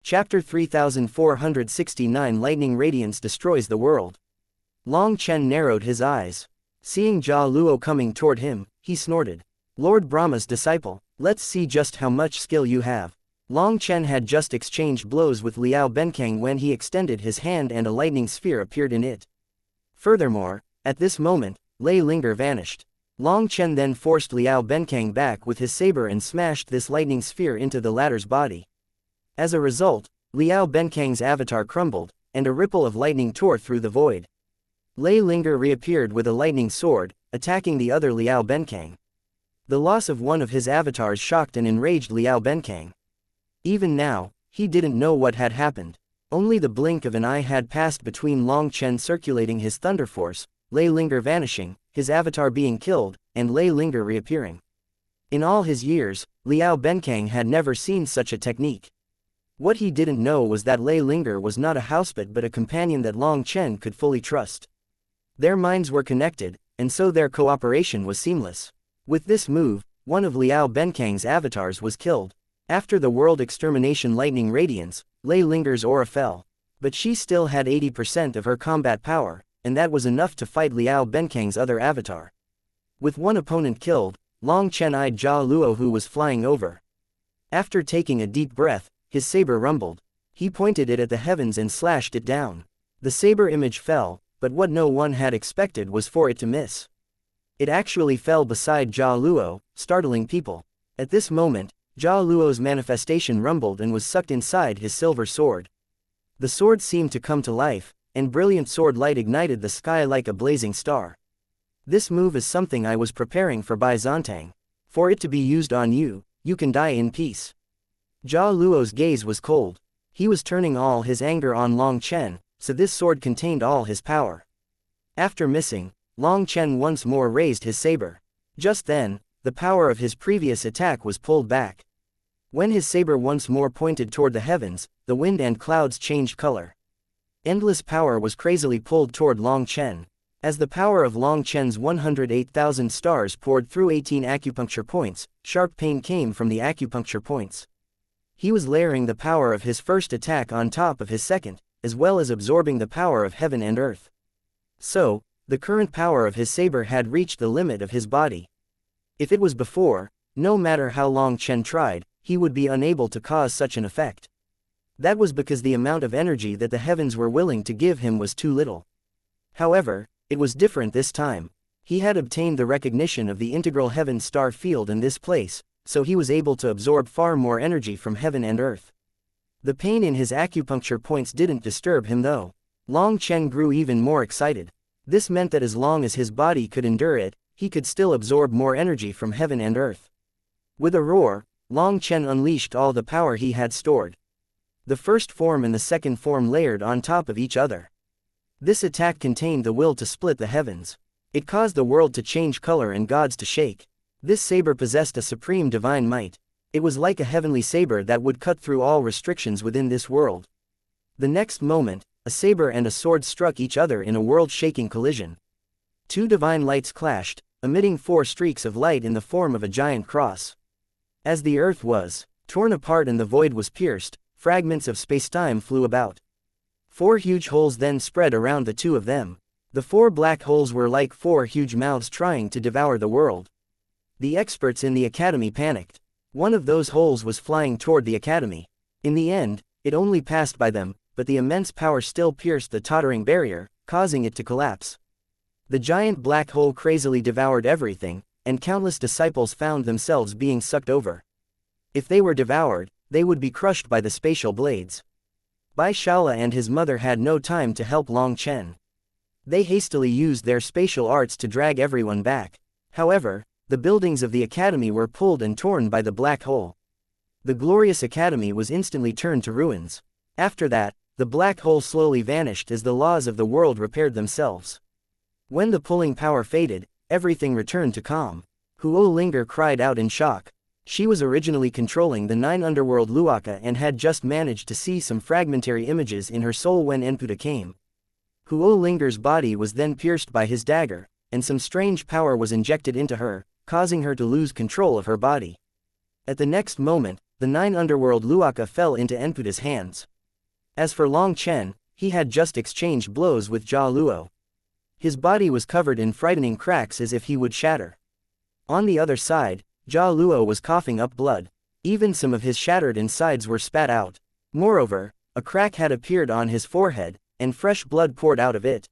Chapter 3469 Lightning Radiance Destroys the World. Long Chen narrowed his eyes. Seeing Jia Luo coming toward him, he snorted. Lord Brahma's disciple, let's see just how much skill you have. Long Chen had just exchanged blows with Liao Benkang when he extended his hand and a lightning sphere appeared in it. Furthermore, at this moment, Lei Linger vanished. Long Chen then forced Liao Benkang back with his saber and smashed this lightning sphere into the latter's body. As a result, Liao Benkang's avatar crumbled, and a ripple of lightning tore through the void. Lei Linger reappeared with a lightning sword, attacking the other Liao Benkang. The loss of one of his avatars shocked and enraged Liao Benkang. Even now, he didn't know what had happened. Only the blink of an eye had passed between Long Chen circulating his thunder force, Lei Linger vanishing, his avatar being killed, and Lei Linger reappearing. In all his years, Liao Benkang had never seen such a technique. What he didn't know was that Lei Linger was not a housemate but a companion that Long Chen could fully trust. Their minds were connected, and so their cooperation was seamless. With this move, one of Liao Benkang's avatars was killed. After the world extermination lightning radiance, Lei Linger's aura fell. But she still had 80% of her combat power, and that was enough to fight Liao Benkang's other avatar. With one opponent killed, Long Chen eyed Jia Luo who was flying over. After taking a deep breath, his saber rumbled. He pointed it at the heavens and slashed it down. The saber image fell, but what no one had expected was for it to miss. It actually fell beside Jia Luo, startling people. At this moment, Jia Luo's manifestation rumbled and was sucked inside his silver sword. The sword seemed to come to life, and brilliant sword light ignited the sky like a blazing star. This move is something I was preparing for Bai Zontang. For it to be used on you, you can die in peace. Jia Luo's gaze was cold. He was turning all his anger on Long Chen, so this sword contained all his power. After missing, Long Chen once more raised his saber. Just then, the power of his previous attack was pulled back. When his saber once more pointed toward the heavens, the wind and clouds changed color. Endless power was crazily pulled toward Long Chen. As the power of Long Chen's 108,000 stars poured through 18 acupuncture points, sharp pain came from the acupuncture points. He was layering the power of his first attack on top of his second, as well as absorbing the power of heaven and earth. So, the current power of his saber had reached the limit of his body. If it was before, no matter how Long Chen tried, he would be unable to cause such an effect. That was because the amount of energy that the heavens were willing to give him was too little. However, it was different this time. He had obtained the recognition of the integral heaven star field in this place, so he was able to absorb far more energy from heaven and earth. The pain in his acupuncture points didn't disturb him though. Long Chen grew even more excited. This meant that as long as his body could endure it, he could still absorb more energy from heaven and earth. With a roar, Long Chen unleashed all the power he had stored. The first form and the second form layered on top of each other. This attack contained the will to split the heavens. It caused the world to change color and gods to shake. This saber possessed a supreme divine might. It was like a heavenly saber that would cut through all restrictions within this world. The next moment, a saber and a sword struck each other in a world-shaking collision. Two divine lights clashed, emitting 4 streaks of light in the form of a giant cross. As the earth was torn apart and the void was pierced, fragments of spacetime flew about. 4 huge holes then spread around the two of them. The 4 black holes were like 4 huge mouths trying to devour the world. The experts in the academy panicked. One of those holes was flying toward the academy. In the end, it only passed by them, but the immense power still pierced the tottering barrier, causing it to collapse. The giant black hole crazily devoured everything, and countless disciples found themselves being sucked over. If they were devoured, they would be crushed by the spatial blades. Bai Shala and his mother had no time to help Long Chen. They hastily used their spatial arts to drag everyone back. However, the buildings of the academy were pulled and torn by the black hole. The glorious academy was instantly turned to ruins. After that, the black hole slowly vanished as the laws of the world repaired themselves. When the pulling power faded, everything returned to calm. Huo Linger cried out in shock. She was originally controlling the 9 underworld Luaka and had just managed to see some fragmentary images in her soul when Enputa came. Huo Linger's body was then pierced by his dagger, and some strange power was injected into her, causing her to lose control of her body. At the next moment, the 9 underworld wuxia fell into Enputa's hands. As for Long Chen, he had just exchanged blows with Jia Luo. His body was covered in frightening cracks as if he would shatter. On the other side, Jia Luo was coughing up blood. Even some of his shattered insides were spat out. Moreover, a crack had appeared on his forehead, and fresh blood poured out of it.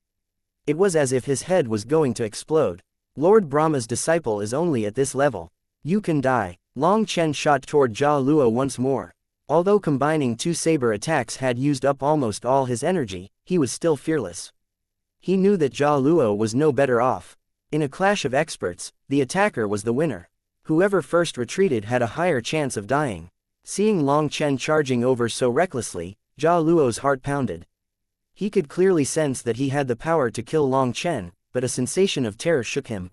It was as if his head was going to explode. Lord Brahma's disciple is only at this level. You can die. Long Chen shot toward Jia Luo once more. Although combining 2 saber attacks had used up almost all his energy, he was still fearless. He knew that Jia Luo was no better off. In a clash of experts, the attacker was the winner. Whoever first retreated had a higher chance of dying. Seeing Long Chen charging over so recklessly, Jia Luo's heart pounded. He could clearly sense that he had the power to kill Long Chen, but a sensation of terror shook him.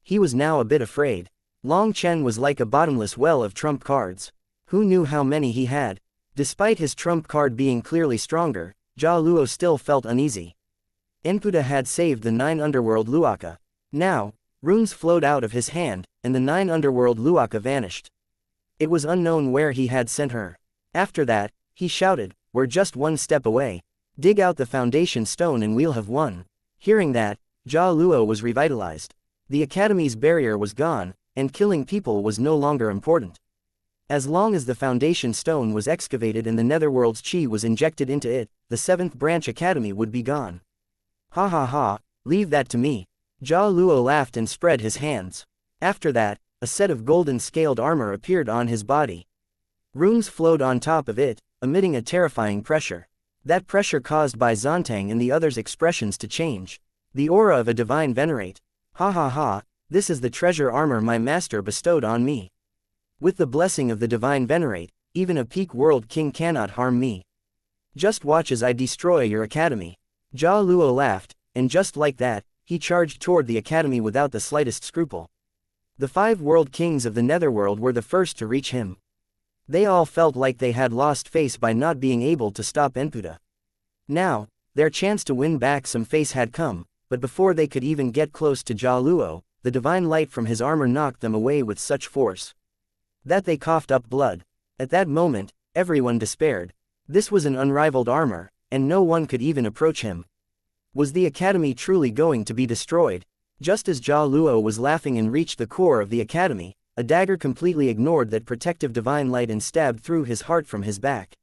He was now a bit afraid. Long Chen was like a bottomless well of trump cards. Who knew how many he had? Despite his trump card being clearly stronger, Jia Luo still felt uneasy. Enputa had saved the 9 underworld wuxia. Now, runes flowed out of his hand, and the 9 underworld wuxia vanished. It was unknown where he had sent her. After that, he shouted, "We're just one step away. Dig out the foundation stone and we'll have won." Hearing that, Jia Luo was revitalized. The academy's barrier was gone, and killing people was no longer important. As long as the foundation stone was excavated and the netherworld's chi was injected into it, the 7th branch academy would be gone. Ha ha ha, leave that to me. Jia Luo laughed and spread his hands. After that, a set of golden scaled armor appeared on his body. Runes flowed on top of it, emitting a terrifying pressure. That pressure caused by Zontang and the others' expressions to change. The aura of a divine venerate. Ha ha ha, this is the treasure armor my master bestowed on me. With the blessing of the divine venerate, even a peak world king cannot harm me. Just watch as I destroy your academy. Jia Luo laughed, and just like that, he charged toward the academy without the slightest scruple. The 5 world kings of the netherworld were the first to reach him. They all felt like they had lost face by not being able to stop Enputa. Now, their chance to win back some face had come, but before they could even get close to Jia Luo, the divine light from his armor knocked them away with such force that they coughed up blood. At that moment, everyone despaired. This was an unrivaled armor, and no one could even approach him. Was the academy truly going to be destroyed? Just as Jia Luo was laughing and reached the core of the academy, a dagger completely ignored that protective divine light and stabbed through his heart from his back.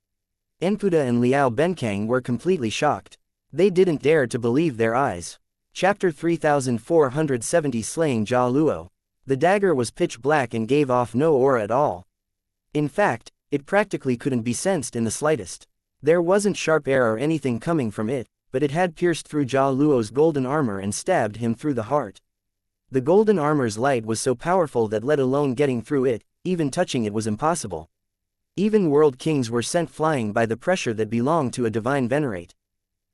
Enputa and Liao Benkang were completely shocked. They didn't dare to believe their eyes. Chapter 3470 Slaying Jia Luo. The dagger was pitch black and gave off no aura at all. In fact, it practically couldn't be sensed in the slightest. There wasn't sharp air or anything coming from it, but it had pierced through Jia Luo's golden armor and stabbed him through the heart. The golden armor's light was so powerful that let alone getting through it, even touching it was impossible. Even world kings were sent flying by the pressure that belonged to a divine venerate.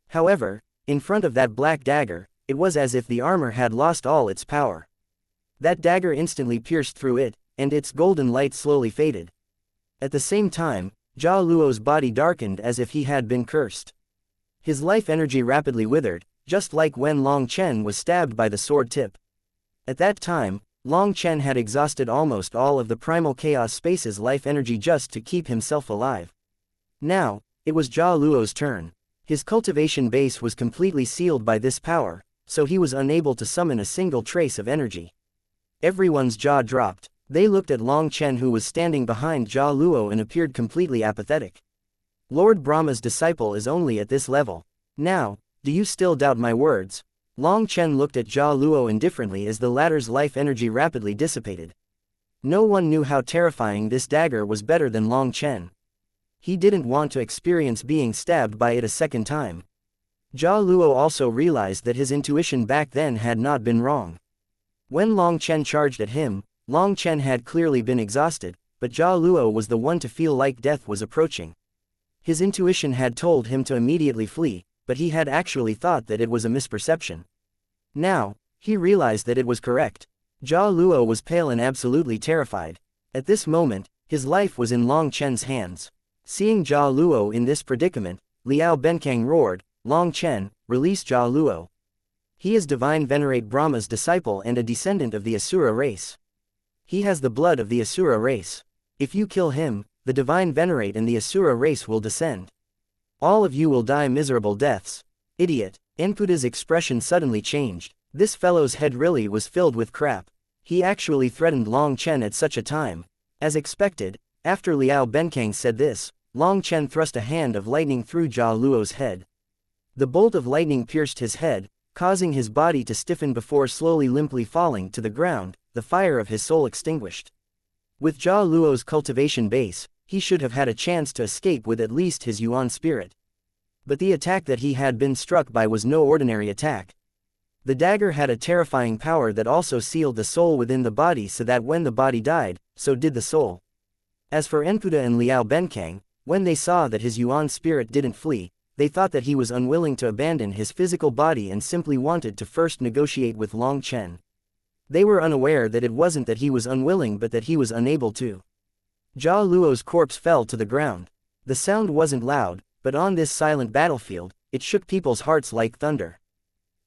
However, in front of that black dagger, it was as if the armor had lost all its power. That dagger instantly pierced through it, and its golden light slowly faded. At the same time, Jia Luo's body darkened as if he had been cursed. His life energy rapidly withered, just like when Long Chen was stabbed by the sword tip. At that time, Long Chen had exhausted almost all of the primal chaos space's life energy just to keep himself alive. Now, it was Jia Luo's turn. His cultivation base was completely sealed by this power, so he was unable to summon a single trace of energy. Everyone's jaw dropped. They looked at Long Chen, who was standing behind Jia Luo, and appeared completely apathetic. Lord Brahma's disciple is only at this level. Now, do you still doubt my words? Long Chen looked at Jia Luo indifferently as the latter's life energy rapidly dissipated. No one knew how terrifying this dagger was better than Long Chen. He didn't want to experience being stabbed by it a second time. Jia Luo also realized that his intuition back then had not been wrong. When Long Chen charged at him, Long Chen had clearly been exhausted, but Jia Luo was the one to feel like death was approaching. His intuition had told him to immediately flee, but he had actually thought that it was a misperception. Now, he realized that it was correct. Jia Luo was pale and absolutely terrified. At this moment, his life was in Long Chen's hands. Seeing Jia Luo in this predicament, Liao Benkang roared, "Long Chen, release Jia Luo. He is divine venerate Brahma's disciple and a descendant of the Asura race. He has the blood of the Asura race. If you kill him, the divine venerate and the Asura race will descend. All of you will die miserable deaths. Idiot. Enputa's expression suddenly changed. This fellow's head really was filled with crap. He actually threatened Long Chen at such a time. As expected, after Liao Benkang said this, Long Chen thrust a hand of lightning through Jia Luo's head. The bolt of lightning pierced his head, causing his body to stiffen before slowly limply falling to the ground, the fire of his soul extinguished. With Jia Luo's cultivation base, he should have had a chance to escape with at least his Yuan spirit. But the attack that he had been struck by was no ordinary attack. The dagger had a terrifying power that also sealed the soul within the body so that when the body died, so did the soul. As for Enputa and Liao Benkang, when they saw that his Yuan spirit didn't flee, they thought that he was unwilling to abandon his physical body and simply wanted to first negotiate with Long Chen. They were unaware that it wasn't that he was unwilling but that he was unable to. Jia Luo's corpse fell to the ground. The sound wasn't loud, but on this silent battlefield, it shook people's hearts like thunder.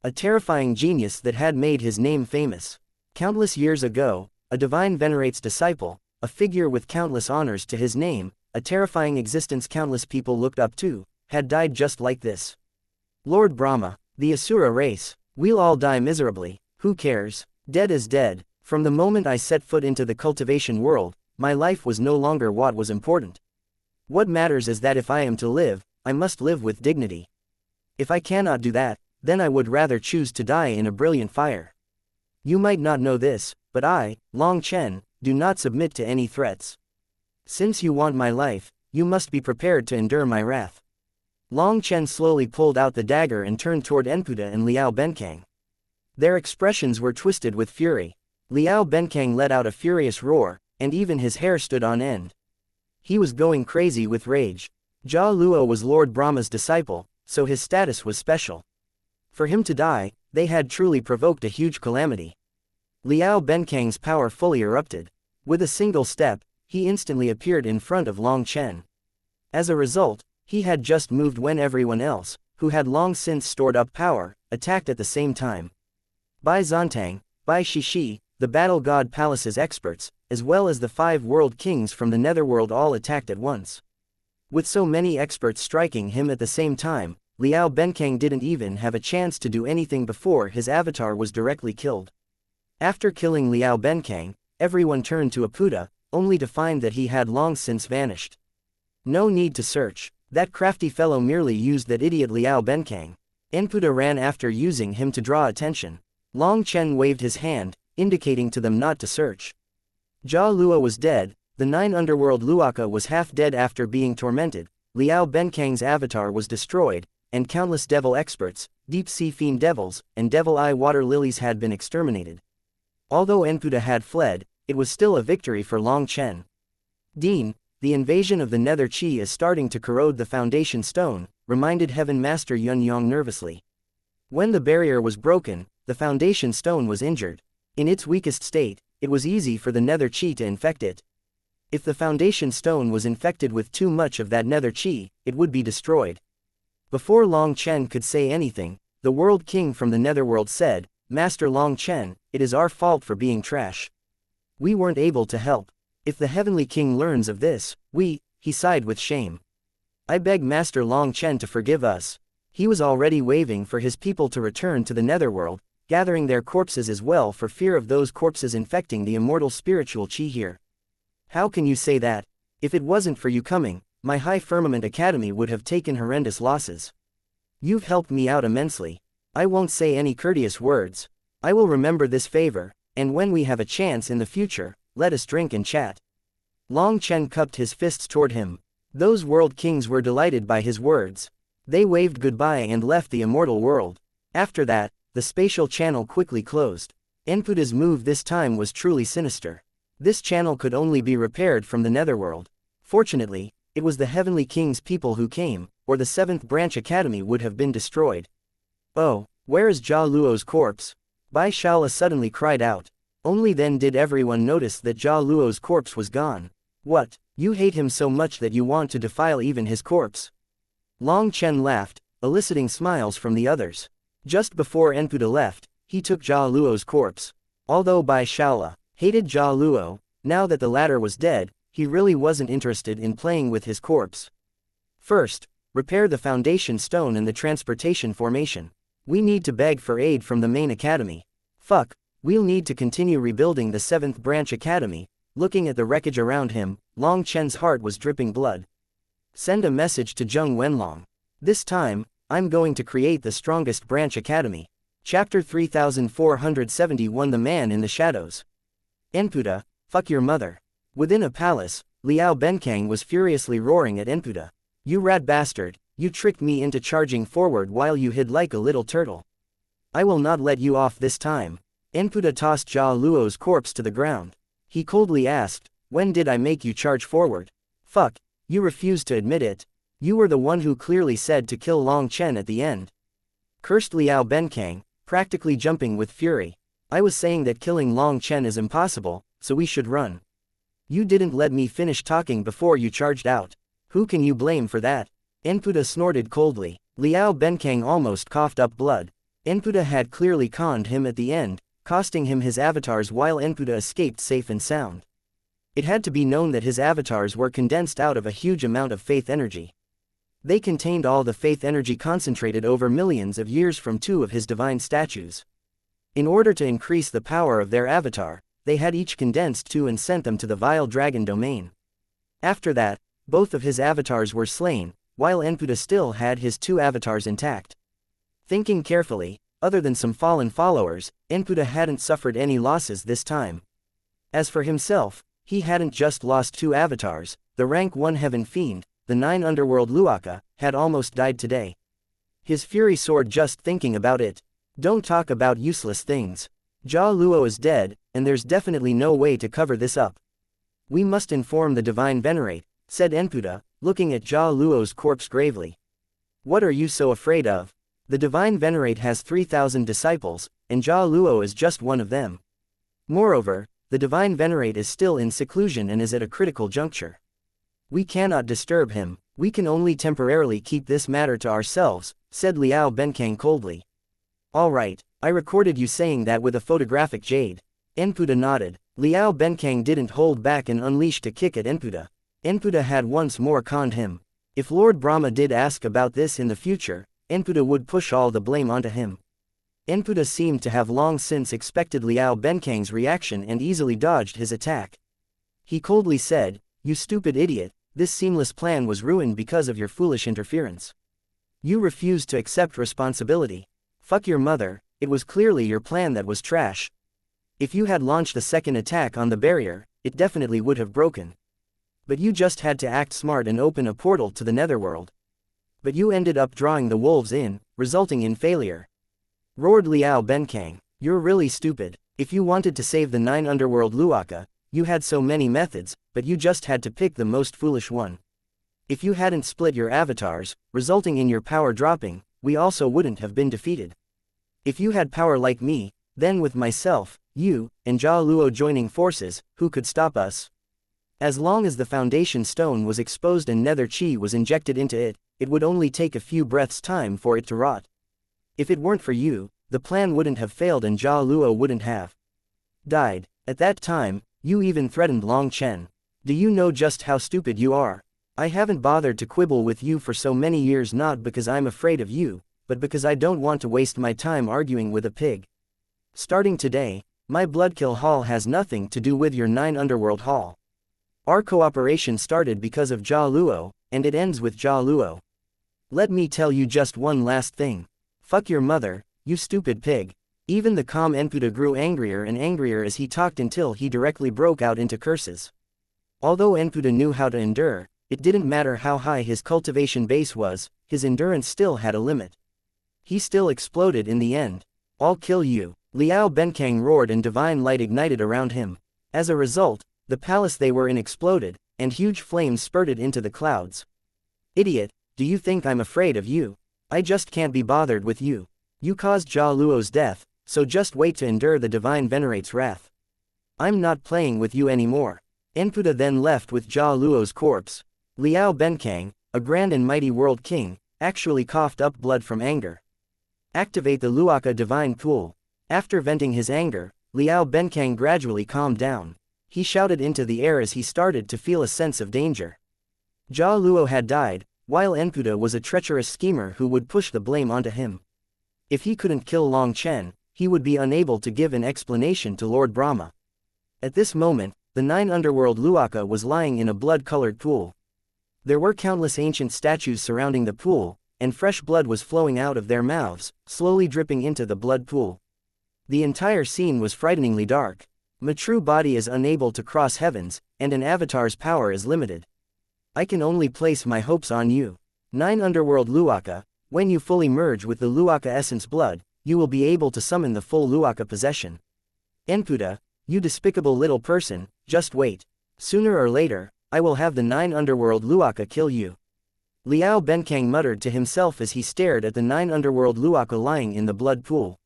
A terrifying genius that had made his name famous. Countless years ago, a divine venerate's disciple, a figure with countless honors to his name, a terrifying existence countless people looked up to, had died just like this. Lord Brahma, the Asura race, we'll all die miserably, who cares? Dead is dead. From the moment I set foot into the cultivation world, my life was no longer what was important. What matters is that if I am to live, I must live with dignity. If I cannot do that, then I would rather choose to die in a brilliant fire. You might not know this, but I, Long Chen, do not submit to any threats. Since you want my life, you must be prepared to endure my wrath. Long Chen slowly pulled out the dagger and turned toward Enputa and Liao Benkang. Their expressions were twisted with fury. Liao Benkang let out a furious roar, and even his hair stood on end. He was going crazy with rage. Jia Luo was Lord Brahma's disciple, so his status was special. For him to die, they had truly provoked a huge calamity. Liao Benkang's power fully erupted. With a single step, he instantly appeared in front of Long Chen. As a result, he had just moved when everyone else, who had long since stored up power, attacked at the same time. Bai Zontang, Bai Shishi, the Battle God Palace's experts, as well as the 5 world kings from the Netherworld all attacked at once. With so many experts striking him at the same time, Liao Benkang didn't even have a chance to do anything before his avatar was directly killed. After killing Liao Benkang, everyone turned to Enputa, only to find that he had long since vanished. No need to search. That crafty fellow merely used that idiot Liao Benkang. Enputa ran after using him to draw attention. Long Chen waved his hand, indicating to them not to search. Jia Luo was dead, the 9 underworld Luaka was half dead after being tormented, Liao Benkang's avatar was destroyed, and countless devil experts, deep-sea fiend devils, and devil-eye water lilies had been exterminated. Although Enputa had fled, it was still a victory for Long Chen. Dean, the invasion of the Nether Chi is starting to corrode the foundation stone, reminded Heaven Master Yun Yong nervously. When the barrier was broken, the foundation stone was injured. In its weakest state, it was easy for the Nether Chi to infect it. If the foundation stone was infected with too much of that Nether Chi, it would be destroyed. Before Long Chen could say anything, the World King from the Netherworld said, "Master Long Chen, it is our fault for being trash. We weren't able to help. If the Heavenly King learns of this, he sighed with shame. I beg Master Long Chen to forgive us." He was already waving for his people to return to the Netherworld, gathering their corpses as well for fear of those corpses infecting the immortal spiritual chi here. How can you say that? If it wasn't for you coming, my High Firmament Academy would have taken horrendous losses. You've helped me out immensely. I won't say any courteous words. I will remember this favor, and when we have a chance in the future, let us drink and chat. Long Chen cupped his fists toward him. Those world kings were delighted by his words. They waved goodbye and left the immortal world. After that, the spatial channel quickly closed. Enputa's move this time was truly sinister. This channel could only be repaired from the Netherworld. Fortunately, it was the Heavenly King's people who came, or the 7th Branch Academy would have been destroyed. Oh, where is Jia Luo's corpse? Bai Shala suddenly cried out. Only then did everyone notice that Jia Luo's corpse was gone. What, you hate him so much that you want to defile even his corpse? Long Chen laughed, eliciting smiles from the others. Just before Enputa left, he took Jia Luo's corpse. Although Bai Shala hated Jia Luo, now that the latter was dead, he really wasn't interested in playing with his corpse. First, repair the foundation stone and the transportation formation. We need to beg for aid from the main academy. Fuck, we'll need to continue rebuilding the 7th branch academy. Looking at the wreckage around him, Long Chen's heart was dripping blood. Send a message to Zheng Wenlong. This time, I'm going to create the strongest branch academy. Chapter 3471 The Man in the Shadows. Enputa, fuck your mother. Within a palace, Liao Benkang was furiously roaring at Enputa. You rat bastard, you tricked me into charging forward while you hid like a little turtle. I will not let you off this time. Enputa tossed Jia Luo's corpse to the ground. He coldly asked, when did I make you charge forward? Fuck, you refused to admit it. You were the one who clearly said to kill Long Chen at the end. Cursed Liao Benkang, practically jumping with fury. I was saying that killing Long Chen is impossible, so we should run. You didn't let me finish talking before you charged out. Who can you blame for that? Enputa snorted coldly. Liao Benkang almost coughed up blood. Enputa had clearly conned him at the end, costing him his avatars while Enputa escaped safe and sound. It had to be known that his avatars were condensed out of a huge amount of faith energy. They contained all the faith energy concentrated over millions of years from 2 of his divine statues. In order to increase the power of their avatar, they had each condensed 2 and sent them to the vile dragon domain. After that, both of his avatars were slain, while Enputa still had his 2 avatars intact. Thinking carefully, other than some fallen followers, Enputa hadn't suffered any losses this time. As for himself, he hadn't just lost 2 avatars. The rank 1 heaven fiend, the 9 underworld Luaka, had almost died today. His fury soared just thinking about it. Don't talk about useless things. Jia Luo is dead, and there's definitely no way to cover this up. We must inform the Divine Venerate, said Enputa, looking at Jia Luo's corpse gravely. What are you so afraid of? The Divine Venerate has 3,000 disciples, and Jia Luo is just one of them. Moreover, the Divine Venerate is still in seclusion and is at a critical juncture. We cannot disturb him. We can only temporarily keep this matter to ourselves, said Liao Benkang coldly. All right, I recorded you saying that with a photographic jade. Enputa nodded. Liao Benkang didn't hold back and unleashed a kick at Enputa. Enputa had once more conned him. If Lord Brahma did ask about this in the future, Enputa would push all the blame onto him. Enputa seemed to have long since expected Liao Benkang's reaction and easily dodged his attack. He coldly said, you stupid idiot, this seamless plan was ruined because of your foolish interference. You refused to accept responsibility. Fuck your mother, it was clearly your plan that was trash. If you had launched a second attack on the barrier, it definitely would have broken. But you just had to act smart and open a portal to the netherworld. But you ended up drawing the wolves in, resulting in failure. Roared Liao Benkang, you're really stupid. If you wanted to save the 9 underworld Luaka, you had so many methods, but you just had to pick the most foolish one. If you hadn't split your avatars, resulting in your power dropping, we also wouldn't have been defeated. If you had power like me, then with myself, you, and Jia Luo joining forces, who could stop us? As long as the foundation stone was exposed and nether chi was injected into it, it would only take a few breaths' time for it to rot. If it weren't for you, the plan wouldn't have failed and Jia Luo wouldn't have died. At that time, you even threatened Long Chen. Do you know just how stupid you are? I haven't bothered to quibble with you for so many years not because I'm afraid of you, but because I don't want to waste my time arguing with a pig. Starting today, my Bloodkill Hall has nothing to do with your 9 Underworld Hall. Our cooperation started because of Jia Luo, and it ends with Jia Luo. Let me tell you just one last thing. Fuck your mother, you stupid pig. Even the calm Enputa grew angrier and angrier as he talked until he directly broke out into curses. Although Enputa knew how to endure, it didn't matter how high his cultivation base was, his endurance still had a limit. He still exploded in the end. I'll kill you. Liao Benkang roared and divine light ignited around him. As a result, the palace they were in exploded, and huge flames spurted into the clouds. Idiot, do you think I'm afraid of you? I just can't be bothered with you. You caused Jia Luo's death, so just wait to endure the Divine Venerate's wrath. I'm not playing with you anymore. Enputa then left with Jia Luo's corpse. Liao Benkang, a grand and mighty world king, actually coughed up blood from anger. Activate the Luaka Divine Pool. After venting his anger, Liao Benkang gradually calmed down. he shouted into the air as he started to feel a sense of danger. Jia Luo had died, while Enputa was a treacherous schemer who would push the blame onto him. If he couldn't kill Long Chen, he would be unable to give an explanation to Lord Brahma. At this moment, the 9 underworld Luaka was lying in a blood-colored pool. There were countless ancient statues surrounding the pool, and fresh blood was flowing out of their mouths, slowly dripping into the blood pool. The entire scene was frighteningly dark. My true body is unable to cross heavens, and an avatar's power is limited. I can only place my hopes on you. 9 underworld Luaka, when you fully merge with the Luaka essence blood, you will be able to summon the full Luaka possession. Enputa, you despicable little person, just wait. Sooner or later, I will have the 9 underworld Luaka kill you. Liao Benkang muttered to himself as he stared at the 9 underworld Luaka lying in the blood pool.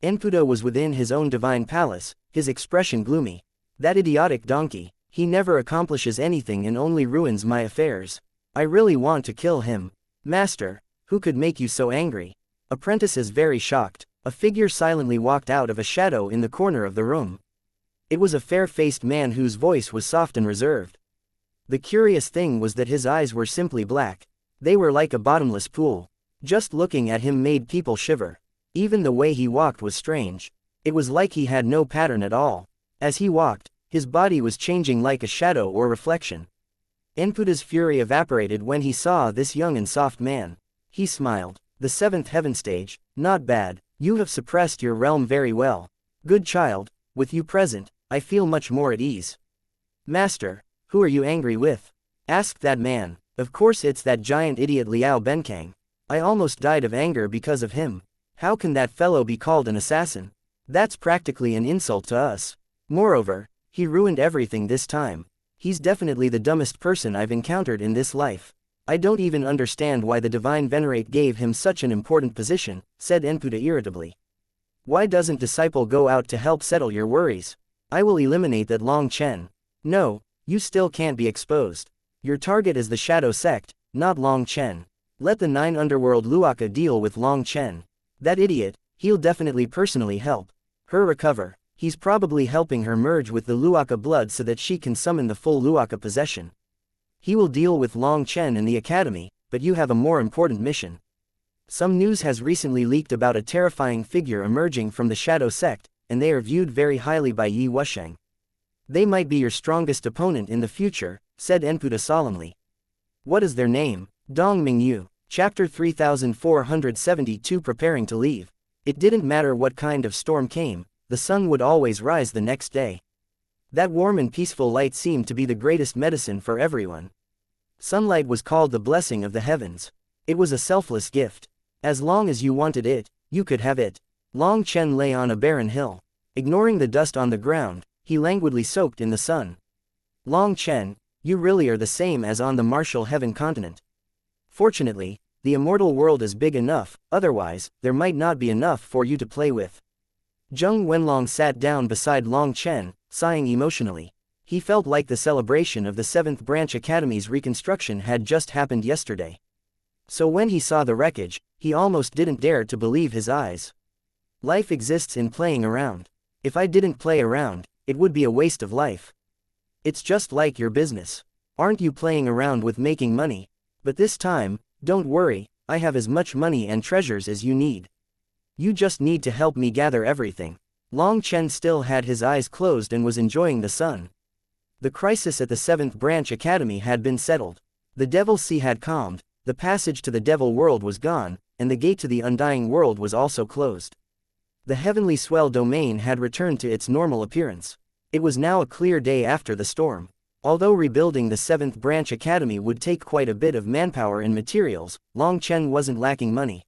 Enputa was within his own divine palace, his expression gloomy. That idiotic donkey, he never accomplishes anything and only ruins my affairs. I really want to kill him. Master, who could make you so angry? Apprentice is very shocked. A figure silently walked out of a shadow in the corner of the room. It was a fair-faced man whose voice was soft and reserved. The curious thing was that his eyes were simply black. They were like a bottomless pool. Just looking at him made people shiver. Even the way he walked was strange. It was like he had no pattern at all. As he walked, his body was changing like a shadow or reflection. Enputa's fury evaporated when he saw this young and soft man. He smiled. The 7th heaven stage, not bad. You have suppressed your realm very well. Good child, with you present, I feel much more at ease. Master, who are you angry with? Asked that man. Of course it's that giant idiot Liao Benkang. I almost died of anger because of him. How can that fellow be called an assassin? That's practically an insult to us. Moreover, he ruined everything this time. He's definitely the dumbest person I've encountered in this life. I don't even understand why the Divine Venerate gave him such an important position, said Enputa irritably. Why doesn't Disciple go out to help settle your worries? I will eliminate that Long Chen. No, you still can't be exposed. Your target is the Shadow Sect, not Long Chen. Let the 9 underworld Luaka deal with Long Chen. That idiot, he'll definitely personally help her recover. He's probably helping her merge with the Luaka blood so that she can summon the full Luaka possession. He will deal with Long Chen in the academy, but you have a more important mission. Some news has recently leaked about a terrifying figure emerging from the Shadow Sect, and they are viewed very highly by Yi Wusheng. They might be your strongest opponent in the future, said Enputa solemnly. What is their name? Dong Mingyu. Chapter 3472. Preparing to leave. It didn't matter what kind of storm came, the sun would always rise the next day. That warm and peaceful light seemed to be the greatest medicine for everyone. Sunlight was called the blessing of the heavens. It was a selfless gift. As long as you wanted it, you could have it. Long Chen lay on a barren hill. Ignoring the dust on the ground, he languidly soaked in the sun. Long Chen, you really are the same as on the martial heaven continent. Fortunately, the immortal world is big enough, otherwise, there might not be enough for you to play with. Zheng Wenlong sat down beside Long Chen, sighing emotionally. He felt like the celebration of the 7th Branch Academy's reconstruction had just happened yesterday. So when he saw the wreckage, he almost didn't dare to believe his eyes. Life exists in playing around. If I didn't play around, it would be a waste of life. It's just like your business. Aren't you playing around with making money? But this time, don't worry, I have as much money and treasures as you need. You just need to help me gather everything. Long Chen still had his eyes closed and was enjoying the sun. The crisis at the 7th Branch Academy had been settled. The Devil Sea had calmed, the passage to the Devil World was gone, and the gate to the Undying World was also closed. The Heavenly Swell domain had returned to its normal appearance. It was now a clear day after the storm. Although rebuilding the 7th Branch Academy would take quite a bit of manpower and materials, Long Chen wasn't lacking money.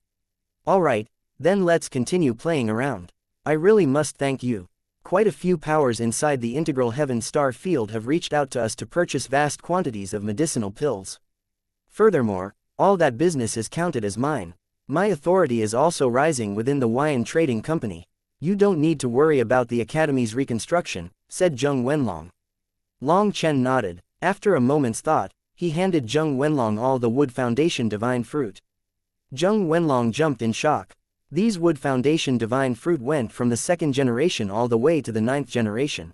Alright, then let's continue playing around. I really must thank you. Quite a few powers inside the Integral Heaven Star Field have reached out to us to purchase vast quantities of medicinal pills. Furthermore, all that business is counted as mine. My authority is also rising within the Weian Trading Company. You don't need to worry about the Academy's reconstruction, said Zheng Wenlong. Long Chen nodded. After a moment's thought, he handed Zheng Wenlong all the Wood Foundation Divine Fruit. Zheng Wenlong jumped in shock. These Wood Foundation Divine Fruit went from the 2nd generation all the way to the 9th generation.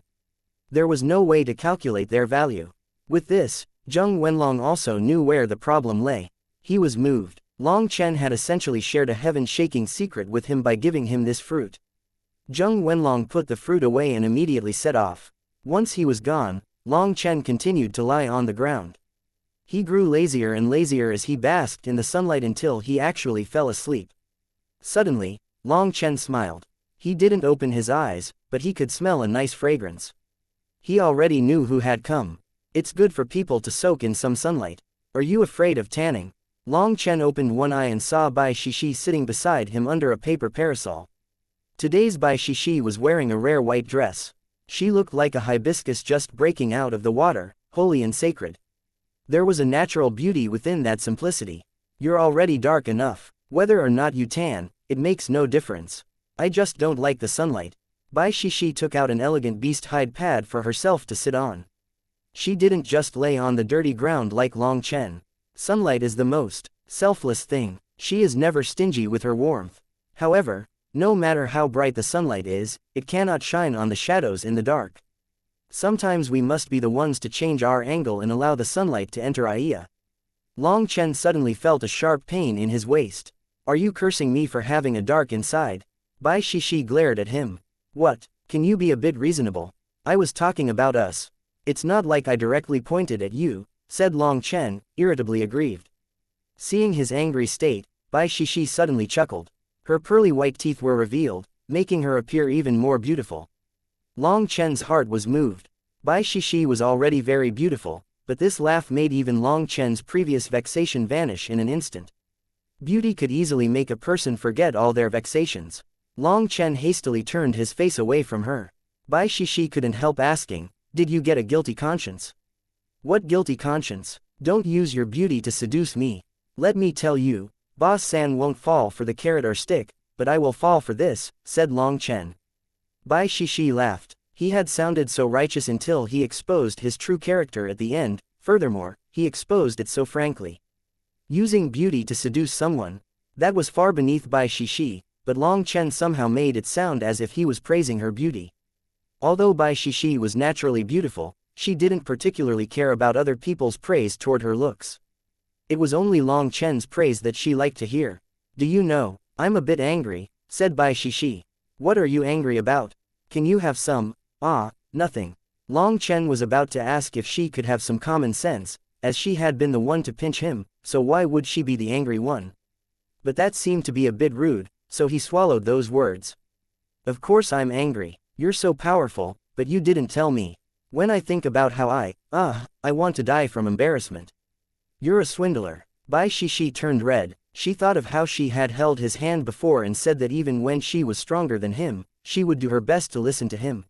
There was no way to calculate their value. With this, Zheng Wenlong also knew where the problem lay. He was moved. Long Chen had essentially shared a heaven-shaking secret with him by giving him this fruit. Zheng Wenlong put the fruit away and immediately set off. Once he was gone, Long Chen continued to lie on the ground. He grew lazier and lazier as he basked in the sunlight until he actually fell asleep. Suddenly, Long Chen smiled. He didn't open his eyes, but he could smell a nice fragrance. He already knew who had come. It's good for people to soak in some sunlight. Are you afraid of tanning? Long Chen opened one eye and saw Bai Shishi sitting beside him under a paper parasol. Today's Bai Shishi was wearing a rare white dress. She looked like a hibiscus just breaking out of the water, holy and sacred. There was a natural beauty within that simplicity. You're already dark enough. Whether or not you tan, it makes no difference. I just don't like the sunlight. Bai Shishi took out an elegant beast hide pad for herself to sit on. She didn't just lay on the dirty ground like Long Chen. Sunlight is the most selfless thing. She is never stingy with her warmth. However, no matter how bright the sunlight is, it cannot shine on the shadows in the dark. Sometimes we must be the ones to change our angle and allow the sunlight to enter Aya. Long Chen suddenly felt a sharp pain in his waist. Are you cursing me for having a dark inside? Bai Shishi glared at him. What? Can you be a bit reasonable? I was talking about us. It's not like I directly pointed at you, said Long Chen, irritably aggrieved. Seeing his angry state, Bai Shishi suddenly chuckled. Her pearly white teeth were revealed, making her appear even more beautiful. Long Chen's heart was moved. Bai Shishi was already very beautiful, but this laugh made even Long Chen's previous vexation vanish in an instant. Beauty could easily make a person forget all their vexations. Long Chen hastily turned his face away from her. Bai Shishi couldn't help asking, did you get a guilty conscience? What guilty conscience? Don't use your beauty to seduce me. Let me tell you, Boss San won't fall for the carrot or stick, but I will fall for this, said Long Chen. Bai Shishi laughed. He had sounded so righteous until he exposed his true character at the end. Furthermore, he exposed it so frankly. Using beauty to seduce someone. That was far beneath Bai Shishi, but Long Chen somehow made it sound as if he was praising her beauty. Although Bai Shishi was naturally beautiful, she didn't particularly care about other people's praise toward her looks. It was only Long Chen's praise that she liked to hear. Do you know, I'm a bit angry, said Bai Shishi. What are you angry about? Can you have some? Nothing. Long Chen was about to ask if she could have some common sense, as she had been the one to pinch him, so why would she be the angry one? But that seemed to be a bit rude, so he swallowed those words. Of course I'm angry. You're so powerful, but you didn't tell me. When I think about how I want to die from embarrassment. You're a swindler. Bai Shishi turned red. She thought of how she had held his hand before and said that even when she was stronger than him, she would do her best to listen to him.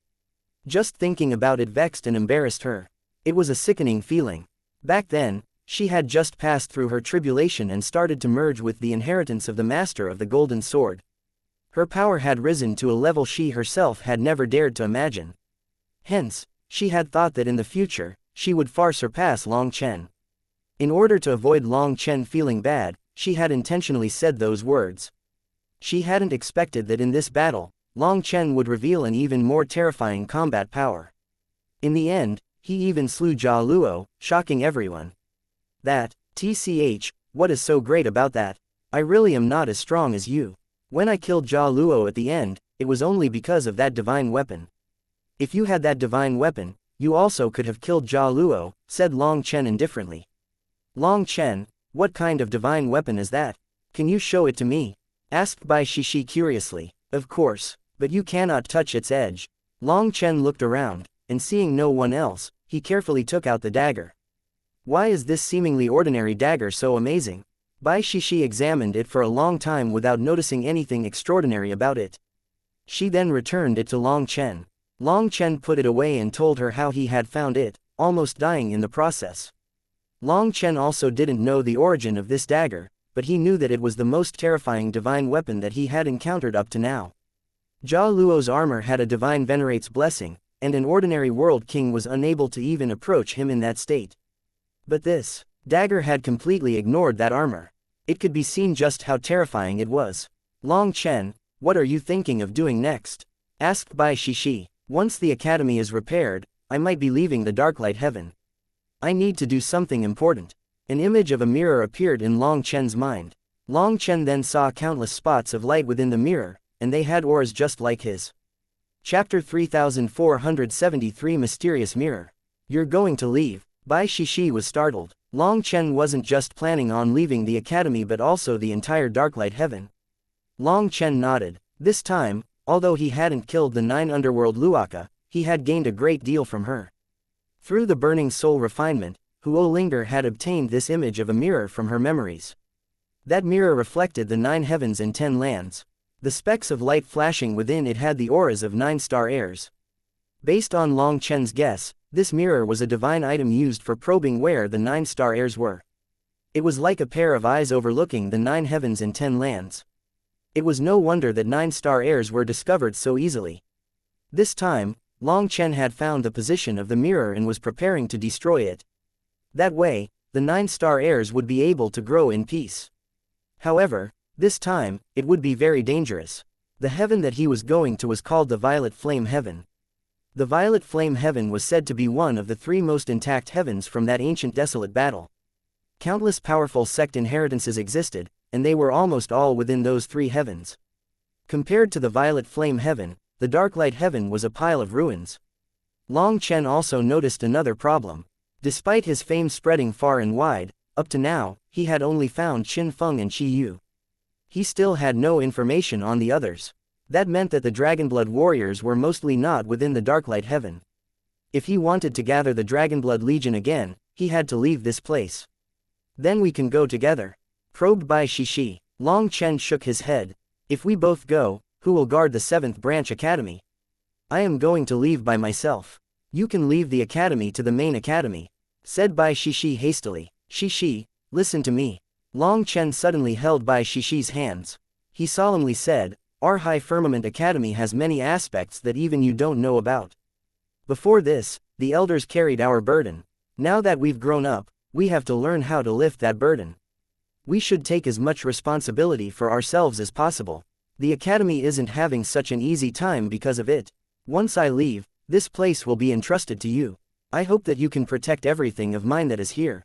Just thinking about it vexed and embarrassed her. It was a sickening feeling. Back then, she had just passed through her tribulation and started to merge with the inheritance of the Master of the Golden Sword. Her power had risen to a level she herself had never dared to imagine. Hence, she had thought that in the future, she would far surpass Long Chen. In order to avoid Long Chen feeling bad, she had intentionally said those words. She hadn't expected that in this battle, Long Chen would reveal an even more terrifying combat power. In the end, he even slew Jia Luo, shocking everyone. What is so great about that? I really am not as strong as you. When I killed Jia Luo at the end, it was only because of that divine weapon. If you had that divine weapon, you also could have killed Jia Luo, said Long Chen indifferently. Long Chen, what kind of divine weapon is that? Can you show it to me? Asked Bai Shishi curiously. Of course, but you cannot touch its edge. Long Chen looked around, and seeing no one else, he carefully took out the dagger. Why is this seemingly ordinary dagger so amazing? Bai Shishi examined it for a long time without noticing anything extraordinary about it. She then returned it to Long Chen. Long Chen put it away and told her how he had found it, almost dying in the process. Long Chen also didn't know the origin of this dagger, but he knew that it was the most terrifying divine weapon that he had encountered up to now. Jia Luo's armor had a divine venerate's blessing, and an ordinary world king was unable to even approach him in that state. But this dagger had completely ignored that armor. It could be seen just how terrifying it was. Long Chen, what are you thinking of doing next? Asked Bai Shishi. Once the academy is repaired, I might be leaving the Darklight Heaven. I need to do something important. An image of a mirror appeared in Long Chen's mind. Long Chen then saw countless spots of light within the mirror, and they had auras just like his. Chapter 3473 Mysterious Mirror. You're going to leave? Bai Shishi was startled. Long Chen wasn't just planning on leaving the academy but also the entire Darklight Heaven. Long Chen nodded. This time, although he hadn't killed the 9 underworld Luaka, he had gained a great deal from her. Through the burning soul refinement, Huo Linger had obtained this image of a mirror from her memories. That mirror reflected the 9 heavens and 10 lands. The specks of light flashing within it had the auras of 9 star heirs. Based on Long Chen's guess, this mirror was a divine item used for probing where the 9 star heirs were. It was like a pair of eyes overlooking the 9 heavens and 10 lands. It was no wonder that 9 star heirs were discovered so easily. This time, Long Chen had found the position of the mirror and was preparing to destroy it. That way, the 9 star heirs would be able to grow in peace. However, this time, it would be very dangerous. The heaven that he was going to was called the Violet Flame Heaven. The Violet Flame Heaven was said to be one of the 3 most intact heavens from that ancient desolate battle. Countless powerful sect inheritances existed, and they were almost all within those 3 heavens. Compared to the Violet Flame Heaven, the Darklight Heaven was a pile of ruins. Long Chen also noticed another problem. Despite his fame spreading far and wide, up to now, he had only found Qin Feng and Qi Yu. He still had no information on the others. That meant that the Dragonblood warriors were mostly not within the Darklight Heaven. If he wanted to gather the Dragonblood Legion again, he had to leave this place. Then we can go together. Probed by Shishi, Long Chen shook his head. If we both go, who will guard the 7th branch academy? I am going to leave by myself. You can leave the academy to the main academy, said Bai Shishi hastily. Shishi, listen to me. Long Chen suddenly held Bai Shishi's hands. He solemnly said, our High Firmament Academy has many aspects that even you don't know about. Before this, the elders carried our burden. Now that we've grown up, we have to learn how to lift that burden. We should take as much responsibility for ourselves as possible. The academy isn't having such an easy time because of it. Once I leave, this place will be entrusted to you. I hope that you can protect everything of mine that is here.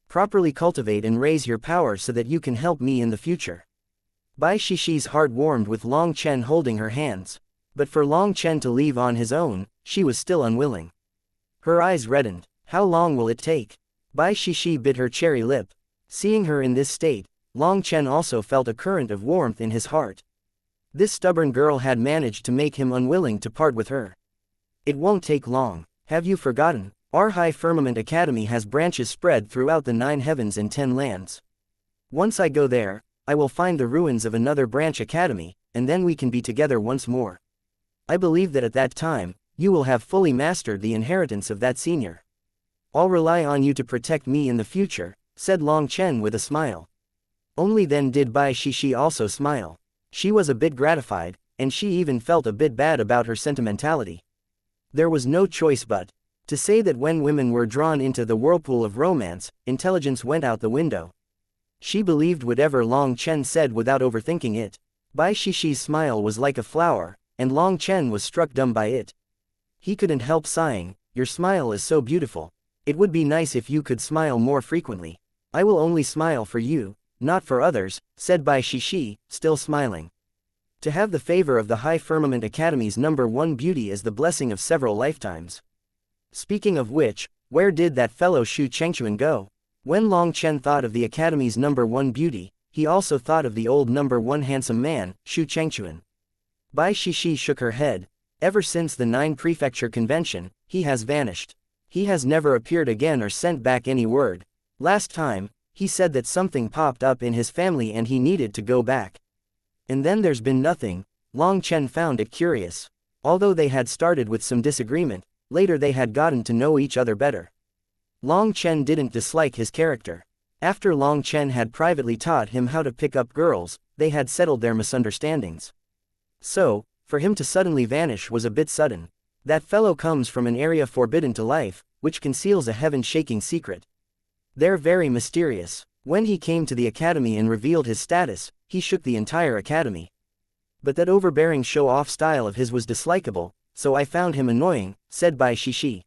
Properly cultivate and raise your power so that you can help me in the future. Bai Shishi's heart warmed with Long Chen holding her hands. But for Long Chen to leave on his own, she was still unwilling. Her eyes reddened. How long will it take? Bai Shishi bit her cherry lip. Seeing her in this state, Long Chen also felt a current of warmth in his heart. This stubborn girl had managed to make him unwilling to part with her. It won't take long. Have you forgotten? Our High Firmament Academy has branches spread throughout the 9 heavens and 10 lands. Once I go there, I will find the ruins of another branch academy, and then we can be together once more. I believe that at that time, you will have fully mastered the inheritance of that senior. I'll rely on you to protect me in the future, said Long Chen with a smile. Only then did Bai Shishi also smile. She was a bit gratified, and she even felt a bit bad about her sentimentality. There was no choice but to say that when women were drawn into the whirlpool of romance, intelligence went out the window. She believed whatever Long Chen said without overthinking it. Bai Shishi's smile was like a flower, and Long Chen was struck dumb by it. He couldn't help sighing, your smile is so beautiful. It would be nice if you could smile more frequently. I will only smile for you, not for others, said Bai Shishi, still smiling. To have the favor of the High Firmament Academy's #1 beauty is the blessing of several lifetimes. Speaking of which, where did that fellow Shu Chengchuan go? When Long Chen thought of the Academy's #1 beauty, he also thought of the old #1 handsome man, Shu Chengchuan. Bai Shishi shook her head. Ever since the 9 Prefecture Convention, he has vanished. He has never appeared again or sent back any word. Last time, he said that something popped up in his family and he needed to go back. And then there's been nothing. Long Chen found it curious. Although they had started with some disagreement, later they had gotten to know each other better. Long Chen didn't dislike his character. After Long Chen had privately taught him how to pick up girls, they had settled their misunderstandings. So, for him to suddenly vanish was a bit sudden. That fellow comes from an area forbidden to life, which conceals a heaven-shaking secret. They're very mysterious. When he came to the academy and revealed his status, he shook the entire academy. But that overbearing show-off style of his was dislikable, so I found him annoying, said Bai Shishi.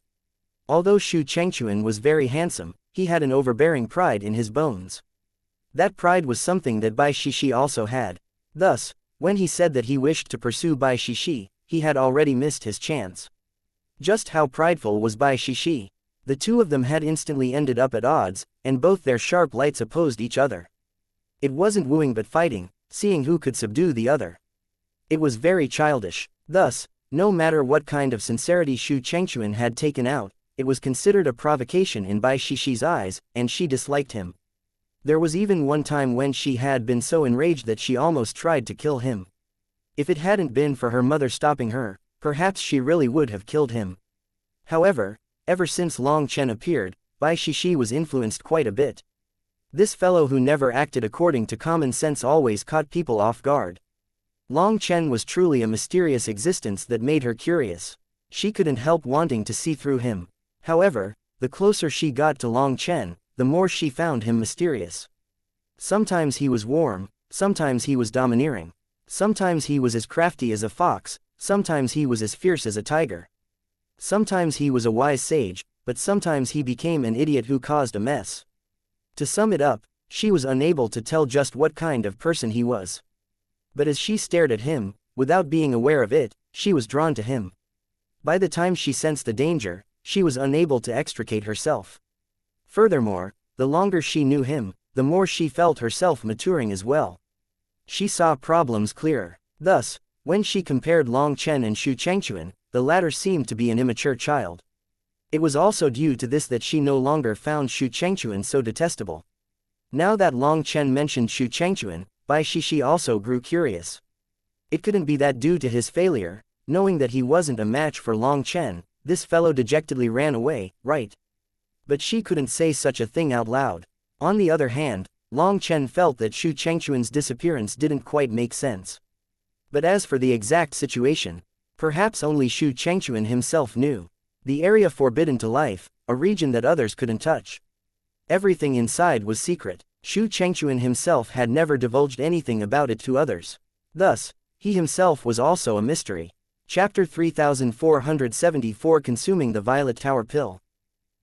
Although Shu Chengchuan was very handsome, he had an overbearing pride in his bones. That pride was something that Bai Shishi also had. Thus, when he said that he wished to pursue Bai Shishi, he had already missed his chance. Just how prideful was Bai Shishi? The two of them had instantly ended up at odds, and both their sharp lights opposed each other. It wasn't wooing but fighting, seeing who could subdue the other. It was very childish. Thus, no matter what kind of sincerity Shu Chengchuan had taken out, it was considered a provocation in Bai Shishi's eyes, and she disliked him. There was even one time when she had been so enraged that she almost tried to kill him. If it hadn't been for her mother stopping her, perhaps she really would have killed him. However, ever since Long Chen appeared, Bai Shishi was influenced quite a bit. This fellow who never acted according to common sense always caught people off guard. Long Chen was truly a mysterious existence that made her curious. She couldn't help wanting to see through him. However, the closer she got to Long Chen, the more she found him mysterious. Sometimes he was warm, sometimes he was domineering. Sometimes he was as crafty as a fox, sometimes he was as fierce as a tiger. Sometimes he was a wise sage, but sometimes he became an idiot who caused a mess. To sum it up, she was unable to tell just what kind of person he was. But as she stared at him, without being aware of it, she was drawn to him. By the time she sensed the danger, she was unable to extricate herself. Furthermore, the longer she knew him, the more she felt herself maturing as well. She saw problems clearer. Thus, when she compared Long Chen and Shu Chengchuan, the latter seemed to be an immature child. It was also due to this that she no longer found Shu Chengchuan so detestable. Now that Long Chen mentioned Shu Chengchuan, Bai Shishi also grew curious. It couldn't be that due to his failure, knowing that he wasn't a match for Long Chen, this fellow dejectedly ran away, right? But she couldn't say such a thing out loud. On the other hand, Long Chen felt that Shu Chengchuan's disappearance didn't quite make sense. But as for the exact situation, perhaps only Shu Chengchuan himself knew. The area forbidden to life, a region that others couldn't touch. Everything inside was secret. Shu Chengchuan himself had never divulged anything about it to others. Thus, he himself was also a mystery. Chapter 3474 Consuming the Violet Tower Pill.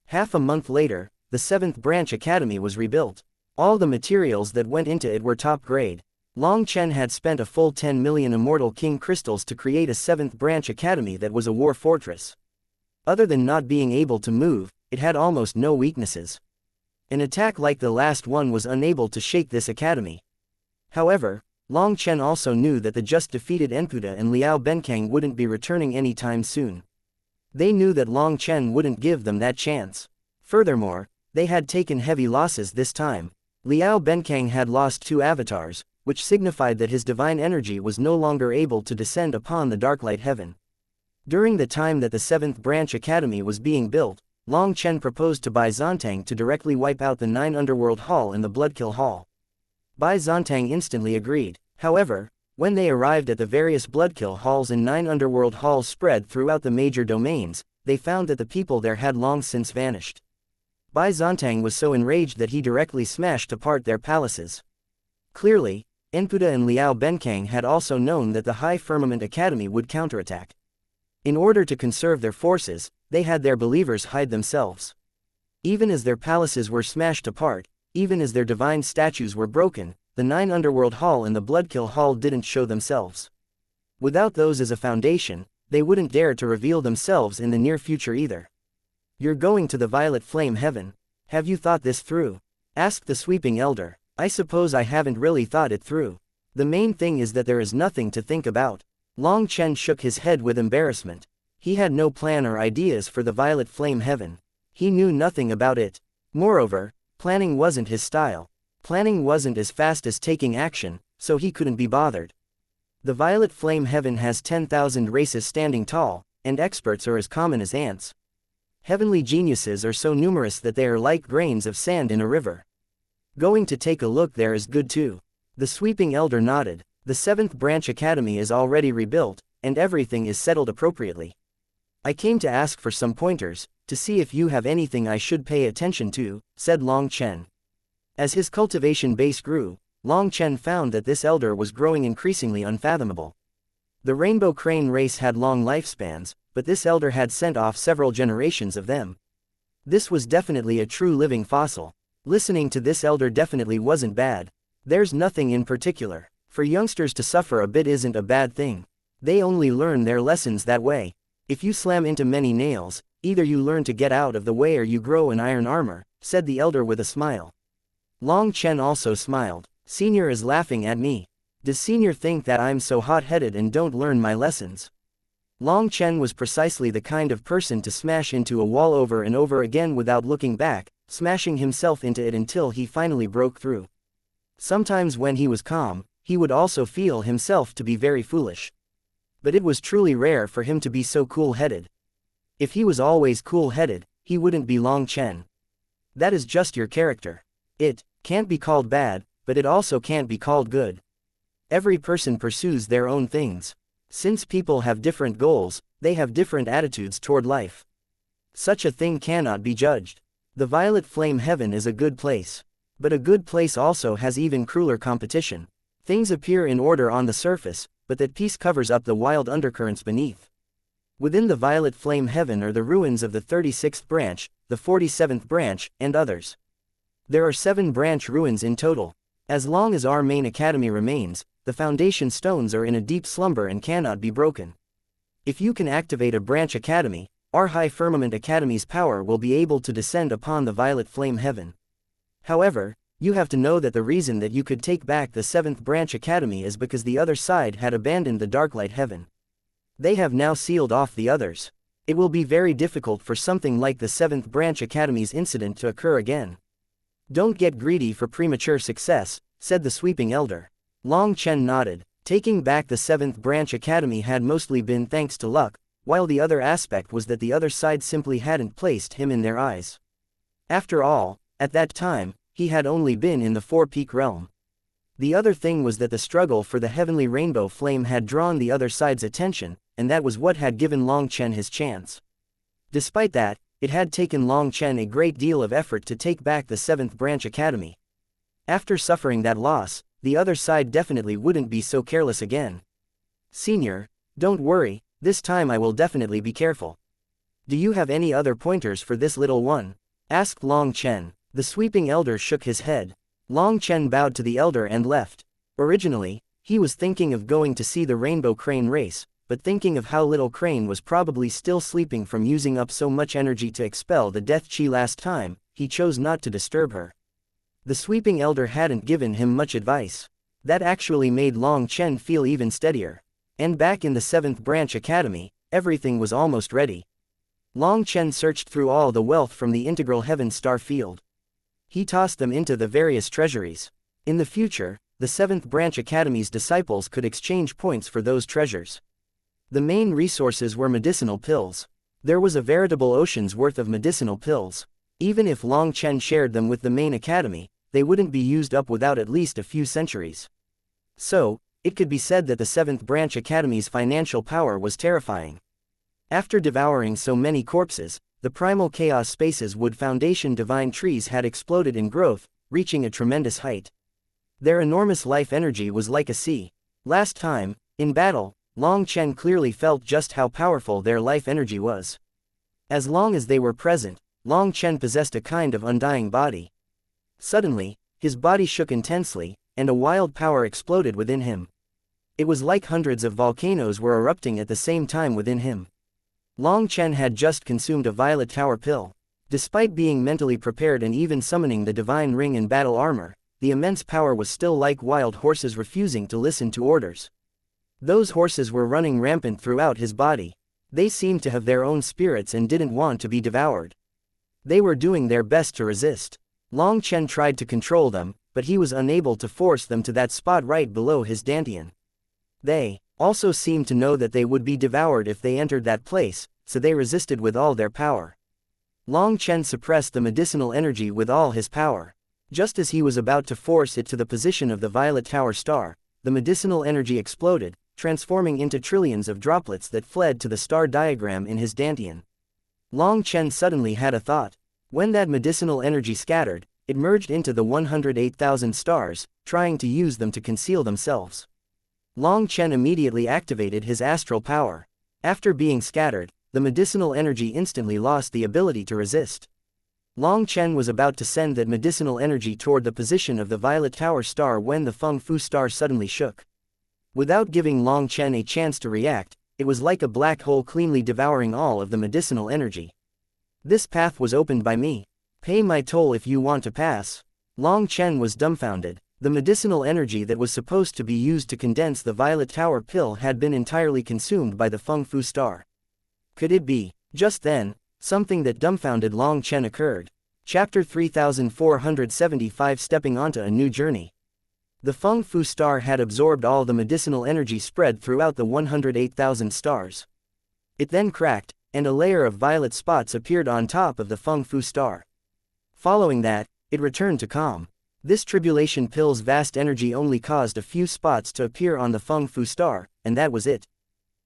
Half a month later, the 7th Branch Academy was rebuilt. All the materials that went into it were top grade. Long Chen had spent a full 10 million Immortal King crystals to create a 7th Branch Academy that was a war fortress. Other than not being able to move, it had almost no weaknesses. An attack like the last one was unable to shake this academy. However, Long Chen also knew that the just defeated Enputa and Liao Benkang wouldn't be returning anytime soon. They knew that Long Chen wouldn't give them that chance. Furthermore, they had taken heavy losses this time. Liao Benkang had lost 2 avatars, which signified that his divine energy was no longer able to descend upon the Darklight Heaven. During the time that the 7th Branch Academy was being built, Long Chen proposed to Bai Zontang to directly wipe out the 9 Underworld Hall and the Bloodkill Hall. Bai Zontang instantly agreed. However, when they arrived at the various Bloodkill Halls and 9 Underworld Halls spread throughout the major domains, they found that the people there had long since vanished. Bai Zontang was so enraged that he directly smashed apart their palaces. Clearly, Enputa and Liao Benkang had also known that the High Firmament Academy would counterattack. In order to conserve their forces, they had their believers hide themselves. Even as their palaces were smashed apart, even as their divine statues were broken, the 9 Underworld Hall and the Bloodkill Hall didn't show themselves. Without those as a foundation, they wouldn't dare to reveal themselves in the near future either. "You're going to the Violet Flame Heaven. Have you thought this through?" asked the Sweeping Elder. "I suppose I haven't really thought it through. The main thing is that there is nothing to think about." Long Chen shook his head with embarrassment. He had no plan or ideas for the Violet Flame Heaven. He knew nothing about it. Moreover, planning wasn't his style. Planning wasn't as fast as taking action, so he couldn't be bothered. The Violet Flame Heaven has 10,000 races standing tall, and experts are as common as ants. Heavenly geniuses are so numerous that they are like grains of sand in a river. Going to take a look there is good too. The Sweeping Elder nodded. The 7th Branch Academy is already rebuilt, and everything is settled appropriately. I came to ask for some pointers, to see if you have anything I should pay attention to, said Long Chen. As his cultivation base grew, Long Chen found that this elder was growing increasingly unfathomable. The Rainbow Crane race had long lifespans, but this elder had sent off several generations of them. This was definitely a true living fossil. Listening to this elder definitely wasn't bad. There's nothing in particular. For youngsters to suffer a bit isn't a bad thing. They only learn their lessons that way. If you slam into many nails, either you learn to get out of the way or you grow in iron armor, said the elder with a smile. Long Chen also smiled. Senior is laughing at me. Does Senior think that I'm so hot-headed and don't learn my lessons? Long Chen was precisely the kind of person to smash into a wall over and over again without looking back, smashing himself into it until he finally broke through. Sometimes when he was calm, he would also feel himself to be very foolish. But it was truly rare for him to be so cool-headed. If he was always cool-headed, he wouldn't be Long Chen. That is just your character. It can't be called bad, but it also can't be called good. Every person pursues their own things. Since people have different goals, they have different attitudes toward life. Such a thing cannot be judged. The violet flame heaven is a good place. But a good place also has even crueler competition. Things appear in order on the surface, but that peace covers up the wild undercurrents beneath. Within the violet flame heaven are the ruins of the 36th branch, the 47th branch, and others. There are 7 branch ruins in total. As long as our main academy remains, the foundation stones are in a deep slumber and cannot be broken. If you can activate a branch academy, our High Firmament Academy's power will be able to descend upon the violet flame heaven. However, you have to know that the reason that you could take back the 7th branch academy is because the other side had abandoned the Darklight heaven. They have now sealed off the others. It will be very difficult for something like the 7th branch academy's incident to occur again. Don't get greedy for premature success, said the sweeping elder. Long Chen nodded. Taking back the 7th branch academy had mostly been thanks to luck, while the other aspect was that the other side simply hadn't placed him in their eyes. After all, at that time, he had only been in the Four-Peak realm. The other thing was that the struggle for the heavenly rainbow flame had drawn the other side's attention, and that was what had given Long Chen his chance. Despite that, it had taken Long Chen a great deal of effort to take back the 7th branch academy. After suffering that loss, the other side definitely wouldn't be so careless again. Senior, don't worry, this time I will definitely be careful. Do you have any other pointers for this little one? Asked Long Chen. The sweeping elder shook his head. Long Chen bowed to the elder and left. Originally, he was thinking of going to see the rainbow crane race, but thinking of how little crane was probably still sleeping from using up so much energy to expel the death chi last time, he chose not to disturb her. The sweeping elder hadn't given him much advice. That actually made Long Chen feel even steadier. And back in the 7th branch academy, everything was almost ready. Long Chen searched through all the wealth from the integral heaven star field. He tossed them into the various treasuries. In the future, the 7th branch academy's disciples could exchange points for those treasures. The main resources were medicinal pills. There was a veritable ocean's worth of medicinal pills. Even if Long Chen shared them with the main academy, they wouldn't be used up without at least a few centuries. So, it could be said that the 7th branch academy's financial power was terrifying. After devouring so many corpses, the primal chaos space's wood foundation divine trees had exploded in growth, reaching a tremendous height. Their enormous life energy was like a sea. Last time, in battle, Long Chen clearly felt just how powerful their life energy was. As long as they were present, Long Chen possessed a kind of undying body. Suddenly, his body shook intensely, and a wild power exploded within him. It was like hundreds of volcanoes were erupting at the same time within him. Long Chen had just consumed a violet tower pill. Despite being mentally prepared and even summoning the divine ring and battle armor, the immense power was still like wild horses refusing to listen to orders. Those horses were running rampant throughout his body. They seemed to have their own spirits and didn't want to be devoured. They were doing their best to resist. Long Chen tried to control them, but he was unable to force them to that spot right below his dantian. They also seemed to know that they would be devoured if they entered that place, so they resisted with all their power. Long Chen suppressed the medicinal energy with all his power. Just as he was about to force it to the position of the violet tower star, the medicinal energy exploded, transforming into trillions of droplets that fled to the star diagram in his dantian. Long Chen suddenly had a thought. When that medicinal energy scattered, it merged into the 108,000 stars, trying to use them to conceal themselves. Long Chen immediately activated his astral power. After being scattered, the medicinal energy instantly lost the ability to resist. Long Chen was about to send that medicinal energy toward the position of the Violet Tower star when the Feng Fu star suddenly shook. Without giving Long Chen a chance to react, it was like a black hole cleanly devouring all of the medicinal energy. This path was opened by me. Pay my toll if you want to pass. Long Chen was dumbfounded. The medicinal energy that was supposed to be used to condense the Violet Tower pill had been entirely consumed by the Feng Fu star. Could it be? Just then, something that dumbfounded Long Chen occurred. Chapter 3475 Stepping onto a new journey. The Feng Fu star had absorbed all the medicinal energy spread throughout the 108,000 stars. It then cracked, and a layer of violet spots appeared on top of the Feng Fu star. Following that, it returned to calm. This tribulation pill's vast energy only caused a few spots to appear on the Feng Fu star, and that was it.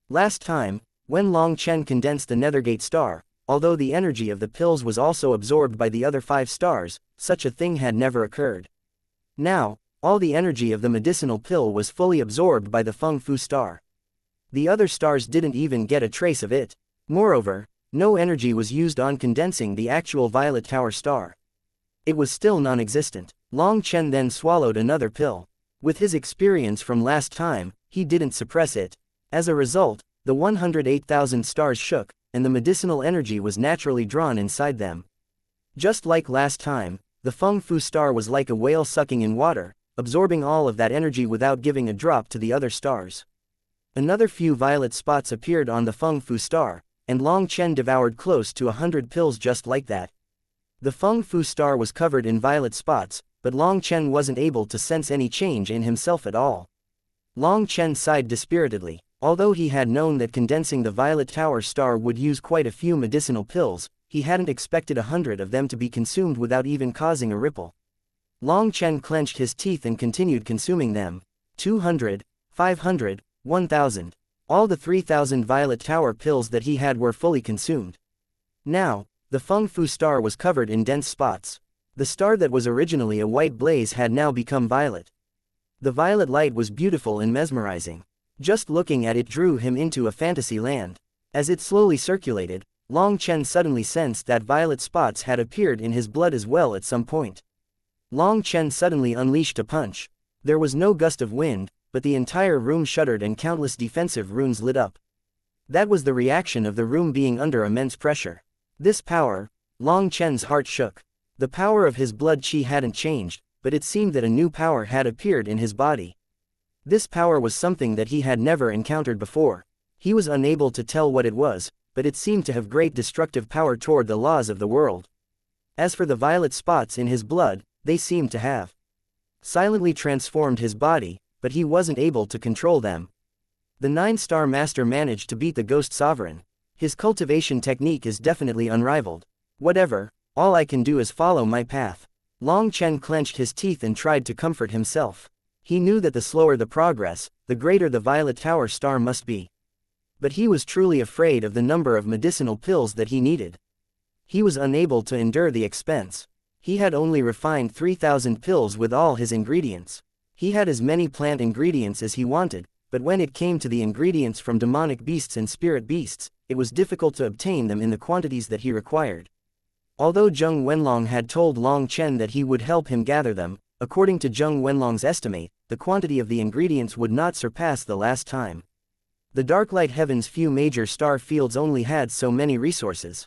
Last time, when Long Chen condensed the Nethergate star, although the energy of the pills was also absorbed by the other 5 stars, such a thing had never occurred. Now, all the energy of the medicinal pill was fully absorbed by the Feng Fu star. The other stars didn't even get a trace of it. Moreover, no energy was used on condensing the actual Violet Tower star. It was still non-existent. Long Chen then swallowed another pill. With his experience from last time, he didn't suppress it. As a result, the 108,000 stars shook, and the medicinal energy was naturally drawn inside them. Just like last time, the Feng Fu star was like a whale sucking in water, absorbing all of that energy without giving a drop to the other stars. Another few violet spots appeared on the Feng Fu star, and Long Chen devoured close to 100 pills just like that. The Feng Fu star was covered in violet spots, but Long Chen wasn't able to sense any change in himself at all. Long Chen sighed dispiritedly. Although he had known that condensing the Violet Tower star would use quite a few medicinal pills, he hadn't expected 100 of them to be consumed without even causing a ripple. Long Chen clenched his teeth and continued consuming them. 200, 500, 1,000. All the 3,000 Violet Tower pills that he had were fully consumed. Now, the Feng Fu star was covered in dense spots. The star that was originally a white blaze had now become violet. The violet light was beautiful and mesmerizing. Just looking at it drew him into a fantasy land. As it slowly circulated, Long Chen suddenly sensed that violet spots had appeared in his blood as well at some point. Long Chen suddenly unleashed a punch. There was no gust of wind, but the entire room shuddered and countless defensive runes lit up. That was the reaction of the room being under immense pressure. This power, Long Chen's heart shook. The power of his blood qi hadn't changed, but it seemed that a new power had appeared in his body. This power was something that he had never encountered before. He was unable to tell what it was, but it seemed to have great destructive power toward the laws of the world. As for the violet spots in his blood, they seemed to have silently transformed his body, but he wasn't able to control them. The 9-star master managed to beat the Ghost Sovereign. His cultivation technique is definitely unrivaled. Whatever, all I can do is follow my path. Long Chen clenched his teeth and tried to comfort himself. He knew that the slower the progress, the greater the Violet Tower star must be. But he was truly afraid of the number of medicinal pills that he needed. He was unable to endure the expense. He had only refined 3,000 pills with all his ingredients. He had as many plant ingredients as he wanted, but when it came to the ingredients from demonic beasts and spirit beasts, it was difficult to obtain them in the quantities that he required. Although Zheng Wenlong had told Long Chen that he would help him gather them, according to Zheng Wenlong's estimate, the quantity of the ingredients would not surpass the last time. The Darklight Heaven's few major star fields only had so many resources.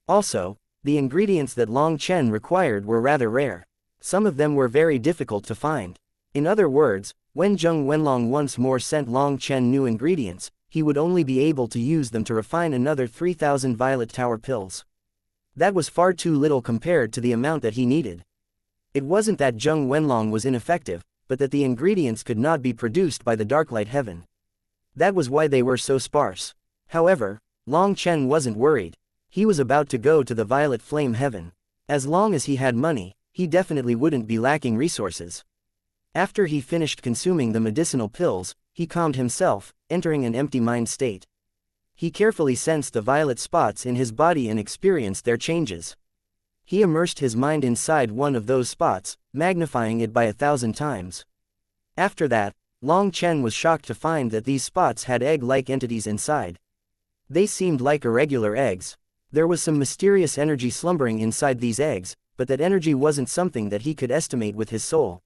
Also, the ingredients that Long Chen required were rather rare. Some of them were very difficult to find. In other words, when Zheng Wenlong once more sent Long Chen new ingredients, he would only be able to use them to refine another 3,000 Violet Tower pills. That was far too little compared to the amount that he needed. It wasn't that Zheng Wenlong was ineffective, but that the ingredients could not be produced by the Darklight Heaven. That was why they were so sparse. However, Long Chen wasn't worried. He was about to go to the Violet Flame Heaven. As long as he had money, he definitely wouldn't be lacking resources. After he finished consuming the medicinal pills, he calmed himself, entering an empty mind state. He carefully sensed the violet spots in his body and experienced their changes. He immersed his mind inside one of those spots, magnifying it by 1,000 times. After that, Long Chen was shocked to find that these spots had egg-like entities inside. They seemed like irregular eggs. There was some mysterious energy slumbering inside these eggs, but that energy wasn't something that he could estimate with his soul.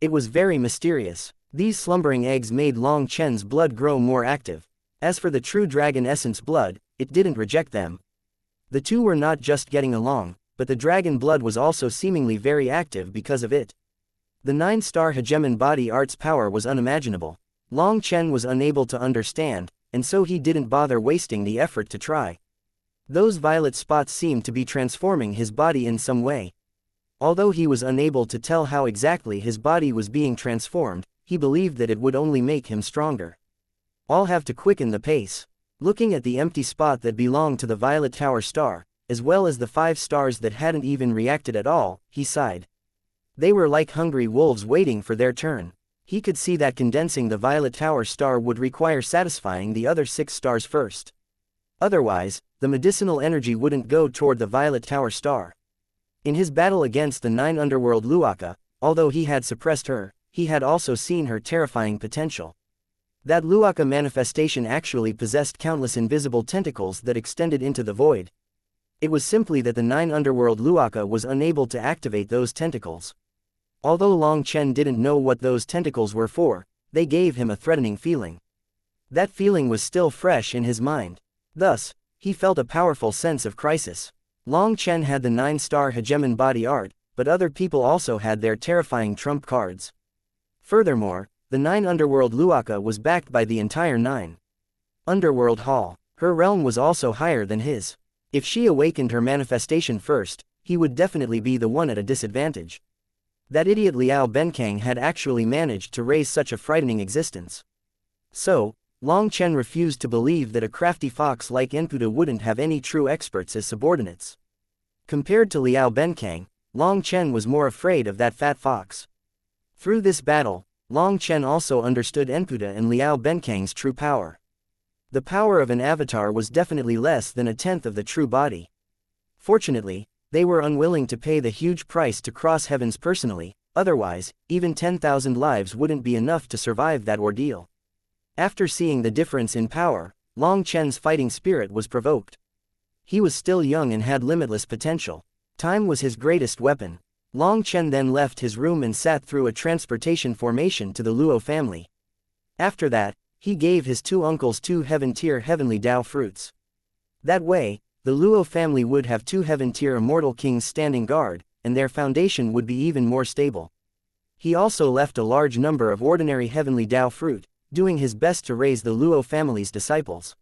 It was very mysterious. These slumbering eggs made Long Chen's blood grow more active. As for the true dragon essence blood, it didn't reject them. The two were not just getting along, but the dragon blood was also seemingly very active because of it. The 9-star hegemon body art's power was unimaginable. Long Chen was unable to understand, and so he didn't bother wasting the effort to try. Those violet spots seemed to be transforming his body in some way. Although he was unable to tell how exactly his body was being transformed, he believed that it would only make him stronger. I'll have to quicken the pace. Looking at the empty spot that belonged to the Violet Tower star, as well as the 5 stars that hadn't even reacted at all, he sighed. They were like hungry wolves waiting for their turn. He could see that condensing the Violet Tower star would require satisfying the other 6 stars first. Otherwise, the medicinal energy wouldn't go toward the Violet Tower star. In his battle against the 9 underworld Luaka, although he had suppressed her, he had also seen her terrifying potential. That Luaka manifestation actually possessed countless invisible tentacles that extended into the void. It was simply that the 9 underworld Luaka was unable to activate those tentacles. Although Long Chen didn't know what those tentacles were for, they gave him a threatening feeling. That feeling was still fresh in his mind. Thus, he felt a powerful sense of crisis. Long Chen had the 9-star hegemon body art, but other people also had their terrifying trump cards. Furthermore, the 9 underworld Luaka was backed by the entire 9 underworld hall. Her realm was also higher than his. If she awakened her manifestation first, he would definitely be the one at a disadvantage. That idiot Liao Benkang had actually managed to raise such a frightening existence. So, Long Chen refused to believe that a crafty fox like Enputa wouldn't have any true experts as subordinates. Compared to Liao Benkang, Long Chen was more afraid of that fat fox. Through this battle, Long Chen also understood Enputa and Liao Benkang's true power. The power of an avatar was definitely less than a tenth of the true body. Fortunately, they were unwilling to pay the huge price to cross heavens personally, otherwise, even 10,000 lives wouldn't be enough to survive that ordeal. After seeing the difference in power, Long Chen's fighting spirit was provoked. He was still young and had limitless potential. Time was his greatest weapon. Long Chen then left his room and sat through a transportation formation to the Luo family. After that, he gave his 2 uncles 2 heaven-tier heavenly Dao fruits. That way, the Luo family would have 2 heaven-tier immortal kings standing guard, and their foundation would be even more stable. He also left a large number of ordinary heavenly Dao fruit, doing his best to raise the Luo family's disciples.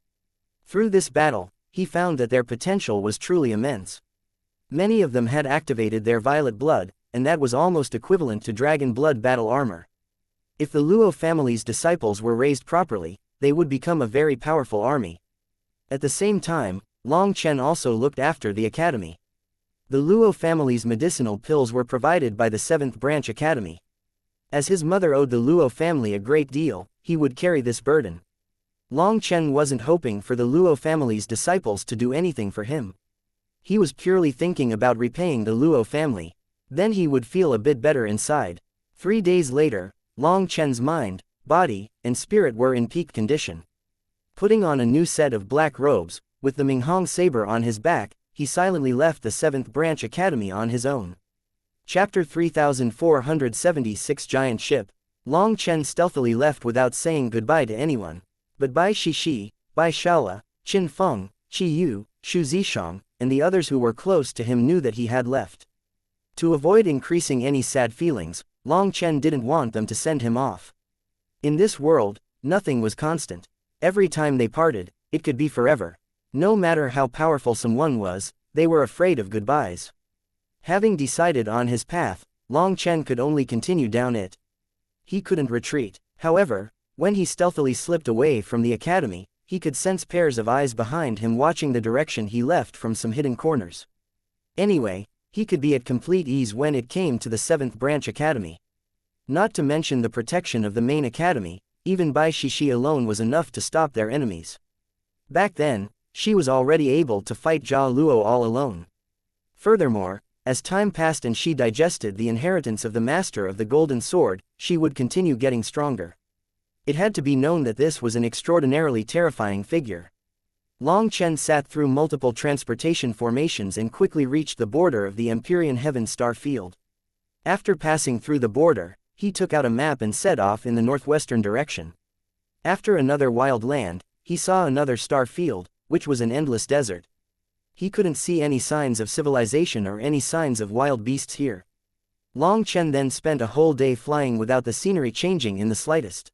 Through this battle, he found that their potential was truly immense. Many of them had activated their violet blood, and that was almost equivalent to dragon blood battle armor. If the Luo family's disciples were raised properly, they would become a very powerful army. At the same time, Long Chen also looked after the academy. The Luo family's medicinal pills were provided by the 7th Branch Academy. As his mother owed the Luo family a great deal, he would carry this burden. Long Chen wasn't hoping for the Luo family's disciples to do anything for him. He was purely thinking about repaying the Luo family. Then he would feel a bit better inside. 3 days later, Long Chen's mind, body, and spirit were in peak condition. Putting on a new set of black robes, with the Minghong saber on his back, he silently left the 7th Branch Academy on his own. Chapter 3476 Giant Ship. Long Chen stealthily left without saying goodbye to anyone. But Bai Shishi, Bai Shaola, Qin Feng, Qi Yu, Xu Zishang, and the others who were close to him knew that he had left. To avoid increasing any sad feelings, Long Chen didn't want them to send him off. In this world, nothing was constant. Every time they parted, it could be forever. No matter how powerful someone was, they were afraid of goodbyes. Having decided on his path, Long Chen could only continue down it. He couldn't retreat. However, when he stealthily slipped away from the academy, he could sense pairs of eyes behind him watching the direction he left from some hidden corners. Anyway, he could be at complete ease when it came to the 7th Branch Academy. Not to mention the protection of the main academy, even Bai Shishi alone was enough to stop their enemies. Back then, she was already able to fight Jia Luo all alone. Furthermore, as time passed and she digested the inheritance of the Master of the Golden Sword, she would continue getting stronger. It had to be known that this was an extraordinarily terrifying figure. Long Chen sat through multiple transportation formations and quickly reached the border of the Empyrean Heaven star field. After passing through the border, he took out a map and set off in the northwestern direction. After another wild land, he saw another star field, which was an endless desert. He couldn't see any signs of civilization or any signs of wild beasts here. Long Chen then spent a whole day flying without the scenery changing in the slightest.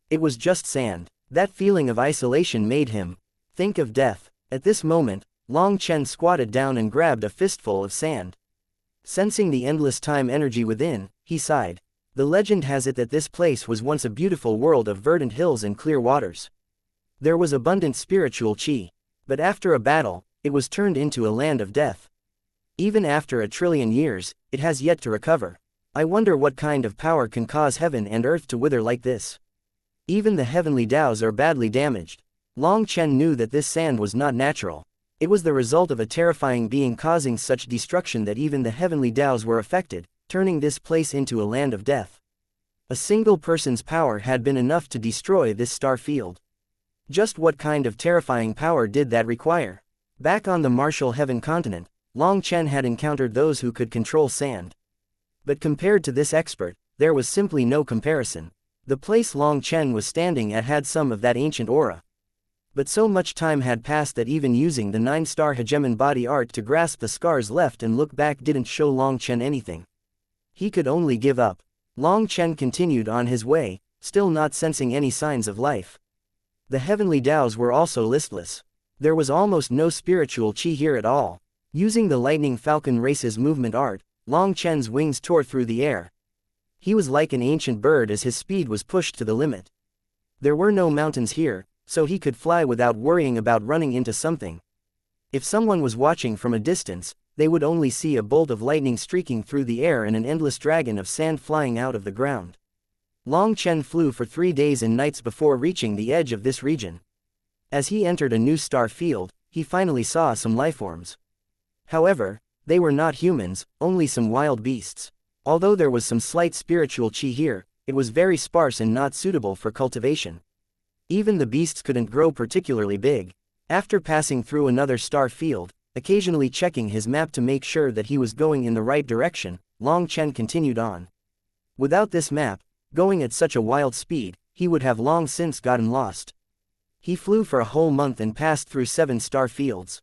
It was just sand. That feeling of isolation made him think of death. At this moment, Long Chen squatted down and grabbed a fistful of sand. Sensing the endless time energy within, he sighed. The legend has it that this place was once a beautiful world of verdant hills and clear waters. There was abundant spiritual qi. But after a battle, it was turned into a land of death. Even after 1 trillion years, it has yet to recover. I wonder what kind of power can cause heaven and earth to wither like this. Even the heavenly Taos are badly damaged. Long Chen knew that this sand was not natural. It was the result of a terrifying being causing such destruction that even the heavenly Taos were affected, turning this place into a land of death. A single person's power had been enough to destroy this star field. Just what kind of terrifying power did that require? Back on the martial heaven continent, Long Chen had encountered those who could control sand. But compared to this expert, there was simply no comparison. The place Long Chen was standing at had some of that ancient aura. But so much time had passed that even using the 9-star hegemon body art to grasp the scars left and look back didn't show Long Chen anything. He could only give up. Long Chen continued on his way, still not sensing any signs of life. The heavenly Taos were also listless. There was almost no spiritual qi here at all. Using the lightning falcon race's movement art, Long Chen's wings tore through the air. He was like an ancient bird as his speed was pushed to the limit. There were no mountains here, so he could fly without worrying about running into something. If someone was watching from a distance, they would only see a bolt of lightning streaking through the air and an endless dragon of sand flying out of the ground. Long Chen flew for 3 days and nights before reaching the edge of this region. As he entered a new star field, he finally saw some lifeforms. However, they were not humans, only some wild beasts. Although there was some slight spiritual qi here, it was very sparse and not suitable for cultivation. Even the beasts couldn't grow particularly big. After passing through another star field, occasionally checking his map to make sure that he was going in the right direction, Long Chen continued on. Without this map, going at such a wild speed, he would have long since gotten lost. He flew for a whole month and passed through 7 star fields.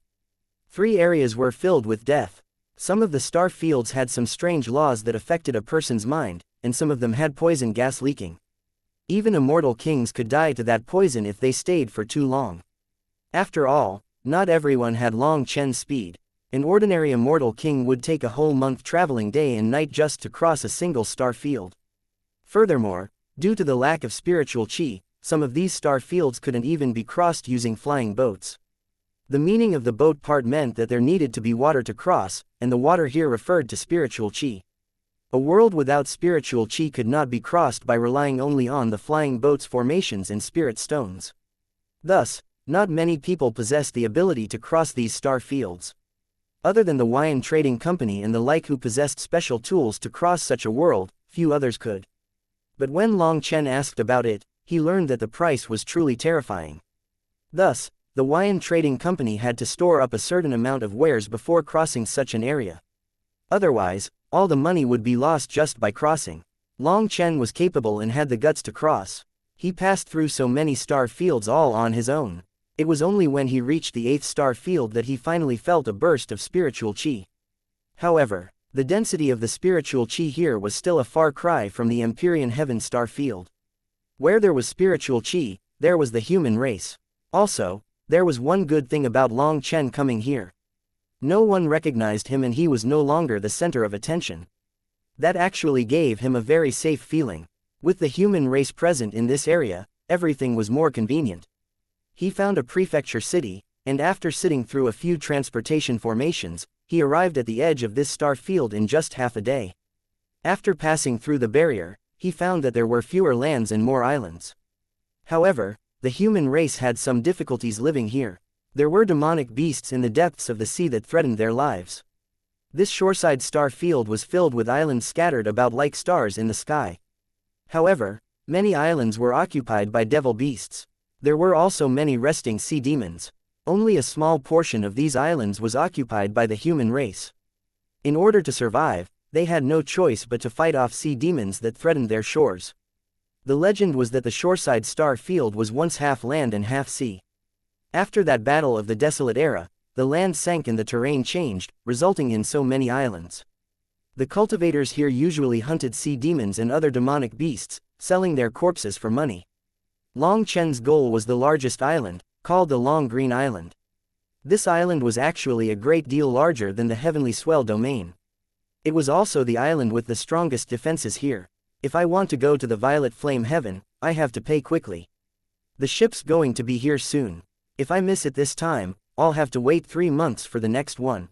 3 areas were filled with death. Some of the star fields had some strange laws that affected a person's mind, and some of them had poison gas leaking. Even immortal kings could die to that poison if they stayed for too long. After all, not everyone had Long Chen's speed. An ordinary immortal king would take a whole month traveling day and night just to cross a single star field. Furthermore, due to the lack of spiritual qi, some of these star fields couldn't even be crossed using flying boats. The meaning of the boat part meant that there needed to be water to cross, and the water here referred to spiritual qi. A world without spiritual qi could not be crossed by relying only on the flying boats' formations and spirit stones. Thus, not many people possessed the ability to cross these star fields. Other than the Wuxian trading company and the like who possessed special tools to cross such a world, few others could. But when Long Chen asked about it, he learned that the price was truly terrifying. Thus, the Wuxian trading company had to store up a certain amount of wares before crossing such an area. Otherwise, all the money would be lost just by crossing. Long Chen was capable and had the guts to cross. He passed through so many star fields all on his own. It was only when he reached the 8th star field that he finally felt a burst of spiritual qi. However, the density of the spiritual qi here was still a far cry from the Empyrean Heaven star field. Where there was spiritual qi, there was the human race. Also, there was one good thing about Long Chen coming here. No one recognized him and he was no longer the center of attention. That actually gave him a very safe feeling. With the human race present in this area, everything was more convenient. He found a prefecture city, and after sitting through a few transportation formations, he arrived at the edge of this star field in just half a day. After passing through the barrier, he found that there were fewer lands and more islands. However, the human race had some difficulties living here. There were demonic beasts in the depths of the sea that threatened their lives. This shoreside star field was filled with islands scattered about like stars in the sky. However, many islands were occupied by devil beasts. There were also many resting sea demons. Only a small portion of these islands was occupied by the human race. In order to survive, they had no choice but to fight off sea demons that threatened their shores. The legend was that the shoreside star field was once half land and half sea. After that battle of the desolate era, the land sank and the terrain changed, resulting in so many islands. The cultivators here usually hunted sea demons and other demonic beasts, selling their corpses for money. Long Chen's goal was the largest island, called the Long Green Island. This island was actually a great deal larger than the Heavenly Swell domain. It was also the island with the strongest defenses here. If I want to go to the Violet Flame Heaven, I have to pay quickly. The ship's going to be here soon. If I miss it this time, I'll have to wait 3 months for the next one.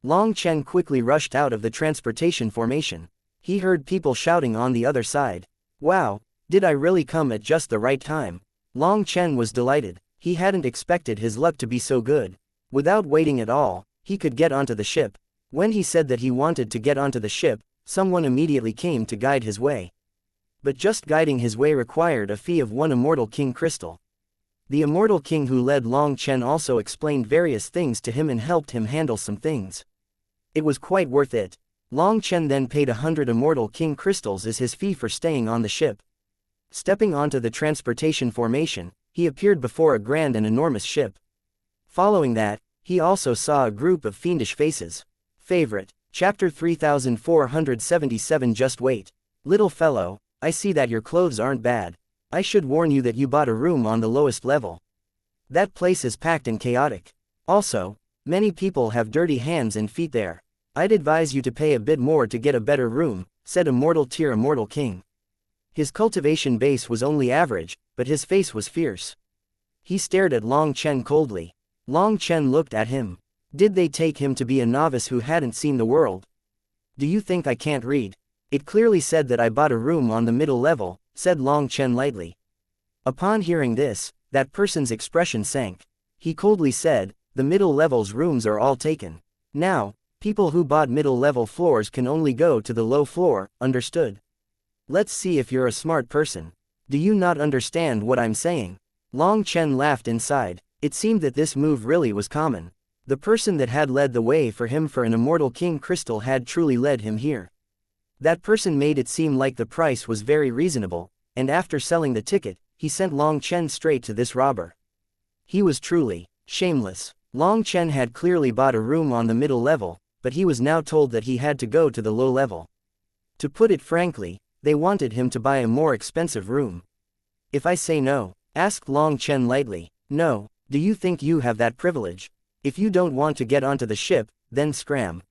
Long Chen quickly rushed out of the transportation formation. He heard people shouting on the other side. Wow, did I really come at just the right time? Long Chen was delighted. He hadn't expected his luck to be so good. Without waiting at all, he could get onto the ship. When he said that he wanted to get onto the ship, someone immediately came to guide his way. But just guiding his way required a fee of 1 immortal king crystal. The immortal king who led Long Chen also explained various things to him and helped him handle some things. It was quite worth it. Long Chen then paid 100 immortal king crystals as his fee for staying on the ship. Stepping onto the transportation formation, he appeared before a grand and enormous ship. Following that, he also saw a group of fiendish faces. Favorite. Chapter 3477. Just wait. Little fellow, I see that your clothes aren't bad. I should warn you that you bought a room on the lowest level. That place is packed and chaotic. Also, many people have dirty hands and feet there. I'd advise you to pay a bit more to get a better room, said Immortal Tier Immortal King. His cultivation base was only average, but his face was fierce. He stared at Long Chen coldly. Long Chen looked at him. Did they take him to be a novice who hadn't seen the world? Do you think I can't read? It clearly said that I bought a room on the middle level, said Long Chen lightly. Upon hearing this, that person's expression sank. He coldly said, the middle level's rooms are all taken. Now, people who bought middle level floors can only go to the low floor, understood? Let's see if you're a smart person. Do you not understand what I'm saying? Long Chen laughed inside. It seemed that this move really was common. The person that had led the way for him for an immortal king crystal had truly led him here. That person made it seem like the price was very reasonable, and after selling the ticket, he sent Long Chen straight to this robber. He was truly shameless. Long Chen had clearly bought a room on the middle level, but he was now told that he had to go to the low level. To put it frankly, they wanted him to buy a more expensive room. If I say no, asked Long Chen lightly. No, do you think you have that privilege? If you don't want to get onto the ship, then scram.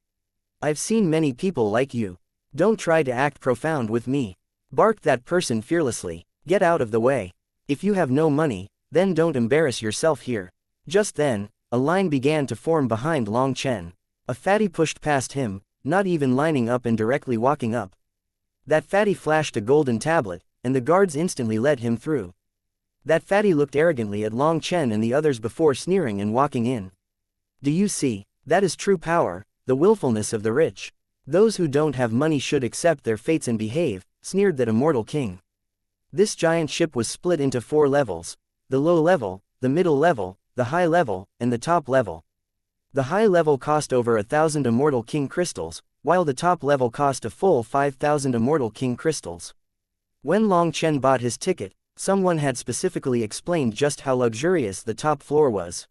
I've seen many people like you. Don't try to act profound with me. Barked that person fearlessly. Get out of the way. If you have no money, then don't embarrass yourself here. Just then, a line began to form behind Long Chen. A fatty pushed past him, not even lining up and directly walking up. That fatty flashed a golden tablet, and the guards instantly let him through. That fatty looked arrogantly at Long Chen and the others before sneering and walking in. Do you see? That is true power, the willfulness of the rich. Those who don't have money should accept their fates and behave, sneered that immortal king. This giant ship was split into 4 levels. The low level, the middle level, the high level, and the top level. The high level cost over 1,000 immortal king crystals, while the top level cost a full 5,000 immortal king crystals. When Long Chen bought his ticket, someone had specifically explained just how luxurious the top floor was.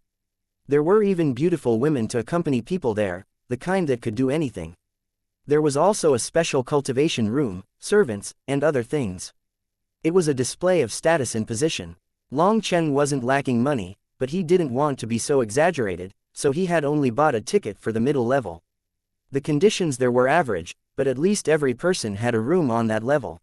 There were even beautiful women to accompany people there, the kind that could do anything. There was also a special cultivation room, servants, and other things. It was a display of status and position. Long Chen wasn't lacking money, but he didn't want to be so exaggerated, so he had only bought a ticket for the middle level. The conditions there were average, but at least every person had a room on that level.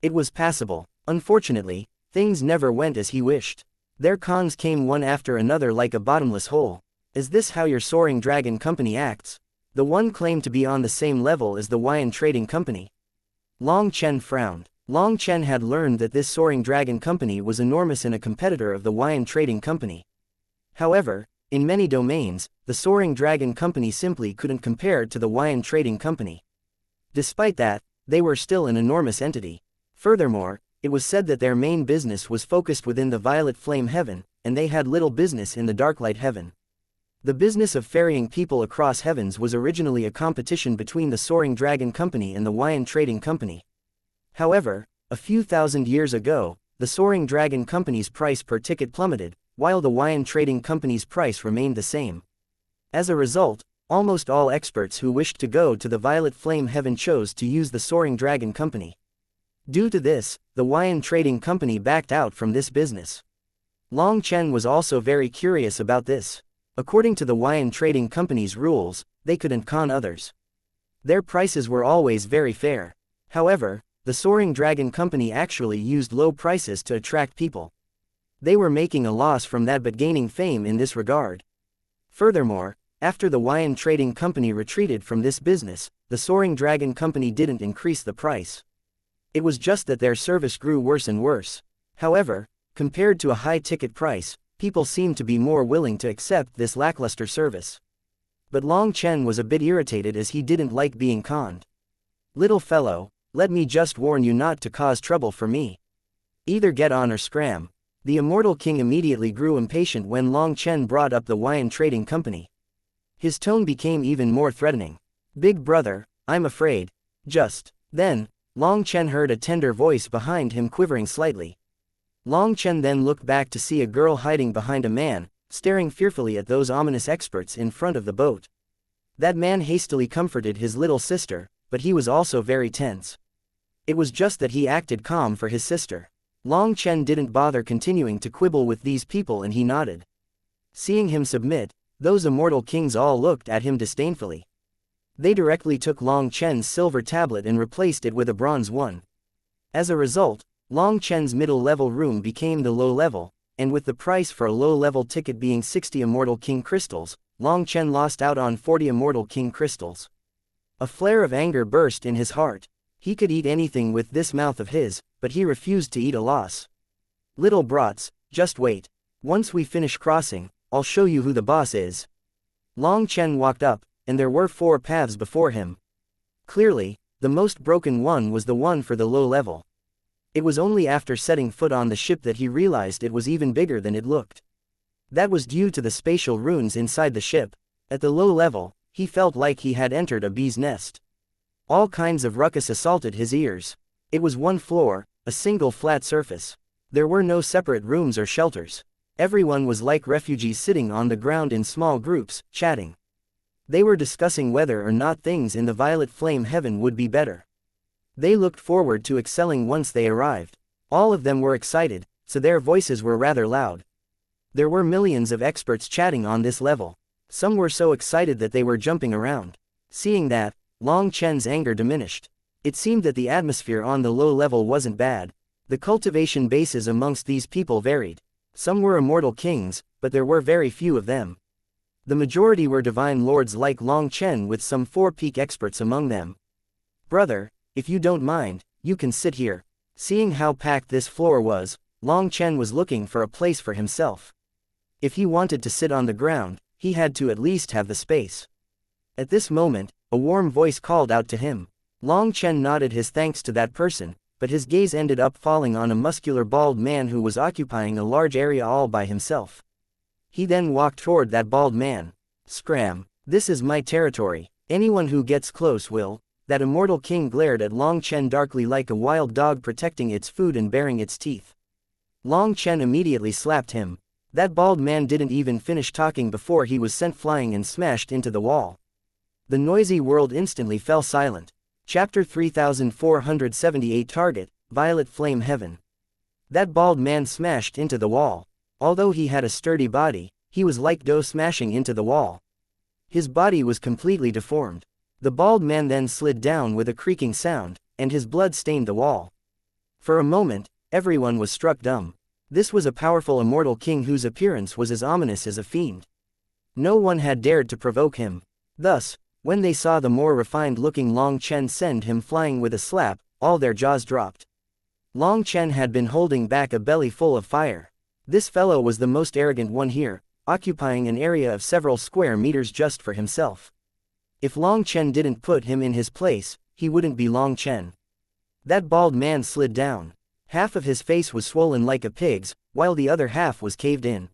It was passable. Unfortunately, things never went as he wished. Their cons came one after another like a bottomless hole. Is this how your Soaring Dragon Company acts? The one claimed to be on the same level as the Wuxian Trading Company. Long Chen frowned. Long Chen had learned that this Soaring Dragon Company was enormous and a competitor of the Wuxian Trading Company. However, in many domains, the Soaring Dragon Company simply couldn't compare to the Wuxian Trading Company. Despite that, they were still an enormous entity. Furthermore, it was said that their main business was focused within the Violet Flame Heaven, and they had little business in the darklight heaven. The business of ferrying people across heavens was originally a competition between the Soaring Dragon Company and the Wuxian Trading Company. However, a few thousand years ago, the Soaring Dragon Company's price per ticket plummeted, while the Wuxian Trading Company's price remained the same. As a result, almost all experts who wished to go to the Violet Flame Heaven chose to use the Soaring Dragon Company. Due to this, the Wuxian Trading Company backed out from this business. Long Chen was also very curious about this. According to the Wuxian Trading Company's rules, they couldn't con others. Their prices were always very fair. However, the Soaring Dragon Company actually used low prices to attract people. They were making a loss from that but gaining fame in this regard. Furthermore, after the Wuxian Trading Company retreated from this business, the Soaring Dragon Company didn't increase the price. It was just that their service grew worse and worse. However, compared to a high ticket price, people seemed to be more willing to accept this lackluster service. But Long Chen was a bit irritated as he didn't like being conned. "Little fellow, let me just warn you not to cause trouble for me. Either get on or scram." The Immortal King immediately grew impatient when Long Chen brought up the Wuxian Trading Company. His tone became even more threatening. "Big brother, I'm afraid." Just then, Long Chen heard a tender voice behind him quivering slightly. Long Chen then looked back to see a girl hiding behind a man, staring fearfully at those ominous experts in front of the boat. That man hastily comforted his little sister, but he was also very tense. It was just that he acted calm for his sister. Long Chen didn't bother continuing to quibble with these people and he nodded. Seeing him submit, those immortal kings all looked at him disdainfully. They directly took Long Chen's silver tablet and replaced it with a bronze one. As a result, Long Chen's middle-level room became the low level, and with the price for a low-level ticket being 60 Immortal King crystals, Long Chen lost out on 40 Immortal King crystals. A flare of anger burst in his heart. He could eat anything with this mouth of his, but he refused to eat a loss. "Little brats, just wait. Once we finish crossing, I'll show you who the boss is." Long Chen walked up, and there were 4 paths before him. Clearly, the most broken one was the one for the low level. It was only after setting foot on the ship that he realized it was even bigger than it looked. That was due to the spatial runes inside the ship. At the low level, he felt like he had entered a bee's nest. All kinds of ruckus assaulted his ears. It was one floor, a single flat surface. There were no separate rooms or shelters. Everyone was like refugees sitting on the ground in small groups, chatting. They were discussing whether or not things in the Violet Flame Heaven would be better. They looked forward to excelling once they arrived. All of them were excited, so their voices were rather loud. There were millions of experts chatting on this level. Some were so excited that they were jumping around. Seeing that, Long Chen's anger diminished. It seemed that the atmosphere on the low level wasn't bad. The cultivation bases amongst these people varied. Some were immortal kings, but there were very few of them. The majority were divine lords like Long Chen with some 4 peak experts among them. "Brother, if you don't mind, you can sit here." Seeing how packed this floor was, Long Chen was looking for a place for himself. If he wanted to sit on the ground, he had to at least have the space. At this moment, a warm voice called out to him. Long Chen nodded his thanks to that person, but his gaze ended up falling on a muscular bald man who was occupying a large area all by himself. He then walked toward that bald man. "Scram, this is my territory. Anyone who gets close will..." That immortal king glared at Long Chen darkly like a wild dog protecting its food and baring its teeth. Long Chen immediately slapped him. That bald man didn't even finish talking before he was sent flying and smashed into the wall. The noisy world instantly fell silent. Chapter 3478 Target, Violet Flame Heaven. That bald man smashed into the wall. Although he had a sturdy body, he was like dough smashing into the wall. His body was completely deformed. The bald man then slid down with a creaking sound, and his blood stained the wall. For a moment, everyone was struck dumb. This was a powerful immortal king whose appearance was as ominous as a fiend. No one had dared to provoke him. Thus, when they saw the more refined-looking Long Chen send him flying with a slap, all their jaws dropped. Long Chen had been holding back a belly full of fire. This fellow was the most arrogant one here, occupying an area of several square meters just for himself. If Long Chen didn't put him in his place, he wouldn't be Long Chen. That bald man slid down. Half of his face was swollen like a pig's, while the other half was caved in.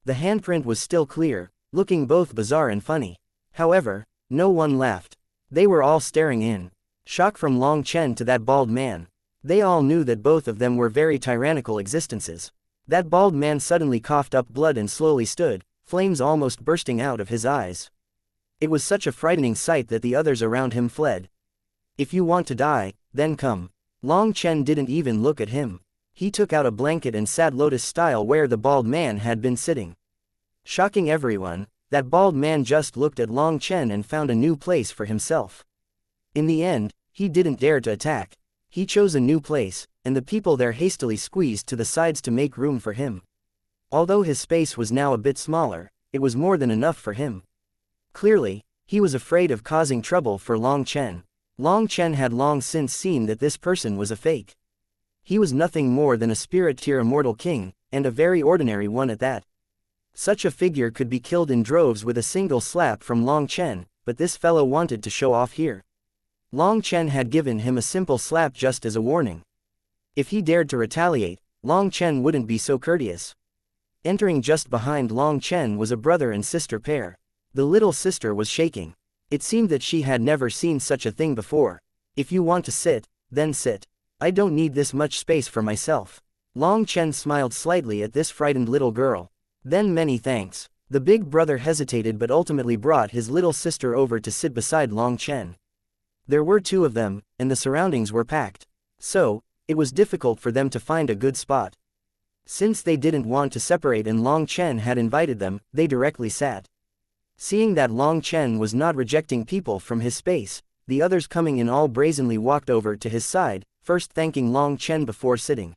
The handprint was still clear, looking both bizarre and funny. However, no one laughed. They were all staring in shock from Long Chen to that bald man. They all knew that both of them were very tyrannical existences. That bald man suddenly coughed up blood and slowly stood, flames almost bursting out of his eyes. It was such a frightening sight that the others around him fled. If you want to die, then come. Long Chen didn't even look at him. He took out a blanket and sat lotus-style where the bald man had been sitting. Shocking everyone, that bald man just looked at Long Chen and found a new place for himself. In the end, he didn't dare to attack. He chose a new place, and the people there hastily squeezed to the sides to make room for him. Although his space was now a bit smaller, it was more than enough for him. Clearly, he was afraid of causing trouble for Long Chen. Long Chen had long since seen that this person was a fake. He was nothing more than a spirit-tier immortal king, and a very ordinary one at that. Such a figure could be killed in droves with a single slap from Long Chen, but this fellow wanted to show off here. Long Chen had given him a simple slap just as a warning. If he dared to retaliate, Long Chen wouldn't be so courteous. Entering just behind Long Chen was a brother and sister pair. The little sister was shaking. It seemed that she had never seen such a thing before. If you want to sit, then sit. I don't need this much space for myself. Long Chen smiled slightly at this frightened little girl. Then many thanks. The big brother hesitated but ultimately brought his little sister over to sit beside Long Chen. There were two of them, and the surroundings were packed. So, it was difficult for them to find a good spot. Since they didn't want to separate and Long Chen had invited them, they directly sat. Seeing that Long Chen was not rejecting people from his space, the others coming in all brazenly walked over to his side, first thanking Long Chen before sitting.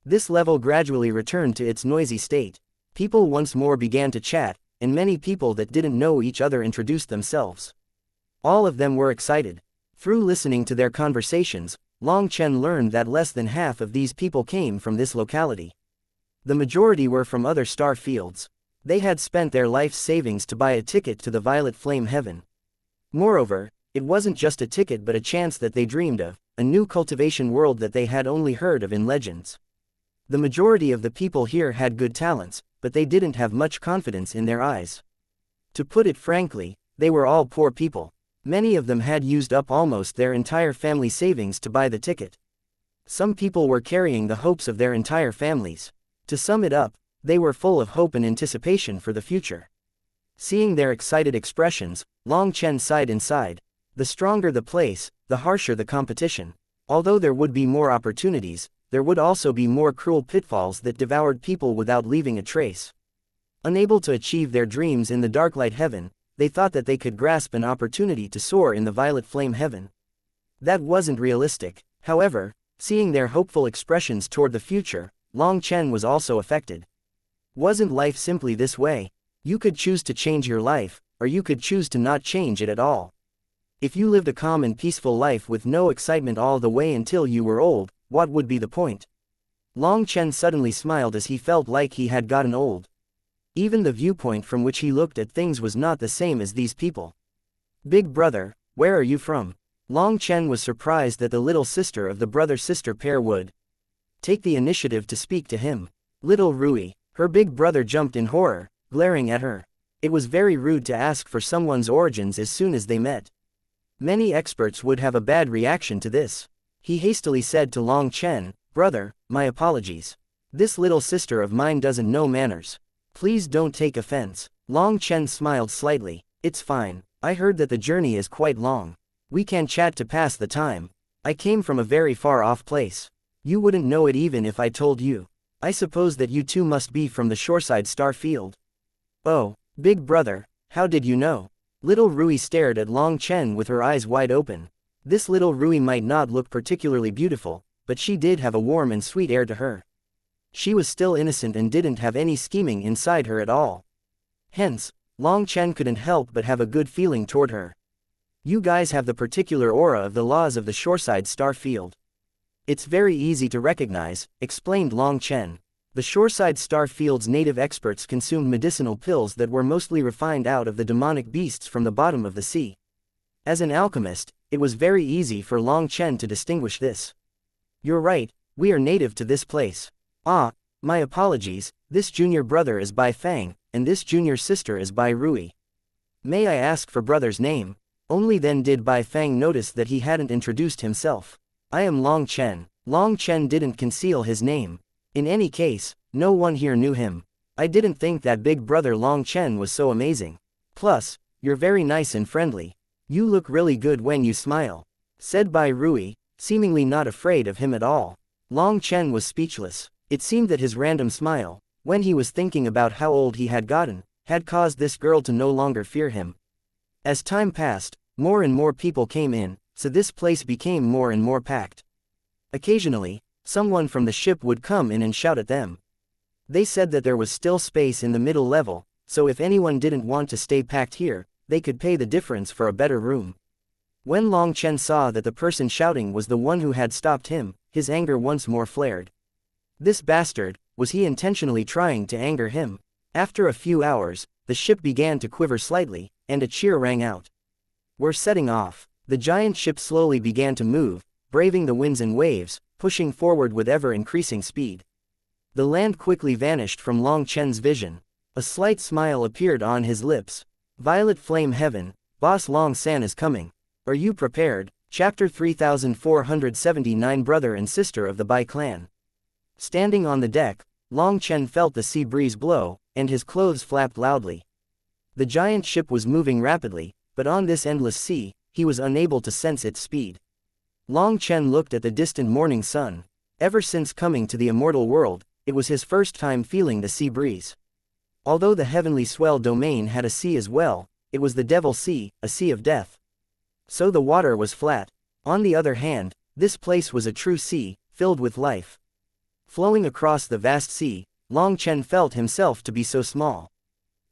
This level gradually returned to its noisy state. People once more began to chat, and many people that didn't know each other introduced themselves. All of them were excited. Through listening to their conversations, Long Chen learned that less than half of these people came from this locality. The majority were from other star fields. They had spent their life's savings to buy a ticket to the Violet Flame Heaven. Moreover, it wasn't just a ticket but a chance that they dreamed of, a new cultivation world that they had only heard of in legends. The majority of the people here had good talents, but they didn't have much confidence in their eyes. To put it frankly, they were all poor people. Many of them had used up almost their entire family savings to buy the ticket. Some people were carrying the hopes of their entire families. To sum it up, they were full of hope and anticipation for the future. Seeing their excited expressions, Long Chen sighed inside. The stronger the place, the harsher the competition. Although there would be more opportunities, there would also be more cruel pitfalls that devoured people without leaving a trace. Unable to achieve their dreams in the Darklight Heaven, they thought that they could grasp an opportunity to soar in the Violet Flame Heaven. That wasn't realistic. However, seeing their hopeful expressions toward the future, Long Chen was also affected. Wasn't life simply this way? You could choose to change your life, or you could choose to not change it at all. If you lived a calm and peaceful life with no excitement all the way until you were old, what would be the point? Long Chen suddenly smiled as he felt like he had gotten old. Even the viewpoint from which he looked at things was not the same as these people. Big brother, where are you from? Long Chen was surprised that the little sister of the brother-sister pair would take the initiative to speak to him. Little Rui, her big brother jumped in horror, glaring at her. It was very rude to ask for someone's origins as soon as they met. Many experts would have a bad reaction to this. He hastily said to Long Chen, "Brother, my apologies. This little sister of mine doesn't know manners. Please don't take offense." Long Chen smiled slightly. "It's fine. I heard that the journey is quite long. We can chat to pass the time. I came from a very far-off place. You wouldn't know it even if I told you. I suppose that you too must be from the shoreside star field." "Oh, big brother, how did you know?" Little Rui stared at Long Chen with her eyes wide open. This little Rui might not look particularly beautiful, but she did have a warm and sweet air to her. She was still innocent and didn't have any scheming inside her at all. Hence, Long Chen couldn't help but have a good feeling toward her. "You guys have the particular aura of the laws of the shoreside star field. It's very easy to recognize," explained Long Chen. The shoreside star field's native experts consumed medicinal pills that were mostly refined out of the demonic beasts from the bottom of the sea. As an alchemist, it was very easy for Long Chen to distinguish this. "You're right, we are native to this place." "Ah, My apologies, this junior brother is Bai Fang, and this junior sister is Bai Rui. May I ask for brother's name? Only then did Bai Fang notice that he hadn't introduced himself. I am Long Chen. Long Chen didn't conceal his name. In any case, no one here knew him. I didn't think that big brother Long Chen was so amazing. Plus, you're very nice and friendly. You look really good when you smile, said Bai Rui, seemingly not afraid of him at all. Long Chen was speechless. It seemed that his random smile, when he was thinking about how old he had gotten, had caused this girl to no longer fear him. As time passed, more and more people came in, so this place became more and more packed. Occasionally, someone from the ship would come in and shout at them. They said that there was still space in the middle level, so if anyone didn't want to stay packed here, they could pay the difference for a better room. When Long Chen saw that the person shouting was the one who had stopped him, his anger once more flared. This bastard, was he intentionally trying to anger him? After a few hours, the ship began to quiver slightly, and a cheer rang out. We're setting off. The giant ship slowly began to move, braving the winds and waves, pushing forward with ever-increasing speed. The land quickly vanished from Long Chen's vision. A slight smile appeared on his lips. Violet Flame Heaven, Boss Long San is coming. Are you prepared? Chapter 3479 Brother and Sister of the Bai Clan. Standing on the deck, Long Chen felt the sea breeze blow, and his clothes flapped loudly. The giant ship was moving rapidly, but on this endless sea, he was unable to sense its speed. Long Chen looked at the distant morning sun. Ever since coming to the immortal world, it was his first time feeling the sea breeze. Although the heavenly swell domain had a sea as well, it was the Devil Sea, a sea of death. So the water was flat. On the other hand, this place was a true sea, filled with life. Flowing across the vast sea, Long Chen felt himself to be so small.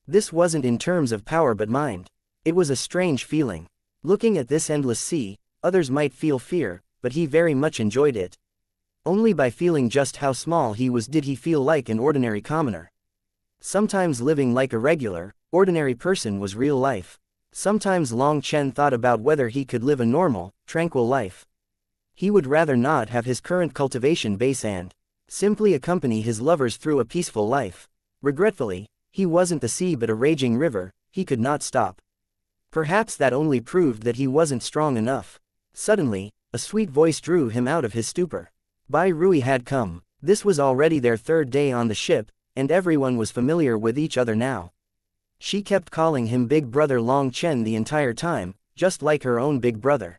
This wasn't in terms of power but mind. It was a strange feeling. Looking at this endless sea, others might feel fear, but he very much enjoyed it. Only by feeling just how small he was did he feel like an ordinary commoner. Sometimes living like a regular, ordinary person was real life. Sometimes Long Chen thought about whether he could live a normal, tranquil life. He would rather not have his current cultivation base and simply accompany his lovers through a peaceful life. Regretfully, he wasn't the sea but a raging river, he could not stop. Perhaps that only proved that he wasn't strong enough. Suddenly, a sweet voice drew him out of his stupor. Bai Rui had come. This was already their third day on the ship, and everyone was familiar with each other now. She kept calling him Big Brother Long Chen the entire time, just like her own big brother.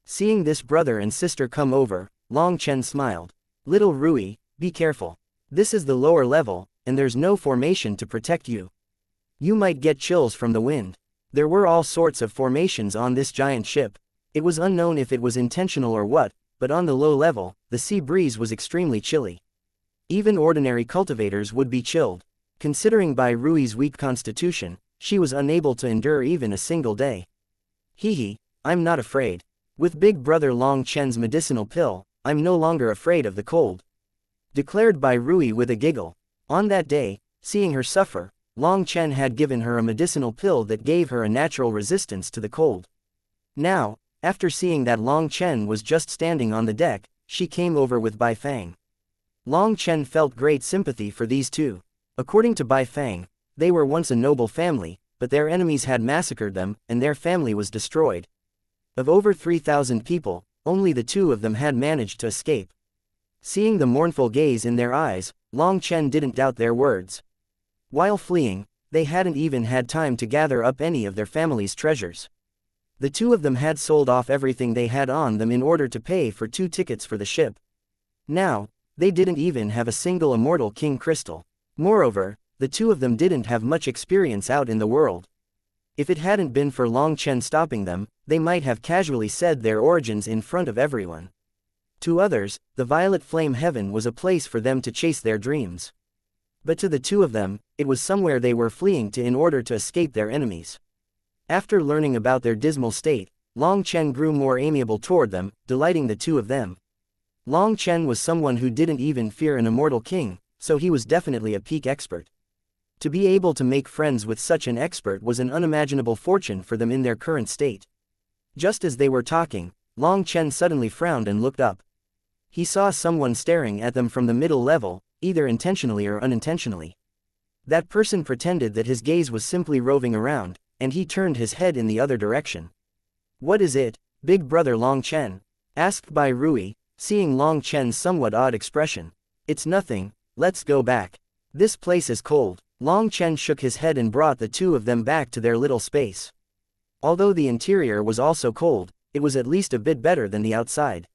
Seeing this brother and sister come over, Long Chen smiled. Little Rui, be careful. This is the lower level, and there's no formation to protect you. You might get chills from the wind. There were all sorts of formations on this giant ship. It was unknown if it was intentional or what, but on the low level, the sea breeze was extremely chilly. Even ordinary cultivators would be chilled. Considering Bai Rui's weak constitution, she was unable to endure even a single day. Hee, I'm not afraid. With Big Brother Long Chen's medicinal pill, I'm no longer afraid of the cold, declared Bai Rui with a giggle. On that day, seeing her suffer, Long Chen had given her a medicinal pill that gave her a natural resistance to the cold. Now, after seeing that Long Chen was just standing on the deck, she came over with Bai Fang. Long Chen felt great sympathy for these two. According to Bai Fang, they were once a noble family, but their enemies had massacred them, and their family was destroyed. Of over 3,000 people, only the two of them had managed to escape. Seeing the mournful gaze in their eyes, Long Chen didn't doubt their words. While fleeing, they hadn't even had time to gather up any of their family's treasures. The two of them had sold off everything they had on them in order to pay for 2 tickets for the ship. Now, they didn't even have a single immortal king crystal. Moreover, the two of them didn't have much experience out in the world. If it hadn't been for Long Chen stopping them, they might have casually said their origins in front of everyone. To others, the Violet Flame Heaven was a place for them to chase their dreams. But to the two of them, it was somewhere they were fleeing to in order to escape their enemies. After learning about their dismal state, Long Chen grew more amiable toward them, delighting the two of them. Long Chen was someone who didn't even fear an immortal king, so he was definitely a peak expert. To be able to make friends with such an expert was an unimaginable fortune for them in their current state. Just as they were talking, Long Chen suddenly frowned and looked up. He saw someone staring at them from the middle level, either intentionally or unintentionally. That person pretended that his gaze was simply roving around, and he turned his head in the other direction. "What is it, big brother Long Chen?" asked Bai Rui, seeing Long Chen's somewhat odd expression. "It's nothing, let's go back. This place is cold." Long Chen shook his head and brought the two of them back to their little space. Although the interior was also cold, it was at least a bit better than the outside.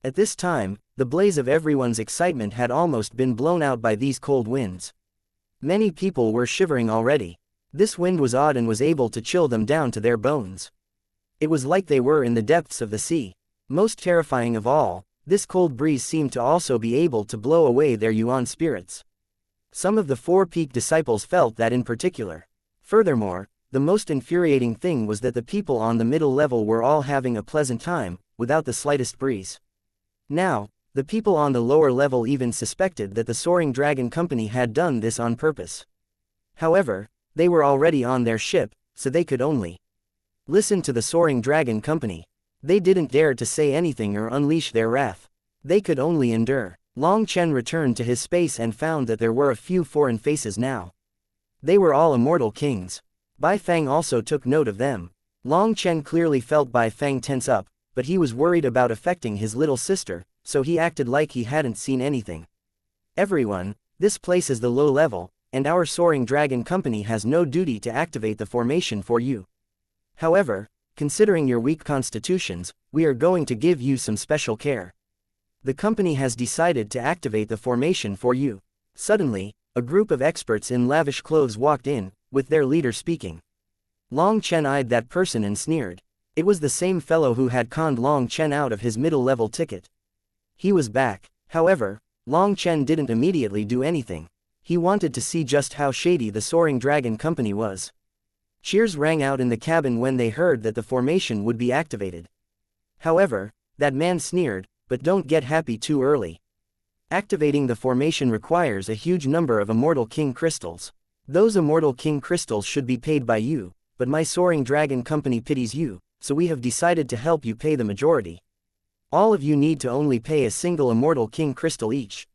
At this time, the blaze of everyone's excitement had almost been blown out by these cold winds. Many people were shivering already. This wind was odd and was able to chill them down to their bones. It was like they were in the depths of the sea. Most terrifying of all, this cold breeze seemed to also be able to blow away their yuan spirits. Some of the Four Peak disciples felt that in particular. Furthermore, the most infuriating thing was that the people on the middle level were all having a pleasant time, without the slightest breeze. Now, the people on the lower level even suspected that the Soaring Dragon Company had done this on purpose. However, they were already on their ship, so they could only listen to the Soaring Dragon Company. They didn't dare to say anything or unleash their wrath. They could only endure. Long Chen returned to his space and found that there were a few foreign faces now. They were all immortal kings. Bai Fang also took note of them. Long Chen clearly felt Bai Fang tense up, but he was worried about affecting his little sister, so he acted like he hadn't seen anything. "Everyone, this place is the low level, and our Soaring Dragon Company has no duty to activate the formation for you. However, considering your weak constitutions, we are going to give you some special care. The company has decided to activate the formation for you." Suddenly, a group of experts in lavish clothes walked in, with their leader speaking. Long Chen eyed that person and sneered. It was the same fellow who had conned Long Chen out of his middle-level ticket. He was back. However, Long Chen didn't immediately do anything. He wanted to see just how shady the Soaring Dragon Company was. Cheers rang out in the cabin when they heard that the formation would be activated. However, that man sneered, "But don't get happy too early. Activating the formation requires a huge number of Immortal King crystals. Those Immortal King crystals should be paid by you, but my Soaring Dragon Company pities you, so we have decided to help you pay the majority. All of you need to only pay a single Immortal King crystal each."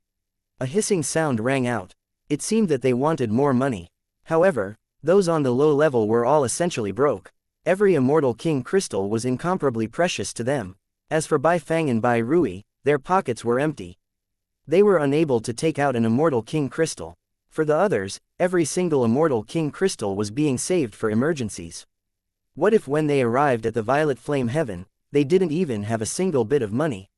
A hissing sound rang out. It seemed that they wanted more money. However, those on the low level were all essentially broke. Every Immortal King crystal was incomparably precious to them. As for Bai Fang and Bai Rui, their pockets were empty. They were unable to take out an Immortal King crystal. For the others, every single Immortal King crystal was being saved for emergencies. What if when they arrived at the Violet Flame Heaven, they didn't even have a single bit of money?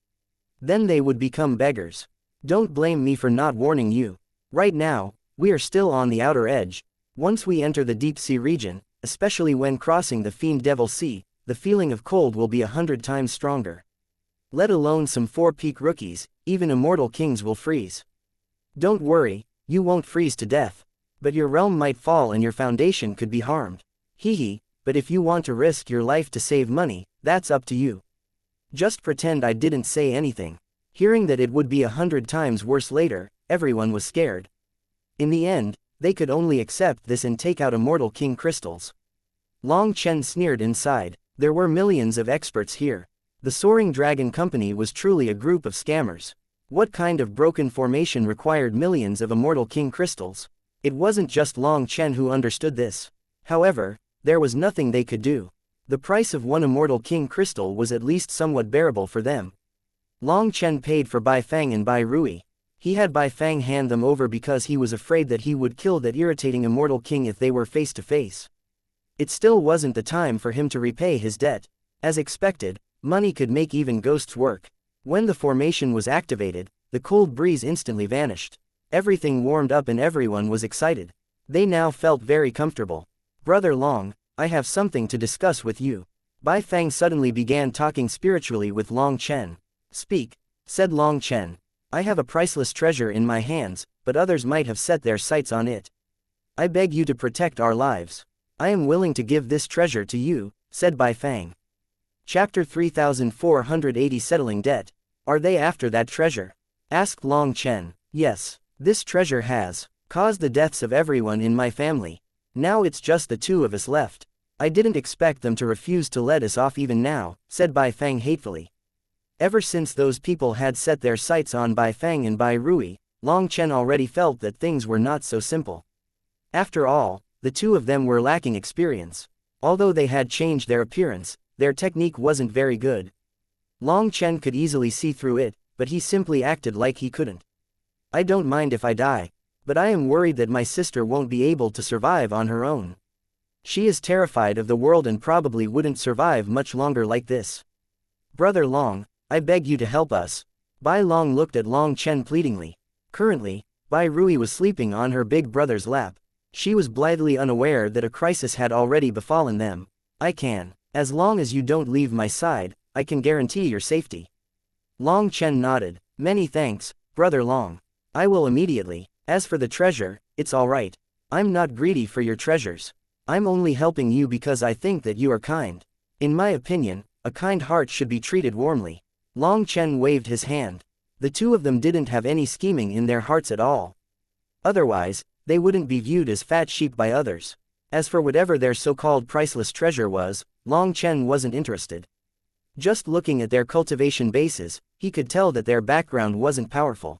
Then they would become beggars. Don't blame me for not warning you. Right now, we are still on the outer edge. Once we enter the deep sea region, especially when crossing the Fiend Devil Sea, the feeling of cold will be 100 times stronger. Let alone some four-peak rookies, even immortal kings will freeze. Don't worry, you won't freeze to death. But your realm might fall and your foundation could be harmed. Hehe, but if you want to risk your life to save money, that's up to you. Just pretend I didn't say anything. Hearing that it would be 100 times worse later, everyone was scared. In the end, they could only accept this and take out Immortal King crystals. Long Chen sneered inside. There were millions of experts here. The Soaring Dragon Company was truly a group of scammers. What kind of broken formation required millions of Immortal King crystals? It wasn't just Long Chen who understood this. However, there was nothing they could do. The price of one Immortal King crystal was at least somewhat bearable for them. Long Chen paid for Bai Fang and Bai Rui. He had Bai Fang hand them over because he was afraid that he would kill that irritating Immortal King if they were face to face. It still wasn't the time for him to repay his debt. As expected, money could make even ghosts work. When the formation was activated, the cold breeze instantly vanished. Everything warmed up and everyone was excited. They now felt very comfortable. "Brother Long, I have something to discuss with you." Bai Fang suddenly began talking spiritually with Long Chen. "Speak," said Long Chen. "I have a priceless treasure in my hands, but others might have set their sights on it. I beg you to protect our lives. I am willing to give this treasure to you," said Bai Fang. Chapter 3480 Settling Debt. "Are they after that treasure?" asked Long Chen. "Yes. This treasure has caused the deaths of everyone in my family. Now it's just the two of us left. I didn't expect them to refuse to let us off even now," said Bai Fang hatefully. Ever since those people had set their sights on Bai Fang and Bai Rui, Long Chen already felt that things were not so simple. After all, the two of them were lacking experience. Although they had changed their appearance, their technique wasn't very good. Long Chen could easily see through it, but he simply acted like he couldn't. I don't mind if I die, but I am worried that my sister won't be able to survive on her own. She is terrified of the world and probably wouldn't survive much longer like this. Brother Long, I beg you to help us. Bai Long looked at Long Chen pleadingly. Currently, Bai Rui was sleeping on her big brother's lap. She was blithely unaware that a crisis had already befallen them. I can. As long as you don't leave my side, I can guarantee your safety. Long Chen nodded. Many thanks, Brother Long. I will immediately. As for the treasure, it's alright. I'm not greedy for your treasures. I'm only helping you because I think that you are kind. In my opinion, a kind heart should be treated warmly. Long Chen waved his hand. The two of them didn't have any scheming in their hearts at all. Otherwise, they wouldn't be viewed as fat sheep by others. As for whatever their so-called priceless treasure was, Long Chen wasn't interested. Just looking at their cultivation bases, he could tell that their background wasn't powerful.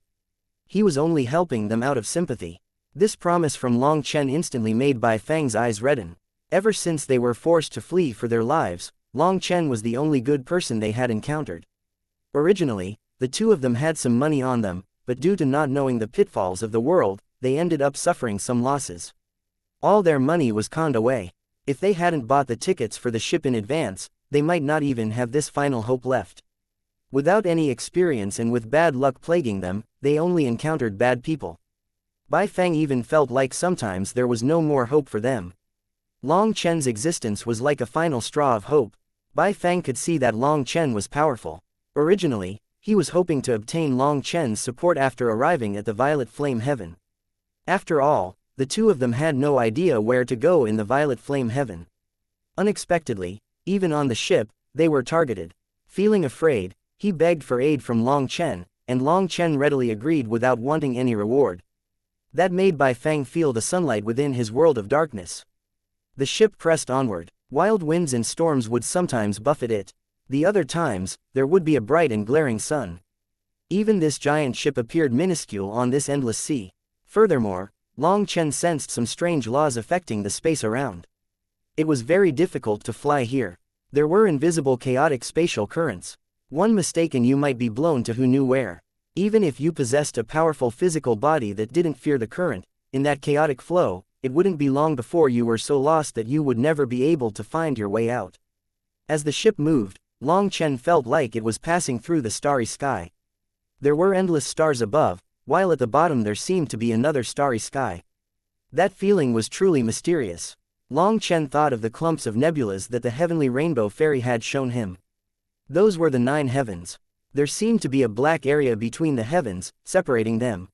He was only helping them out of sympathy. This promise from Long Chen instantly made Bai Fang's eyes redden. Ever since they were forced to flee for their lives, Long Chen was the only good person they had encountered. Originally, the two of them had some money on them, but due to not knowing the pitfalls of the world, they ended up suffering some losses. All their money was conned away. If they hadn't bought the tickets for the ship in advance, they might not even have this final hope left. Without any experience and with bad luck plaguing them, they only encountered bad people. Bai Fang even felt like sometimes there was no more hope for them. Long Chen's existence was like a final straw of hope. Bai Fang could see that Long Chen was powerful. Originally, he was hoping to obtain Long Chen's support after arriving at the Violet Flame Heaven. After all, the two of them had no idea where to go in the Violet Flame Heaven. Unexpectedly, even on the ship, they were targeted. Feeling afraid, he begged for aid from Long Chen, and Long Chen readily agreed without wanting any reward. That made Bai Fang feel the sunlight within his world of darkness. The ship pressed onward. Wild winds and storms would sometimes buffet it. The other times, there would be a bright and glaring sun. Even this giant ship appeared minuscule on this endless sea. Furthermore, Long Chen sensed some strange laws affecting the space around. It was very difficult to fly here. There were invisible chaotic spatial currents. One mistake and you might be blown to who knew where. Even if you possessed a powerful physical body that didn't fear the current, in that chaotic flow, it wouldn't be long before you were so lost that you would never be able to find your way out. As the ship moved, Long Chen felt like it was passing through the starry sky. There were endless stars above, while at the bottom there seemed to be another starry sky. That feeling was truly mysterious. Long Chen thought of the clumps of nebulas that the heavenly rainbow fairy had shown him. Those were the 9 heavens. There seemed to be a black area between the heavens, separating them.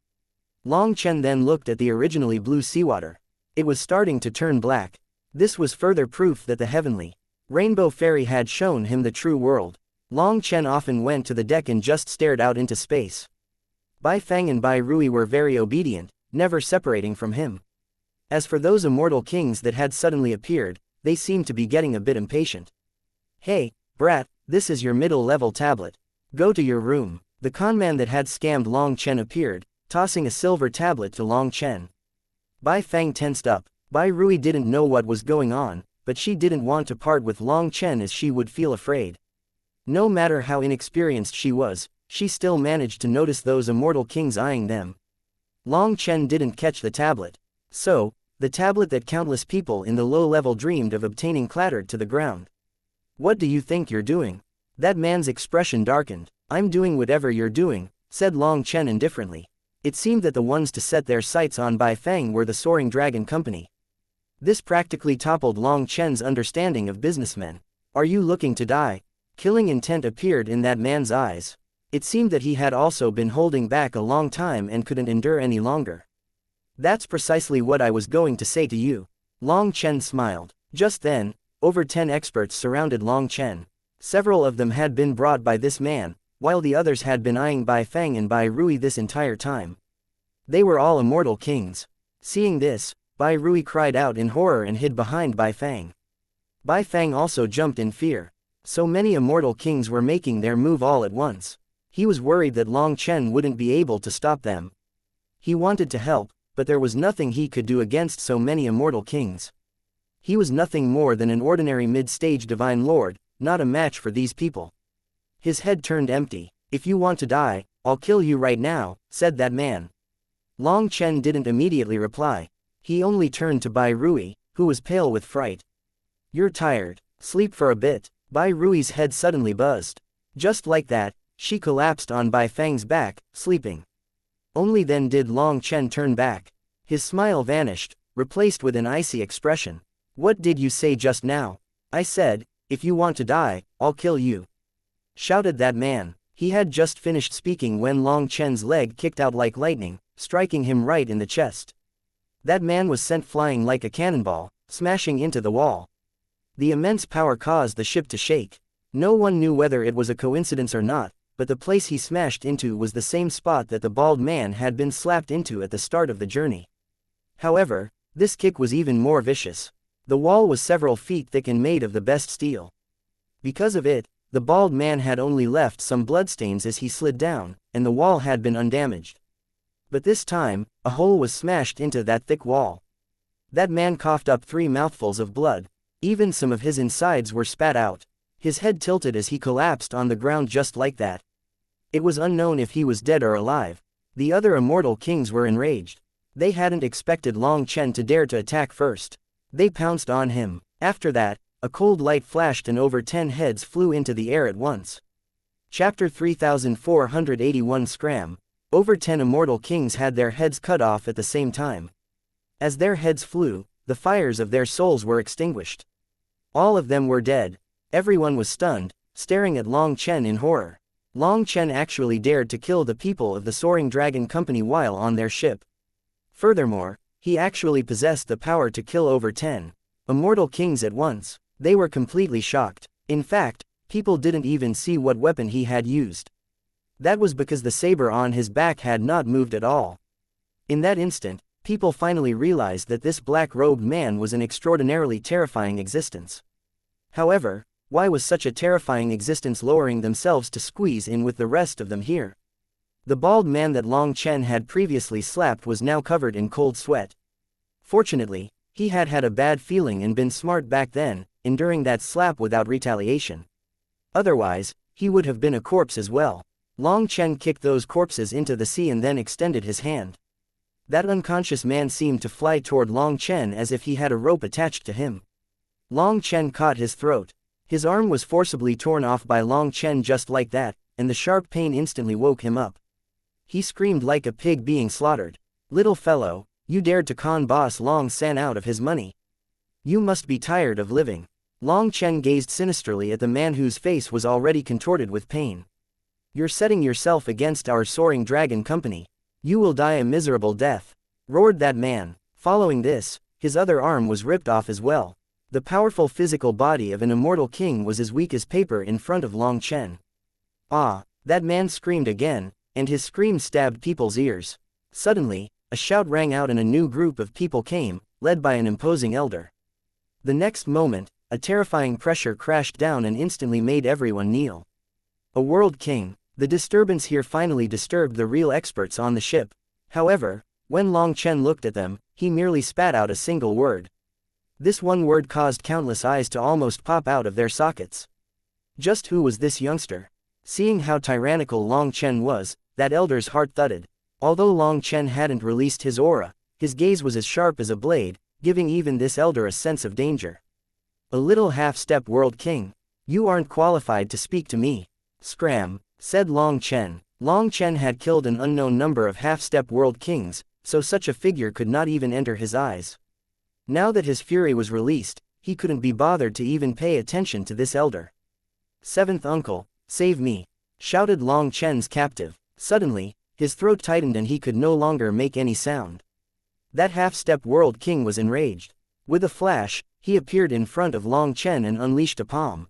Long Chen then looked at the originally blue seawater. It was starting to turn black. This was further proof that the heavenly rainbow fairy had shown him the true world. Long Chen often went to the deck and just stared out into space. Bai Fang and Bai Rui were very obedient, never separating from him. As for those immortal kings that had suddenly appeared, they seemed to be getting a bit impatient. Hey, brat, this is your middle-level tablet. Go to your room. The conman that had scammed Long Chen appeared, tossing a silver tablet to Long Chen. Bai Fang tensed up. Bai Rui didn't know what was going on, but she didn't want to part with Long Chen as she would feel afraid. No matter how inexperienced she was, she still managed to notice those immortal kings eyeing them. Long Chen didn't catch the tablet. So, the tablet that countless people in the low level dreamed of obtaining clattered to the ground. What do you think you're doing? That man's expression darkened. I'm doing whatever you're doing, said Long Chen indifferently. It seemed that the ones to set their sights on Bai Fang were the Soaring Dragon Company. This practically toppled Long Chen's understanding of businessmen. Are you looking to die? Killing intent appeared in that man's eyes. It seemed that he had also been holding back a long time and couldn't endure any longer. That's precisely what I was going to say to you. Long Chen smiled. Just then, over 10 experts surrounded Long Chen. Several of them had been brought by this man, while the others had been eyeing Bai Fang and Bai Rui this entire time. They were all immortal kings. Seeing this, Bai Rui cried out in horror and hid behind Bai Fang. Bai Fang also jumped in fear. So many immortal kings were making their move all at once. He was worried that Long Chen wouldn't be able to stop them. He wanted to help, but there was nothing he could do against so many immortal kings. He was nothing more than an ordinary mid-stage divine lord, not a match for these people. His head turned empty. "If you want to die, I'll kill you right now," said that man. Long Chen didn't immediately reply. He only turned to Bai Rui, who was pale with fright. "You're tired. Sleep for a bit." Bai Rui's head suddenly buzzed. Just like that, she collapsed on Bai Fang's back, sleeping. Only then did Long Chen turn back. His smile vanished, replaced with an icy expression. "What did you say just now?" "I said, if you want to die, I'll kill you," shouted that man. He had just finished speaking when Long Chen's leg kicked out like lightning, striking him right in the chest. That man was sent flying like a cannonball, smashing into the wall. The immense power caused the ship to shake. No one knew whether it was a coincidence or not, but the place he smashed into was the same spot that the bald man had been slapped into at the start of the journey. However, this kick was even more vicious. The wall was several feet thick and made of the best steel. Because of it, the bald man had only left some bloodstains as he slid down, and the wall had been undamaged. But this time, a hole was smashed into that thick wall. That man coughed up 3 mouthfuls of blood. Even some of his insides were spat out. His head tilted as he collapsed on the ground just like that. It was unknown if he was dead or alive. The other immortal kings were enraged. They hadn't expected Long Chen to dare to attack first. They pounced on him. After that, a cold light flashed and over 10 heads flew into the air at once. Chapter 3481 Scram. Over 10 immortal kings had their heads cut off at the same time. As their heads flew, the fires of their souls were extinguished. All of them were dead. Everyone was stunned, staring at Long Chen in horror. Long Chen actually dared to kill the people of the Soaring Dragon Company while on their ship. Furthermore, he actually possessed the power to kill over 10 immortal kings at once. They were completely shocked. In fact, people didn't even see what weapon he had used. That was because the saber on his back had not moved at all. In that instant, people finally realized that this black-robed man was an extraordinarily terrifying existence. However, why was such a terrifying existence lowering themselves to squeeze in with the rest of them here? The bald man that Long Chen had previously slapped was now covered in cold sweat. Fortunately, he had had a bad feeling and been smart back then, enduring that slap without retaliation. Otherwise, he would have been a corpse as well. Long Chen kicked those corpses into the sea and then extended his hand. That unconscious man seemed to fly toward Long Chen as if he had a rope attached to him. Long Chen caught his throat. His arm was forcibly torn off by Long Chen just like that, and the sharp pain instantly woke him up. He screamed like a pig being slaughtered. "Little fellow, you dared to con boss Long San out of his money. You must be tired of living." Long Chen gazed sinisterly at the man whose face was already contorted with pain. "You're setting yourself against our Soaring Dragon Company. You will die a miserable death," roared that man. Following this, his other arm was ripped off as well. The powerful physical body of an immortal king was as weak as paper in front of Long Chen. "Ah!" that man screamed again, and his scream stabbed people's ears. Suddenly, a shout rang out and a new group of people came, led by an imposing elder. The next moment, a terrifying pressure crashed down and instantly made everyone kneel. A world king. The disturbance here finally disturbed the real experts on the ship. However, when Long Chen looked at them, he merely spat out a single word. This one word caused countless eyes to almost pop out of their sockets. Just who was this youngster? Seeing how tyrannical Long Chen was, that elder's heart thudded. Although Long Chen hadn't released his aura, his gaze was as sharp as a blade, giving even this elder a sense of danger. "A little half-step world king. You aren't qualified to speak to me." "Scram," said Long Chen. Long Chen had killed an unknown number of half-step world kings, so such a figure could not even enter his eyes. Now that his fury was released, he couldn't be bothered to even pay attention to this elder. "Seventh uncle, save me," shouted Long Chen's captive. Suddenly, his throat tightened and he could no longer make any sound. That half-step world king was enraged. With a flash, he appeared in front of Long Chen and unleashed a palm.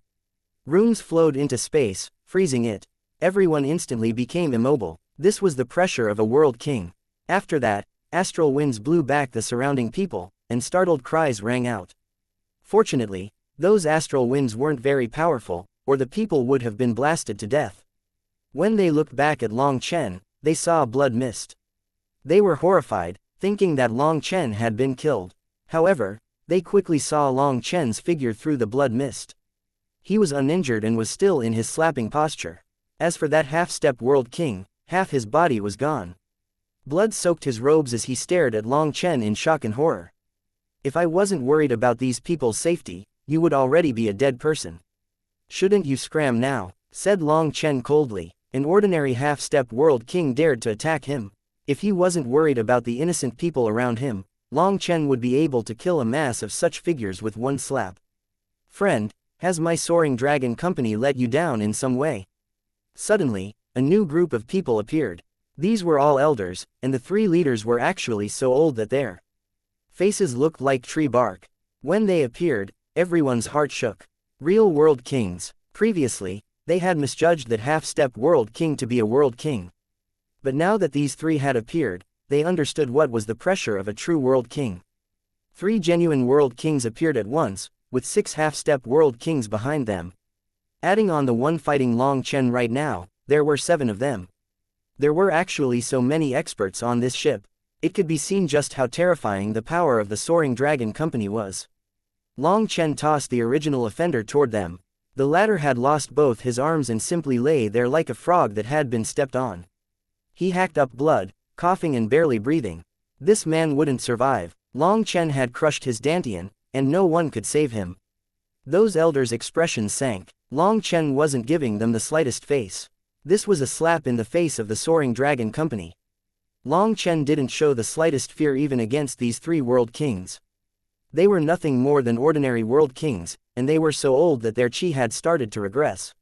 Runes flowed into space, freezing it. Everyone instantly became immobile. This was the pressure of a world king. After that, astral winds blew back the surrounding people, and startled cries rang out. Fortunately, those astral winds weren't very powerful, or the people would have been blasted to death. When they looked back at Long Chen, they saw a blood mist. They were horrified, thinking that Long Chen had been killed. However, they quickly saw Long Chen's figure through the blood mist. He was uninjured and was still in his slapping posture. As for that half-step world king, half his body was gone. Blood soaked his robes as he stared at Long Chen in shock and horror. If I wasn't worried about these people's safety, you would already be a dead person. Shouldn't you scram now? Said Long Chen coldly. An ordinary half-step world king dared to attack him. If he wasn't worried about the innocent people around him, Long Chen would be able to kill a mass of such figures with one slap. Friend, has my soaring dragon company let you down in some way? Suddenly, a new group of people appeared. These were all elders, and the three leaders were actually so old that their faces looked like tree bark. When they appeared, everyone's heart shook. Real world kings. Previously, they had misjudged that half-step world king to be a world king. But now that these three had appeared, they understood what was the pressure of a true world king. 3 genuine world kings appeared at once, with 6 half-step world kings behind them. Adding on the one fighting Long Chen right now, there were 7 of them. There were actually so many experts on this ship. It could be seen just how terrifying the power of the Soaring Dragon Company was. Long Chen tossed the original offender toward them. The latter had lost both his arms and simply lay there like a frog that had been stepped on. He hacked up blood, coughing and barely breathing. This man wouldn't survive. Long Chen had crushed his Dantian, and no one could save him. Those elders' expressions sank. Long Chen wasn't giving them the slightest face. This was a slap in the face of the Soaring Dragon Company. Long Chen didn't show the slightest fear even against these 3 world kings. They were nothing more than ordinary world kings, and they were so old that their chi had started to regress.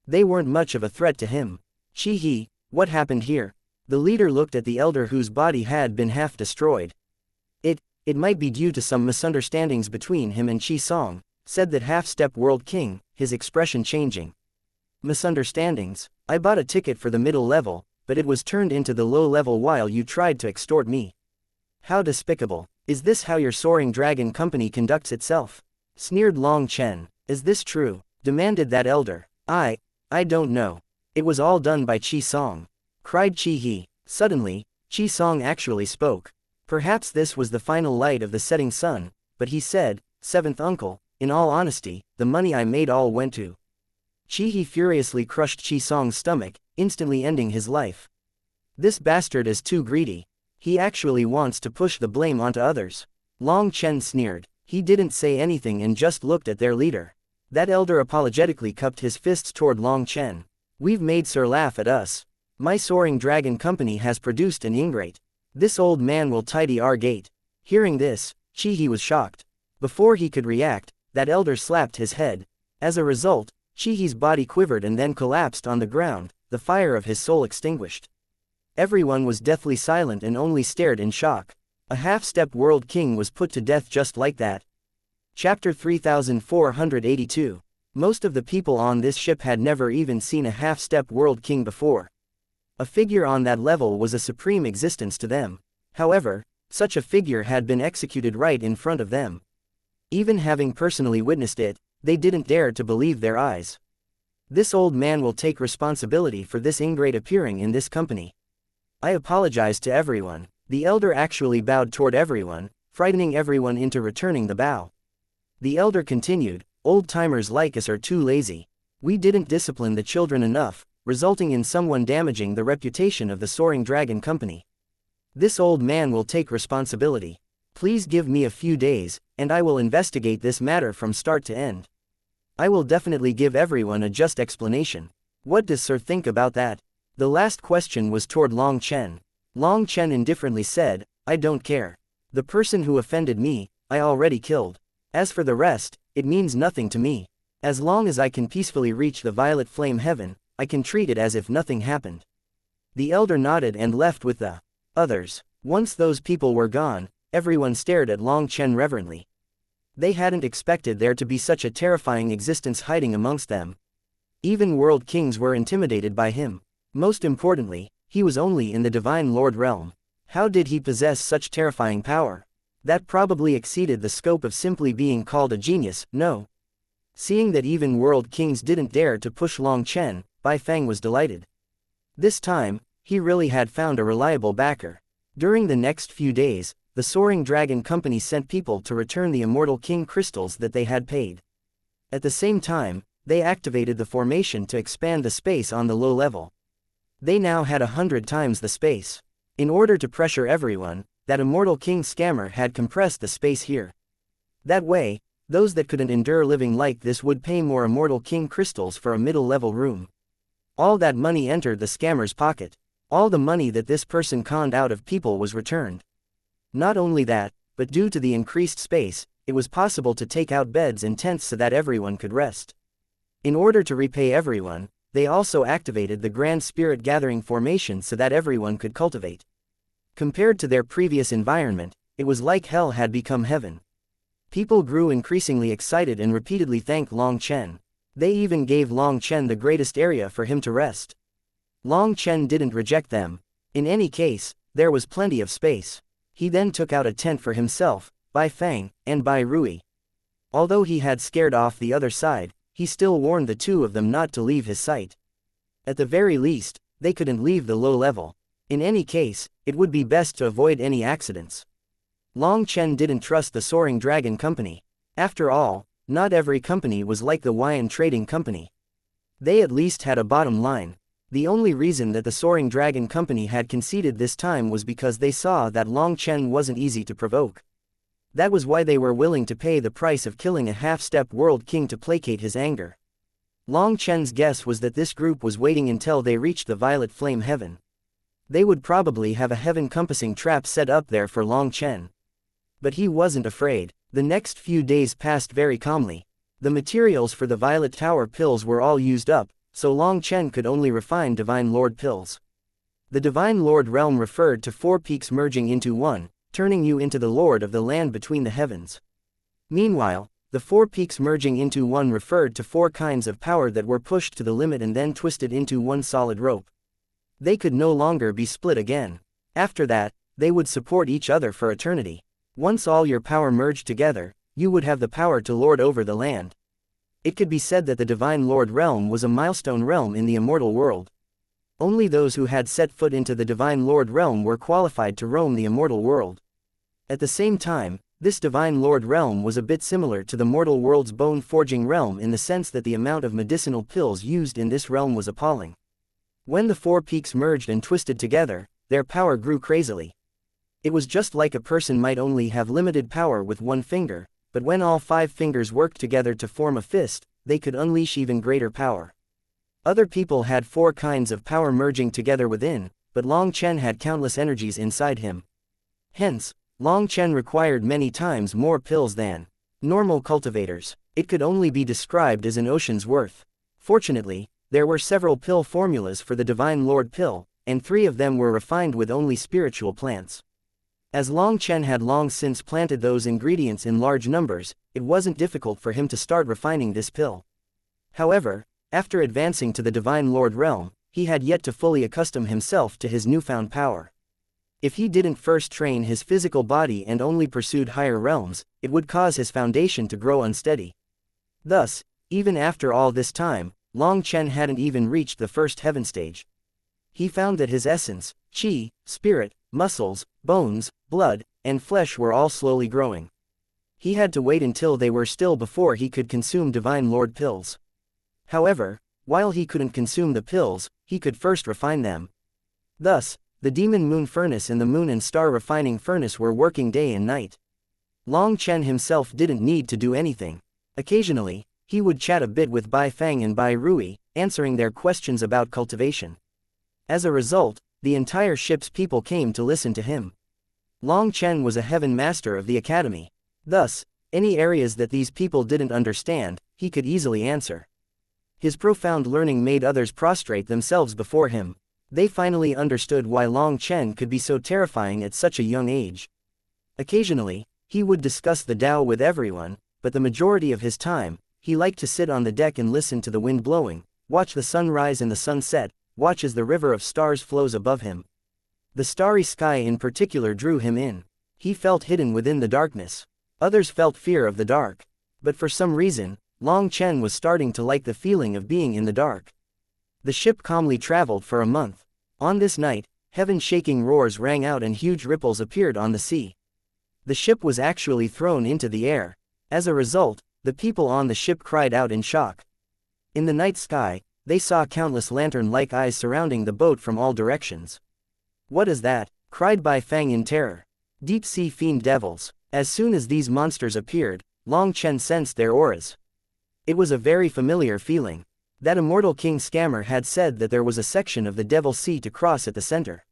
They weren't much of a threat to him. Chi-he, what happened here? The leader looked at the elder whose body had been half destroyed. It might be due to some misunderstandings between him and Chi-song, said that half-step world king, his expression changing. Misunderstandings? I bought a ticket for the middle level, but it was turned into the low level while you tried to extort me. How despicable. Is this how your Soaring Dragon Company conducts itself? Sneered Long Chen. Is this true? Demanded that elder. I don't know. It was all done by Chi-song. Cried Chi-he. Suddenly, Chi-song actually spoke. Perhaps this was the final light of the setting sun, but he said, 7th uncle, in all honesty, the money I made all went to. Chi-he furiously crushed Chi-song's stomach, instantly ending his life. This bastard is too greedy. He actually wants to push the blame onto others. Long Chen sneered. He didn't say anything and just looked at their leader. That elder apologetically cupped his fists toward Long Chen. We've made Sir laugh at us. My Soaring Dragon Company has produced an ingrate. This old man will tidy our gate. Hearing this, Chi-he was shocked. Before he could react, that elder slapped his head. As a result, Chi-he's body quivered and then collapsed on the ground, the fire of his soul extinguished. Everyone was deathly silent and only stared in shock. A half-step world king was put to death just like that. Chapter 3482. Most of the people on this ship had never even seen a half-step world king before. A figure on that level was a supreme existence to them. However, such a figure had been executed right in front of them. Even having personally witnessed it, they didn't dare to believe their eyes. This old man will take responsibility for this ingrate appearing in this company. I apologize to everyone. The elder actually bowed toward everyone, frightening everyone into returning the bow. The elder continued, old-timers like us are too lazy. We didn't discipline the children enough, resulting in someone damaging the reputation of the Soaring Dragon Company. This old man will take responsibility. Please give me a few days, and I will investigate this matter from start to end. I will definitely give everyone a just explanation. What does Sir think about that? The last question was toward Long Chen. Long Chen indifferently said, I don't care. The person who offended me, I already killed. As for the rest, it means nothing to me. As long as I can peacefully reach the violet flame heaven, I can treat it as if nothing happened. The elder nodded and left with the others. Once those people were gone, everyone stared at Long Chen reverently. They hadn't expected there to be such a terrifying existence hiding amongst them. Even world kings were intimidated by him. Most importantly, he was only in the Divine Lord realm. How did he possess such terrifying power? That probably exceeded the scope of simply being called a genius, no. Seeing that even world kings didn't dare to push Long Chen, Bai Fang was delighted. This time, he really had found a reliable backer. During the next few days, the Soaring Dragon Company sent people to return the Immortal King crystals that they had paid. At the same time, they activated the formation to expand the space on the low level. They now had 100 times the space. In order to pressure everyone, that Immortal King scammer had compressed the space here. That way, those that couldn't endure living like this would pay more Immortal King crystals for a middle-level room. All that money entered the scammer's pocket. All the money that this person conned out of people was returned. Not only that, but due to the increased space, it was possible to take out beds and tents so that everyone could rest. In order to repay everyone, they also activated the Grand Spirit Gathering formation so that everyone could cultivate. Compared to their previous environment, it was like hell had become heaven. People grew increasingly excited and repeatedly thanked Long Chen. They even gave Long Chen the greatest area for him to rest. Long Chen didn't reject them. In any case, there was plenty of space. He then took out a tent for himself, Bai Fang, and Bai Rui. Although he had scared off the other side, he still warned the two of them not to leave his sight. At the very least, they couldn't leave the low level. In any case, it would be best to avoid any accidents. Long Chen didn't trust the Soaring Dragon Company. After all, not every company was like the Wyan Trading Company. They at least had a bottom line. The only reason that the Soaring Dragon Company had conceded this time was because they saw that Long Chen wasn't easy to provoke. That was why they were willing to pay the price of killing a half-step world king to placate his anger. Long Chen's guess was that this group was waiting until they reached the Violet Flame Heaven. They would probably have a heaven-compassing trap set up there for Long Chen. But he wasn't afraid. The next few days passed very calmly. The materials for the Violet Tower pills were all used up, so Long Chen could only refine Divine Lord pills. The Divine Lord realm referred to 4 peaks merging into one, turning you into the Lord of the land between the heavens. Meanwhile, the 4 peaks merging into one referred to 4 kinds of power that were pushed to the limit and then twisted into one solid rope. They could no longer be split again. After that, they would support each other for eternity. Once all your power merged together, you would have the power to lord over the land. It could be said that the Divine Lord realm was a milestone realm in the immortal world. Only those who had set foot into the Divine Lord realm were qualified to roam the immortal world. At the same time, this Divine Lord realm was a bit similar to the mortal world's bone-forging realm in the sense that the amount of medicinal pills used in this realm was appalling. When the 4 peaks merged and twisted together, their power grew crazily. It was just like a person might only have limited power with one finger, but when all 5 fingers worked together to form a fist, they could unleash even greater power. Other people had 4 kinds of power merging together within, but Long Chen had countless energies inside him. Hence, Long Chen required many times more pills than normal cultivators. It could only be described as an ocean's worth. Fortunately, there were several pill formulas for the Divine Lord pill, and 3 of them were refined with only spiritual plants. As Long Chen had long since planted those ingredients in large numbers, it wasn't difficult for him to start refining this pill. However, after advancing to the Divine Lord realm, he had yet to fully accustom himself to his newfound power. If he didn't first train his physical body and only pursued higher realms, it would cause his foundation to grow unsteady. Thus, even after all this time, Long Chen hadn't even reached the first heaven stage. He found that his essence, qi, spirit, muscles, bones, blood, and flesh were all slowly growing. He had to wait until they were still before he could consume Divine Lord pills. However, while he couldn't consume the pills, he could first refine them. Thus, the Demon Moon Furnace and the Moon and Star Refining Furnace were working day and night. Long Chen himself didn't need to do anything. Occasionally, he would chat a bit with Bai Fang and Bai Rui, answering their questions about cultivation. As a result, the entire ship's people came to listen to him. Long Chen was a heaven master of the academy. Thus, any areas that these people didn't understand, he could easily answer. His profound learning made others prostrate themselves before him. They finally understood why Long Chen could be so terrifying at such a young age. Occasionally, he would discuss the Tao with everyone, but the majority of his time, he liked to sit on the deck and listen to the wind blowing, watch the sun rise and the sun set, watch as the river of stars flows above him. The starry sky in particular drew him in. He felt hidden within the darkness. Others felt fear of the dark. But for some reason, Long Chen was starting to like the feeling of being in the dark. The ship calmly traveled for a month. On this night, heaven-shaking roars rang out and huge ripples appeared on the sea. The ship was actually thrown into the air. As a result, the people on the ship cried out in shock. In the night sky, they saw countless lantern-like eyes surrounding the boat from all directions. "What is that?" cried Bai Fang in terror. "Deep-sea fiend devils." As soon as these monsters appeared, Long Chen sensed their auras. It was a very familiar feeling. That immortal king scammer had said that there was a section of the Devil Sea to cross at the center.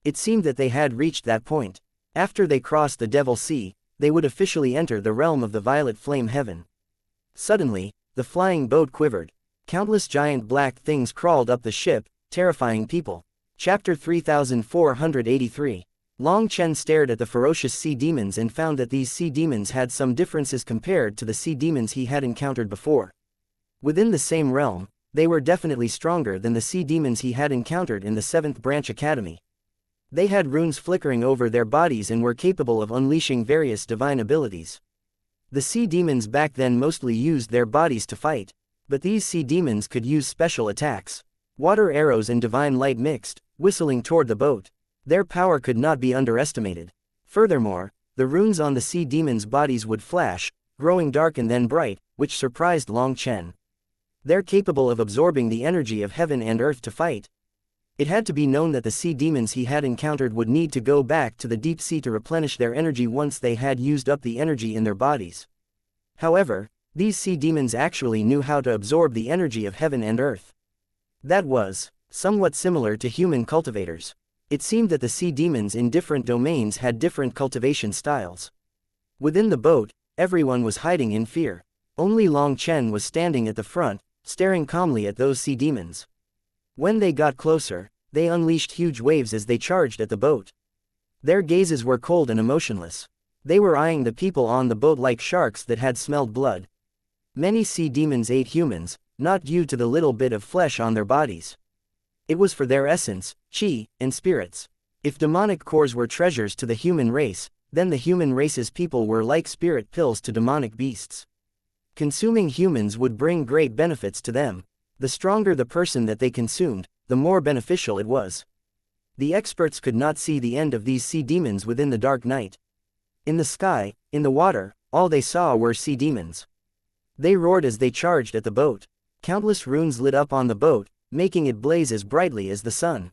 It seemed that they had reached that point. After they crossed the Devil Sea, they would officially enter the realm of the violet flame heaven. Suddenly, the flying boat quivered. Countless giant black things crawled up the ship, terrifying people. Chapter 3483. Long Chen stared at the ferocious sea demons and found that these sea demons had some differences compared to the sea demons he had encountered before. Within the same realm, they were definitely stronger than the sea demons he had encountered in the 7th Branch Academy. They had runes flickering over their bodies and were capable of unleashing various divine abilities. The sea demons back then mostly used their bodies to fight, but these sea demons could use special attacks. Water arrows and divine light mixed, whistling toward the boat. Their power could not be underestimated. Furthermore, the runes on the sea demons' bodies would flash, growing dark and then bright, which surprised Long Chen. They're capable of absorbing the energy of heaven and earth to fight. It had to be known that the sea demons he had encountered would need to go back to the deep sea to replenish their energy once they had used up the energy in their bodies. However, these sea demons actually knew how to absorb the energy of heaven and earth. That was somewhat similar to human cultivators. It seemed that the sea demons in different domains had different cultivation styles. Within the boat, everyone was hiding in fear. Only Long Chen was standing at the front, staring calmly at those sea demons. When they got closer, they unleashed huge waves as they charged at the boat. Their gazes were cold and emotionless. They were eyeing the people on the boat like sharks that had smelled blood. Many sea demons ate humans, not due to the little bit of flesh on their bodies. It was for their essence, chi, and spirits. If demonic cores were treasures to the human race, then the human race's people were like spirit pills to demonic beasts. Consuming humans would bring great benefits to them. The stronger the person that they consumed, the more beneficial it was. The experts could not see the end of these sea demons within the dark night. In the sky, in the water, all they saw were sea demons. They roared as they charged at the boat. Countless runes lit up on the boat, making it blaze as brightly as the sun.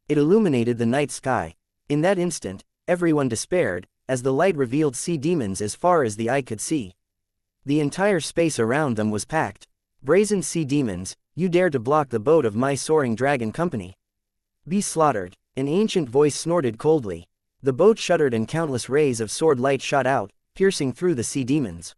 It illuminated the night sky. In that instant, everyone despaired, as the light revealed sea demons as far as the eye could see. The entire space around them was packed. Brazen sea demons, you dare to block the boat of my soaring dragon company. Be slaughtered. An ancient voice snorted coldly. The boat shuddered and countless rays of sword light shot out, piercing through the sea demons.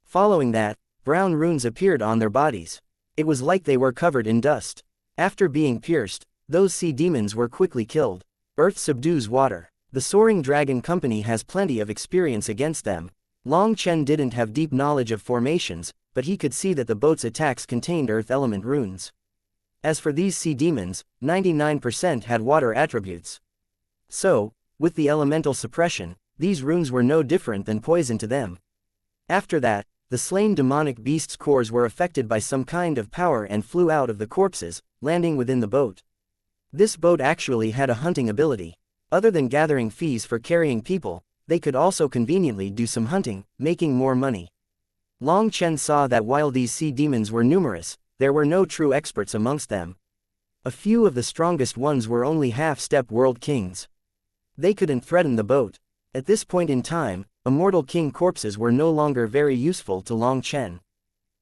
Following that, brown runes appeared on their bodies. It was like they were covered in dust. After being pierced, those sea demons were quickly killed. Earth subdues water. The soaring dragon company has plenty of experience against them. Long Chen didn't have deep knowledge of formations, but he could see that the boat's attacks contained earth element runes. As for these sea demons, 99% had water attributes. So, with the elemental suppression, these runes were no different than poison to them. After that, the slain demonic beasts' cores were affected by some kind of power and flew out of the corpses, landing within the boat. This boat actually had a hunting ability. Other than gathering fees for carrying people, they could also conveniently do some hunting, making more money. Long Chen saw that while these sea demons were numerous, there were no true experts amongst them. A few of the strongest ones were only half-step world kings. They couldn't threaten the boat. At this point in time, immortal king corpses were no longer very useful to Long Chen.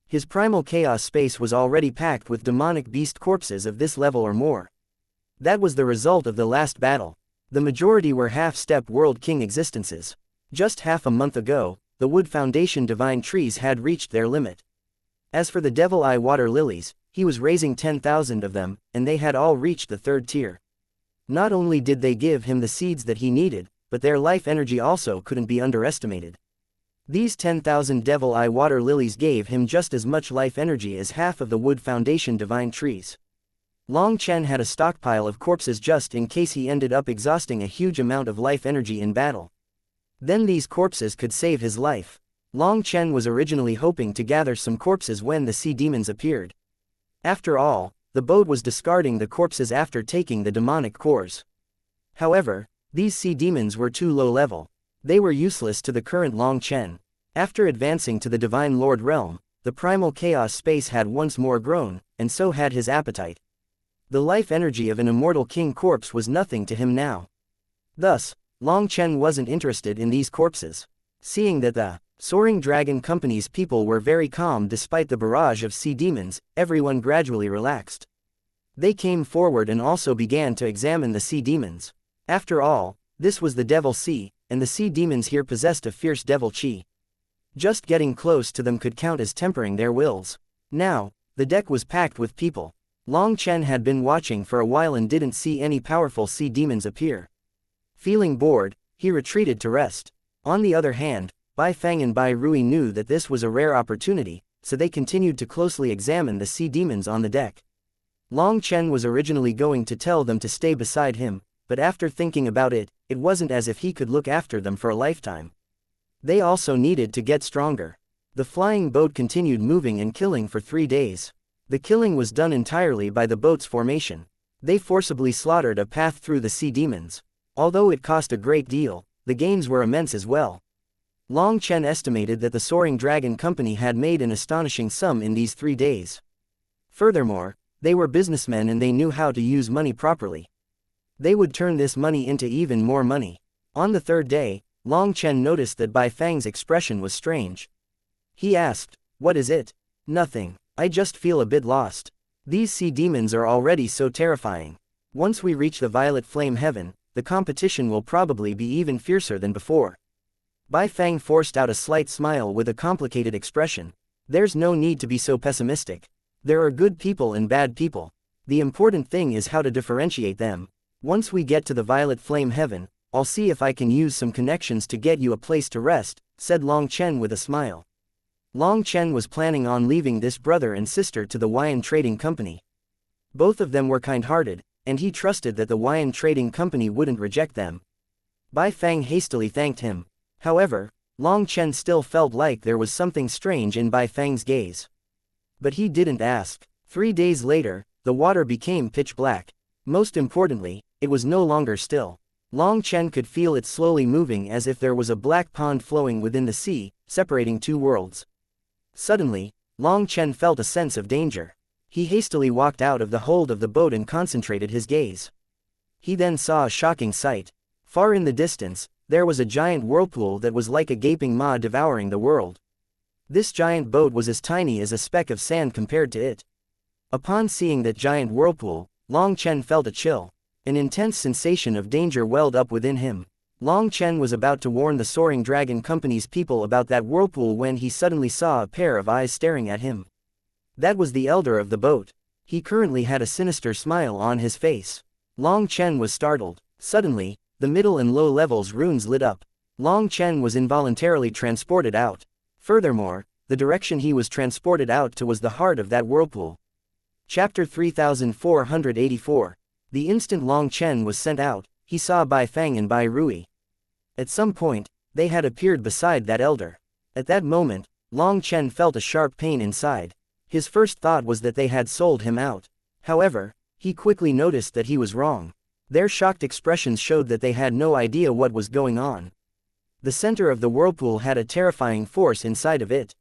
His primal chaos space was already packed with demonic beast corpses of this level or more. That was the result of the last battle. The majority were half-step world king existences. Just half a month ago, the Wood Foundation divine trees had reached their limit. As for the Devil Eye water lilies, he was raising 10,000 of them, and they had all reached the 3rd tier. Not only did they give him the seeds that he needed, but their life energy also couldn't be underestimated. These 10,000 Devil Eye water lilies gave him just as much life energy as half of the Wood Foundation divine trees. Long Chen had a stockpile of corpses just in case he ended up exhausting a huge amount of life energy in battle. Then these corpses could save his life. Long Chen was originally hoping to gather some corpses when the sea demons appeared. After all, the boat was discarding the corpses after taking the demonic cores. However, these sea demons were too low level. They were useless to the current Long Chen. After advancing to the Divine Lord realm, the primal chaos space had once more grown, and so had his appetite. The life energy of an immortal king corpse was nothing to him now. Thus, Long Chen wasn't interested in these corpses. Seeing that the Soaring Dragon Company's people were very calm despite the barrage of sea demons, everyone gradually relaxed. They came forward and also began to examine the sea demons. After all, this was the Devil Sea, and the sea demons here possessed a fierce devil chi. Just getting close to them could count as tempering their wills. Now, the deck was packed with people. Long Chen had been watching for a while and didn't see any powerful sea demons appear. Feeling bored, he retreated to rest. On the other hand, Bai Fang and Bai Rui knew that this was a rare opportunity, so they continued to closely examine the sea demons on the deck. Long Chen was originally going to tell them to stay beside him, but after thinking about it, it wasn't as if he could look after them for a lifetime. They also needed to get stronger. The flying boat continued moving and killing for 3 days. The killing was done entirely by the boat's formation. They forcibly slaughtered a path through the sea demons. Although it cost a great deal, the gains were immense as well. Long Chen estimated that the Soaring Dragon Company had made an astonishing sum in these 3 days. Furthermore, they were businessmen and they knew how to use money properly. They would turn this money into even more money. On the 3rd day, Long Chen noticed that Bai Fang's expression was strange. He asked, "What is it?" "Nothing. I just feel a bit lost. These sea demons are already so terrifying. Once we reach the Violet Flame Heaven, the competition will probably be even fiercer than before." Bai Fang forced out a slight smile with a complicated expression. "There's no need to be so pessimistic. There are good people and bad people. The important thing is how to differentiate them. Once we get to the Violet Flame Heaven, I'll see if I can use some connections to get you a place to rest," said Long Chen with a smile. Long Chen was planning on leaving this brother and sister to the Wyan Trading Company. Both of them were kind-hearted, and he trusted that the Wyan Trading Company wouldn't reject them. Bai Fang hastily thanked him. However, Long Chen still felt like there was something strange in Bai Fang's gaze. But he didn't ask. 3 days later, the water became pitch black. Most importantly, it was no longer still. Long Chen could feel it slowly moving as if there was a black pond flowing within the sea, separating 2 worlds. Suddenly, Long Chen felt a sense of danger. He hastily walked out of the hold of the boat and concentrated his gaze. He then saw a shocking sight. Far in the distance, there was a giant whirlpool that was like a gaping maw devouring the world. This giant boat was as tiny as a speck of sand compared to it. Upon seeing that giant whirlpool, Long Chen felt a chill. An intense sensation of danger welled up within him. Long Chen was about to warn the Soaring Dragon Company's people about that whirlpool when he suddenly saw a pair of eyes staring at him. That was the elder of the boat. He currently had a sinister smile on his face. Long Chen was startled. Suddenly, the middle and low levels runes lit up. Long Chen was involuntarily transported out. Furthermore, the direction he was transported out to was the heart of that whirlpool. Chapter 3484. The instant Long Chen was sent out, he saw Bai Fang and Bai Rui. At some point, they had appeared beside that elder. At that moment, Long Chen felt a sharp pain inside. His first thought was that they had sold him out. However, he quickly noticed that he was wrong. Their shocked expressions showed that they had no idea what was going on. The center of the whirlpool had a terrifying force inside of it.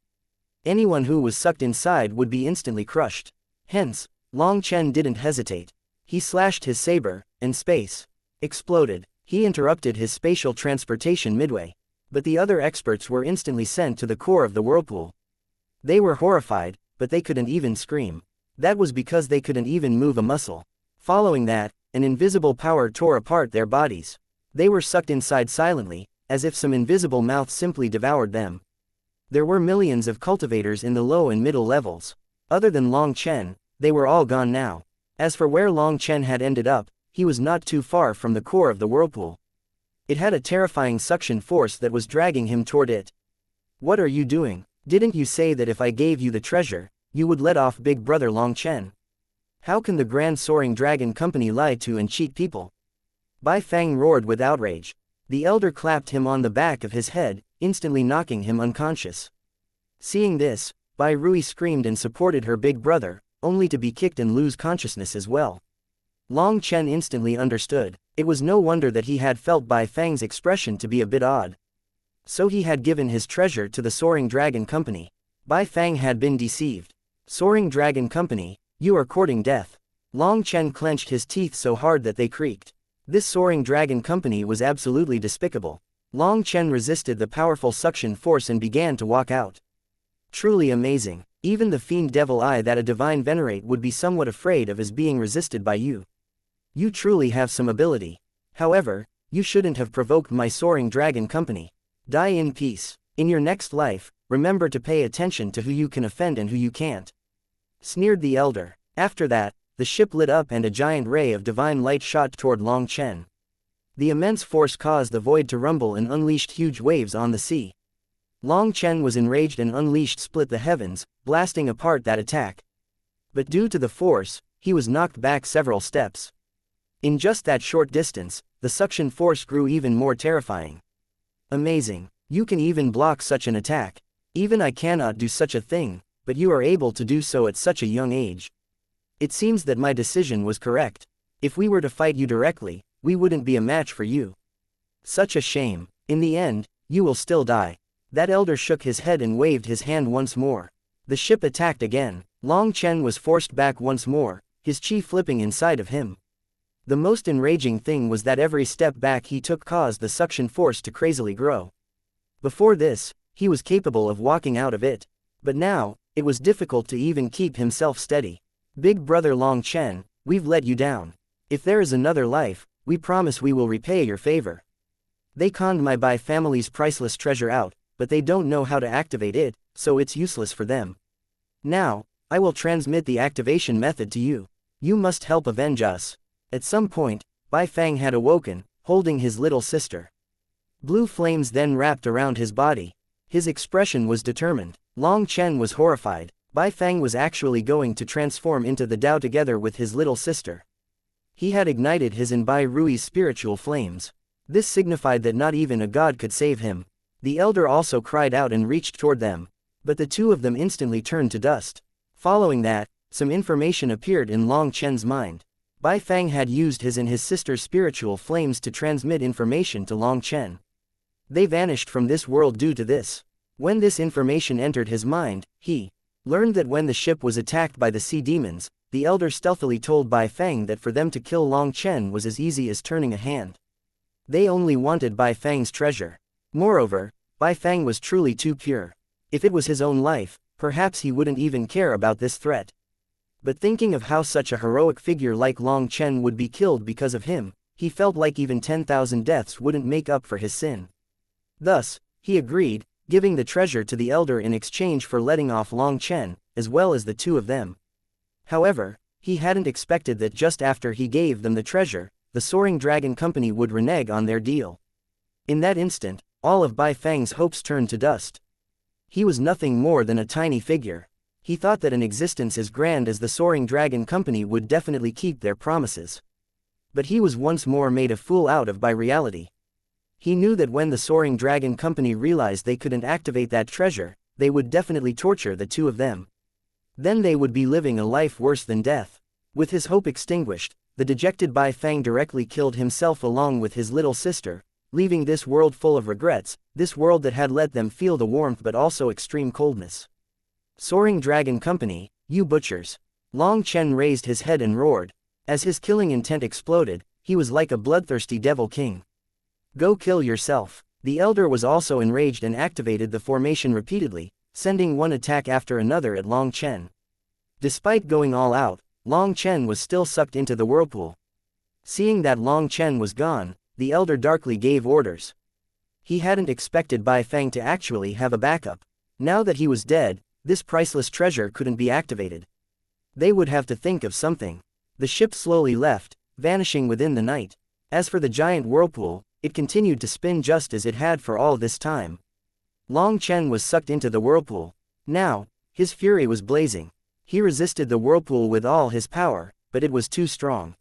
Anyone who was sucked inside would be instantly crushed. Hence, Long Chen didn't hesitate. He slashed his saber, and space exploded. He interrupted his spatial transportation midway. But the other experts were instantly sent to the core of the whirlpool. They were horrified, but they couldn't even scream. That was because they couldn't even move a muscle. Following that, an invisible power tore apart their bodies. They were sucked inside silently, as if some invisible mouth simply devoured them. There were millions of cultivators in the low and middle levels. Other than Long Chen, they were all gone now. As for where Long Chen had ended up, he was not too far from the core of the whirlpool. It had a terrifying suction force that was dragging him toward it. "What are you doing? Didn't you say that if I gave you the treasure, you would let off Big Brother Long Chen? How can the Grand Soaring Dragon Company lie to and cheat people?" Bai Fang roared with outrage. The elder clapped him on the back of his head, instantly knocking him unconscious. Seeing this, Bai Rui screamed and supported her big brother, only to be kicked and lose consciousness as well. Long Chen instantly understood. It was no wonder that he had felt Bai Fang's expression to be a bit odd. So he had given his treasure to the Soaring Dragon Company. Bai Fang had been deceived. Soaring Dragon Company, you are courting death. Long Chen clenched his teeth so hard that they creaked. This Soaring Dragon Company was absolutely despicable. Long Chen resisted the powerful suction force and began to walk out. Truly amazing. Even the fiend Devil Eye that a divine venerate would be somewhat afraid of is being resisted by you. You truly have some ability. However, you shouldn't have provoked my Soaring Dragon Company. Die in peace. In your next life, remember to pay attention to who you can offend and who you can't. Sneered the elder. After that, the ship lit up and a giant ray of divine light shot toward Long Chen. The immense force caused the void to rumble and unleashed huge waves on the sea. Long Chen was enraged and unleashed split the heavens, blasting apart that attack. But due to the force, he was knocked back several steps. In just that short distance, the suction force grew even more terrifying. Amazing. You can even block such an attack. Even I cannot do such a thing, but you are able to do so at such a young age. It seems that my decision was correct. If we were to fight you directly, we wouldn't be a match for you. Such a shame. In the end, you will still die. That elder shook his head and waved his hand once more. The ship attacked again. Long Chen was forced back once more, his chi flipping inside of him. The most enraging thing was that every step back he took caused the suction force to crazily grow. Before this, he was capable of walking out of it. But now, it was difficult to even keep himself steady. Big brother Long Chen, we've let you down. If there is another life, we promise we will repay your favor. They conned my Bai family's priceless treasure out, but they don't know how to activate it, so it's useless for them. Now, I will transmit the activation method to you. You must help avenge us. At some point, Bai Fang had awoken, holding his little sister. Blue flames then wrapped around his body. His expression was determined. Long Chen was horrified. Bai Fang was actually going to transform into the Tao together with his little sister. He had ignited his and Bai Rui's spiritual flames. This signified that not even a god could save him. The elder also cried out and reached toward them. But the two of them instantly turned to dust. Following that, some information appeared in Long Chen's mind. Bai Fang had used his and his sister's spiritual flames to transmit information to Long Chen. They vanished from this world due to this. When this information entered his mind, he learned that when the ship was attacked by the sea demons, the elder stealthily told Bai Fang that for them to kill Long Chen was as easy as turning a hand. They only wanted Bai Fang's treasure. Moreover, Bai Fang was truly too pure. If it was his own life, perhaps he wouldn't even care about this threat. But thinking of how such a heroic figure like Long Chen would be killed because of him, he felt like even 10,000 deaths wouldn't make up for his sin. Thus, he agreed, giving the treasure to the elder in exchange for letting off Long Chen, as well as the two of them. However, he hadn't expected that just after he gave them the treasure, the Soaring Dragon Company would renege on their deal. In that instant, all of Bai Fang's hopes turned to dust. He was nothing more than a tiny figure. He thought that an existence as grand as the Soaring Dragon Company would definitely keep their promises. But he was once more made a fool out of by reality. He knew that when the Soaring Dragon Company realized they couldn't activate that treasure, they would definitely torture the two of them. Then they would be living a life worse than death. With his hope extinguished, the dejected Bai Fang directly killed himself along with his little sister, leaving this world full of regrets, this world that had let them feel the warmth but also extreme coldness. Soaring Dragon Company, you butchers. Long Chen raised his head and roared. As his killing intent exploded, he was like a bloodthirsty devil king. Go kill yourself. The elder was also enraged and activated the formation repeatedly, sending one attack after another at Long Chen. Despite going all out, Long Chen was still sucked into the whirlpool. Seeing that Long Chen was gone, the elder darkly gave orders. He hadn't expected Bai Fang to actually have a backup. Now that he was dead, this priceless treasure couldn't be activated. They would have to think of something. The ship slowly left, vanishing within the night. As for the giant whirlpool, it continued to spin just as it had for all this time. Long Chen was sucked into the whirlpool. Now, his fury was blazing. He resisted the whirlpool with all his power, but it was too strong.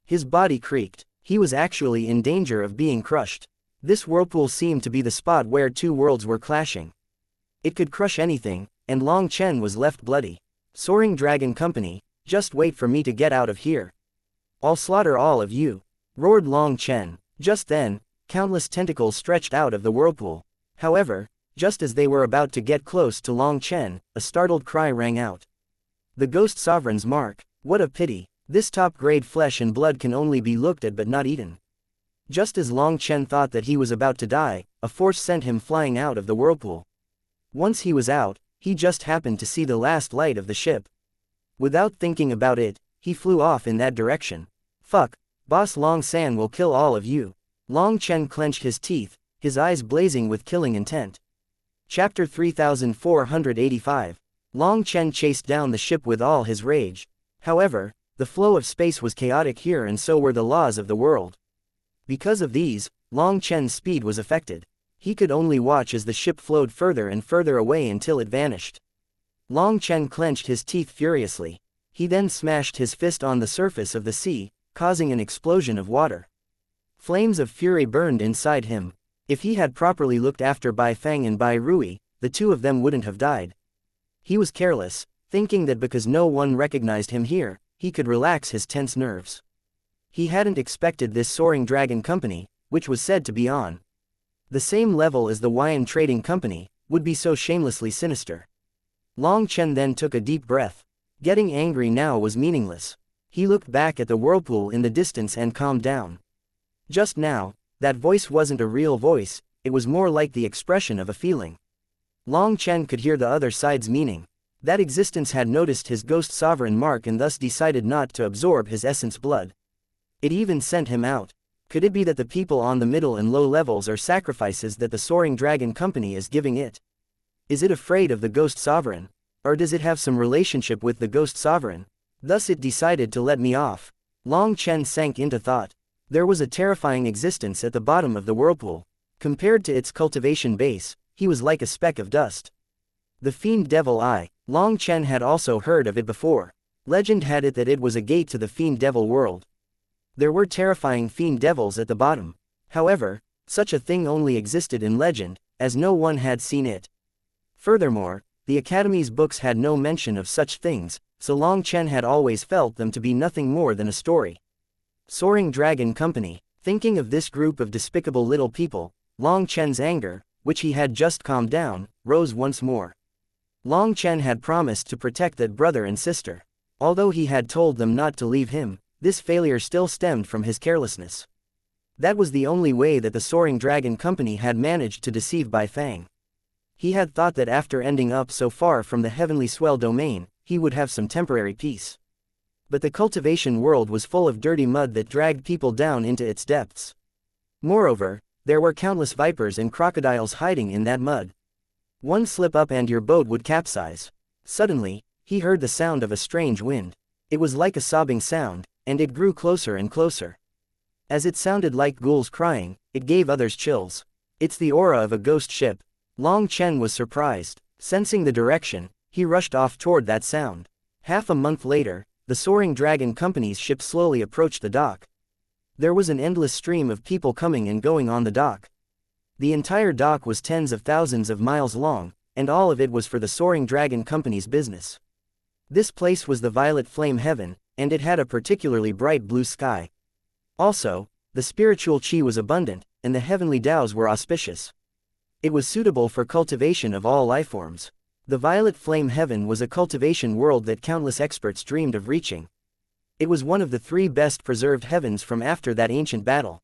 His body creaked. He was actually in danger of being crushed. This whirlpool seemed to be the spot where two worlds were clashing. It could crush anything, and Long Chen was left bloody. Soaring Dragon Company, just wait for me to get out of here. I'll slaughter all of you. roared Long Chen. Just then, countless tentacles stretched out of the whirlpool. However, just as they were about to get close to Long Chen, a startled cry rang out. The Ghost Sovereign's mark. What a pity. This top-grade flesh and blood can only be looked at but not eaten. Just as Long Chen thought that he was about to die, a force sent him flying out of the whirlpool. Once he was out, he just happened to see the last light of the ship. Without thinking about it, he flew off in that direction. Fuck, Boss Long San will kill all of you. Long Chen clenched his teeth, his eyes blazing with killing intent. Chapter 3485. Long Chen chased down the ship with all his rage. However, the flow of space was chaotic here and so were the laws of the world. Because of these, Long Chen's speed was affected. He could only watch as the ship flowed further and further away until it vanished. Long Chen clenched his teeth furiously. He then smashed his fist on the surface of the sea, causing an explosion of water. Flames of fury burned inside him. If he had properly looked after Bai Fang and Bai Rui, the two of them wouldn't have died. He was careless, thinking that because no one recognized him here, he could relax his tense nerves. He hadn't expected this soaring dragon company, which was said to be on the same level as the Wyan Trading Company, would be so shamelessly sinister. Long Chen then took a deep breath. Getting angry now was meaningless. He looked back at the whirlpool in the distance and calmed down. Just now, that voice wasn't a real voice, it was more like the expression of a feeling. Long Chen could hear the other side's meaning. That existence had noticed his ghost sovereign mark and thus decided not to absorb his essence blood. It even sent him out. Could it be that the people on the middle and low levels are sacrifices that the Soaring Dragon Company is giving it? Is it afraid of the Ghost Sovereign? Or does it have some relationship with the Ghost Sovereign? Thus it decided to let me off. Long Chen sank into thought. There was a terrifying existence at the bottom of the whirlpool. Compared to its cultivation base, he was like a speck of dust. The Fiend Devil Eye. Long Chen had also heard of it before. Legend had it that it was a gate to the Fiend Devil world. There were terrifying fiend devils at the bottom. However, such a thing only existed in legend, as no one had seen it. Furthermore, the Academy's books had no mention of such things, so Long Chen had always felt them to be nothing more than a story. Soaring Dragon Company. Thinking of this group of despicable little people, Long Chen's anger, which he had just calmed down, rose once more. Long Chen had promised to protect that brother and sister. Although he had told them not to leave him, this failure still stemmed from his carelessness. That was the only way that the Soaring Dragon Company had managed to deceive Bai Fang. He had thought that after ending up so far from the heavenly swell domain, he would have some temporary peace. But the cultivation world was full of dirty mud that dragged people down into its depths. Moreover, there were countless vipers and crocodiles hiding in that mud. One slip up and your boat would capsize. Suddenly, he heard the sound of a strange wind. It was like a sobbing sound, and it grew closer and closer. As it sounded like ghouls crying, it gave others chills. It's the aura of a ghost ship. Long Chen was surprised. Sensing the direction, he rushed off toward that sound. Half a month later, the Soaring Dragon Company's ship slowly approached the dock. There was an endless stream of people coming and going on the dock. The entire dock was tens of thousands of miles long, and all of it was for the Soaring Dragon Company's business. This place was the Violet Flame Heaven, and it had a particularly bright blue sky. Also, the spiritual qi was abundant, and the heavenly Taos were auspicious. It was suitable for cultivation of all lifeforms. The Violet Flame Heaven was a cultivation world that countless experts dreamed of reaching. It was one of the 3 best preserved heavens from after that ancient battle.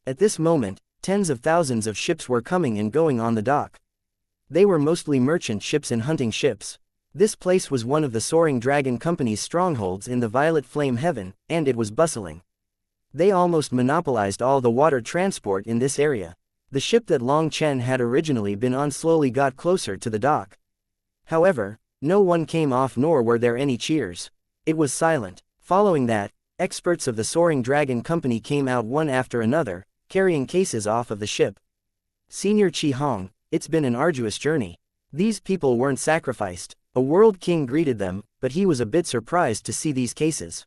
At this moment, tens of thousands of ships were coming and going on the dock. They were mostly merchant ships and hunting ships. This place was one of the Soaring Dragon Company's strongholds in the Violet Flame Heaven, and it was bustling. They almost monopolized all the water transport in this area. The ship that Long Chen had originally been on slowly got closer to the dock. However, no one came off nor were there any cheers. It was silent. Following that, experts of the Soaring Dragon Company came out one after another, carrying cases off of the ship. Senior Chi Hong, it's been an arduous journey. These people weren't sacrificed. A world king greeted them, but he was a bit surprised to see these cases.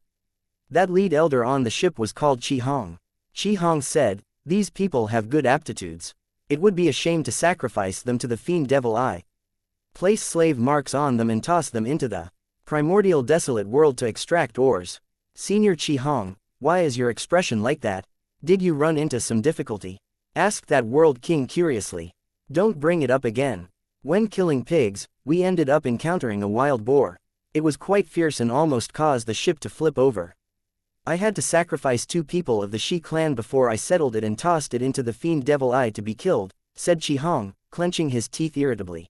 That lead elder on the ship was called Chi Hong. Chi Hong said, "These people have good aptitudes. It would be a shame to sacrifice them to the Fiend Devil Eye. Place slave marks on them and toss them into the primordial desolate world to extract ores." Senior Chi Hong, why is your expression like that? Did you run into some difficulty? Asked that world king curiously. Don't bring it up again. When killing pigs, we ended up encountering a wild boar. It was quite fierce and almost caused the ship to flip over. I had to sacrifice 2 people of the Shi clan before I settled it and tossed it into the fiend devil eye to be killed, said Qihong, clenching his teeth irritably.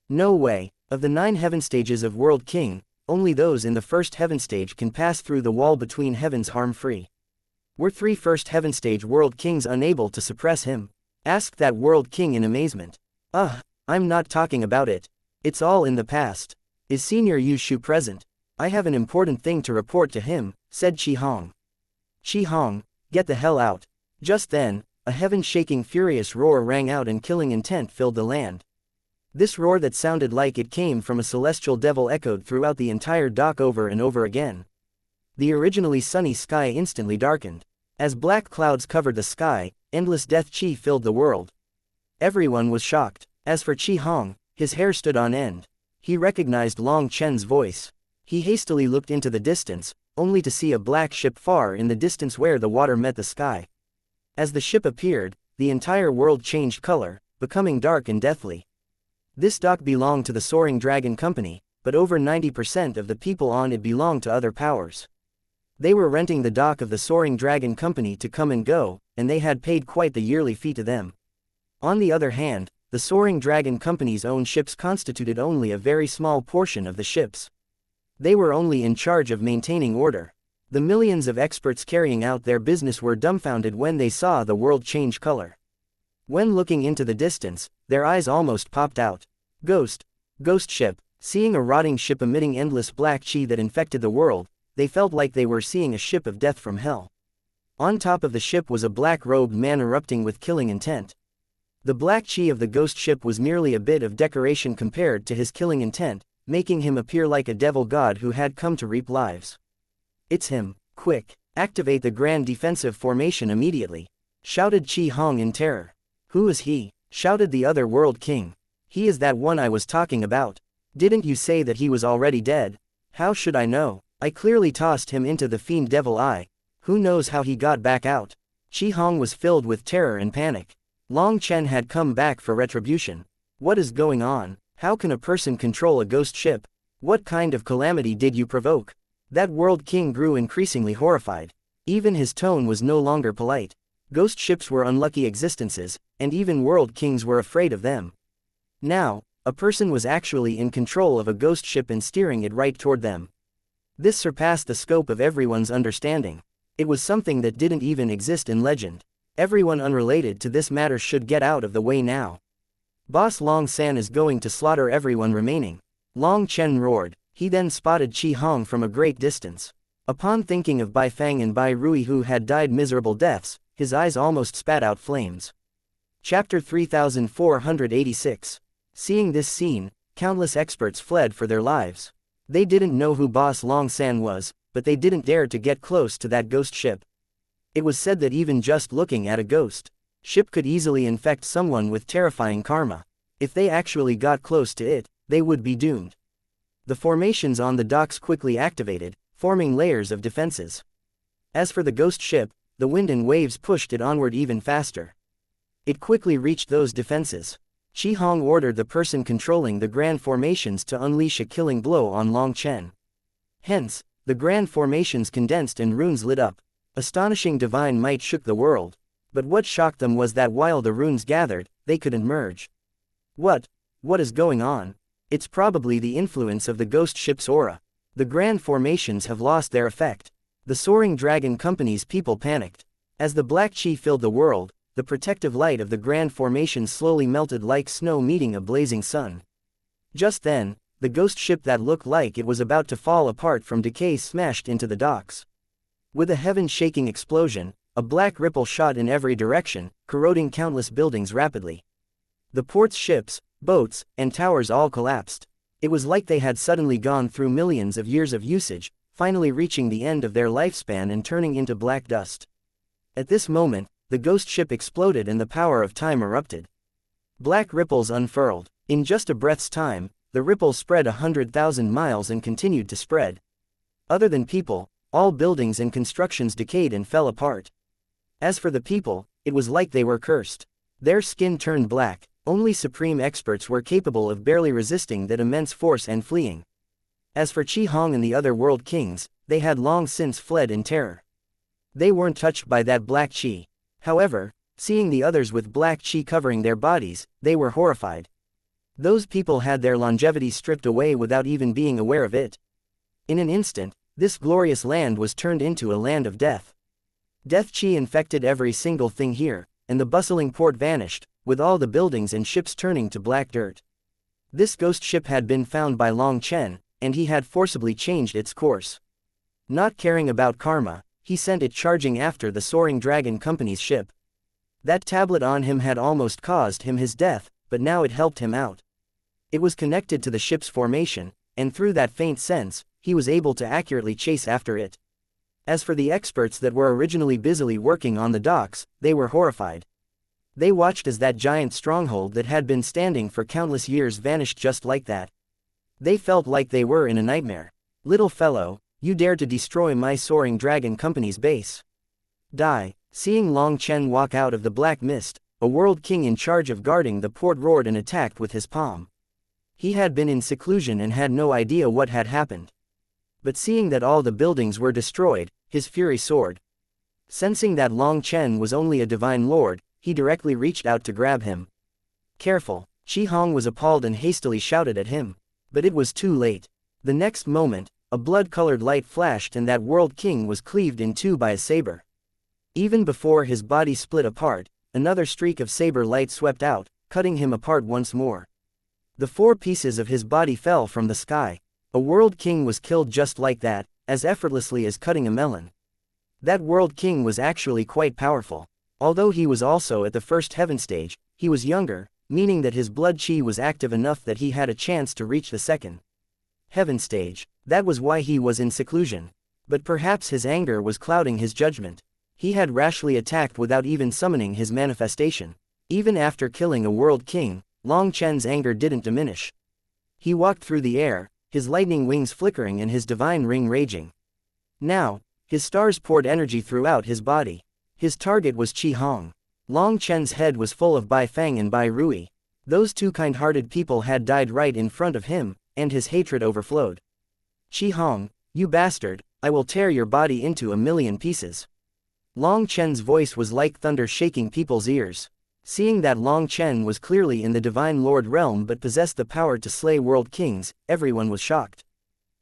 No way. Of the 9 heaven stages of World King, only those in the first heaven stage can pass through the wall between heavens harm-free. Were 3 first heaven stage World Kings unable to suppress him? Asked that World King in amazement. I'm not talking about it. It's all in the past. Is Senior Yu Shu present? I have an important thing to report to him, said Qihong. Qihong, get the hell out. Just then, a heaven-shaking furious roar rang out and killing intent filled the land. This roar that sounded like it came from a celestial devil echoed throughout the entire dock over and over again. The originally sunny sky instantly darkened. As black clouds covered the sky, endless death chi filled the world. Everyone was shocked. As for Qihong, his hair stood on end. He recognized Long Chen's voice. He hastily looked into the distance, only to see a black ship far in the distance where the water met the sky. As the ship appeared, the entire world changed color, becoming dark and deathly. This dock belonged to the Soaring Dragon Company, but over 90% of the people on it belonged to other powers. They were renting the dock of the Soaring Dragon Company to come and go, and they had paid quite the yearly fee to them. On the other hand, the Soaring Dragon Company's own ships constituted only a very small portion of the ships. They were only in charge of maintaining order. The millions of experts carrying out their business were dumbfounded when they saw the world change color. When looking into the distance, their eyes almost popped out. Ghost ship. Seeing a rotting ship emitting endless black chi that infected the world, they felt like they were seeing a ship of death from hell. On top of the ship was a black-robed man erupting with killing intent. The black chi of the ghost ship was merely a bit of decoration compared to his killing intent, making him appear like a devil god who had come to reap lives. It's him. Quick, activate the grand defensive formation immediately, shouted Qihong in terror. Who is he? Shouted the other world king. He is that one I was talking about. Didn't you say that he was already dead? How should I know? I clearly tossed him into the fiend devil eye. Who knows how he got back out? Qihong was filled with terror and panic. Long Chen had come back for retribution. What is going on? How can a person control a ghost ship? What kind of calamity did you provoke? That world king grew increasingly horrified. Even his tone was no longer polite. Ghost ships were unlucky existences, and even world kings were afraid of them. Now, a person was actually in control of a ghost ship and steering it right toward them. This surpassed the scope of everyone's understanding. It was something that didn't even exist in legend. Everyone unrelated to this matter should get out of the way now. Boss Long San is going to slaughter everyone remaining. Long Chen roared. He then spotted Qihong from a great distance. Upon thinking of Bai Fang and Bai Rui who had died miserable deaths, his eyes almost spat out flames. Chapter 3486. Seeing this scene, countless experts fled for their lives. They didn't know who Boss Long San was, but they didn't dare to get close to that ghost ship. It was said that even just looking at a ghost ship could easily infect someone with terrifying karma. If they actually got close to it, they would be doomed. The formations on the docks quickly activated, forming layers of defenses. As for the ghost ship, the wind and waves pushed it onward even faster. It quickly reached those defenses. Qihong ordered the person controlling the grand formations to unleash a killing blow on Long Chen. Hence, the grand formations condensed and runes lit up. Astonishing divine might shook the world. But what shocked them was that while the runes gathered, they couldn't merge. What is going on? It's probably the influence of the ghost ship's aura. The grand formations have lost their effect. The Soaring Dragon Company's people panicked. As the black chi filled the world, the protective light of the grand formations slowly melted like snow meeting a blazing sun. Just then, the ghost ship that looked like it was about to fall apart from decay smashed into the docks. With a heaven-shaking explosion, a black ripple shot in every direction, corroding countless buildings rapidly. The port's ships, boats, and towers all collapsed. It was like they had suddenly gone through millions of years of usage, finally reaching the end of their lifespan and turning into black dust. At this moment, the ghost ship exploded and the power of time erupted. Black ripples unfurled. In just a breath's time, the ripples spread 100,000 miles and continued to spread. Other than people, all buildings and constructions decayed and fell apart. As for the people, it was like they were cursed. Their skin turned black, only supreme experts were capable of barely resisting that immense force and fleeing. As for Qi Hong and the other world kings, they had long since fled in terror. They weren't touched by that black qi. However, seeing the others with black qi covering their bodies, they were horrified. Those people had their longevity stripped away without even being aware of it. In an instant, this glorious land was turned into a land of death. Death qi infected every single thing here, and the bustling port vanished, with all the buildings and ships turning to black dirt. This ghost ship had been found by Long Chen, and he had forcibly changed its course. Not caring about karma, he sent it charging after the Soaring Dragon Company's ship. That tablet on him had almost caused him his death, but now it helped him out. It was connected to the ship's formation, and through that faint sense, he was able to accurately chase after it. As for the experts that were originally busily working on the docks, they were horrified. They watched as that giant stronghold that had been standing for countless years vanished just like that. They felt like they were in a nightmare. "Little fellow, you dare to destroy my Soaring Dragon Company's base. Die." Seeing Long Chen walk out of the black mist, a world king in charge of guarding the port roared and attacked with his palm. He had been in seclusion and had no idea what had happened. But seeing that all the buildings were destroyed, his fury soared. Sensing that Long Chen was only a divine lord, he directly reached out to grab him. "Careful!" Qi Hong was appalled and hastily shouted at him. But it was too late. The next moment, a blood-colored light flashed and that world king was cleaved in two by a saber. Even before his body split apart, another streak of saber light swept out, cutting him apart once more. The 4 pieces of his body fell from the sky. A world king was killed just like that, as effortlessly as cutting a melon. That world king was actually quite powerful. Although he was also at the first heaven stage, he was younger, meaning that his blood qi was active enough that he had a chance to reach the second heaven stage. That was why he was in seclusion. But perhaps his anger was clouding his judgment. He had rashly attacked without even summoning his manifestation. Even after killing a world king, Long Chen's anger didn't diminish. He walked through the air, his lightning wings flickering and his divine ring raging. Now, his stars poured energy throughout his body. His target was Qi Hong. Long Chen's head was full of Bai Fang and Bai Rui. Those 2 kind-hearted people had died right in front of him, and his hatred overflowed. "Qi Hong, you bastard, I will tear your body into a million pieces." Long Chen's voice was like thunder shaking people's ears. Seeing that Long Chen was clearly in the Divine Lord realm but possessed the power to slay world kings, everyone was shocked.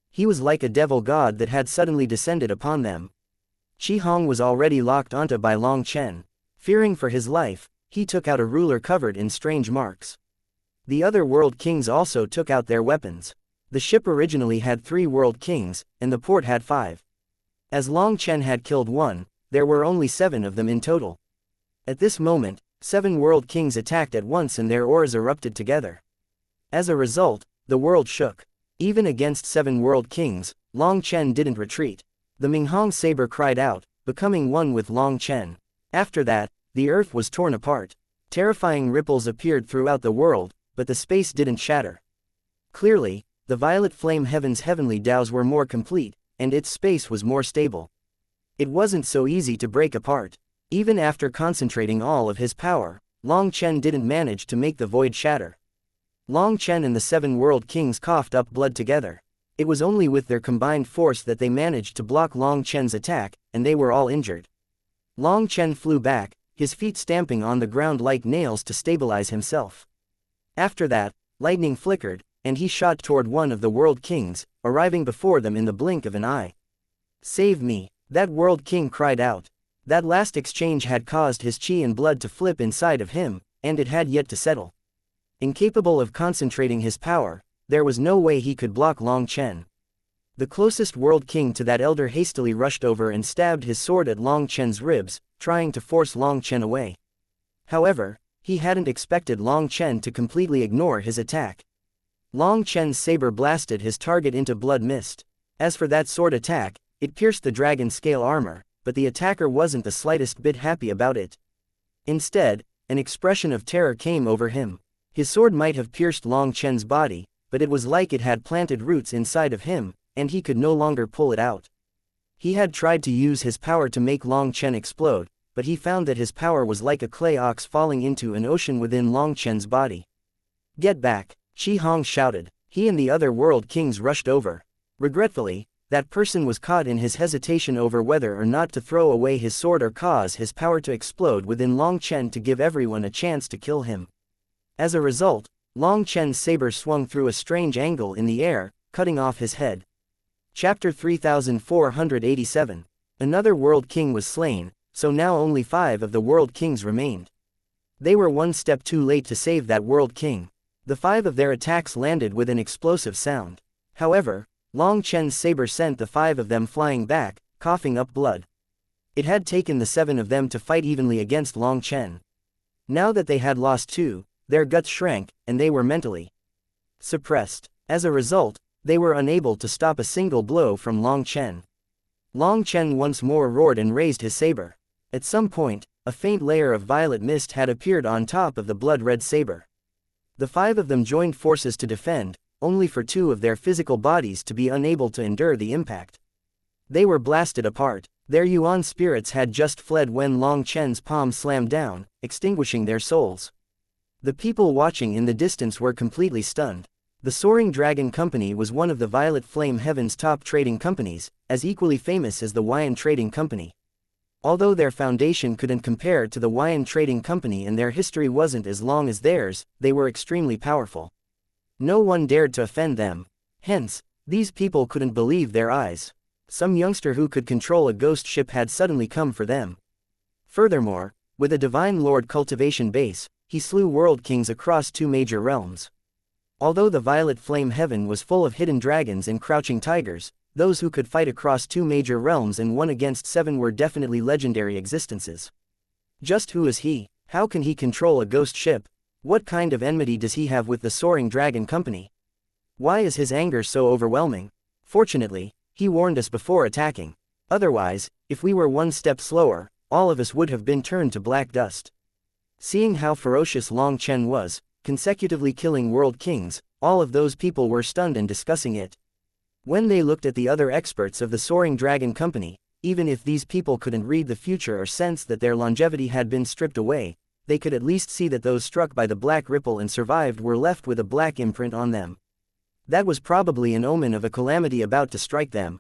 He was like a devil god that had suddenly descended upon them. Qi Hong was already locked onto by Long Chen. Fearing for his life, he took out a ruler covered in strange marks. The other world kings also took out their weapons. The ship originally had 3 world kings, and the port had 5. As Long Chen had killed 1, there were only 7 of them in total. At this moment, 7 world kings attacked at once and their auras erupted together. As a result, the world shook. Even against 7 world kings, Long Chen didn't retreat. The Minghong saber cried out, becoming one with Long Chen. After that, the earth was torn apart. Terrifying ripples appeared throughout the world, but the space didn't shatter. Clearly, the violet flame heaven's heavenly Daos were more complete, and its space was more stable. It wasn't so easy to break apart. Even after concentrating all of his power, Long Chen didn't manage to make the void shatter. Long Chen and the 7 world kings coughed up blood together. It was only with their combined force that they managed to block Long Chen's attack, and they were all injured. Long Chen flew back, his feet stamping on the ground like nails to stabilize himself. After that, lightning flickered, and he shot toward one of the world kings, arriving before them in the blink of an eye. "Save me!" that world king cried out. That last exchange had caused his qi and blood to flip inside of him, and it had yet to settle. Incapable of concentrating his power, there was no way he could block Long Chen. The closest world king to that elder hastily rushed over and stabbed his sword at Long Chen's ribs, trying to force Long Chen away. However, he hadn't expected Long Chen to completely ignore his attack. Long Chen's saber blasted his target into blood mist. As for that sword attack, it pierced the dragon scale armor, but the attacker wasn't the slightest bit happy about it. Instead, an expression of terror came over him. His sword might have pierced Long Chen's body, but it was like it had planted roots inside of him, and he could no longer pull it out. He had tried to use his power to make Long Chen explode, but he found that his power was like a clay ox falling into an ocean within Long Chen's body. "Get back!" Qi Hong shouted. He and the other world kings rushed over. Regretfully, that person was caught in his hesitation over whether or not to throw away his sword or cause his power to explode within Long Chen to give everyone a chance to kill him. As a result, Long Chen's saber swung through a strange angle in the air, cutting off his head. Chapter 3487. Another world king was slain, so now only 5 of the world kings remained. They were one step too late to save that world king. The 5 of their attacks landed with an explosive sound. However, Long Chen's saber sent the 5 of them flying back, coughing up blood. It had taken the 7 of them to fight evenly against Long Chen. Now that they had lost 2, their guts shrank, and they were mentally suppressed. As a result, they were unable to stop a single blow from Long Chen. Long Chen once more roared and raised his saber. At some point, a faint layer of violet mist had appeared on top of the blood-red saber. The 5 of them joined forces to defend, only for 2 of their physical bodies to be unable to endure the impact. They were blasted apart. Their Yuan spirits had just fled when Long Chen's palm slammed down, extinguishing their souls. The people watching in the distance were completely stunned. The Soaring Dragon Company was one of the Violet Flame Heaven's top trading companies, as equally famous as the Wuxian Trading Company. Although their foundation couldn't compare to the Wuxian Trading Company and their history wasn't as long as theirs, they were extremely powerful. No one dared to offend them. Hence, these people couldn't believe their eyes. Some youngster who could control a ghost ship had suddenly come for them. Furthermore, with a Divine Lord cultivation base, he slew world kings across 2 major realms. Although the Violet Flame Heaven was full of hidden dragons and crouching tigers, those who could fight across 2 major realms and 1 against 7 were definitely legendary existences. Just who is he? How can he control a ghost ship? What kind of enmity does he have with the Soaring Dragon Company? Why is his anger so overwhelming? Fortunately, he warned us before attacking. Otherwise, if we were 1 step slower, all of us would have been turned to black dust. Seeing how ferocious Long Chen was, consecutively killing world kings, all of those people were stunned and discussing it. When they looked at the other experts of the Soaring Dragon Company, even if these people couldn't read the future or sense that their longevity had been stripped away, they could at least see that those struck by the black ripple and survived were left with a black imprint on them. That was probably an omen of a calamity about to strike them.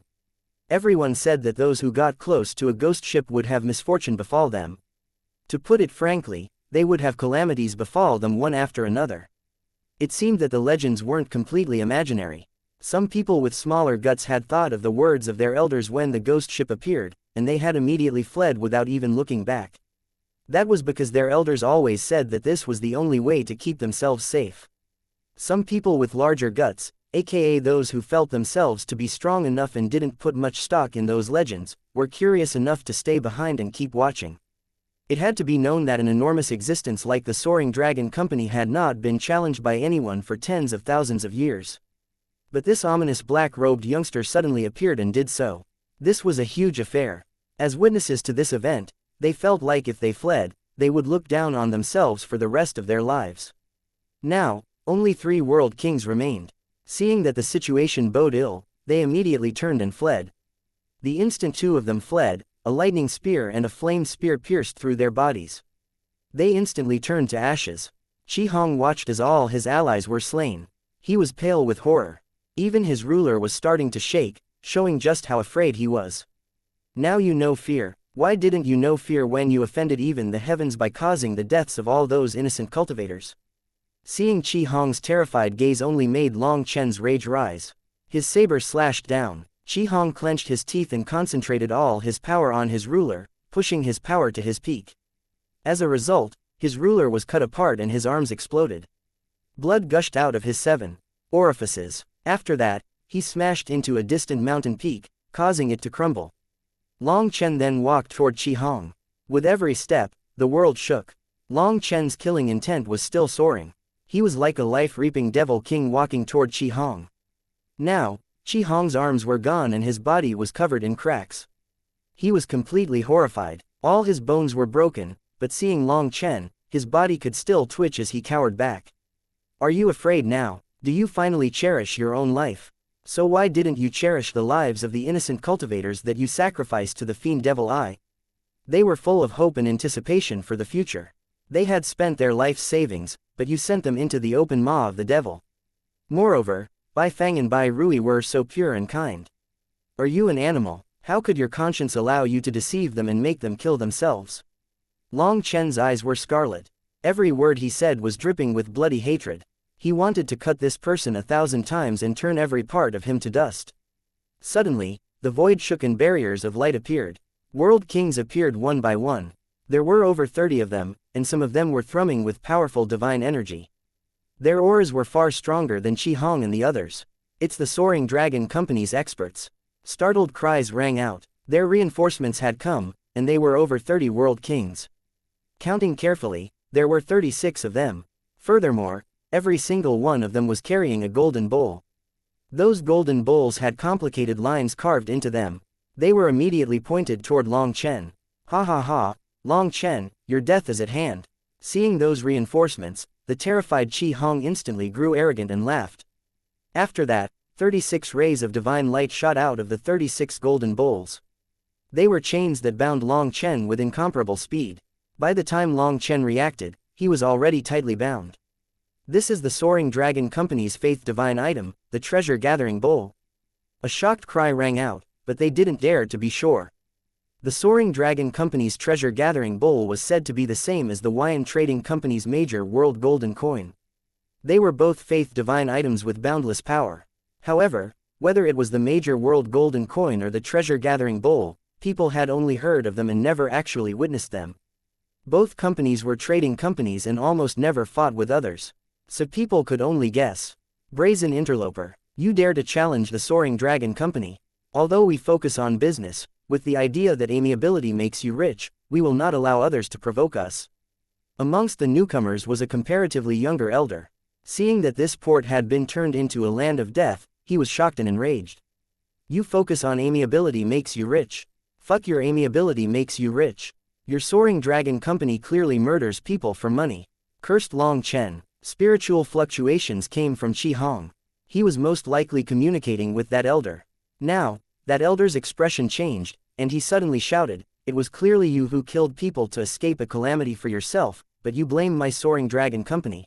Everyone said that those who got close to a ghost ship would have misfortune befall them. To put it frankly, they would have calamities befall them one after another. It seemed that the legends weren't completely imaginary. Some people with smaller guts had thought of the words of their elders when the ghost ship appeared, and they had immediately fled without even looking back. That was because their elders always said that this was the only way to keep themselves safe. Some people with larger guts, aka those who felt themselves to be strong enough and didn't put much stock in those legends, were curious enough to stay behind and keep watching. It had to be known that an enormous existence like the Soaring Dragon Company had not been challenged by anyone for tens of thousands of years. But this ominous black-robed youngster suddenly appeared and did so. This was a huge affair. As witnesses to this event, they felt like if they fled, they would look down on themselves for the rest of their lives. Now, only 3 world kings remained. Seeing that the situation bode ill, they immediately turned and fled. The instant 2 of them fled, a lightning spear and a flame spear pierced through their bodies. They instantly turned to ashes. Qi Hong watched as all his allies were slain. He was pale with horror. Even his ruler was starting to shake, showing just how afraid he was. Now you know fear. Why didn't you know fear when you offended even the heavens by causing the deaths of all those innocent cultivators? Seeing Qi Hong's terrified gaze only made Long Chen's rage rise. His saber slashed down. Qi Hong clenched his teeth and concentrated all his power on his ruler, pushing his power to his peak. As a result, his ruler was cut apart and his arms exploded. Blood gushed out of his 7 orifices. After that, he smashed into a distant mountain peak, causing it to crumble. Long Chen then walked toward Qi Hong. With every step, the world shook. Long Chen's killing intent was still soaring. He was like a life-reaping devil king walking toward Qi Hong. Now, Qi Hong's arms were gone and his body was covered in cracks. He was completely horrified. All his bones were broken, but seeing Long Chen, his body could still twitch as he cowered back. Are you afraid now? Do you finally cherish your own life? So why didn't you cherish the lives of the innocent cultivators that you sacrificed to the fiend devil eye? They were full of hope and anticipation for the future. They had spent their life's savings, but you sent them into the open maw of the devil. Moreover, Bai Fang and Bai Rui were so pure and kind. Are you an animal? How could your conscience allow you to deceive them and make them kill themselves? Long Chen's eyes were scarlet. Every word he said was dripping with bloody hatred. He wanted to cut this person 1,000 times and turn every part of him to dust. Suddenly, the void shook and barriers of light appeared. World kings appeared one by one. There were over 30 of them, and some of them were thrumming with powerful divine energy. Their auras were far stronger than Qi Hong and the others. It's the Soaring Dragon Company's experts. Startled cries rang out. Their reinforcements had come, and they were over 30 world kings. Counting carefully, there were 36 of them. Furthermore, every single one of them was carrying a golden bowl. Those golden bowls had complicated lines carved into them. They were immediately pointed toward Long Chen. Ha ha ha, Long Chen, your death is at hand. Seeing those reinforcements, the terrified Qi Hong instantly grew arrogant and laughed. After that, 36 rays of divine light shot out of the 36 golden bowls. They were chains that bound Long Chen with incomparable speed. By the time Long Chen reacted, he was already tightly bound. This is the Soaring Dragon Company's faith divine item, the treasure gathering bowl. A shocked cry rang out, but they didn't dare to be sure. The Soaring Dragon Company's treasure gathering bowl was said to be the same as the Wyan Trading Company's major world golden coin. They were both faith divine items with boundless power. However, whether it was the major world golden coin or the treasure gathering bowl, people had only heard of them and never actually witnessed them. Both companies were trading companies and almost never fought with others. So people could only guess. Brazen interloper, you dare to challenge the Soaring Dragon Company. Although we focus on business, with the idea that amiability makes you rich, we will not allow others to provoke us. Amongst the newcomers was a comparatively younger elder. Seeing that this port had been turned into a land of death, he was shocked and enraged. You focus on amiability makes you rich. Fuck your amiability makes you rich. Your Soaring Dragon Company clearly murders people for money. Cursed Long Chen. Spiritual fluctuations came from Qi Hong. He was most likely communicating with that elder. Now, that elder's expression changed, and he suddenly shouted, "It was clearly you who killed people to escape a calamity for yourself, but you blame my Soaring Dragon Company.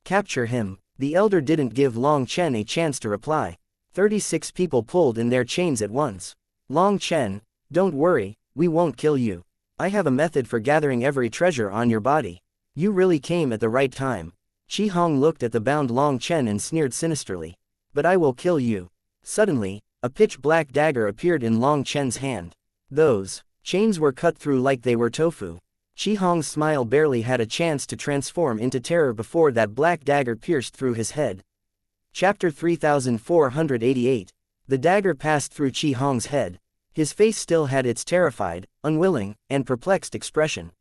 Capture him." The elder didn't give Long Chen a chance to reply. 36 people pulled in their chains at once. Long Chen, don't worry, we won't kill you. I have a method for gathering every treasure on your body. You really came at the right time. Qi Hong looked at the bound Long Chen and sneered sinisterly. But I will kill you. Suddenly, a pitch-black dagger appeared in Long Chen's hand. Those chains were cut through like they were tofu. Qi Hong's smile barely had a chance to transform into terror before that black dagger pierced through his head. Chapter 3488. The dagger passed through Qi Hong's head. His face still had its terrified, unwilling, and perplexed expression.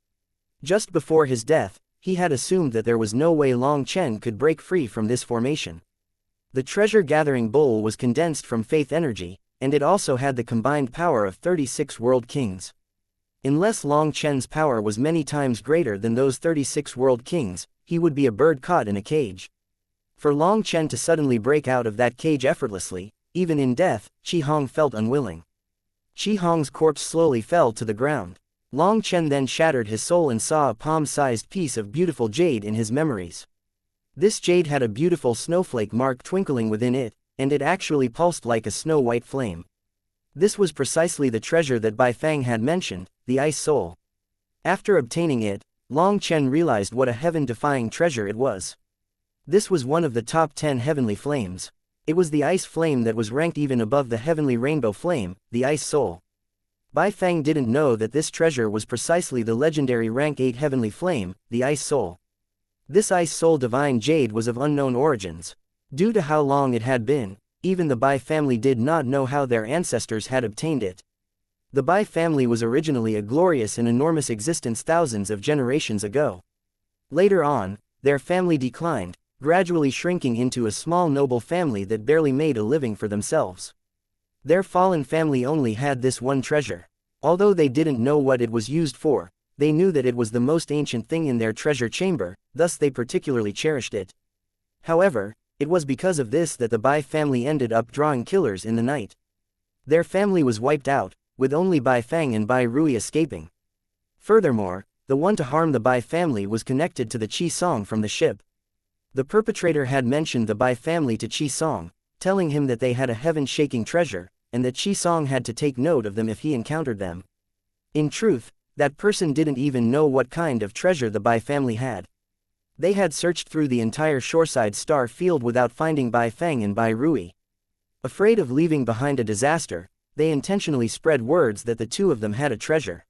Just before his death, he had assumed that there was no way Long Chen could break free from this formation. The treasure-gathering bowl was condensed from faith energy, and it also had the combined power of 36 world kings. Unless Long Chen's power was many times greater than those 36 world kings, he would be a bird caught in a cage. For Long Chen to suddenly break out of that cage effortlessly, even in death, Qi Hong felt unwilling. Qi Hong's corpse slowly fell to the ground. Long Chen then shattered his soul and saw a palm-sized piece of beautiful jade in his memories. This jade had a beautiful snowflake mark twinkling within it, and it actually pulsed like a snow-white flame. This was precisely the treasure that Bai Fang had mentioned, the Ice Soul. After obtaining it, Long Chen realized what a heaven-defying treasure it was. This was one of the top 10 heavenly flames. It was the ice flame that was ranked even above the heavenly rainbow flame, the Ice Soul. Bai Fang didn't know that this treasure was precisely the legendary rank 8 heavenly flame, the Ice Soul. This Ice Soul divine jade was of unknown origins. Due to how long it had been, even the Bai family did not know how their ancestors had obtained it. The Bai family was originally a glorious and enormous existence thousands of generations ago. Later on, their family declined, gradually shrinking into a small noble family that barely made a living for themselves. Their fallen family only had this one treasure. Although they didn't know what it was used for, they knew that it was the most ancient thing in their treasure chamber, thus they particularly cherished it. However, it was because of this that the Bai family ended up drawing killers in the night. Their family was wiped out, with only Bai Fang and Bai Rui escaping. Furthermore, the one to harm the Bai family was connected to the Qi Song from the ship. The perpetrator had mentioned the Bai family to Qi Song, telling him that they had a heaven-shaking treasure, and that Qi Song had to take note of them if he encountered them. In truth, that person didn't even know what kind of treasure the Bai family had. They had searched through the entire shoreside star field without finding Bai Feng and Bai Rui. Afraid of leaving behind a disaster, they intentionally spread words that the two of them had a treasure.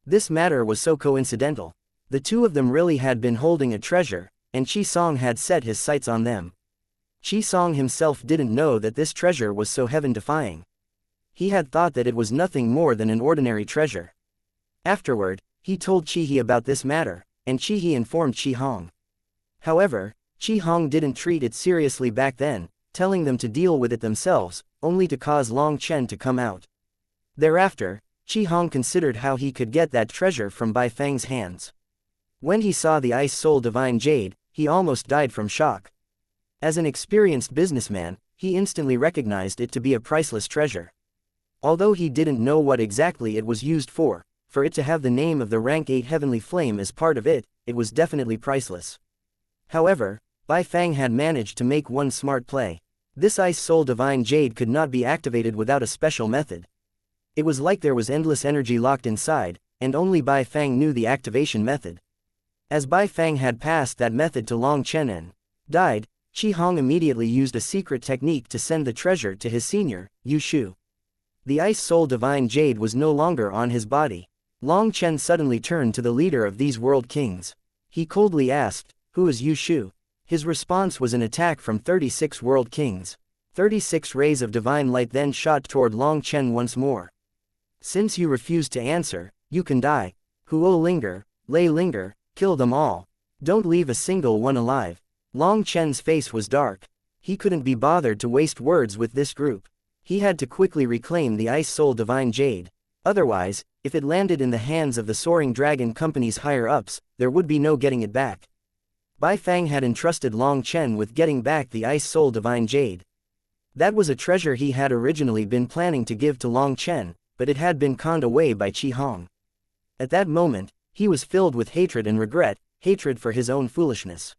This matter was so coincidental. The two of them really had been holding a treasure, and Qi Song had set his sights on them. Qi Song himself didn't know that this treasure was so heaven-defying. He had thought that it was nothing more than an ordinary treasure. Afterward, he told Qi He about this matter, and Qi He informed Qi Hong. However, Qi Hong didn't treat it seriously back then, telling them to deal with it themselves, only to cause Long Chen to come out. Thereafter, Qi Hong considered how he could get that treasure from Bai Feng's hands. When he saw the Ice Soul Divine Jade, he almost died from shock. As an experienced businessman, he instantly recognized it to be a priceless treasure. Although he didn't know what exactly it was used for it to have the name of the rank 8 heavenly flame as part of it, it was definitely priceless. However, Bai Feng had managed to make one smart play. This Ice Soul Divine Jade could not be activated without a special method. It was like there was endless energy locked inside, and only Bai Feng knew the activation method. As Bai Feng had passed that method to Long Chen and died, Qi Hong immediately used a secret technique to send the treasure to his senior, Yu Shu. The Ice Soul Divine Jade was no longer on his body. Long Chen suddenly turned to the leader of these world kings. He coldly asked, "Who is Yu Shu?" His response was an attack from 36 world kings. 36 rays of divine light then shot toward Long Chen once more. "Since you refuse to answer, you can die. Huo Linger, Lei Linger, kill them all. Don't leave a single one alive." Long Chen's face was dark. He couldn't be bothered to waste words with this group. He had to quickly reclaim the Ice Soul Divine Jade. Otherwise, if it landed in the hands of the Soaring Dragon Company's higher-ups, there would be no getting it back. Bai Feng had entrusted Long Chen with getting back the Ice Soul Divine Jade. That was a treasure he had originally been planning to give to Long Chen, but it had been conned away by Qi Hong. At that moment, he was filled with hatred and regret, hatred for his own foolishness.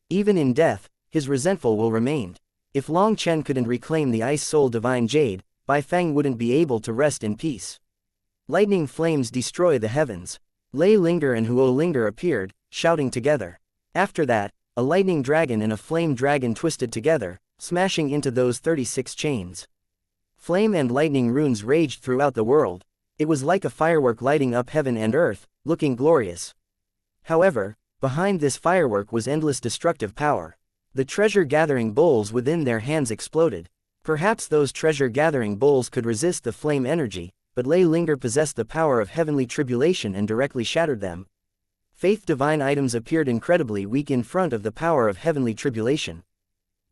Even in death, his resentful will remained. If Long Chen couldn't reclaim the Ice Soul Divine Jade, Bai Feng wouldn't be able to rest in peace. Lightning flames destroy the heavens. Lei Linger and Huo Linger appeared, shouting together. After that, a lightning dragon and a flame dragon twisted together, smashing into those 36 chains. Flame and lightning runes raged throughout the world. It was like a firework lighting up heaven and earth, looking glorious. However, behind this firework was endless destructive power. The treasure-gathering bowls within their hands exploded. Perhaps those treasure-gathering bowls could resist the flame energy, but Lei Linger possessed the power of heavenly tribulation and directly shattered them. Faith divine items appeared incredibly weak in front of the power of heavenly tribulation.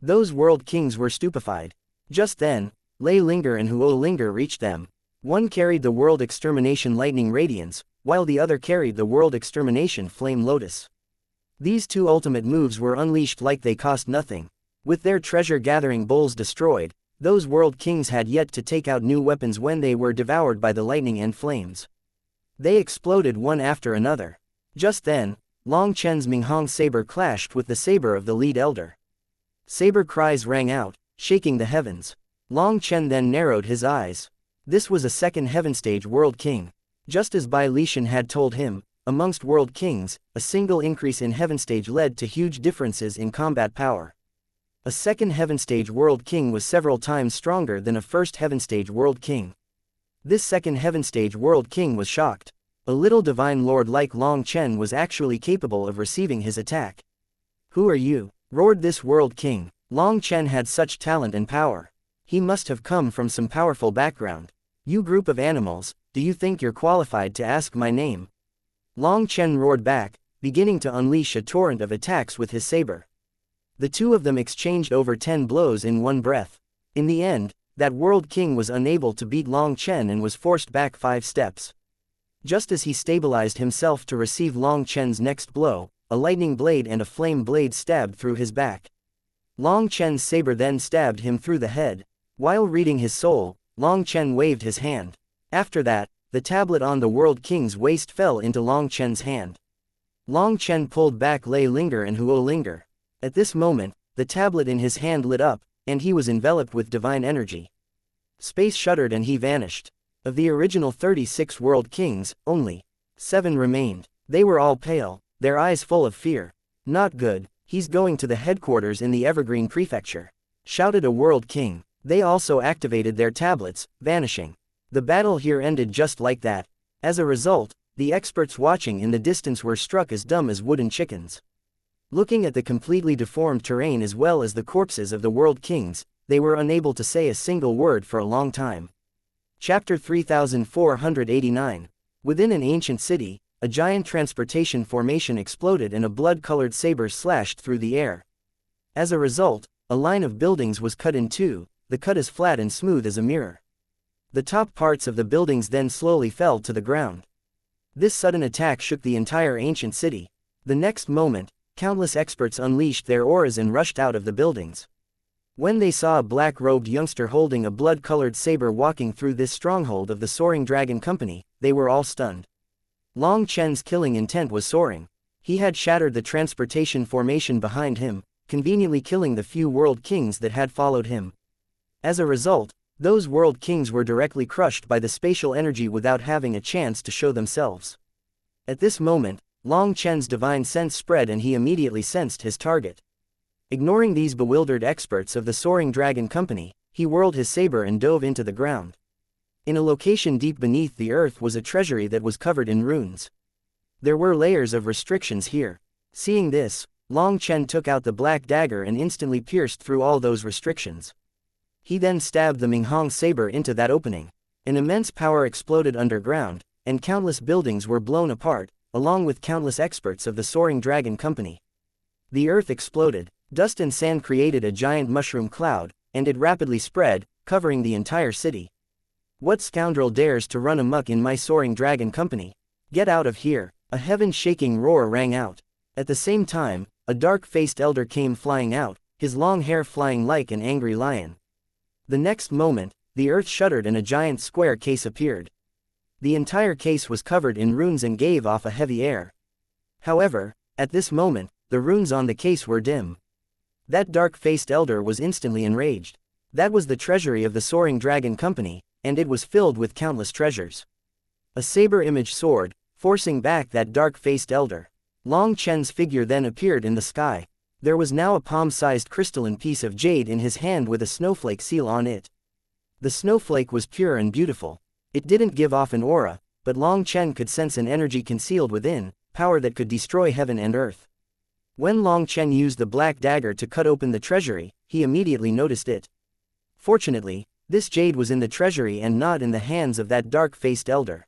Those world kings were stupefied. Just then, Lei Linger and Huo Linger reached them. One carried the World Extermination Lightning Radiance, while the other carried the World Extermination Flame Lotus. These two ultimate moves were unleashed like they cost nothing. With their treasure-gathering bowls destroyed, those world kings had yet to take out new weapons when they were devoured by the lightning and flames. They exploded one after another. Just then, Long Chen's Minghong saber clashed with the saber of the lead elder. Saber cries rang out, shaking the heavens. Long Chen then narrowed his eyes. This was a second heaven stage world king. Just as Bai Lishan had told him, amongst world kings, a single increase in heaven stage led to huge differences in combat power. A second heaven stage world king was several times stronger than a first heaven stage world king. This second heaven stage world king was shocked. A little divine lord like Long Chen was actually capable of receiving his attack. "Who are you?" roared this world king. Long Chen had such talent and power. He must have come from some powerful background. "You group of animals, do you think you're qualified to ask my name?" Long Chen roared back, beginning to unleash a torrent of attacks with his saber. The two of them exchanged over 10 blows in one breath. In the end, that world king was unable to beat Long Chen and was forced back 5 steps. Just as he stabilized himself to receive Long Chen's next blow, a lightning blade and a flame blade stabbed through his back. Long Chen's saber then stabbed him through the head. While reading his soul, Long Chen waved his hand. After that, the tablet on the World King's waist fell into Long Chen's hand. Long Chen pulled back Lei Linger and Huo Linger. At this moment, the tablet in his hand lit up, and he was enveloped with divine energy. Space shuddered and he vanished. Of the original 36 World Kings, only 7 remained. They were all pale, their eyes full of fear. "Not good, he's going to the headquarters in the Evergreen Prefecture," shouted a World King. They also activated their tablets, vanishing. The battle here ended just like that. As a result, the experts watching in the distance were struck as dumb as wooden chickens. Looking at the completely deformed terrain as well as the corpses of the World Kings, they were unable to say a single word for a long time. Chapter 3489. Within an ancient city, a giant transportation formation exploded and a blood-colored saber slashed through the air. As a result, a line of buildings was cut in two, the cut as flat and smooth as a mirror. The top parts of the buildings then slowly fell to the ground. This sudden attack shook the entire ancient city. The next moment, countless experts unleashed their auras and rushed out of the buildings. When they saw a black-robed youngster holding a blood-colored saber walking through this stronghold of the Soaring Dragon Company, they were all stunned. Long Chen's killing intent was soaring. He had shattered the transportation formation behind him, conveniently killing the few World Kings that had followed him. As a result, those World Kings were directly crushed by the spatial energy without having a chance to show themselves. At this moment, Long Chen's divine sense spread and he immediately sensed his target. Ignoring these bewildered experts of the Soaring Dragon Company, he whirled his saber and dove into the ground. In a location deep beneath the earth was a treasury that was covered in runes. There were layers of restrictions here. Seeing this, Long Chen took out the black dagger and instantly pierced through all those restrictions. He then stabbed the Minghong saber into that opening. An immense power exploded underground, and countless buildings were blown apart, along with countless experts of the Soaring Dragon Company. The earth exploded, dust and sand created a giant mushroom cloud, and it rapidly spread, covering the entire city. "What scoundrel dares to run amok in my Soaring Dragon Company? Get out of here!" A heaven-shaking roar rang out. At the same time, a dark-faced elder came flying out, his long hair flying like an angry lion. The next moment, the earth shuddered and a giant square case appeared. The entire case was covered in runes and gave off a heavy air. However, at this moment, the runes on the case were dim. That dark-faced elder was instantly enraged. That was the treasury of the Soaring Dragon Company, and it was filled with countless treasures. A saber-image sword, forcing back that dark-faced elder. Long Chen's figure then appeared in the sky. There was now a palm-sized crystalline piece of jade in his hand with a snowflake seal on it. The snowflake was pure and beautiful. It didn't give off an aura, but Long Chen could sense an energy concealed within, power that could destroy heaven and earth. When Long Chen used the black dagger to cut open the treasury, he immediately noticed it. Fortunately, this jade was in the treasury and not in the hands of that dark-faced elder.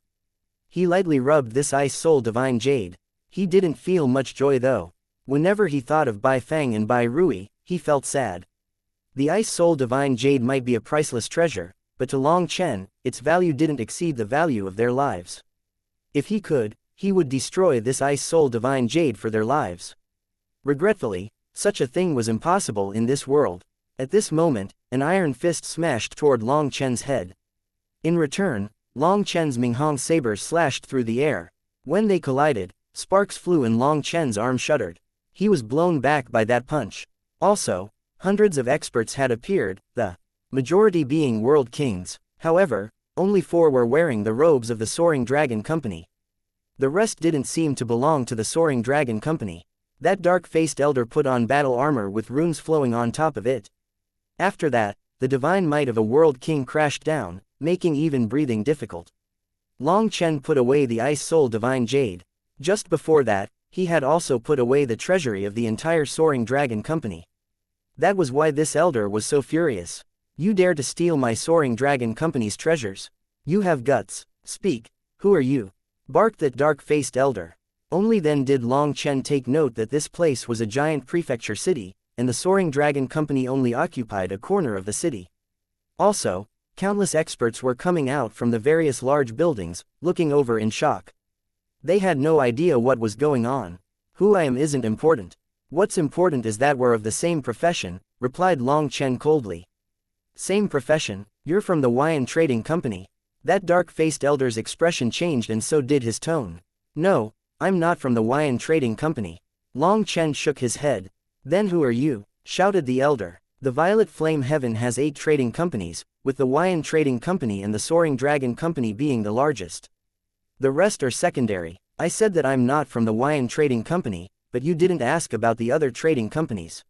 He lightly rubbed this Ice Soul Divine Jade. He didn't feel much joy though. Whenever he thought of Bai Fang and Bai Rui, he felt sad. The Ice Soul Divine Jade might be a priceless treasure, but to Long Chen, its value didn't exceed the value of their lives. If he could, he would destroy this Ice Soul Divine Jade for their lives. Regretfully, such a thing was impossible in this world. At this moment, an iron fist smashed toward Long Chen's head. In return, Long Chen's Minghong saber slashed through the air. When they collided, sparks flew and Long Chen's arm shuddered. He was blown back by that punch. Also, hundreds of experts had appeared, the majority being World Kings. However, only 4 were wearing the robes of the Soaring Dragon Company. The rest didn't seem to belong to the Soaring Dragon Company. That dark-faced elder put on battle armor with runes flowing on top of it. After that, the divine might of a World King crashed down, making even breathing difficult. Long Chen put away the Ice Soul Divine Jade. Just before that, he had also put away the treasury of the entire Soaring Dragon Company. That was why this elder was so furious. "You dare to steal my Soaring Dragon Company's treasures? You have guts. Speak. Who are you?" barked that dark-faced elder. Only then did Long Chen take note that this place was a giant prefecture city, and the Soaring Dragon Company only occupied a corner of the city. Also, countless experts were coming out from the various large buildings, looking over in shock. They had no idea what was going on. "Who I am isn't important. What's important is that we're of the same profession," replied Long Chen coldly. "Same profession? You're from the Huayan Trading Company. That dark-faced elder's expression changed and so did his tone. No, I'm not from the Wuxian Trading Company. Long Chen shook his head. Then who are you? Shouted the elder. The Violet Flame Heaven has 8 trading companies, with the Wuxian Trading Company and the Soaring Dragon Company being the largest. The rest are secondary. I said that I'm not from the Wuxian Trading Company, but you didn't ask about the other trading companies.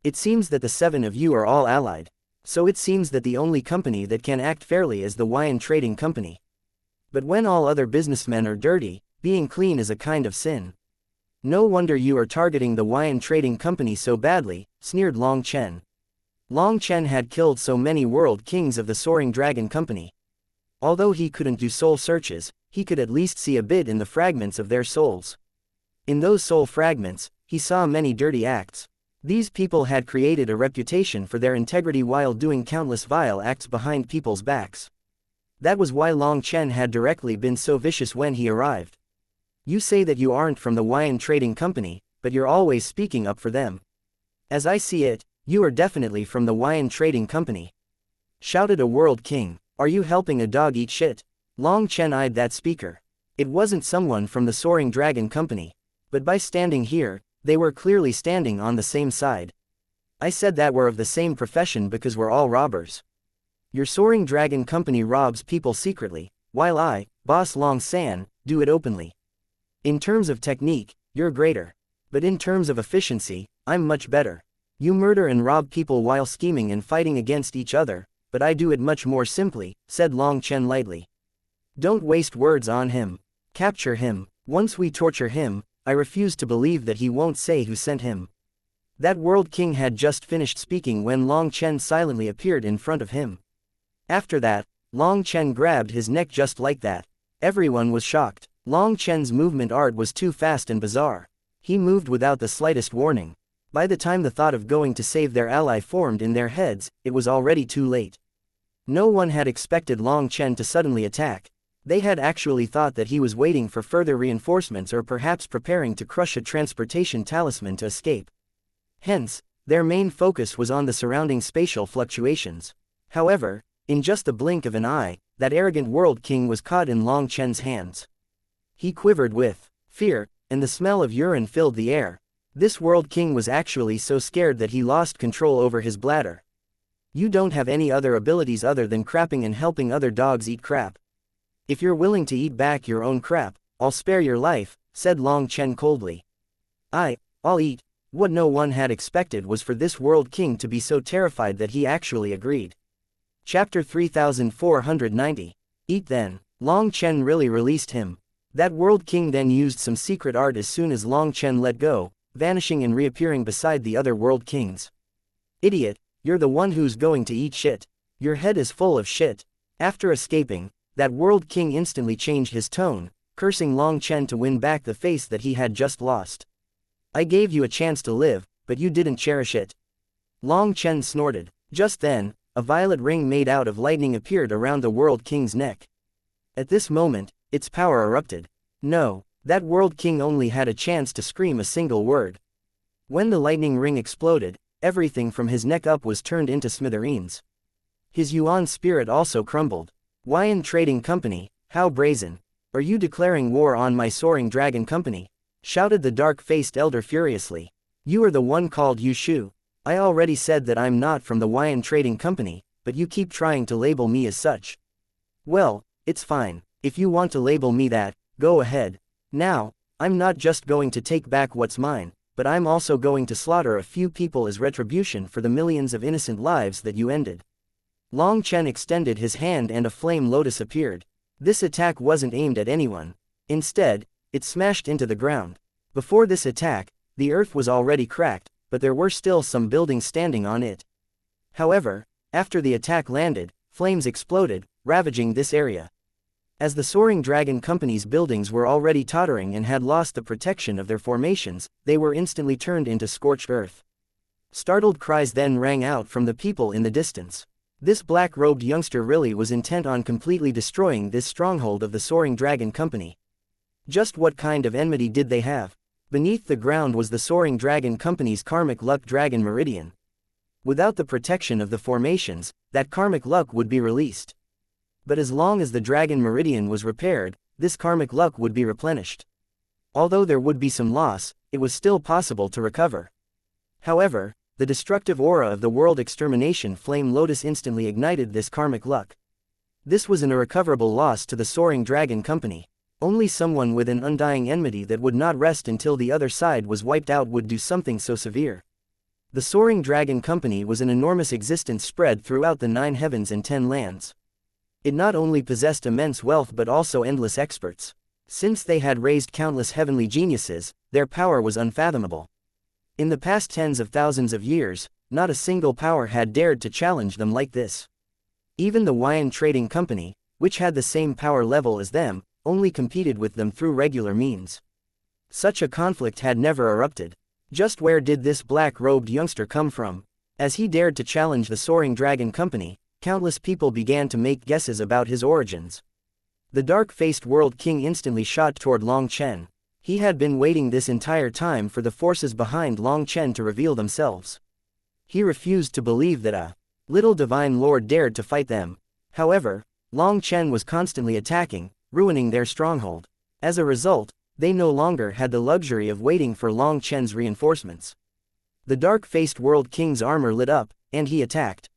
It seems that the 7 of you are all allied. So it seems that the only company that can act fairly is the Wuxian Trading Company. But when all other businessmen are dirty, being clean is a kind of sin. No wonder you are targeting the Wuxian Trading Company so badly, sneered Long Chen. Long Chen had killed so many world kings of the Soaring Dragon Company. Although he couldn't do soul searches, he could at least see a bit in the fragments of their souls. In those soul fragments, he saw many dirty acts. These people had created a reputation for their integrity while doing countless vile acts behind people's backs. That was why Long Chen had directly been so vicious when he arrived. You say that you aren't from the Wuxian Trading Company, but you're always speaking up for them. As I see it, you are definitely from the Wuxian Trading Company. Shouted a world king. Are you helping a dog eat shit? Long Chen eyed that speaker. It wasn't someone from the Soaring Dragon Company. But by standing here, they were clearly standing on the same side. I said that we're of the same profession because we're all robbers. Your Soaring Dragon Company robs people secretly, while I, Boss Long San, do it openly. In terms of technique, you're greater. But in terms of efficiency, I'm much better. You murder and rob people while scheming and fighting against each other, but I do it much more simply, said Long Chen lightly. Don't waste words on him. Capture him. Once we torture him, I refuse to believe that he won't say who sent him. That world king had just finished speaking when Long Chen silently appeared in front of him. After that, Long Chen grabbed his neck just like that. Everyone was shocked. Long Chen's movement art was too fast and bizarre. He moved without the slightest warning. By the time the thought of going to save their ally formed in their heads, it was already too late. No one had expected Long Chen to suddenly attack. They had actually thought that he was waiting for further reinforcements or perhaps preparing to crush a transportation talisman to escape. Hence, their main focus was on the surrounding spatial fluctuations. However, in just the blink of an eye, that arrogant world king was caught in Long Chen's hands. He quivered with fear, and the smell of urine filled the air. This world king was actually so scared that he lost control over his bladder. You don't have any other abilities other than crapping and helping other dogs eat crap. If you're willing to eat back your own crap, I'll spare your life, said Long Chen coldly. I'll eat. What no one had expected was for this world king to be so terrified that he actually agreed. Chapter 3490. Eat then. Long Chen really released him. That world king then used some secret art as soon as Long Chen let go, vanishing and reappearing beside the other world kings. Idiot, you're the one who's going to eat shit. Your head is full of shit. After escaping, that world king instantly changed his tone, cursing Long Chen to win back the face that he had just lost. I gave you a chance to live, but you didn't cherish it. Long Chen snorted. Just then, a violet ring made out of lightning appeared around the world king's neck. At this moment, its power erupted. No, that world king only had a chance to scream a single word. When the lightning ring exploded, everything from his neck up was turned into smithereens. His Yuan spirit also crumbled. Wuxian Trading Company, how brazen. Are you declaring war on my Soaring Dragon Company? Shouted the dark-faced elder furiously. You are the one called Yushu. I already said that I'm not from the Wuxian Trading Company, but you keep trying to label me as such. Well, it's fine. If you want to label me that, go ahead. Now, I'm not just going to take back what's mine, but I'm also going to slaughter a few people as retribution for the millions of innocent lives that you ended. Long Chen extended his hand and a flame lotus appeared. This attack wasn't aimed at anyone. Instead, it smashed into the ground. Before this attack, the earth was already cracked, but there were still some buildings standing on it. However, after the attack landed, flames exploded, ravaging this area. As the Soaring Dragon Company's buildings were already tottering and had lost the protection of their formations, they were instantly turned into scorched earth. Startled cries then rang out from the people in the distance. This black-robed youngster really was intent on completely destroying this stronghold of the Soaring Dragon Company. Just what kind of enmity did they have? Beneath the ground was the Soaring Dragon Company's karmic luck dragon meridian. Without the protection of the formations, that karmic luck would be released. But as long as the dragon meridian was repaired, this karmic luck would be replenished. Although there would be some loss, it was still possible to recover. However, the destructive aura of the world extermination flame lotus instantly ignited this karmic luck. This was an irrecoverable loss to the soaring dragon company. Only someone with an undying enmity that would not rest until the other side was wiped out would do something so severe. The soaring dragon company was an enormous existence spread throughout the 9 heavens and 10 lands. It not only possessed immense wealth but also endless experts. Since they had raised countless heavenly geniuses, their power was unfathomable. In the past tens of thousands of years, not a single power had dared to challenge them like this. Even the Wuxian Trading Company, which had the same power level as them, only competed with them through regular means. Such a conflict had never erupted. Just where did this black-robed youngster come from? As he dared to challenge the soaring dragon company, countless people began to make guesses about his origins. The dark-faced world king instantly shot toward Long Chen. He had been waiting this entire time for the forces behind Long Chen to reveal themselves. He refused to believe that a little divine lord dared to fight them. However, Long Chen was constantly attacking, ruining their stronghold. As a result, they no longer had the luxury of waiting for Long Chen's reinforcements. The dark-faced world king's armor lit up, and he attacked.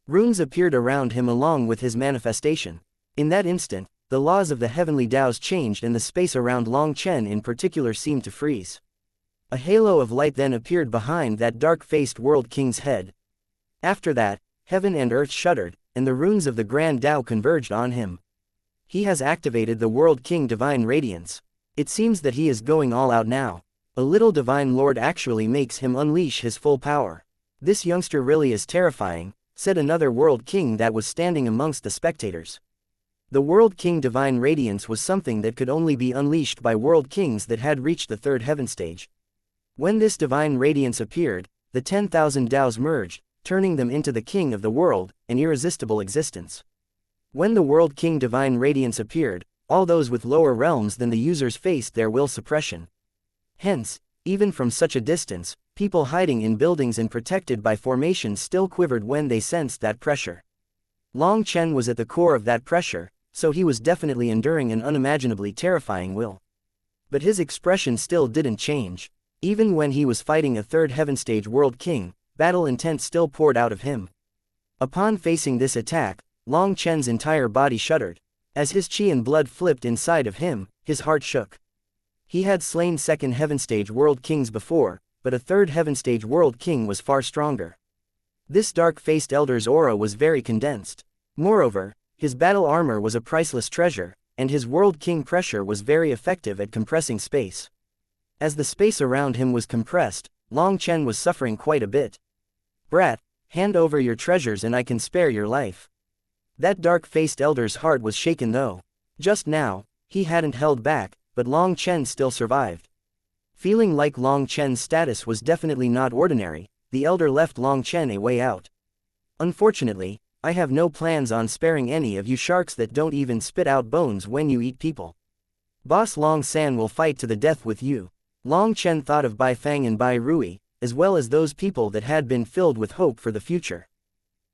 Runes appeared around him along with his manifestation. In that instant, the laws of the heavenly Taos changed and the space around Long Chen in particular seemed to freeze. A halo of light then appeared behind that dark-faced world king's head. After that, heaven and earth shuddered, and the runes of the Grand Tao converged on him. He has activated the World King Divine Radiance. It seems that he is going all out now. A little divine lord actually makes him unleash his full power. This youngster really is terrifying, said another World King that was standing amongst the spectators. The World King Divine Radiance was something that could only be unleashed by World Kings that had reached the 3rd heaven stage. When this Divine Radiance appeared, the 10,000 Taos merged, turning them into the King of the World, an irresistible existence. When the World King Divine Radiance appeared, all those with lower realms than the users faced their will suppression. Hence, even from such a distance, people hiding in buildings and protected by formations still quivered when they sensed that pressure. Long Chen was at the core of that pressure, so he was definitely enduring an unimaginably terrifying will. But his expression still didn't change. Even when he was fighting a 3rd heaven stage world king, battle intent still poured out of him. Upon facing this attack, Long Chen's entire body shuddered. As his chi and blood flipped inside of him, his heart shook. He had slain 2nd heaven stage world kings before, but a 3rd heaven stage world king was far stronger. This dark-faced elder's aura was very condensed. Moreover, his battle armor was a priceless treasure, and his world king pressure was very effective at compressing space. As the space around him was compressed, Long Chen was suffering quite a bit. "Brat, hand over your treasures and I can spare your life." That dark-faced elder's heart was shaken though. Just now, he hadn't held back, but Long Chen still survived. Feeling like Long Chen's status was definitely not ordinary, the elder left Long Chen a way out. "Unfortunately, I have no plans on sparing any of you sharks that don't even spit out bones when you eat people. Boss Long San will fight to the death with you." Long Chen thought of Bai Fang and Bai Rui, as well as those people that had been filled with hope for the future.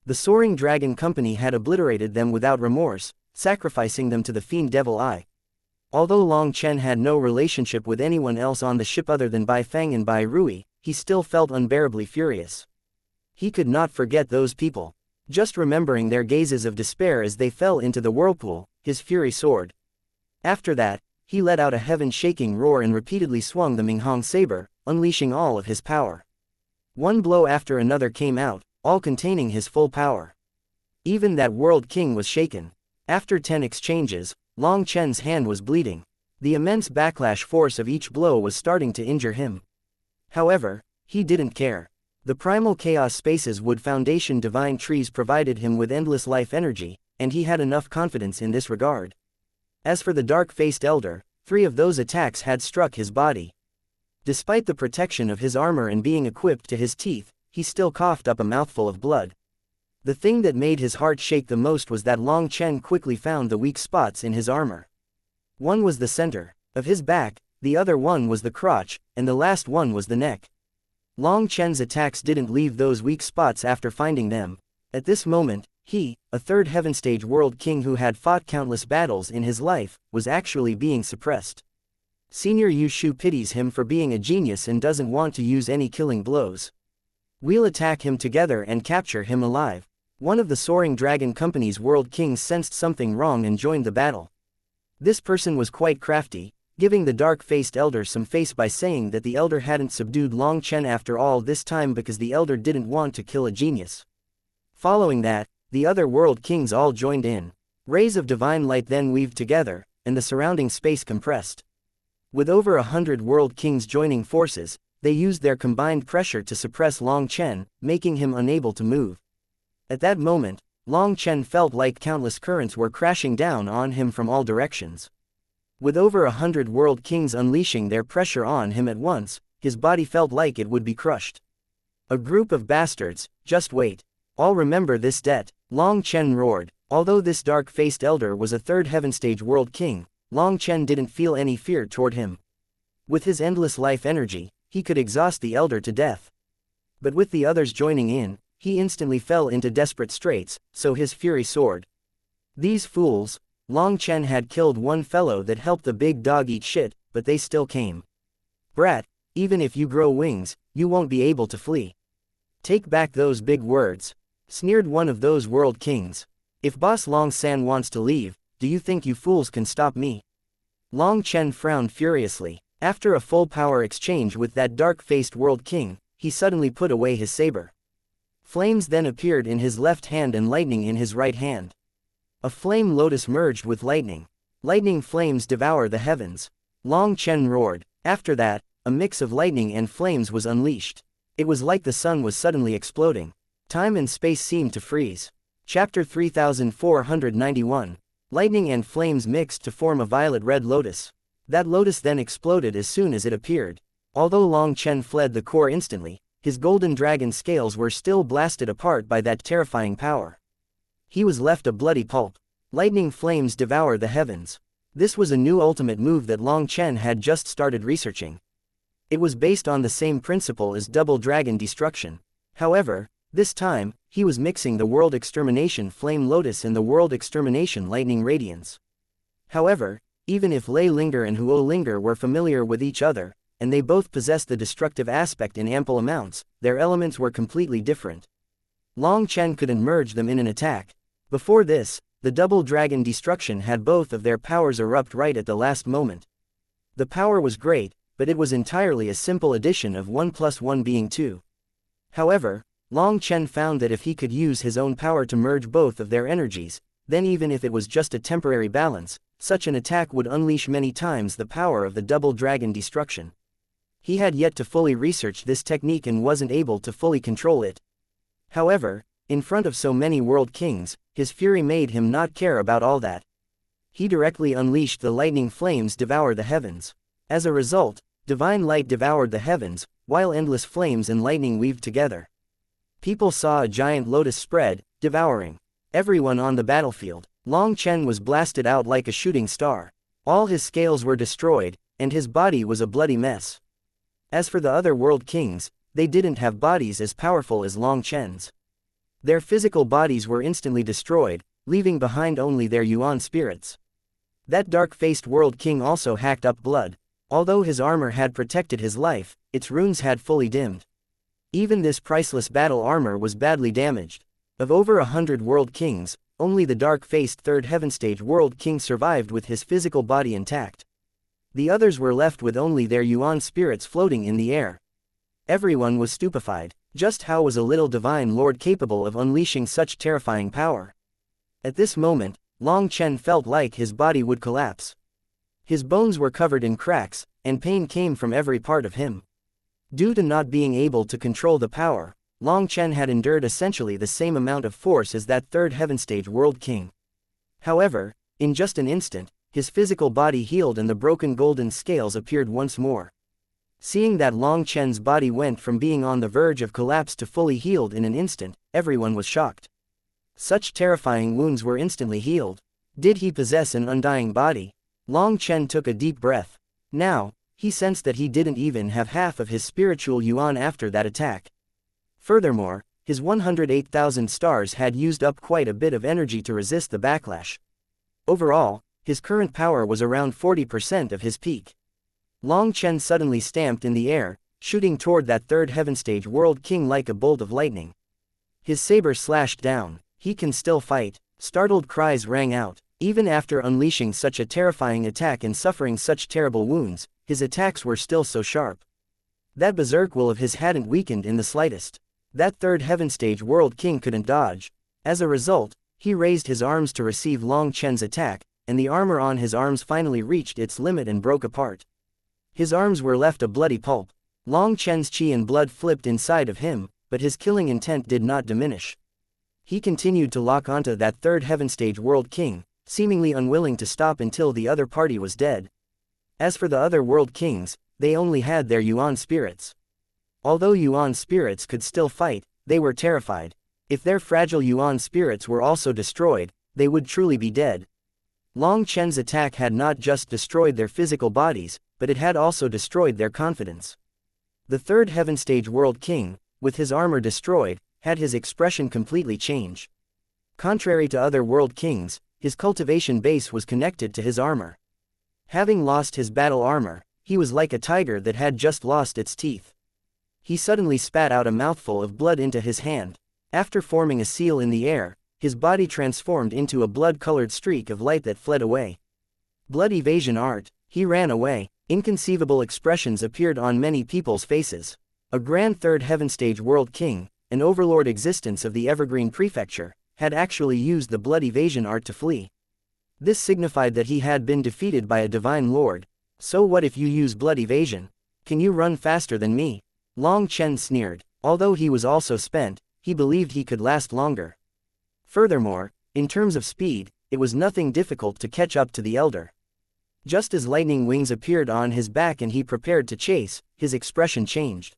The soaring dragon company had obliterated them without remorse, sacrificing them to the fiend Devil Eye. Although Long Chen had no relationship with anyone else on the ship other than Bai Fang and Bai Rui, he still felt unbearably furious. He could not forget those people. Just remembering their gazes of despair as they fell into the whirlpool, his fury soared. After that, he let out a heaven-shaking roar and repeatedly swung the Minghong saber, unleashing all of his power. One blow after another came out, all containing his full power. Even that world king was shaken. After 10 exchanges, Long Chen's hand was bleeding. The immense backlash force of each blow was starting to injure him. However, he didn't care. The primal chaos space's wood foundation divine trees provided him with endless life energy, and he had enough confidence in this regard. As for the dark-faced elder, 3 of those attacks had struck his body. Despite the protection of his armor and being equipped to his teeth, he still coughed up a mouthful of blood. The thing that made his heart shake the most was that Long Chen quickly found the weak spots in his armor. One was the center of his back, the other one was the crotch, and the last one was the neck. Long Chen's attacks didn't leave those weak spots after finding them. At this moment, He, a third heaven stage world king who had fought countless battles in his life, was actually being suppressed. Senior Yu Shu pities him for being a genius and doesn't want to use any killing blows. We'll attack him together and capture him alive. One of the Soaring Dragon Company's world kings sensed something wrong and joined the battle. This person was quite crafty, giving the dark-faced elder some face by saying that the elder hadn't subdued Long Chen after all this time because the elder didn't want to kill a genius. Following that, the other world kings all joined in. Rays of divine light then weaved together, and the surrounding space compressed. With over 100 world kings joining forces, they used their combined pressure to suppress Long Chen, making him unable to move. At that moment, Long Chen felt like countless currents were crashing down on him from all directions. With over 100 world kings unleashing their pressure on him at once, his body felt like it would be crushed. A group of bastards, just wait. All remember this debt, Long Chen roared. Although this dark-faced elder was a third heaven stage world king, Long Chen didn't feel any fear toward him. With his endless life energy, he could exhaust the elder to death. But with the others joining in, he instantly fell into desperate straits, so his fury soared. These fools! Long Chen had killed one fellow that helped the big dog eat shit, but they still came. Brat, even if you grow wings, you won't be able to flee. Take back those big words, sneered one of those world kings. If Boss Long San wants to leave, do you think you fools can stop me? Long Chen frowned furiously. After a full power exchange with that dark-faced world king, he suddenly put away his saber. Flames then appeared in his left hand and lightning in his right hand. A flame lotus merged with lightning. Lightning flames devour the heavens. Long Chen roared. After that, a mix of lightning and flames was unleashed. It was like the sun was suddenly exploding. Time and space seemed to freeze. Chapter 3491. Lightning and flames mixed to form a violet-red lotus. That lotus then exploded as soon as it appeared. Although Long Chen fled the core instantly, his golden dragon scales were still blasted apart by that terrifying power. He was left a bloody pulp. Lightning flames devour the heavens. This was a new ultimate move that Long Chen had just started researching. It was based on the same principle as double dragon destruction. However, this time, he was mixing the World Extermination Flame Lotus and the World Extermination Lightning Radiance. However, even if Lei Linger and Huo Linger were familiar with each other, and they both possessed the destructive aspect in ample amounts, their elements were completely different. Long Chen couldn't merge them in an attack. Before this, the double dragon destruction had both of their powers erupt right at the last moment. The power was great, but it was entirely a simple addition of 1 plus 1 being 2. However, Long Chen found that if he could use his own power to merge both of their energies, then even if it was just a temporary balance, such an attack would unleash many times the power of the double dragon destruction. He had yet to fully research this technique and wasn't able to fully control it. However, in front of so many world kings, his fury made him not care about all that. He directly unleashed the lightning flames devour the heavens. As a result, divine light devoured the heavens, while endless flames and lightning weaved together. People saw a giant lotus spread, devouring everyone on the battlefield. Long Chen was blasted out like a shooting star. All his scales were destroyed, and his body was a bloody mess. As for the other world kings, they didn't have bodies as powerful as Long Chen's. Their physical bodies were instantly destroyed, leaving behind only their yuan spirits. That dark-faced world king also hacked up blood. Although his armor had protected his life, its runes had fully dimmed. Even this priceless battle armor was badly damaged. Of over 100 world kings, only the dark-faced third heaven stage world king survived with his physical body intact. The others were left with only their yuan spirits floating in the air. Everyone was stupefied. Just how was a little divine lord capable of unleashing such terrifying power? At this moment, Long Chen felt like his body would collapse. His bones were covered in cracks, and pain came from every part of him. Due to not being able to control the power, Long Chen had endured essentially the same amount of force as that third heaven stage world king. However, in just an instant, his physical body healed and the broken golden scales appeared once more. Seeing that Long Chen's body went from being on the verge of collapse to fully healed in an instant, everyone was shocked. Such terrifying wounds were instantly healed. Did he possess an undying body? Long Chen took a deep breath. Now, he sensed that he didn't even have half of his spiritual yuan after that attack. Furthermore, His 108,000 stars had used up quite a bit of energy to resist the backlash. Overall, his current power was around 40% of his peak. Long Chen suddenly stamped in the air, shooting toward that third heaven stage world king like a bolt of lightning. His saber slashed down. He can still fight. Startled cries rang out. Even after unleashing such a terrifying attack and suffering such terrible wounds, his attacks were still so sharp. That berserk will of his hadn't weakened in the slightest. That third heaven stage world king couldn't dodge. As a result, he raised his arms to receive Long Chen's attack, and the armor on his arms finally reached its limit and broke apart. His arms were left a bloody pulp. Long Chen's chi and blood flipped inside of him, but his killing intent did not diminish. He continued to lock onto that third heaven stage world king, seemingly unwilling to stop until the other party was dead. As for the other world kings, they only had their Yuan spirits. Although Yuan spirits could still fight, they were terrified. If their fragile Yuan spirits were also destroyed, they would truly be dead. Long Chen's attack had not just destroyed their physical bodies, but it had also destroyed their confidence. The third heaven stage world king, with his armor destroyed, had his expression completely change. Contrary to other world kings, his cultivation base was connected to his armor. Having lost his battle armor, he was like a tiger that had just lost its teeth. He suddenly spat out a mouthful of blood into his hand. After forming a seal in the air, his body transformed into a blood-colored streak of light that fled away. Blood evasion art, he ran away. Inconceivable expressions appeared on many people's faces. A grand third heaven stage world king, an overlord existence of the Evergreen Prefecture, had actually used the blood evasion art to flee. This signified that he had been defeated by a divine lord. So what if you use blood evasion? Can you run faster than me? Long Chen sneered. Although he was also spent, he believed he could last longer. Furthermore, in terms of speed, it was nothing difficult to catch up to the elder. Just as lightning wings appeared on his back and he prepared to chase, his expression changed.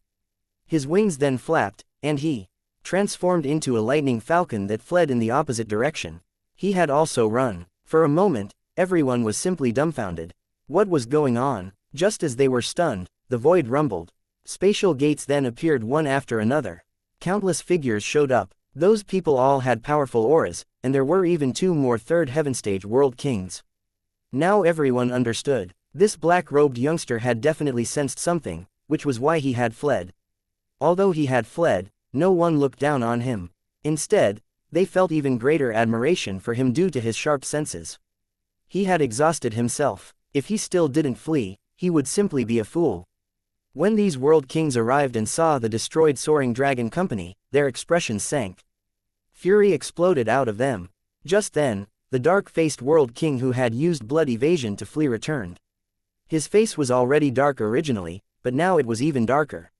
His wings then flapped, and he transformed into a lightning falcon that fled in the opposite direction. He had also run. For a moment, everyone was simply dumbfounded. What was going on? Just as they were stunned, the void rumbled. Spatial gates then appeared one after another. Countless figures showed up. Those people all had powerful auras, and there were even 2 more third heaven stage world kings. Now everyone understood. This black-robed youngster had definitely sensed something, which was why he had fled. Although he had fled, no one looked down on him. Instead, they felt even greater admiration for him due to his sharp senses. He had exhausted himself. If he still didn't flee, he would simply be a fool. When these world kings arrived and saw the destroyed Soaring Dragon Company, their expressions sank. Fury exploded out of them. Just then, the dark-faced world king who had used blood evasion to flee returned. His face was already dark originally, but now it was even darker.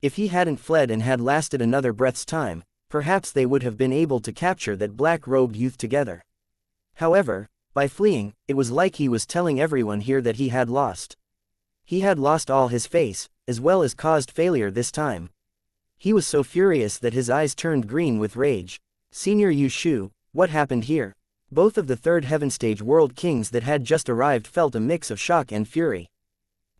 If he hadn't fled and had lasted another breath's time, perhaps they would have been able to capture that black-robed youth together. However, by fleeing, it was like he was telling everyone here that he had lost. He had lost all his face, as well as caused failure this time. He was so furious that his eyes turned green with rage. Senior Yu Shu, what happened here? Both of the third heaven stage world kings that had just arrived felt a mix of shock and fury.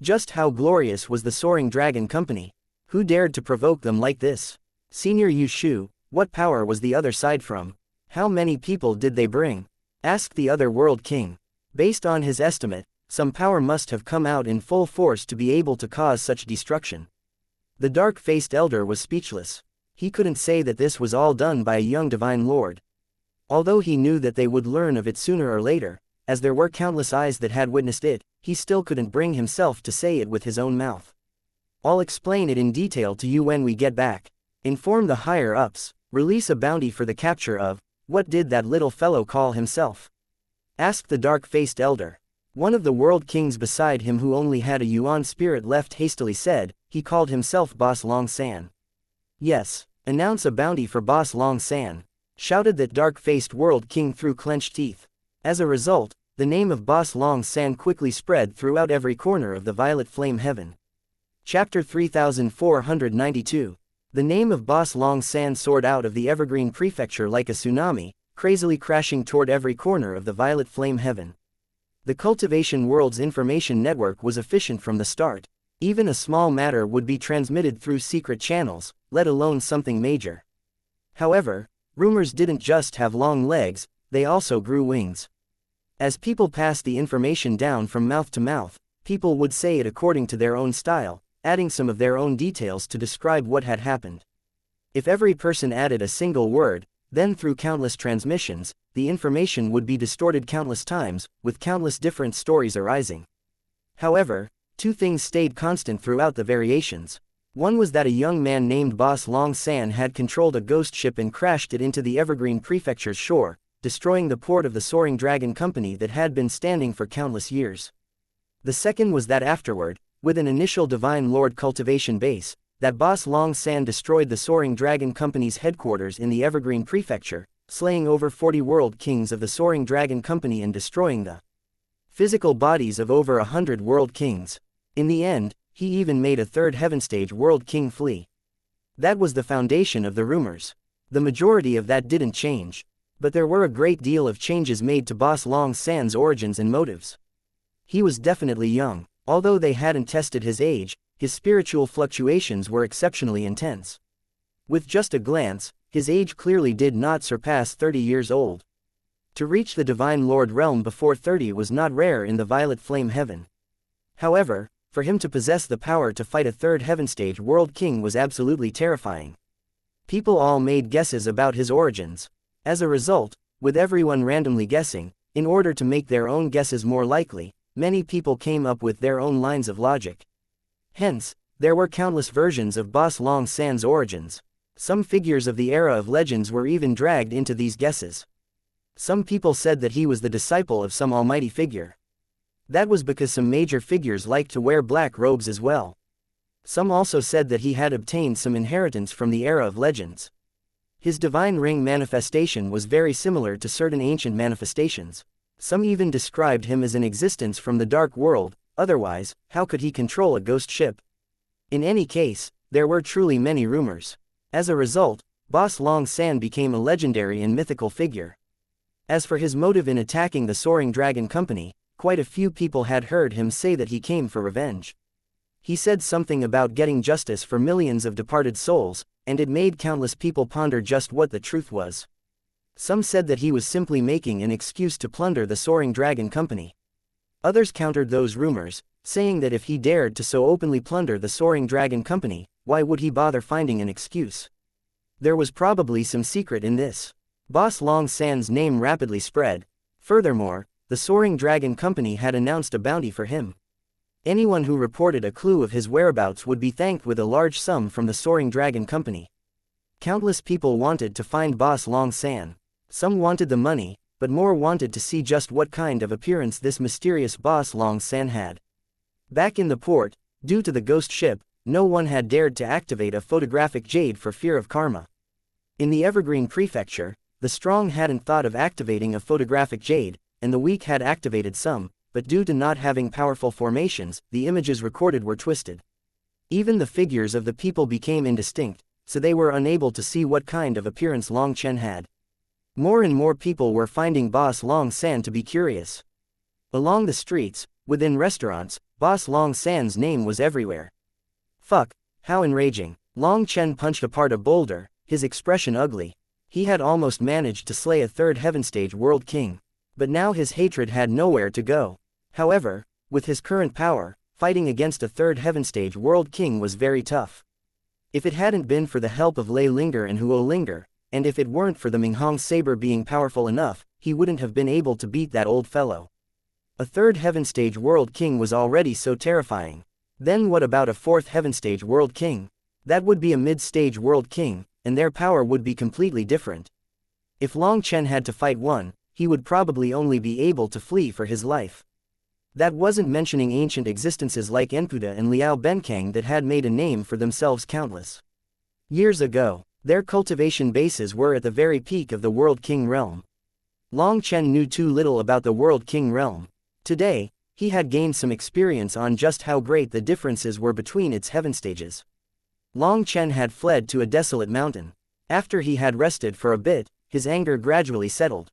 Just how glorious was the Soaring Dragon Company? Who dared to provoke them like this? Senior Yu Shu, what power was the other side from? How many people did they bring? Asked the other world king. Based on his estimate, some power must have come out in full force to be able to cause such destruction. The dark-faced elder was speechless. He couldn't say that this was all done by a young divine lord. Although he knew that they would learn of it sooner or later, as there were countless eyes that had witnessed it, he still couldn't bring himself to say it with his own mouth. I'll explain it in detail to you when we get back. Inform the higher-ups, release a bounty for the capture of, what did that little fellow call himself? Asked the dark-faced elder. One of the world kings beside him who only had a Yuan spirit left hastily said, he called himself Boss Long San. Yes, announce a bounty for Boss Long San. Shouted that dark-faced world king through clenched teeth. As a result, the name of Boss Long San quickly spread throughout every corner of the violet flame heaven. Chapter 3492. The name of Boss Long San soared out of the Evergreen Prefecture like a tsunami, crazily crashing toward every corner of the violet flame heaven. The cultivation world's information network was efficient from the start. Even a small matter would be transmitted through secret channels, let alone something major. However, rumors didn't just have long legs, they also grew wings. As people passed the information down from mouth to mouth, people would say it according to their own style, adding some of their own details to describe what had happened. If every person added a single word, then through countless transmissions, the information would be distorted countless times, with countless different stories arising. However, two things stayed constant throughout the variations. One was that a young man named Boss Long San had controlled a ghost ship and crashed it into the Evergreen Prefecture's shore, destroying the port of the Soaring Dragon Company that had been standing for countless years. The second was that afterward, with an initial Divine Lord cultivation base, that Boss Long San destroyed the Soaring Dragon Company's headquarters in the Evergreen Prefecture, slaying over 40 world kings of the Soaring Dragon Company and destroying the physical bodies of over 100 world kings. In the end, he even made a third Heaven Stage world king flee. That was the foundation of the rumors. The majority of that didn't change. But there were a great deal of changes made to Boss Long San's origins and motives. He was definitely young. Although they hadn't tested his age, his spiritual fluctuations were exceptionally intense. With just a glance, his age clearly did not surpass 30 years old. To reach the Divine Lord realm before 30 was not rare in the Violet Flame Heaven. However, for him to possess the power to fight a third Heaven Stage world king was absolutely terrifying. People all made guesses about his origins. As a result, with everyone randomly guessing, in order to make their own guesses more likely, many people came up with their own lines of logic. Hence, there were countless versions of Boss Long San's origins. Some figures of the era of legends were even dragged into these guesses. Some people said that he was the disciple of some almighty figure. That was because some major figures liked to wear black robes as well. Some also said that he had obtained some inheritance from the era of legends. His divine ring manifestation was very similar to certain ancient manifestations. Some even described him as an existence from the dark world, otherwise, how could he control a ghost ship? In any case, there were truly many rumors. As a result, Boss Long San became a legendary and mythical figure. As for his motive in attacking the Soaring Dragon Company, quite a few people had heard him say that he came for revenge. He said something about getting justice for millions of departed souls, and it made countless people ponder just what the truth was. Some said that he was simply making an excuse to plunder the Soaring Dragon Company. Others countered those rumors, saying that if he dared to so openly plunder the Soaring Dragon Company, why would he bother finding an excuse? There was probably some secret in this. Boss Long San's name rapidly spread. Furthermore, the Soaring Dragon Company had announced a bounty for him. Anyone who reported a clue of his whereabouts would be thanked with a large sum from the Soaring Dragon Company. Countless people wanted to find Boss Long San. Some wanted the money, but more wanted to see just what kind of appearance this mysterious Boss Long San had. Back in the port, due to the ghost ship, no one had dared to activate a photographic jade for fear of karma. In the Evergreen Prefecture, the strong hadn't thought of activating a photographic jade, and the weak had activated some, but due to not having powerful formations, the images recorded were twisted. Even the figures of the people became indistinct, so they were unable to see what kind of appearance Long Chen had. More and more people were finding Boss Long San to be curious. Along the streets, within restaurants, Boss Long San's name was everywhere. Fuck, how enraging. Long Chen punched apart a boulder, his expression ugly. He had almost managed to slay a third Heaven Stage world king. But now his hatred had nowhere to go. However, with his current power, fighting against a third Heaven Stage world king was very tough. If it hadn't been for the help of Lei Linger and Huo Linger, and if it weren't for the Minghong saber being powerful enough, he wouldn't have been able to beat that old fellow. A third Heaven Stage world king was already so terrifying. Then what about a fourth Heaven Stage world king? That would be a mid-stage world king, and their power would be completely different. If Long Chen had to fight one, he would probably only be able to flee for his life. That wasn't mentioning ancient existences like Enpuda and Liao Benkang that had made a name for themselves countless years ago. Their cultivation bases were at the very peak of the World King realm. Long Chen knew too little about the World King realm. Today, he had gained some experience on just how great the differences were between its heaven stages. Long Chen had fled to a desolate mountain. After he had rested for a bit, his anger gradually settled.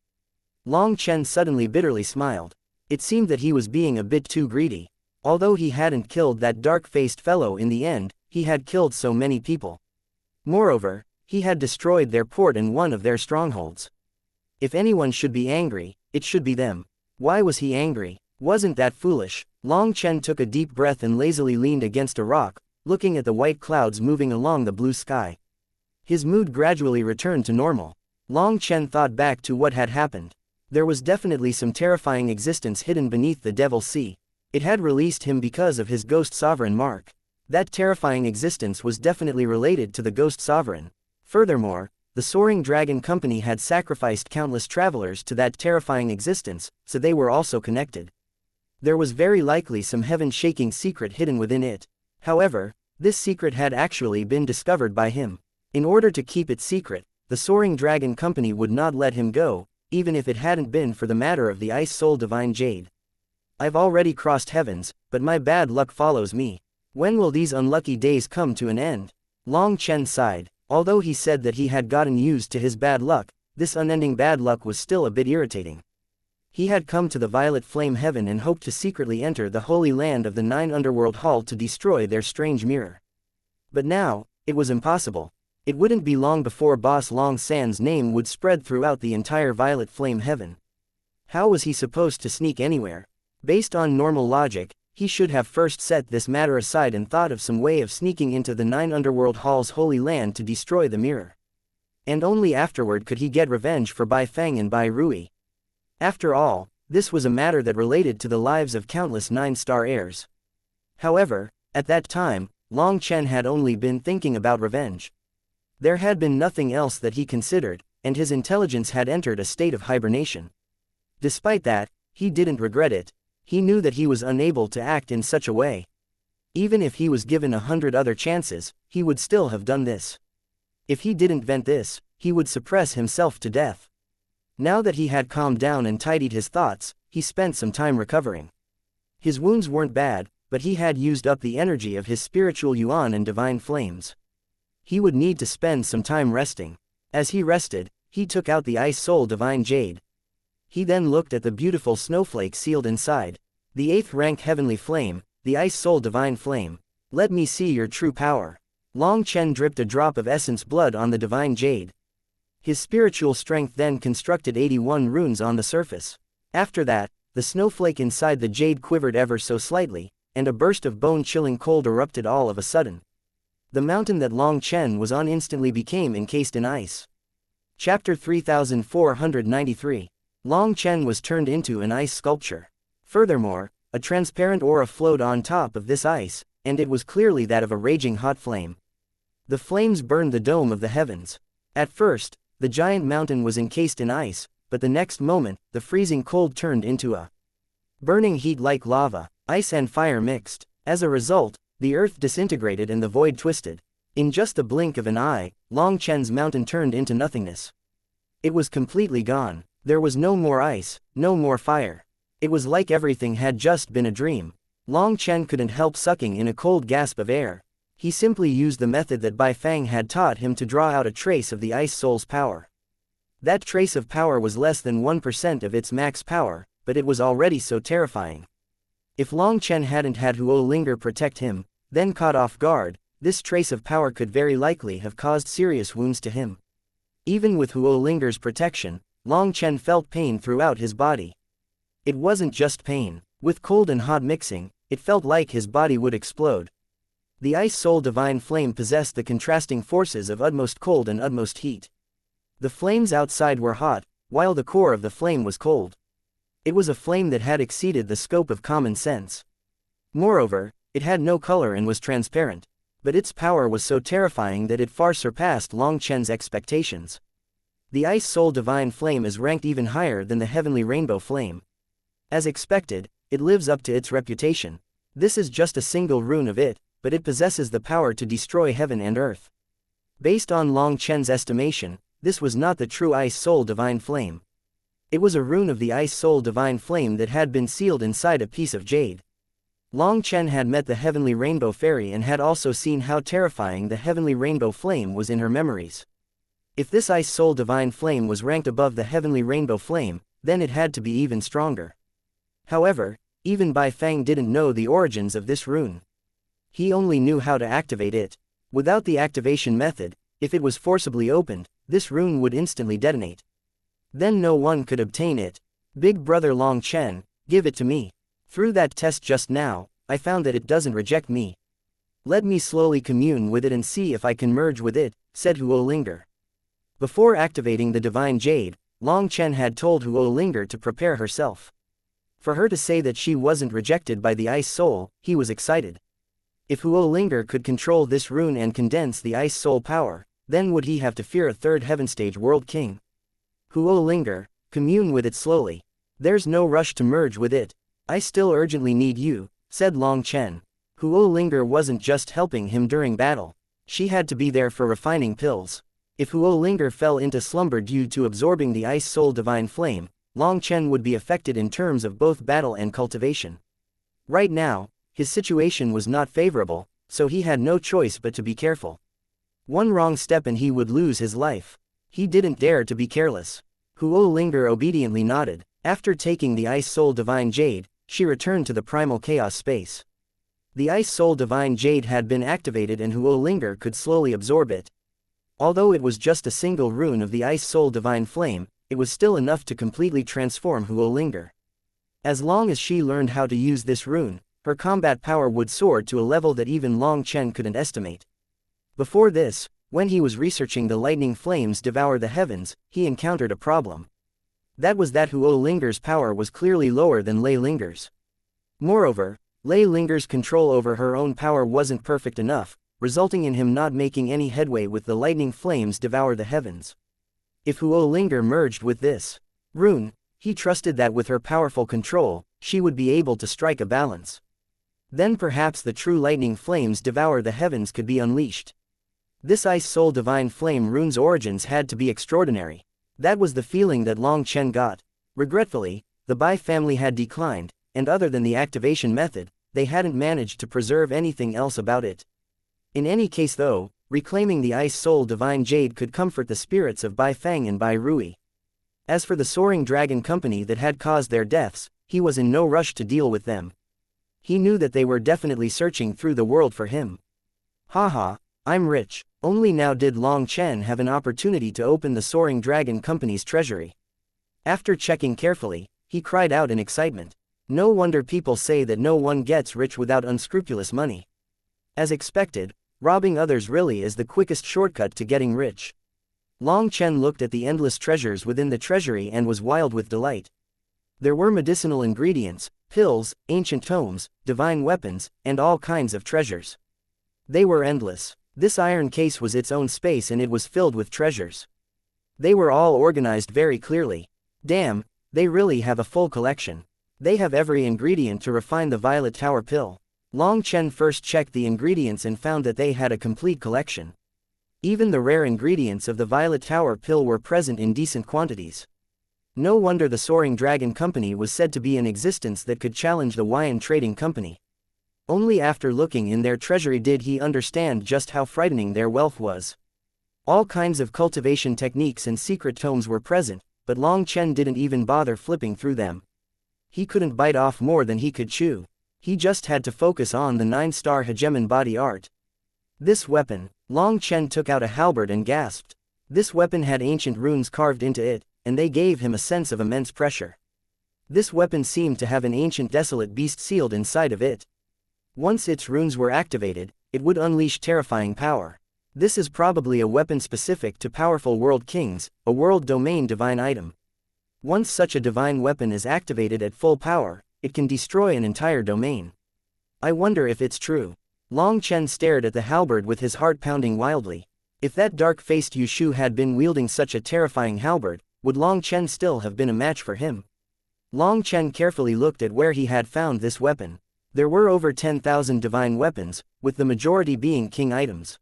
Long Chen suddenly bitterly smiled. It seemed that he was being a bit too greedy. Although he hadn't killed that dark-faced fellow in the end, he had killed so many people. Moreover, He had destroyed their port and one of their strongholds. If anyone should be angry, it should be them. Why was he angry? Wasn't that foolish? Long Chen took a deep breath and lazily leaned against a rock, looking at the white clouds moving along the blue sky. His mood gradually returned to normal. Long Chen thought back to what had happened. There was definitely some terrifying existence hidden beneath the Devil Sea. It had released him because of his Ghost Sovereign mark. That terrifying existence was definitely related to the Ghost Sovereign. Furthermore, the Soaring Dragon Company had sacrificed countless travelers to that terrifying existence, so they were also connected. There was very likely some heaven-shaking secret hidden within it. However, this secret had actually been discovered by him. In order to keep it secret, the Soaring Dragon Company would not let him go, even if it hadn't been for the matter of the Ice Soul Divine Jade. I've already crossed heavens, but my bad luck follows me. When will these unlucky days come to an end? Long Chen sighed. Although he said that he had gotten used to his bad luck, this unending bad luck was still a bit irritating. He had come to the Violet Flame Heaven and hoped to secretly enter the Holy Land of the Nine Underworld Hall to destroy their strange mirror. But now, it was impossible. It wouldn't be long before Boss Long San's name would spread throughout the entire Violet Flame Heaven. How was he supposed to sneak anywhere? Based on normal logic, he should have first set this matter aside and thought of some way of sneaking into the Nine Underworld Hall's Holy Land to destroy the mirror. And only afterward could he get revenge for Bai Fang and Bai Rui. After all, this was a matter that related to the lives of countless nine-star heirs. However, at that time, Long Chen had only been thinking about revenge. There had been nothing else that he considered, and his intelligence had entered a state of hibernation. Despite that, he didn't regret it. He knew that he was unable to act in such a way. Even if he was given 100 other chances, he would still have done this. If he didn't vent this, he would suppress himself to death. Now that he had calmed down and tidied his thoughts, he spent some time recovering. His wounds weren't bad, but he had used up the energy of his spiritual yuan and divine flames. He would need to spend some time resting. As he rested, he took out the Ice Soul Divine Jade. He then looked at the beautiful snowflake sealed inside. The 8th rank Heavenly Flame, the Ice Soul Divine Flame. Let me see your true power. Long Chen dripped a drop of essence blood on the Divine Jade. His spiritual strength then constructed 81 runes on the surface. After that, the snowflake inside the jade quivered ever so slightly, and a burst of bone-chilling cold erupted all of a sudden. The mountain that Long Chen was on instantly became encased in ice. Chapter 3493. Long Chen was turned into an ice sculpture. Furthermore, a transparent aura flowed on top of this ice, and it was clearly that of a raging hot flame. The flames burned the dome of the heavens. At first, the giant mountain was encased in ice, but the next moment, the freezing cold turned into a burning heat like lava. Ice and fire mixed. As a result, the earth disintegrated and the void twisted. In just a blink of an eye, Long Chen's mountain turned into nothingness. It was completely gone. There was no more ice, no more fire. It was like everything had just been a dream. Long Chen couldn't help sucking in a cold gasp of air. He simply used the method that Bai Fang had taught him to draw out a trace of the Ice Soul's power. That trace of power was less than 1% of its max power, but it was already so terrifying. If Long Chen hadn't had Huo Linger protect him, then caught off guard, this trace of power could very likely have caused serious wounds to him. Even with Huo Linger's protection, Long Chen felt pain throughout his body. It wasn't just pain. With cold and hot mixing, it felt like his body would explode. The Ice Soul Divine Flame possessed the contrasting forces of utmost cold and utmost heat. The flames outside were hot, while the core of the flame was cold. It was a flame that had exceeded the scope of common sense. Moreover, it had no color and was transparent. But its power was so terrifying that it far surpassed Long Chen's expectations. The Ice Soul Divine Flame is ranked even higher than the Heavenly Rainbow Flame. As expected, it lives up to its reputation. This is just a single rune of it, but it possesses the power to destroy heaven and earth. Based on Long Chen's estimation, this was not the true Ice Soul Divine Flame. It was a rune of the Ice Soul Divine Flame that had been sealed inside a piece of jade. Long Chen had met the Heavenly Rainbow Fairy and had also seen how terrifying the Heavenly Rainbow Flame was in her memories. If this Ice Soul Divine Flame was ranked above the Heavenly Rainbow Flame, then it had to be even stronger. However, even Bai Fang didn't know the origins of this rune. He only knew how to activate it. Without the activation method, If it was forcibly opened, this rune would instantly detonate. Then no one could obtain it. Big brother Long Chen, give it to me. Through that test just now, I found that it doesn't reject me. Let me slowly commune with it and see if I can merge with it, said Huo Linger. Before activating the divine jade, Long Chen had told Huo Linger to prepare herself. For her to say that she wasn't rejected by the Ice Soul, he was excited. If Huo Linger could control this rune and condense the Ice Soul power, then would he have to fear a third heaven stage world king? Huo Linger, commune with it slowly. There's no rush to merge with it. I still urgently need you, said Long Chen. Huo Linger wasn't just helping him during battle. She had to be there for refining pills. If Huo Linger fell into slumber due to absorbing the Ice Soul divine flame, Long Chen would be affected in terms of both battle and cultivation. Right now, his situation was not favorable, so he had no choice but to be careful. One wrong step and he would lose his life. He didn't dare to be careless. Huo Linger obediently nodded. After taking the Ice Soul Divine Jade, she returned to the primal chaos space. The Ice Soul Divine Jade had been activated and Huo Linger could slowly absorb it. Although it was just a single rune of the Ice Soul Divine Flame, it was still enough to completely transform Huo Linger. As long as she learned how to use this rune, her combat power would soar to a level that even Long Chen couldn't estimate. Before this, when he was researching the lightning flames devour the heavens, he encountered a problem. That was that Huo Linger's power was clearly lower than Lei Linger's. Moreover, Lei Linger's control over her own power wasn't perfect enough, resulting in him not making any headway with the lightning flames devour the heavens. If Huo Linger merged with this rune, he trusted that with her powerful control, she would be able to strike a balance. Then perhaps the true lightning flames devour the heavens could be unleashed. This Ice Soul Divine Flame rune's origins had to be extraordinary. That was the feeling that Long Chen got. Regretfully, the Bai family had declined, and other than the activation method, they hadn't managed to preserve anything else about it. In any case though, reclaiming the Ice Soul Divine Jade could comfort the spirits of Bai Feng and Bai Rui. As for the Soaring Dragon Company that had caused their deaths, he was in no rush to deal with them. He knew that they were definitely searching through the world for him. Haha, I'm rich. Only now did Long Chen have an opportunity to open the Soaring Dragon Company's treasury. After checking carefully, he cried out in excitement. No wonder people say that no one gets rich without unscrupulous money. As expected, robbing others really is the quickest shortcut to getting rich. Long Chen looked at the endless treasures within the treasury and was wild with delight. There were medicinal ingredients, pills, ancient tomes, divine weapons, and all kinds of treasures. They were endless. This iron case was its own space and it was filled with treasures. They were all organized very clearly. Damn, they really have a full collection. They have every ingredient to refine the Violet Tower pill. Long Chen first checked the ingredients and found that they had a complete collection. Even the rare ingredients of the Violet Tower pill were present in decent quantities. No wonder the Soaring Dragon Company was said to be in existence that could challenge the Huayan Trading Company. Only after looking in their treasury did he understand just how frightening their wealth was. All kinds of cultivation techniques and secret tomes were present, but Long Chen didn't even bother flipping through them. He couldn't bite off more than he could chew. He just had to focus on the 9-star hegemon body art. This weapon, Long Chen took out a halberd and gasped. This weapon had ancient runes carved into it, and they gave him a sense of immense pressure. This weapon seemed to have an ancient desolate beast sealed inside of it. Once its runes were activated, it would unleash terrifying power. This is probably a weapon specific to powerful world kings, a world domain divine item. Once such a divine weapon is activated at full power, it can destroy an entire domain. I wonder if it's true. Long Chen stared at the halberd with his heart pounding wildly. If that dark-faced Yushu had been wielding such a terrifying halberd, would Long Chen still have been a match for him? Long Chen carefully looked at where he had found this weapon. There were over 10,000 divine weapons, with the majority being king items.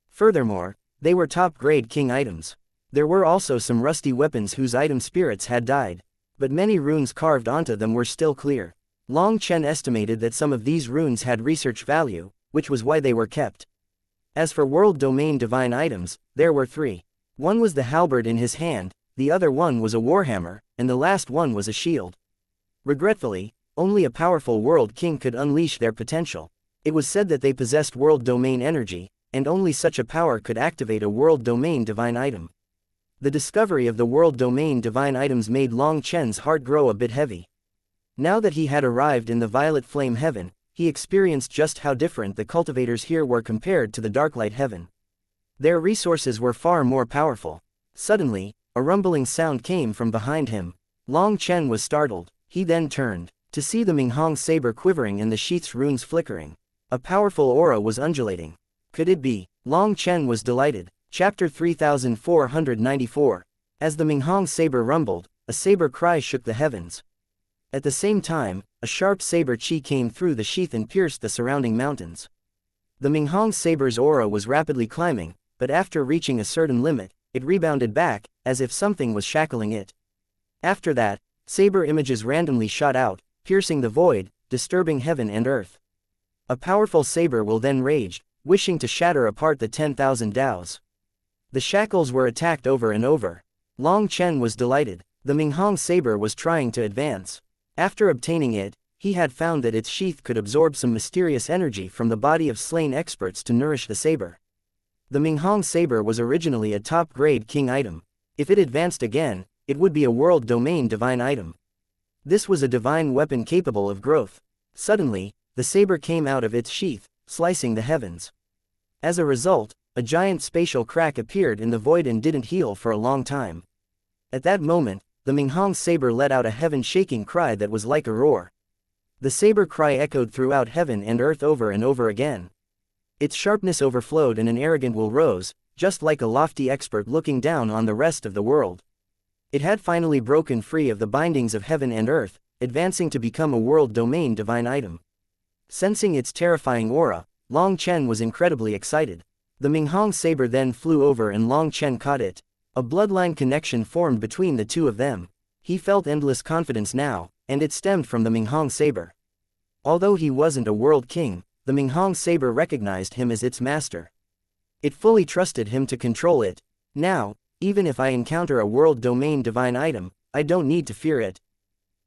Furthermore, they were top-grade king items. There were also some rusty weapons whose item spirits had died, but many runes carved onto them were still clear. Long Chen estimated that some of these runes had research value, which was why they were kept. As for world domain divine items, there were 3. One was the halberd in his hand, the other one was a warhammer, and the last one was a shield. Regretfully, only a powerful world king could unleash their potential. It was said that they possessed world domain energy, and only such a power could activate a world domain divine item. The discovery of the world domain divine items made Long Chen's heart grow a bit heavy. Now that he had arrived in the violet flame heaven, he experienced just how different the cultivators here were compared to the darklight heaven. Their resources were far more powerful. Suddenly, a rumbling sound came from behind him. Long Chen was startled. He then turned to see the Minghong saber quivering and the sheath's runes flickering. A powerful aura was undulating. Could it be? Long Chen was delighted. Chapter 3494. As the Minghong saber rumbled, a saber cry shook the heavens. At the same time, a sharp saber chi came through the sheath and pierced the surrounding mountains. The Minghong saber's aura was rapidly climbing, but after reaching a certain limit, it rebounded back, as if something was shackling it. After that, saber images randomly shot out, piercing the void, disturbing heaven and earth. A powerful saber will then raged, wishing to shatter apart the 10,000 Daos. The shackles were attacked over and over. Long Chen was delighted. The Minghong saber was trying to advance. After obtaining it, he had found that its sheath could absorb some mysterious energy from the body of slain experts to nourish the saber. The Minghong saber was originally a top-grade king item. If it advanced again, it would be a world domain divine item. This was a divine weapon capable of growth. Suddenly, the saber came out of its sheath, slicing the heavens. As a result, a giant spatial crack appeared in the void and didn't heal for a long time. At that moment, the Minghong saber let out a heaven-shaking cry that was like a roar. The saber cry echoed throughout heaven and earth over and over again. Its sharpness overflowed and an arrogant will rose, just like a lofty expert looking down on the rest of the world. It had finally broken free of the bindings of heaven and earth, advancing to become a world domain divine item. Sensing its terrifying aura, Long Chen was incredibly excited. The Minghong saber then flew over and Long Chen caught it. A bloodline connection formed between the two of them. He felt endless confidence now, and it stemmed from the Minghong saber. Although he wasn't a world king, the Minghong saber recognized him as its master. It fully trusted him to control it. Now, even if I encounter a world domain divine item, I don't need to fear it.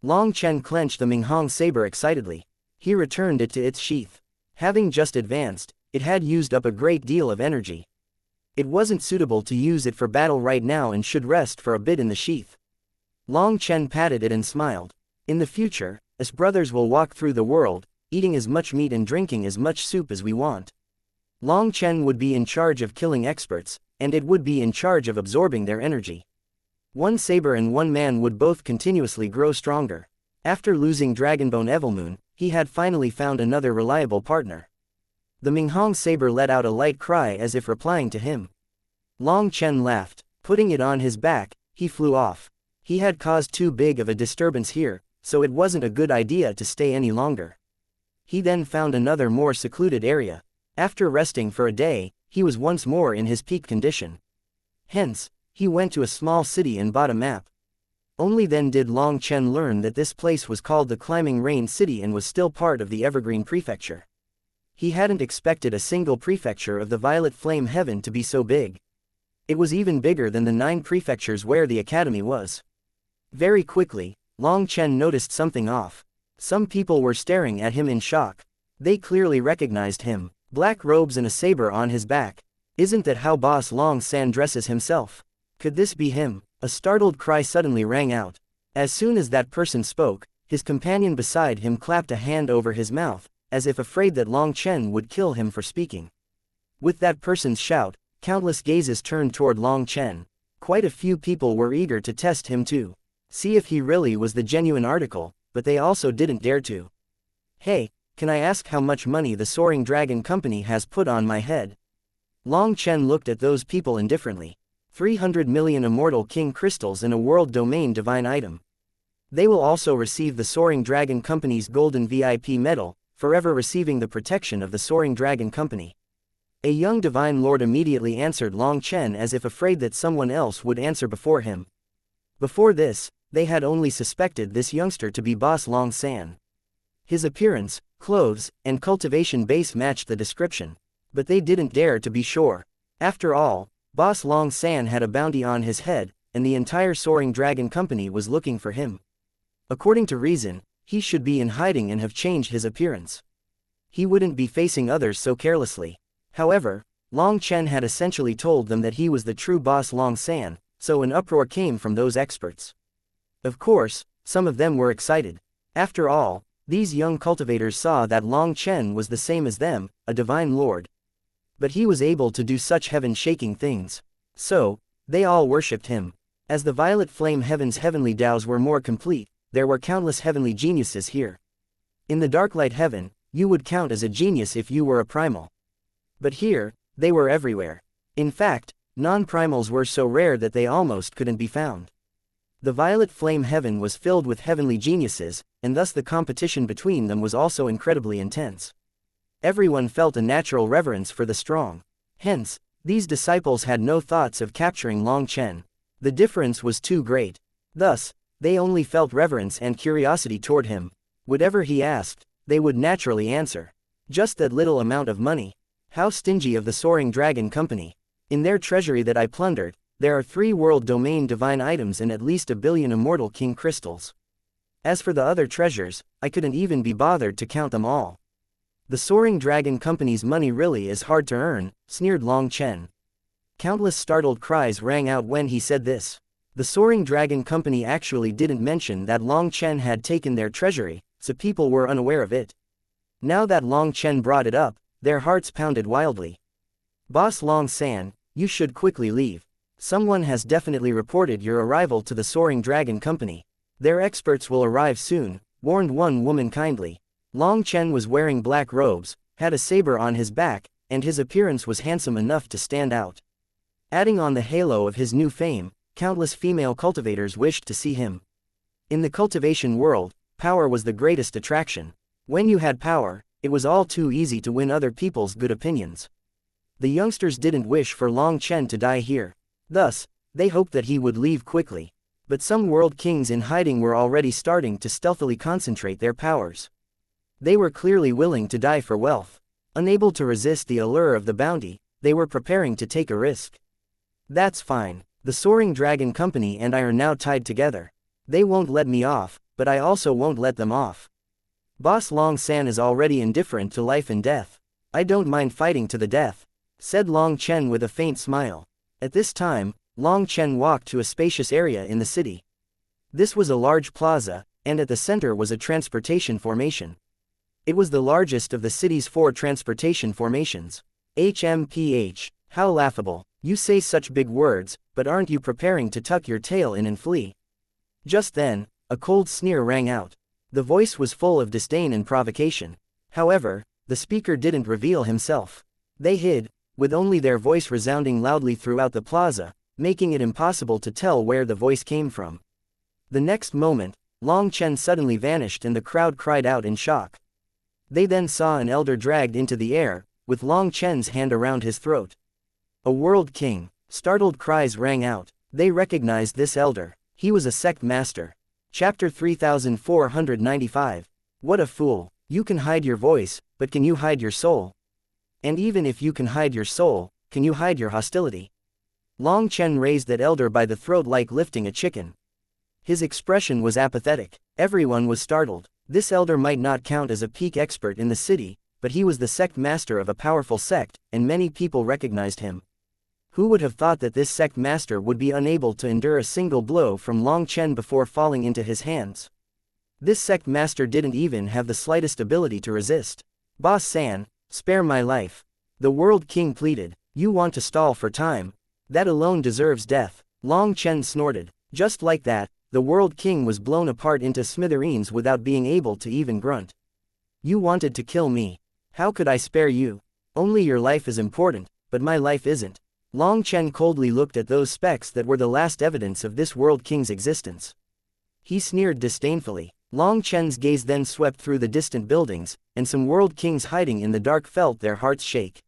Long Chen clenched the Minghong saber excitedly. He returned it to its sheath. Having just advanced, it had used up a great deal of energy. It wasn't suitable to use it for battle right now and should rest for a bit in the sheath. Long Chen patted it and smiled. In the future, us brothers will walk through the world, eating as much meat and drinking as much soup as we want. Long Chen would be in charge of killing experts, and it would be in charge of absorbing their energy. One saber and one man would both continuously grow stronger. After losing Dragonbone Evilmoon, he had finally found another reliable partner. The Minghong saber let out a light cry as if replying to him. Long Chen laughed. Putting it on his back, he flew off. He had caused too big of a disturbance here, so it wasn't a good idea to stay any longer. He then found another more secluded area. After resting for a day, he was once more in his peak condition. Hence, he went to a small city and bought a map. Only then did Long Chen learn that this place was called the Climbing Rain City and was still part of the Evergreen Prefecture. He hadn't expected a single prefecture of the Violet Flame Heaven to be so big. It was even bigger than the 9 prefectures where the academy was. Very quickly, Long Chen noticed something off. Some people were staring at him in shock. They clearly recognized him. Black robes and a saber on his back. Isn't that how Boss Long San dresses himself? Could this be him? A startled cry suddenly rang out. As soon as that person spoke, his companion beside him clapped a hand over his mouth, as if afraid that Long Chen would kill him for speaking. With that person's shout, countless gazes turned toward Long Chen. Quite a few people were eager to test him too. See if he really was the genuine article, but they also didn't dare to. Hey, can I ask how much money the Soaring Dragon Company has put on my head? Long Chen looked at those people indifferently. 300 million Immortal King Crystals and a World Domain Divine Item. They will also receive the Soaring Dragon Company's Golden VIP Medal, forever receiving the protection of the Soaring Dragon Company. A young Divine Lord immediately answered Long Chen as if afraid that someone else would answer before him. Before this, they had only suspected this youngster to be Boss Long San. His appearance, clothes, and cultivation base matched the description. But they didn't dare to be sure. After all, Boss Long San had a bounty on his head, and the entire Soaring Dragon Company was looking for him. According to reason, he should be in hiding and have changed his appearance. He wouldn't be facing others so carelessly. However, Long Chen had essentially told them that he was the true boss Long San, so an uproar came from those experts. Of course, some of them were excited. After all, these young cultivators saw that Long Chen was the same as them, a divine lord. But he was able to do such heaven-shaking things. So, they all worshipped him. As the violet flame heaven's heavenly Taos were more complete, there were countless heavenly geniuses here. In the dark light heaven, you would count as a genius if you were a primal. But here, they were everywhere. In fact, non-primals were so rare that they almost couldn't be found. The violet flame heaven was filled with heavenly geniuses, and thus the competition between them was also incredibly intense. Everyone felt a natural reverence for the strong. Hence, these disciples had no thoughts of capturing Long Chen. The difference was too great. Thus, they only felt reverence and curiosity toward him. Whatever he asked, they would naturally answer. Just that little amount of money. How stingy of the Soaring Dragon Company. In their treasury that I plundered, there are 3 world domain divine items and at least 1 billion immortal king crystals. As for the other treasures, I couldn't even be bothered to count them all. The Soaring Dragon Company's money really is hard to earn, sneered Long Chen. Countless startled cries rang out when he said this. The Soaring Dragon Company actually didn't mention that Long Chen had taken their treasury, so people were unaware of it. Now that Long Chen brought it up, their hearts pounded wildly. Boss Long San, you should quickly leave. Someone has definitely reported your arrival to the Soaring Dragon Company. Their experts will arrive soon, warned one woman kindly. Long Chen was wearing black robes, had a saber on his back, and his appearance was handsome enough to stand out. Adding on the halo of his new fame, countless female cultivators wished to see him. In the cultivation world, power was the greatest attraction. When you had power, it was all too easy to win other people's good opinions. The youngsters didn't wish for Long Chen to die here. Thus, they hoped that he would leave quickly. But some world kings in hiding were already starting to stealthily concentrate their powers. They were clearly willing to die for wealth. Unable to resist the allure of the bounty, they were preparing to take a risk. That's fine. The Soaring Dragon Company and I are now tied together. They won't let me off, but I also won't let them off. Boss Long San is already indifferent to life and death. I don't mind fighting to the death, said Long Chen with a faint smile. At this time, Long Chen walked to a spacious area in the city. This was a large plaza, and at the center was a transportation formation. It was the largest of the city's 4 transportation formations. HMPH, how laughable. You say such big words, but aren't you preparing to tuck your tail in and flee? Just then, a cold sneer rang out. The voice was full of disdain and provocation. However, the speaker didn't reveal himself. They hid, with only their voice resounding loudly throughout the plaza, making it impossible to tell where the voice came from. The next moment, Long Chen suddenly vanished and the crowd cried out in shock. They then saw an elder dragged into the air, with Long Chen's hand around his throat. A world king. Startled cries rang out. They recognized this elder. He was a sect master. Chapter 3495. What a fool. You can hide your voice, but can you hide your soul? And even if you can hide your soul, can you hide your hostility? Long Chen raised that elder by the throat like lifting a chicken. His expression was apathetic. Everyone was startled. This elder might not count as a peak expert in the city, but he was the sect master of a powerful sect, and many people recognized him. Who would have thought that this sect master would be unable to endure a single blow from Long Chen before falling into his hands? This sect master didn't even have the slightest ability to resist. Boss San, spare my life. The world king pleaded. You want to stall for time? That alone deserves death. Long Chen snorted. Just like that, the world king was blown apart into smithereens without being able to even grunt. You wanted to kill me. How could I spare you? Only your life is important, but my life isn't. Long Chen coldly looked at those specks that were the last evidence of this world king's existence. He sneered disdainfully. Long Chen's gaze then swept through the distant buildings, and some world kings hiding in the dark felt their hearts shake.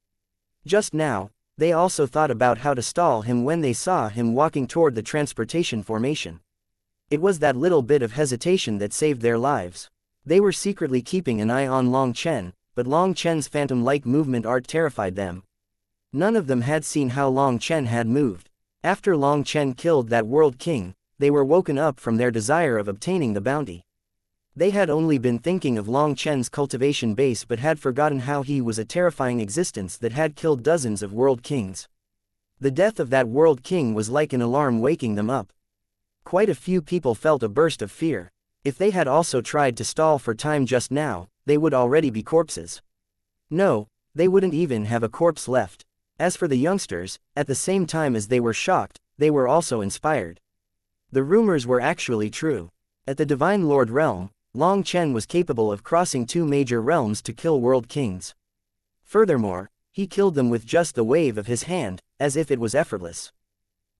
Just now, they also thought about how to stall him when they saw him walking toward the transportation formation. It was that little bit of hesitation that saved their lives. They were secretly keeping an eye on Long Chen, but Long Chen's phantom-like movement art terrified them. None of them had seen how Long Chen had moved. After Long Chen killed that world king, they were woken up from their desire of obtaining the bounty. They had only been thinking of Long Chen's cultivation base but had forgotten how he was a terrifying existence that had killed dozens of world kings. The death of that world king was like an alarm waking them up. Quite a few people felt a burst of fear. If they had also tried to stall for time just now, they would already be corpses. No, they wouldn't even have a corpse left. As for the youngsters, at the same time as they were shocked, they were also inspired. The rumors were actually true. At the Divine Lord realm, Long Chen was capable of crossing 2 major realms to kill world kings. Furthermore, he killed them with just the wave of his hand, as if it was effortless.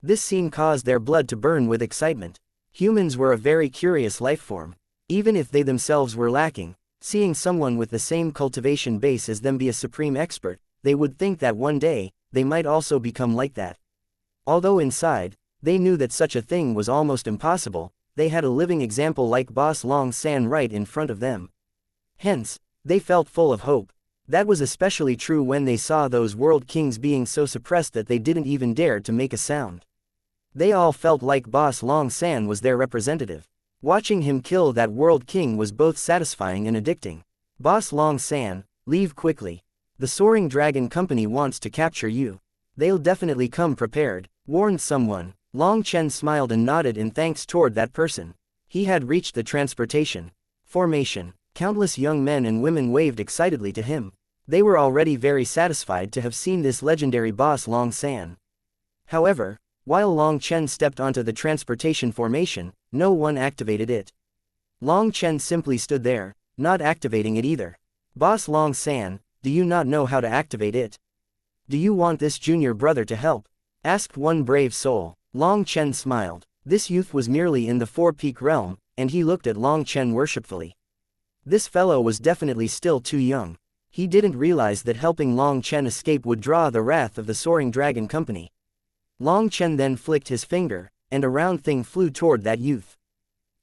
This scene caused their blood to burn with excitement. Humans were a very curious life form. Even if they themselves were lacking, seeing someone with the same cultivation base as them be a supreme expert, they would think that one day, they might also become like that. Although inside, they knew that such a thing was almost impossible, they had a living example like Boss Long San right in front of them. Hence, they felt full of hope. That was especially true when they saw those world kings being so suppressed that they didn't even dare to make a sound. They all felt like Boss Long San was their representative. Watching him kill that world king was both satisfying and addicting. Boss Long San, leave quickly. The Soaring Dragon Company wants to capture you. They'll definitely come prepared, warned someone. Long Chen smiled and nodded in thanks toward that person. He had reached the transportation formation. Countless young men and women waved excitedly to him. They were already very satisfied to have seen this legendary boss Long San. However, while Long Chen stepped onto the transportation formation, no one activated it. Long Chen simply stood there, not activating it either. Boss Long San, do you not know how to activate it? Do you want this junior brother to help? Asked one brave soul. Long Chen smiled. This youth was merely in the Four-Peak realm, and he looked at Long Chen worshipfully. This fellow was definitely still too young. He didn't realize that helping Long Chen escape would draw the wrath of the Soaring Dragon Company. Long Chen then flicked his finger, and a round thing flew toward that youth.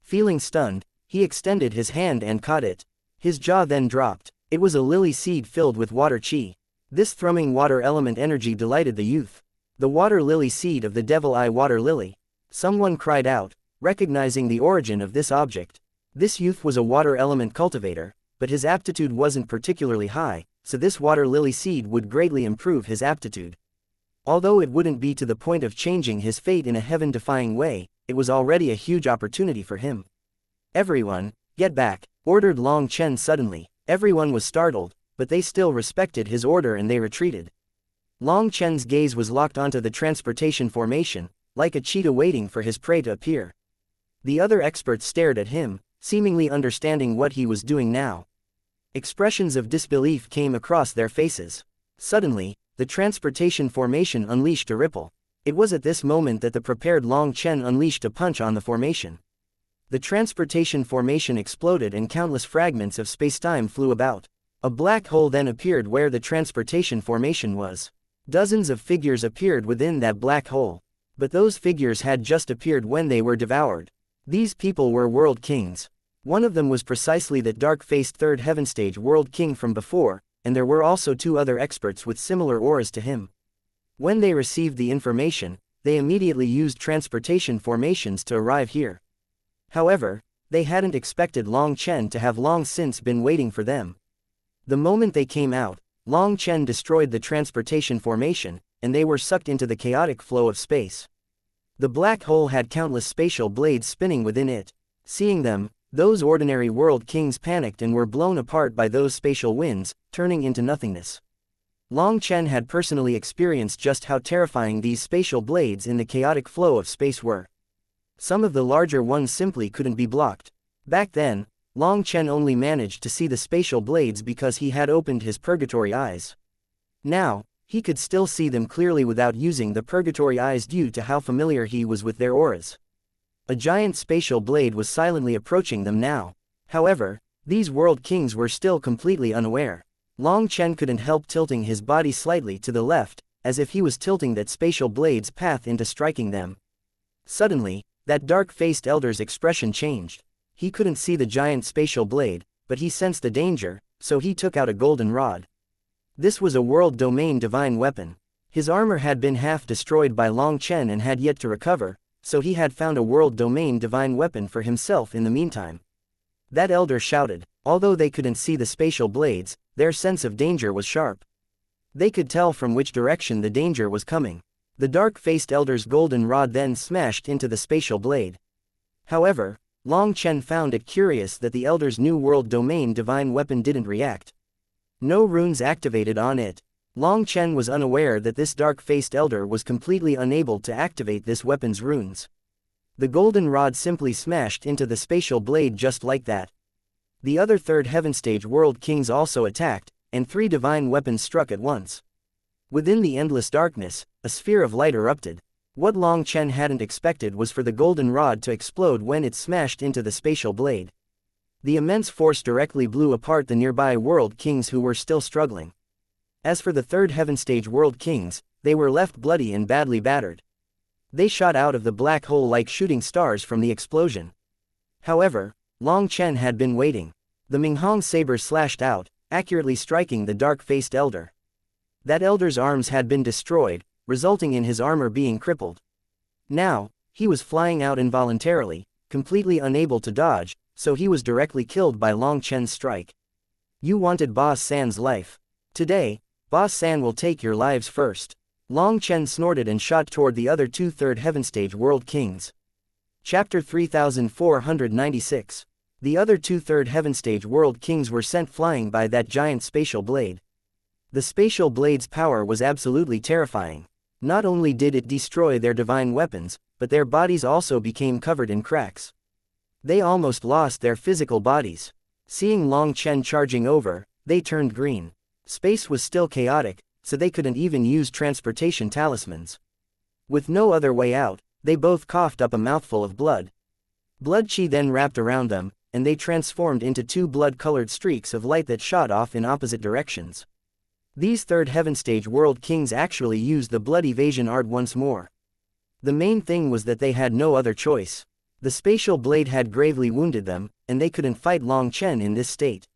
Feeling stunned, he extended his hand and caught it. His jaw then dropped. It was a lily seed filled with water chi. This thrumming water element energy delighted the youth. The water lily seed of the Devil Eye Water Lily. Someone cried out, recognizing the origin of this object. This youth was a water element cultivator, but his aptitude wasn't particularly high, so this water lily seed would greatly improve his aptitude. Although it wouldn't be to the point of changing his fate in a heaven-defying way, it was already a huge opportunity for him. Everyone, get back, ordered Long Chen suddenly. Everyone was startled, but they still respected his order and they retreated. Long Chen's gaze was locked onto the transportation formation, like a cheetah waiting for his prey to appear. The other experts stared at him, seemingly understanding what he was doing now. Expressions of disbelief came across their faces. Suddenly, the transportation formation unleashed a ripple. It was at this moment that the prepared Long Chen unleashed a punch on the formation. The transportation formation exploded and countless fragments of spacetime flew about. A black hole then appeared where the transportation formation was. Dozens of figures appeared within that black hole. But those figures had just appeared when they were devoured. These people were world kings. One of them was precisely that dark-faced third heaven stage world king from before, and there were also 2 other experts with similar auras to him. When they received the information, they immediately used transportation formations to arrive here. However, they hadn't expected Long Chen to have long since been waiting for them. The moment they came out, Long Chen destroyed the transportation formation, and they were sucked into the chaotic flow of space. The black hole had countless spatial blades spinning within it. Seeing them, those ordinary world kings panicked and were blown apart by those spatial winds, turning into nothingness. Long Chen had personally experienced just how terrifying these spatial blades in the chaotic flow of space were. Some of the larger ones simply couldn't be blocked. Back then, Long Chen only managed to see the spatial blades because he had opened his purgatory eyes. Now, he could still see them clearly without using the purgatory eyes due to how familiar he was with their auras. A giant spatial blade was silently approaching them now. However, these world kings were still completely unaware. Long Chen couldn't help tilting his body slightly to the left, as if he was tilting that spatial blade's path into striking them. Suddenly, that dark-faced elder's expression changed. He couldn't see the giant spatial blade, but he sensed the danger, so he took out a golden rod. This was a world domain divine weapon. His armor had been half destroyed by Long Chen and had yet to recover, so he had found a world domain divine weapon for himself in the meantime. That elder shouted. Although they couldn't see the spatial blades, their sense of danger was sharp. They could tell from which direction the danger was coming. The dark-faced elder's golden rod then smashed into the spatial blade. However, Long Chen found it curious that the elder's New World domain divine weapon didn't react. No runes activated on it. Long Chen was unaware that this dark-faced elder was completely unable to activate this weapon's runes. The golden rod simply smashed into the spatial blade just like that. The other third heaven stage world kings also attacked, and 3 divine weapons struck at once. Within the endless darkness, a sphere of light erupted. What Long Chen hadn't expected was for the golden rod to explode when it smashed into the spatial blade. The immense force directly blew apart the nearby world kings who were still struggling. As for the third heaven stage world kings, they were left bloody and badly battered. They shot out of the black hole like shooting stars from the explosion. However, Long Chen had been waiting. The Minghong saber slashed out, accurately striking the dark-faced elder. That elder's arms had been destroyed, resulting in his armor being crippled. Now, he was flying out involuntarily, completely unable to dodge, so he was directly killed by Long Chen's strike. You wanted Boss San's life. Today, Boss San will take your lives first. Long Chen snorted and shot toward the other 2 third heaven stage world kings. Chapter 3496. The other 2 third heaven stage world kings were sent flying by that giant spatial blade. The spatial blade's power was absolutely terrifying. Not only did it destroy their divine weapons, but their bodies also became covered in cracks. They almost lost their physical bodies. Seeing Long Chen charging over, they turned green. Space was still chaotic, so they couldn't even use transportation talismans. With no other way out, they both coughed up a mouthful of blood. Blood chi then wrapped around them, and they transformed into 2 blood-colored streaks of light that shot off in opposite directions. These third heaven stage world kings actually used the blood evasion art once more. The main thing was that they had no other choice. The spatial blade had gravely wounded them, and they couldn't fight Long Chen in this state.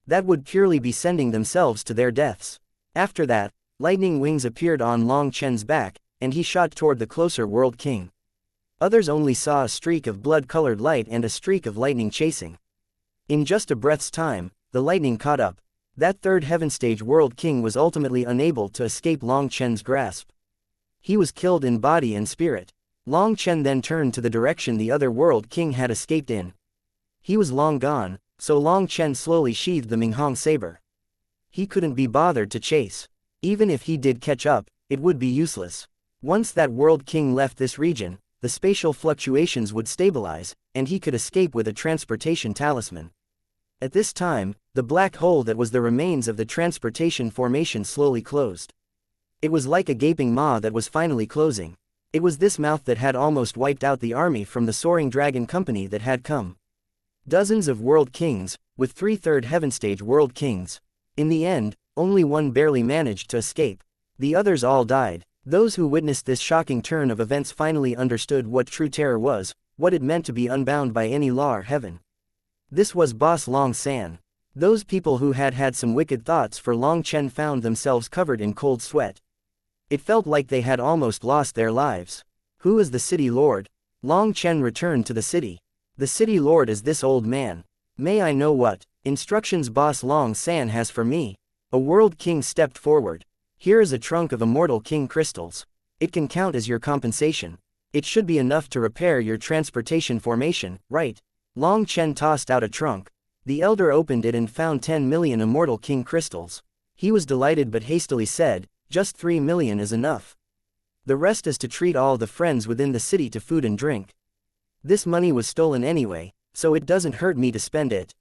That would purely be sending themselves to their deaths. After that, lightning wings appeared on Long Chen's back, and he shot toward the closer world king. Others only saw a streak of blood-colored light and a streak of lightning chasing. In just a breath's time, the lightning caught up. That third heaven stage world king was ultimately unable to escape Long Chen's grasp. He was killed in body and spirit. Long Chen then turned to the direction the other world king had escaped in. He was long gone, so Long Chen slowly sheathed the Minghong saber. He couldn't be bothered to chase. Even if he did catch up, it would be useless. Once that world king left this region, the spatial fluctuations would stabilize, and he could escape with a transportation talisman. At this time, the black hole that was the remains of the transportation formation slowly closed. It was like a gaping maw that was finally closing. It was this mouth that had almost wiped out the army from the Soaring Dragon Company that had come. Dozens of world kings, with 3 third heaven stage world kings. In the end, only one barely managed to escape. The others all died. Those who witnessed this shocking turn of events finally understood what true terror was, what it meant to be unbound by any law or heaven. This was Boss Long San. Those people who had had some wicked thoughts for Long Chen found themselves covered in cold sweat. It felt like they had almost lost their lives. Who is the city lord? Long Chen returned to the city. The city lord is this old man. May I know what instructions Boss Long San has for me? A world king stepped forward. Here is a trunk of immortal king crystals. It can count as your compensation. It should be enough to repair your transportation formation, right? Long Chen tossed out a trunk. The elder opened it and found 10 million immortal king crystals. He was delighted but hastily said, just 3 million is enough. The rest is to treat all the friends within the city to food and drink. This money was stolen anyway, so it doesn't hurt me to spend it.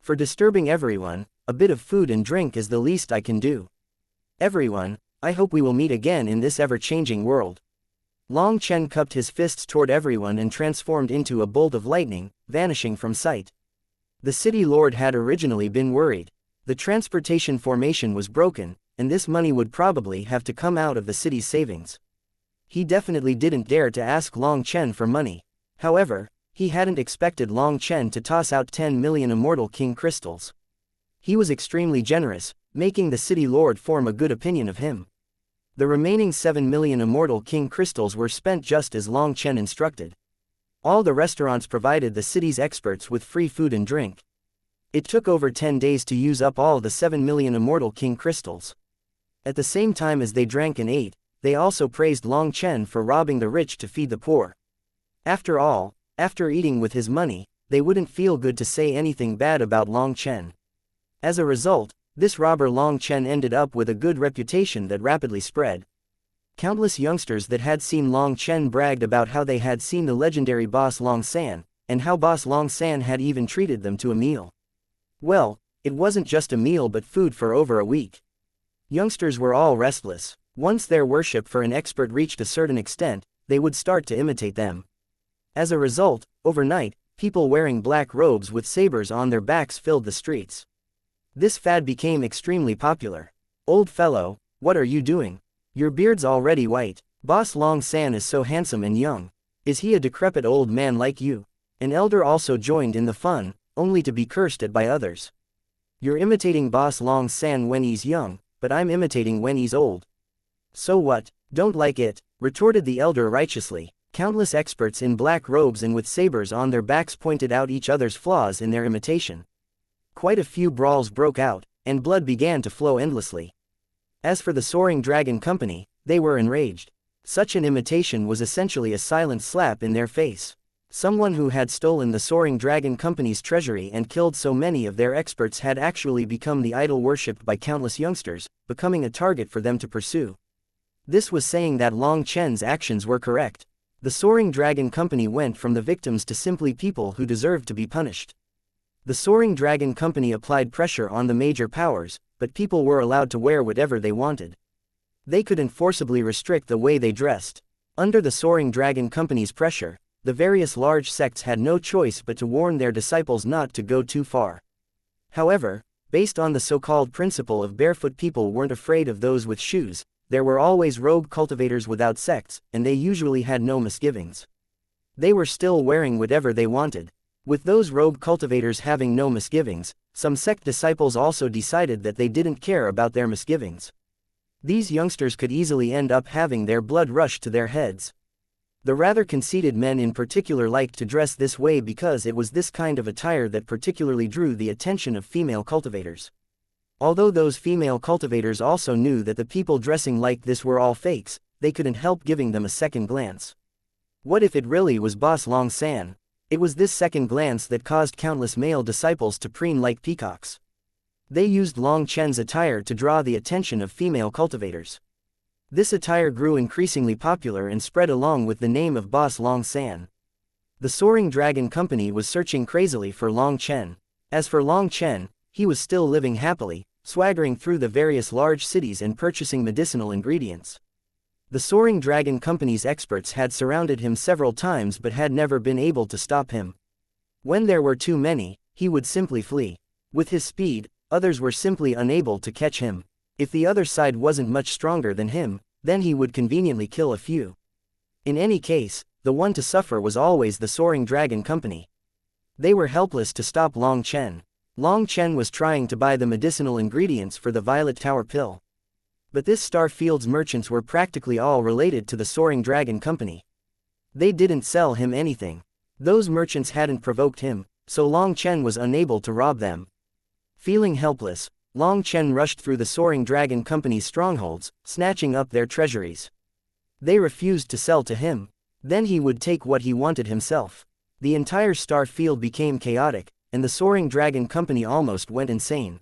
For disturbing everyone, a bit of food and drink is the least I can do. Everyone, I hope we will meet again in this ever-changing world. Long Chen cupped his fists toward everyone and transformed into a bolt of lightning, vanishing from sight. The city lord had originally been worried. The transportation formation was broken, and this money would probably have to come out of the city's savings. He definitely didn't dare to ask Long Chen for money. However, he hadn't expected Long Chen to toss out 10 million immortal king crystals. He was extremely generous, making the city lord form a good opinion of him. The remaining 7 million immortal king crystals were spent just as Long Chen instructed. All the restaurants provided the city's experts with free food and drink. It took over 10 days to use up all the 7 million immortal king crystals. At the same time as they drank and ate, they also praised Long Chen for robbing the rich to feed the poor. After all, after eating with his money, they wouldn't feel good to say anything bad about Long Chen. As a result, this robber Long Chen ended up with a good reputation that rapidly spread. Countless youngsters that had seen Long Chen bragged about how they had seen the legendary boss Long San, and how boss Long San had even treated them to a meal. Well, it wasn't just a meal but food for over a week. Youngsters were all restless. Once their worship for an expert reached a certain extent, they would start to imitate them. As a result, overnight, people wearing black robes with sabers on their backs filled the streets. This fad became extremely popular. Old fellow, what are you doing? Your beard's already white. Boss Long San is so handsome and young. Is he a decrepit old man like you? An elder also joined in the fun, only to be cursed at by others. You're imitating Boss Long San when he's young, but I'm imitating when he's old. So what? Don't like it, retorted the elder righteously. Countless experts in black robes and with sabers on their backs pointed out each other's flaws in their imitation. Quite a few brawls broke out, and blood began to flow endlessly. As for the Soaring Dragon Company, they were enraged. Such an imitation was essentially a silent slap in their face. Someone who had stolen the Soaring Dragon Company's treasury and killed so many of their experts had actually become the idol worshipped by countless youngsters, becoming a target for them to pursue. This was saying that Long Chen's actions were correct. The Soaring Dragon Company went from the victims to simply people who deserved to be punished. The Soaring Dragon Company applied pressure on the major powers, but people were allowed to wear whatever they wanted. They couldn't forcibly restrict the way they dressed. Under the Soaring Dragon Company's pressure, the various large sects had no choice but to warn their disciples not to go too far. However, based on the so-called principle of barefoot people weren't afraid of those with shoes, there were always rogue cultivators without sects, and they usually had no misgivings. They were still wearing whatever they wanted. With those rogue cultivators having no misgivings, some sect disciples also decided that they didn't care about their misgivings. These youngsters could easily end up having their blood rush to their heads. The rather conceited men in particular liked to dress this way because it was this kind of attire that particularly drew the attention of female cultivators. Although those female cultivators also knew that the people dressing like this were all fakes, they couldn't help giving them a second glance. What if it really was Boss Long San? It was this second glance that caused countless male disciples to preen like peacocks. They used Long Chen's attire to draw the attention of female cultivators. This attire grew increasingly popular and spread along with the name of Boss Long San. The Soaring Dragon Company was searching crazily for Long Chen. As for Long Chen, he was still living happily, swaggering through the various large cities and purchasing medicinal ingredients. The Soaring Dragon Company's experts had surrounded him several times but had never been able to stop him. When there were too many, he would simply flee. With his speed, others were simply unable to catch him. If the other side wasn't much stronger than him, then he would conveniently kill a few. In any case, the one to suffer was always the Soaring Dragon Company. They were helpless to stop Long Chen. Long Chen was trying to buy the medicinal ingredients for the Violet Tower pill. But this Starfield's merchants were practically all related to the Soaring Dragon Company. They didn't sell him anything. Those merchants hadn't provoked him, so Long Chen was unable to rob them. Feeling helpless, Long Chen rushed through the Soaring Dragon Company's strongholds, snatching up their treasuries. They refused to sell to him. Then he would take what he wanted himself. The entire Starfield became chaotic, and the Soaring Dragon Company almost went insane.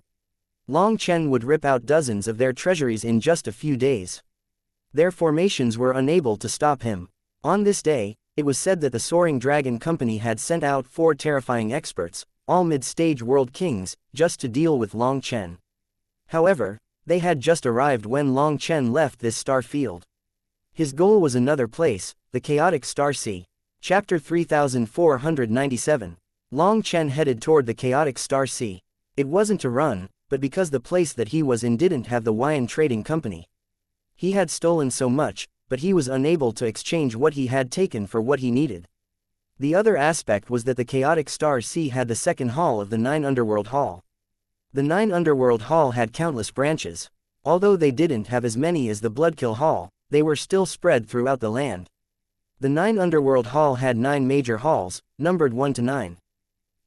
Long Chen would rip out dozens of their treasuries in just a few days. Their formations were unable to stop him. On this day, it was said that the Soaring Dragon Company had sent out 4 terrifying experts, all mid-stage world kings, just to deal with Long Chen. However, they had just arrived when Long Chen left this star field. His goal was another place, the chaotic Star Sea. Chapter 3497. Long Chen headed toward the chaotic Star Sea. It wasn't to run, but because the place that he was in didn't have the Wyan Trading Company. He had stolen so much, but he was unable to exchange what he had taken for what he needed. The other aspect was that the chaotic Star Sea had the second hall of the 9 Underworld Hall. The 9 Underworld Hall had countless branches. Although they didn't have as many as the Bloodkill Hall, they were still spread throughout the land. The 9 Underworld Hall had 9 major halls, numbered 1 to 9.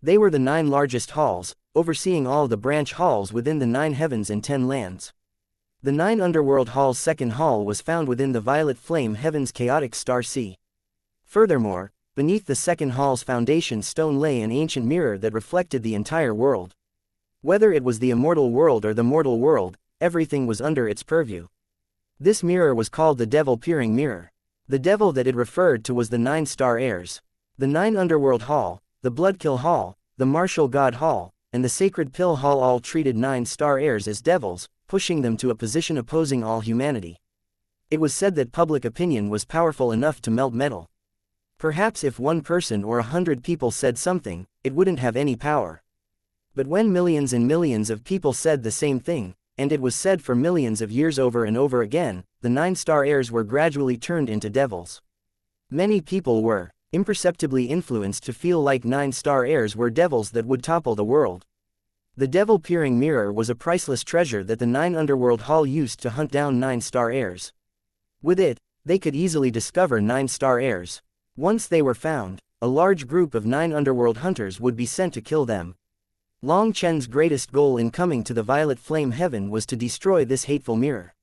They were the 9 largest halls, overseeing all the branch halls within the 9 heavens and 10 lands. The 9 Underworld Hall's second hall was found within the Violet Flame Heaven's chaotic star sea. Furthermore, beneath the second hall's foundation stone lay an ancient mirror that reflected the entire world. Whether it was the immortal world or the mortal world, everything was under its purview. This mirror was called the Devil-Peering Mirror. The devil that it referred to was the 9 star heirs. The 9 Underworld Hall, the Bloodkill Hall, the Martial God Hall, and the Sacred Pill Hall all treated 9 star heirs as devils, pushing them to a position opposing all humanity. It was said that public opinion was powerful enough to melt metal. Perhaps if one person or 100 people said something, it wouldn't have any power. But when millions and millions of people said the same thing, and it was said for millions of years over and over again, the 9 star heirs were gradually turned into devils. Many people were imperceptibly influenced to feel like 9 star heirs were devils that would topple the world. The Devil-Peering Mirror was a priceless treasure that the 9 Underworld Hall used to hunt down 9 star heirs. With it, they could easily discover 9 star heirs. Once they were found, a large group of 9 underworld hunters would be sent to kill them. Long Chen's greatest goal in coming to the Violet Flame Heaven was to destroy this hateful mirror.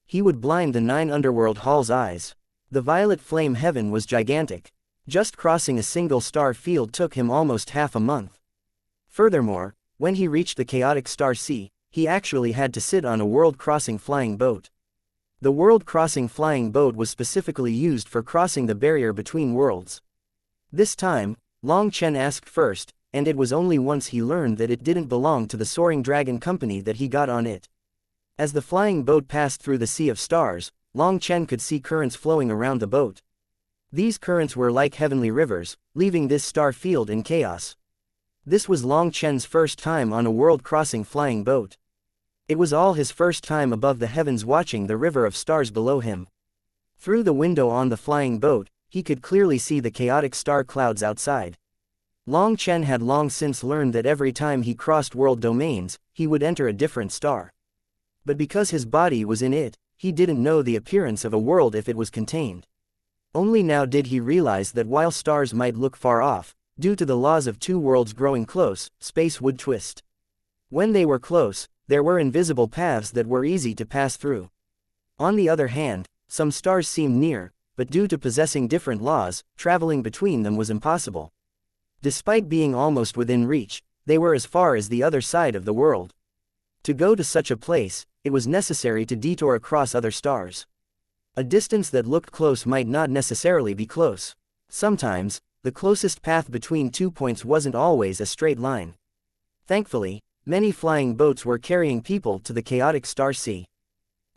He would blind the 9 Underworld Hall's eyes. The Violet Flame Heaven was gigantic. Just crossing a single star field took him almost half a month. Furthermore, when he reached the chaotic star sea, he actually had to sit on a world-crossing flying boat. The world-crossing flying boat was specifically used for crossing the barrier between worlds. This time, Long Chen asked first, and it was only once he learned that it didn't belong to the Soaring Dragon Company that he got on it. As the flying boat passed through the Sea of Stars, Long Chen could see currents flowing around the boat. These currents were like heavenly rivers, leaving this star field in chaos. This was Long Chen's first time on a world-crossing flying boat. It was all his first time above the heavens watching the river of stars below him. Through the window on the flying boat, he could clearly see the chaotic star clouds outside. Long Chen had long since learned that every time he crossed world domains, he would enter a different star. But because his body was in it, he didn't know the appearance of a world if it was contained. Only now did he realize that while stars might look far off, due to the laws of 2 worlds growing close, space would twist. When they were close, there were invisible paths that were easy to pass through. On the other hand, some stars seemed near, but due to possessing different laws, traveling between them was impossible. Despite being almost within reach, they were as far as the other side of the world. To go to such a place, it was necessary to detour across other stars. A distance that looked close might not necessarily be close. Sometimes, the closest path between 2 points wasn't always a straight line. Thankfully, many flying boats were carrying people to the chaotic star sea.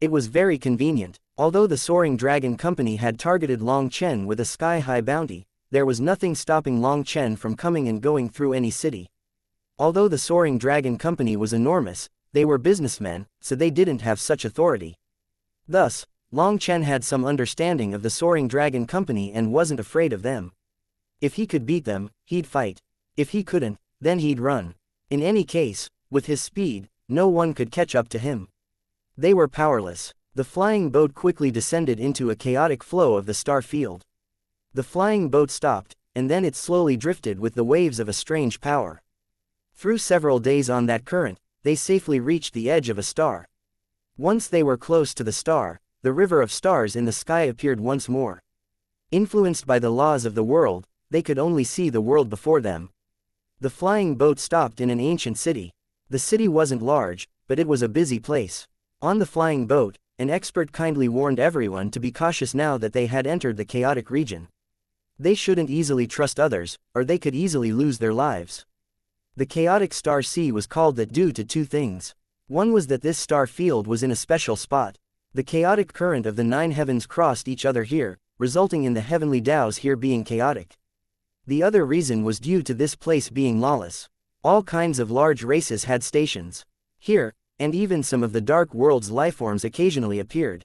It was very convenient. Although the Soaring Dragon Company had targeted Long Chen with a sky-high bounty, there was nothing stopping Long Chen from coming and going through any city. Although the Soaring Dragon Company was enormous, they were businessmen, so they didn't have such authority. Thus, Long Chen had some understanding of the Soaring Dragon Company and wasn't afraid of them. If he could beat them, he'd fight. If he couldn't, then he'd run. In any case, with his speed, no one could catch up to him. They were powerless. The flying boat quickly descended into a chaotic flow of the star field. The flying boat stopped, and then it slowly drifted with the waves of a strange power. Through several days on that current, they safely reached the edge of a star. Once they were close to the star, the river of stars in the sky appeared once more. Influenced by the laws of the world, they could only see the world before them. The flying boat stopped in an ancient city. The city wasn't large, but it was a busy place. On the flying boat, an expert kindly warned everyone to be cautious now that they had entered the chaotic region. They shouldn't easily trust others, or they could easily lose their lives. The chaotic star sea was called that due to 2 things. One was that this star field was in a special spot. The chaotic current of the 9 heavens crossed each other here, resulting in the heavenly Taos here being chaotic. The other reason was due to this place being lawless. All kinds of large races had stations here, and even some of the Dark World's lifeforms occasionally appeared.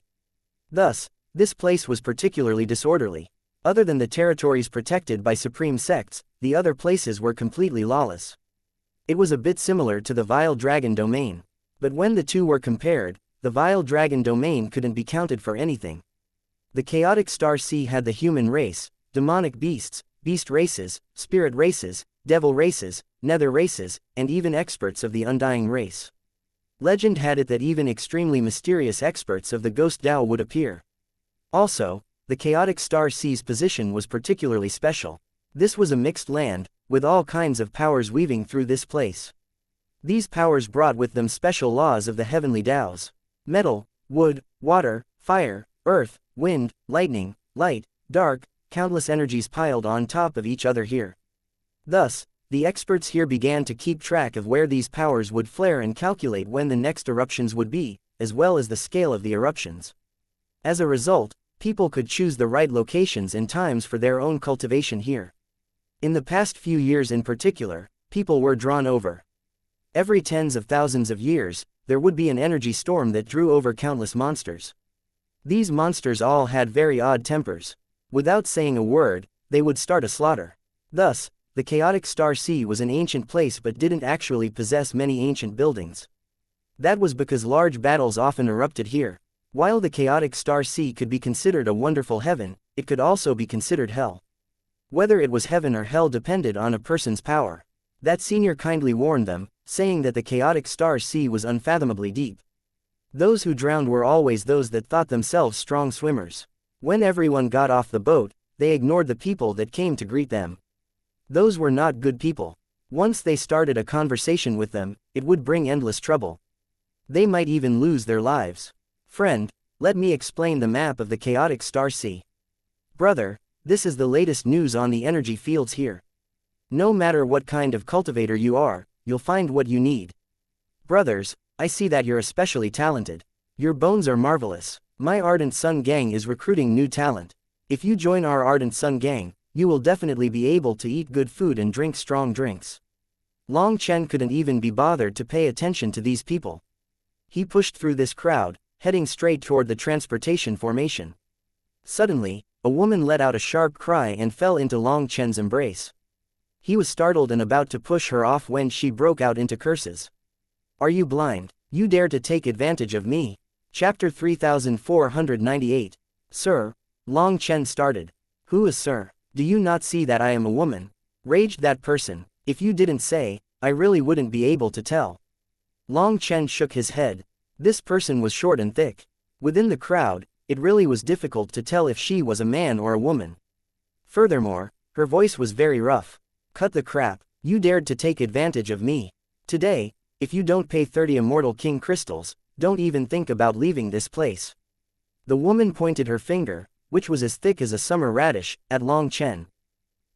Thus, this place was particularly disorderly. Other than the territories protected by supreme sects, the other places were completely lawless. It was a bit similar to the Vile Dragon Domain. But when the two were compared, the Vile Dragon Domain couldn't be counted for anything. The chaotic star sea had the human race, demonic beasts, beast races, spirit races, devil races, nether races, and even experts of the undying race. Legend had it that even extremely mysterious experts of the ghost Tao would appear. Also, the chaotic star sea's position was particularly special. This was a mixed land, with all kinds of powers weaving through this place. These powers brought with them special laws of the heavenly Taos. Metal, wood, water, fire, earth, wind, lightning, light, dark, countless energies piled on top of each other here. Thus, the experts here began to keep track of where these powers would flare and calculate when the next eruptions would be, as well as the scale of the eruptions. As a result, people could choose the right locations and times for their own cultivation here. In the past few years in particular, people were drawn over. Every tens of thousands of years, there would be an energy storm that drew over countless monsters. These monsters all had very odd tempers. Without saying a word, they would start a slaughter. Thus, the chaotic star sea was an ancient place but didn't actually possess many ancient buildings. That was because large battles often erupted here. While the chaotic star sea could be considered a wonderful heaven, it could also be considered hell. Whether it was heaven or hell depended on a person's power. That senior kindly warned them, saying that the chaotic star sea was unfathomably deep. Those who drowned were always those that thought themselves strong swimmers. When everyone got off the boat, they ignored the people that came to greet them. Those were not good people. Once they started a conversation with them, it would bring endless trouble. They might even lose their lives. Friend, let me explain the map of the chaotic star sea. Brother, this is the latest news on the energy fields here. No matter what kind of cultivator you are, you'll find what you need. Brothers, I see that you're especially talented. Your bones are marvelous. My Ardent Sun Gang is recruiting new talent. If you join our Ardent Sun Gang, you will definitely be able to eat good food and drink strong drinks. Long Chen couldn't even be bothered to pay attention to these people. He pushed through this crowd, heading straight toward the transportation formation. Suddenly, a woman let out a sharp cry and fell into Long Chen's embrace. He was startled and about to push her off when she broke out into curses. Are you blind? You dare to take advantage of me? Chapter 3498. Sir, Long Chen started. Who is sir? Do you not see that I am a woman? Raged that person. If you didn't say, I really wouldn't be able to tell. Long Chen shook his head. This person was short and thick. Within the crowd, it really was difficult to tell if she was a man or a woman. Furthermore, her voice was very rough. Cut the crap, you dared to take advantage of me. Today, if you don't pay 30 immortal king crystals, don't even think about leaving this place. The woman pointed her finger, which was as thick as a summer radish, at Long Chen.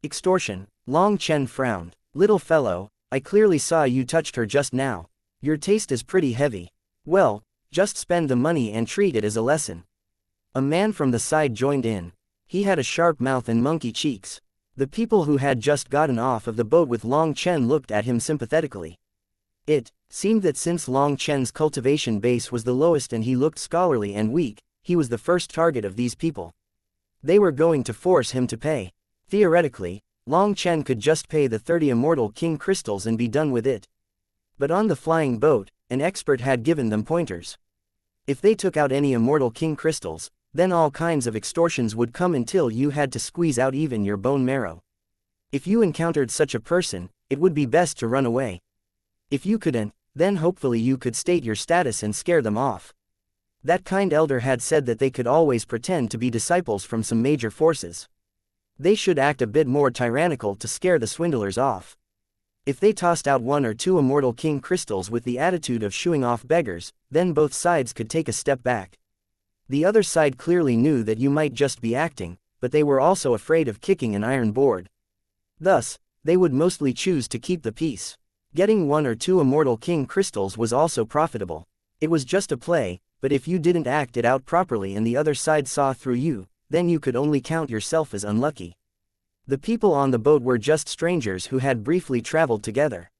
Extortion. Long Chen frowned. Little fellow, I clearly saw you touched her just now. Your taste is pretty heavy. Well, just spend the money and treat it as a lesson. A man from the side joined in. He had a sharp mouth and monkey cheeks. The people who had just gotten off of the boat with Long Chen looked at him sympathetically. It seemed that since Long Chen's cultivation base was the lowest and he looked scholarly and weak, he was the first target of these people. They were going to force him to pay. Theoretically, Long Chen could just pay the 30 immortal king crystals and be done with it. But on the flying boat, an expert had given them pointers. If they took out any immortal king crystals, then all kinds of extortions would come until you had to squeeze out even your bone marrow. If you encountered such a person, it would be best to run away. If you couldn't, then hopefully you could state your status and scare them off. That kind elder had said that they could always pretend to be disciples from some major forces. They should act a bit more tyrannical to scare the swindlers off. If they tossed out 1 or 2 immortal king crystals with the attitude of shooing off beggars, then both sides could take a step back. The other side clearly knew that you might just be acting, but they were also afraid of kicking an iron board. Thus, they would mostly choose to keep the peace. Getting 1 or 2 immortal king crystals was also profitable. It was just a play, but if you didn't act it out properly and the other side saw through you, then you could only count yourself as unlucky. The people on the boat were just strangers who had briefly traveled together.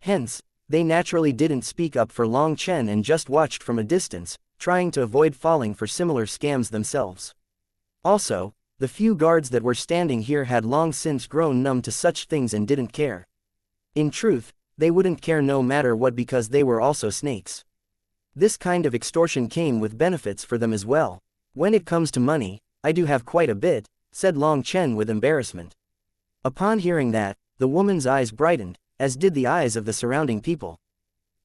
Hence, they naturally didn't speak up for Long Chen and just watched from a distance, trying to avoid falling for similar scams themselves. Also, the few guards that were standing here had long since grown numb to such things and didn't care. In truth, they wouldn't care no matter what because they were also snakes. This kind of extortion came with benefits for them as well. When it comes to money, I do have quite a bit, said Long Chen with embarrassment. Upon hearing that, the woman's eyes brightened, as did the eyes of the surrounding people.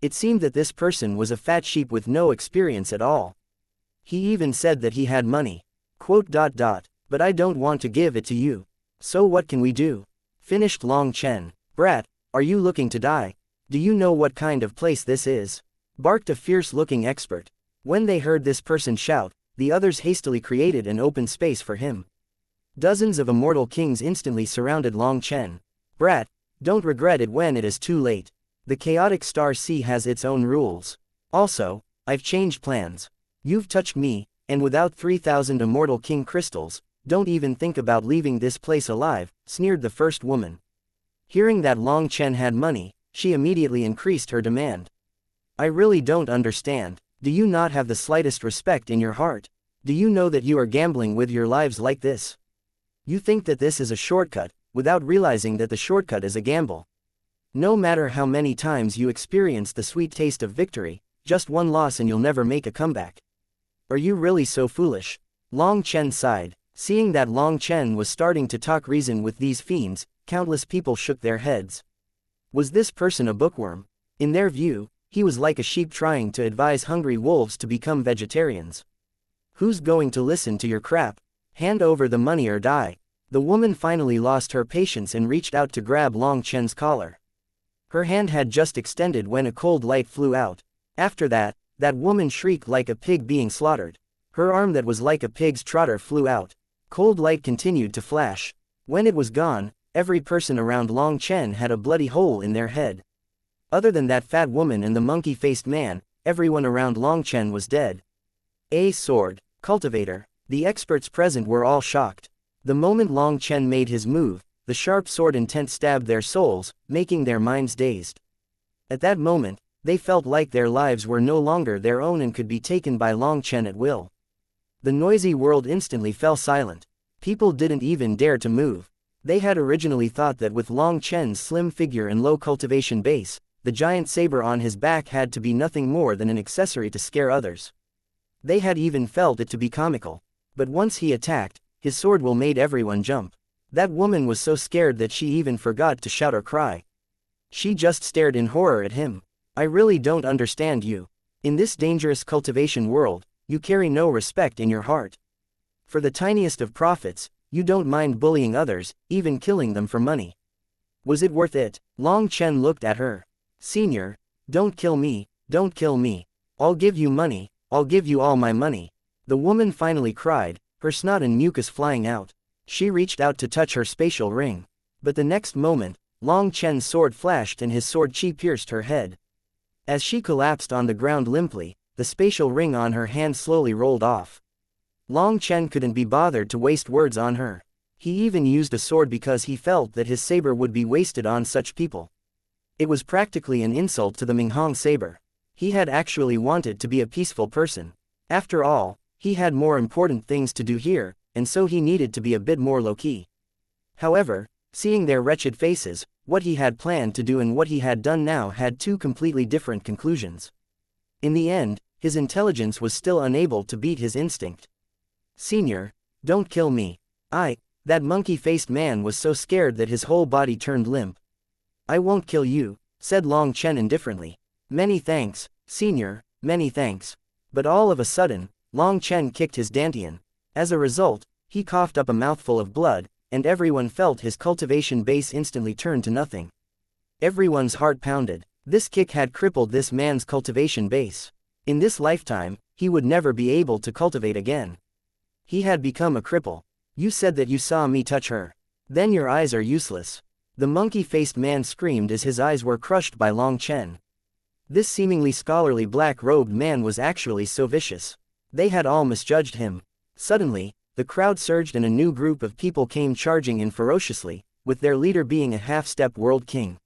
It seemed that this person was a fat sheep with no experience at all. He even said that he had money. But I don't want to give it to you. So what can we do? Finished Long Chen. Brat, are you looking to die? Do you know what kind of place this is? Barked a fierce-looking expert. When they heard this person shout, the others hastily created an open space for him. Dozens of immortal kings instantly surrounded Long Chen. Brat, don't regret it when it is too late. The chaotic star sea has its own rules. Also, I've changed plans. You've touched me, and without 3,000 immortal king crystals, don't even think about leaving this place alive, sneered the first woman. Hearing that Long Chen had money, she immediately increased her demand. I really don't understand. Do you not have the slightest respect in your heart? Do you know that you are gambling with your lives like this? You think that this is a shortcut, without realizing that the shortcut is a gamble. No matter how many times you experience the sweet taste of victory, just one loss and you'll never make a comeback. Are you really so foolish? Long Chen sighed. Seeing that Long Chen was starting to talk reason with these fiends, countless people shook their heads. Was this person a bookworm? In their view, he was like a sheep trying to advise hungry wolves to become vegetarians. Who's going to listen to your crap? Hand over the money or die. The woman finally lost her patience and reached out to grab Long Chen's collar. Her hand had just extended when a cold light flew out. After that, that woman shrieked like a pig being slaughtered. Her arm that was like a pig's trotter flew out. Cold light continued to flash. When it was gone, every person around Long Chen had a bloody hole in their head. Other than that fat woman and the monkey-faced man, everyone around Long Chen was dead. A sword, cultivator. The experts present were all shocked. The moment Long Chen made his move, the sharp sword intent stabbed their souls, making their minds dazed. At that moment, they felt like their lives were no longer their own and could be taken by Long Chen at will. The noisy world instantly fell silent. People didn't even dare to move. They had originally thought that with Long Chen's slim figure and low cultivation base, the giant saber on his back had to be nothing more than an accessory to scare others. They had even felt it to be comical. But once he attacked, his sword will made everyone jump. That woman was so scared that she even forgot to shout or cry. She just stared in horror at him. I really don't understand you. In this dangerous cultivation world, you carry no respect in your heart. For the tiniest of profits, you don't mind bullying others, even killing them for money. Was it worth it? Long Chen looked at her. Senior, don't kill me, don't kill me. I'll give you money, I'll give you all my money. The woman finally cried, her snot and mucus flying out. She reached out to touch her spatial ring. But the next moment, Long Chen's sword flashed and his sword chi pierced her head. As she collapsed on the ground limply, the spatial ring on her hand slowly rolled off. Long Chen couldn't be bothered to waste words on her. He even used a sword because he felt that his saber would be wasted on such people. It was practically an insult to the Minghong saber. He had actually wanted to be a peaceful person. After all, he had more important things to do here, and so he needed to be a bit more low-key. However, seeing their wretched faces, what he had planned to do and what he had done now had two completely different conclusions. In the end, his intelligence was still unable to beat his instinct. Senior, don't kill me. That monkey-faced man was so scared that his whole body turned limp. I won't kill you, said Long Chen indifferently. Many thanks, Senior, many thanks. But all of a sudden, Long Chen kicked his dantian. As a result, he coughed up a mouthful of blood, and everyone felt his cultivation base instantly turn to nothing. Everyone's heart pounded. This kick had crippled this man's cultivation base. In this lifetime, he would never be able to cultivate again. He had become a cripple. You said that you saw me touch her. Then your eyes are useless. The monkey-faced man screamed as his eyes were crushed by Long Chen. This seemingly scholarly black-robed man was actually so vicious. They had all misjudged him. Suddenly, the crowd surged and a new group of people came charging in ferociously, with their leader being a half-step world king.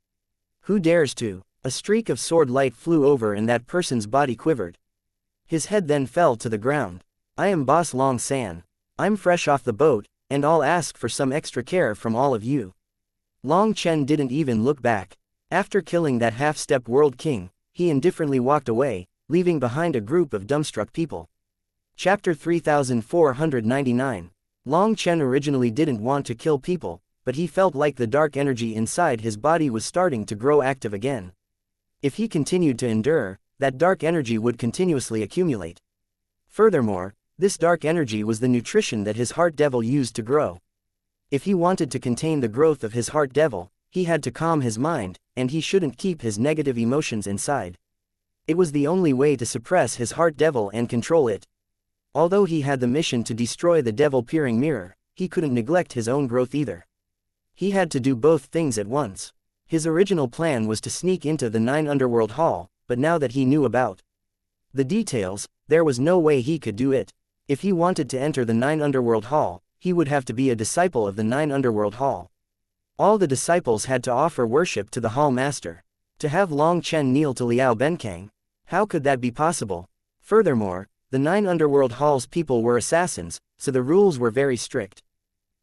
Who dares to? A streak of sword light flew over and that person's body quivered. His head then fell to the ground. I am Boss Long San. I'm fresh off the boat, and I'll ask for some extra care from all of you. Long Chen didn't even look back. After killing that half-step world king, he indifferently walked away, leaving behind a group of dumbstruck people. Chapter 3499. Long Chen originally didn't want to kill people, but he felt like the dark energy inside his body was starting to grow active again. If he continued to endure, that dark energy would continuously accumulate. Furthermore, this dark energy was the nutrition that his heart devil used to grow. If he wanted to contain the growth of his heart devil, he had to calm his mind, and he shouldn't keep his negative emotions inside. It was the only way to suppress his heart devil and control it. Although he had the mission to destroy the devil-peering mirror, he couldn't neglect his own growth either. He had to do both things at once. His original plan was to sneak into the 9 Underworld Hall, but now that he knew about the details, there was no way he could do it. If he wanted to enter the 9 Underworld Hall, he would have to be a disciple of the 9 Underworld Hall. All the disciples had to offer worship to the Hall Master. To have Long Chen kneel to Liao Benkang? How could that be possible? Furthermore, the 9 Underworld Hall's people were assassins, so the rules were very strict.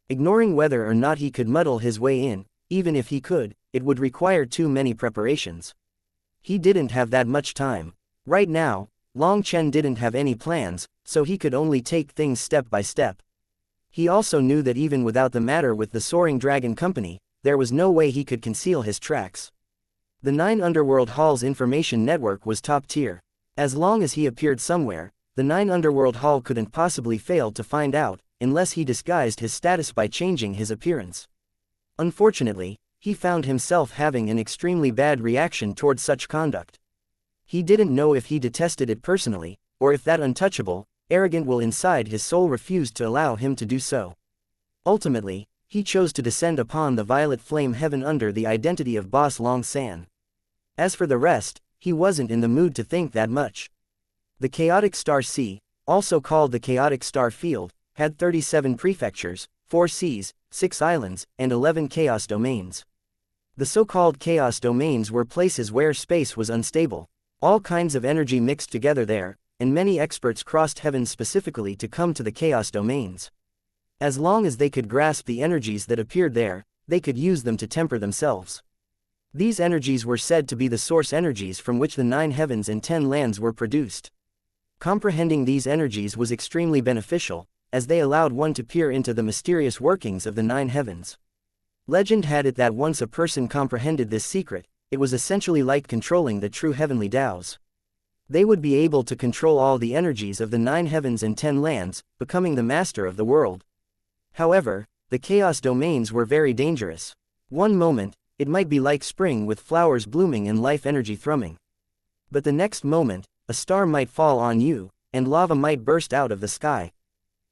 Ignoring whether or not he could muddle his way in, even if he could, it would require too many preparations. He didn't have that much time. Right now, Long Chen didn't have any plans, so he could only take things step by step. He also knew that even without the matter with the Soaring Dragon Company, there was no way he could conceal his tracks. The 9 Underworld Hall's information network was top tier. As long as he appeared somewhere, the 9 Underworld Hall couldn't possibly fail to find out, unless he disguised his status by changing his appearance. Unfortunately, he found himself having an extremely bad reaction towards such conduct. He didn't know if he detested it personally, or if that untouchable, arrogant will inside his soul refused to allow him to do so. Ultimately, he chose to descend upon the violet flame heaven under the identity of Boss Long San. As for the rest, he wasn't in the mood to think that much. The Chaotic Star Sea, also called the Chaotic Star Field, had 37 prefectures, 4 seas, 6 islands, and 11 chaos domains. The so-called chaos domains were places where space was unstable. All kinds of energy mixed together there, and many experts crossed heavens specifically to come to the chaos domains. As long as they could grasp the energies that appeared there, they could use them to temper themselves. These energies were said to be the source energies from which the 9 heavens and 10 lands were produced. Comprehending these energies was extremely beneficial, as they allowed one to peer into the mysterious workings of the 9 heavens. Legend had it that once a person comprehended this secret, it was essentially like controlling the true heavenly Taos. They would be able to control all the energies of the 9 heavens and 10 lands, becoming the master of the world. However, the chaos domains were very dangerous. One moment, it might be like spring with flowers blooming and life energy thrumming. But the next moment, a star might fall on you, and lava might burst out of the sky.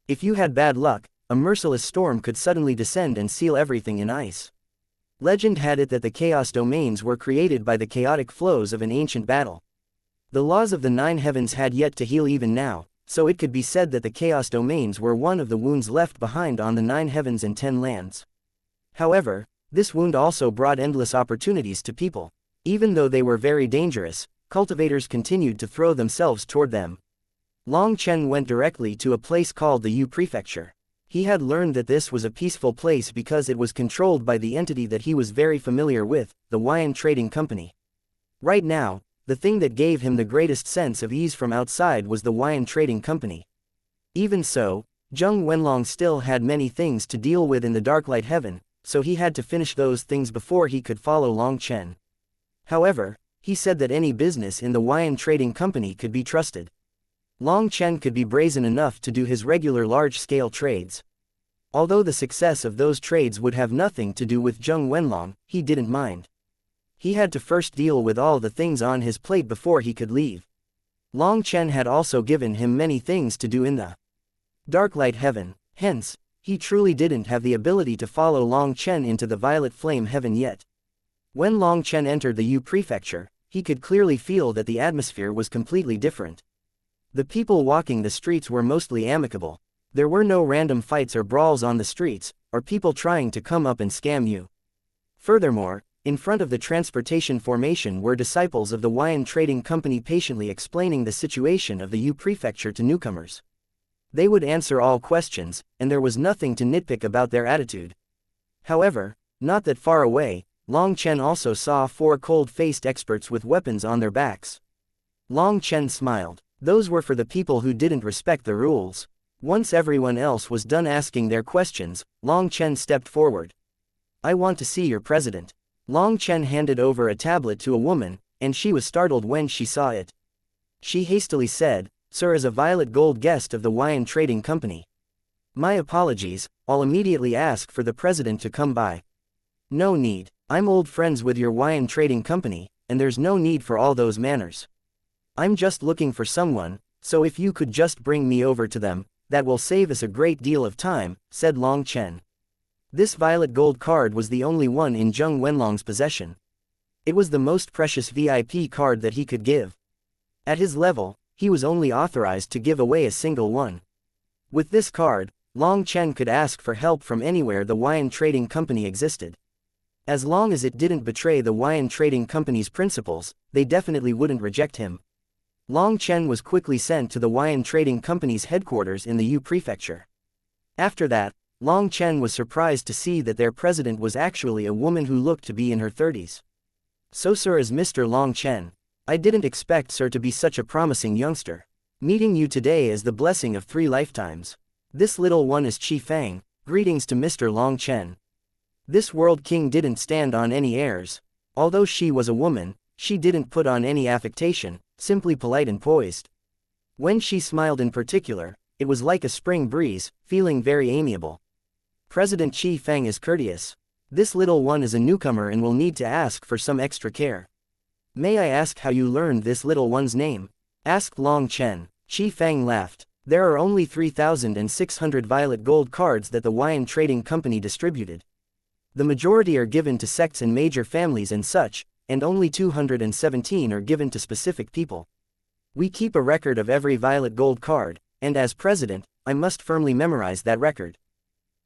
If you had bad luck, a merciless storm could suddenly descend and seal everything in ice. Legend had it that the chaos domains were created by the chaotic flows of an ancient battle. The laws of the 9 heavens had yet to heal even now, so it could be said that the chaos domains were one of the wounds left behind on the 9 heavens and 10 lands. However, this wound also brought endless opportunities to people. Even though they were very dangerous, cultivators continued to throw themselves toward them. Long Chen went directly to a place called the Yu Prefecture. He had learned that this was a peaceful place because it was controlled by the entity that he was very familiar with, the Wuxian Trading Company. Right now, the thing that gave him the greatest sense of ease from outside was the Wuxian Trading Company. Even so, Zheng Wenlong still had many things to deal with in the Darklight Heaven, so he had to finish those things before he could follow Long Chen. However, he said that any business in the Wuxian Trading Company could be trusted. Long Chen could be brazen enough to do his regular large-scale trades. Although the success of those trades would have nothing to do with Zheng Wenlong, he didn't mind. He had to first deal with all the things on his plate before he could leave. Long Chen had also given him many things to do in the Darklight Heaven, hence, he truly didn't have the ability to follow Long Chen into the Violet Flame Heaven yet. When Long Chen entered the Yu Prefecture, he could clearly feel that the atmosphere was completely different. The people walking the streets were mostly amicable. There were no random fights or brawls on the streets, or people trying to come up and scam you. Furthermore, in front of the transportation formation were disciples of the Wuxian Trading Company patiently explaining the situation of the Yu Prefecture to newcomers. They would answer all questions, and there was nothing to nitpick about their attitude. However, not that far away, Long Chen also saw 4 cold-faced experts with weapons on their backs. Long Chen smiled. Those were for the people who didn't respect the rules. Once everyone else was done asking their questions, Long Chen stepped forward. I want to see your president. Long Chen handed over a tablet to a woman, and she was startled when she saw it. She hastily said, Sir is a violet gold guest of the Wine Trading Company. My apologies, I'll immediately ask for the president to come by. No need, I'm old friends with your Wine Trading Company, and there's no need for all those manners. I'm just looking for someone, so if you could just bring me over to them, that will save us a great deal of time, said Long Chen. This violet gold card was the only one in Zheng Wenlong's possession. It was the most precious VIP card that he could give. At his level, he was only authorized to give away a single one. With this card, Long Chen could ask for help from anywhere the Wine Trading Company existed. As long as it didn't betray the Wine Trading Company's principles, they definitely wouldn't reject him. Long Chen was quickly sent to the Wine Trading Company's headquarters in the Yu Prefecture. After that, Long Chen was surprised to see that their president was actually a woman who looked to be in her 30s. So Sir is Mr. Long Chen. I didn't expect Sir to be such a promising youngster. Meeting you today is the blessing of 3 lifetimes. This little one is Qi Fang, greetings to Mr. Long Chen. This world king didn't stand on any airs. Although she was a woman, she didn't put on any affectation, simply polite and poised. When she smiled in particular, it was like a spring breeze, feeling very amiable. President Qi Fang is courteous. This little one is a newcomer and will need to ask for some extra care. May I ask how you learned this little one's name? Asked Long Chen. Qi Fang laughed. There are only 3,600 violet gold cards that the Wine Trading Company distributed. The majority are given to sects and major families and such, and only 217 are given to specific people. We keep a record of every violet gold card, and as president, I must firmly memorize that record.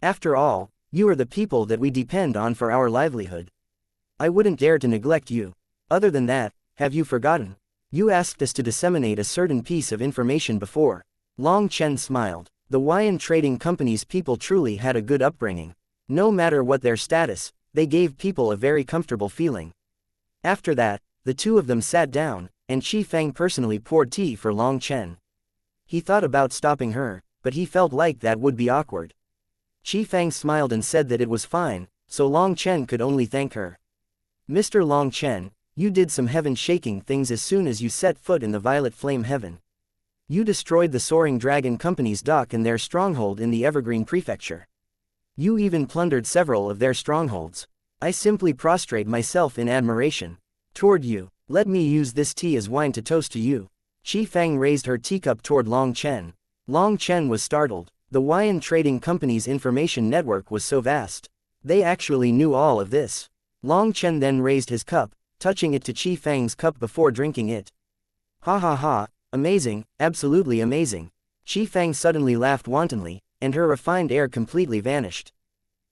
After all, you are the people that we depend on for our livelihood. I wouldn't dare to neglect you. Other than that, have you forgotten? You asked us to disseminate a certain piece of information before. Long Chen smiled. The Wine Trading Company's people truly had a good upbringing. No matter what their status, they gave people a very comfortable feeling. After that, the two of them sat down, and Qi Fang personally poured tea for Long Chen. He thought about stopping her, but he felt like that would be awkward. Qi Fang smiled and said that it was fine, so Long Chen could only thank her. Mr. Long Chen, you did some heaven-shaking things as soon as you set foot in the Violet Flame Heaven. You destroyed the Soaring Dragon Company's dock and their stronghold in the Evergreen Prefecture. You even plundered several of their strongholds. I simply prostrate myself in admiration. Toward you, let me use this tea as wine to toast to you. Qi Fang raised her teacup toward Long Chen. Long Chen was startled. The Wine Trading Company's information network was so vast. They actually knew all of this. Long Chen then raised his cup, touching it to Qi Fang's cup before drinking it. Ha ha ha, amazing, absolutely amazing. Qi Fang suddenly laughed wantonly, and her refined air completely vanished.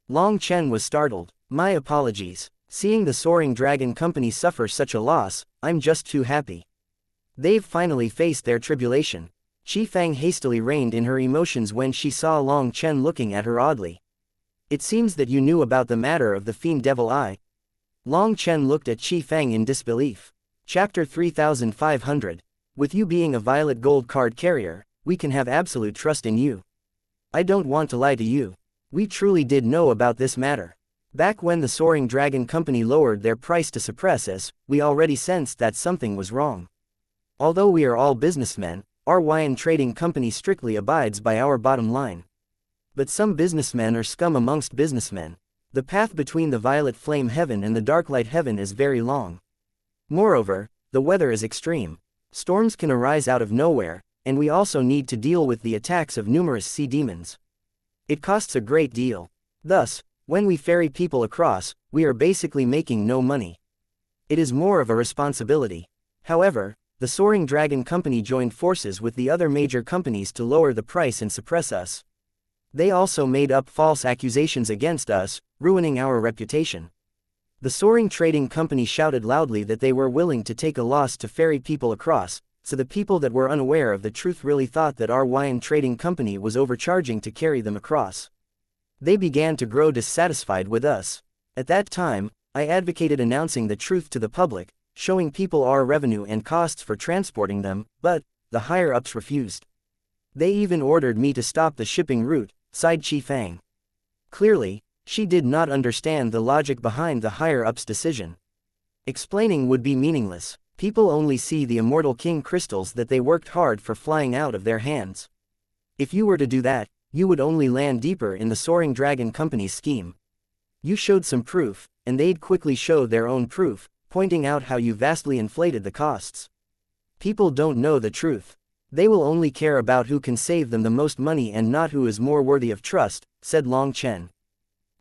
Long Chen was startled. My apologies. Seeing the Soaring Dragon Company suffer such a loss, I'm just too happy. They've finally faced their tribulation. Qi Fang hastily reined in her emotions when she saw Long Chen looking at her oddly. It seems that you knew about the matter of the Fiend Devil Eye. Long Chen looked at Qi Fang in disbelief. Chapter 3500. With you being a violet gold card carrier, we can have absolute trust in you. I don't want to lie to you. We truly did know about this matter. Back when the Soaring Dragon Company lowered their price to suppress us, we already sensed that something was wrong. Although we are all businessmen, our Wine Trading Company strictly abides by our bottom line. But some businessmen are scum amongst businessmen. The path between the Violet Flame Heaven and the Darklight Heaven is very long. Moreover, the weather is extreme. Storms can arise out of nowhere, and we also need to deal with the attacks of numerous sea demons. It costs a great deal. Thus, when we ferry people across, we are basically making no money. It is more of a responsibility. However, the Soaring Dragon Company joined forces with the other major companies to lower the price and suppress us. They also made up false accusations against us, ruining our reputation. The Soaring Trading Company shouted loudly that they were willing to take a loss to ferry people across, so the people that were unaware of the truth really thought that our Wine Trading Company was overcharging to carry them across. They began to grow dissatisfied with us. At that time, I advocated announcing the truth to the public, showing people our revenue and costs for transporting them, but the higher-ups refused. They even ordered me to stop the shipping route, sighed Qi Fang. Clearly, she did not understand the logic behind the higher-ups' decision. Explaining would be meaningless. People only see the immortal king crystals that they worked hard for flying out of their hands. If you were to do that, you would only land deeper in the Soaring Dragon Company's scheme. You showed some proof, and they'd quickly show their own proof, pointing out how you vastly inflated the costs. People don't know the truth. They will only care about who can save them the most money and not who is more worthy of trust, said Long Chen.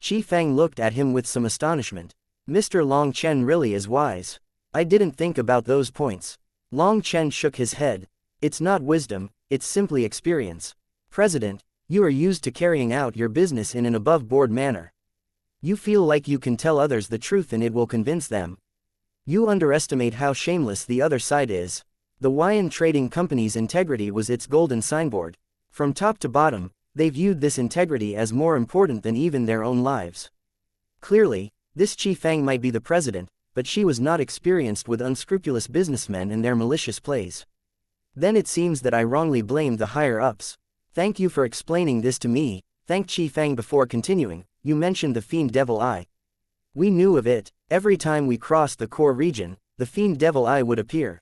Qi Fang looked at him with some astonishment. Mr. Long Chen really is wise. I didn't think about those points. Long Chen shook his head. It's not wisdom, it's simply experience. President, you are used to carrying out your business in an above-board manner. You feel like you can tell others the truth and it will convince them. You underestimate how shameless the other side is. The Wuxian Trading Company's integrity was its golden signboard. From top to bottom, they viewed this integrity as more important than even their own lives. Clearly, this Qi Fang might be the president, but she was not experienced with unscrupulous businessmen and their malicious plays. Then it seems that I wrongly blamed the higher-ups. Thank you for explaining this to me, thanked Qi Fang before continuing. You mentioned the Fiend Devil Eye. We knew of it. Every time we crossed the core region, the Fiend Devil Eye would appear.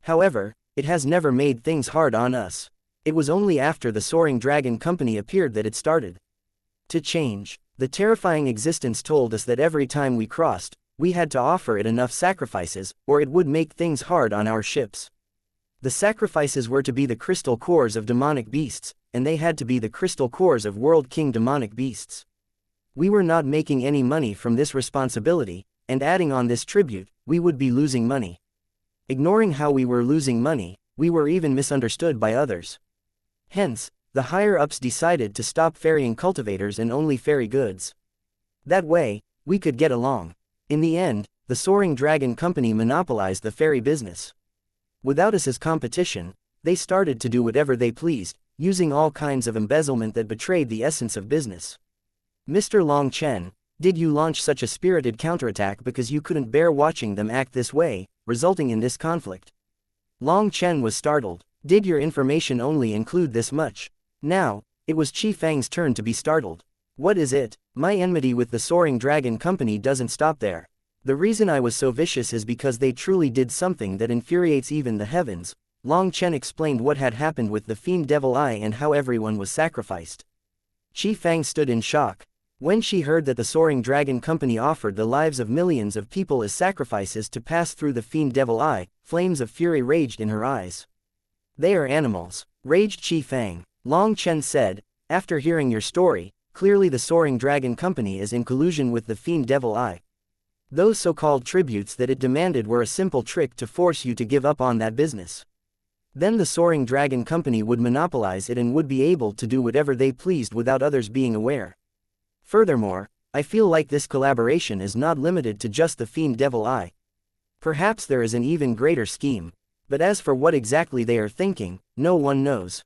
However, it has never made things hard on us. It was only after the Soaring Dragon Company appeared that it started to change. The terrifying existence told us that every time we crossed, we had to offer it enough sacrifices, or it would make things hard on our ships. The sacrifices were to be the crystal cores of demonic beasts, and they had to be the crystal cores of World King demonic beasts. We were not making any money from this responsibility, and adding on this tribute, we would be losing money. Ignoring how we were losing money, we were even misunderstood by others. Hence, the higher-ups decided to stop ferrying cultivators and only ferry goods. That way, we could get along. In the end, the Soaring Dragon Company monopolized the ferry business. Without us as competition, they started to do whatever they pleased, using all kinds of embezzlement that betrayed the essence of business. Mr. Long Chen, did you launch such a spirited counterattack because you couldn't bear watching them act this way, resulting in this conflict? Long Chen was startled. Did your information only include this much? Now, it was Qi Fang's turn to be startled. What is it? My enmity with the Soaring Dragon Company doesn't stop there. The reason I was so vicious is because they truly did something that infuriates even the heavens. Long Chen explained what had happened with the Fiend Devil Eye and how everyone was sacrificed. Qi Fang stood in shock. When she heard that the Soaring Dragon Company offered the lives of millions of people as sacrifices to pass through the Fiend Devil Eye, flames of fury raged in her eyes. They are animals, raged Qi Fang. Long Chen said, after hearing your story, clearly the Soaring Dragon Company is in collusion with the Fiend Devil Eye. Those so-called tributes that it demanded were a simple trick to force you to give up on that business. Then the Soaring Dragon Company would monopolize it and would be able to do whatever they pleased without others being aware. Furthermore, I feel like this collaboration is not limited to just the Fiend Devil Eye. Perhaps there is an even greater scheme, but as for what exactly they are thinking, no one knows.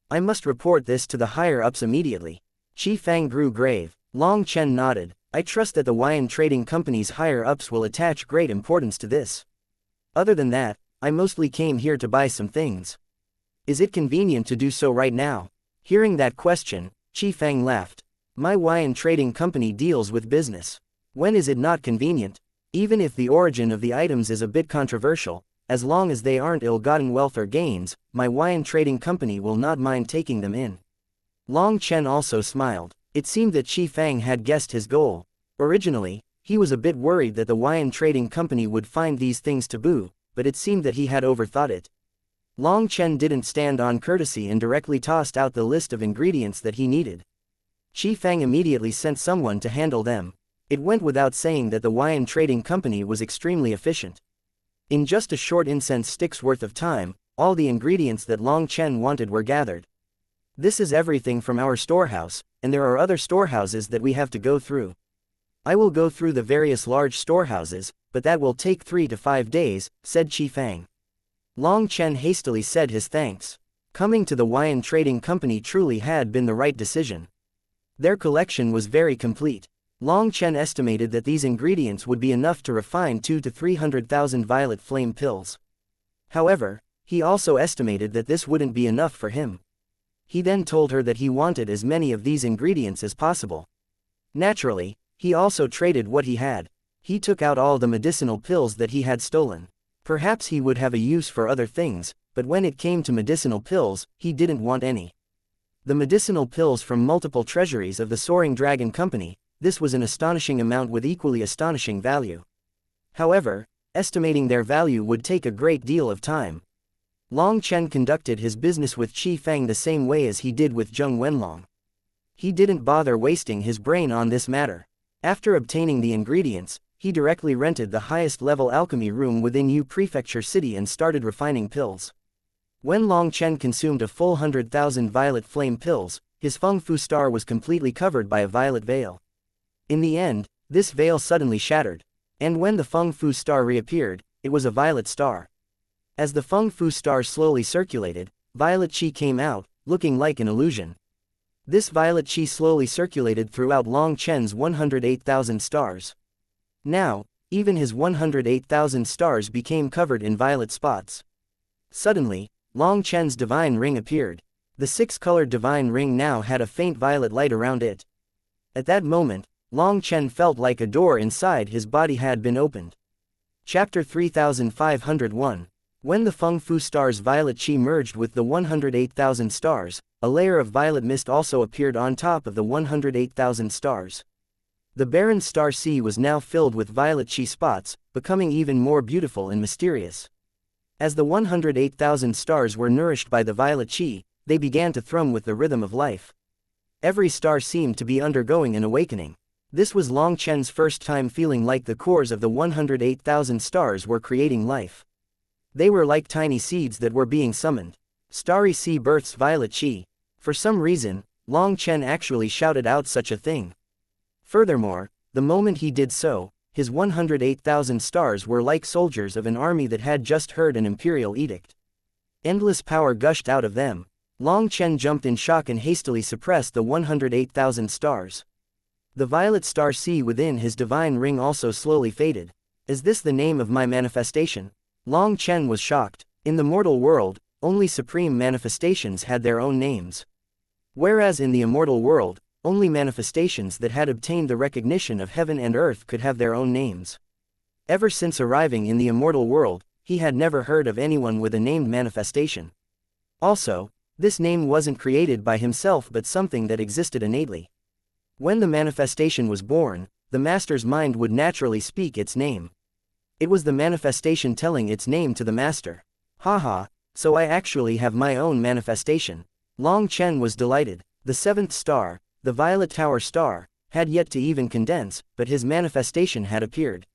I must report this to the higher-ups immediately. Qi Fang grew grave. Long Chen nodded. I trust that the Wuxian Trading Company's higher-ups will attach great importance to this. Other than that, I mostly came here to buy some things. Is it convenient to do so right now? Hearing that question, Qi Fang laughed. My Wuxian Trading Company deals with business. When is it not convenient? Even if the origin of the items is a bit controversial, as long as they aren't ill-gotten wealth or gains, my Wuxian Trading Company will not mind taking them in. Long Chen also smiled. It seemed that Qi Fang had guessed his goal. Originally, he was a bit worried that the Wuxian Trading Company would find these things taboo, but it seemed that he had overthought it. Long Chen didn't stand on courtesy and directly tossed out the list of ingredients that he needed. Qi Fang immediately sent someone to handle them. It went without saying that the Wuxian Trading Company was extremely efficient. In just a short incense stick's worth of time, all the ingredients that Long Chen wanted were gathered. This is everything from our storehouse, and there are other storehouses that we have to go through. I will go through the various large storehouses, but that will take 3 to 5 days, said Qi Fang. Long Chen hastily said his thanks. Coming to the Wuxian Trading Company truly had been the right decision. Their collection was very complete. Long Chen estimated that these ingredients would be enough to refine 200,000 to 300,000 violet flame pills. However, he also estimated that this wouldn't be enough for him. He then told her that he wanted as many of these ingredients as possible. Naturally, he also traded what he had. He took out all the medicinal pills that he had stolen. Perhaps he would have a use for other things, but when it came to medicinal pills, he didn't want any. The medicinal pills from multiple treasuries of the Soaring Dragon Company, this was an astonishing amount with equally astonishing value. However, estimating their value would take a great deal of time. Long Chen conducted his business with Qi Fang the same way as he did with Zheng Wenlong. He didn't bother wasting his brain on this matter. After obtaining the ingredients, he directly rented the highest-level alchemy room within Yu Prefecture City and started refining pills. When Long Chen consumed a full 100,000 violet flame pills, his Feng Fu star was completely covered by a violet veil. In the end, this veil suddenly shattered. And when the Feng Fu star reappeared, it was a violet star. As the Feng Fu star slowly circulated, violet qi came out, looking like an illusion. This violet qi slowly circulated throughout Long Chen's 108,000 stars. Now, even his 108,000 stars became covered in violet spots. Suddenly, Long Chen's divine ring appeared. The six-colored divine ring now had a faint violet light around it. At that moment, Long Chen felt like a door inside his body had been opened. Chapter 3501. When the Feng Fu star's violet qi merged with the 108,000 stars, a layer of violet mist also appeared on top of the 108,000 stars. The barren star sea was now filled with violet qi spots, becoming even more beautiful and mysterious. As the 108,000 stars were nourished by the violet qi, they began to thrum with the rhythm of life. Every star seemed to be undergoing an awakening. This was Long Chen's first time feeling like the cores of the 108,000 stars were creating life. They were like tiny seeds that were being summoned. Starry sea births violet qi. For some reason, Long Chen actually shouted out such a thing. Furthermore, the moment he did so, his 108,000 stars were like soldiers of an army that had just heard an imperial edict. Endless power gushed out of them. Long Chen jumped in shock and hastily suppressed the 108,000 stars. The violet star sea within his divine ring also slowly faded. Is this the name of my manifestation? Long Chen was shocked. In the mortal world, only supreme manifestations had their own names. Whereas in the immortal world, only manifestations that had obtained the recognition of heaven and earth could have their own names. Ever since arriving in the immortal world, he had never heard of anyone with a named manifestation. Also, this name wasn't created by himself but something that existed innately. When the manifestation was born, the master's mind would naturally speak its name. It was the manifestation telling its name to the master. Haha, so I actually have my own manifestation. Long Chen was delighted. The seventh star, the Violet Tower star, had yet to even condense, but his manifestation had appeared.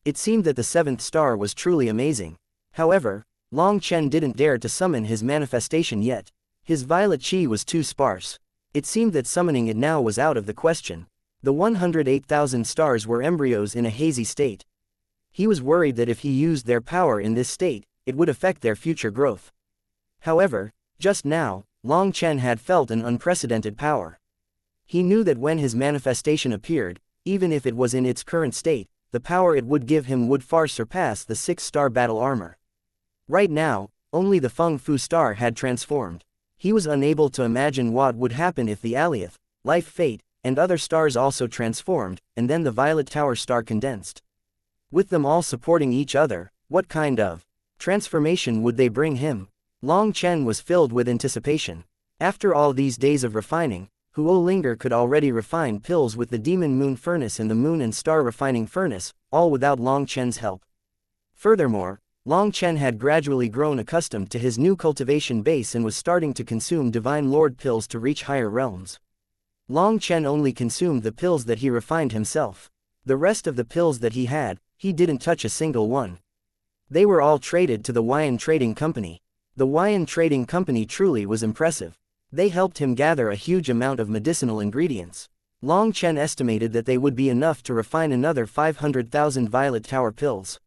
It seemed that the seventh star was truly amazing. However, Long Chen didn't dare to summon his manifestation yet. His violet qi was too sparse. It seemed that summoning it now was out of the question. The 108,000 stars were embryos in a hazy state. He was worried that if he used their power in this state, it would affect their future growth. However, just now, Long Chen had felt an unprecedented power. He knew that when his manifestation appeared, even if it was in its current state, the power it would give him would far surpass the 6-star battle armor. Right now, only the Feng Fu star had transformed. He was unable to imagine what would happen if the Alioth, Life Fate, and other stars also transformed, and then the Violet Tower star condensed. With them all supporting each other, what kind of transformation would they bring him? Long Chen was filled with anticipation. After all these days of refining, Huo Linger could already refine pills with the Demon Moon Furnace and the Moon and Star Refining Furnace, all without Long Chen's help. Furthermore, Long Chen had gradually grown accustomed to his new cultivation base and was starting to consume Divine Lord pills to reach higher realms. Long Chen only consumed the pills that he refined himself. The rest of the pills that he had, he didn't touch a single one. They were all traded to the Huayan Trading Company. The Huayan Trading Company truly was impressive. They helped him gather a huge amount of medicinal ingredients. Long Chen estimated that they would be enough to refine another 500,000 Violet Tower pills.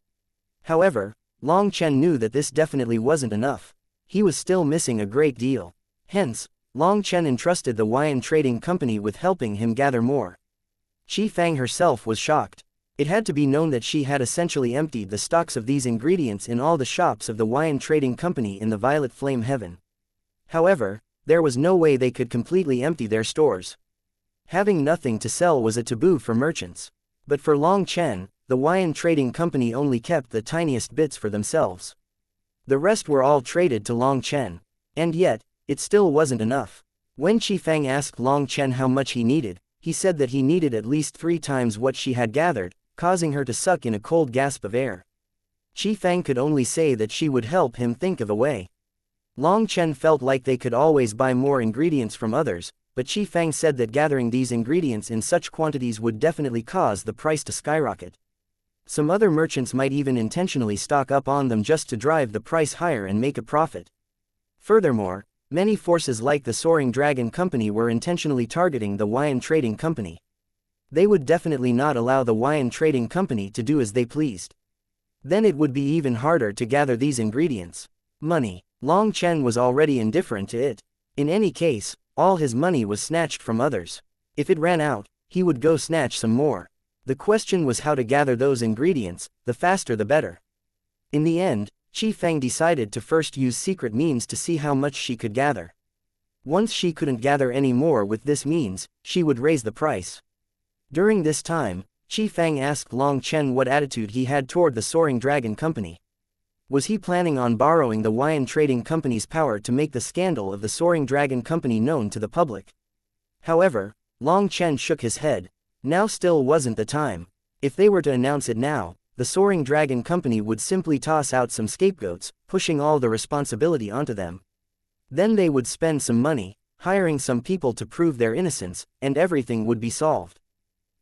However, Long Chen knew that this definitely wasn't enough. He was still missing a great deal. Hence, Long Chen entrusted the Huayan Trading Company with helping him gather more. Qi Fang herself was shocked. It had to be known that she had essentially emptied the stocks of these ingredients in all the shops of the Huayan Trading Company in the Violet Flame Heaven. However, there was no way they could completely empty their stores. Having nothing to sell was a taboo for merchants. But for Long Chen, the Huayan Trading Company only kept the tiniest bits for themselves. The rest were all traded to Long Chen. And yet, it still wasn't enough. When Qi Fang asked Long Chen how much he needed, he said that he needed at least 3 times what she had gathered, causing her to suck in a cold gasp of air. Qi Fang could only say that she would help him think of a way. Long Chen felt like they could always buy more ingredients from others, but Qi Fang said that gathering these ingredients in such quantities would definitely cause the price to skyrocket. Some other merchants might even intentionally stock up on them just to drive the price higher and make a profit. Furthermore, many forces like the Soaring Dragon Company were intentionally targeting the Huayan Trading Company. They would definitely not allow the Huayan Trading Company to do as they pleased. Then it would be even harder to gather these ingredients. Money. Long Chen was already indifferent to it. In any case, all his money was snatched from others. If it ran out, he would go snatch some more. The question was how to gather those ingredients, the faster the better. In the end, Qi Fang decided to first use secret means to see how much she could gather. Once she couldn't gather any more with this means, she would raise the price. During this time, Qi Fang asked Long Chen what attitude he had toward the Soaring Dragon Company. Was he planning on borrowing the Huayan Trading Company's power to make the scandal of the Soaring Dragon Company known to the public? However, Long Chen shook his head. Now still wasn't the time. If they were to announce it now, the Soaring Dragon Company would simply toss out some scapegoats, pushing all the responsibility onto them. Then they would spend some money, hiring some people to prove their innocence, and everything would be solved.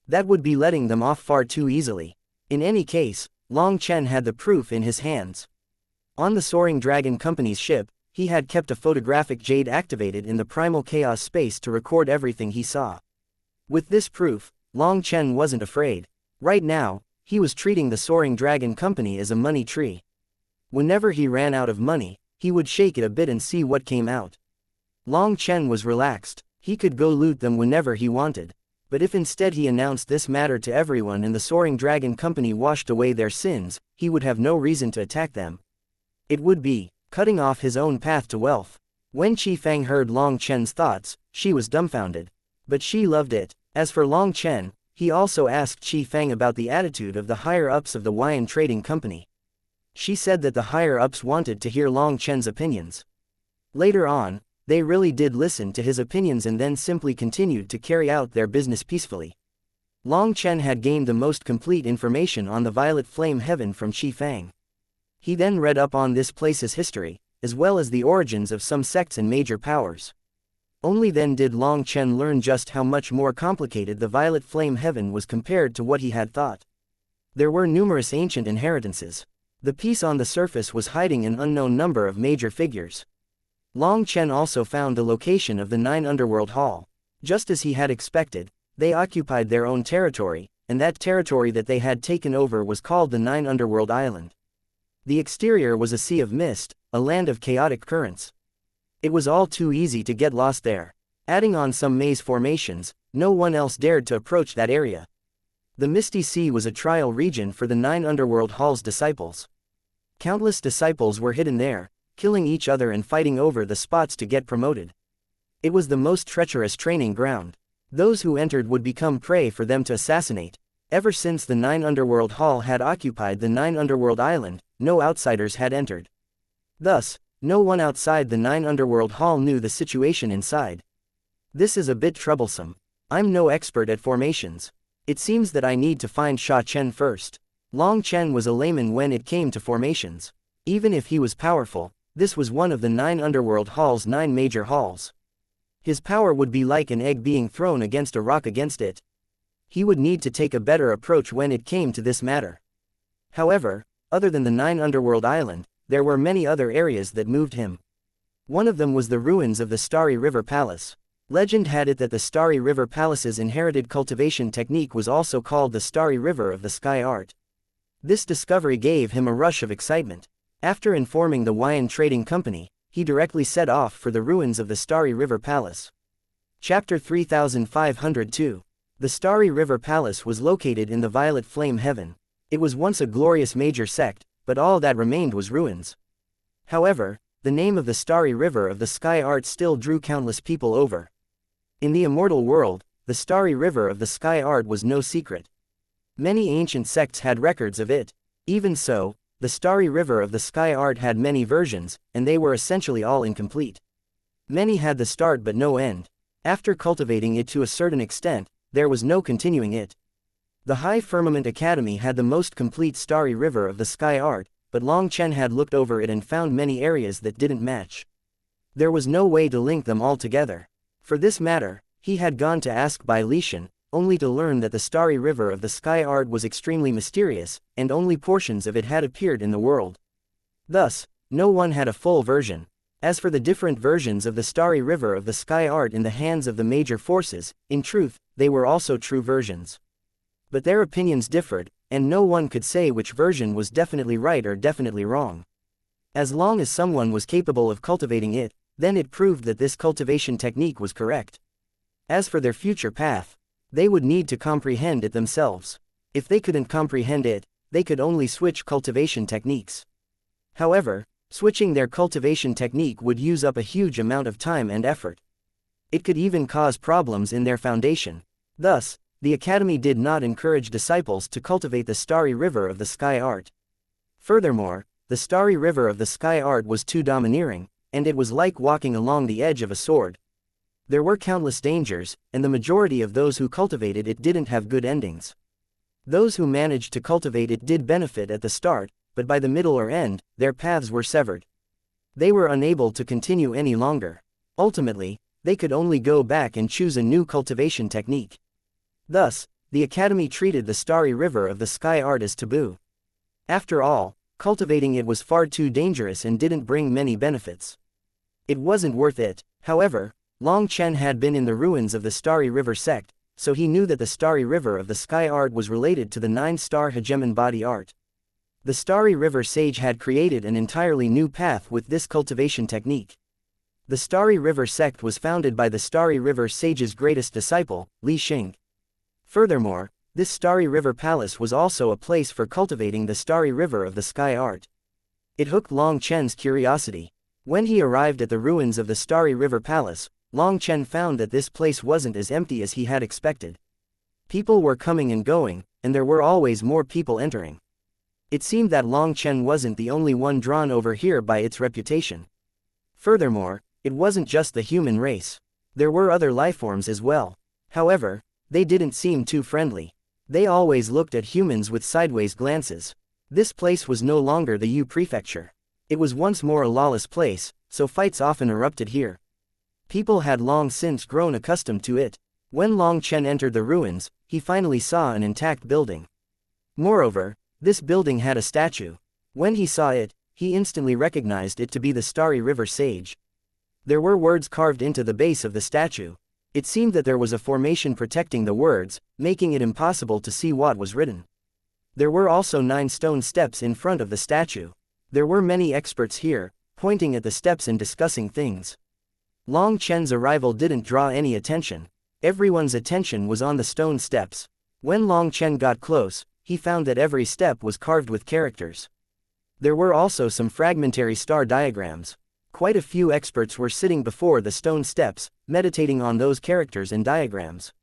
That would be letting them off far too easily. In any case, Long Chen had the proof in his hands. On the Soaring Dragon Company's ship, he had kept a photographic jade activated in the primal chaos space to record everything he saw. With this proof, Long Chen wasn't afraid. Right now, he was treating the Soaring Dragon Company as a money tree. Whenever he ran out of money, he would shake it a bit and see what came out. Long Chen was relaxed. He could go loot them whenever he wanted. But if instead he announced this matter to everyone and the Soaring Dragon Company washed away their sins, he would have no reason to attack them. It would be cutting off his own path to wealth. When Qi Fang heard Long Chen's thoughts, she was dumbfounded. But she loved it. As for Long Chen, he also asked Qi Fang about the attitude of the higher-ups of the Huayan Trading Company. She said that the higher-ups wanted to hear Long Chen's opinions. Later on, they really did listen to his opinions and then simply continued to carry out their business peacefully. Long Chen had gained the most complete information on the Violet Flame Heaven from Qi Fang. He then read up on this place's history, as well as the origins of some sects and major powers. Only then did Long Chen learn just how much more complicated the Violet Flame Heaven was compared to what he had thought. There were numerous ancient inheritances. The piece on the surface was hiding an unknown number of major figures. Long Chen also found the location of the 9 Underworld Hall. Just as he had expected, they occupied their own territory, and that territory that they had taken over was called the 9 Underworld Island. The exterior was a sea of mist, a land of chaotic currents. It was all too easy to get lost there. Adding on some maze formations, no one else dared to approach that area. The Misty Sea was a trial region for the 9 Underworld Hall's disciples. Countless disciples were hidden there, killing each other and fighting over the spots to get promoted. It was the most treacherous training ground. Those who entered would become prey for them to assassinate. Ever since the 9 Underworld Hall had occupied the 9 Underworld Island, no outsiders had entered. Thus, no one outside the 9 Underworld Hall knew the situation inside. This is a bit troublesome. I'm no expert at formations. It seems that I need to find Sha Chen first. Long Chen was a layman when it came to formations. Even if he was powerful, this was one of the 9 Underworld Hall's 9 major halls. His power would be like an egg being thrown against a rock against it. He would need to take a better approach when it came to this matter. However, other than the 9 Underworld Island, there were many other areas that moved him. One of them was the ruins of the Starry River Palace. Legend had it that the Starry River Palace's inherited cultivation technique was also called the Starry River of the Sky Art. This discovery gave him a rush of excitement. After informing the Huayan Trading Company, he directly set off for the ruins of the Starry River Palace. Chapter 3502. The Starry River Palace was located in the Violet Flame Heaven. It was once a glorious major sect, but all that remained was ruins. However, the name of the starry river of the sky art still drew countless people over. In the immortal world, the starry river of the sky art was no secret. Many ancient sects had records of it. Even so, the starry river of the sky art had many versions, and they were essentially all incomplete. Many had the start but no end. After cultivating it to a certain extent, there was no continuing it. The High Firmament Academy had the most complete starry river of the sky art, but Long Chen had looked over it and found many areas that didn't match. There was no way to link them all together. For this matter, he had gone to ask Bai Lishan, only to learn that the starry river of the sky art was extremely mysterious, and only portions of it had appeared in the world. Thus, no one had a full version. As for the different versions of the starry river of the sky art in the hands of the major forces, in truth, they were also true versions. But their opinions differed, and no one could say which version was definitely right or definitely wrong. As long as someone was capable of cultivating it, then it proved that this cultivation technique was correct. As for their future path, they would need to comprehend it themselves. If they couldn't comprehend it, they could only switch cultivation techniques. However, switching their cultivation technique would use up a huge amount of time and effort. It could even cause problems in their foundation. Thus, the Academy did not encourage disciples to cultivate the starry river of the sky art. Furthermore, the starry river of the sky art was too domineering, and it was like walking along the edge of a sword. There were countless dangers, and the majority of those who cultivated it didn't have good endings. Those who managed to cultivate it did benefit at the start, but by the middle or end, their paths were severed. They were unable to continue any longer. Ultimately, they could only go back and choose a new cultivation technique. Thus, the Academy treated the starry river of the sky art as taboo. After all, cultivating it was far too dangerous and didn't bring many benefits. It wasn't worth it. However, Long Chen had been in the ruins of the Starry River sect, so he knew that the Starry River of the sky art was related to the 9-star hegemon body art. The Starry River sage had created an entirely new path with this cultivation technique. The Starry River sect was founded by the Starry River sage's greatest disciple, Li Xing. Furthermore, this Starry River palace was also a place for cultivating the Starry River of the sky art. It hooked Long Chen's curiosity. When he arrived at the ruins of the Starry River palace, Long Chen found that this place wasn't as empty as he had expected. People were coming and going, and there were always more people entering. It seemed that Long Chen wasn't the only one drawn over here by its reputation. Furthermore, it wasn't just the human race. There were other lifeforms as well. However, they didn't seem too friendly. They always looked at humans with sideways glances. This place was no longer the Yu Prefecture. It was once more a lawless place, so fights often erupted here. People had long since grown accustomed to it. When Long Chen entered the ruins, he finally saw an intact building. Moreover, this building had a statue. When he saw it, he instantly recognized it to be the Starry River sage. There were words carved into the base of the statue. It seemed that there was a formation protecting the words, making it impossible to see what was written. There were also 9 stone steps in front of the statue. There were many experts here, pointing at the steps and discussing things. Long Chen's arrival didn't draw any attention. Everyone's attention was on the stone steps. When Long Chen got close, he found that every step was carved with characters. There were also some fragmentary star diagrams. Quite a few experts were sitting before the stone steps, meditating on those characters and diagrams.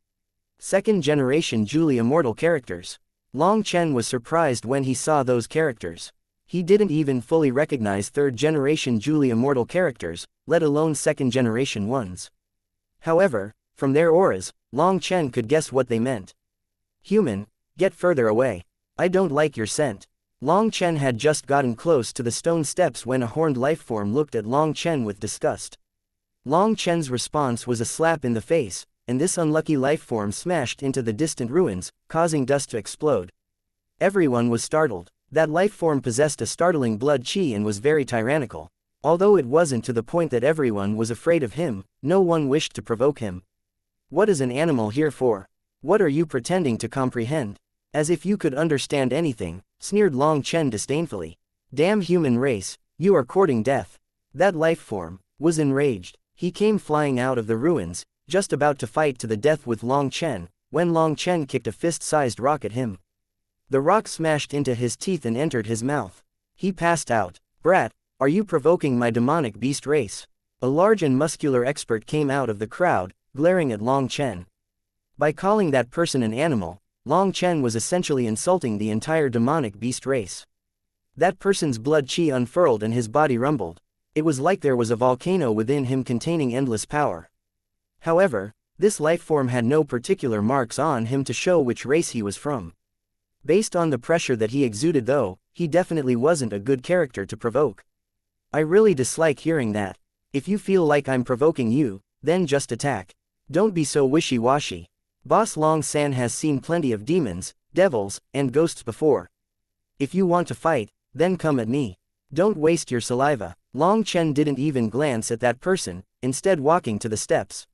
Second-generation Julie immortal characters. Long Chen was surprised when he saw those characters. He didn't even fully recognize third-generation Julie immortal characters, let alone second-generation ones. However, from their auras, Long Chen could guess what they meant. Human, get further away. I don't like your scent. Long Chen had just gotten close to the stone steps when a horned lifeform looked at Long Chen with disgust. Long Chen's response was a slap in the face, and this unlucky lifeform smashed into the distant ruins, causing dust to explode. Everyone was startled. That lifeform possessed a startling blood qi and was very tyrannical. Although it wasn't to the point that everyone was afraid of him, no one wished to provoke him. What is an animal here for? What are you pretending to comprehend? As if you could understand anything, sneered Long Chen disdainfully. Damn human race, you are courting death. That lifeform was enraged. He came flying out of the ruins, just about to fight to the death with Long Chen, when Long Chen kicked a fist-sized rock at him. The rock smashed into his teeth and entered his mouth. He passed out. Brat, Are you provoking my demonic beast race? A large and muscular expert came out of the crowd, glaring at Long Chen. By calling that person an animal, Long Chen was essentially insulting the entire demonic beast race. That person's blood chi unfurled and his body rumbled. It was like there was a volcano within him containing endless power. However, this lifeform had no particular marks on him to show which race he was from. Based on the pressure that he exuded though, he definitely wasn't a good character to provoke. I really dislike hearing that. If you feel like I'm provoking you, then just attack. Don't be so wishy-washy. Boss Long San has seen plenty of demons, devils, and ghosts before. If you want to fight, then come at me. Don't waste your saliva. Long Chen didn't even glance at that person, instead walking to the steps.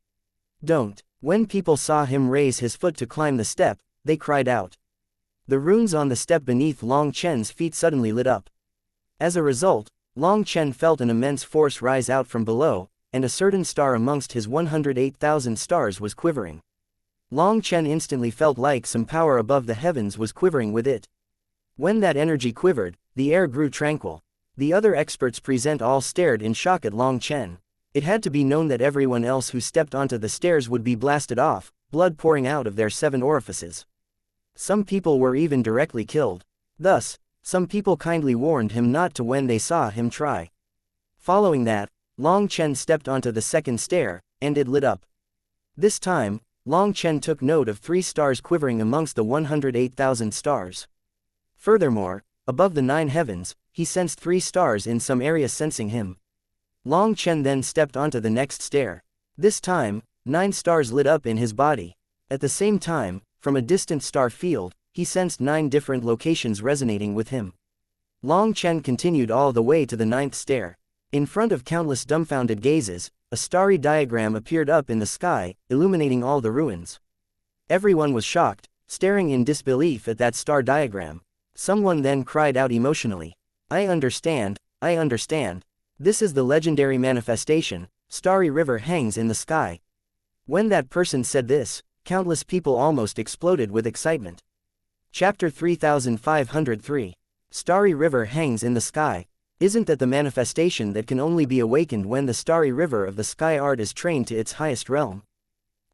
Don't. When people saw him raise his foot to climb the step, they cried out. The runes on the step beneath Long Chen's feet suddenly lit up. As a result, Long Chen felt an immense force rise out from below, and a certain star amongst his 108,000 stars was quivering. Long Chen instantly felt like some power above the heavens was quivering with it. When that energy quivered, the air grew tranquil. The other experts present all stared in shock at Long Chen. It had to be known that everyone else who stepped onto the stairs would be blasted off, blood pouring out of their 7 orifices. Some people were even directly killed. Thus, some people kindly warned him not to when they saw him try. Following that, Long Chen stepped onto the second stair, and it lit up. This time, Long Chen took note of 3 stars quivering amongst the 108,000 stars. Furthermore, above the 9 heavens, he sensed 3 stars in some area sensing him. Long Chen then stepped onto the next stair. This time, 9 stars lit up in his body. At the same time, from a distant star field, he sensed 9 different locations resonating with him. Long Chen continued all the way to the 9th stair. In front of countless dumbfounded gazes, a starry diagram appeared up in the sky, illuminating all the ruins. Everyone was shocked, staring in disbelief at that star diagram. Someone then cried out emotionally, I understand. This is the legendary manifestation, Starry River hangs in the sky. When that person said this, countless people almost exploded with excitement. Chapter 3503. Starry River hangs in the sky. Isn't that the manifestation that can only be awakened when the Starry River of the Sky Art is trained to its highest realm?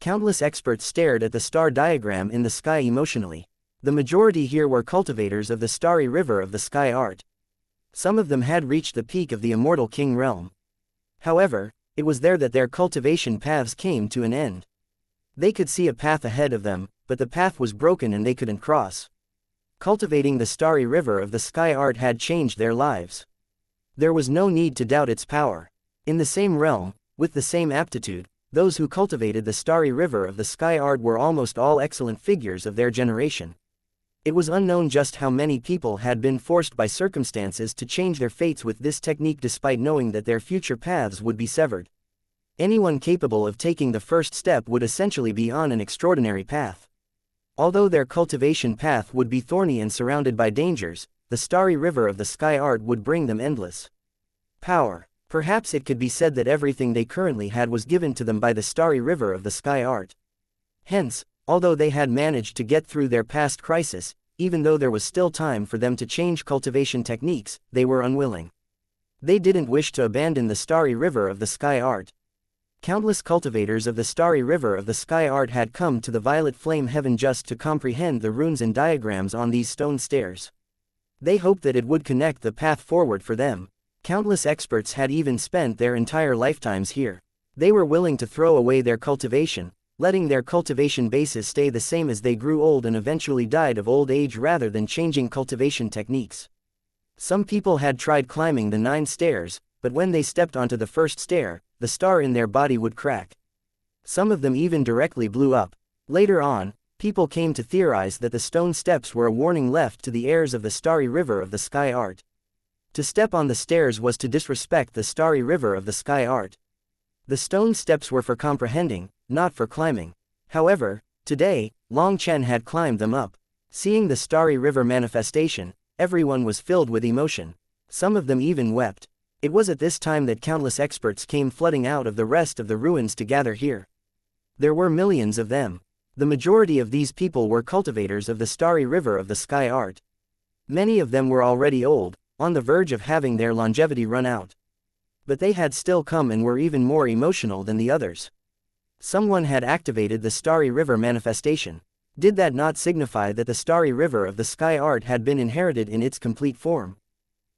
Countless experts stared at the star diagram in the sky emotionally. The majority here were cultivators of the Starry River of the Sky Art. Some of them had reached the peak of the Immortal King realm. However, it was there that their cultivation paths came to an end. They could see a path ahead of them, but the path was broken and they couldn't cross. Cultivating the Starry River of the Sky Art had changed their lives. There was no need to doubt its power. In the same realm, with the same aptitude, those who cultivated the Starry River of the Sky Art were almost all excellent figures of their generation. It was unknown just how many people had been forced by circumstances to change their fates with this technique despite knowing that their future paths would be severed. Anyone capable of taking the first step would essentially be on an extraordinary path. Although their cultivation path would be thorny and surrounded by dangers, the Starry River of the Sky Art would bring them endless power. Perhaps it could be said that everything they currently had was given to them by the Starry River of the Sky Art. Hence, although they had managed to get through their past crisis, even though there was still time for them to change cultivation techniques, they were unwilling. They didn't wish to abandon the Starry River of the Sky Art. Countless cultivators of the Starry River of the Sky Art had come to the Violet Flame Heaven just to comprehend the runes and diagrams on these stone stairs. They hoped that it would connect the path forward for them. Countless experts had even spent their entire lifetimes here. They were willing to throw away their cultivation, letting their cultivation bases stay the same as they grew old and eventually died of old age rather than changing cultivation techniques. Some people had tried climbing the 9 stairs, but when they stepped onto the first stair, the star in their body would crack. Some of them even directly blew up. Later on, people came to theorize that the stone steps were a warning left to the heirs of the Starry River of the Sky Art. To step on the stairs was to disrespect the Starry River of the Sky Art. The stone steps were for comprehending, not for climbing. However, today, Long Chen had climbed them up. Seeing the Starry River manifestation, everyone was filled with emotion. Some of them even wept. It was at this time that countless experts came flooding out of the rest of the ruins to gather here. There were millions of them. The majority of these people were cultivators of the Starry River of the Sky Art. Many of them were already old, on the verge of having their longevity run out. But they had still come and were even more emotional than the others. Someone had activated the Starry River manifestation. Did that not signify that the Starry River of the Sky Art had been inherited in its complete form?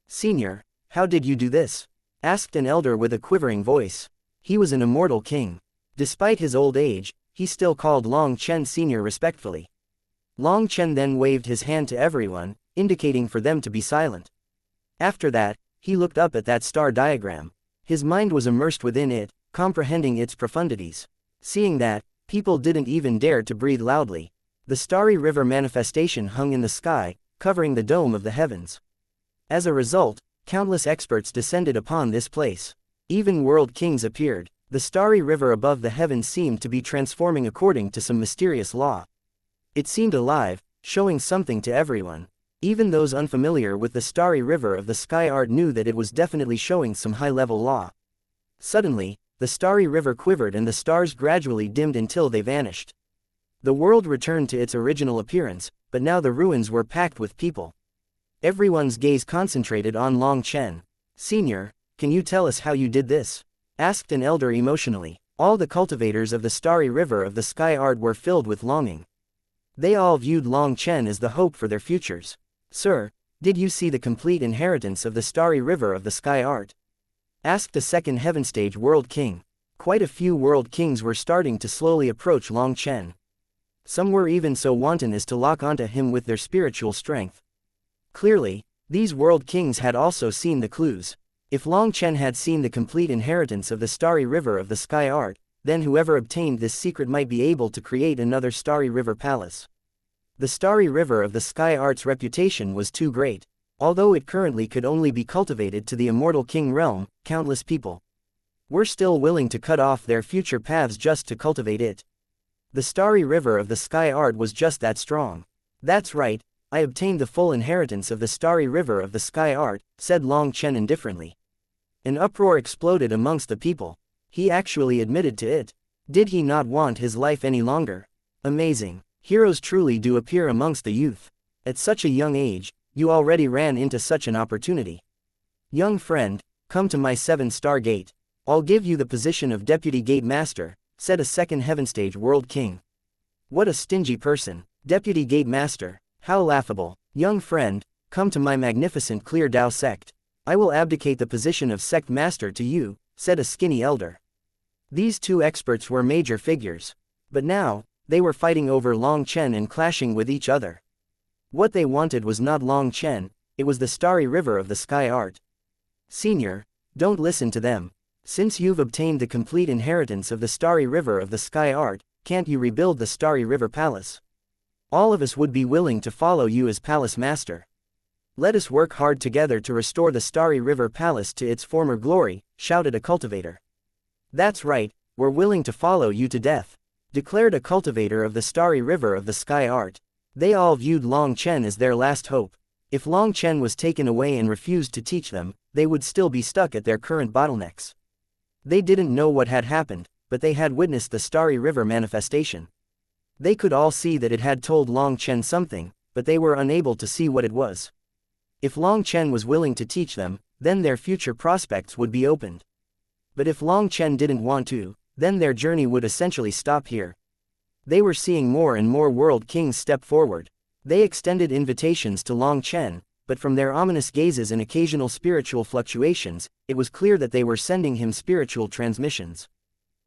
Senior, how did you do this? Asked an elder with a quivering voice. He was an immortal king. Despite his old age, he still called Long Chen Senior respectfully. Long Chen then waved his hand to everyone, indicating for them to be silent. After that, he looked up at that star diagram. His mind was immersed within it, comprehending its profundities. Seeing that, people didn't even dare to breathe loudly. The Starry River manifestation hung in the sky, covering the dome of the heavens. As a result, countless experts descended upon this place. Even world kings appeared. The Starry River above the heavens seemed to be transforming according to some mysterious law. It seemed alive, showing something to everyone. Even those unfamiliar with the Starry River of the Sky Art knew that it was definitely showing some high-level law. Suddenly, the Starry River quivered and the stars gradually dimmed until they vanished. The world returned to its original appearance, but now the ruins were packed with people. Everyone's gaze concentrated on Long Chen. Senior, can you tell us how you did this? Asked an elder emotionally. All the cultivators of the Starry River of the Sky Art were filled with longing. They all viewed Long Chen as the hope for their futures. Sir, did you see the complete inheritance of the Starry River of the Sky Art? Asked a second Heaven Stage World King. Quite a few World Kings were starting to slowly approach Long Chen. Some were even so wanton as to lock onto him with their spiritual strength. Clearly, these World Kings had also seen the clues. If Long Chen had seen the complete inheritance of the Starry River of the Sky Art, then whoever obtained this secret might be able to create another Starry River Palace. The Starry River of the Sky Art's reputation was too great. Although it currently could only be cultivated to the Immortal King realm, countless people were still willing to cut off their future paths just to cultivate it. The Starry River of the Sky Art was just that strong. That's right, I obtained the full inheritance of the Starry River of the Sky Art, said Long Chen indifferently. An uproar exploded amongst the people. He actually admitted to it. Did he not want his life any longer? Amazing. Heroes truly do appear amongst the youth. At such a young age, you already ran into such an opportunity. Young friend, come to my 7-star gate. I'll give you the position of Deputy Gate Master, said a second Heaven Stage World King. What a stingy person. Deputy Gate Master, how laughable. Young friend, come to my magnificent Clear Dao sect. I will abdicate the position of Sect Master to you, said a skinny elder. These two experts were major figures. But now, they were fighting over Long Chen and clashing with each other. What they wanted was not Long Chen, it was the Starry River of the Sky Art. Senior, don't listen to them. Since you've obtained the complete inheritance of the Starry River of the Sky Art, can't you rebuild the Starry River Palace? All of us would be willing to follow you as Palace Master. Let us work hard together to restore the Starry River Palace to its former glory, shouted a cultivator. That's right, we're willing to follow you to death, declared a cultivator of the Starry River of the Sky Art. They all viewed Long Chen as their last hope. If Long Chen was taken away and refused to teach them, they would still be stuck at their current bottlenecks. They didn't know what had happened, but they had witnessed the Starry River manifestation. They could all see that it had told Long Chen something, but they were unable to see what it was. If Long Chen was willing to teach them, then their future prospects would be opened. But if Long Chen didn't want to, then their journey would essentially stop here. They were seeing more and more world kings step forward. They extended invitations to Long Chen, but from their ominous gazes and occasional spiritual fluctuations, it was clear that they were sending him spiritual transmissions.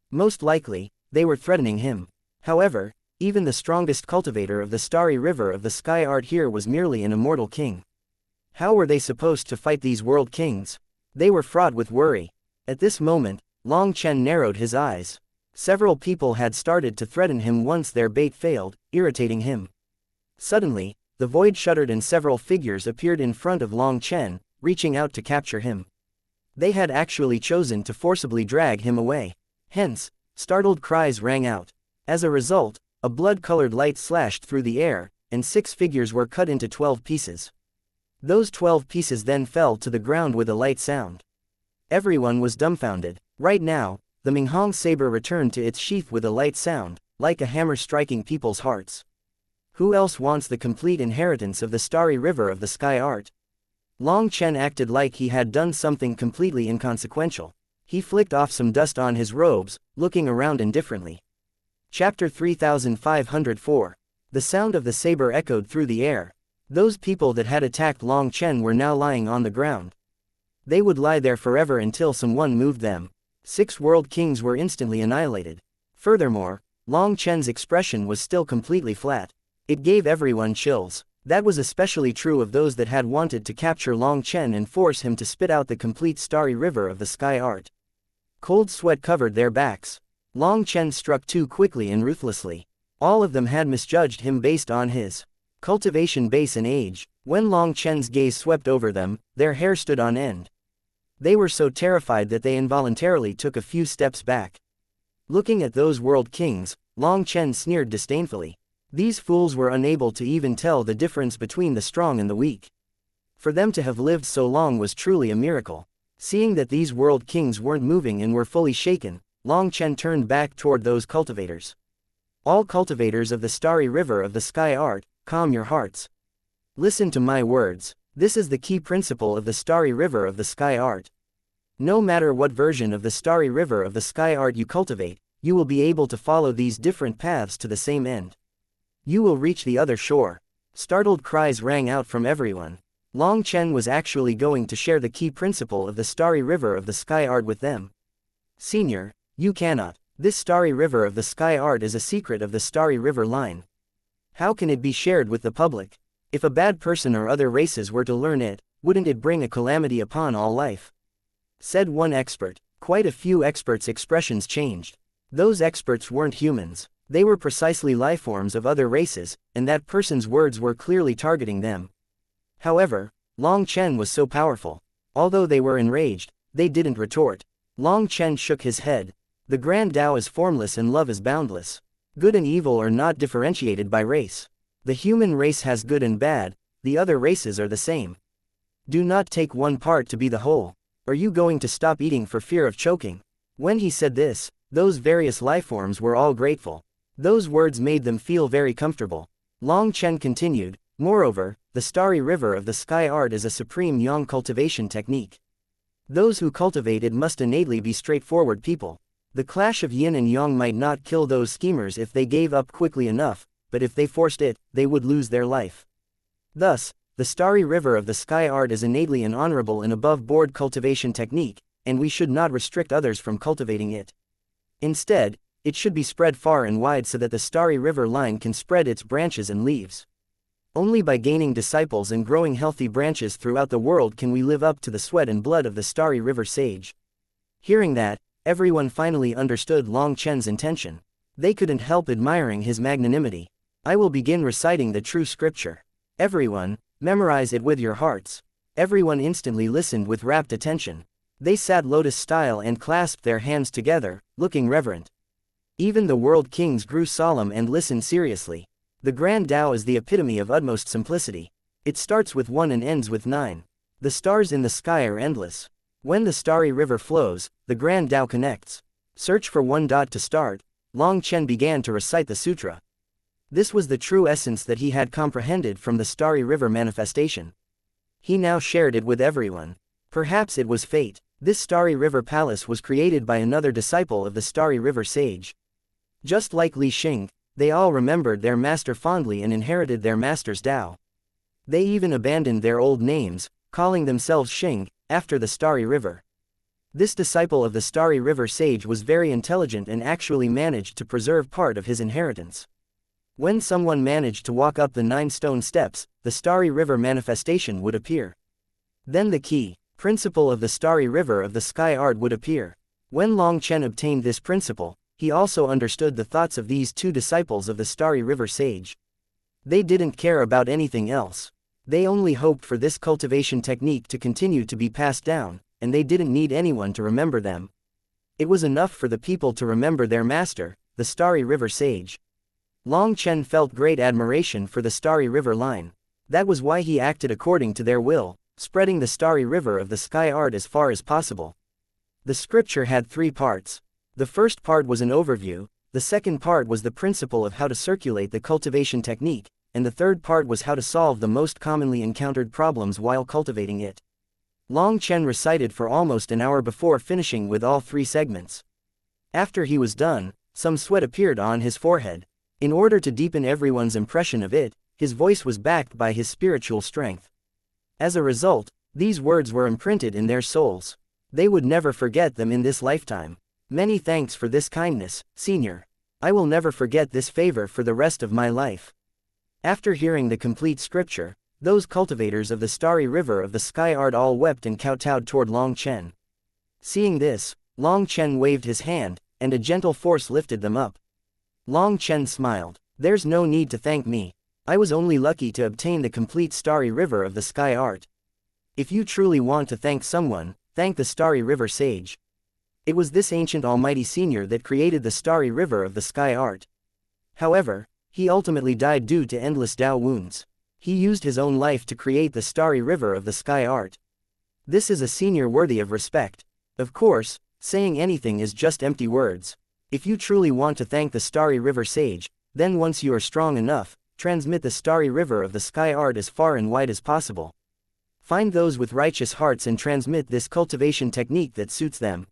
Most likely, they were threatening him. However, even the strongest cultivator of the Starry River of the Sky Art here was merely an immortal king. How were they supposed to fight these world kings? They were fraught with worry. At this moment, Long Chen narrowed his eyes. Several people had started to threaten him once their bait failed, irritating him. Suddenly, the void shuddered and several figures appeared in front of Long Chen, reaching out to capture him. They had actually chosen to forcibly drag him away. Hence, startled cries rang out. As a result, a blood-colored light slashed through the air, and 6 figures were cut into 12 pieces. Those 12 pieces then fell to the ground with a light sound. Everyone was dumbfounded. Right now, the Minghong saber returned to its sheath with a light sound, like a hammer striking people's hearts. Who else wants the complete inheritance of the Starry River of the Sky Art? Long Chen acted like he had done something completely inconsequential. He flicked off some dust on his robes, looking around indifferently. Chapter 3504. The sound of the saber echoed through the air. Those people that had attacked Long Chen were now lying on the ground. They would lie there forever until someone moved them. 6 world kings were instantly annihilated. Furthermore, Long Chen's expression was still completely flat. It gave everyone chills. That was especially true of those that had wanted to capture Long Chen and force him to spit out the complete starry river of the sky art. Cold sweat covered their backs. Long Chen struck too quickly and ruthlessly. All of them had misjudged him based on his cultivation base and age. When Long Chen's gaze swept over them, their hair stood on end. They were so terrified that they involuntarily took a few steps back. Looking at those world kings, Long Chen sneered disdainfully. These fools were unable to even tell the difference between the strong and the weak. For them to have lived so long was truly a miracle. Seeing that these world kings weren't moving and were fully shaken, Long Chen turned back toward those cultivators. All cultivators of the starry river of the sky art, calm your hearts. Listen to my words. This is the key principle of the starry river of the sky art. No matter what version of the starry river of the sky art you cultivate, you will be able to follow these different paths to the same end. You will reach the other shore. Startled cries rang out from everyone. Long Chen was actually going to share the key principle of the starry river of the sky art with them. Senior, you cannot. This starry river of the sky art is a secret of the starry river line. How can it be shared with the public? If a bad person or other races were to learn it, wouldn't it bring a calamity upon all life? Said one expert. Quite a few experts' expressions changed. Those experts weren't humans. They were precisely lifeforms of other races, and that person's words were clearly targeting them. However, Long Chen was so powerful. Although they were enraged, they didn't retort. Long Chen shook his head. The Grand Tao is formless and love is boundless. Good and evil are not differentiated by race. The human race has good and bad, the other races are the same. Do not take one part to be the whole. Are you going to stop eating for fear of choking? When he said this, those various lifeforms were all grateful. Those words made them feel very comfortable. Long Chen continued, moreover, the starry river of the sky art is a supreme yang cultivation technique. Those who cultivate it must innately be straightforward people. The clash of yin and yang might not kill those schemers if they gave up quickly enough, but if they forced it, they would lose their life. Thus, the starry river of the sky art is innately an honorable and above-board cultivation technique, and we should not restrict others from cultivating it. Instead, it should be spread far and wide so that the starry river line can spread its branches and leaves. Only by gaining disciples and growing healthy branches throughout the world can we live up to the sweat and blood of the starry river sage. Hearing that, everyone finally understood Long Chen's intention. They couldn't help admiring his magnanimity. I will begin reciting the true scripture. Everyone, memorize it with your hearts. Everyone instantly listened with rapt attention. They sat lotus-style and clasped their hands together, looking reverent. Even the world kings grew solemn and listened seriously. The Grand Tao is the epitome of utmost simplicity. It starts with 1 and ends with 9. The stars in the sky are endless. When the starry river flows, the Grand Tao connects. Search for 1 dot to start. Long Chen began to recite the sutra. This was the true essence that he had comprehended from the starry river manifestation. He now shared it with everyone. Perhaps it was fate. This starry river palace was created by another disciple of the starry river sage. Just like Li Xing, they all remembered their master fondly and inherited their master's Tao. They even abandoned their old names, calling themselves Xing, after the starry river. This disciple of the starry river sage was very intelligent and actually managed to preserve part of his inheritance. When someone managed to walk up the 9 stone steps, the starry river manifestation would appear. Then the key principle of the starry river of the sky art would appear. When Long Chen obtained this principle, he also understood the thoughts of these 2 disciples of the starry river sage. They didn't care about anything else. They only hoped for this cultivation technique to continue to be passed down, and they didn't need anyone to remember them. It was enough for the people to remember their master, the starry river sage. Long Chen felt great admiration for the starry river line. That was why he acted according to their will, spreading the starry river of the sky art as far as possible. The scripture had 3 parts. The first part was an overview, the second part was the principle of how to circulate the cultivation technique, and the third part was how to solve the most commonly encountered problems while cultivating it. Long Chen recited for almost an hour before finishing with all 3 segments. After he was done, some sweat appeared on his forehead. In order to deepen everyone's impression of it, his voice was backed by his spiritual strength. As a result, these words were imprinted in their souls. They would never forget them in this lifetime. Many thanks for this kindness, Senior. I will never forget this favor for the rest of my life. After hearing the complete scripture, those cultivators of the starry river of the sky art all wept and kowtowed toward Long Chen. Seeing this, Long Chen waved his hand, and a gentle force lifted them up. Long Chen smiled. There's no need to thank me. I was only lucky to obtain the complete starry river of the sky art. If you truly want to thank someone, thank the starry river sage. It was this ancient almighty senior that created the starry river of the sky art. However, he ultimately died due to endless Dao wounds. He used his own life to create the starry river of the sky art. This is a senior worthy of respect. Of course, saying anything is just empty words. If you truly want to thank the starry river sage, then once you are strong enough, transmit the starry river of the sky art as far and wide as possible. Find those with righteous hearts and transmit this cultivation technique that suits them.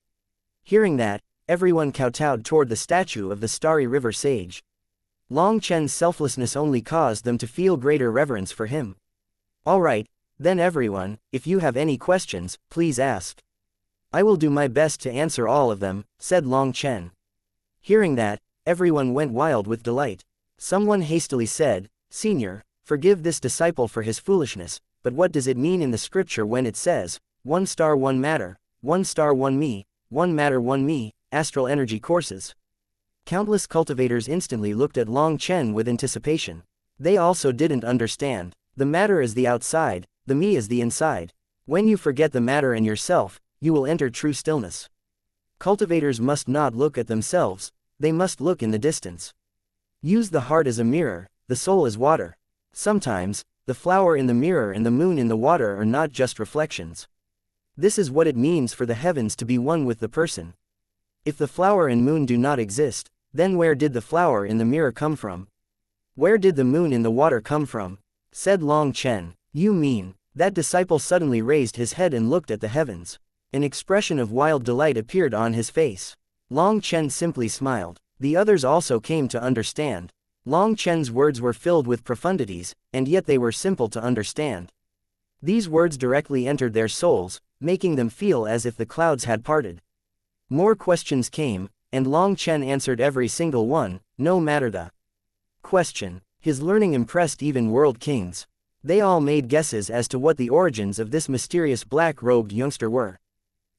Hearing that, everyone kowtowed toward the statue of the starry river sage. Long Chen's selflessness only caused them to feel greater reverence for him. Alright, then everyone, if you have any questions, please ask. I will do my best to answer all of them, said Long Chen. Hearing that, everyone went wild with delight. Someone hastily said, Senior, forgive this disciple for his foolishness, but what does it mean in the scripture when it says, 1 star 1 matter, 1 star 1 me, 1 matter 1 me, astral energy courses? Countless cultivators instantly looked at Long Chen with anticipation. They also didn't understand. The matter is the outside, the me is the inside. When you forget the matter and yourself, you will enter true stillness. Cultivators must not look at themselves, they must look in the distance. Use the heart as a mirror, the soul as water. Sometimes, the flower in the mirror and the moon in the water are not just reflections. This is what it means for the heavens to be one with the person. If the flower and moon do not exist, then where did the flower in the mirror come from? Where did the moon in the water come from? Said Long Chen. You mean? That disciple suddenly raised his head and looked at the heavens. An expression of wild delight appeared on his face. Long Chen simply smiled. The others also came to understand. Long Chen's words were filled with profundities, and yet they were simple to understand. These words directly entered their souls, making them feel as if the clouds had parted. More questions came, and Long Chen answered every single one, no matter the question. His learning impressed even world kings. They all made guesses as to what the origins of this mysterious black-robed youngster were.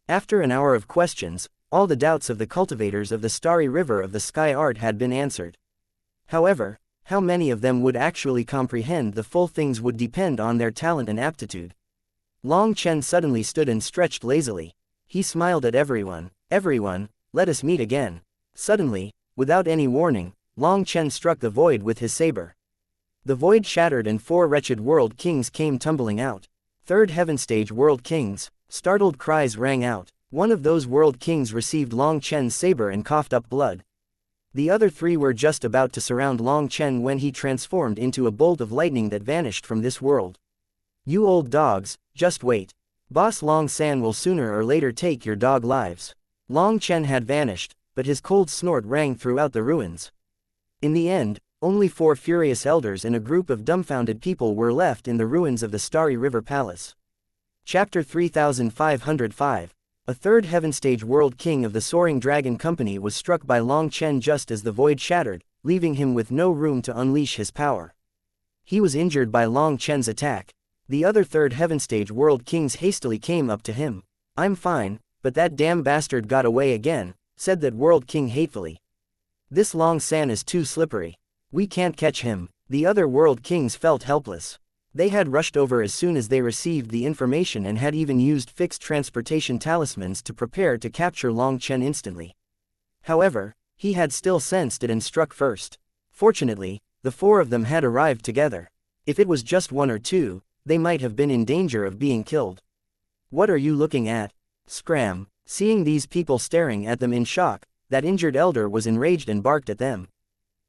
After an hour of questions, all the doubts of the cultivators of the starry river of the sky art had been answered. However, how many of them would actually comprehend the full things would depend on their talent and aptitude. Long Chen suddenly stood and stretched lazily. He smiled at everyone. Everyone, let us meet again. Suddenly, without any warning, Long Chen struck the void with his saber. The void shattered and 4 wretched world kings came tumbling out. 3rd heaven stage world kings. Startled cries rang out. One of those world kings received Long Chen's saber and coughed up blood. The other 3 were just about to surround Long Chen when he transformed into a bolt of lightning that vanished from this world. You old dogs, just wait. Boss Long San will sooner or later take your dog lives. Long Chen had vanished, but his cold snort rang throughout the ruins. In the end, only 4 furious elders and a group of dumbfounded people were left in the ruins of the Starry River Palace. Chapter 3505. A 3rd heaven stage world king of the Soaring Dragon Company was struck by Long Chen just as the void shattered, leaving him with no room to unleash his power. He was injured by Long Chen's attack. The other 3rd heaven stage world kings hastily came up to him. I'm fine, but that damn bastard got away again, said that world king hatefully. This Long San is too slippery. We can't catch him. The other world kings felt helpless. They had rushed over as soon as they received the information and had even used fixed transportation talismans to prepare to capture Long Chen instantly. However, he had still sensed it and struck first. Fortunately, the 4 of them had arrived together. If it was just 1 or 2, they might have been in danger of being killed. What are you looking at? Scram. Seeing these people staring at them in shock, that injured elder was enraged and barked at them.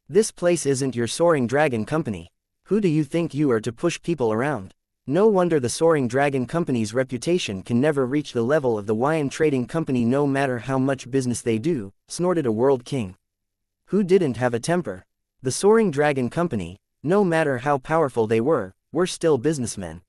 This place isn't your Soaring Dragon Company. Who do you think you are to push people around? No wonder the Soaring Dragon Company's reputation can never reach the level of the Wuxian Trading Company no matter how much business they do, snorted a world king. Who didn't have a temper? The Soaring Dragon Company, no matter how powerful they were still businessmen.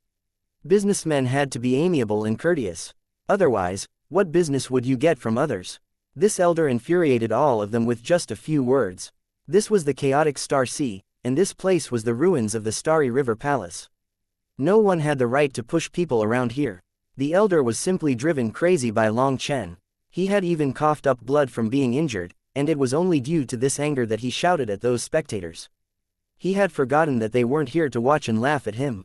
Businessmen had to be amiable and courteous. Otherwise, what business would you get from others? This elder infuriated all of them with just a few words. This was the chaotic Star Sea, and this place was the ruins of the Starry River Palace. No one had the right to push people around here. The elder was simply driven crazy by Long Chen. He had even coughed up blood from being injured, and it was only due to this anger that he shouted at those spectators. He had forgotten that they weren't here to watch and laugh at him.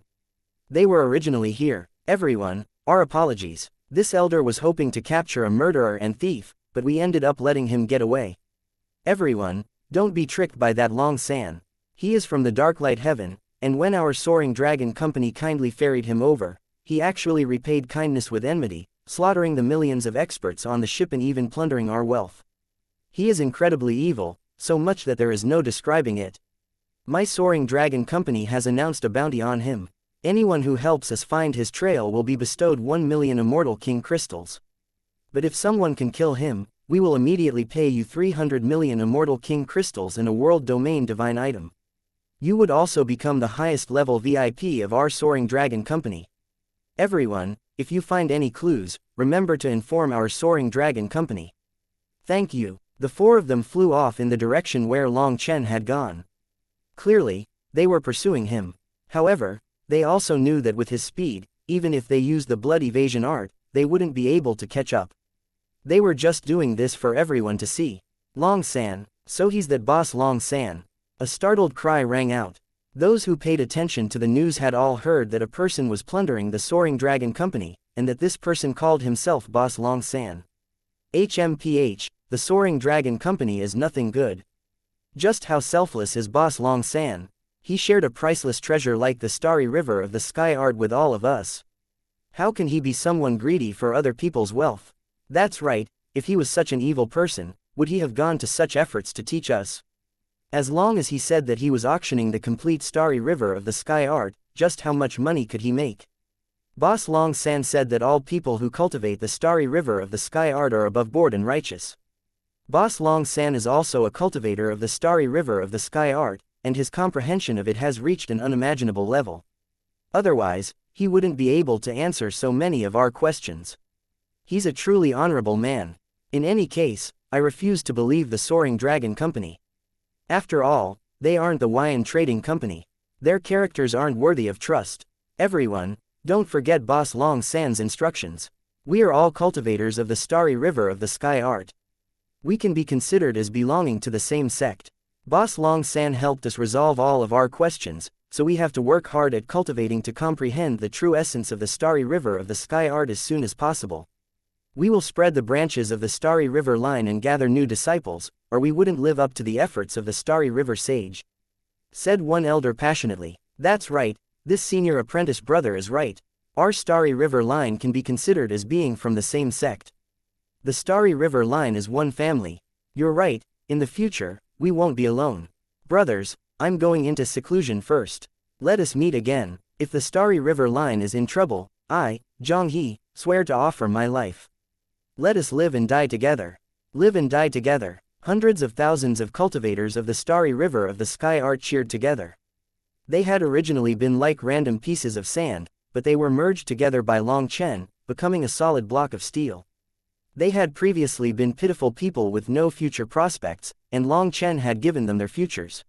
They were originally here. Everyone, our apologies. This elder was hoping to capture a murderer and thief, but we ended up letting him get away. Everyone, don't be tricked by that Long San. He is from the Dark Light Heaven, and when our Soaring Dragon Company kindly ferried him over, he actually repaid kindness with enmity, slaughtering the millions of experts on the ship and even plundering our wealth. He is incredibly evil, so much that there is no describing it. My Soaring Dragon Company has announced a bounty on him. Anyone who helps us find his trail will be bestowed 1 million Immortal King crystals. But if someone can kill him, we will immediately pay you 300 million Immortal King crystals and a world domain divine item. You would also become the highest level VIP of our Soaring Dragon Company. Everyone, if you find any clues, remember to inform our Soaring Dragon Company. Thank you. The four of them flew off in the direction where Long Chen had gone. Clearly, they were pursuing him. However, they also knew that with his speed, even if they used the blood evasion art, they wouldn't be able to catch up. They were just doing this for everyone to see. Long San, so he's that boss Long San. A startled cry rang out. Those who paid attention to the news had all heard that a person was plundering the Soaring Dragon Company, and that this person called himself Boss Long San. HMPH, the Soaring Dragon Company is nothing good. Just how selfless is Boss Long San? He shared a priceless treasure like the Starry River of the Sky Art with all of us. How can he be someone greedy for other people's wealth? That's right, if he was such an evil person, would he have gone to such efforts to teach us? As long as he said that he was auctioning the complete Starry River of the Sky Art, just how much money could he make? Boss Long San said that all people who cultivate the Starry River of the Sky Art are above board and righteous. Boss Long San is also a cultivator of the Starry River of the Sky Art, and his comprehension of it has reached an unimaginable level. Otherwise, he wouldn't be able to answer so many of our questions. He's a truly honorable man. In any case, I refuse to believe the Soaring Dragon Company. After all, they aren't the Wuxian Trading Company. Their characters aren't worthy of trust. Everyone, don't forget Boss Long San's instructions. We are all cultivators of the Starry River of the Sky Art. We can be considered as belonging to the same sect. Boss Long San helped us resolve all of our questions, so we have to work hard at cultivating to comprehend the true essence of the Starry River of the Sky Art as soon as possible. We will spread the branches of the Starry River line and gather new disciples, or we wouldn't live up to the efforts of the Starry River sage. Said one elder passionately. That's right, this senior apprentice brother is right. Our Starry River line can be considered as being from the same sect. The Starry River line is one family. You're right, in the future, we won't be alone. Brothers, I'm going into seclusion first. Let us meet again. If the Starry River line is in trouble, I, Zhang He, swear to offer my life. Let us live and die together. Live and die together. Hundreds of thousands of cultivators of the Starry River of the Sky Art cheered together. They had originally been like random pieces of sand, but they were merged together by Long Chen, becoming a solid block of steel. They had previously been pitiful people with no future prospects, and Long Chen had given them their futures.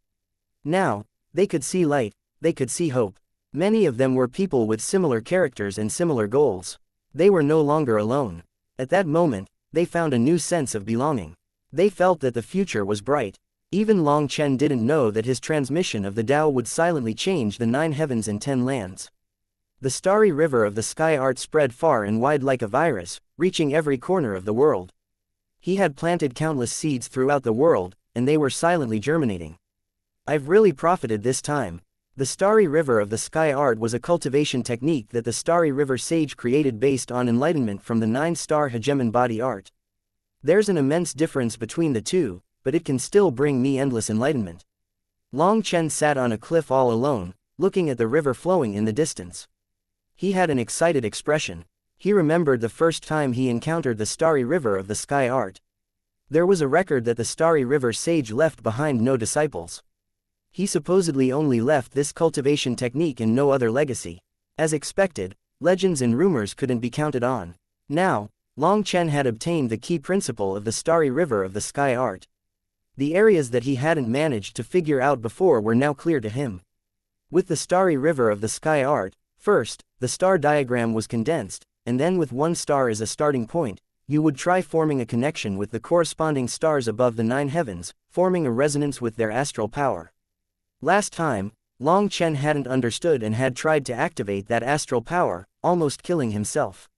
Now, they could see light, they could see hope. Many of them were people with similar characters and similar goals. They were no longer alone. At that moment, they found a new sense of belonging. They felt that the future was bright. Even Long Chen didn't know that his transmission of the Tao would silently change the 9 heavens and 10 lands. The Starry River of the Sky Art spread far and wide like a virus, reaching every corner of the world. He had planted countless seeds throughout the world, and they were silently germinating. I've really profited this time. The Starry River of the Sky Art was a cultivation technique that the Starry River sage created based on enlightenment from the 9-star hegemon body art. There's an immense difference between the two, but it can still bring me endless enlightenment. Long Chen sat on a cliff all alone, looking at the river flowing in the distance. He had an excited expression. He remembered the first time he encountered the starry river of the sky art. There was a record that the starry river sage left behind no disciples. He supposedly only left this cultivation technique and no other legacy. As expected, legends and rumors couldn't be counted on. Now, Long Chen had obtained the key principle of the starry river of the sky art. The areas that he hadn't managed to figure out before were now clear to him. With the starry river of the sky art, first, the star diagram was condensed, and then with one star as a starting point, you would try forming a connection with the corresponding stars above the 9 heavens, forming a resonance with their astral power. Last time, Long Chen hadn't understood and had tried to activate that astral power, almost killing himself.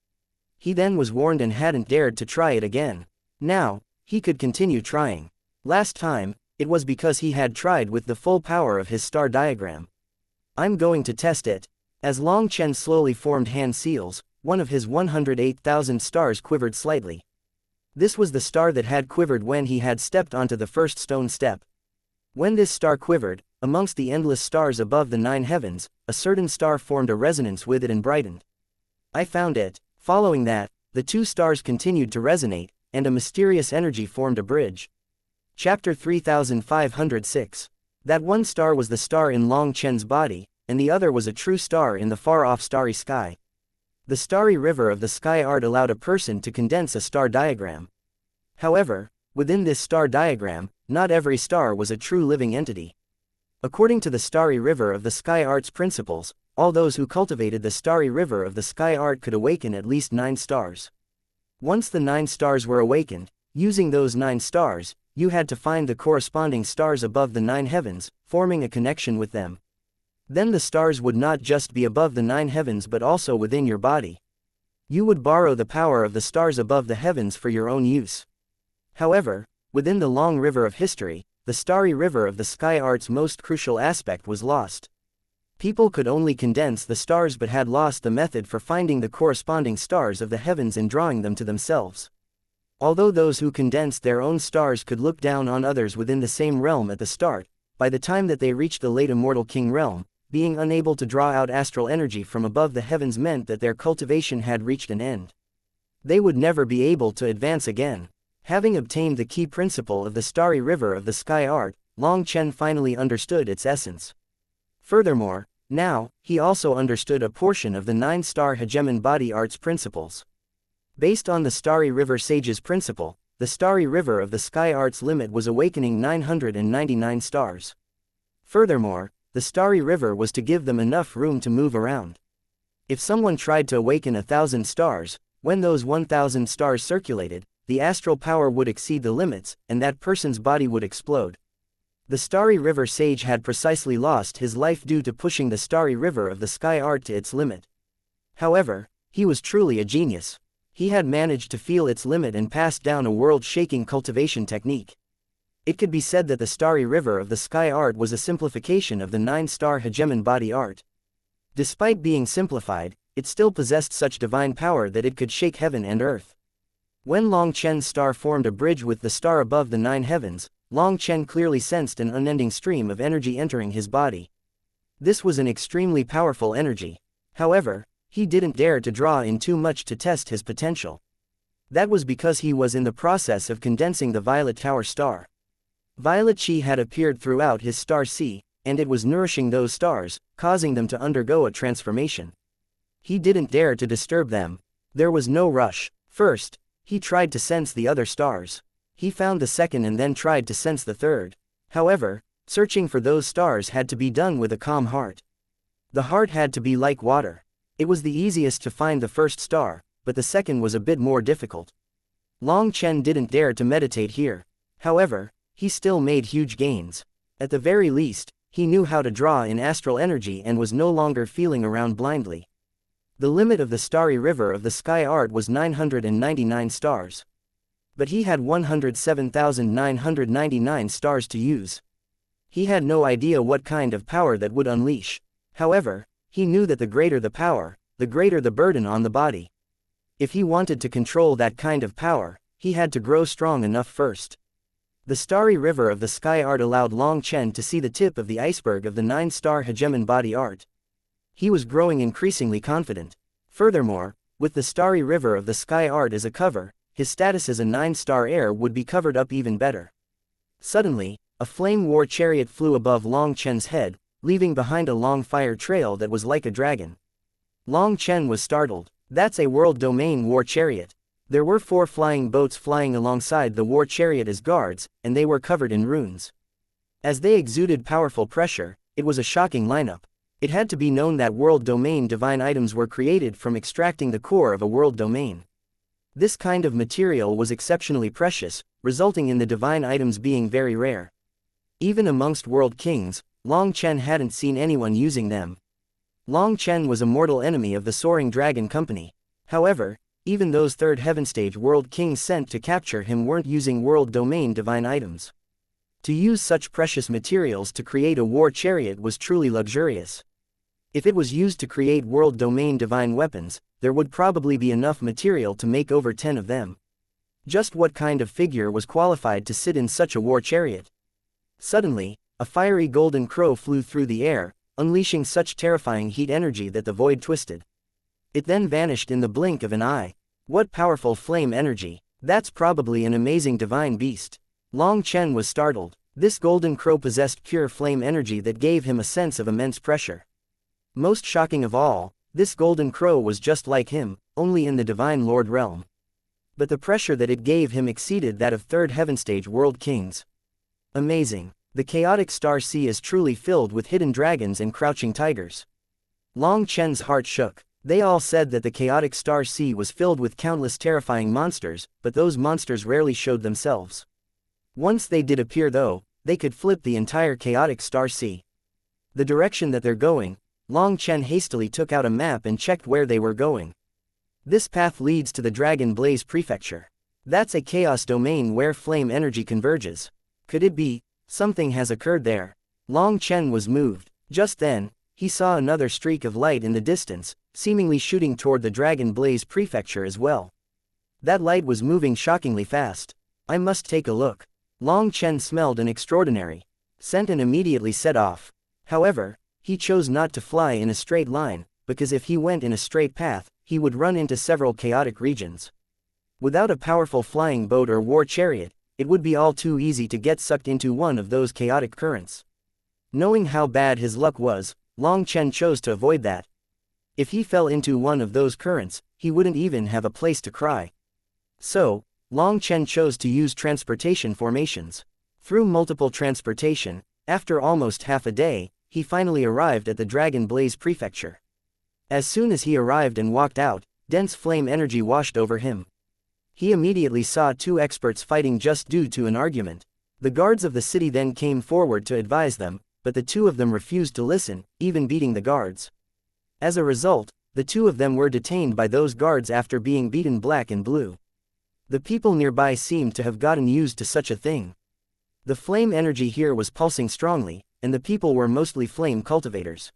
He then was warned and hadn't dared to try it again. Now, he could continue trying. Last time, it was because he had tried with the full power of his star diagram. I'm going to test it. As Long Chen slowly formed hand seals, one of his 108,000 stars quivered slightly. This was the star that had quivered when he had stepped onto the first stone step. When this star quivered, amongst the endless stars above the 9 heavens, a certain star formed a resonance with it and brightened. I found it. Following that, the two stars continued to resonate, and a mysterious energy formed a bridge. Chapter 3506. That one star was the star in Long Chen's body, and the other was a true star in the far-off starry sky. The starry river of the sky art allowed a person to condense a star diagram. However, within this star diagram, not every star was a true living entity. According to the starry river of the sky art's principles, all those who cultivated the starry river of the sky art could awaken at least 9 stars. Once the 9 stars were awakened, using those 9 stars, you had to find the corresponding stars above the 9 heavens, forming a connection with them. Then the stars would not just be above the 9 heavens but also within your body. You would borrow the power of the stars above the heavens for your own use. However, within the long river of history, the starry river of the sky art's most crucial aspect was lost. People could only condense the stars but had lost the method for finding the corresponding stars of the heavens and drawing them to themselves. Although those who condensed their own stars could look down on others within the same realm at the start, by the time that they reached the late immortal king realm, being unable to draw out astral energy from above the heavens meant that their cultivation had reached an end. They would never be able to advance again. Having obtained the key principle of the starry river of the sky art, Long Chen finally understood its essence. Furthermore, now, he also understood a portion of the 9-star hegemon body art's principles. Based on the starry river sage's principle, the starry river of the sky art's limit was awakening 999 stars. Furthermore, the starry river was to give them enough room to move around. If someone tried to awaken 1,000 stars, when those 1,000 stars circulated, the astral power would exceed the limits, and that person's body would explode. The starry river sage had precisely lost his life due to pushing the starry river of the sky art to its limit. However, he was truly a genius. He had managed to feel its limit and passed down a world-shaking cultivation technique. It could be said that the starry river of the sky art was a simplification of the 9-star hegemon body art. Despite being simplified, it still possessed such divine power that it could shake heaven and earth. When Long Chen's star formed a bridge with the star above the 9 heavens, Long Chen clearly sensed an unending stream of energy entering his body. This was an extremely powerful energy. However, he didn't dare to draw in too much to test his potential. That was because he was in the process of condensing the Violet Tower star. Violet Chi had appeared throughout his star sea, and it was nourishing those stars, causing them to undergo a transformation. He didn't dare to disturb them. There was no rush. First, he tried to sense the other stars. He found the second and then tried to sense the third. However, searching for those stars had to be done with a calm heart. The heart had to be like water. It was the easiest to find the first star, but the second was a bit more difficult. Long Chen didn't dare to meditate here. However, he still made huge gains. At the very least, he knew how to draw in astral energy and was no longer feeling around blindly. The limit of the starry river of the sky art was 999 stars. But he had 107,999 stars to use. He had no idea what kind of power that would unleash. However, he knew that the greater the power, the greater the burden on the body. If he wanted to control that kind of power, he had to grow strong enough first. The starry river of the sky art allowed Long Chen to see the tip of the iceberg of the 9-star hegemon body art. He was growing increasingly confident. Furthermore, with the starry river of the sky art as a cover, his status as a 9-star heir would be covered up even better. Suddenly, a flame war chariot flew above Long Chen's head, leaving behind a long fire trail that was like a dragon. Long Chen was startled. That's a world domain war chariot. There were 4 flying boats flying alongside the war chariot as guards, and they were covered in runes. As they exuded powerful pressure, it was a shocking lineup. It had to be known that world domain divine items were created from extracting the core of a world domain. This kind of material was exceptionally precious, resulting in the divine items being very rare. Even amongst world kings, Long Chen hadn't seen anyone using them. Long Chen was a mortal enemy of the Soaring Dragon Company. However, even those third heaven stage world kings sent to capture him weren't using world domain divine items. To use such precious materials to create a war chariot was truly luxurious. If it was used to create world domain divine weapons, there would probably be enough material to make over 10 of them. Just what kind of figure was qualified to sit in such a war chariot? Suddenly, a fiery golden crow flew through the air, unleashing such terrifying heat energy that the void twisted. It then vanished in the blink of an eye. What powerful flame energy! That's probably an amazing divine beast. Long Chen was startled. This golden crow possessed pure flame energy that gave him a sense of immense pressure. Most shocking of all, this golden crow was just like him, only in the Divine Lord realm. But the pressure that it gave him exceeded that of third heaven stage world kings. Amazing. The chaotic star sea is truly filled with hidden dragons and crouching tigers. Long Chen's heart shook. They all said that the chaotic star sea was filled with countless terrifying monsters, but those monsters rarely showed themselves. Once they did appear though, they could flip the entire chaotic star sea. The direction that they're going, Long Chen hastily took out a map and checked where they were going. This path leads to the Dragon Blaze Prefecture. That's a chaos domain where flame energy converges. Could it be? Something has occurred there. Long Chen was moved. Just then, he saw another streak of light in the distance, seemingly shooting toward the Dragon Blaze Prefecture as well. That light was moving shockingly fast. I must take a look. Long Chen smelled an extraordinary scent and immediately set off. However, he chose not to fly in a straight line, because if he went in a straight path, he would run into several chaotic regions. Without a powerful flying boat or war chariot, it would be all too easy to get sucked into one of those chaotic currents. Knowing how bad his luck was, Long Chen chose to avoid that. If he fell into one of those currents, he wouldn't even have a place to cry. So, Long Chen chose to use transportation formations. Through multiple transportation, after almost half a day, he finally arrived at the Dragon Blaze Prefecture. As soon as he arrived and walked out, dense flame energy washed over him. He immediately saw 2 experts fighting just due to an argument. The guards of the city then came forward to advise them, but the 2 of them refused to listen, even beating the guards. As a result, the 2 of them were detained by those guards after being beaten black and blue. The people nearby seemed to have gotten used to such a thing. The flame energy here was pulsing strongly, and the people were mostly flame cultivators.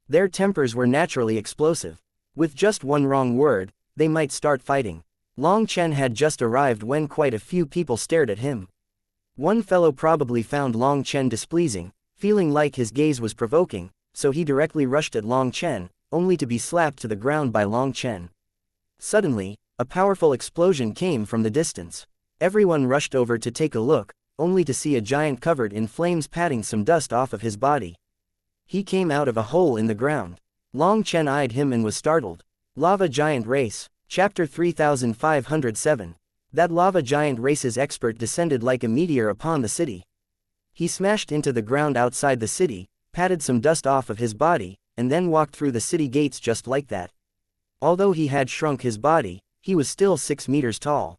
Their tempers were naturally explosive. With just one wrong word, they might start fighting. Long Chen had just arrived when quite a few people stared at him. One fellow probably found Long Chen displeasing, feeling like his gaze was provoking, so he directly rushed at Long Chen, only to be slapped to the ground by Long Chen. Suddenly, a powerful explosion came from the distance. Everyone rushed over to take a look, only to see a giant covered in flames patting some dust off of his body. He came out of a hole in the ground. Long Chen eyed him and was startled. Lava Giant Race. Chapter 3507. That lava giant race's expert descended like a meteor upon the city. He smashed into the ground outside the city, patted some dust off of his body, and then walked through the city gates just like that. Although he had shrunk his body, he was still 6 meters tall.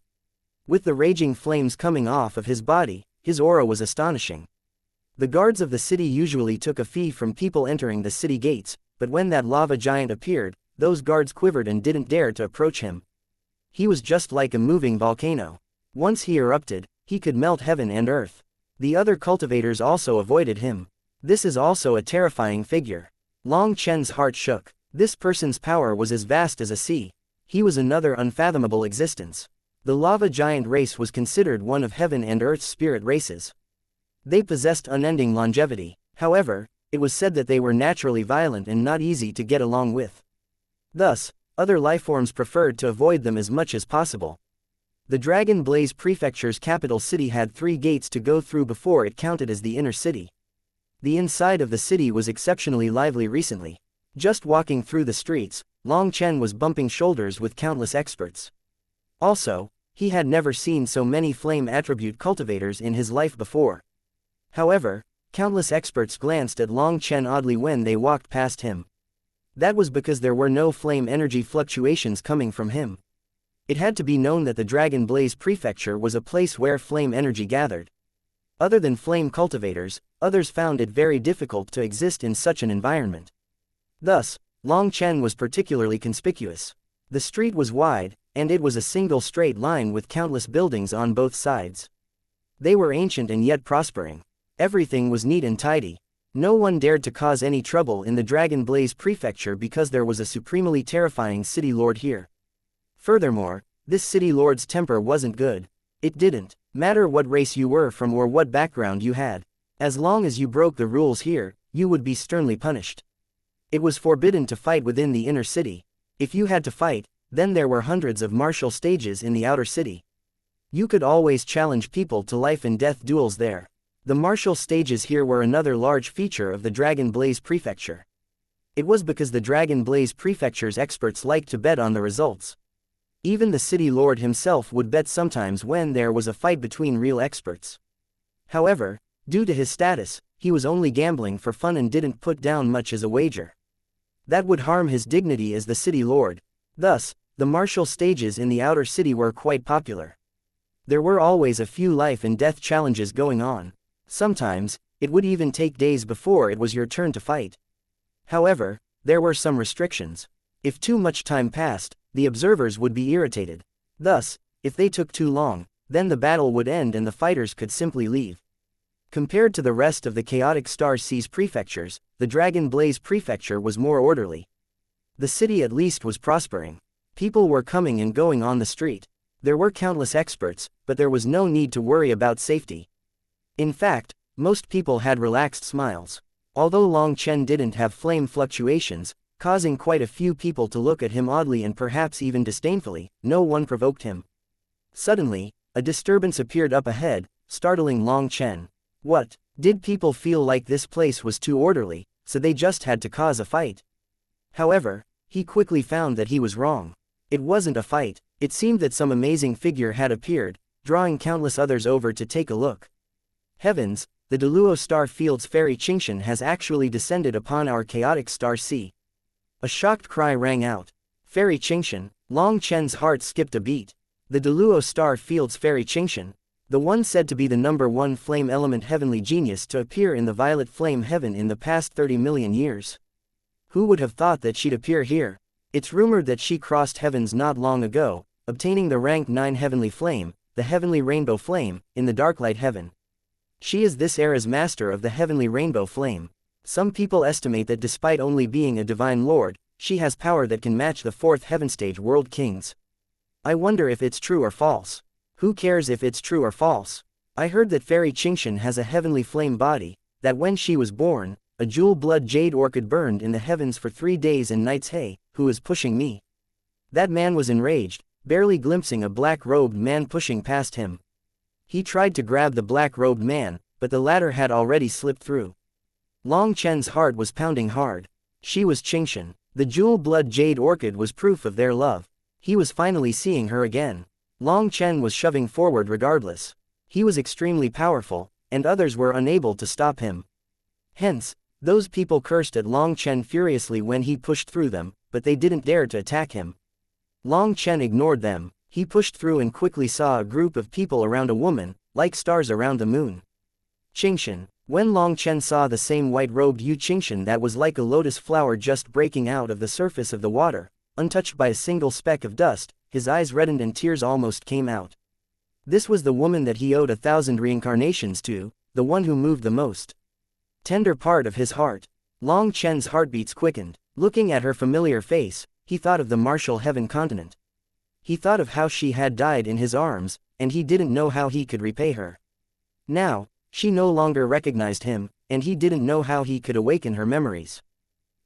With the raging flames coming off of his body, his aura was astonishing. The guards of the city usually took a fee from people entering the city gates, but when that lava giant appeared, those guards quivered and didn't dare to approach him. He was just like a moving volcano. Once he erupted, he could melt heaven and earth. The other cultivators also avoided him. This is also a terrifying figure. Long Chen's heart shook. This person's power was as vast as a sea. He was another unfathomable existence. The lava giant race was considered one of heaven and earth's spirit races. They possessed unending longevity. However, it was said that they were naturally violent and not easy to get along with. Thus, other lifeforms preferred to avoid them as much as possible. The Dragon Blaze Prefecture's capital city had 3 gates to go through before it counted as the inner city. The inside of the city was exceptionally lively recently. Just walking through the streets, Long Chen was bumping shoulders with countless experts. Also, he had never seen so many flame attribute cultivators in his life before. However, countless experts glanced at Long Chen oddly when they walked past him. That was because there were no flame energy fluctuations coming from him. It had to be known that the Dragon Blaze Prefecture was a place where flame energy gathered. Other than flame cultivators, others found it very difficult to exist in such an environment. Thus, Long Chen was particularly conspicuous. The street was wide, and it was a single straight line with countless buildings on both sides. They were ancient and yet prospering. Everything was neat and tidy. No one dared to cause any trouble in the Dragon Blaze Prefecture because there was a supremely terrifying city lord here. Furthermore, this city lord's temper wasn't good. It didn't matter what race you were from or what background you had. As long as you broke the rules here, you would be sternly punished. It was forbidden to fight within the inner city. If you had to fight, then there were hundreds of martial stages in the outer city. You could always challenge people to life and death duels there. The martial stages here were another large feature of the Dragon Blaze Prefecture. It was because the Dragon Blaze Prefecture's experts liked to bet on the results. Even the city lord himself would bet sometimes when there was a fight between real experts. However, due to his status, he was only gambling for fun and didn't put down much as a wager. That would harm his dignity as the city lord. Thus, the martial stages in the outer city were quite popular. There were always a few life and death challenges going on. Sometimes, it would even take days before it was your turn to fight. However, there were some restrictions. If too much time passed, the observers would be irritated. Thus, if they took too long, then the battle would end and the fighters could simply leave. Compared to the rest of the chaotic Star Seas prefectures, the Dragon Blaze Prefecture was more orderly. The city at least was prospering. People were coming and going on the street. There were countless experts, but there was no need to worry about safety. In fact, most people had relaxed smiles. Although Long Chen didn't have flame fluctuations, causing quite a few people to look at him oddly and perhaps even disdainfully, no one provoked him. Suddenly, a disturbance appeared up ahead, startling Long Chen. What? Did people feel like this place was too orderly, so they just had to cause a fight? However, he quickly found that he was wrong. It wasn't a fight. It seemed that some amazing figure had appeared, drawing countless others over to take a look. Heavens, the Deluo Star Field's fairy Xianxia has actually descended upon our chaotic Star Sea. A shocked cry rang out. Fairy Xianxia. Long Chen's heart skipped a beat. The Deluo Star Field's fairy Xianxia, the one said to be the #1 flame element heavenly genius to appear in the violet flame heaven in the past 30 million years. Who would have thought that she'd appear here? It's rumored that she crossed heavens not long ago, obtaining the rank 9 heavenly flame, the heavenly rainbow flame, in the darklight heaven. She is this era's master of the heavenly rainbow flame. Some people estimate that despite only being a divine lord, she has power that can match the 4th heaven stage world kings. I wonder if it's true or false. Who cares if it's true or false? I heard that Fairy Xianxia has a heavenly flame body, that when she was born, a jewel blood jade orchid burned in the heavens for 3 days and nights. Hey, who is pushing me? That man was enraged, barely glimpsing a black-robed man pushing past him. He tried to grab the black-robed man, but the latter had already slipped through. Long Chen's heart was pounding hard. She was Xianxia. The jewel blood jade orchid was proof of their love. He was finally seeing her again. Long Chen was shoving forward regardless. He was extremely powerful, and others were unable to stop him. Hence, those people cursed at Long Chen furiously when he pushed through them, but they didn't dare to attack him. Long Chen ignored them. He pushed through and quickly saw a group of people around a woman, like stars around the moon. Xianxia. When Long Chen saw the same white-robed Xianxia that was like a lotus flower just breaking out of the surface of the water, untouched by a single speck of dust, his eyes reddened and tears almost came out. This was the woman that he owed 1,000 reincarnations to, the one who moved the most tender part of his heart. Long Chen's heartbeats quickened. Looking at her familiar face, he thought of the martial heaven continent. He thought of how she had died in his arms, and he didn't know how he could repay her. Now, she no longer recognized him, and he didn't know how he could awaken her memories.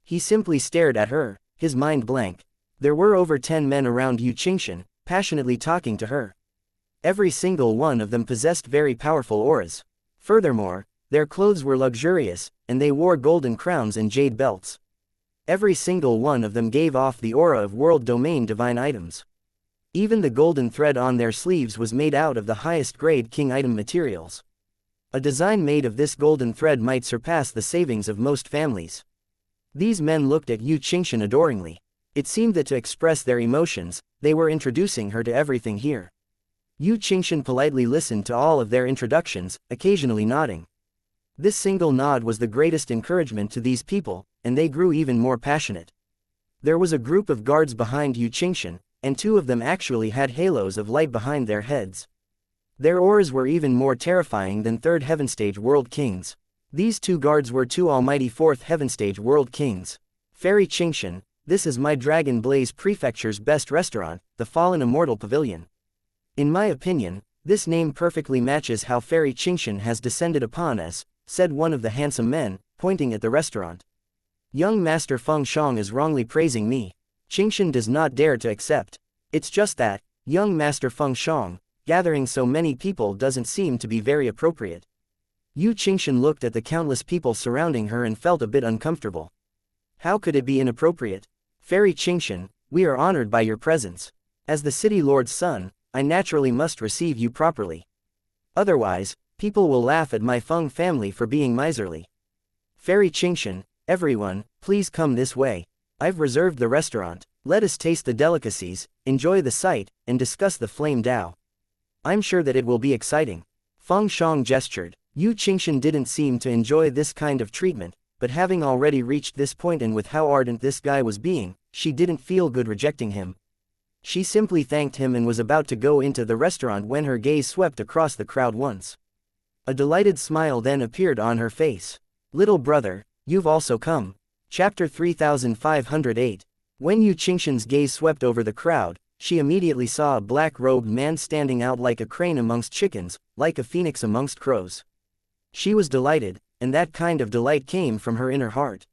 He simply stared at her, his mind blank. There were over 10 men around Xianxia, passionately talking to her. Every single one of them possessed very powerful auras. Furthermore, their clothes were luxurious, and they wore golden crowns and jade belts. Every single one of them gave off the aura of world domain divine items. Even the golden thread on their sleeves was made out of the highest grade king item materials. A design made of this golden thread might surpass the savings of most families. These men looked at Xianxia adoringly. It seemed that to express their emotions, they were introducing her to everything here. Xianxia politely listened to all of their introductions, occasionally nodding. This single nod was the greatest encouragement to these people, and they grew even more passionate. There was a group of guards behind Xianxia, and 2 of them actually had halos of light behind their heads. Their auras were even more terrifying than 3rd Heaven Stage World Kings. These 2 guards were 2 almighty 4th Heaven Stage World Kings. Fairy Xianxia, this is my Dragon Blaze Prefecture's best restaurant, the Fallen Immortal Pavilion. In my opinion, this name perfectly matches how Fairy Xianxia has descended upon us, said one of the handsome men, pointing at the restaurant. Young Master Feng Shang is wrongly praising me. Xianxia does not dare to accept. It's just that, young Master Feng Shang, gathering so many people doesn't seem to be very appropriate. Xianxia looked at the countless people surrounding her and felt a bit uncomfortable. How could it be inappropriate? Fairy Xianxia, we are honored by your presence. As the city lord's son, I naturally must receive you properly. Otherwise, people will laugh at my Feng family for being miserly. Fairy Xianxia, everyone, please come this way. I've reserved the restaurant. Let us taste the delicacies, enjoy the sight, and discuss the flame Dao. I'm sure that it will be exciting. Feng Shang gestured. Xianxia didn't seem to enjoy this kind of treatment, but having already reached this point and with how ardent this guy was being, she didn't feel good rejecting him. She simply thanked him and was about to go into the restaurant when her gaze swept across the crowd once. A delighted smile then appeared on her face. Little brother, you've also come. Chapter 3508. When Xianxia's gaze swept over the crowd, she immediately saw a black-robed man standing out like a crane amongst chickens, like a phoenix amongst crows. She was delighted, and that kind of delight came from her inner heart.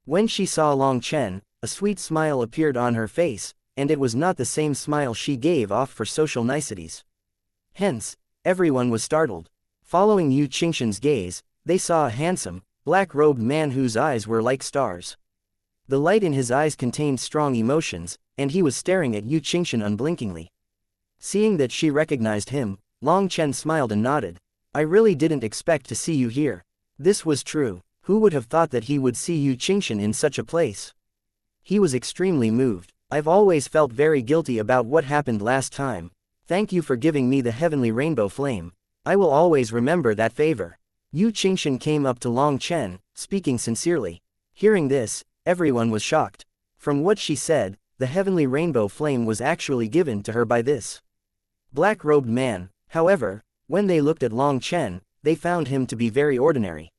When she saw Long Chen, a sweet smile appeared on her face, and it was not the same smile she gave off for social niceties. Hence, everyone was startled. Following Xianxia's gaze, they saw a handsome, black-robed man whose eyes were like stars. The light in his eyes contained strong emotions, and he was staring at Xianxia unblinkingly. Seeing that she recognized him, Long Chen smiled and nodded. I really didn't expect to see you here. This was true. Who would have thought that he would see Xianxia in such a place? He was extremely moved. I've always felt very guilty about what happened last time. Thank you for giving me the heavenly rainbow flame. I will always remember that favor. Xianxia came up to Long Chen, speaking sincerely. Hearing this, everyone was shocked. From what she said, the heavenly rainbow flame was actually given to her by this black-robed man. However, when they looked at Long Chen, they found him to be very ordinary.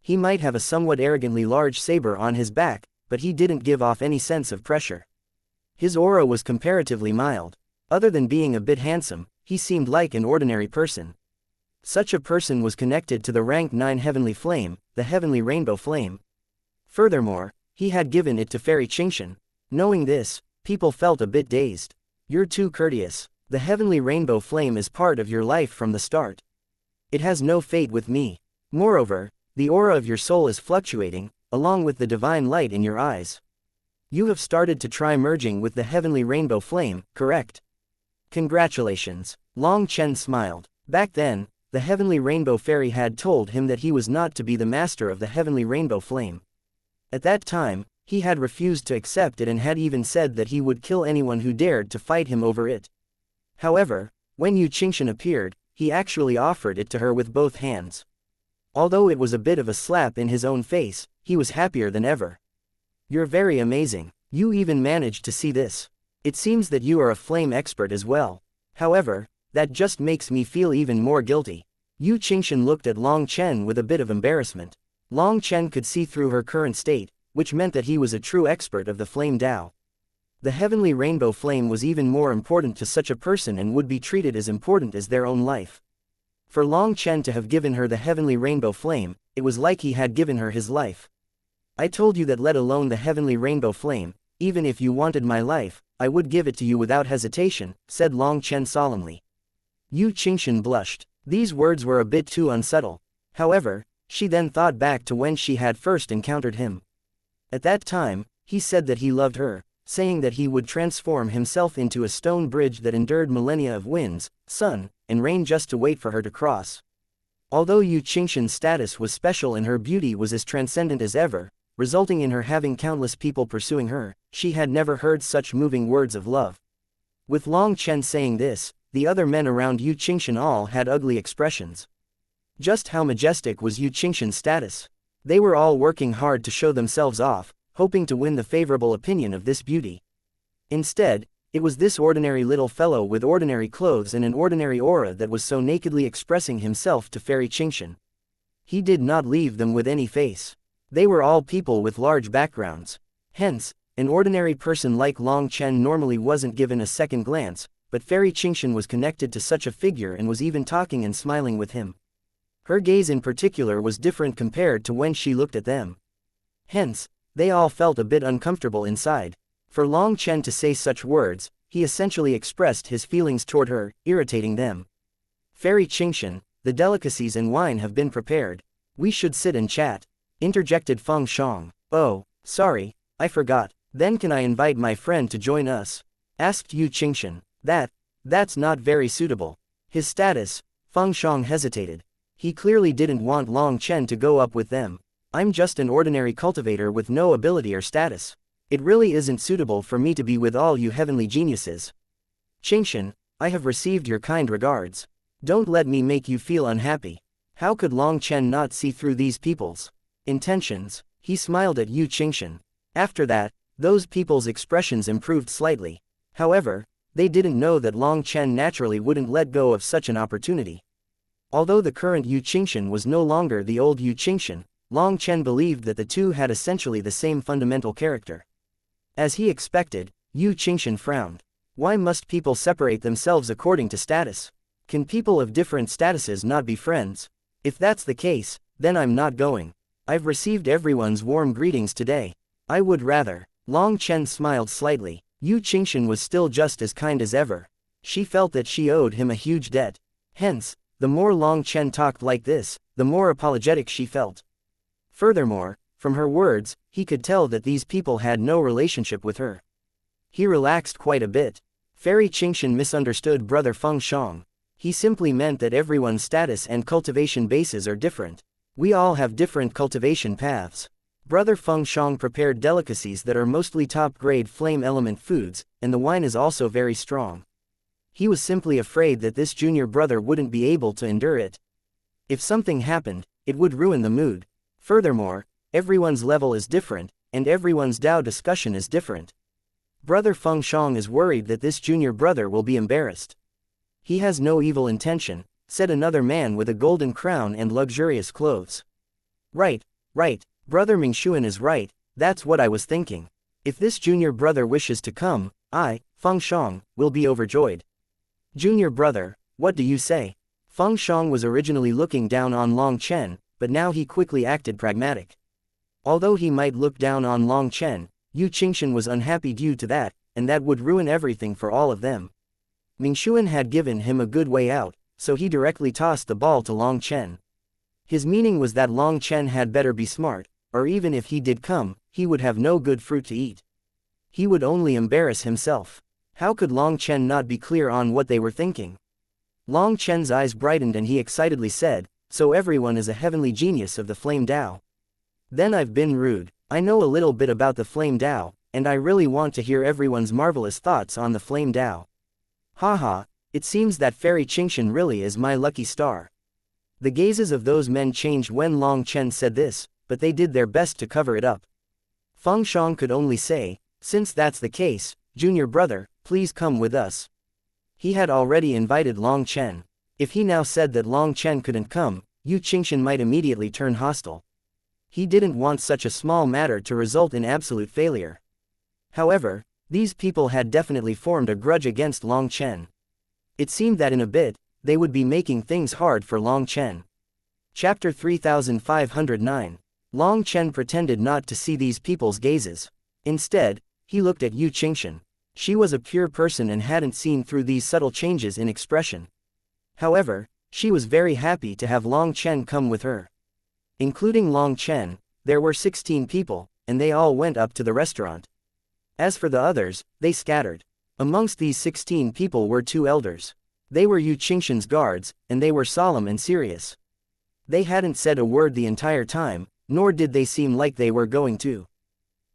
He might have a somewhat arrogantly large saber on his back, but he didn't give off any sense of pressure. His aura was comparatively mild. Other than being a bit handsome, he seemed like an ordinary person. Such a person was connected to the rank 9 heavenly flame, the heavenly rainbow flame. Furthermore, he had given it to Fairy Xianxia. Knowing this, people felt a bit dazed. You're too courteous. The heavenly rainbow flame is part of your life from the start. It has no fate with me. Moreover, the aura of your soul is fluctuating, along with the divine light in your eyes. You have started to try merging with the heavenly rainbow flame, correct? Congratulations. Long Chen smiled. Back then, the heavenly rainbow fairy had told him that he was not to be the master of the heavenly rainbow flame. At that time, he had refused to accept it and had even said that he would kill anyone who dared to fight him over it. However, when Xianxia appeared, he actually offered it to her with both hands. Although it was a bit of a slap in his own face, he was happier than ever. You're very amazing. You even managed to see this. It seems that you are a flame expert as well. However, that just makes me feel even more guilty. Xianxia looked at Long Chen with a bit of embarrassment. Long Chen could see through her current state, which meant that he was a true expert of the flame Dao. The heavenly rainbow flame was even more important to such a person and would be treated as important as their own life. For Long Chen to have given her the heavenly rainbow flame, it was like he had given her his life. I told you that let alone the heavenly rainbow flame, even if you wanted my life, I would give it to you without hesitation, said Long Chen solemnly. Yu Qingshan blushed. These words were a bit too unsubtle. However, she then thought back to when she had first encountered him. At that time, he said that he loved her, saying that he would transform himself into a stone bridge that endured millennia of winds, sun, and rain just to wait for her to cross. Although Yu Qingshan's status was special and her beauty was as transcendent as ever, resulting in her having countless people pursuing her, she had never heard such moving words of love. With Long Chen saying this, the other men around Yu Qingshan all had ugly expressions. Just how majestic was Yu Qingshan's status? They were all working hard to show themselves off, hoping to win the favorable opinion of this beauty. Instead, it was this ordinary little fellow with ordinary clothes and an ordinary aura that was so nakedly expressing himself to Fairy Qingshan. He did not leave them with any face. They were all people with large backgrounds. Hence, an ordinary person like Long Chen normally wasn't given a second glance, but Fairy Qingshan was connected to such a figure and was even talking and smiling with him. Her gaze in particular was different compared to when she looked at them. Hence, they all felt a bit uncomfortable inside. For Long Chen to say such words, he essentially expressed his feelings toward her, irritating them. Fairy Qingshan, the delicacies and wine have been prepared. We should sit and chat, interjected Feng Shang. Oh, sorry, I forgot. Then can I invite my friend to join us? Asked Yu Qingshan. That's not very suitable. His status, Feng Shang hesitated. He clearly didn't want Long Chen to go up with them. I'm just an ordinary cultivator with no ability or status. It really isn't suitable for me to be with all you heavenly geniuses. Qingshan, I have received your kind regards. Don't let me make you feel unhappy. How could Long Chen not see through these people's intentions? He smiled at Yu Qingshan. After that, those people's expressions improved slightly. However, they didn't know that Long Chen naturally wouldn't let go of such an opportunity. Although the current Yu Qingshan was no longer the old Yu Qingshan, Long Chen believed that the two had essentially the same fundamental character. As he expected, Yu Qingshan frowned. Why must people separate themselves according to status? Can people of different statuses not be friends? If that's the case, then I'm not going. I've received everyone's warm greetings today. I would rather. Long Chen smiled slightly. Yu Qingshan was still just as kind as ever. She felt that she owed him a huge debt. Hence, the more Long Chen talked like this, the more apologetic she felt. Furthermore, from her words, he could tell that these people had no relationship with her. He relaxed quite a bit. Fairy Qingshan misunderstood Brother Feng Shang. He simply meant that everyone's status and cultivation bases are different. We all have different cultivation paths. Brother Feng Shang prepared delicacies that are mostly top-grade flame element foods, and the wine is also very strong. He was simply afraid that this junior brother wouldn't be able to endure it. If something happened, it would ruin the mood. Furthermore, everyone's level is different, and everyone's Dao discussion is different. Brother Feng Shang is worried that this junior brother will be embarrassed. He has no evil intention, said another man with a golden crown and luxurious clothes. Right. Brother Mingshuan is right, that's what I was thinking. If this junior brother wishes to come, I, Feng Shang, will be overjoyed. Junior brother, what do you say? Feng Shang was originally looking down on Long Chen, but now he quickly acted pragmatic. Although he might look down on Long Chen, Yu Qingshan was unhappy due to that, and that would ruin everything for all of them. Mingshuan had given him a good way out, so he directly tossed the ball to Long Chen. His meaning was that Long Chen had better be smart, or even if he did come, he would have no good fruit to eat. He would only embarrass himself. How could Long Chen not be clear on what they were thinking? Long Chen's eyes brightened and he excitedly said, so everyone is a heavenly genius of the Flame Dao. Then I've been rude. I know a little bit about the Flame Dao, and I really want to hear everyone's marvelous thoughts on the Flame Dao. Haha, it seems that Fairy Qingshan really is my lucky star. The gazes of those men changed when Long Chen said this, but they did their best to cover it up. Feng Shang could only say, since that's the case, junior brother, please come with us. He had already invited Long Chen. If he now said that Long Chen couldn't come, Yu Qingshan might immediately turn hostile. He didn't want such a small matter to result in absolute failure. However, These people had definitely formed a grudge against Long Chen. It seemed that in a bit, they would be making things hard for Long Chen. Chapter 3509. Long Chen pretended not to see these people's gazes. Instead, he looked at Yu Qingshan. She was a pure person and hadn't seen through these subtle changes in expression. However, she was very happy to have Long Chen come with her. Including Long Chen, there were 16 people, and they all went up to the restaurant. As for the others, they scattered. Amongst these 16 people were 2 elders. They were Yu Qingshan's guards, and they were solemn and serious. They hadn't said a word the entire time, nor did they seem like they were going to.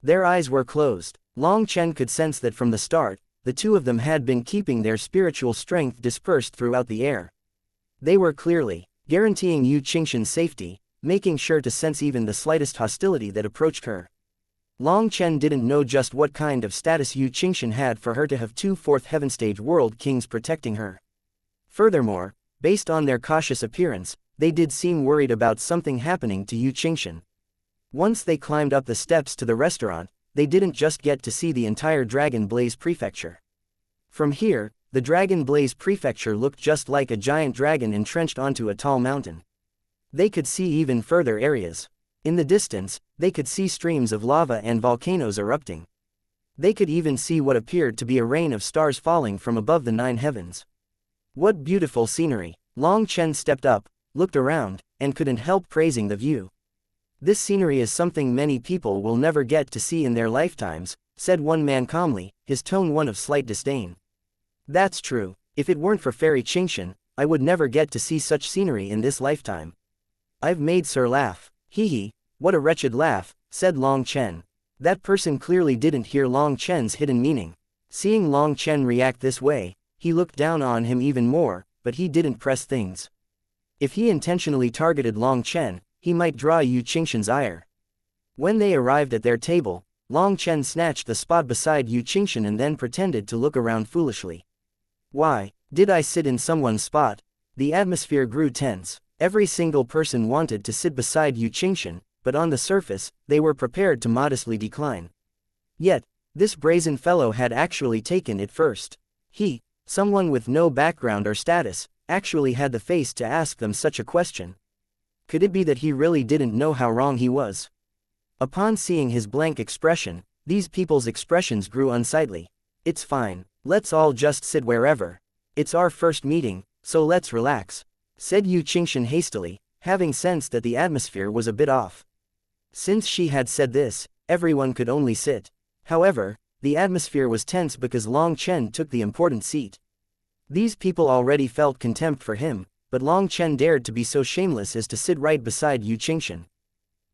Their eyes were closed. Long Chen could sense that from the start, the 2 of them had been keeping their spiritual strength dispersed throughout the air. They were clearly guaranteeing Yu Qingshan's safety, making sure to sense even the slightest hostility that approached her. Long Chen didn't know just what kind of status Yu Qingshan had for her to have 2 fourth heaven stage world kings protecting her. Furthermore, based on their cautious appearance, they did seem worried about something happening to Yu Qingshan. Once they climbed up the steps to the restaurant, they didn't just get to see the entire Dragon Blaze Prefecture. From here, the Dragon Blaze Prefecture looked just like a giant dragon entrenched onto a tall mountain. They could see even further areas. In the distance, they could see streams of lava and volcanoes erupting. They could even see what appeared to be a rain of stars falling from above the 9 heavens. What beautiful scenery! Long Chen stepped up, looked around, and couldn't help praising the view. This scenery is something many people will never get to see in their lifetimes, said one man calmly, his tone one of slight disdain. That's true. If it weren't for Fairy Qingshan, I would never get to see such scenery in this lifetime. I've made Sir laugh. Hee hee, what a wretched laugh, said Long Chen. That person clearly didn't hear Long Chen's hidden meaning. Seeing Long Chen react this way, he looked down on him even more, but he didn't press things. If he intentionally targeted Long Chen, he might draw Yu Qingshan's ire. When they arrived at their table, Long Chen snatched the spot beside Yu Qingshan and then pretended to look around foolishly. Why, did I sit in someone's spot? The atmosphere grew tense. Every single person wanted to sit beside Yu Qingshan, but on the surface, they were prepared to modestly decline. Yet, this brazen fellow had actually taken it first. He, someone with no background or status, actually had the face to ask them such a question. Could it be that he really didn't know how wrong he was? Upon seeing his blank expression, these people's expressions grew unsightly. It's fine, let's all just sit wherever. It's our first meeting, so let's relax, said Yu Qingshan hastily, having sensed that the atmosphere was a bit off. Since she had said this, everyone could only sit. However, the atmosphere was tense because Long Chen took the important seat. These people already felt contempt for him, but Long Chen dared to be so shameless as to sit right beside Yu Qingshan.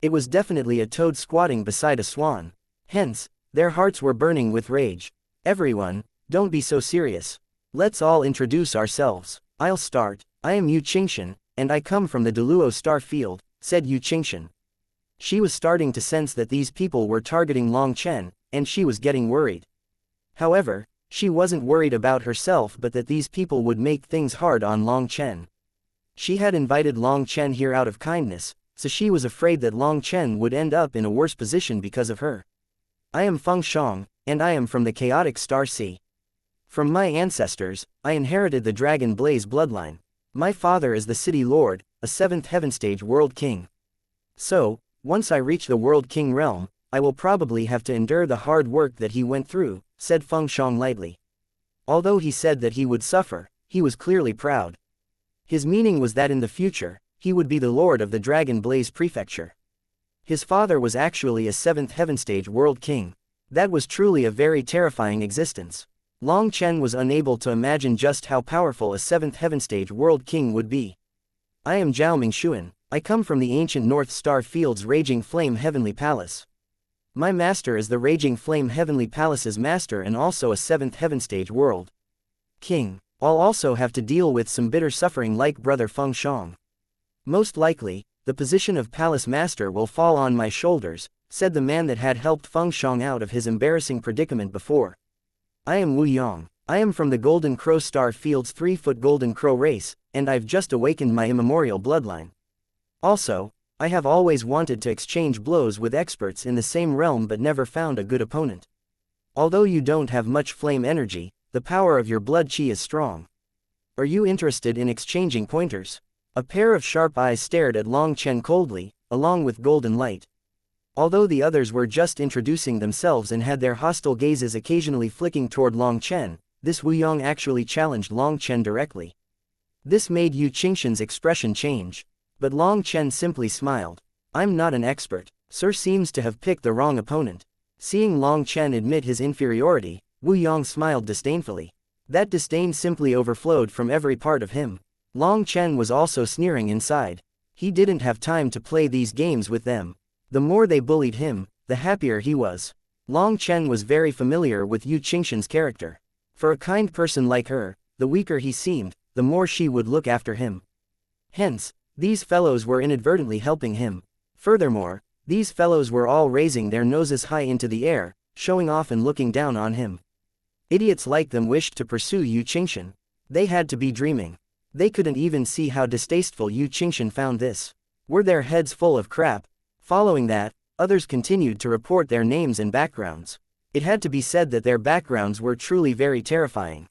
It was definitely a toad squatting beside a swan. Hence, their hearts were burning with rage. Everyone, don't be so serious. Let's all introduce ourselves. I'll start. I am Yu Qingshan, and I come from the Deluo Star Field, said Yu Qingshan. She was starting to sense that these people were targeting Long Chen, and she was getting worried. However, she wasn't worried about herself but that these people would make things hard on Long Chen. She had invited Long Chen here out of kindness, so she was afraid that Long Chen would end up in a worse position because of her. I am Feng Shang, and I am from the chaotic Star Sea. From my ancestors, I inherited the Dragon Blaze bloodline. My father is the City Lord, a 7th Heaven Stage World King. So, once I reach the World King realm, I will probably have to endure the hard work that he went through, said Feng Shang lightly. Although he said that he would suffer, he was clearly proud. His meaning was that in the future, he would be the Lord of the Dragon Blaze Prefecture. His father was actually a 7th Heaven Stage World King. That was truly a very terrifying existence. Long Chen was unable to imagine just how powerful a 7th Heaven Stage World King would be. I am Zhao Mingxuan. I come from the ancient North Star Field's Raging Flame Heavenly Palace. My master is the Raging Flame Heavenly Palace's master and also a 7th Heaven Stage World King. I'll also have to deal with some bitter suffering like Brother Feng Shang. Most likely, the position of Palace Master will fall on my shoulders, said the man that had helped Feng Shang out of his embarrassing predicament before. I am Wu Yang. I am from the Golden Crow Star Field's 3-foot Golden Crow race, and I've just awakened my immemorial bloodline. Also, I have always wanted to exchange blows with experts in the same realm but never found a good opponent. Although you don't have much flame energy, the power of your blood chi is strong. Are you interested in exchanging pointers? A pair of sharp eyes stared at Long Chen coldly, along with golden light. Although the others were just introducing themselves and had their hostile gazes occasionally flicking toward Long Chen, this Wu Yong actually challenged Long Chen directly. This made Yu Qingshan's expression change. But Long Chen simply smiled. I'm not an expert. Sir seems to have picked the wrong opponent. Seeing Long Chen admit his inferiority, Wu Yong smiled disdainfully. That disdain simply overflowed from every part of him. Long Chen was also sneering inside. He didn't have time to play these games with them. The more they bullied him, the happier he was. Long Chen was very familiar with Yu Qingshan's character. For a kind person like her, the weaker he seemed, the more she would look after him. Hence, these fellows were inadvertently helping him. Furthermore, these fellows were all raising their noses high into the air, showing off and looking down on him. Idiots like them wished to pursue Yu Qingshan. They had to be dreaming. They couldn't even see how distasteful Yu Qingshan found this. Were their heads full of crap? Following that, others continued to report their names and backgrounds. It had to be said that their backgrounds were truly very terrifying.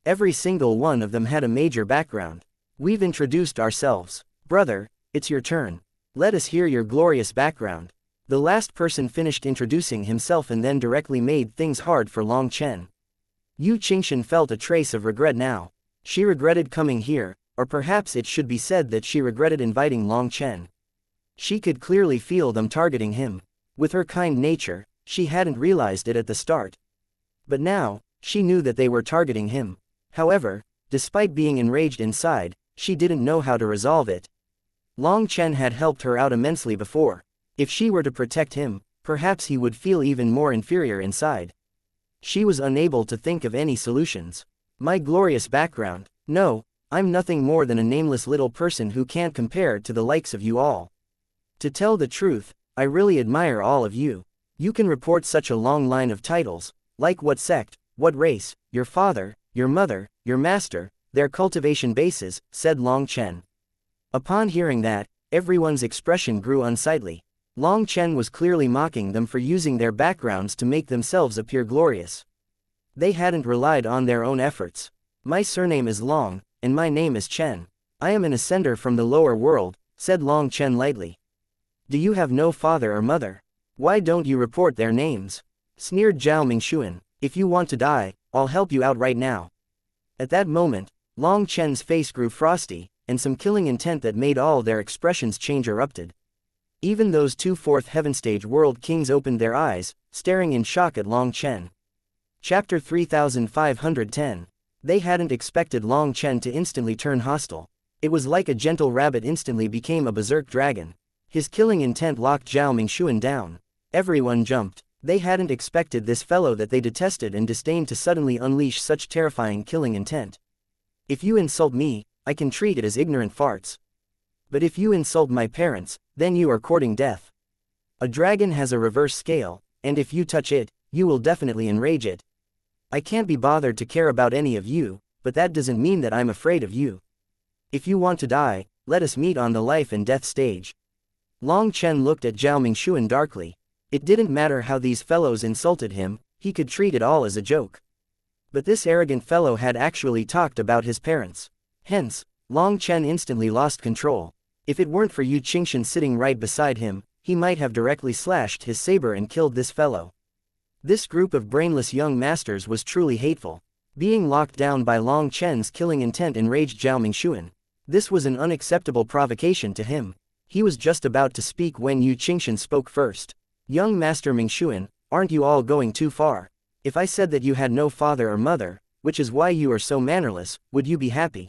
Every single one of them had a major background. We've introduced ourselves. Brother, it's your turn. Let us hear your glorious background. The last person finished introducing himself and then directly made things hard for Long Chen. Yu Qingshan felt a trace of regret now. She regretted coming here, or perhaps it should be said that she regretted inviting Long Chen. She could clearly feel them targeting him. With her kind nature, she hadn't realized it at the start. But now, she knew that they were targeting him. However, despite being enraged inside, she didn't know how to resolve it. Long Chen had helped her out immensely before. If she were to protect him, perhaps he would feel even more inferior inside. She was unable to think of any solutions. My glorious background. No, I'm nothing more than a nameless little person who can't compare to the likes of you all. To tell the truth, I really admire all of you. You can report such a long line of titles, like what sect, what race, your father, your mother, your master, their cultivation bases, said Long Chen. Upon hearing that, everyone's expression grew unsightly. Long Chen was clearly mocking them for using their backgrounds to make themselves appear glorious. They hadn't relied on their own efforts. My surname is Long, and my name is Chen. I am an ascender from the lower world, said Long Chen lightly. Do you have no father or mother? Why don't you report their names? Sneered Zhao Mingxuan. If you want to die, I'll help you out right now. At that moment, Long Chen's face grew frosty, and some killing intent that made all their expressions change erupted. Even those two fourth heaven stage world kings opened their eyes, staring in shock at Long Chen. Chapter 3510. They hadn't expected Long Chen to instantly turn hostile. It was like a gentle rabbit instantly became a berserk dragon. His killing intent locked Zhao Mingxuan down. Everyone jumped. They hadn't expected this fellow that they detested and disdained to suddenly unleash such terrifying killing intent. If you insult me, I can treat it as ignorant farts. But if you insult my parents, then you are courting death. A dragon has a reverse scale, and if you touch it, you will definitely enrage it. I can't be bothered to care about any of you, but that doesn't mean that I'm afraid of you. If you want to die, let us meet on the life and death stage. Long Chen looked at Zhao Mingxuan darkly. It didn't matter how these fellows insulted him, he could treat it all as a joke. But this arrogant fellow had actually talked about his parents. Hence, Long Chen instantly lost control. If it weren't for Yu Qingshan sitting right beside him, he might have directly slashed his saber and killed this fellow. This group of brainless young masters was truly hateful. Being locked down by Long Chen's killing intent enraged Zhao Mingxuan. This was an unacceptable provocation to him. He was just about to speak when Yu Qingshan spoke first. Young Master Mingxuan, aren't you all going too far? If I said that you had no father or mother, which is why you are so mannerless, would you be happy?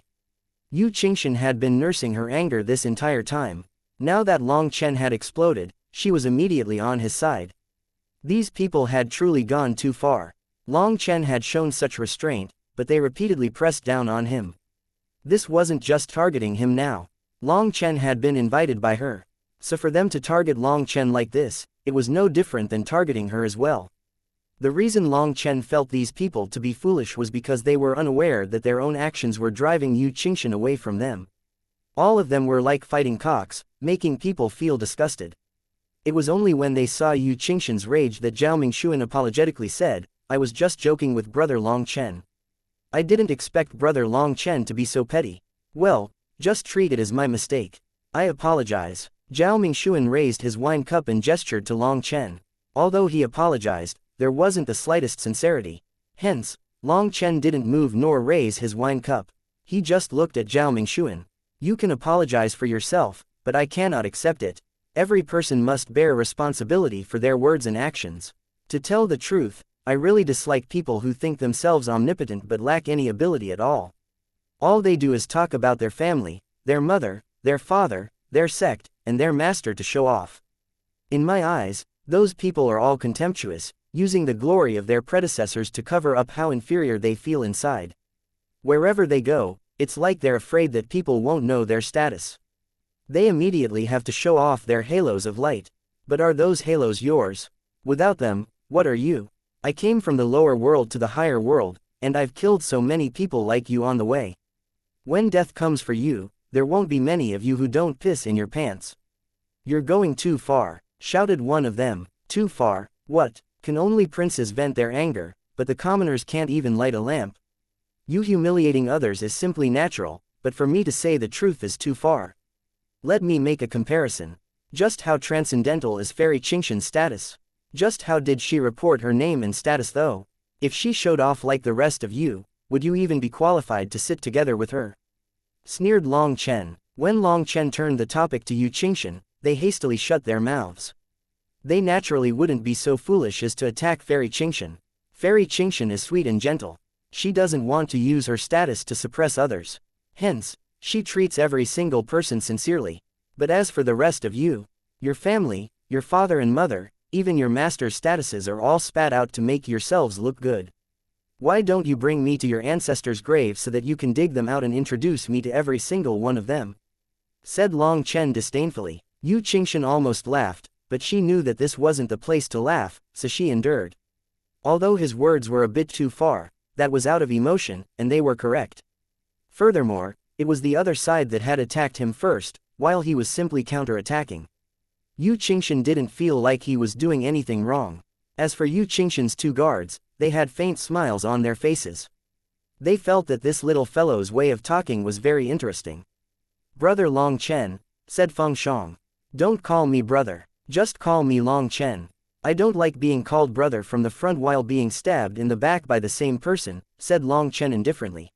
Yu Qingshan had been nursing her anger this entire time. Now that Long Chen had exploded, she was immediately on his side. These people had truly gone too far. Long Chen had shown such restraint, but they repeatedly pressed down on him. This wasn't just targeting him now. Long Chen had been invited by her. So for them to target Long Chen like this, it was no different than targeting her as well. The reason Long Chen felt these people to be foolish was because they were unaware that their own actions were driving Yu Qingshan away from them. All of them were like fighting cocks, making people feel disgusted. It was only when they saw Yu Qingshan's rage that Zhao Mingxuan apologetically said, I was just joking with Brother Long Chen. I didn't expect Brother Long Chen to be so petty. Well, just treat it as my mistake. I apologize. Zhao Mingxuan raised his wine cup and gestured to Long Chen. Although he apologized, there wasn't the slightest sincerity. Hence, Long Chen didn't move nor raise his wine cup. He just looked at Zhao Mingxuan. You can apologize for yourself, but I cannot accept it. Every person must bear responsibility for their words and actions. To tell the truth, I really dislike people who think themselves omnipotent but lack any ability at all. All they do is talk about their family, their mother, their father, their sect, and their master to show off. In my eyes, those people are all contemptuous, using the glory of their predecessors to cover up how inferior they feel inside. Wherever they go, it's like they're afraid that people won't know their status. They immediately have to show off their halos of light. But are those halos yours? Without them, what are you? I came from the lower world to the higher world, and I've killed so many people like you on the way. When death comes for you, there won't be many of you who don't piss in your pants. You're going too far, shouted one of them. Too far? What? Can only princes vent their anger, but the commoners can't even light a lamp? You humiliating others is simply natural, but for me to say the truth is too far. Let me make a comparison. Just how transcendental is Fairy Xianxia's status? Just how did she report her name and status though? If she showed off like the rest of you, would you even be qualified to sit together with her? Sneered Long Chen. When Long Chen turned the topic to Yu Xianxian, they hastily shut their mouths. They naturally wouldn't be so foolish as to attack Fairy Xianxian. Fairy Xianxian is sweet and gentle. She doesn't want to use her status to suppress others. Hence, she treats every single person sincerely. But as for the rest of you, your family, your father and mother, even your master's statuses are all spat out to make yourselves look good. Why don't you bring me to your ancestors' graves so that you can dig them out and introduce me to every single one of them? Said Long Chen disdainfully. Yu Xianxian almost laughed, but she knew that this wasn't the place to laugh, so she endured. Although his words were a bit too far, that was out of emotion, and they were correct. Furthermore, it was the other side that had attacked him first, while he was simply counter-attacking. Yu Xianxian didn't feel like he was doing anything wrong. As for Yu Qingshan's two guards, they had faint smiles on their faces. They felt that this little fellow's way of talking was very interesting. Brother Long Chen, said Feng Shang. Don't call me brother, just call me Long Chen. I don't like being called brother from the front while being stabbed in the back by the same person, said Long Chen indifferently.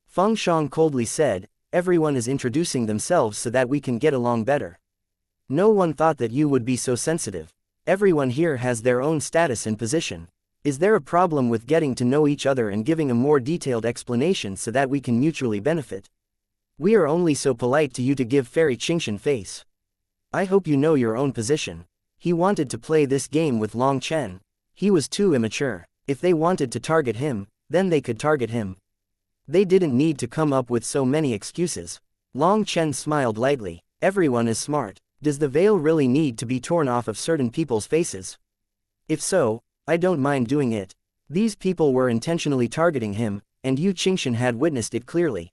Feng Shang coldly said, everyone is introducing themselves so that we can get along better. No one thought that you would be so sensitive. Everyone here has their own status and position. Is there a problem with getting to know each other and giving a more detailed explanation so that we can mutually benefit? We are only so polite to you to give Fairy Xianxian face. I hope you know your own position. He wanted to play this game with Long Chen. He was too immature. If they wanted to target him, then they could target him. They didn't need to come up with so many excuses. Long Chen smiled lightly. Everyone is smart. Does the veil really need to be torn off of certain people's faces? If so, I don't mind doing it. These people were intentionally targeting him, and Yu Qingshan had witnessed it clearly.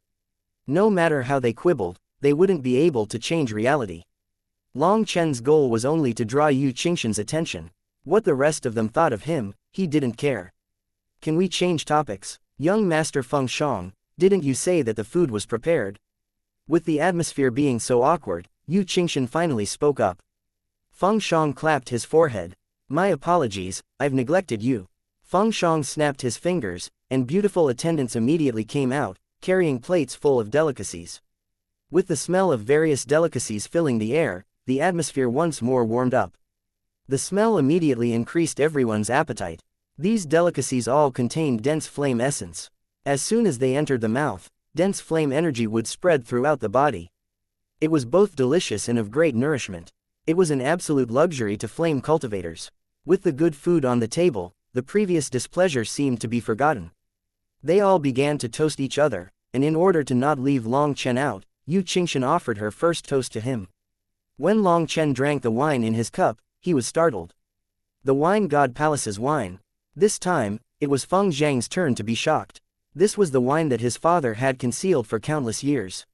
No matter how they quibbled, they wouldn't be able to change reality. Long Chen's goal was only to draw Yu Qingshan's attention. What the rest of them thought of him, he didn't care. Can we change topics? Young Master Feng Shang, didn't you say that the food was prepared? With the atmosphere being so awkward, Yu Qingshan finally spoke up. Feng Shang clapped his forehead. My apologies, I've neglected you. Feng Shang snapped his fingers, and beautiful attendants immediately came out, carrying plates full of delicacies. With the smell of various delicacies filling the air, the atmosphere once more warmed up. The smell immediately increased everyone's appetite. These delicacies all contained dense flame essence. As soon as they entered the mouth, dense flame energy would spread throughout the body. It was both delicious and of great nourishment. It was an absolute luxury to flame cultivators. With the good food on the table, the previous displeasure seemed to be forgotten. They all began to toast each other, and in order to not leave Long Chen out, Yu Qingshan offered her first toast to him. When Long Chen drank the wine in his cup, he was startled. The wine god palace's wine. This time, it was Feng Zhang's turn to be shocked. This was the wine that his father had concealed for countless years.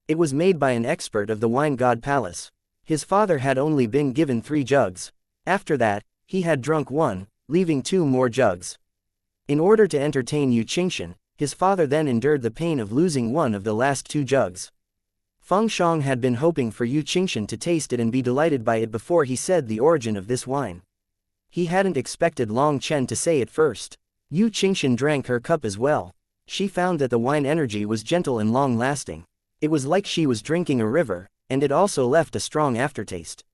It was made by an expert of the wine god palace. His father had only been given 3 jugs. After that, he had drunk 1, leaving 2 more jugs. In order to entertain Yu Qingshan, his father then endured the pain of losing one of the last 2 jugs. Feng Shang had been hoping for Yu Qingshan to taste it and be delighted by it before he said the origin of this wine. He hadn't expected Long Chen to say it first. Yu Qingshan drank her cup as well. She found that the wine energy was gentle and long-lasting. It was like she was drinking a river, and it also left a strong aftertaste.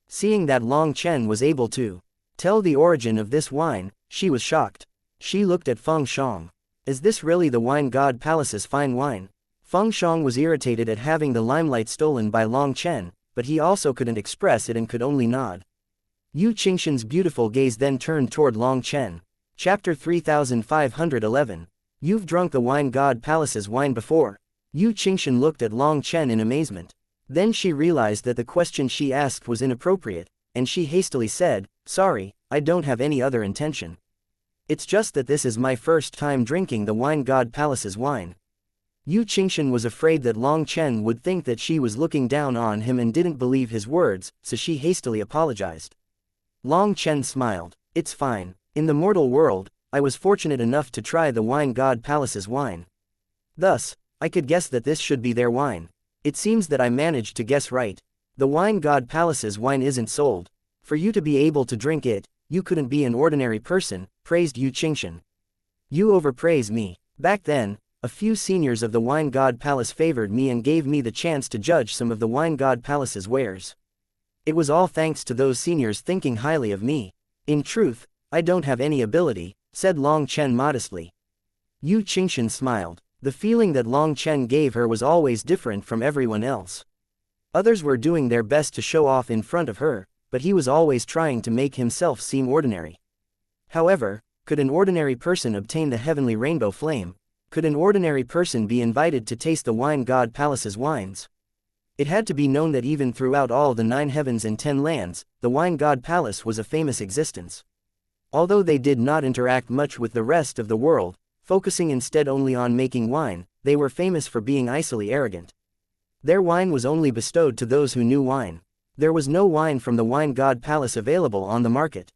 Seeing that Long Chen was able to tell the origin of this wine, she was shocked. She looked at Feng Shang. Is this really the wine god palace's fine wine? Feng Shang was irritated at having the limelight stolen by Long Chen, but he also couldn't express it and could only nod. Yu Qingshan's beautiful gaze then turned toward Long Chen. Chapter 3511. You've drunk the wine god palace's wine before? Yu Qingshan looked at Long Chen in amazement. Then she realized that the question she asked was inappropriate, and she hastily said, "Sorry, I don't have any other intention. It's just that this is my first time drinking the wine god palace's wine." Yu Qingshan was afraid that Long Chen would think that she was looking down on him and didn't believe his words, so she hastily apologized. Long Chen smiled. "It's fine. In the mortal world, I was fortunate enough to try the wine god palace's wine. Thus, I could guess that this should be their wine. It seems that I managed to guess right. The wine god palace's wine isn't sold. For you to be able to drink it, you couldn't be an ordinary person," praised Yu Qingshan. "You overpraise me. Back then, a few seniors of the wine god palace favored me and gave me the chance to judge some of the wine god palace's wares. It was all thanks to those seniors thinking highly of me. In truth, I don't have any ability," said Long Chen modestly. Yu Qingshan smiled. The feeling that Long Chen gave her was always different from everyone else. Others were doing their best to show off in front of her, but he was always trying to make himself seem ordinary. However, could an ordinary person obtain the heavenly rainbow flame? Could an ordinary person be invited to taste the wine god palace's wines? It had to be known that even throughout all the 9 heavens and 10 lands, the wine god palace was a famous existence. Although they did not interact much with the rest of the world, focusing instead only on making wine, they were famous for being icily arrogant. Their wine was only bestowed to those who knew wine. There was no wine from the wine god palace available on the market.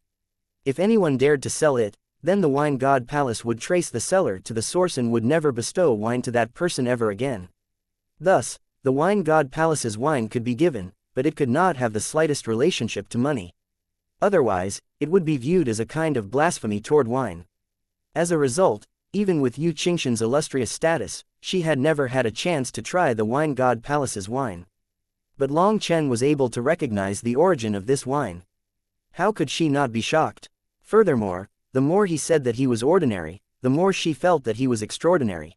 If anyone dared to sell it, then the wine god palace would trace the seller to the source and would never bestow wine to that person ever again. Thus, the wine god palace's wine could be given, but it could not have the slightest relationship to money. Otherwise, it would be viewed as a kind of blasphemy toward wine. As a result, even with Yu Qingshan's illustrious status, she had never had a chance to try the wine god palace's wine. But Long Chen was able to recognize the origin of this wine. How could she not be shocked? Furthermore, the more he said that he was ordinary, the more she felt that he was extraordinary.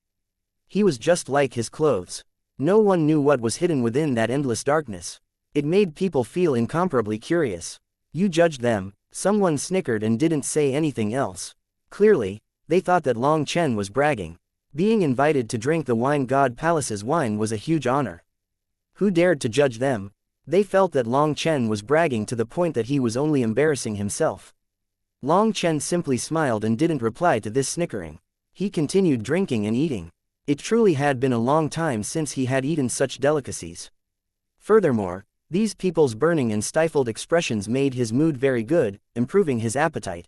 He was just like his clothes. No one knew what was hidden within that endless darkness. It made people feel incomparably curious. You judged them, someone snickered and didn't say anything else. Clearly, they thought that Long Chen was bragging. Being invited to drink the wine god palace's wine was a huge honor. Who dared to judge them? They felt that Long Chen was bragging to the point that he was only embarrassing himself. Long Chen simply smiled and didn't reply to this snickering. He continued drinking and eating. It truly had been a long time since he had eaten such delicacies. Furthermore, these people's burning and stifled expressions made his mood very good, improving his appetite.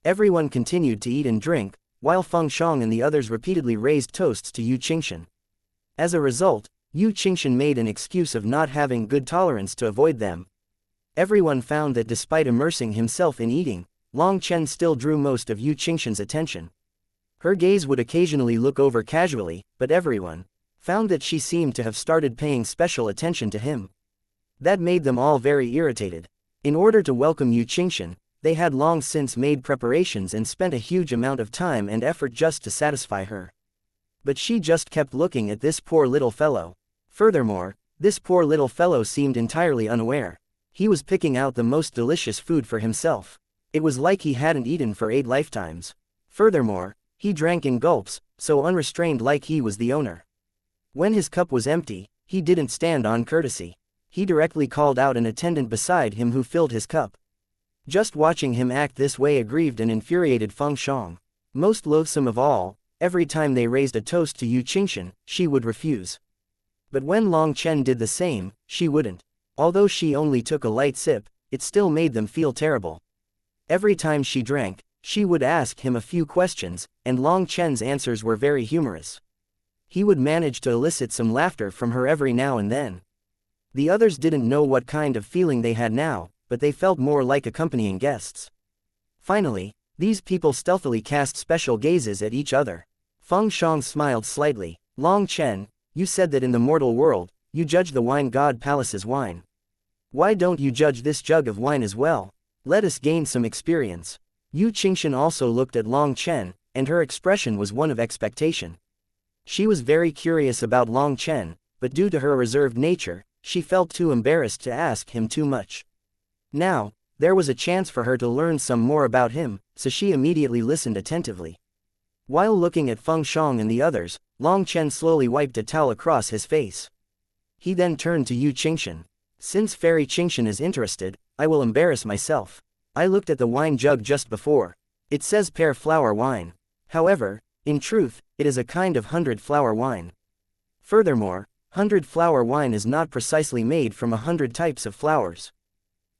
Everyone continued to eat and drink, while Feng Shang and the others repeatedly raised toasts to Yu Qingshan. As a result, Yu Qingshan made an excuse of not having good tolerance to avoid them. Everyone found that despite immersing himself in eating, Long Chen still drew most of Yu Qingshan's attention. Her gaze would occasionally look over casually, but everyone found that she seemed to have started paying special attention to him. That made them all very irritated. In order to welcome Yu Qingshan, they had long since made preparations and spent a huge amount of time and effort just to satisfy her. But she just kept looking at this poor little fellow. Furthermore, this poor little fellow seemed entirely unaware. He was picking out the most delicious food for himself. It was like he hadn't eaten for 8 lifetimes. Furthermore, he drank in gulps, so unrestrained like he was the owner. When his cup was empty, he didn't stand on courtesy. He directly called out an attendant beside him who filled his cup. Just watching him act this way aggrieved and infuriated Feng Shang. Most loathsome of all, every time they raised a toast to Yu Qingshan, she would refuse. But when Long Chen did the same, she wouldn't. Although she only took a light sip, it still made them feel terrible. Every time she drank, She would ask him a few questions, and Long Chen's answers were very humorous. He would manage to elicit some laughter from her every now and then. The others didn't know what kind of feeling they had now, but they felt more like accompanying guests. Finally, these people stealthily cast special gazes at each other. Feng Shang smiled slightly. Long Chen, you said that in the mortal world, you judge the wine god palace's wine. Why don't you judge this jug of wine as well? Let us gain some experience. Yu Qingshan also looked at Long Chen, and her expression was one of expectation. She was very curious about Long Chen, but due to her reserved nature, she felt too embarrassed to ask him too much. Now, there was a chance for her to learn some more about him, so she immediately listened attentively. While looking at Feng Shang and the others, Long Chen slowly wiped a towel across his face. He then turned to Yu Qingshan. Since Fairy Qingshan is interested, I will embarrass myself. I looked at the wine jug just before. It says pear flower wine. However, in truth, it is a kind of 100-flower wine. Furthermore, 100-flower wine is not precisely made from 100 types of flowers.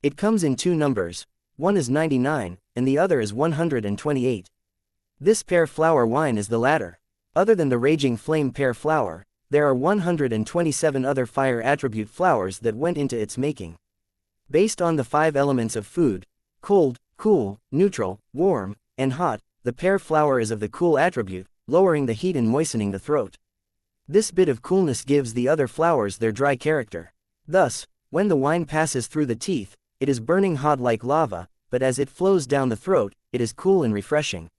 It comes in two numbers, one is 99, and the other is 128. This pear flower wine is the latter. Other than the raging flame pear flower, there are 127 other fire attribute flowers that went into its making. Based on the 5 elements of food, cold, cool, neutral, warm, and hot, the pear flower is of the cool attribute, lowering the heat and moistening the throat. This bit of coolness gives the other flowers their dry character. Thus, when the wine passes through the teeth, it is burning hot like lava, but as it flows down the throat, it is cool and refreshing.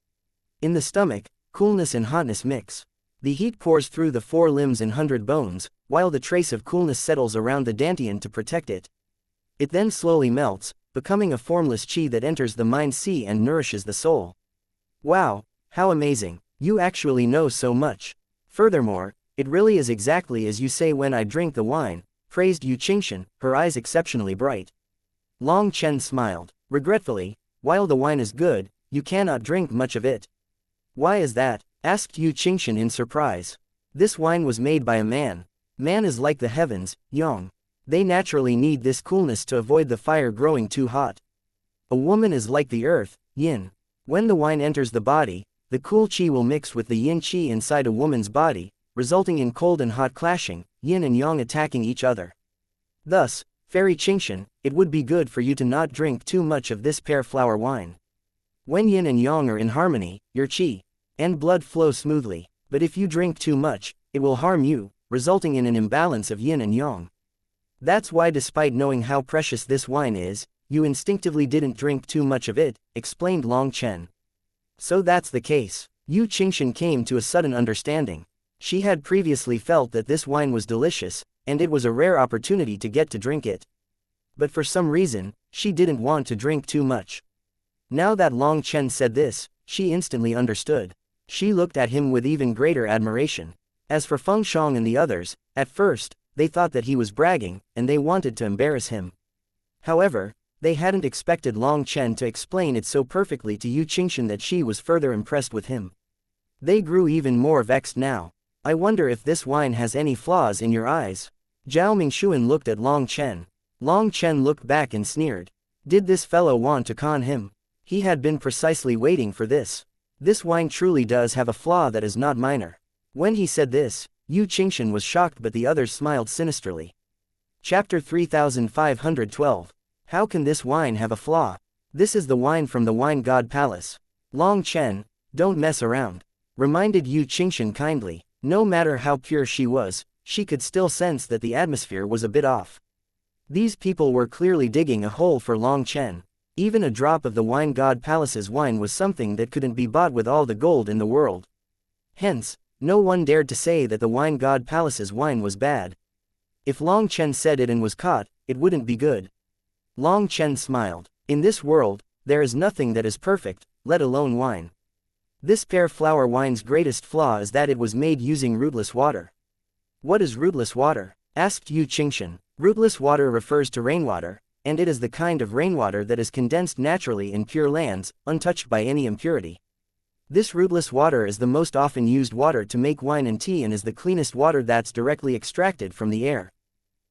In the stomach, coolness and hotness mix. The heat pours through the 4 limbs and 100 bones, while the trace of coolness settles around the dantian to protect it. It then slowly melts, becoming a formless qi that enters the mind sea and nourishes the soul. Wow, how amazing, you actually know so much. Furthermore, it really is exactly as you say when I drink the wine, praised Yu Qingshan, her eyes exceptionally bright. Long Chen smiled. Regretfully, while the wine is good, you cannot drink much of it. Why is that? Asked Yu Qingshan in surprise. This wine was made by a man. Man is like the heavens, yang. They naturally need this coolness to avoid the fire growing too hot. A woman is like the earth, yin. When the wine enters the body, the cool qi will mix with the yin qi inside a woman's body, resulting in cold and hot clashing, yin and yang attacking each other. Thus, Fairy Qingshan, it would be good for you to not drink too much of this pear flower wine. When yin and yang are in harmony, your qi and blood flow smoothly, but if you drink too much, it will harm you, resulting in an imbalance of yin and yang. That's why despite knowing how precious this wine is, you instinctively didn't drink too much of it, explained Long Chen. So that's the case. Yu Qingshan came to a sudden understanding. She had previously felt that this wine was delicious, and it was a rare opportunity to get to drink it. But for some reason, she didn't want to drink too much. Now that Long Chen said this, she instantly understood. She looked at him with even greater admiration. As for Feng Shang and the others, at first, they thought that he was bragging, and they wanted to embarrass him. However, they hadn't expected Long Chen to explain it so perfectly to Yu Qingshan that she was further impressed with him. They grew even more vexed now. I wonder if this wine has any flaws in your eyes. Zhao Mingxuan looked at Long Chen. Long Chen looked back and sneered. Did this fellow want to con him? He had been precisely waiting for this. This wine truly does have a flaw that is not minor. When he said this, Yu Qingshan was shocked, but the others smiled sinisterly. Chapter 3512. How can this wine have a flaw? This is the wine from the wine god palace. Long Chen, don't mess around, reminded Yu Qingshan kindly. No matter how pure she was, she could still sense that the atmosphere was a bit off. These people were clearly digging a hole for Long Chen. Even a drop of the wine god palace's wine was something that couldn't be bought with all the gold in the world. Hence, no one dared to say that the wine god palace's wine was bad. If Long Chen said it and was caught, it wouldn't be good. Long Chen smiled. In this world, there is nothing that is perfect, let alone wine. This pear flower wine's greatest flaw is that it was made using rootless water. What is rootless water? Asked Yu Qingshan. Rootless water refers to rainwater, and it is the kind of rainwater that is condensed naturally in pure lands, untouched by any impurity. This rootless water is the most often used water to make wine and tea and is the cleanest water that's directly extracted from the air.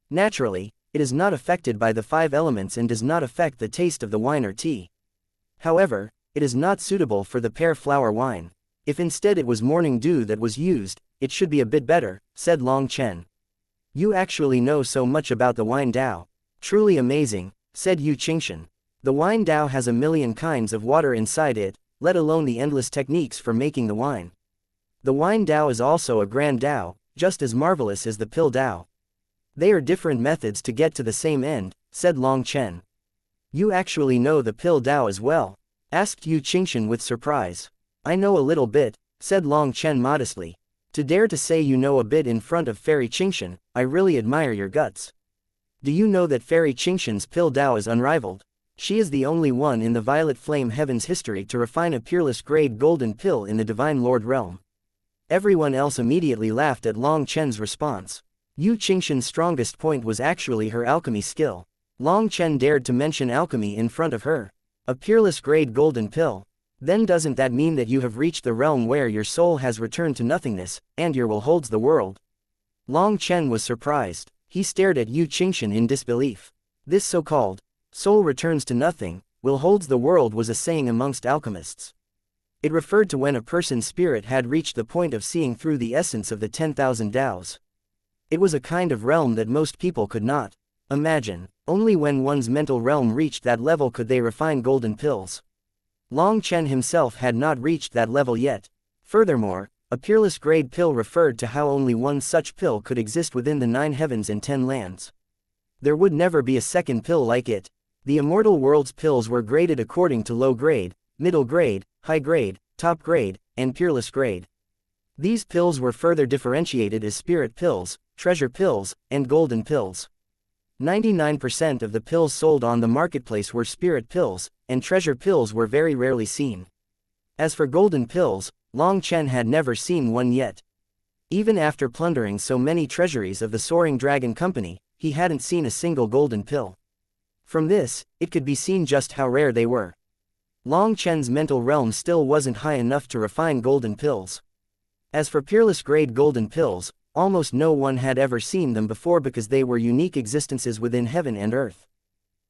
Naturally, it is not affected by the 5 elements and does not affect the taste of the wine or tea. However, It is not suitable for the pear flower wine. If instead it was morning dew that was used, it should be a bit better, said Long Chen. You actually know so much about the wine Dao. Truly amazing, said Yu Qingshan. The wine Dao has a million kinds of water inside it, let alone the endless techniques for making the wine. The wine Dao is also a grand Dao, just as marvelous as the pill Dao. They are different methods to get to the same end, said Long Chen. You actually know the pill Dao as well? Asked Yu Qingshan with surprise. I know a little bit, said Long Chen modestly. To dare to say you know a bit in front of Fairy Qingshan, I really admire your guts. Do you know that Fairy Qingshan's pill Dao is unrivaled? She is the only one in the Violet Flame Heaven's history to refine a peerless grade golden pill in the Divine Lord realm. Everyone else immediately laughed at Long Chen's response. Yu Qingshan's strongest point was actually her alchemy skill. Long Chen dared to mention alchemy in front of her. A peerless grade golden pill. Then doesn't that mean that you have reached the realm where your soul has returned to nothingness, and your will holds the world? Long Chen was surprised. He stared at Yu Qingshan in disbelief. This so-called soul returns to nothing, will holds the world was a saying amongst alchemists. It referred to when a person's spirit had reached the point of seeing through the essence of the 10,000 Daos. It was a kind of realm that most people could not imagine. Only when one's mental realm reached that level could they refine golden pills. Long Chen himself had not reached that level yet. Furthermore, a peerless grade pill referred to how only one such pill could exist within the 9 heavens and 10 lands. There would never be a second pill like it. The immortal world's pills were graded according to low grade, middle grade, high grade, top grade, and peerless grade. These pills were further differentiated as spirit pills, treasure pills, and golden pills. 99% of the pills sold on the marketplace were spirit pills, and treasure pills were very rarely seen. As for golden pills, Long Chen had never seen one yet. Even after plundering so many treasuries of the Soaring Dragon Company, he hadn't seen a single golden pill. From this, it could be seen just how rare they were. Long Chen's mental realm still wasn't high enough to refine golden pills. As for peerless grade golden pills, almost no one had ever seen them before because they were unique existences within heaven and earth.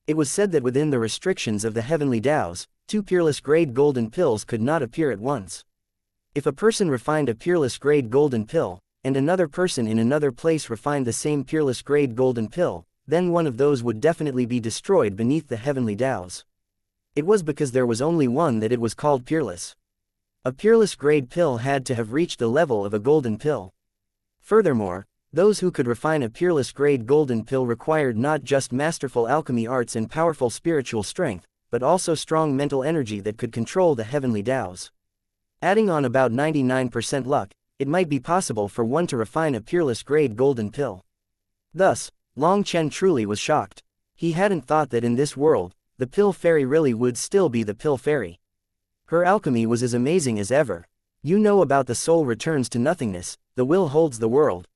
It was said that within the restrictions of the heavenly Daos, 2 peerless grade golden pills could not appear at once. If a person refined a peerless grade golden pill, and another person in another place refined the same peerless grade golden pill, then one of those would definitely be destroyed beneath the heavenly Daos. It was because there was only one that it was called peerless. A peerless grade pill had to have reached the level of a golden pill. Furthermore, those who could refine a peerless grade golden pill required not just masterful alchemy arts and powerful spiritual strength, but also strong mental energy that could control the heavenly Daos. Adding on about 99% luck, it might be possible for one to refine a peerless grade golden pill. Thus, Long Chen truly was shocked. He hadn't thought that in this world, the pill fairy really would still be the pill fairy. Her alchemy was as amazing as ever. You know about the soul returns to nothingness, the will holds the world.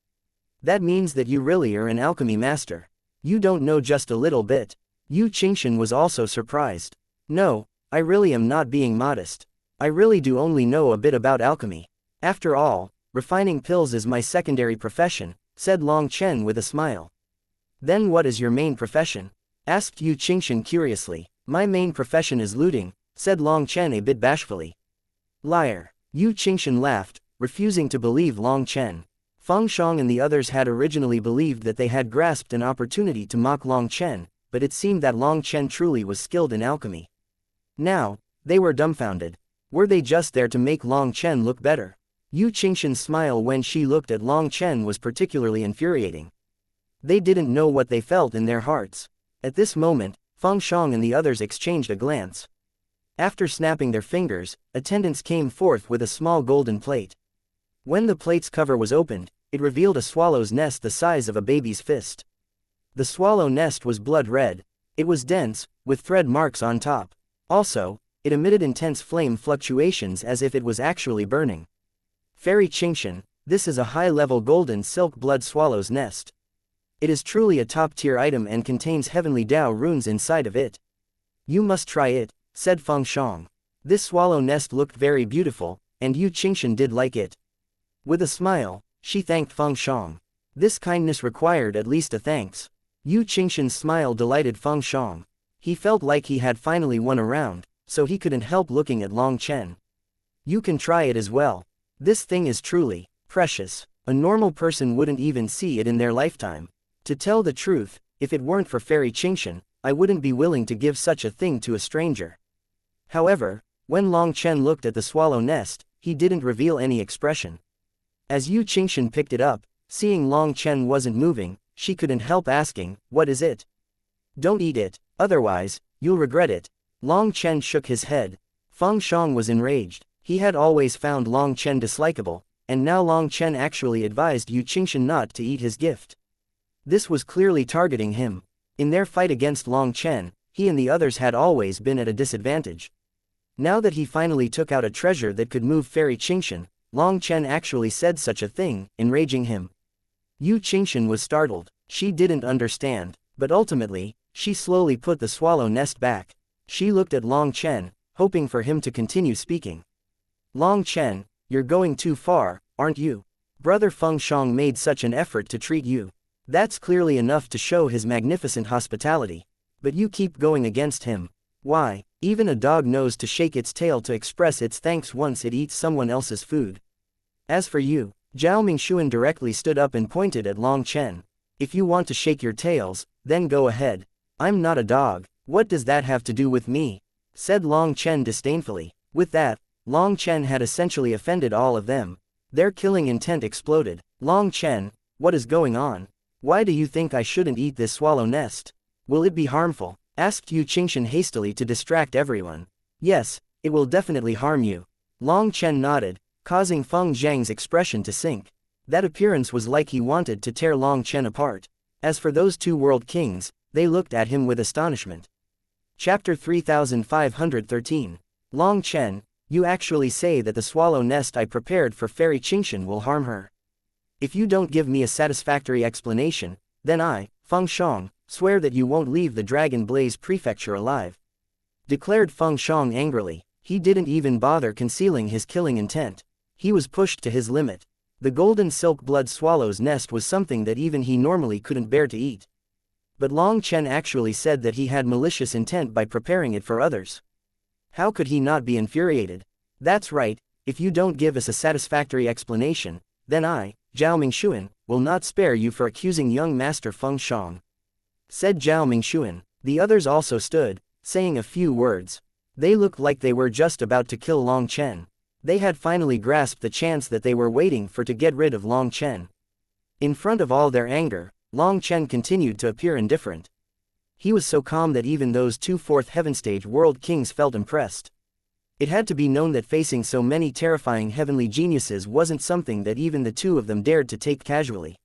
That means that you really are an alchemy master. You don't know just a little bit. Yu Qingshan was also surprised. No, I really am not being modest. I really do only know a bit about alchemy. After all, refining pills is my secondary profession, said Long Chen with a smile. Then what is your main profession? Asked Yu Qingshan curiously. My main profession is looting, said Long Chen a bit bashfully. Liar. Yu Qingshan laughed, refusing to believe Long Chen. Feng Shang and the others had originally believed that they had grasped an opportunity to mock Long Chen, but it seemed that Long Chen truly was skilled in alchemy. Now, they were dumbfounded. Were they just there to make Long Chen look better? Yu Qingshan's smile when she looked at Long Chen was particularly infuriating. They didn't know what they felt in their hearts. At this moment, Feng Shang and the others exchanged a glance. After snapping their fingers, attendants came forth with a small golden plate. When the plate's cover was opened, it revealed a swallow's nest the size of a baby's fist. The swallow nest was blood red. It was dense, with thread marks on top. Also, it emitted intense flame fluctuations as if it was actually burning. Fairy Qingshan, this is a high-level golden silk blood swallow's nest. It is truly a top-tier item and contains heavenly Dao runes inside of it. You must try it, said Feng Shang. This swallow nest looked very beautiful, and Yu Qingshan did like it. With a smile, she thanked Feng Shang. This kindness required at least a thanks. Yu Qingshan's smile delighted Feng Shang. He felt like he had finally won a round, so he couldn't help looking at Long Chen. You can try it as well. This thing is truly precious. A normal person wouldn't even see it in their lifetime. To tell the truth, if it weren't for Fairy Xianxia, I wouldn't be willing to give such a thing to a stranger. However, when Long Chen looked at the swallow nest, he didn't reveal any expression. As Xianxia picked it up, seeing Long Chen wasn't moving, she couldn't help asking, "What is it?" "Don't eat it, otherwise, you'll regret it." Long Chen shook his head. Feng Shang was enraged. He had always found Long Chen dislikable, and now Long Chen actually advised Xianxia not to eat his gift. This was clearly targeting him. In their fight against Long Chen, he and the others had always been at a disadvantage. Now that he finally took out a treasure that could move Fairy Xianxia, Long Chen actually said such a thing, enraging him. Xianxia was startled. She didn't understand, but ultimately, she slowly put the swallow nest back. She looked at Long Chen, hoping for him to continue speaking. "Long Chen, you're going too far, aren't you? Brother Feng Shang made such an effort to treat you. That's clearly enough to show his magnificent hospitality. But you keep going against him. Why, even a dog knows to shake its tail to express its thanks once it eats someone else's food. As for you," Zhao Mingxuan directly stood up and pointed at Long Chen. "If you want to shake your tails, then go ahead. I'm not a dog. What does that have to do with me?" said Long Chen disdainfully. With that, Long Chen had essentially offended all of them. Their killing intent exploded. "Long Chen, what is going on? Why do you think I shouldn't eat this swallow nest? Will it be harmful?" asked Xianxia hastily to distract everyone. "Yes, it will definitely harm you." Long Chen nodded, causing Feng Zhang's expression to sink. That appearance was like he wanted to tear Long Chen apart. As for those two world kings, they looked at him with astonishment. Chapter 3513. Long Chen, you actually say that the swallow nest I prepared for Fairy Xianxia will harm her? If you don't give me a satisfactory explanation, then I, Feng Shang, swear that you won't leave the Dragon Blaze Prefecture alive," declared Feng Shang angrily. He didn't even bother concealing his killing intent. He was pushed to his limit. The golden silk blood swallow's nest was something that even he normally couldn't bear to eat. But Long Chen actually said that he had malicious intent by preparing it for others. How could he not be infuriated? "That's right, if you don't give us a satisfactory explanation, then I, Zhao Mingxuan, will not spare you for accusing young Master Feng Shang," said Zhao Mingxuan. The others also stood, saying a few words. They looked like they were just about to kill Long Chen. They had finally grasped the chance that they were waiting for to get rid of Long Chen. In front of all their anger, Long Chen continued to appear indifferent. He was so calm that even those two fourth heaven stage world kings felt impressed. It had to be known that facing so many terrifying heavenly geniuses wasn't something that even the two of them dared to take casually.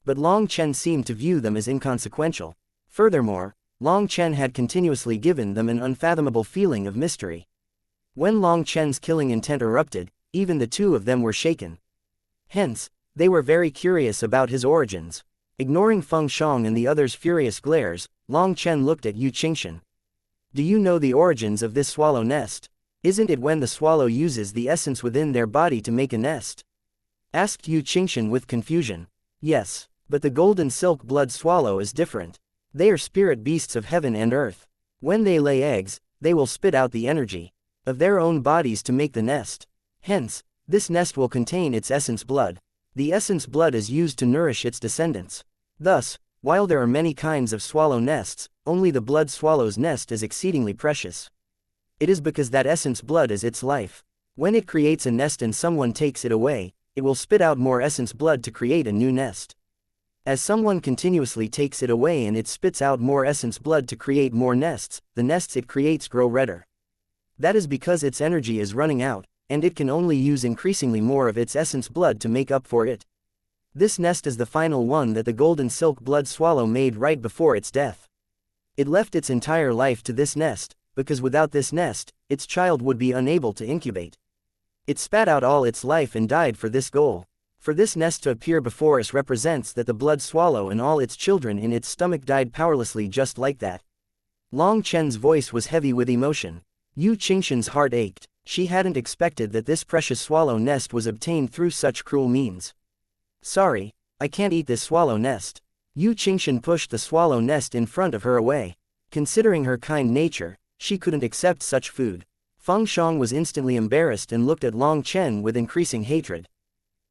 But Long Chen seemed to view them as inconsequential. Furthermore, Long Chen had continuously given them an unfathomable feeling of mystery. When Long Chen's killing intent erupted, even the two of them were shaken. Hence, they were very curious about his origins. Ignoring Feng Shang and the others' furious glares, Long Chen looked at Xianxia. "Do you know the origins of this swallow nest? Isn't it when the swallow uses the essence within their body to make a nest?" asked Xianxia with confusion. "Yes, but the golden silk blood swallow is different. They are spirit beasts of heaven and earth. When they lay eggs, they will spit out the energy of their own bodies to make the nest. Hence, this nest will contain its essence blood. The essence blood is used to nourish its descendants. Thus, while there are many kinds of swallow nests, only the blood swallow's nest is exceedingly precious. It is because that essence blood is its life. When it creates a nest and someone takes it away, it will spit out more essence blood to create a new nest. As someone continuously takes it away and it spits out more essence blood to create more nests, the nests it creates grow redder. That is because its energy is running out, and it can only use increasingly more of its essence blood to make up for it. This nest is the final one that the golden silk blood swallow made right before its death. It left its entire life to this nest, because without this nest, its child would be unable to incubate. It spat out all its life and died for this goal. For this nest to appear before us represents that the blood swallow and all its children in its stomach died powerlessly just like that." Long Chen's voice was heavy with emotion. Xianxia's heart ached. She hadn't expected that this precious swallow nest was obtained through such cruel means. "Sorry, I can't eat this swallow nest." Xianxia pushed the swallow nest in front of her away. Considering her kind nature, She couldn't accept such food. Feng Shang was instantly embarrassed and looked at Long Chen with increasing hatred.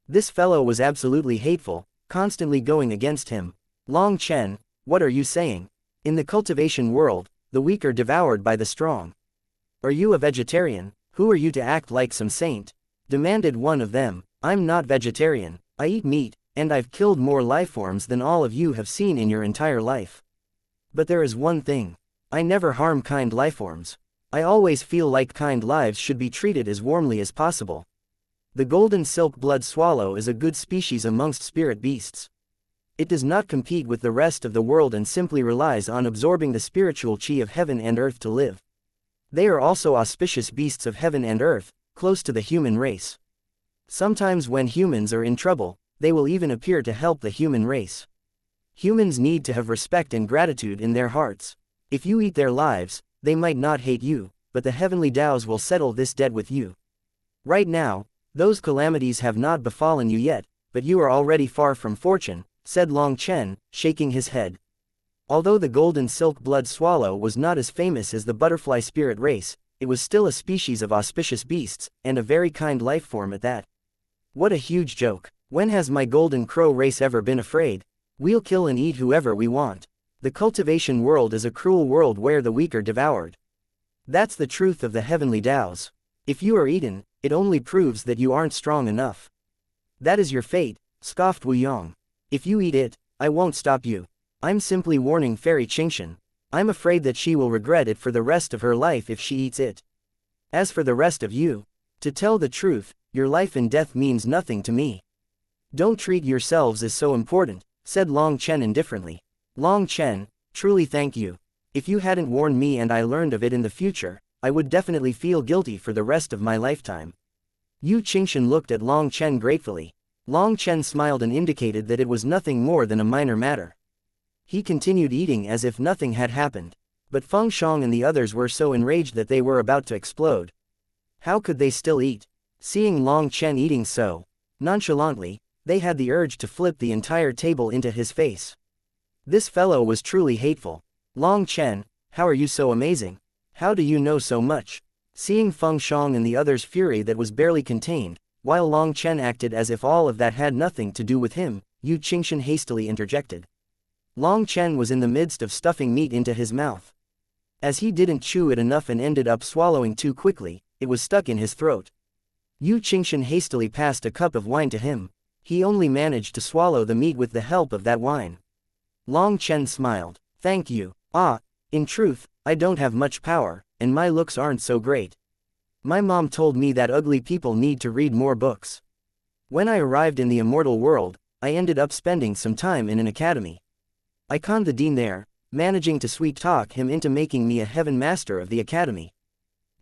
This fellow was absolutely hateful, constantly going against him. Long Chen, what are you saying? In the cultivation world, the weak are devoured by the strong. Are you a vegetarian? Who are you to act like some saint? Demanded one of them. I'm not vegetarian, I eat meat, and I've killed more lifeforms than all of you have seen in your entire life. But there is one thing. I never harm kind lifeforms. I always feel like kind lives should be treated as warmly as possible. The golden silk blood swallow is a good species amongst spirit beasts. It does not compete with the rest of the world and simply relies on absorbing the spiritual chi of heaven and earth to live. They are also auspicious beasts of heaven and earth, close to the human race. Sometimes when humans are in trouble, they will even appear to help the human race. Humans need to have respect and gratitude in their hearts. If you eat their lives, they might not hate you, but the heavenly Taos will settle this debt with you. Right now, those calamities have not befallen you yet, but you are already far from fortune, said Long Chen, shaking his head. Although the golden silk blood swallow was not as famous as the butterfly spirit race, it was still a species of auspicious beasts, and a very kind life form at that. What a huge joke. When has my golden crow race ever been afraid? We'll kill and eat whoever we want. The cultivation world is a cruel world where the weak are devoured. That's the truth of the heavenly Taos. If you are eaten, it only proves that you aren't strong enough. That is your fate, scoffed Wu Yong. If you eat it, I won't stop you. I'm simply warning Fairy Xianxia. I'm afraid that she will regret it for the rest of her life if she eats it. As for the rest of you, to tell the truth, your life and death means nothing to me. Don't treat yourselves as so important, said Long Chen indifferently. Long Chen, truly thank you. If you hadn't warned me and I learned of it in the future, I would definitely feel guilty for the rest of my lifetime. Yu Qingshan looked at Long Chen gratefully. Long Chen smiled and indicated that it was nothing more than a minor matter. He continued eating as if nothing had happened. But Feng Shang and the others were so enraged that they were about to explode. How could they still eat? Seeing Long Chen eating so nonchalantly, they had the urge to flip the entire table into his face. This fellow was truly hateful. Long Chen, how are you so amazing? How do you know so much? Seeing Feng Shang and the others' fury that was barely contained, while Long Chen acted as if all of that had nothing to do with him, Yu Qingshan hastily interjected. Long Chen was in the midst of stuffing meat into his mouth. As he didn't chew it enough and ended up swallowing too quickly, it was stuck in his throat. Yu Qingshan hastily passed a cup of wine to him. He only managed to swallow the meat with the help of that wine. Long Chen smiled. Thank you. In truth, I don't have much power, and my looks aren't so great. My mom told me that ugly people need to read more books. When I arrived in the immortal world, I ended up spending some time in an academy. I conned the dean there, managing to sweet-talk him into making me a heaven master of the academy.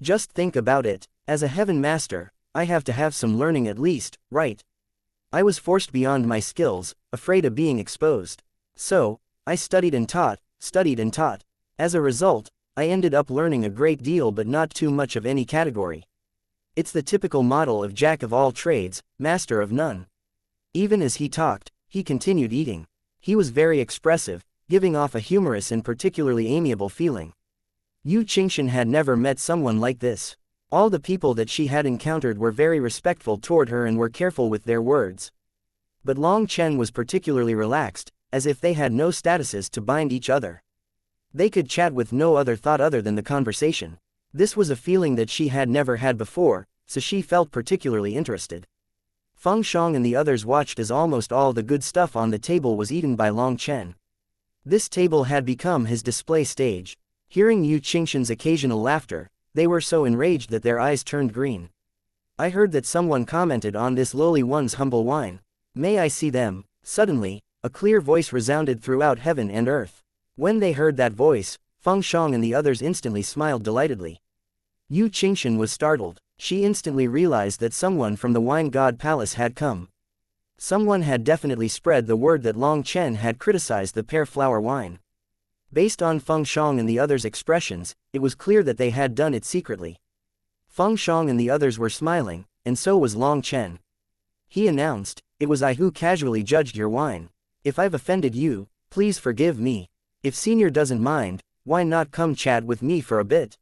Just think about it, as a heaven master, I have to have some learning at least, right? I was forced beyond my skills, afraid of being exposed. So, I studied and taught. As a result, I ended up learning a great deal but not too much of any category. It's the typical model of jack of all trades, master of none. Even as he talked, he continued eating. He was very expressive, giving off a humorous and particularly amiable feeling. Yu Qingshan had never met someone like this. All the people that she had encountered were very respectful toward her and were careful with their words. But Long Chen was particularly relaxed, as if they had no statuses to bind each other. They could chat with no other thought other than the conversation. This was a feeling that she had never had before, so she felt particularly interested. Feng Shang and the others watched as almost all the good stuff on the table was eaten by Long Chen. This table had become his display stage. Hearing Yu Qingshan's occasional laughter, they were so enraged that their eyes turned green. I heard that someone commented on this lowly one's humble wine. May I see them? Suddenly, a clear voice resounded throughout heaven and earth. When they heard that voice, Feng Shang and the others instantly smiled delightedly. Yu Qingshan was startled. She instantly realized that someone from the Wine God Palace had come. Someone had definitely spread the word that Long Chen had criticized the pear flower wine. Based on Feng Shang and the others' expressions, it was clear that they had done it secretly. Feng Shang and the others were smiling, and so was Long Chen. He announced, "It was I who casually judged your wine. If I've offended you, please forgive me. If Senior doesn't mind, why not come chat with me for a bit?"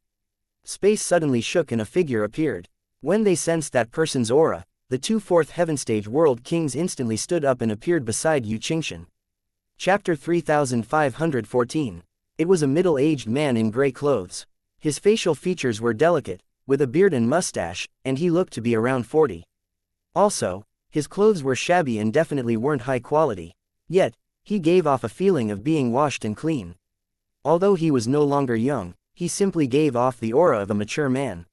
Space suddenly shook and a figure appeared. When they sensed that person's aura, the two fourth heaven stage world kings instantly stood up and appeared beside Xianxia. Chapter 3514. It was a middle-aged man in gray clothes. His facial features were delicate, with a beard and mustache, and he looked to be around 40. Also, his clothes were shabby and definitely weren't high quality. Yet, he gave off a feeling of being washed and clean. Although he was no longer young, he simply gave off the aura of a mature man.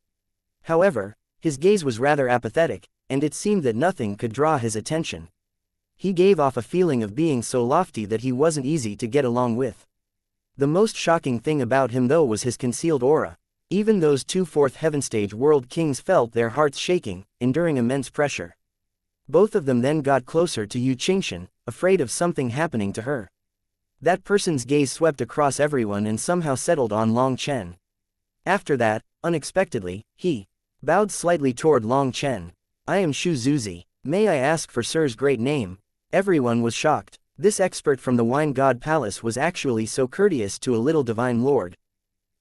However, his gaze was rather apathetic, and it seemed that nothing could draw his attention. He gave off a feeling of being so lofty that he wasn't easy to get along with. The most shocking thing about him though was his concealed aura. Even those two fourth heaven stage world kings felt their hearts shaking, enduring immense pressure. Both of them then got closer to Xianxia, afraid of something happening to her. That person's gaze swept across everyone and somehow settled on Long Chen. After that, unexpectedly, he bowed slightly toward Long Chen. "I am Shu Zuzi. May I ask for Sir's great name?" Everyone was shocked. This expert from the Wine God Palace was actually so courteous to a little divine lord.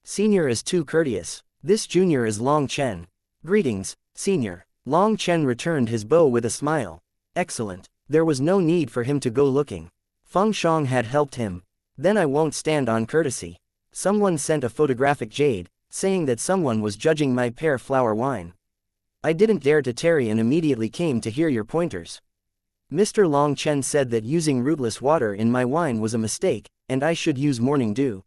Senior is too courteous. This junior is Long Chen. "Greetings, Senior." Long Chen returned his bow with a smile. "Excellent." There was no need for him to go looking. Feng Shang had helped him. "Then I won't stand on courtesy." Someone sent a photographic jade, saying that someone was judging my pear flower wine. I didn't dare to tarry and immediately came to hear your pointers. Mr. Long Chen said that using rootless water in my wine was a mistake, and I should use morning dew.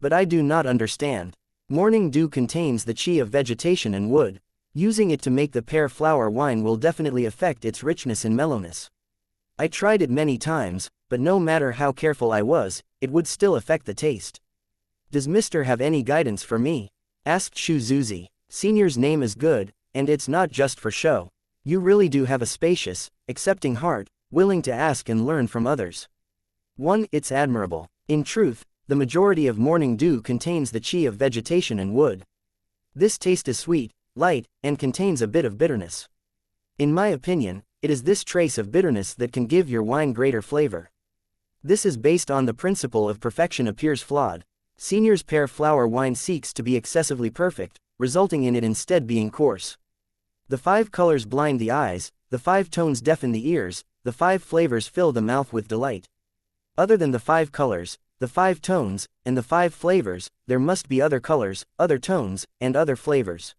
But I do not understand. Morning dew contains the qi of vegetation and wood. Using it to make the pear flower wine will definitely affect its richness and mellowness. I tried it many times, but no matter how careful I was, it would still affect the taste. "Does Mr. have any guidance for me?" asked Shu Zuzi. "Senior's name is good, and it's not just for show. You really do have a spacious, accepting heart, willing to ask and learn from others. It's admirable. In truth, the majority of morning dew contains the qi of vegetation and wood. This taste is sweet, light, and contains a bit of bitterness. In my opinion, it is this trace of bitterness that can give your wine greater flavor. This is based on the principle of perfection appears flawed. Senior's pear flower wine seeks to be excessively perfect, resulting in it instead being coarse. The 5 colors blind the eyes, the 5 tones deafen the ears, the 5 flavors fill the mouth with delight. Other than the 5 colors, the 5 tones, and the 5 flavors, there must be other colors, other tones, and other flavors.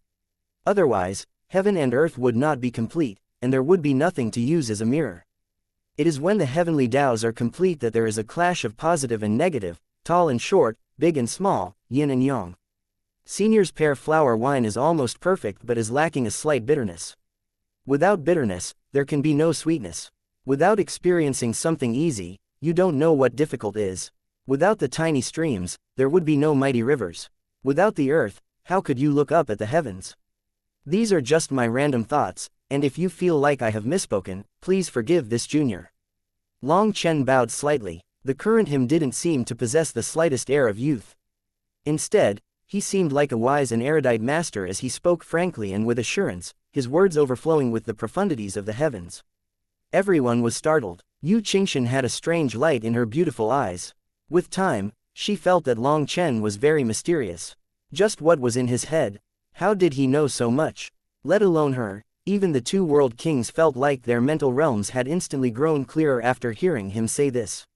Otherwise, heaven and earth would not be complete, and there would be nothing to use as a mirror. It is when the heavenly Taos are complete that there is a clash of positive and negative, tall and short, big and small, yin and yang. Senior's pear flower wine is almost perfect but is lacking a slight bitterness. Without bitterness, there can be no sweetness. Without experiencing something easy, you don't know what difficult is. Without the tiny streams, there would be no mighty rivers. Without the earth, how could you look up at the heavens? These are just my random thoughts, and if you feel like I have misspoken, please forgive this junior." Long Chen bowed slightly. The current him didn't seem to possess the slightest air of youth. Instead, he seemed like a wise and erudite master as he spoke frankly and with assurance, his words overflowing with the profundities of the heavens. Everyone was startled. Xianxia had a strange light in her beautiful eyes. With time, she felt that Long Chen was very mysterious. Just what was in his head? How did he know so much? Let alone her, even the 2 world kings felt like their mental realms had instantly grown clearer after hearing him say this.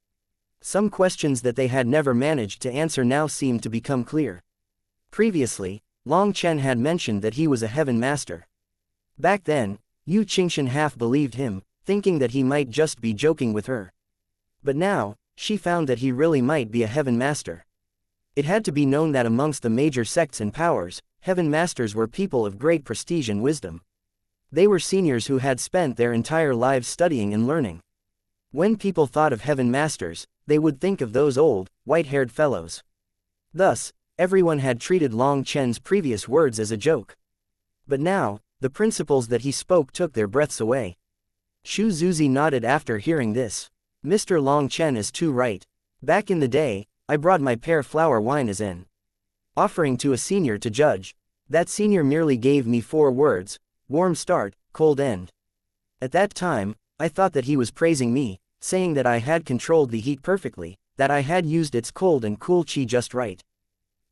Some questions that they had never managed to answer now seemed to become clear. Previously, Long Chen had mentioned that he was a heaven master. Back then, Xianxia half believed him, thinking that he might just be joking with her. But now, she found that he really might be a heaven master. It had to be known that amongst the major sects and powers, heaven masters were people of great prestige and wisdom. They were seniors who had spent their entire lives studying and learning. When people thought of heaven masters, they would think of those old, white-haired fellows. Thus, everyone had treated Long Chen's previous words as a joke. But now, the principles that he spoke took their breaths away. Shu Zuzi nodded after hearing this. "Mr. Long Chen is too right. Back in the day, I brought my pear flower wine as an offering to a senior to judge. That senior merely gave me 4 words, warm start, cold end. At that time, I thought that he was praising me, saying that I had controlled the heat perfectly, that I had used its cold and cool qi just right.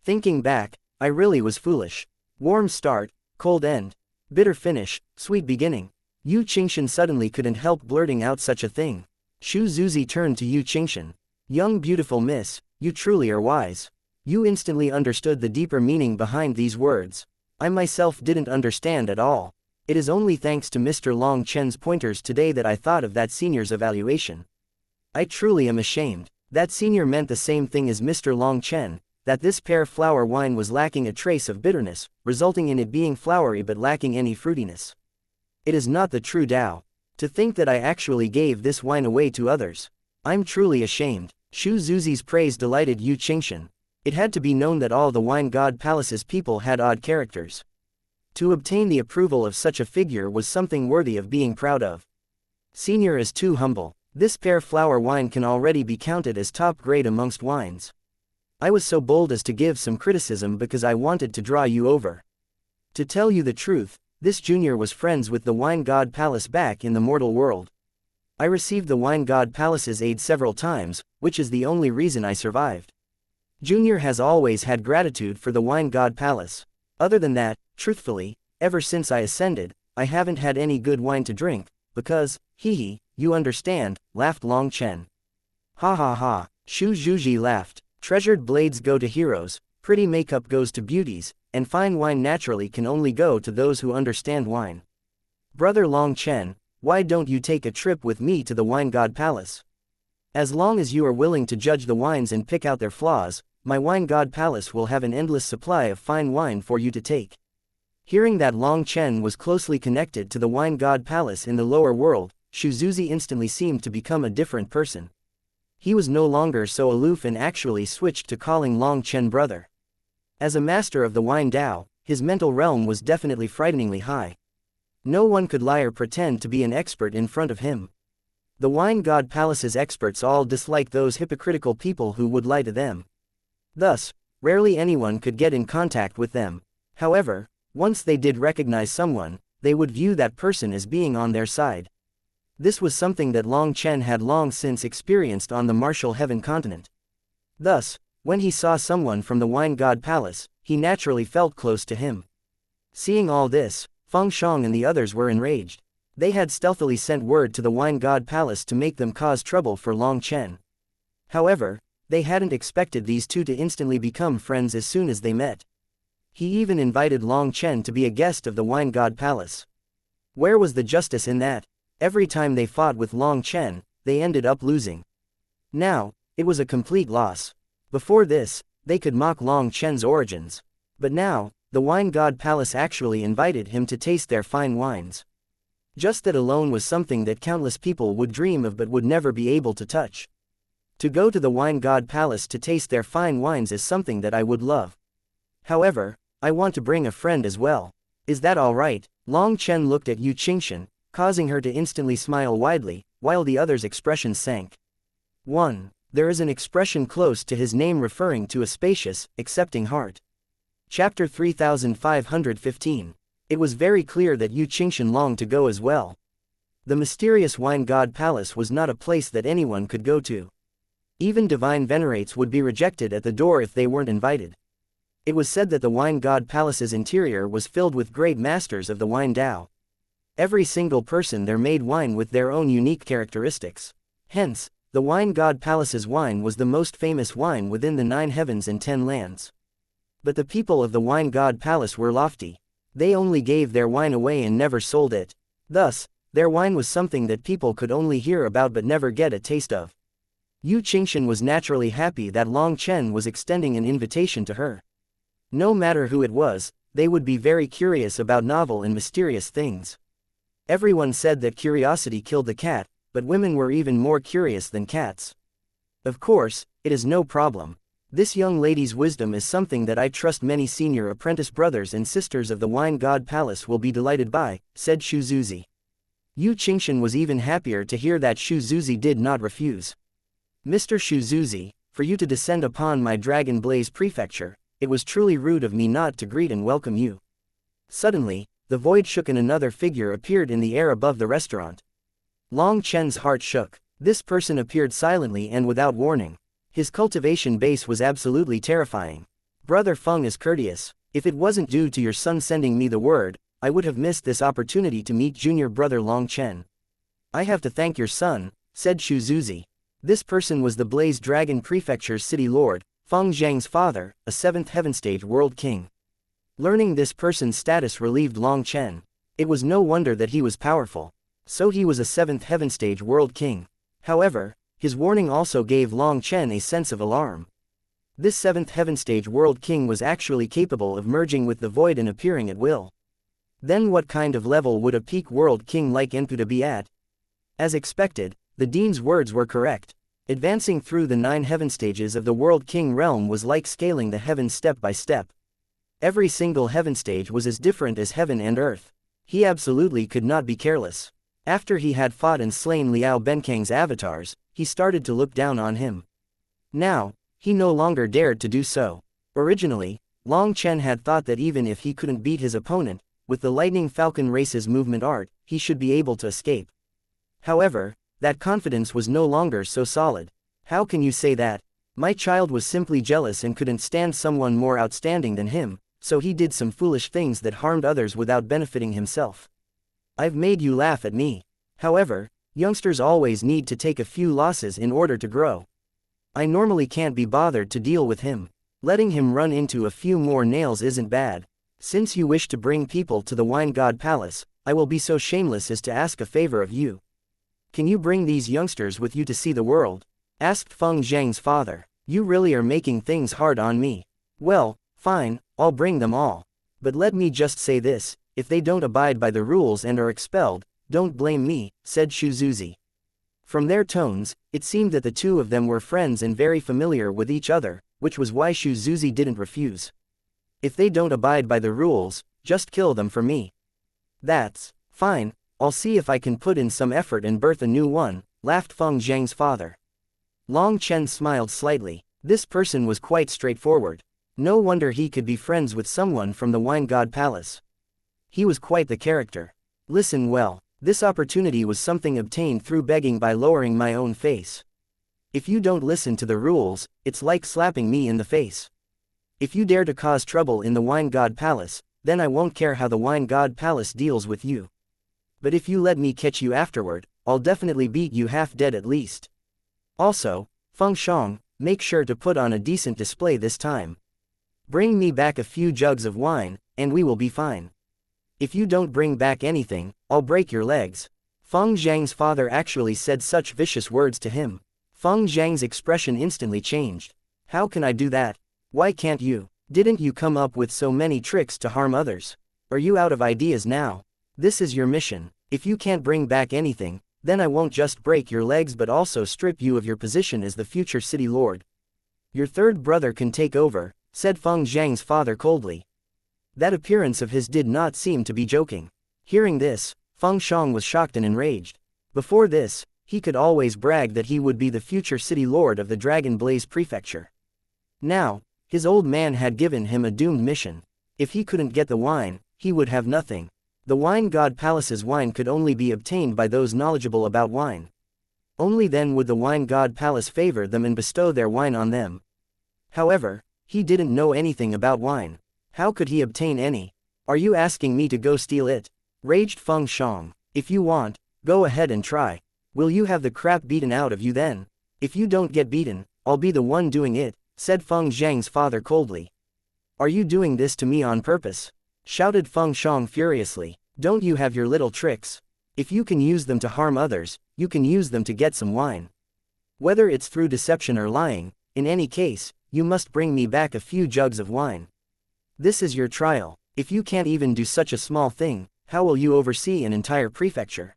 Thinking back, I really was foolish. Warm start, cold end. Bitter finish, sweet beginning. Yu Qingshan suddenly couldn't help blurting out such a thing. Shu Zuzi turned to Yu Qingshan. Young beautiful miss, you truly are wise. Yu instantly understood the deeper meaning behind these words. I myself didn't understand at all. It is only thanks to Mr. Long Chen's pointers today that I thought of that senior's evaluation. I truly am ashamed. That senior meant the same thing as Mr. Long Chen, that this pear flower wine was lacking a trace of bitterness, resulting in it being flowery but lacking any fruitiness. It is not the true Tao. To think that I actually gave this wine away to others. I'm truly ashamed. Shu Zuzi's praise delighted Yu Qingshan. It had to be known that all the Wine God Palace's people had odd characters. To obtain the approval of such a figure was something worthy of being proud of. Senior is too humble. This pear flower wine can already be counted as top grade amongst wines. I was so bold as to give some criticism because I wanted to draw you over. To tell you the truth, this junior was friends with the Wine God Palace back in the mortal world. I received the Wine God Palace's aid several times, which is the only reason I survived. Junior has always had gratitude for the Wine God Palace. Other than that, truthfully, ever since I ascended, I haven't had any good wine to drink, because, you understand, laughed Long Chen. Ha ha ha, Shu Zhuji laughed. Treasured blades go to heroes, pretty makeup goes to beauties, and fine wine naturally can only go to those who understand wine. Brother Long Chen, why don't you take a trip with me to the Wine God Palace? As long as you are willing to judge the wines and pick out their flaws, my Wine God Palace will have an endless supply of fine wine for you to take. Hearing that Long Chen was closely connected to the Wine God Palace in the lower world, Shu Zuzi instantly seemed to become a different person. He was no longer so aloof and actually switched to calling Long Chen brother. As a master of the Wine Dao, his mental realm was definitely frighteningly high. No one could lie or pretend to be an expert in front of him. The Wine God Palace's experts all disliked those hypocritical people who would lie to them. Thus, rarely anyone could get in contact with them. However, once they did recognize someone, they would view that person as being on their side. This was something that Long Chen had long since experienced on the martial heaven continent. Thus, when he saw someone from the Wine God Palace, he naturally felt close to him. Seeing all this, Feng Shang and the others were enraged. They had stealthily sent word to the Wine God Palace to make them cause trouble for Long Chen. However, they hadn't expected these two to instantly become friends as soon as they met. He even invited Long Chen to be a guest of the Wine God Palace. Where was the justice in that? Every time they fought with Long Chen, they ended up losing. Now, it was a complete loss. Before this, they could mock Long Chen's origins. But now, the Wine God Palace actually invited him to taste their fine wines. Just that alone was something that countless people would dream of but would never be able to touch. To go to the Wine God Palace to taste their fine wines is something that I would love. However, I want to bring a friend as well. Is that alright? Long Chen looked at Yu Qingshan, causing her to instantly smile widely, while the other's expressions sank. 1. There is an expression close to his name referring to a spacious, accepting heart. Chapter 3515. It was very clear that Yu Qingshan longed to go as well. The mysterious Wine God Palace was not a place that anyone could go to. Even divine venerates would be rejected at the door if they weren't invited. It was said that the Wine God Palace's interior was filled with great masters of the Wine Dao. Every single person there made wine with their own unique characteristics. Hence, the Wine God Palace's wine was the most famous wine within the 9 heavens and 10 lands. But the people of the Wine God Palace were lofty. They only gave their wine away and never sold it. Thus, their wine was something that people could only hear about but never get a taste of. Yu Qingshan was naturally happy that Long Chen was extending an invitation to her. No matter who it was, they would be very curious about novel and mysterious things. Everyone said that curiosity killed the cat, but women were even more curious than cats. Of course, it is no problem. This young lady's wisdom is something that I trust many senior apprentice brothers and sisters of the Wine God Palace will be delighted by, said Shu Zuzi. Yu Qingshan was even happier to hear that Shu Zuzi did not refuse. Mr. Shu Zuzi, for you to descend upon my Dragon Blaze prefecture, it was truly rude of me not to greet and welcome you. Suddenly, the void shook and another figure appeared in the air above the restaurant. Long Chen's heart shook. This person appeared silently and without warning. His cultivation base was absolutely terrifying. Brother Feng is courteous. If it wasn't due to your son sending me the word, I would have missed this opportunity to meet junior brother Long Chen. I have to thank your son, said Shu Zuzi. This person was the Blaze Dragon Prefecture's city lord, Feng Zhang's father, a 7th Heaven Stage World King. Learning this person's status relieved Long Chen. It was no wonder that he was powerful. So he was a 7th Heaven Stage World King. However, his warning also gave Long Chen a sense of alarm. This 7th Heaven Stage World King was actually capable of merging with the void and appearing at will. Then what kind of level would a peak World King like Enputa be at? As expected, the Dean's words were correct. Advancing through the 9 heaven stages of the World King realm was like scaling the heavens step by step. Every single heaven stage was as different as heaven and earth. He absolutely could not be careless. After he had fought and slain Liao Benkang's avatars, he started to look down on him. Now, he no longer dared to do so. Originally, Long Chen had thought that even if he couldn't beat his opponent, with the Lightning Falcon race's movement art, he should be able to escape. However, that confidence was no longer so solid. How can you say that? My child was simply jealous and couldn't stand someone more outstanding than him, so he did some foolish things that harmed others without benefiting himself. I've made you laugh at me. However, youngsters always need to take a few losses in order to grow. I normally can't be bothered to deal with him. Letting him run into a few more nails isn't bad. Since you wish to bring people to the Wine God Palace, I will be so shameless as to ask a favor of you. Can you bring these youngsters with you to see the world? Asked Feng Zhang's father. You really are making things hard on me. Well, fine, I'll bring them all. But let me just say this, if they don't abide by the rules and are expelled, don't blame me, said Shu Zuzi. From their tones, it seemed that the two of them were friends and very familiar with each other, which was why Shu Zuzi didn't refuse. If they don't abide by the rules, just kill them for me. That's fine, I'll see if I can put in some effort and birth a new one, laughed Feng Zhang's father. Long Chen smiled slightly. This person was quite straightforward. No wonder he could be friends with someone from the Wine God Palace. He was quite the character. Listen well, this opportunity was something obtained through begging by lowering my own face. If you don't listen to the rules, it's like slapping me in the face. If you dare to cause trouble in the Wine God Palace, then I won't care how the Wine God Palace deals with you. But if you let me catch you afterward, I'll definitely beat you half dead at least. Also, Feng Shang, make sure to put on a decent display this time. Bring me back a few jugs of wine, and we will be fine. If you don't bring back anything, I'll break your legs. Feng Zhang's father actually said such vicious words to him. Feng Zhang's expression instantly changed. How can I do that? Why can't you? Didn't you come up with so many tricks to harm others? Are you out of ideas now? This is your mission. If you can't bring back anything, then I won't just break your legs but also strip you of your position as the future city lord. Your third brother can take over, said Feng Zhang's father coldly. That appearance of his did not seem to be joking. Hearing this, Feng Shang was shocked and enraged. Before this, he could always brag that he would be the future city lord of the Dragon Blaze Prefecture. Now, his old man had given him a doomed mission. If he couldn't get the wine, he would have nothing. The Wine God Palace's wine could only be obtained by those knowledgeable about wine. Only then would the Wine God Palace favor them and bestow their wine on them. However, he didn't know anything about wine. How could he obtain any? Are you asking me to go steal it? Raged Feng Shang. If you want, go ahead and try. Will you have the crap beaten out of you then? If you don't get beaten, I'll be the one doing it, said Feng Zhang's father coldly. Are you doing this to me on purpose? Shouted Feng Shang furiously. Don't you have your little tricks? If you can use them to harm others, you can use them to get some wine. Whether it's through deception or lying, in any case, you must bring me back a few jugs of wine. This is your trial. If you can't even do such a small thing, how will you oversee an entire prefecture?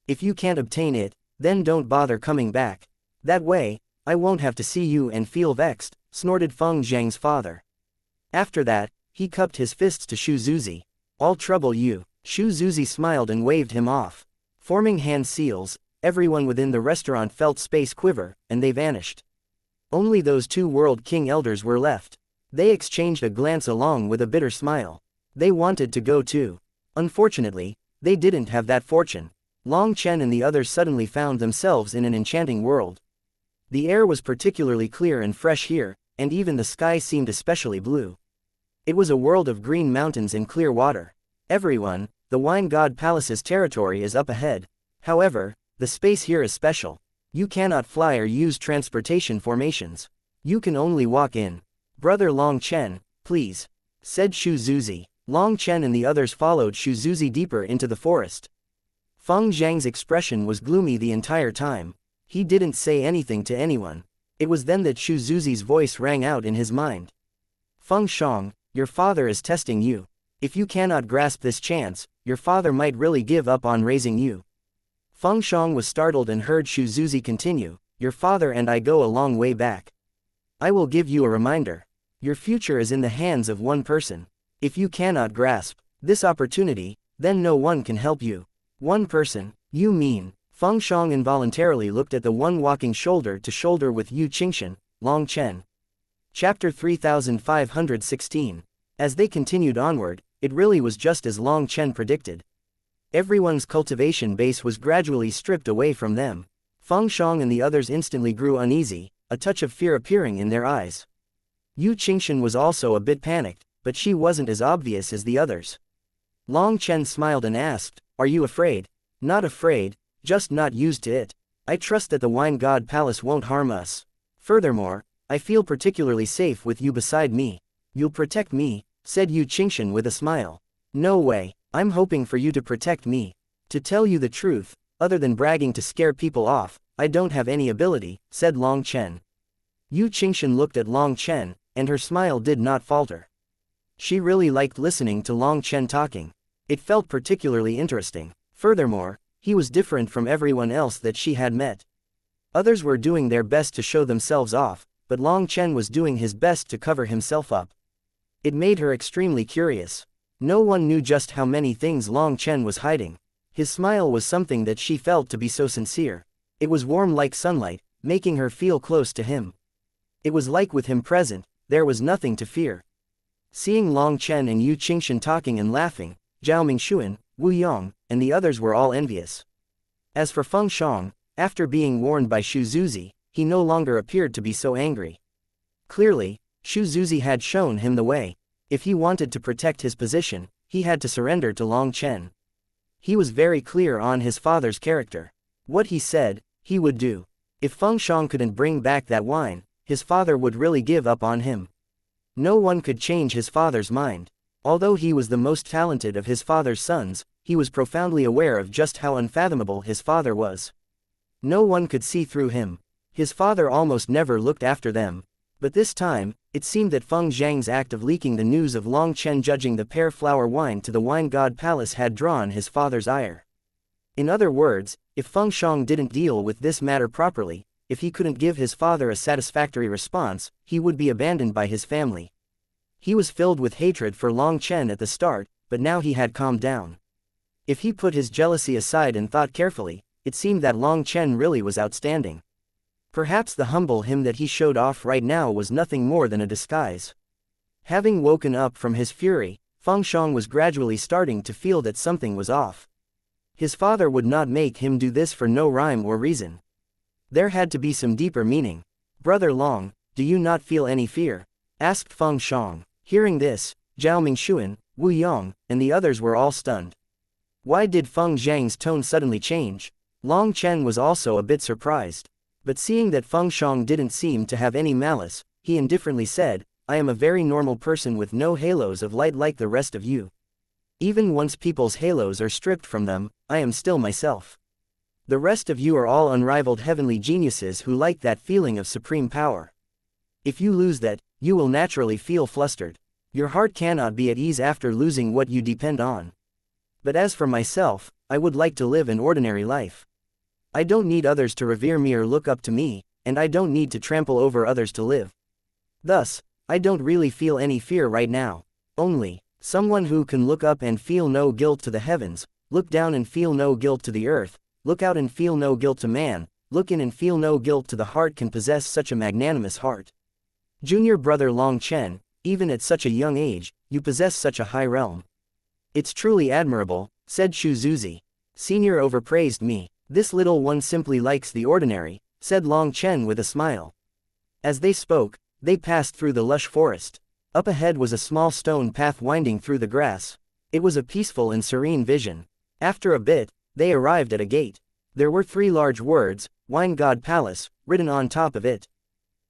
If you can't obtain it, then don't bother coming back. That way, I won't have to see you and feel vexed, snorted Feng Zhang's father. After that, he cupped his fists to Shu Zuzi. I'll trouble you. Shu Zuzi smiled and waved him off. Forming hand seals, everyone within the restaurant felt space quiver, and they vanished. Only those two World King elders were left. They exchanged a glance along with a bitter smile. They wanted to go too. Unfortunately, they didn't have that fortune. Long Chen and the others suddenly found themselves in an enchanting world. The air was particularly clear and fresh here, and even the sky seemed especially blue. It was a world of green mountains and clear water. Everyone, the Wine God Palace's territory is up ahead. However, the space here is special. You cannot fly or use transportation formations. You can only walk in. Brother Long Chen, please, said Shu Zuzi. Long Chen and the others followed Shu Zuzi deeper into the forest. Feng Zhang's expression was gloomy the entire time. He didn't say anything to anyone. It was then that Shu Zuzi's voice rang out in his mind. Feng Shang, your father is testing you. If you cannot grasp this chance, your father might really give up on raising you. Feng Shang was startled and heard Shu Zuzi continue, your father and I go a long way back. I will give you a reminder. Your future is in the hands of one person. If you cannot grasp this opportunity, then no one can help you. One person, you mean? Feng Shang involuntarily looked at the one walking shoulder to shoulder with Yu Qingshan, Long Chen. Chapter 3516. As they continued onward, it really was just as Long Chen predicted. Everyone's cultivation base was gradually stripped away from them. Feng Shang and the others instantly grew uneasy, a touch of fear appearing in their eyes. Yu Qingshan was also a bit panicked, but she wasn't as obvious as the others. Long Chen smiled and asked, are you afraid? Not afraid, just not used to it. I trust that the Wine God Palace won't harm us. Furthermore, I feel particularly safe with you beside me. You'll protect me, said Yu Qingshan with a smile. No way, I'm hoping for you to protect me. To tell you the truth, other than bragging to scare people off, I don't have any ability, said Long Chen. Yu Qingshan looked at Long Chen, and her smile did not falter. She really liked listening to Long Chen talking. It felt particularly interesting. Furthermore, he was different from everyone else that she had met. Others were doing their best to show themselves off, but Long Chen was doing his best to cover himself up. It made her extremely curious. No one knew just how many things Long Chen was hiding. His smile was something that she felt to be so sincere. It was warm like sunlight, making her feel close to him. It was like with him present, there was nothing to fear. Seeing Long Chen and Yu Qingshan talking and laughing, Zhao Mingshuan, Wu Yong, and the others were all envious. As for Feng Shang, after being warned by Shu Zuzi, he no longer appeared to be so angry. Clearly, Shu Zuzi had shown him the way. If he wanted to protect his position, he had to surrender to Long Chen. He was very clear on his father's character. What he said, he would do. If Feng Shang couldn't bring back that wine, his father would really give up on him. No one could change his father's mind. Although he was the most talented of his father's sons, he was profoundly aware of just how unfathomable his father was. No one could see through him. His father almost never looked after them. But this time, it seemed that Feng Zhang's act of leaking the news of Long Chen judging the pear flower wine to the Wine God Palace had drawn his father's ire. In other words, if Feng Shang didn't deal with this matter properly, if he couldn't give his father a satisfactory response, he would be abandoned by his family. He was filled with hatred for Long Chen at the start, but now he had calmed down. If he put his jealousy aside and thought carefully, it seemed that Long Chen really was outstanding. Perhaps the humble him that he showed off right now was nothing more than a disguise. Having woken up from his fury, Feng Shang was gradually starting to feel that something was off. His father would not make him do this for no rhyme or reason. There had to be some deeper meaning. Brother Long, do you not feel any fear? Asked Feng Shang. Hearing this, Zhao Mingshuan, Wu Yong, and the others were all stunned. Why did Feng Zhang's tone suddenly change? Long Chen was also a bit surprised. But seeing that Feng Shang didn't seem to have any malice, he indifferently said, I am a very normal person with no halos of light like the rest of you. Even once people's halos are stripped from them, I am still myself. The rest of you are all unrivaled heavenly geniuses who like that feeling of supreme power. If you lose that, you will naturally feel flustered. Your heart cannot be at ease after losing what you depend on. But as for myself, I would like to live an ordinary life. I don't need others to revere me or look up to me, and I don't need to trample over others to live. Thus, I don't really feel any fear right now. Only, someone who can look up and feel no guilt to the heavens, look down and feel no guilt to the earth, look out and feel no guilt to man, look in and feel no guilt to the heart can possess such a magnanimous heart. Junior brother Long Chen, even at such a young age, you possess such a high realm. It's truly admirable, said Shu Zuzi. Senior overpraised me. This little one simply likes the ordinary, said Long Chen with a smile. As they spoke, they passed through the lush forest. Up ahead was a small stone path winding through the grass. It was a peaceful and serene vision. After a bit, they arrived at a gate. There were 3 large words, Wine God Palace, written on top of it.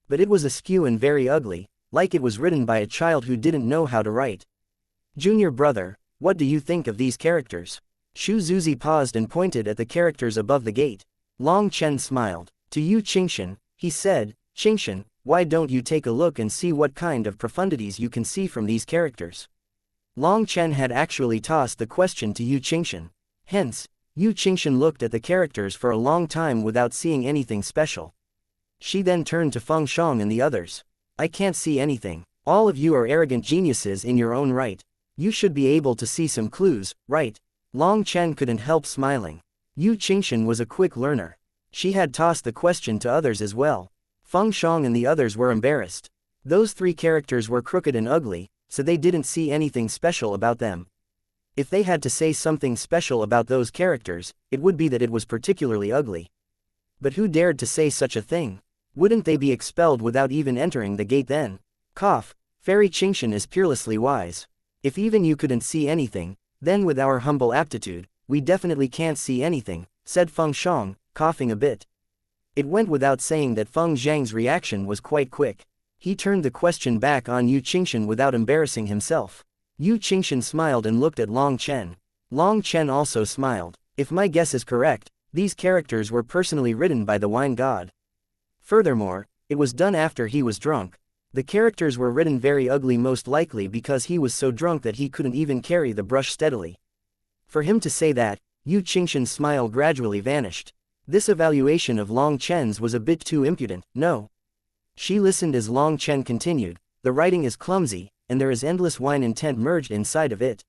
But it was askew and very ugly, like it was written by a child who didn't know how to write. Junior brother, what do you think of these characters? Shu Zuzi paused and pointed at the characters above the gate. Long Chen smiled. To you Xianxia, he said, Xianxia, why don't you take a look and see what kind of profundities you can see from these characters? Long Chen had actually tossed the question to Yu Xianxia. Hence, Yu Xianxia looked at the characters for a long time without seeing anything special. She then turned to Feng Shang and the others. I can't see anything. All of you are arrogant geniuses in your own right. You should be able to see some clues, right? Long Chen couldn't help smiling. Yu Xianxia was a quick learner. She had tossed the question to others as well. Feng Shang and the others were embarrassed. Those 3 characters were crooked and ugly, so they didn't see anything special about them. If they had to say something special about those characters, it would be that it was particularly ugly. But who dared to say such a thing? Wouldn't they be expelled without even entering the gate then? Cough, Fairy Xianxia is peerlessly wise. If even you couldn't see anything, then with our humble aptitude, we definitely can't see anything, said Feng Shang, coughing a bit. It went without saying that Feng Zhang's reaction was quite quick. He turned the question back on Yu Xianxia without embarrassing himself. Yu Xianxia smiled and looked at Long Chen. Long Chen also smiled. If my guess is correct, these characters were personally written by the wine god. Furthermore, it was done after he was drunk. The characters were written very ugly, most likely because he was so drunk that he couldn't even carry the brush steadily. For him to say that, Yu Xianxia's smile gradually vanished. This evaluation of Long Chen's was a bit too impudent, no? She listened as Long Chen continued, the writing is clumsy, and there is endless wine intent merged inside of it.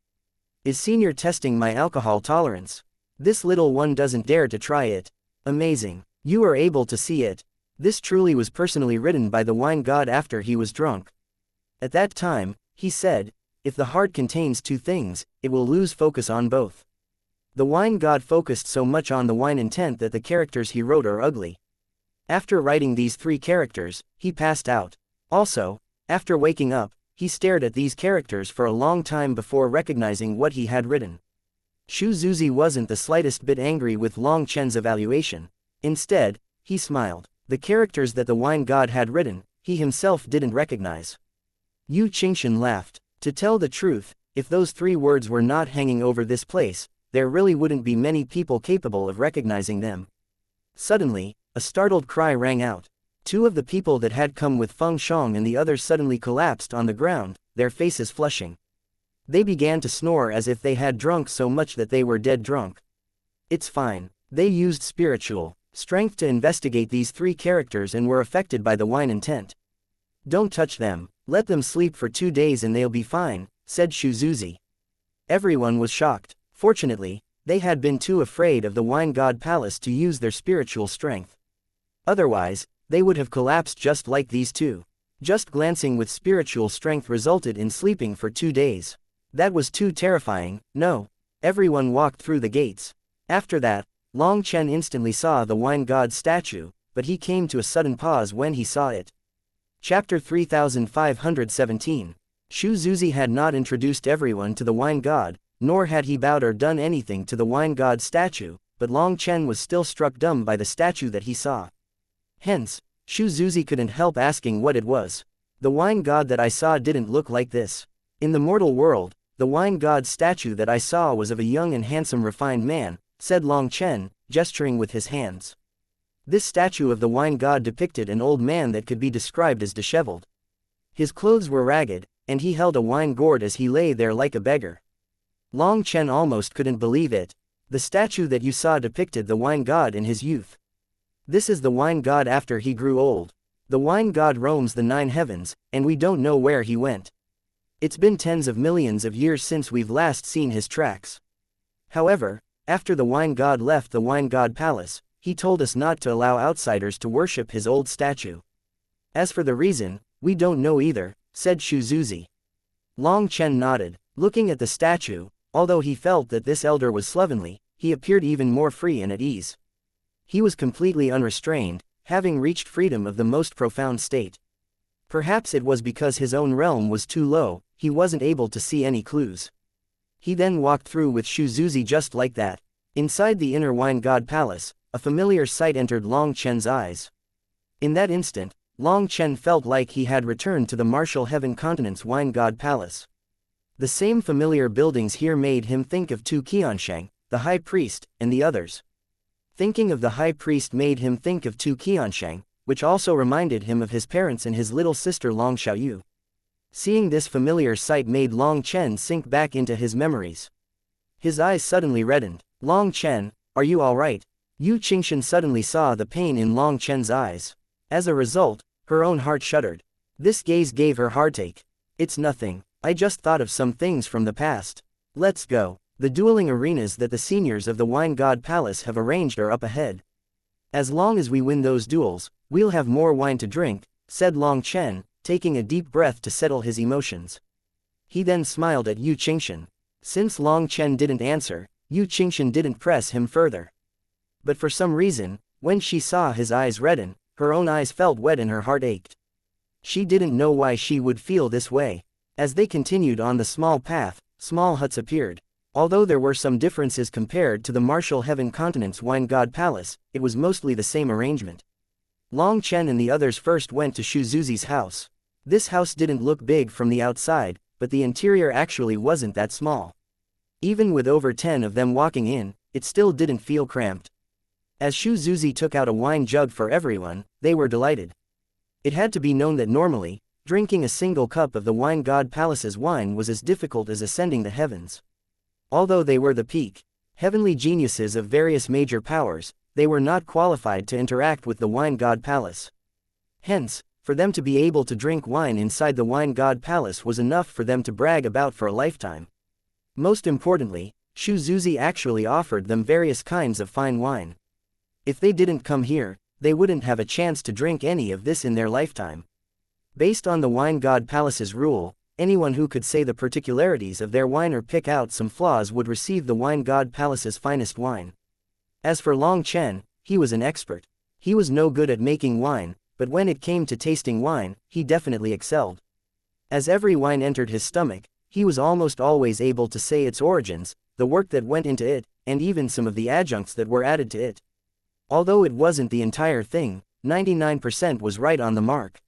Is senior testing my alcohol tolerance? This little one doesn't dare to try it. Amazing. You are able to see it. This truly was personally written by the wine god after he was drunk. At that time, he said, if the heart contains 2 things, it will lose focus on both. The wine god focused so much on the wine intent that the characters he wrote are ugly. After writing these 3 characters, he passed out. Also, after waking up, he stared at these characters for a long time before recognizing what he had written. Shu Zuzi wasn't the slightest bit angry with Long Chen's evaluation. Instead, he smiled. The characters that the wine god had written, he himself didn't recognize. Yu Xianxia laughed. To tell the truth, if those 3 words were not hanging over this place, there really wouldn't be many people capable of recognizing them. Suddenly, a startled cry rang out. 2 of the people that had come with Feng Shang and the others suddenly collapsed on the ground, their faces flushing. They began to snore as if they had drunk so much that they were dead drunk. It's fine. They used spiritual strength to investigate these 3 characters and were affected by the wine intent. Don't touch them, let them sleep for 2 days and they'll be fine, said Shu Zuzi. Everyone was shocked. Fortunately, they had been too afraid of the wine god palace to use their spiritual strength. Otherwise, they would have collapsed just like these 2. Just glancing with spiritual strength resulted in sleeping for 2 days. That was too terrifying, no. Everyone walked through the gates. After that, Long Chen instantly saw the wine god's statue, but he came to a sudden pause when he saw it. Chapter 3517. Shu Zuzi had not introduced everyone to the wine god, nor had he bowed or done anything to the wine god's statue, but Long Chen was still struck dumb by the statue that he saw. Hence, Shu Zuzi couldn't help asking what it was. The wine god that I saw didn't look like this. In the mortal world, the wine god's statue that I saw was of a young and handsome refined man, said Long Chen, gesturing with his hands. This statue of the wine god depicted an old man that could be described as disheveled. His clothes were ragged, and he held a wine gourd as he lay there like a beggar. Long Chen almost couldn't believe it. The statue that you saw depicted the wine god in his youth. This is the wine god after he grew old. The wine god roams the 9 heavens, and we don't know where he went. It's been tens of millions of years since we've last seen his tracks. However, after the wine god left the wine god palace, he told us not to allow outsiders to worship his old statue. As for the reason, we don't know either, said Shu Zuzi. Long Chen nodded. Looking at the statue, although he felt that this elder was slovenly, he appeared even more free and at ease. He was completely unrestrained, having reached freedom of the most profound state. Perhaps it was because his own realm was too low, he wasn't able to see any clues. He then walked through with Shuzuzi just like that. Inside the inner wine god palace, a familiar sight entered Long Chen's eyes. In that instant, Long Chen felt like he had returned to the martial heaven continent's wine god palace. The same familiar buildings here made him think of Tu Qiansheng, the high priest, and the others. Thinking of the high priest made him think of Tu Qiansheng, which also reminded him of his parents and his little sister Long Xiaoyu. Seeing this familiar sight made Long Chen sink back into his memories. His eyes suddenly reddened. Long Chen, are you alright? Yu Qingshan suddenly saw the pain in Long Chen's eyes. As a result, her own heart shuddered. This gaze gave her heartache. It's nothing, I just thought of some things from the past. Let's go. The dueling arenas that the seniors of the Wine God Palace have arranged are up ahead. As long as we win those duels, we'll have more wine to drink, said Long Chen, taking a deep breath to settle his emotions. He then smiled at Yu Qingshan. Since Long Chen didn't answer, Yu Qingshan didn't press him further. But for some reason, when she saw his eyes redden, her own eyes felt wet and her heart ached. She didn't know why she would feel this way. As they continued on the small path, small huts appeared. Although there were some differences compared to the martial heaven continent's wine god palace, it was mostly the same arrangement. Long Chen and the others first went to Shuzuzi's house. This house didn't look big from the outside, but the interior actually wasn't that small. Even with over 10 of them walking in, it still didn't feel cramped. As Shuzuzi took out a wine jug for everyone, they were delighted. It had to be known that normally, drinking a single cup of the wine god palace's wine was as difficult as ascending the heavens. Although they were the peak, heavenly geniuses of various major powers, they were not qualified to interact with the wine god palace. Hence, for them to be able to drink wine inside the wine god palace was enough for them to brag about for a lifetime. Most importantly, Shuzuzi actually offered them various kinds of fine wine. If they didn't come here, they wouldn't have a chance to drink any of this in their lifetime. Based on the wine god palace's rule, anyone who could say the particularities of their wine or pick out some flaws would receive the wine god palace's finest wine. As for Long Chen, he was an expert. He was no good at making wine, but when it came to tasting wine, he definitely excelled. As every wine entered his stomach, he was almost always able to say its origins, the work that went into it, and even some of the adjuncts that were added to it. Although it wasn't the entire thing, 99% was right on the mark.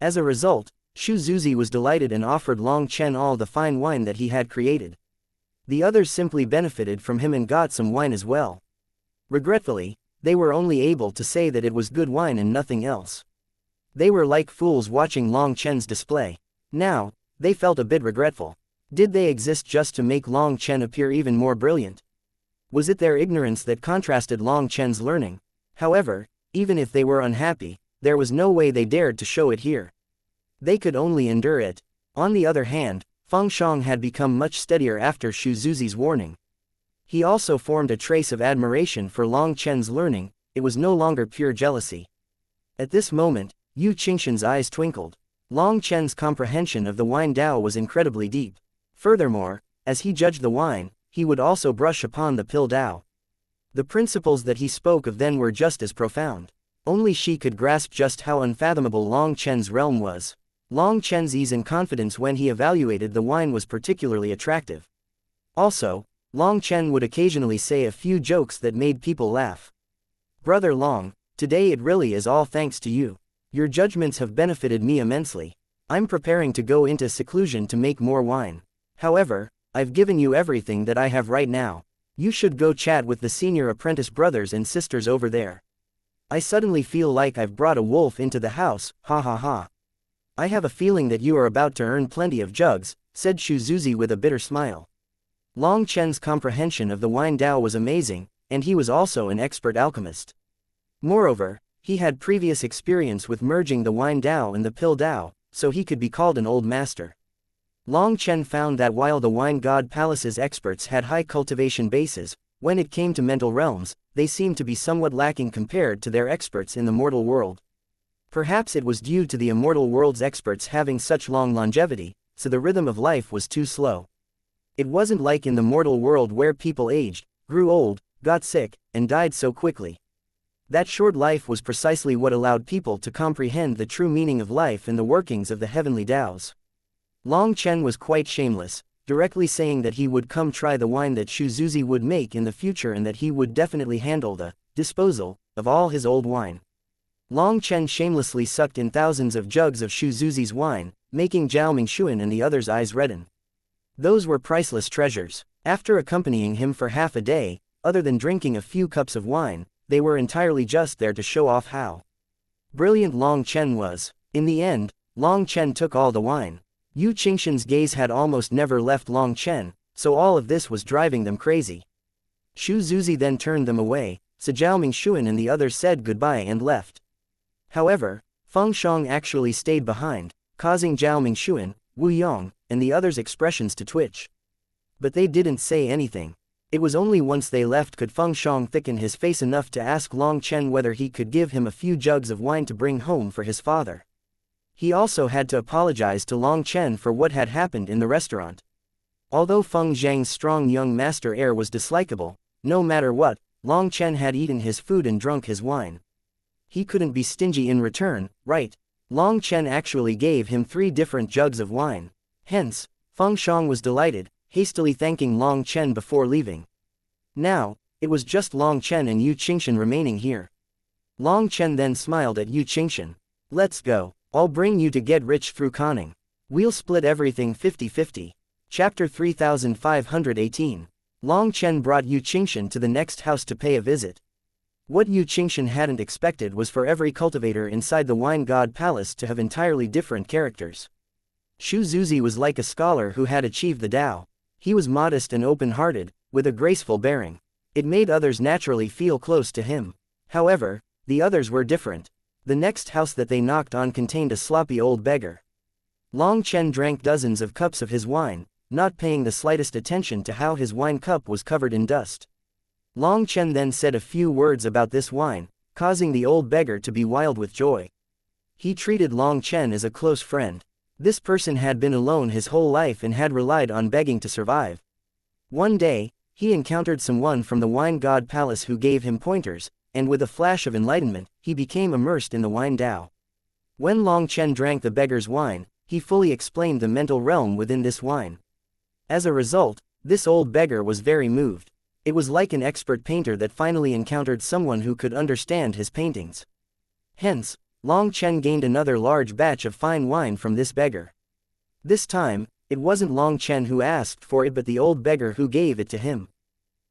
As a result, Shuzuzi was delighted and offered Long Chen all the fine wine that he had created. The others simply benefited from him and got some wine as well. Regretfully, they were only able to say that it was good wine and nothing else. They were like fools watching Long Chen's display. Now, they felt a bit regretful. Did they exist just to make Long Chen appear even more brilliant? Was it their ignorance that contrasted Long Chen's learning? However, even if they were unhappy, there was no way they dared to show it here. They could only endure it. On the other hand, Feng Shang had become much steadier after Shuzuzi's warning. He also formed a trace of admiration for Long Chen's learning. It was no longer pure jealousy. At this moment, Yu Qingshan's eyes twinkled. Long Chen's comprehension of the wine Dao was incredibly deep. Furthermore, as he judged the wine, he would also brush upon the pill Dao. The principles that he spoke of then were just as profound. Only she could grasp just how unfathomable Long Chen's realm was. Long Chen's ease and confidence when he evaluated the wine was particularly attractive. Also, Long Chen would occasionally say a few jokes that made people laugh. Brother Long, today it really is all thanks to you. Your judgments have benefited me immensely. I'm preparing to go into seclusion to make more wine. However, I've given you everything that I have right now. You should go chat with the senior apprentice brothers and sisters over there. I suddenly feel like I've brought a wolf into the house, ha ha ha. I have a feeling that you are about to earn plenty of jugs, said Shuzuzi with a bitter smile. Long Chen's comprehension of the wine Dao was amazing, and he was also an expert alchemist. Moreover, he had previous experience with merging the wine Dao and the pill Dao, so he could be called an old master. Long Chen found that while the Wine God Palace's experts had high cultivation bases, when it came to mental realms, they seemed to be somewhat lacking compared to their experts in the mortal world. Perhaps it was due to the immortal world's experts having such long longevity, so the rhythm of life was too slow. It wasn't like in the mortal world where people aged, grew old, got sick, and died so quickly. That short life was precisely what allowed people to comprehend the true meaning of life and the workings of the heavenly Taoes. Long Chen was quite shameless, directly saying that he would come try the wine that Shu Zuzi would make in the future and that he would definitely handle the disposal of all his old wine. Long Chen shamelessly sucked in thousands of jugs of Shu Zuzi's wine, making Zhao Mingxuan and the others' eyes redden. Those were priceless treasures. After accompanying him for half a day, other than drinking a few cups of wine, they were entirely just there to show off how brilliant Long Chen was. In the end, Long Chen took all the wine. Yu Qingxian's gaze had almost never left Long Chen, so all of this was driving them crazy. Shu Zuzi then turned them away, so Zhao Mingxuan and the others said goodbye and left. However, Feng Shang actually stayed behind, causing Zhao Mingxuan, Wu Yong, and the others' expressions to twitch. But they didn't say anything. It was only once they left could Feng Shang thicken his face enough to ask Long Chen whether he could give him a few jugs of wine to bring home for his father. He also had to apologize to Long Chen for what had happened in the restaurant. Although Feng Zhang's strong young master air was dislikable, no matter what, Long Chen had eaten his food and drunk his wine. He couldn't be stingy in return, right? Long Chen actually gave him 3 different jugs of wine. Hence, Feng Shang was delighted, hastily thanking Long Chen before leaving. Now, it was just Long Chen and Yu Qingxian remaining here. Long Chen then smiled at Yu Qingxian. Let's go. I'll bring you to get rich through conning. We'll split everything 50-50. Chapter 3518. Long Chen brought Yu Qingxian to the next house to pay a visit. What Yu Qingxian hadn't expected was for every cultivator inside the Wine God Palace to have entirely different characters. Shu Zuzi was like a scholar who had achieved the Tao. He was modest and open-hearted, with a graceful bearing. It made others naturally feel close to him. However, the others were different. The next house that they knocked on contained a sloppy old beggar. Long Chen drank dozens of cups of his wine, not paying the slightest attention to how his wine cup was covered in dust. Long Chen then said a few words about this wine, causing the old beggar to be wild with joy. He treated Long Chen as a close friend. This person had been alone his whole life and had relied on begging to survive. One day, he encountered someone from the Wine God Palace who gave him pointers, and with a flash of enlightenment, he became immersed in the wine Tao. When Long Chen drank the beggar's wine, he fully explained the mental realm within this wine. As a result, this old beggar was very moved. It was like an expert painter that finally encountered someone who could understand his paintings. Hence, Long Chen gained another large batch of fine wine from this beggar. This time, it wasn't Long Chen who asked for it but the old beggar who gave it to him.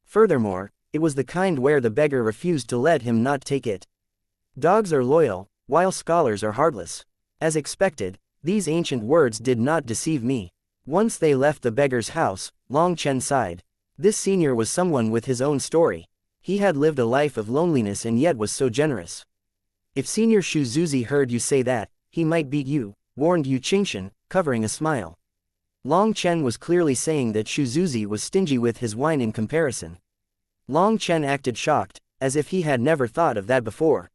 Furthermore, it was the kind where the beggar refused to let him not take it. Dogs are loyal, while scholars are heartless. As expected, these ancient words did not deceive me. Once they left the beggar's house, Long Chen sighed. This senior was someone with his own story. He had lived a life of loneliness and yet was so generous. If Senior Shu Zuzi heard you say that, he might beat you, warned Yu Qingxian, covering a smile. Long Chen was clearly saying that Shu Zuzi was stingy with his wine in comparison. Long Chen acted shocked, as if he had never thought of that before.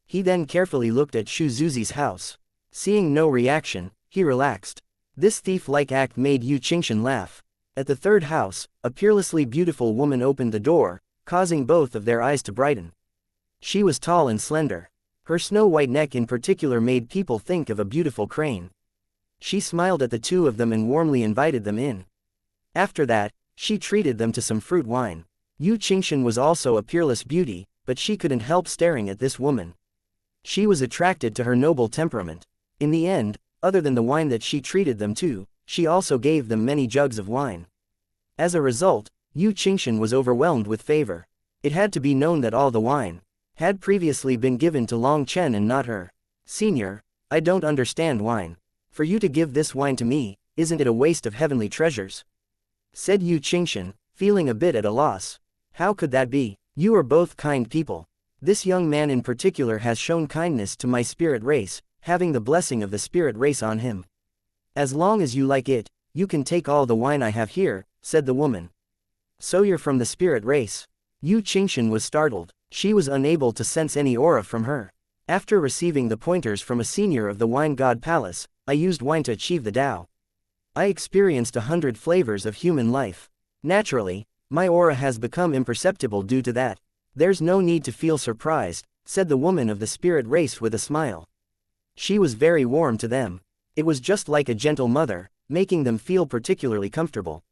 He then carefully looked at Shu Zuzi's house. Seeing no reaction, he relaxed. This thief-like act made Yu Qingxian laugh. At the third house, a peerlessly beautiful woman opened the door, causing both of their eyes to brighten. She was tall and slender. Her snow-white neck in particular made people think of a beautiful crane. She smiled at the two of them and warmly invited them in. After that, she treated them to some fruit wine. Yu Qingxian was also a peerless beauty, but she couldn't help staring at this woman. She was attracted to her noble temperament. In the end, other than the wine that she treated them to, she also gave them many jugs of wine. As a result, Yu Qingxian was overwhelmed with favor. It had to be known that all the wine had previously been given to Long Chen and not her. Senior, I don't understand wine. For you to give this wine to me, isn't it a waste of heavenly treasures? Said Yu Qingxian, feeling a bit at a loss. How could that be? You are both kind people. This young man in particular has shown kindness to my spirit race, having the blessing of the spirit race on him. As long as you like it, you can take all the wine I have here, said the woman. So you're from the spirit race? Yu Qingxian was startled. She was unable to sense any aura from her. After receiving the pointers from a senior of the Wine God Palace, I used wine to achieve the Tao. I experienced 100 flavors of human life. Naturally, my aura has become imperceptible due to that. There's no need to feel surprised, said the woman of the spirit race with a smile. She was very warm to them. It was just like a gentle mother, making them feel particularly comfortable.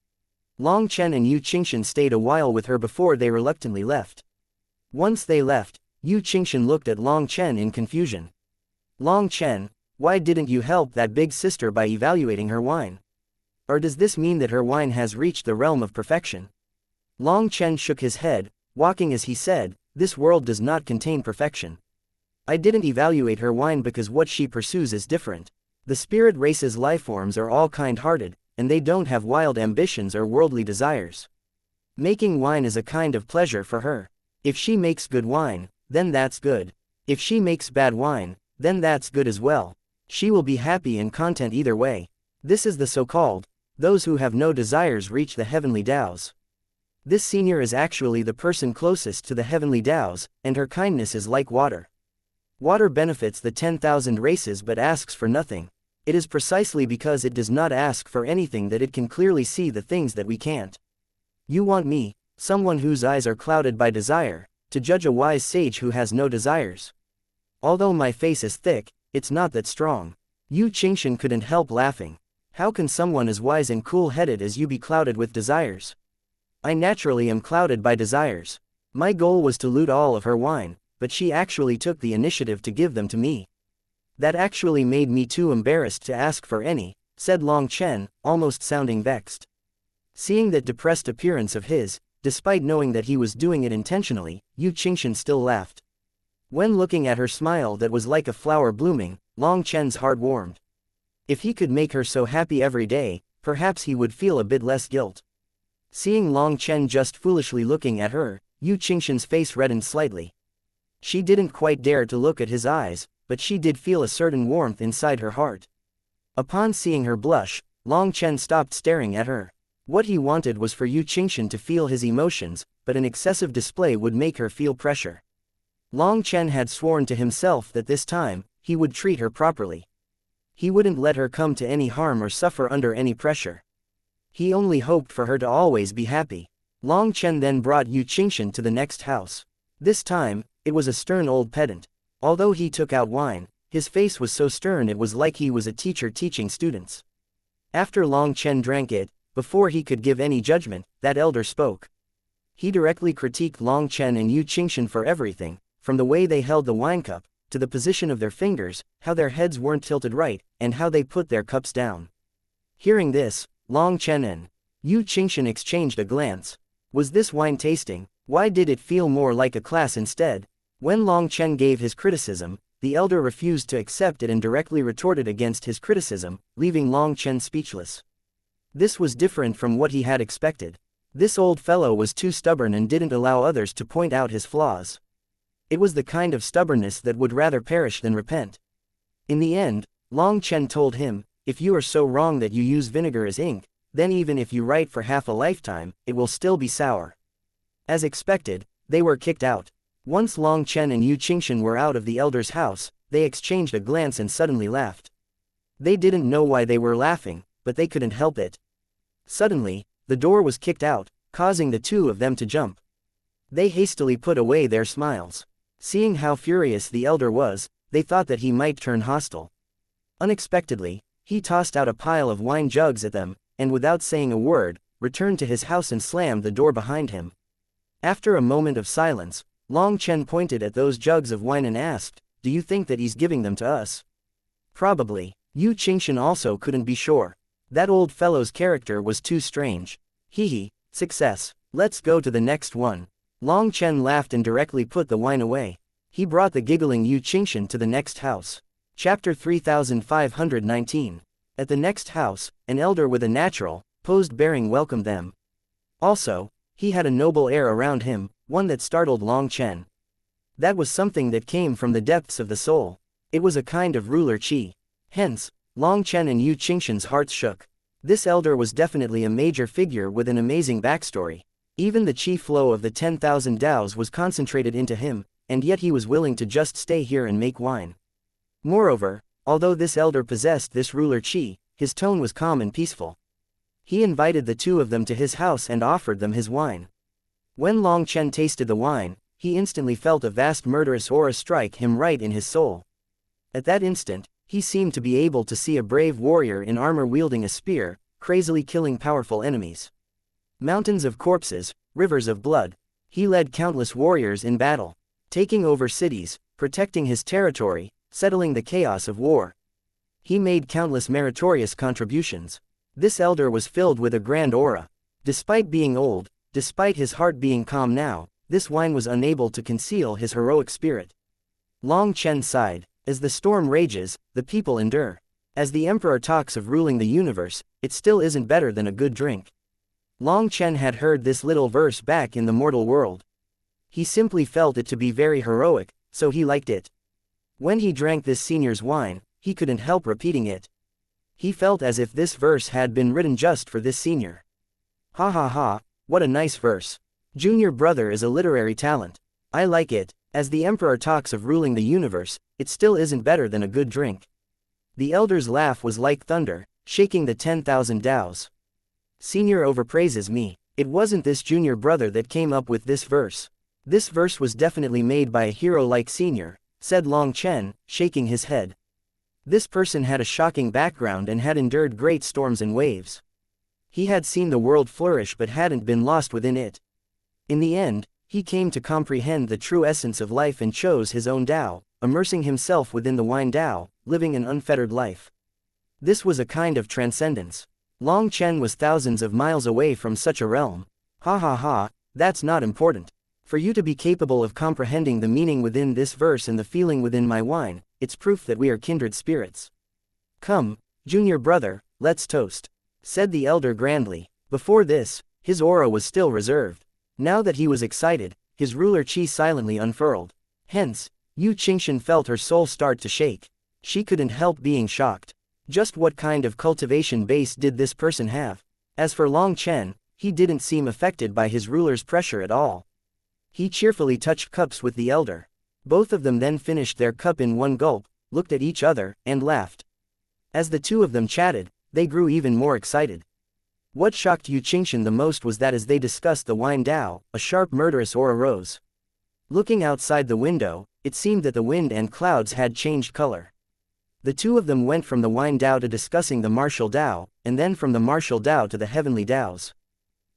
Long Chen and Yu Qingshan stayed a while with her before they reluctantly left. Once they left, Yu Qingshan looked at Long Chen in confusion. Long Chen, why didn't you help that big sister by evaluating her wine? Or does this mean that her wine has reached the realm of perfection? Long Chen shook his head, walking as he said, this world does not contain perfection. I didn't evaluate her wine because what she pursues is different. The spirit race's lifeforms are all kind-hearted, and they don't have wild ambitions or worldly desires. Making wine is a kind of pleasure for her. If she makes good wine, then that's good. If she makes bad wine, then that's good as well. She will be happy and content either way. This is the so-called, those who have no desires reach the heavenly Taos. This senior is actually the person closest to the heavenly Taos, and her kindness is like water. Water benefits the 10,000 races but asks for nothing. It is precisely because it does not ask for anything that it can clearly see the things that we can't. You want me, someone whose eyes are clouded by desire, to judge a wise sage who has no desires. Although my face is thick, it's not that strong. Yu Qingshan couldn't help laughing. How can someone as wise and cool-headed as you be clouded with desires? I naturally am clouded by desires. My goal was to loot all of her wine, but she actually took the initiative to give them to me. That actually made me too embarrassed to ask for any, said Long Chen, almost sounding vexed. Seeing that depressed appearance of his, despite knowing that he was doing it intentionally, Yu Qingshan still laughed. When looking at her smile that was like a flower blooming, Long Chen's heart warmed. If he could make her so happy every day, perhaps he would feel a bit less guilt. Seeing Long Chen just foolishly looking at her, Yu Qingshan's face reddened slightly. She didn't quite dare to look at his eyes, but she did feel a certain warmth inside her heart. Upon seeing her blush, Long Chen stopped staring at her. What he wanted was for Yu Qingshan to feel his emotions, but an excessive display would make her feel pressure. Long Chen had sworn to himself that this time, he would treat her properly. He wouldn't let her come to any harm or suffer under any pressure. He only hoped for her to always be happy. Long Chen then brought Yu Qingshan to the next house. This time, it was a stern old pedant. Although he took out wine, his face was so stern it was like he was a teacher teaching students. After Long Chen drank it, before he could give any judgment, that elder spoke. He directly critiqued Long Chen and Yu Qingshan for everything, from the way they held the wine cup, to the position of their fingers, how their heads weren't tilted right, and how they put their cups down. Hearing this, Long Chen and Yu Qingshan exchanged a glance. Was this wine tasting? Why did it feel more like a class instead? When Long Chen gave his criticism, the elder refused to accept it and directly retorted against his criticism, leaving Long Chen speechless. This was different from what he had expected. This old fellow was too stubborn and didn't allow others to point out his flaws. It was the kind of stubbornness that would rather perish than repent. In the end, Long Chen told him, if you are so wrong that you use vinegar as ink, then even if you write for half a lifetime, it will still be sour. As expected, they were kicked out. Once Long Chen and Yu Qingshan were out of the elder's house, they exchanged a glance and suddenly laughed. They didn't know why they were laughing, but they couldn't help it. Suddenly, the door was kicked out, causing the two of them to jump. They hastily put away their smiles. Seeing how furious the elder was, they thought that he might turn hostile. Unexpectedly, he tossed out a pile of wine jugs at them, and without saying a word, returned to his house and slammed the door behind him. After a moment of silence, Long Chen pointed at those jugs of wine and asked, do you think that he's giving them to us? Probably. Yu Qingshan also couldn't be sure. That old fellow's character was too strange. Hee, success. Let's go to the next one. Long Chen laughed and directly put the wine away. He brought the giggling Yu Qingshan to the next house. Chapter 3519. At the next house, an elder with a natural, posed bearing welcomed them. Also, he had a noble air around him, one that startled Long Chen. That was something that came from the depths of the soul. It was a kind of ruler qi. Hence, Long Chen and Yu Qingshan's hearts shook. This elder was definitely a major figure with an amazing backstory. Even the qi flow of the 10,000 Taos was concentrated into him, and yet he was willing to just stay here and make wine. Moreover, although this elder possessed this ruler qi, his tone was calm and peaceful. He invited the two of them to his house and offered them his wine. When Long Chen tasted the wine, he instantly felt a vast murderous aura strike him right in his soul. At that instant, he seemed to be able to see a brave warrior in armor wielding a spear, crazily killing powerful enemies. Mountains of corpses, rivers of blood. He led countless warriors in battle, taking over cities, protecting his territory, settling the chaos of war. He made countless meritorious contributions. This elder was filled with a grand aura. Despite being old, despite his heart being calm now, this wine was unable to conceal his heroic spirit. Long Chen sighed. As the storm rages, the people endure. As the emperor talks of ruling the universe, it still isn't better than a good drink. Long Chen had heard this little verse back in the mortal world. He simply felt it to be very heroic, so he liked it. When he drank this senior's wine, he couldn't help repeating it. He felt as if this verse had been written just for this senior. Ha ha ha, what a nice verse. Junior brother is a literary talent. I like it. As the emperor talks of ruling the universe, it still isn't better than a good drink. The elder's laugh was like thunder, shaking the 10,000 dows. Senior overpraises me. It wasn't this junior brother that came up with this verse. This verse was definitely made by a hero like Senior, said Long Chen, shaking his head. This person had a shocking background and had endured great storms and waves. He had seen the world flourish but hadn't been lost within it. In the end, he came to comprehend the true essence of life and chose his own Tao, immersing himself within the wine Tao, living an unfettered life. This was a kind of transcendence. Long Chen was thousands of miles away from such a realm. Ha ha ha, that's not important. For you to be capable of comprehending the meaning within this verse and the feeling within my wine, it's proof that we are kindred spirits. Come, junior brother, let's toast, said the elder grandly. Before this, his aura was still reserved. Now that he was excited, his ruler chi silently unfurled. Hence, Yu Qingshan felt her soul start to shake. She couldn't help being shocked. Just what kind of cultivation base did this person have? As for Long Chen, he didn't seem affected by his ruler's pressure at all. He cheerfully touched cups with the elder. Both of them then finished their cup in one gulp, looked at each other, and laughed. As the two of them chatted, they grew even more excited. What shocked Yu Qingshan the most was that as they discussed the wine Tao, a sharp murderous aura rose. Looking outside the window, it seemed that the wind and clouds had changed color. The two of them went from the wine Tao to discussing the martial Tao, and then from the martial Tao to the heavenly Taos.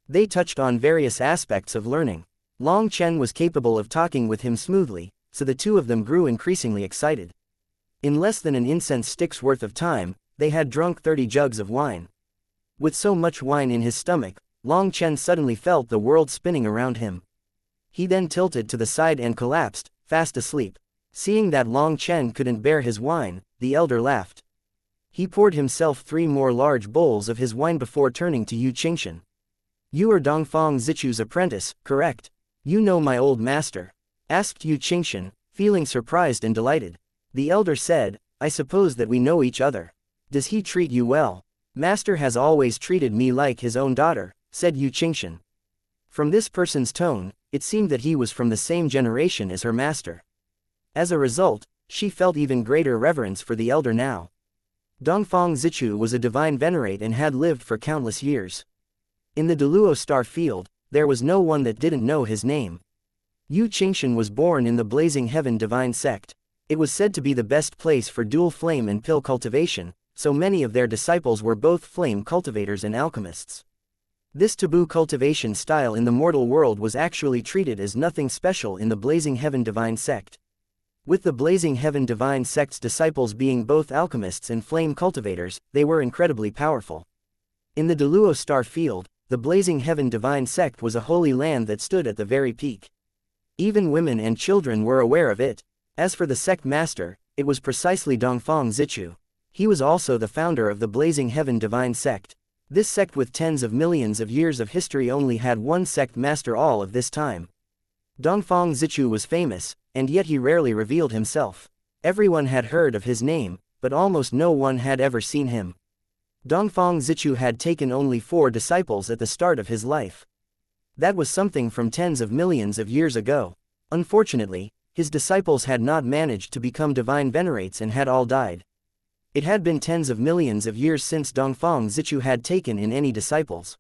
They touched on various aspects of learning. Long Chen was capable of talking with him smoothly, so the two of them grew increasingly excited. In less than an incense stick's worth of time, they had drunk 30 jugs of wine. With so much wine in his stomach, Long Chen suddenly felt the world spinning around him. He then tilted to the side and collapsed, fast asleep. Seeing that Long Chen couldn't bear his wine, the elder laughed. He poured himself 3 more large bowls of his wine before turning to Yu Qingshan. You are Dongfang Zichu's apprentice, correct? You know my old master? Asked Yu Qingshan, feeling surprised and delighted. The elder said, I suppose that we know each other. Does he treat you well? Master has always treated me like his own daughter, said Yu Qingshan. From this person's tone, it seemed that he was from the same generation as her master. As a result, she felt even greater reverence for the elder now. Dongfang Zichu was a divine venerate and had lived for countless years. In the Deluo star field, there was no one that didn't know his name. Yu Qingshan was born in the Blazing Heaven divine sect. It was said to be the best place for dual flame and pill cultivation, so many of their disciples were both flame cultivators and alchemists. This taboo cultivation style in the mortal world was actually treated as nothing special in the Blazing Heaven divine sect. With the Blazing Heaven divine sect's disciples being both alchemists and flame cultivators, they were incredibly powerful. In the Deluo star field, the Blazing Heaven divine sect was a holy land that stood at the very peak. Even women and children were aware of it. As for the sect master, it was precisely Dongfang Zichu. He was also the founder of the Blazing Heaven divine sect. This sect with tens of millions of years of history only had one sect master all of this time. Dongfang Zichu was famous, and yet he rarely revealed himself. Everyone had heard of his name, but almost no one had ever seen him. Dongfang Zichu had taken only 4 disciples at the start of his life. That was something from tens of millions of years ago. Unfortunately, his disciples had not managed to become divine venerates and had all died. It had been tens of millions of years since Dongfang Zichu had taken in any disciples.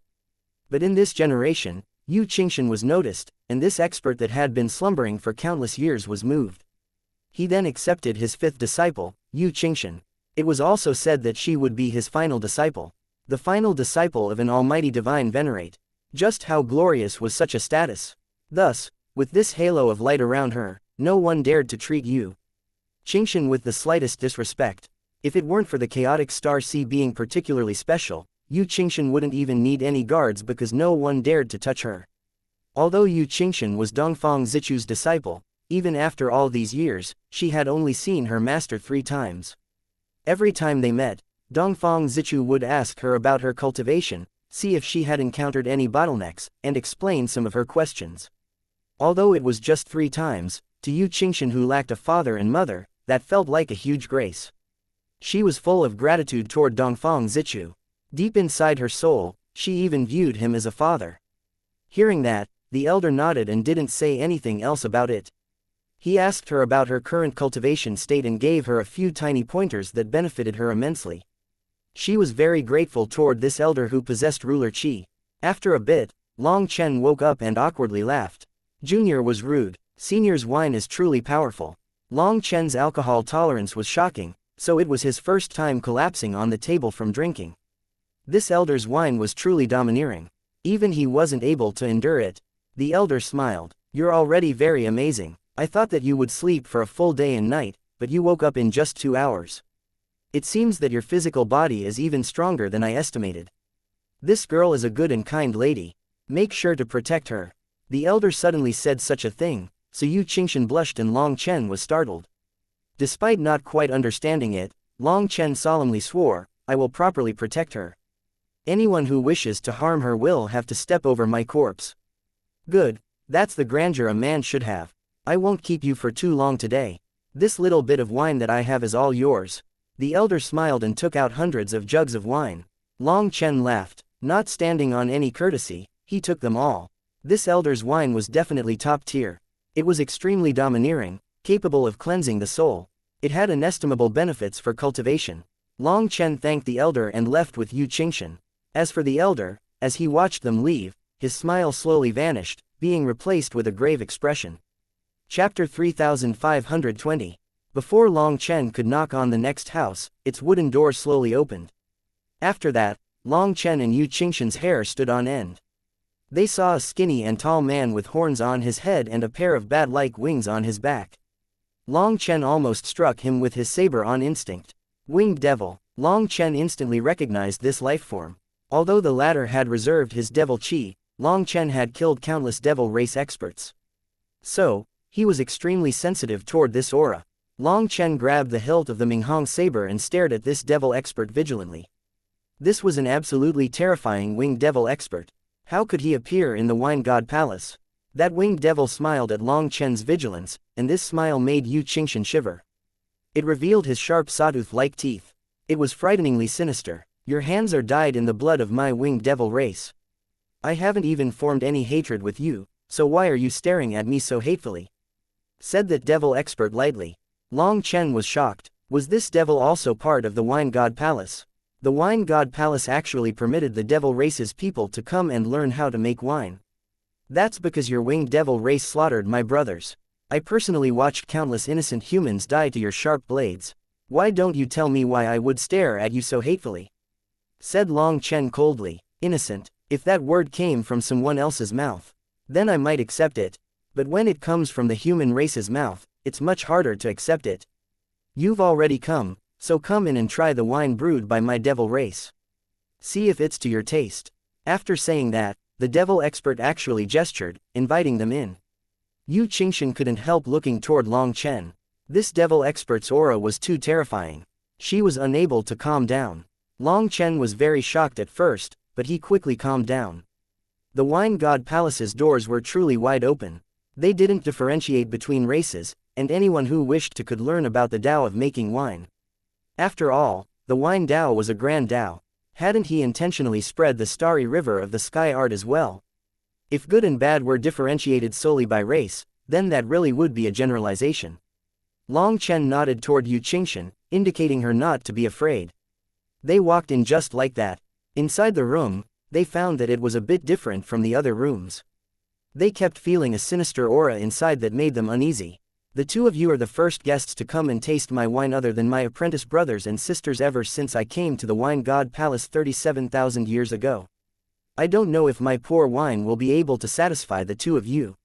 But in this generation, Yu Qingshan was noticed, and this expert that had been slumbering for countless years was moved. He then accepted his fifth disciple, Yu Qingshan. It was also said that she would be his final disciple. The final disciple of an almighty divine venerate. Just how glorious was such a status? Thus, with this halo of light around her, no one dared to treat Yu Qingshan with the slightest disrespect. If it weren't for the chaotic star sea being particularly special, Yu Qingshan wouldn't even need any guards because no one dared to touch her. Although Yu Qingshan was Dongfang Zichu's disciple, even after all these years, she had only seen her master 3 times. Every time they met, Dongfang Zichu would ask her about her cultivation, see if she had encountered any bottlenecks, and explain some of her questions. Although it was just 3 times, to Yu Qingshan who lacked a father and mother, that felt like a huge grace. She was full of gratitude toward Dongfang Zichu. Deep inside her soul, she even viewed him as a father. Hearing that, the elder nodded and didn't say anything else about it. He asked her about her current cultivation state and gave her a few tiny pointers that benefited her immensely. She was very grateful toward this elder who possessed ruler qi. After a bit, Long Chen woke up and awkwardly laughed. Junior was rude. Senior's wine is truly powerful. Long Chen's alcohol tolerance was shocking, so it was his first time collapsing on the table from drinking. This elder's wine was truly domineering. Even he wasn't able to endure it. The elder smiled. You're already very amazing. I thought that you would sleep for a full day and night, but you woke up in just 2 hours. It seems that your physical body is even stronger than I estimated. This girl is a good and kind lady. Make sure to protect her. The elder suddenly said such a thing, so Yu Qingshan blushed and Long Chen was startled. Despite not quite understanding it, Long Chen solemnly swore, I will properly protect her. Anyone who wishes to harm her will have to step over my corpse. Good, that's the grandeur a man should have. I won't keep you for too long today. This little bit of wine that I have is all yours. The elder smiled and took out hundreds of jugs of wine. Long Chen laughed, not standing on any courtesy, he took them all. This elder's wine was definitely top tier. It was extremely domineering, capable of cleansing the soul. It had inestimable benefits for cultivation. Long Chen thanked the elder and left with Yu Qingshan. As for the elder, as he watched them leave, his smile slowly vanished, being replaced with a grave expression. Chapter 3520. Before Long Chen could knock on the next house, its wooden door slowly opened. After that, Long Chen and Yu Qingshan's hair stood on end. They saw a skinny and tall man with horns on his head and a pair of bat-like wings on his back. Long Chen almost struck him with his saber on instinct. Winged Devil. Long Chen instantly recognized this life form. Although the latter had reserved his devil qi, Long Chen had killed countless devil race experts. So, he was extremely sensitive toward this aura. Long Chen grabbed the hilt of the Minghong saber and stared at this devil expert vigilantly. This was an absolutely terrifying winged devil expert. How could he appear in the Wine God Palace? That winged devil smiled at Long Chen's vigilance, and this smile made Yu Qingshan shiver. It revealed his sharp sawtooth-like teeth. It was frighteningly sinister. Your hands are dyed in the blood of my winged devil race. I haven't even formed any hatred with you, so why are you staring at me so hatefully? Said that devil expert lightly. Long Chen was shocked. Was this devil also part of the Wine God Palace? The Wine God Palace actually permitted the devil race's people to come and learn how to make wine. That's because your winged devil race slaughtered my brothers. I personally watched countless innocent humans die to your sharp blades. Why don't you tell me why I would stare at you so hatefully? Said Long Chen coldly. Innocent. If that word came from someone else's mouth, then I might accept it. But when it comes from the human race's mouth, it's much harder to accept it. You've already come, so come in and try the wine brewed by my devil race. See if it's to your taste. After saying that, the devil expert actually gestured, inviting them in. Yu Qingshan couldn't help looking toward Long Chen. This devil expert's aura was too terrifying. She was unable to calm down. Long Chen was very shocked at first, but he quickly calmed down. The Wine God Palace's doors were truly wide open. They didn't differentiate between races, and anyone who wished to could learn about the Tao of making wine. After all, the wine Tao was a grand Tao. Hadn't he intentionally spread the starry river of the sky art as well? If good and bad were differentiated solely by race, then that really would be a generalization. Long Chen nodded toward Yu Qingshan, indicating her not to be afraid. They walked in just like that. Inside the room, they found that it was a bit different from the other rooms. They kept feeling a sinister aura inside that made them uneasy. The two of you are the first guests to come and taste my wine other than my apprentice brothers and sisters ever since I came to the wine god palace 37,000 years ago. I don't know if my poor wine will be able to satisfy the two of you.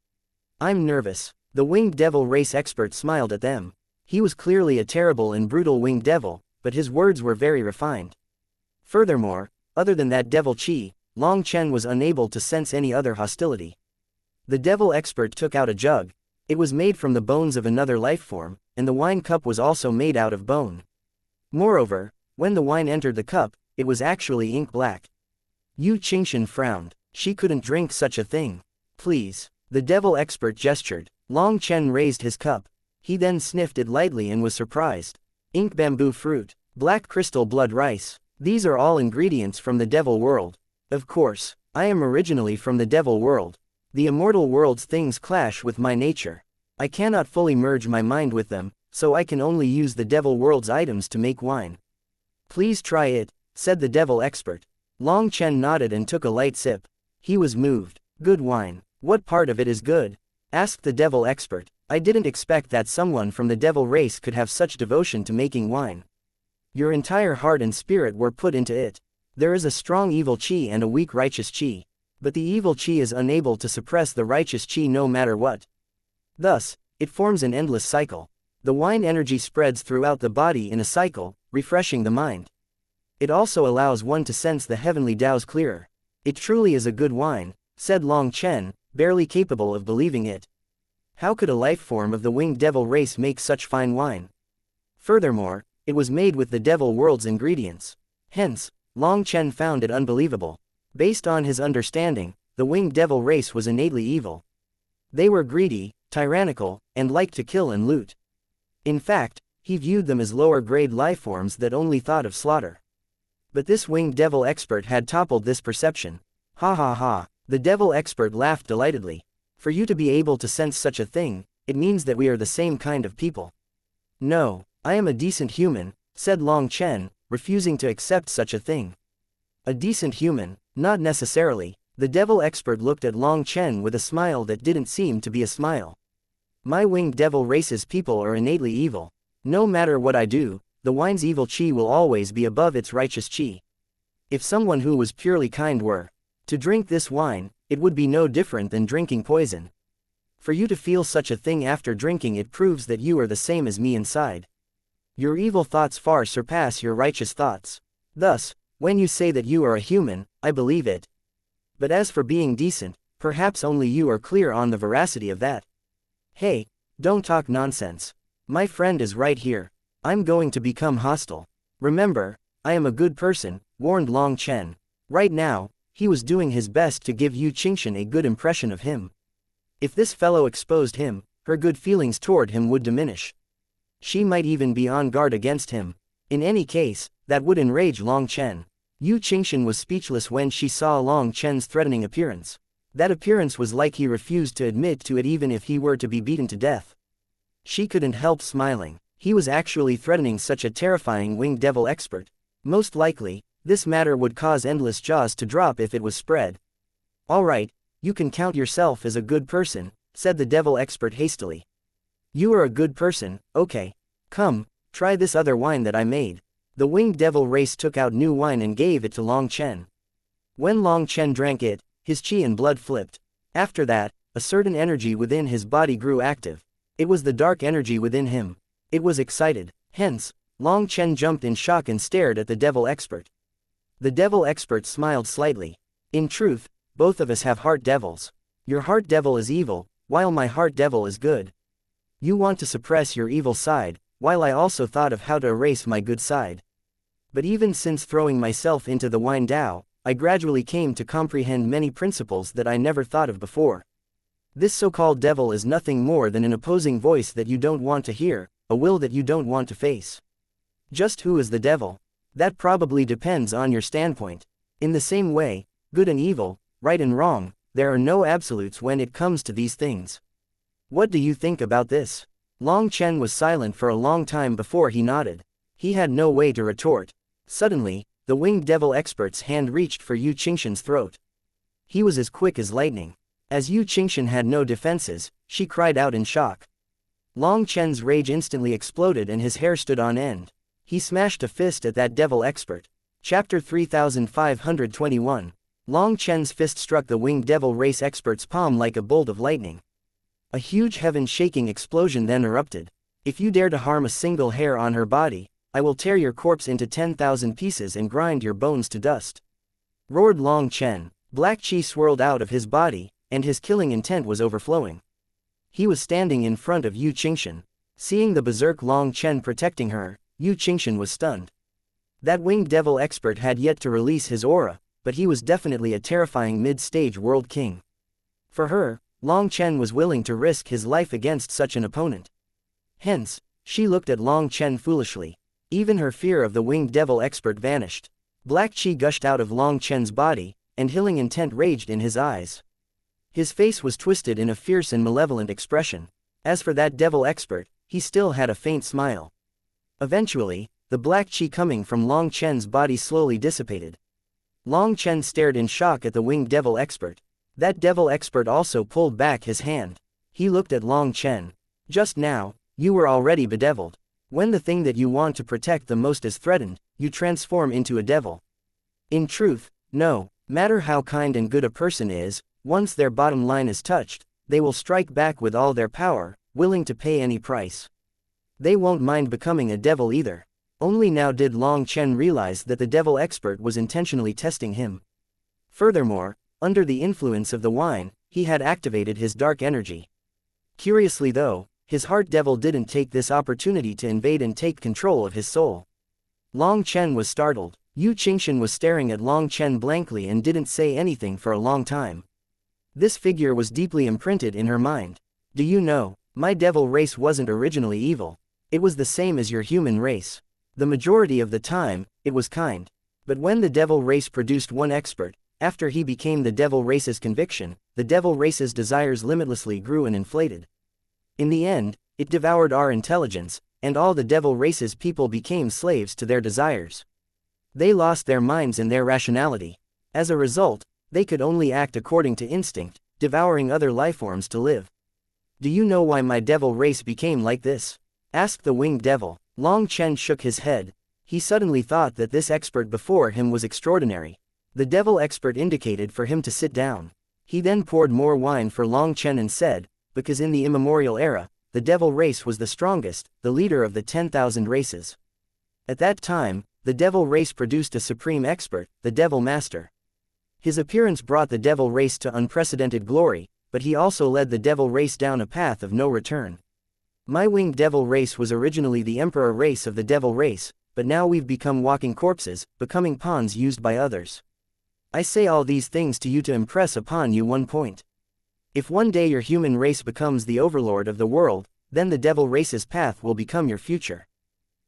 I'm nervous. The winged devil race expert smiled at them. He was clearly a terrible and brutal winged devil, but his words were very refined. Furthermore, other than that devil chi, Long Chen was unable to sense any other hostility. The devil expert took out a jug. It was made from the bones of another life form, and the wine cup was also made out of bone. Moreover, when the wine entered the cup, it was actually ink black. Yu Qingshan frowned. She couldn't drink such a thing. Please. The devil expert gestured. Long Chen raised his cup. He then sniffed it lightly and was surprised. Ink bamboo fruit, black crystal blood rice. These are all ingredients from the devil world. Of course, I am originally from the devil world. The immortal world's things clash with my nature. I cannot fully merge my mind with them, so I can only use the devil world's items to make wine. Please try it, said the devil expert. Long Chen nodded and took a light sip. He was moved. Good wine. What part of it is good? Asked the devil expert. I didn't expect that someone from the devil race could have such devotion to making wine. Your entire heart and spirit were put into it. There is a strong evil chi and a weak righteous chi. But the evil chi is unable to suppress the righteous chi no matter what. Thus, it forms an endless cycle. The wine energy spreads throughout the body in a cycle, refreshing the mind. It also allows one to sense the heavenly Tao's clearer. It truly is a good wine, said Long Chen, barely capable of believing it. How could a life form of the winged devil race make such fine wine? Furthermore, it was made with the devil world's ingredients. Hence, Long Chen found it unbelievable. Based on his understanding, the winged devil race was innately evil. They were greedy, tyrannical, and liked to kill and loot. In fact, he viewed them as lower-grade lifeforms that only thought of slaughter. But this winged devil expert had toppled this perception. Ha ha ha, the devil expert laughed delightedly. For you to be able to sense such a thing, it means that we are the same kind of people. No, I am a decent human, said Long Chen, refusing to accept such a thing. A decent human? Not necessarily. The devil expert looked at Long Chen with a smile that didn't seem to be a smile. My winged devil race's people are innately evil. No matter what I do, the wine's evil chi will always be above its righteous chi. If someone who was purely kind were to drink this wine, it would be no different than drinking poison. For you to feel such a thing after drinking it proves that you are the same as me inside. Your evil thoughts far surpass your righteous thoughts. Thus, when you say that you are a human, I believe it. But as for being decent, perhaps only you are clear on the veracity of that. Hey, don't talk nonsense. My friend is right here. I'm going to become hostile. Remember, I am a good person, warned Long Chen. Right now, he was doing his best to give Yu Qingshan a good impression of him. If this fellow exposed him, her good feelings toward him would diminish. She might even be on guard against him. In any case, that would enrage Long Chen. Yu Qingshan was speechless when she saw Long Chen's threatening appearance. That appearance was like he refused to admit to it even if he were to be beaten to death. She couldn't help smiling. He was actually threatening such a terrifying winged devil expert. Most likely, this matter would cause endless jaws to drop if it was spread. Alright, you can count yourself as a good person, said the devil expert hastily. You are a good person, okay. Come, try this other wine that I made. The winged devil race took out new wine and gave it to Long Chen. When Long Chen drank it, his chi and blood flipped. After that, a certain energy within his body grew active. It was the dark energy within him. It was excited. Hence, Long Chen jumped in shock and stared at the devil expert. The devil expert smiled slightly. In truth, both of us have heart devils. Your heart devil is evil, while my heart devil is good. You want to suppress your evil side, while I also thought of how to erase my good side. But even since throwing myself into the wine Tao, I gradually came to comprehend many principles that I never thought of before. This so-called devil is nothing more than an opposing voice that you don't want to hear, a will that you don't want to face. Just who is the devil? That probably depends on your standpoint. In the same way, good and evil, right and wrong, there are no absolutes when it comes to these things. What do you think about this? Long Chen was silent for a long time before he nodded. He had no way to retort. Suddenly, the winged devil expert's hand reached for Yu Qingshan's throat. He was as quick as lightning. As Yu Qingshan had no defenses, she cried out in shock. Long Chen's rage instantly exploded and his hair stood on end. He smashed a fist at that devil expert. Chapter 3521. Long Chen's fist struck the winged devil race expert's palm like a bolt of lightning. A huge heaven-shaking explosion then erupted. If you dare to harm a single hair on her body, I will tear your corpse into 10,000 pieces and grind your bones to dust. Roared Long Chen. Black chi swirled out of his body, and his killing intent was overflowing. He was standing in front of Yu Qingshan. Seeing the berserk Long Chen protecting her, Yu Qingshan was stunned. That winged devil expert had yet to release his aura, but he was definitely a terrifying mid-stage world king. For her, Long Chen was willing to risk his life against such an opponent. Hence, she looked at Long Chen foolishly. Even her fear of the winged devil expert vanished. Black chi gushed out of Long Chen's body, and healing intent raged in his eyes. His face was twisted in a fierce and malevolent expression. As for that devil expert, he still had a faint smile. Eventually, the black chi coming from Long Chen's body slowly dissipated. Long Chen stared in shock at the winged devil expert. That devil expert also pulled back his hand. He looked at Long Chen. Just now, you were already bedeviled. When the thing that you want to protect the most is threatened, you transform into a devil. In truth, no matter how kind and good a person is, once their bottom line is touched, they will strike back with all their power, willing to pay any price. They won't mind becoming a devil either. Only now did Long Chen realize that the devil expert was intentionally testing him. Furthermore, under the influence of the wine, he had activated his dark energy. Curiously though, his heart devil didn't take this opportunity to invade and take control of his soul. Long Chen was startled. Yu Qingshan was staring at Long Chen blankly and didn't say anything for a long time. This figure was deeply imprinted in her mind. Do you know, my devil race wasn't originally evil. It was the same as your human race. The majority of the time, it was kind. But when the devil race produced one expert, after he became the devil race's conviction, the devil race's desires limitlessly grew and inflated. In the end, it devoured our intelligence, and all the devil race's people became slaves to their desires. They lost their minds and their rationality. As a result, they could only act according to instinct, devouring other lifeforms to live. Do you know why my devil race became like this? Asked the winged devil. Long Chen shook his head. He suddenly thought that this expert before him was extraordinary. The devil expert indicated for him to sit down. He then poured more wine for Long Chen and said, because in the immemorial era, the devil race was the strongest, the leader of the 10,000 races. At that time, the devil race produced a supreme expert, the devil master. His appearance brought the devil race to unprecedented glory, but he also led the devil race down a path of no return. My winged devil race was originally the emperor race of the devil race, but now we've become walking corpses, becoming pawns used by others. I say all these things to you to impress upon you one point. If one day your human race becomes the overlord of the world, then the devil race's path will become your future.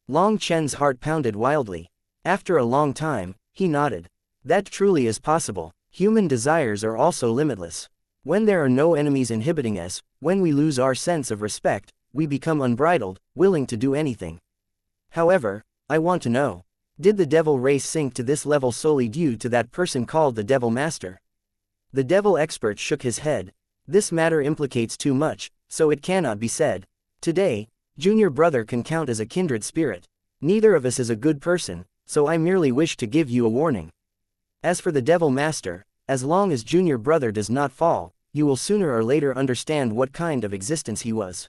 Long Chen's heart pounded wildly. After a long time, he nodded. That truly is possible. Human desires are also limitless. When there are no enemies inhibiting us, when we lose our sense of respect, we become unbridled, willing to do anything. However, I want to know, did the devil race sink to this level solely due to that person called the devil master? The devil expert shook his head. This matter implicates too much, so it cannot be said. Today, junior brother can count as a kindred spirit. Neither of us is a good person, so I merely wish to give you a warning. As for the devil master, as long as junior brother does not fall, you will sooner or later understand what kind of existence he was.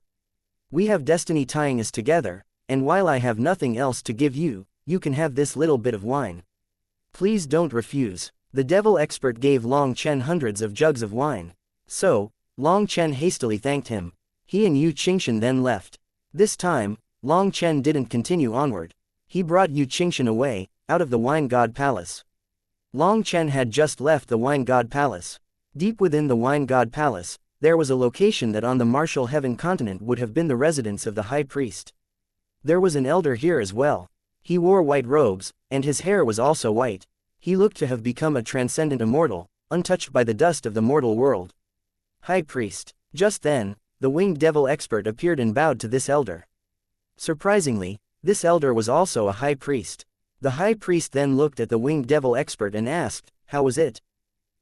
We have destiny tying us together, and while I have nothing else to give you, you can have this little bit of wine. Please don't refuse. The devil expert gave Long Chen hundreds of jugs of wine. So, Long Chen hastily thanked him. He and Yu Qingshan then left. This time, Long Chen didn't continue onward. He brought Yu Qingshan away, out of the Wine God Palace. Long Chen had just left the Wine God Palace. Deep within the Wine God Palace, there was a location that on the martial heaven continent would have been the residence of the high priest. There was an elder here as well. He wore white robes, and his hair was also white. He looked to have become a transcendent immortal, untouched by the dust of the mortal world. High priest. Just then, the winged devil expert appeared and bowed to this elder. Surprisingly, this elder was also a high priest. The high priest then looked at the winged devil expert and asked, "How was it?"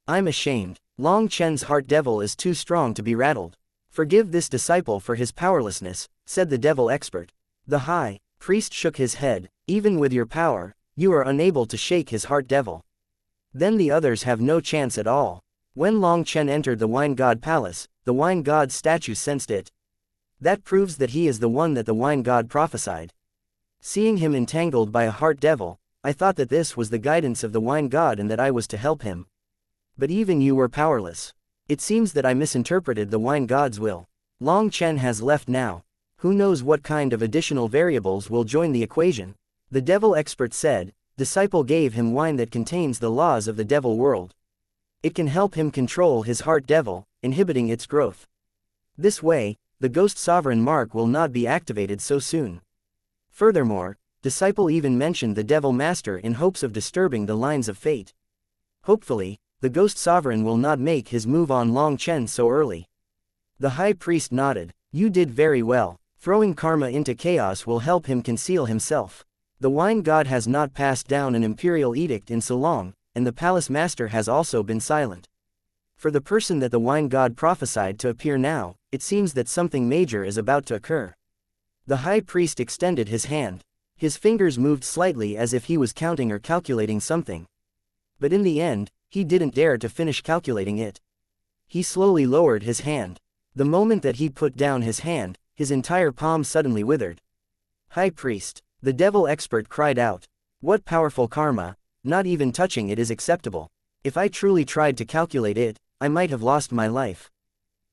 I'm ashamed. Long Chen's heart devil is too strong to be rattled. Forgive this disciple for his powerlessness, said the devil expert. The high priest shook his head. Even with your power, you are unable to shake his heart devil. Then the others have no chance at all. When Long Chen entered the wine god palace, the wine god's statue sensed it. That proves that he is the one that the wine god prophesied. Seeing him entangled by a heart devil, I thought that this was the guidance of the wine god and that I was to help him. But even you were powerless. It seems that I misinterpreted the wine god's will. Long Chen has left now. Who knows what kind of additional variables will join the equation? The devil expert said. Disciple gave him wine that contains the laws of the devil world. It can help him control his heart devil, inhibiting its growth. This way, the ghost sovereign mark will not be activated so soon. Furthermore, disciple even mentioned the devil master in hopes of disturbing the lines of fate. Hopefully, the ghost sovereign will not make his move on Long Chen so early. The high priest nodded. You did very well. Throwing karma into chaos will help him conceal himself. The wine god has not passed down an imperial edict in so long, and the palace master has also been silent. For the person that the wine god prophesied to appear now, it seems that something major is about to occur. The high priest extended his hand. His fingers moved slightly as if he was counting or calculating something. But in the end, he didn't dare to finish calculating it. He slowly lowered his hand. The moment that he put down his hand, his entire palm suddenly withered. High priest, the devil expert cried out. What powerful karma, not even touching it is acceptable. If I truly tried to calculate it, I might have lost my life.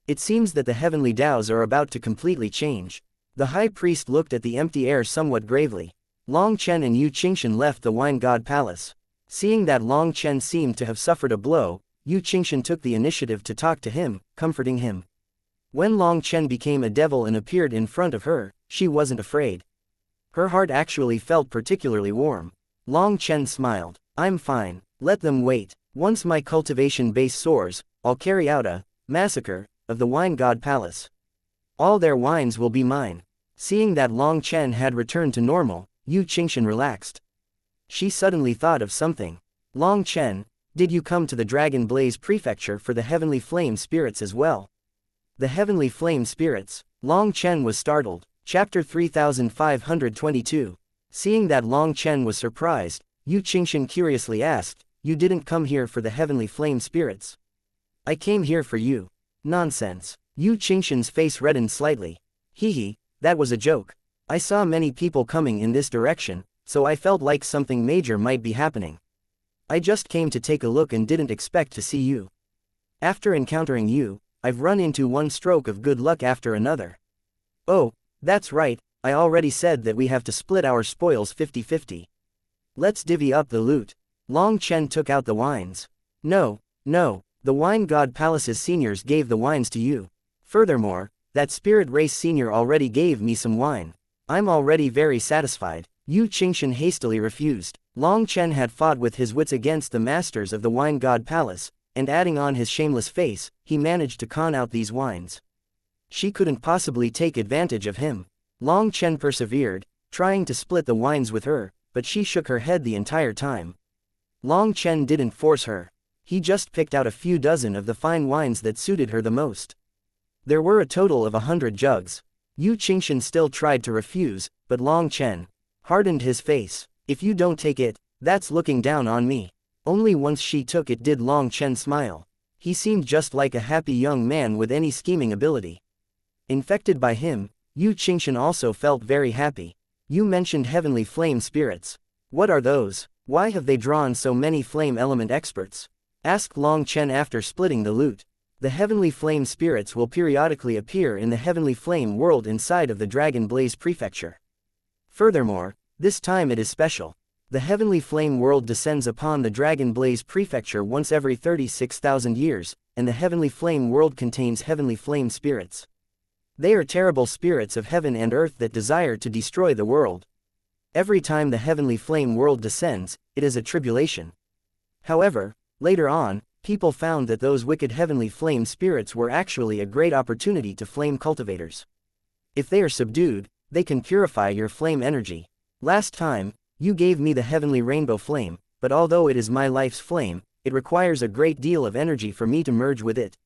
It seems that the heavenly Taos are about to completely change. The high priest looked at the empty air somewhat gravely. Long Chen and Yu Qingshan left the wine god palace. Seeing that Long Chen seemed to have suffered a blow, Yu Qingshan took the initiative to talk to him, comforting him. When Long Chen became a devil and appeared in front of her, she wasn't afraid. Her heart actually felt particularly warm. Long Chen smiled. I'm fine, let them wait. Once my cultivation base soars, I'll carry out a massacre of the wine god palace. All their wines will be mine. Seeing that Long Chen had returned to normal, Yu Qingshan relaxed. She suddenly thought of something. Long Chen, did you come to the Dragon Blaze Prefecture for the Heavenly Flame Spirits as well? The Heavenly Flame Spirits? Long Chen was startled. Chapter 3522. Seeing that Long Chen was surprised, Yu Qingshan curiously asked, You didn't come here for the Heavenly Flame Spirits? I came here for you. Nonsense. Yu Qingshan's face reddened slightly. Hee, that was a joke. I saw many people coming in this direction, so I felt like something major might be happening. I just came to take a look and didn't expect to see you. After encountering you, I've run into one stroke of good luck after another. Oh, that's right, I already said that we have to split our spoils 50-50. Let's divvy up the loot. Long Chen took out the wines. No, the wine god palace's seniors gave the wines to you. Furthermore, that spirit race senior already gave me some wine. I'm already very satisfied. Yu Qingshan hastily refused. Long Chen had fought with his wits against the masters of the wine god palace, and adding on his shameless face, he managed to con out these wines. She couldn't possibly take advantage of him. Long Chen persevered, trying to split the wines with her, but she shook her head the entire time. Long Chen didn't force her. He just picked out a few dozen of the fine wines that suited her the most. There were a total of 100 jugs. Yu Qingshan still tried to refuse, but Long Chen hardened his face. If you don't take it, that's looking down on me. Only once she took it did Long Chen smile. He seemed just like a happy young man with any scheming ability. Infected by him, Yu Qingshan also felt very happy. You mentioned heavenly flame spirits. What are those? Why have they drawn so many flame element experts? Asked Long Chen after splitting the loot. The heavenly flame spirits will periodically appear in the heavenly flame world inside of the Dragon Blaze Prefecture. Furthermore, this time it is special. The heavenly flame world descends upon the Dragon Blaze Prefecture once every 36,000 years, and the heavenly flame world contains heavenly flame spirits. They are terrible spirits of heaven and earth that desire to destroy the world. Every time the heavenly flame world descends, it is a tribulation. However, later on, people found that those wicked heavenly flame spirits were actually a great opportunity to flame cultivators. If they are subdued, they can purify your flame energy. Last time, you gave me the heavenly rainbow flame, but although it is my life's flame, it requires a great deal of energy for me to merge with it.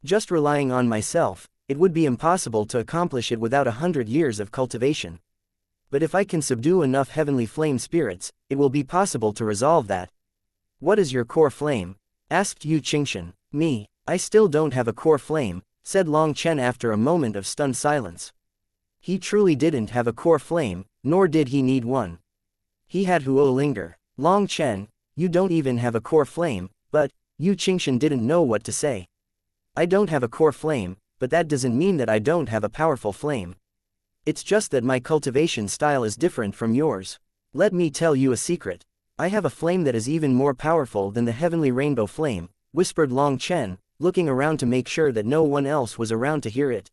Just relying on myself, it would be impossible to accomplish it without 100 years of cultivation. But if I can subdue enough heavenly flame spirits, it will be possible to resolve that. What is your core flame? Asked Yu Qingshan. Me, I still don't have a core flame, said Long Chen after a moment of stunned silence. He truly didn't have a core flame, nor did he need one. He had Huo Linger. Long Chen, you don't even have a core flame, but, Yu Qingshan didn't know what to say. I don't have a core flame, but that doesn't mean that I don't have a powerful flame. It's just that my cultivation style is different from yours. Let me tell you a secret. I have a flame that is even more powerful than the heavenly rainbow flame, whispered Long Chen, looking around to make sure that no one else was around to hear it.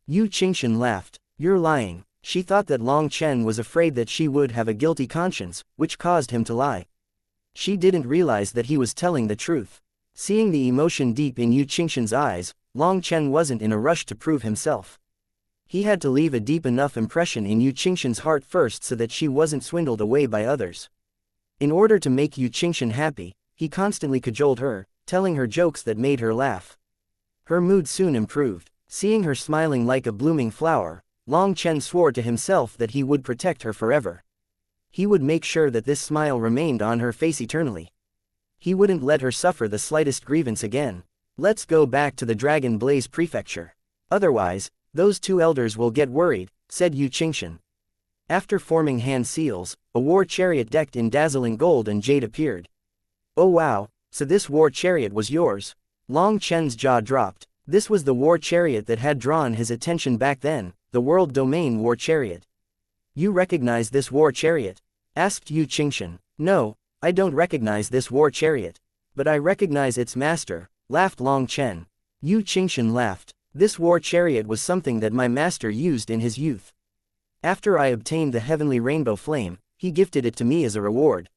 Yu Qingshan laughed. You're lying. She thought that Long Chen was afraid that she would have a guilty conscience, which caused him to lie. She didn't realize that he was telling the truth. Seeing the emotion deep in Yu Qingshan's eyes, Long Chen wasn't in a rush to prove himself. He had to leave a deep enough impression in Yu Qingshan's heart first so that she wasn't swindled away by others. In order to make Yu Qingshan happy, he constantly cajoled her, telling her jokes that made her laugh. Her mood soon improved. Seeing her smiling like a blooming flower, Long Chen swore to himself that he would protect her forever. He would make sure that this smile remained on her face eternally. He wouldn't let her suffer the slightest grievance again. Let's go back to the Dragon Blaze Prefecture. Otherwise, those two elders will get worried, said Yu Qingshan. After forming hand seals, a war chariot decked in dazzling gold and jade appeared. Oh wow, so this war chariot was yours? Long Chen's jaw dropped. This was the war chariot that had drawn his attention back then, the World Domain War Chariot. You recognize this war chariot? Asked Yu Qingshan. No, I don't recognize this war chariot. But I recognize its master, laughed Long Chen. Yu Qingshan laughed. This war chariot was something that my master used in his youth. After I obtained the heavenly rainbow flame, he gifted it to me as a reward.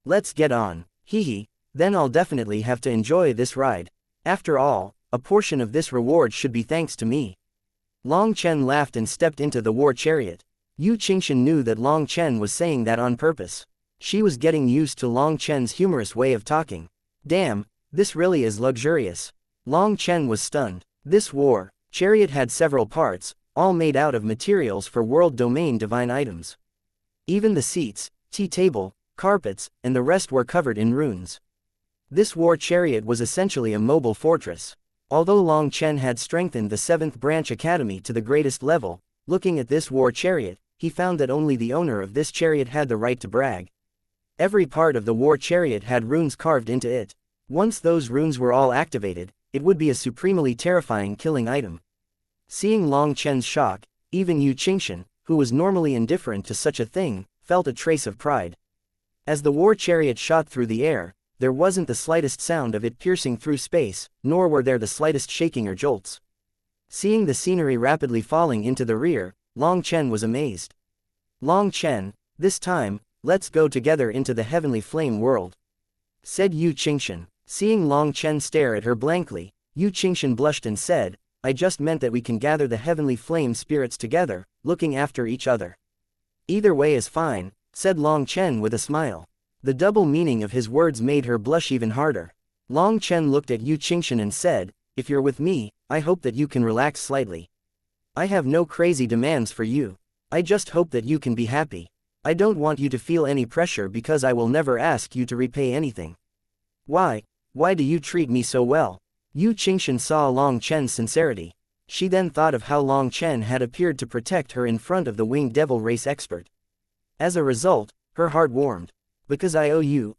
Let's get on. Hee, then I'll definitely have to enjoy this ride. After all, a portion of this reward should be thanks to me. Long Chen laughed and stepped into the war chariot. Yu Qingshan knew that Long Chen was saying that on purpose. She was getting used to Long Chen's humorous way of talking. Damn, this really is luxurious. Long Chen was stunned. This war chariot had several parts, all made out of materials for world domain divine items. Even the seats, tea table, carpets, and the rest were covered in runes. This war chariot was essentially a mobile fortress. Although Long Chen had strengthened the 7th Branch Academy to the greatest level, looking at this war chariot, he found that only the owner of this chariot had the right to brag. Every part of the war chariot had runes carved into it. Once those runes were all activated, it would be a supremely terrifying killing item. Seeing Long Chen's shock, even Yu Qingshan, who was normally indifferent to such a thing, felt a trace of pride. As the war chariot shot through the air, there wasn't the slightest sound of it piercing through space, nor were there the slightest shaking or jolts. Seeing the scenery rapidly falling into the rear, Long Chen was amazed. Long Chen, this time, let's go together into the heavenly flame world, said Yu Qingshan. Seeing Long Chen stare at her blankly, Yu Qingshan blushed and said, I just meant that we can gather the heavenly flame spirits together, looking after each other. Either way is fine, said Long Chen with a smile. The double meaning of his words made her blush even harder. Long Chen looked at Yu Qingshan and said, if you're with me, I hope that you can relax slightly. I have no crazy demands for you. I just hope that you can be happy. I don't want you to feel any pressure because I will never ask you to repay anything. Why do you treat me so well? Yu Qingshan saw Long Chen's sincerity. She then thought of how Long Chen had appeared to protect her in front of the winged devil race expert. As a result, her heart warmed. Because I owe you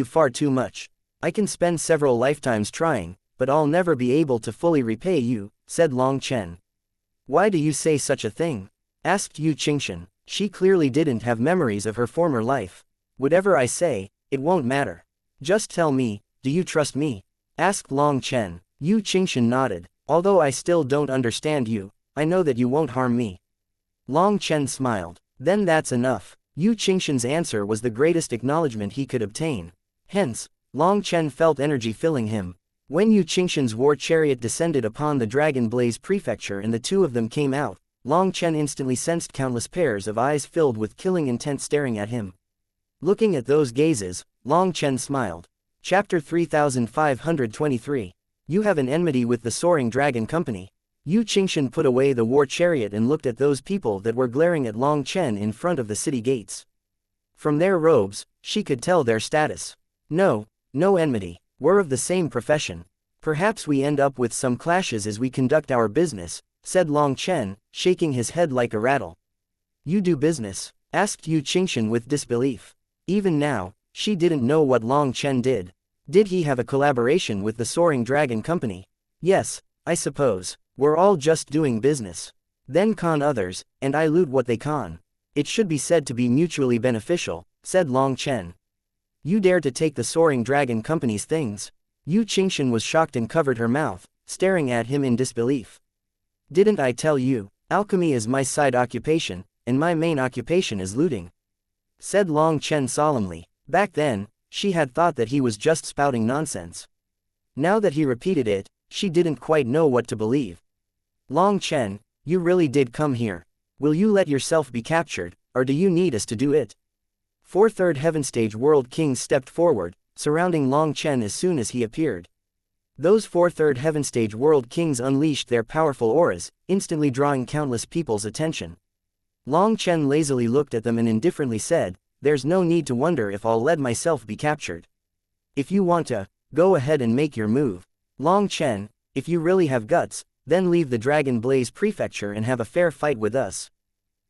far too much. I can spend several lifetimes trying, but I'll never be able to fully repay you, said Long Chen. Why do you say such a thing? Asked Yu Qingshan. She clearly didn't have memories of her former life. Whatever I say, it won't matter. Just tell me, do you trust me? Asked Long Chen. Yu Qingshan nodded. Although I still don't understand you, I know that you won't harm me. Long Chen smiled. Then that's enough. Yu Qingshan's answer was the greatest acknowledgement he could obtain. Hence, Long Chen felt energy filling him. When Yu Qingshan's war chariot descended upon the Dragon Blaze Prefecture and the two of them came out, Long Chen instantly sensed countless pairs of eyes filled with killing intent staring at him. Looking at those gazes, Long Chen smiled. Chapter 3523. You have an enmity with the Soaring Dragon Company. Yu Qingshan put away the war chariot and looked at those people that were glaring at Long Chen in front of the city gates. From their robes, she could tell their status. No enmity. We're of the same profession. Perhaps we end up with some clashes as we conduct our business, said Long Chen, shaking his head like a rattle. You do business? Asked Yu Qingshan with disbelief. Even now, she didn't know what Long Chen did. Did he have a collaboration with the Soaring Dragon Company? Yes, I suppose. We're all just doing business. Then con others, and I loot what they con. It should be said to be mutually beneficial, said Long Chen. You dare to take the Soaring Dragon Company's things? Yu Qingshan was shocked and covered her mouth, staring at him in disbelief. Didn't I tell you, alchemy is my side occupation, and my main occupation is looting? Said Long Chen solemnly. Back then, she had thought that he was just spouting nonsense. Now that he repeated it, she didn't quite know what to believe. Long Chen, you really did come here. Will you let yourself be captured, or do you need us to do it? 4 Third Heaven Stage World Kings stepped forward, surrounding Long Chen as soon as he appeared. Those 4 Third Heaven Stage World Kings unleashed their powerful auras, instantly drawing countless people's attention. Long Chen lazily looked at them and indifferently said, "There's no need to wonder if I'll let myself be captured. If you want to, go ahead and make your move. Long Chen, if you really have guts, then leave the Dragon Blaze Prefecture and have a fair fight with us,"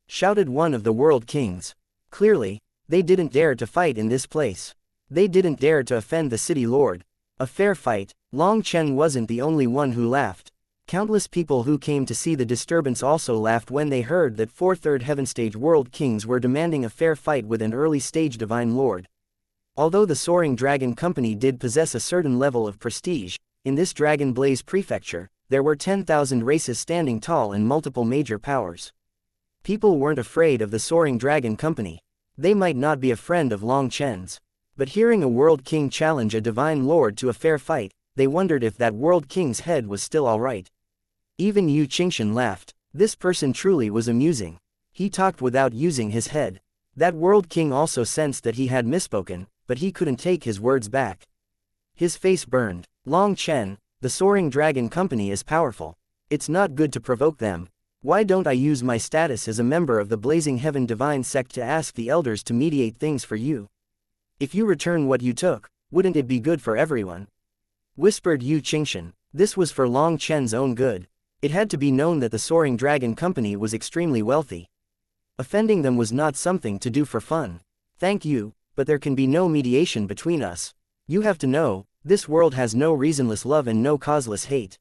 shouted one of the World Kings. Clearly, they didn't dare to fight in this place. They didn't dare to offend the city lord. A fair fight. Long Chen wasn't the only one who laughed. Countless people who came to see the disturbance also laughed when they heard that 4 Third Heaven Stage World Kings were demanding a fair fight with an early stage Divine Lord. Although the Soaring Dragon Company did possess a certain level of prestige, in this Dragon Blaze Prefecture, there were 10,000 races standing tall and multiple major powers. People weren't afraid of the Soaring Dragon Company. They might not be a friend of Long Chen's. But hearing a World King challenge a Divine Lord to a fair fight, they wondered if that World King's head was still alright. Even Yu Qingshan laughed. This person truly was amusing. He talked without using his head. That World King also sensed that he had misspoken, but he couldn't take his words back. His face burned. Long Chen, the Soaring Dragon Company is powerful. It's not good to provoke them. Why don't I use my status as a member of the Blazing Heaven Divine Sect to ask the elders to mediate things for you? If you return what you took, wouldn't it be good for everyone? Whispered Yu Qingshan. This was for Long Chen's own good. It had to be known that the Soaring Dragon Company was extremely wealthy. Offending them was not something to do for fun. Thank you, but there can be no mediation between us. You have to know, this world has no reasonless love and no causeless hate.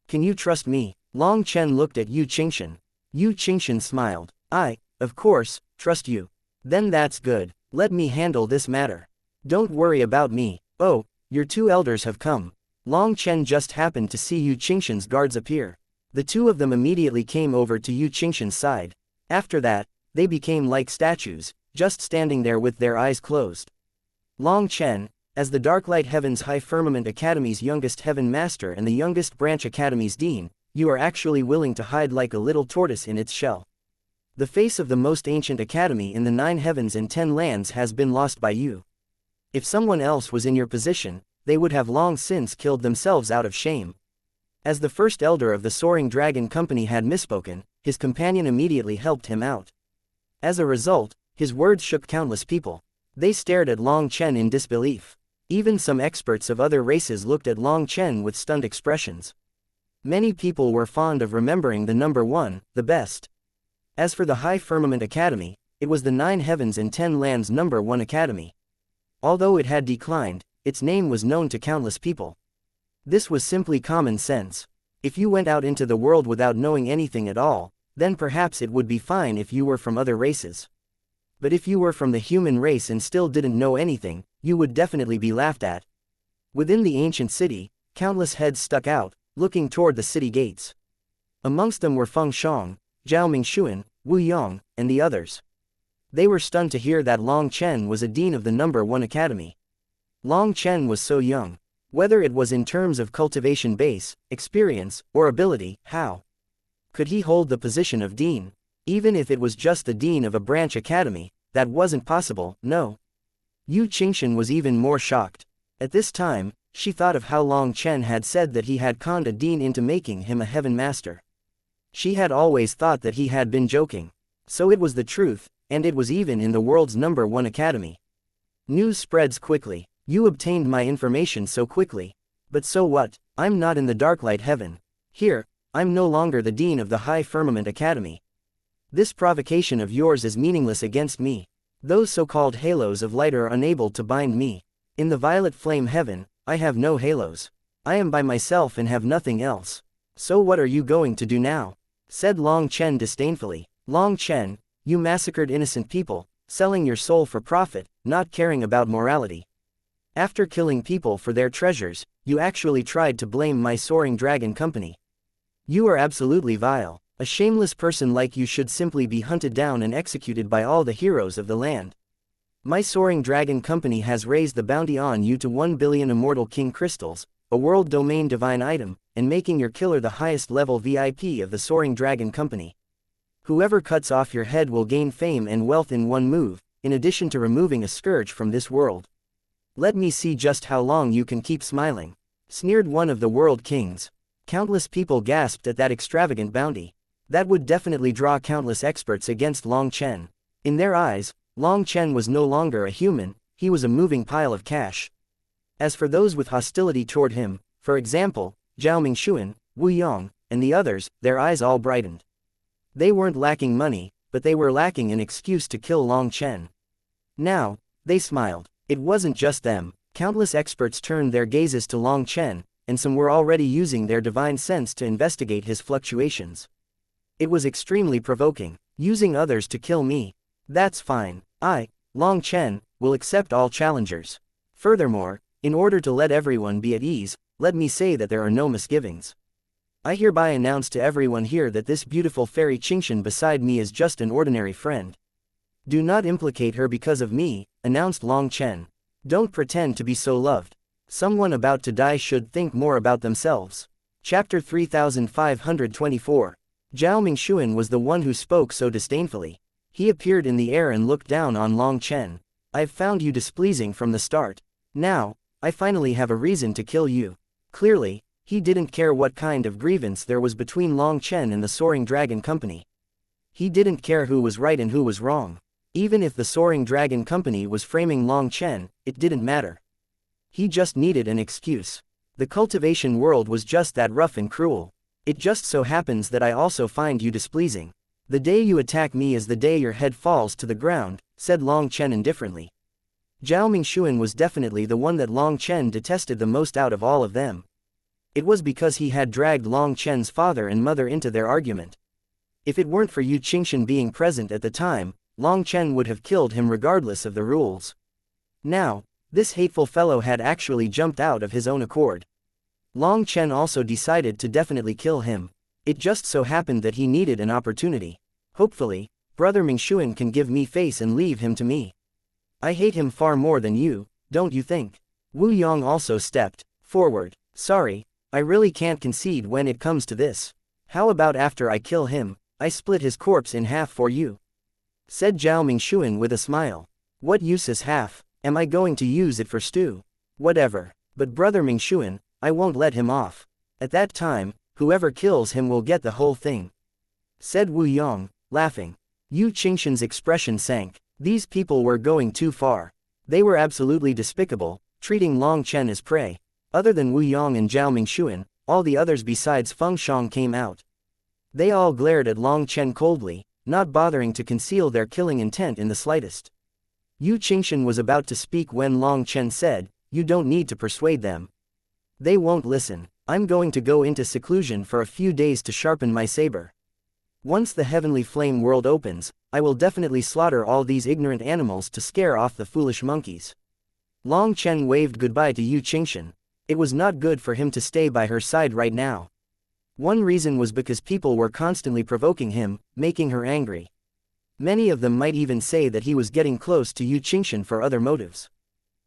Can you trust me? Long Chen looked at Yu Qingshan. Yu Qingshan smiled. I, of course, trust you. Then that's good. Let me handle this matter. Don't worry about me. Oh, your 2 elders have come. Long Chen just happened to see Yu Qingshan's guards appear. The 2 of them immediately came over to Yu Qingshan's side. After that, they became like statues, just standing there with their eyes closed. Long Chen, as the Darklight Heaven's High Firmament Academy's youngest Heaven Master and the youngest Branch Academy's Dean, you are actually willing to hide like a little tortoise in its shell. The face of the most ancient academy in the 9 heavens and 10 lands has been lost by you. If someone else was in your position, they would have long since killed themselves out of shame. As the first elder of the Soaring Dragon Company had misspoken, his companion immediately helped him out. As a result, his words shook countless people. They stared at Long Chen in disbelief. Even some experts of other races looked at Long Chen with stunned expressions. Many people were fond of remembering the number 1, the best. As for the High Firmament Academy, it was the 9 heavens and 10 lands number 1 academy. Although it had declined, its name was known to countless people. This was simply common sense. If you went out into the world without knowing anything at all, then perhaps it would be fine if you were from other races. But if you were from the human race and still didn't know anything, you would definitely be laughed at. Within the ancient city, countless heads stuck out, looking toward the city gates. Amongst them were Feng Shang, Zhao Mingxuan, Wu Yong, and the others. They were stunned to hear that Long Chen was a dean of the number 1 academy. Long Chen was so young. Whether it was in terms of cultivation base, experience, or ability, how could he hold the position of dean? Even if it was just the dean of a branch academy, that wasn't possible, no. Yu Qingshan was even more shocked. At this time, she thought of how Long Chen had said that he had conned a dean into making him a heaven master. She had always thought that he had been joking. So it was the truth, and it was even in the world's #1 academy. News spreads quickly. You obtained my information so quickly. But so what? I'm not in the Darklight Heaven. Here, I'm no longer the dean of the High Firmament Academy. This provocation of yours is meaningless against me. Those so-called halos of light are unable to bind me. In the Violet Flame Heaven, I have no halos. I am by myself and have nothing else. So what are you going to do now? Said Long Chen disdainfully. Long Chen, you massacred innocent people, selling your soul for profit, not caring about morality. After killing people for their treasures, you actually tried to blame my Soaring Dragon Company. You are absolutely vile. A shameless person like you should simply be hunted down and executed by all the heroes of the land. My Soaring Dragon Company has raised the bounty on you to 1 billion Immortal King Crystals, a world domain divine item, and making your killer the highest level VIP of the Soaring Dragon Company. Whoever cuts off your head will gain fame and wealth in one move, in addition to removing a scourge from this world. Let me see just how long you can keep smiling. Sneered one of the world kings. Countless people gasped at that extravagant bounty. That would definitely draw countless experts against Long Chen. In their eyes, Long Chen was no longer a human, he was a moving pile of cash. As for those with hostility toward him, for example, Zhao Mingxuan, Wu Yong, and the others, their eyes all brightened. They weren't lacking money, but they were lacking an excuse to kill Long Chen. Now, they smiled. It wasn't just them. Countless experts turned their gazes to Long Chen, and some were already using their divine sense to investigate his fluctuations. It was extremely provoking. Using others to kill me. That's fine. I, Long Chen, will accept all challengers. Furthermore, in order to let everyone be at ease, let me say that there are no misgivings. I hereby announce to everyone here that this beautiful fairy Xianxia beside me is just an ordinary friend. Do not implicate her because of me, announced Long Chen. Don't pretend to be so loved. Someone about to die should think more about themselves. Chapter 3524. Zhao Mingxuan was the one who spoke so disdainfully. He appeared in the air and looked down on Long Chen. I've found you displeasing from the start. Now, I finally have a reason to kill you. Clearly, he didn't care what kind of grievance there was between Long Chen and the Soaring Dragon Company. He didn't care who was right and who was wrong. Even if the Soaring Dragon Company was framing Long Chen, it didn't matter. He just needed an excuse. The cultivation world was just that rough and cruel. It just so happens that I also find you displeasing. The day you attack me is the day your head falls to the ground, said Long Chen indifferently. Zhao Mingxuan was definitely the one that Long Chen detested the most out of all of them. It was because he had dragged Long Chen's father and mother into their argument. If it weren't for Yu Qingshan being present at the time, Long Chen would have killed him regardless of the rules. Now, this hateful fellow had actually jumped out of his own accord. Long Chen also decided to definitely kill him. It just so happened that he needed an opportunity. Hopefully, Brother Mingxuan can give me face and leave him to me. I hate him far more than you, don't you think? Wu Yong also stepped forward. Sorry, I really can't concede when it comes to this. How about after I kill him, I split his corpse in half for you? Said Zhao Mingxuan with a smile. What use is half? Am I going to use it for stew? Whatever. But Brother Mingxuan, I won't let him off. At that time, whoever kills him will get the whole thing. Said Wu Yong, laughing. Yu Qingshan's expression sank. These people were going too far. They were absolutely despicable, treating Long Chen as prey. Other than Wu Yong and Zhao Mingxuan, all the others besides Feng Shang came out. They all glared at Long Chen coldly, not bothering to conceal their killing intent in the slightest. Yu Qingshan was about to speak when Long Chen said, "You don't need to persuade them. They won't listen. I'm going to go into seclusion for a few days to sharpen my saber. Once the heavenly flame world opens, I will definitely slaughter all these ignorant animals to scare off the foolish monkeys." Long Chen waved goodbye to Yu Qingshan. It was not good for him to stay by her side right now. One reason was because people were constantly provoking him, making her angry. Many of them might even say that he was getting close to Yu Qingshan for other motives.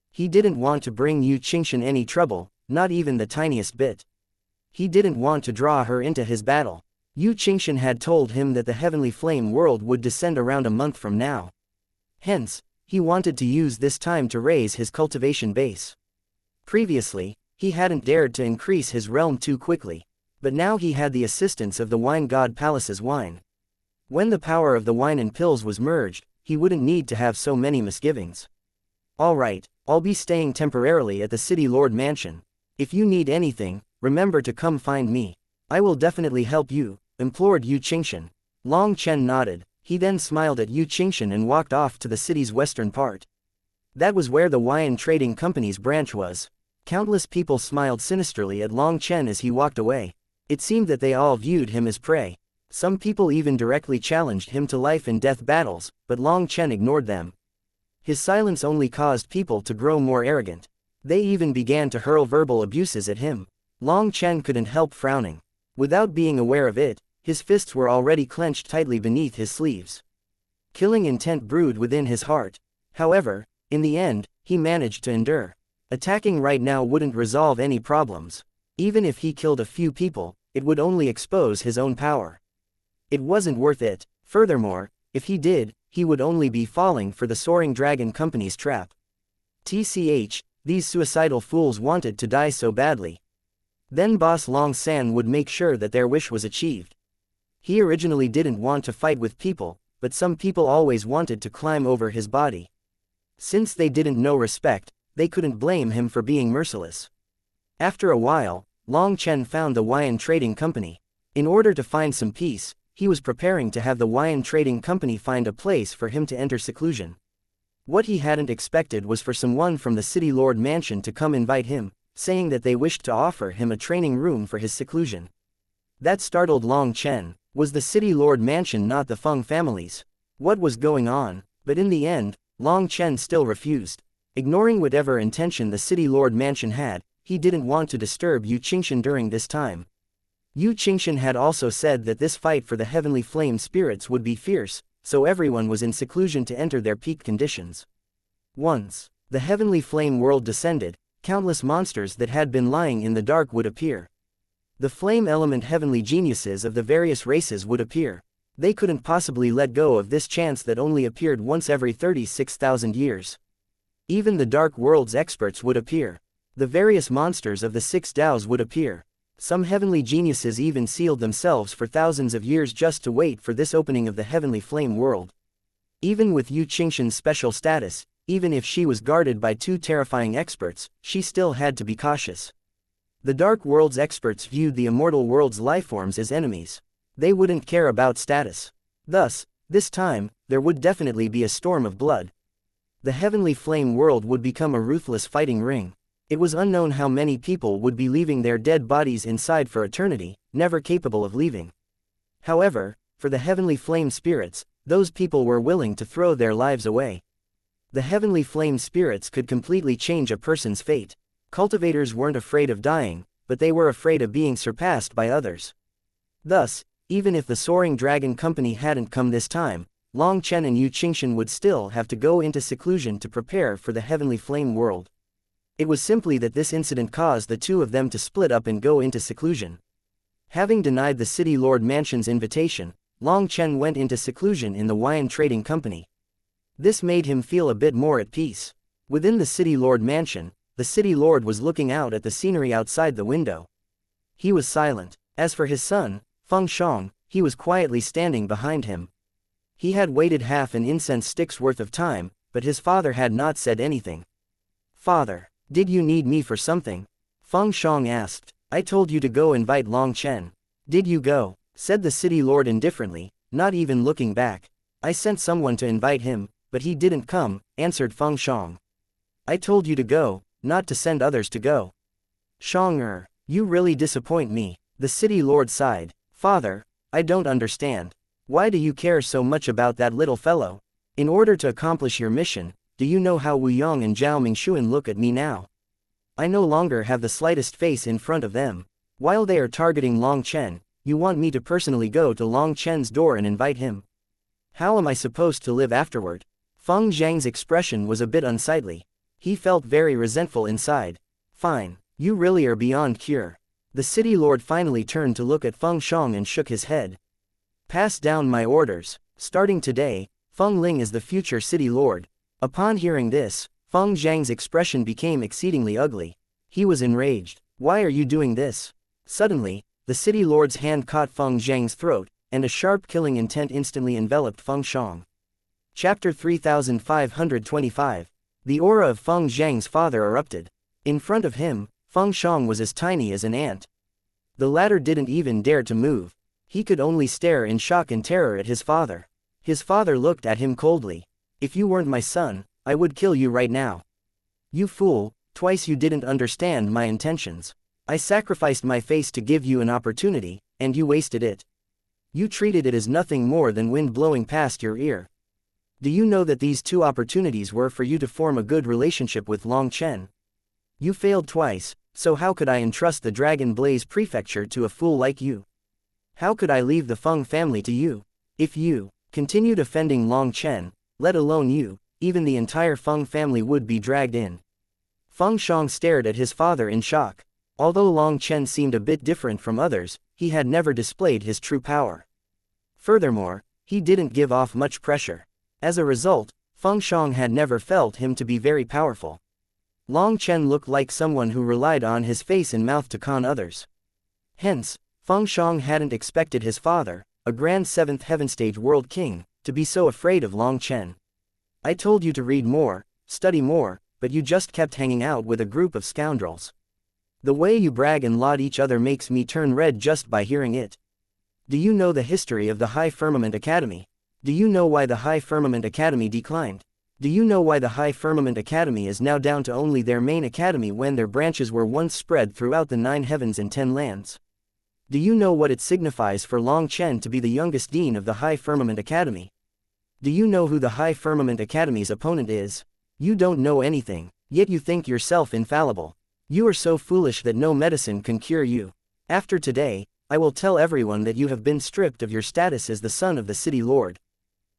He didn't want to bring Yu Qingshan any trouble, not even the tiniest bit. He didn't want to draw her into his battle. Yu Qingshan had told him that the heavenly flame world would descend around a month from now. Hence, he wanted to use this time to raise his cultivation base. Previously, he hadn't dared to increase his realm too quickly, but now he had the assistance of the wine god Palace's wine. When the power of the wine and pills was merged, he wouldn't need to have so many misgivings. Alright, I'll be staying temporarily at the City Lord Mansion. If you need anything, remember to come find me. I will definitely help you, implored Yu Qingshan. Long Chen nodded. He then smiled at Yu Qingshan and walked off to the city's western part. That was where the Wine Trading Company's branch was. Countless people smiled sinisterly at Long Chen as he walked away. It seemed that they all viewed him as prey. Some people even directly challenged him to life and death battles, but Long Chen ignored them. His silence only caused people to grow more arrogant. They even began to hurl verbal abuses at him. Long Chen couldn't help frowning. Without being aware of it, his fists were already clenched tightly beneath his sleeves. Killing intent brewed within his heart. However, in the end, he managed to endure. Attacking right now wouldn't resolve any problems. Even if he killed a few people, it would only expose his own power. It wasn't worth it. Furthermore, if he did, he would only be falling for the Soaring Dragon Company's trap. TCH, these suicidal fools wanted to die so badly. Then Boss Long San would make sure that their wish was achieved. He originally didn't want to fight with people, but some people always wanted to climb over his body. Since they didn't know respect, they couldn't blame him for being merciless. After a while, Long Chen found the Wine Trading Company. In order to find some peace, he was preparing to have the Wine Trading Company find a place for him to enter seclusion. What he hadn't expected was for someone from the City Lord Mansion to come invite him, saying that they wished to offer him a training room for his seclusion. That startled Long Chen. Was the City Lord Mansion not the Feng family's? What was going on? But in the end, Long Chen still refused. Ignoring whatever intention the City Lord Mansion had, he didn't want to disturb Yu Qingshan during this time. Yu Qingshan had also said that this fight for the heavenly flame spirits would be fierce, so everyone was in seclusion to enter their peak conditions. Once the heavenly flame world descended, countless monsters that had been lying in the dark would appear. The flame element heavenly geniuses of the various races would appear. They couldn't possibly let go of this chance that only appeared once every 36,000 years. Even the dark world's experts would appear. The various monsters of the six Daos would appear. Some heavenly geniuses even sealed themselves for thousands of years just to wait for this opening of the heavenly flame world. Even with Yu Qingshan's special status, even if she was guarded by two terrifying experts, she still had to be cautious. The Dark World's experts viewed the immortal world's lifeforms as enemies. They wouldn't care about status. Thus, this time, there would definitely be a storm of blood. The heavenly flame world would become a ruthless fighting ring. It was unknown how many people would be leaving their dead bodies inside for eternity, never capable of leaving. However, for the heavenly flame spirits, those people were willing to throw their lives away. The heavenly flame spirits could completely change a person's fate. Cultivators weren't afraid of dying, but they were afraid of being surpassed by others. Thus, even if the Soaring Dragon Company hadn't come this time, Long Chen and Yu Qingshan would still have to go into seclusion to prepare for the heavenly flame world. It was simply that this incident caused the two of them to split up and go into seclusion. Having denied the City Lord Mansion's invitation, Long Chen went into seclusion in the Wine Trading Company. This made him feel a bit more at peace. Within the City Lord Mansion, the City Lord was looking out at the scenery outside the window. He was silent. As for his son, Feng Shang, he was quietly standing behind him. He had waited half an incense stick's worth of time, but his father had not said anything. "Father, did you need me for something?" Feng Shang asked. "I told you to go invite Long Chen. Did you go?" said the City Lord indifferently, not even looking back. "I sent someone to invite him, but he didn't come," answered Feng Shang. "I told you to go, not to send others to go." "Shang, you really disappoint me," the City Lord sighed. "Father, I don't understand. Why do you care so much about that little fellow? In order to accomplish your mission, do you know how Wu Yong and Zhao Mingshuan look at me now? I no longer have the slightest face in front of them. While they are targeting Long Chen, you want me to personally go to Long Chen's door and invite him? How am I supposed to live afterward?" Feng Zhang's expression was a bit unsightly. He felt very resentful inside. "Fine, you really are beyond cure." The City Lord finally turned to look at Feng Shang and shook his head. "Pass down my orders. Starting today, Feng Ling is the future City Lord." Upon hearing this, Feng Zhang's expression became exceedingly ugly. He was enraged. Why are you doing this? Suddenly, the city lord's hand caught Feng Zhang's throat, and a sharp killing intent instantly enveloped Feng Shang. Chapter 3525. The aura of Feng Zhang's father erupted. In front of him, Feng Shang was as tiny as an ant. The latter didn't even dare to move. He could only stare in shock and terror at his father. His father looked at him coldly. If you weren't my son, I would kill you right now. You fool, twice you didn't understand my intentions. I sacrificed my face to give you an opportunity, and you wasted it. You treated it as nothing more than wind blowing past your ear. Do you know that these two opportunities were for you to form a good relationship with Long Chen? You failed twice, so how could I entrust the Dragon Blaze Prefecture to a fool like you? How could I leave the Feng family to you? If you continued offending Long Chen, let alone you, even the entire Feng family would be dragged in. Feng Shang stared at his father in shock. Although Long Chen seemed a bit different from others, he had never displayed his true power. Furthermore, he didn't give off much pressure. As a result, Feng Shang had never felt him to be very powerful. Long Chen looked like someone who relied on his face and mouth to con others. Hence, Feng Shang hadn't expected his father, a grand 7th Heaven Stage World King, to be so afraid of Long Chen. I told you to read more, study more, but you just kept hanging out with a group of scoundrels. The way you brag and laud each other makes me turn red just by hearing it. Do you know the history of the High Firmament Academy? Do you know why the High Firmament Academy declined? Do you know why the High Firmament Academy is now down to only their main academy when their branches were once spread throughout the 9 heavens and 10 lands? Do you know what it signifies for Long Chen to be the youngest dean of the High Firmament Academy? Do you know who the High Firmament Academy's opponent is? You don't know anything, yet you think yourself infallible. You are so foolish that no medicine can cure you. After today, I will tell everyone that you have been stripped of your status as the son of the city lord.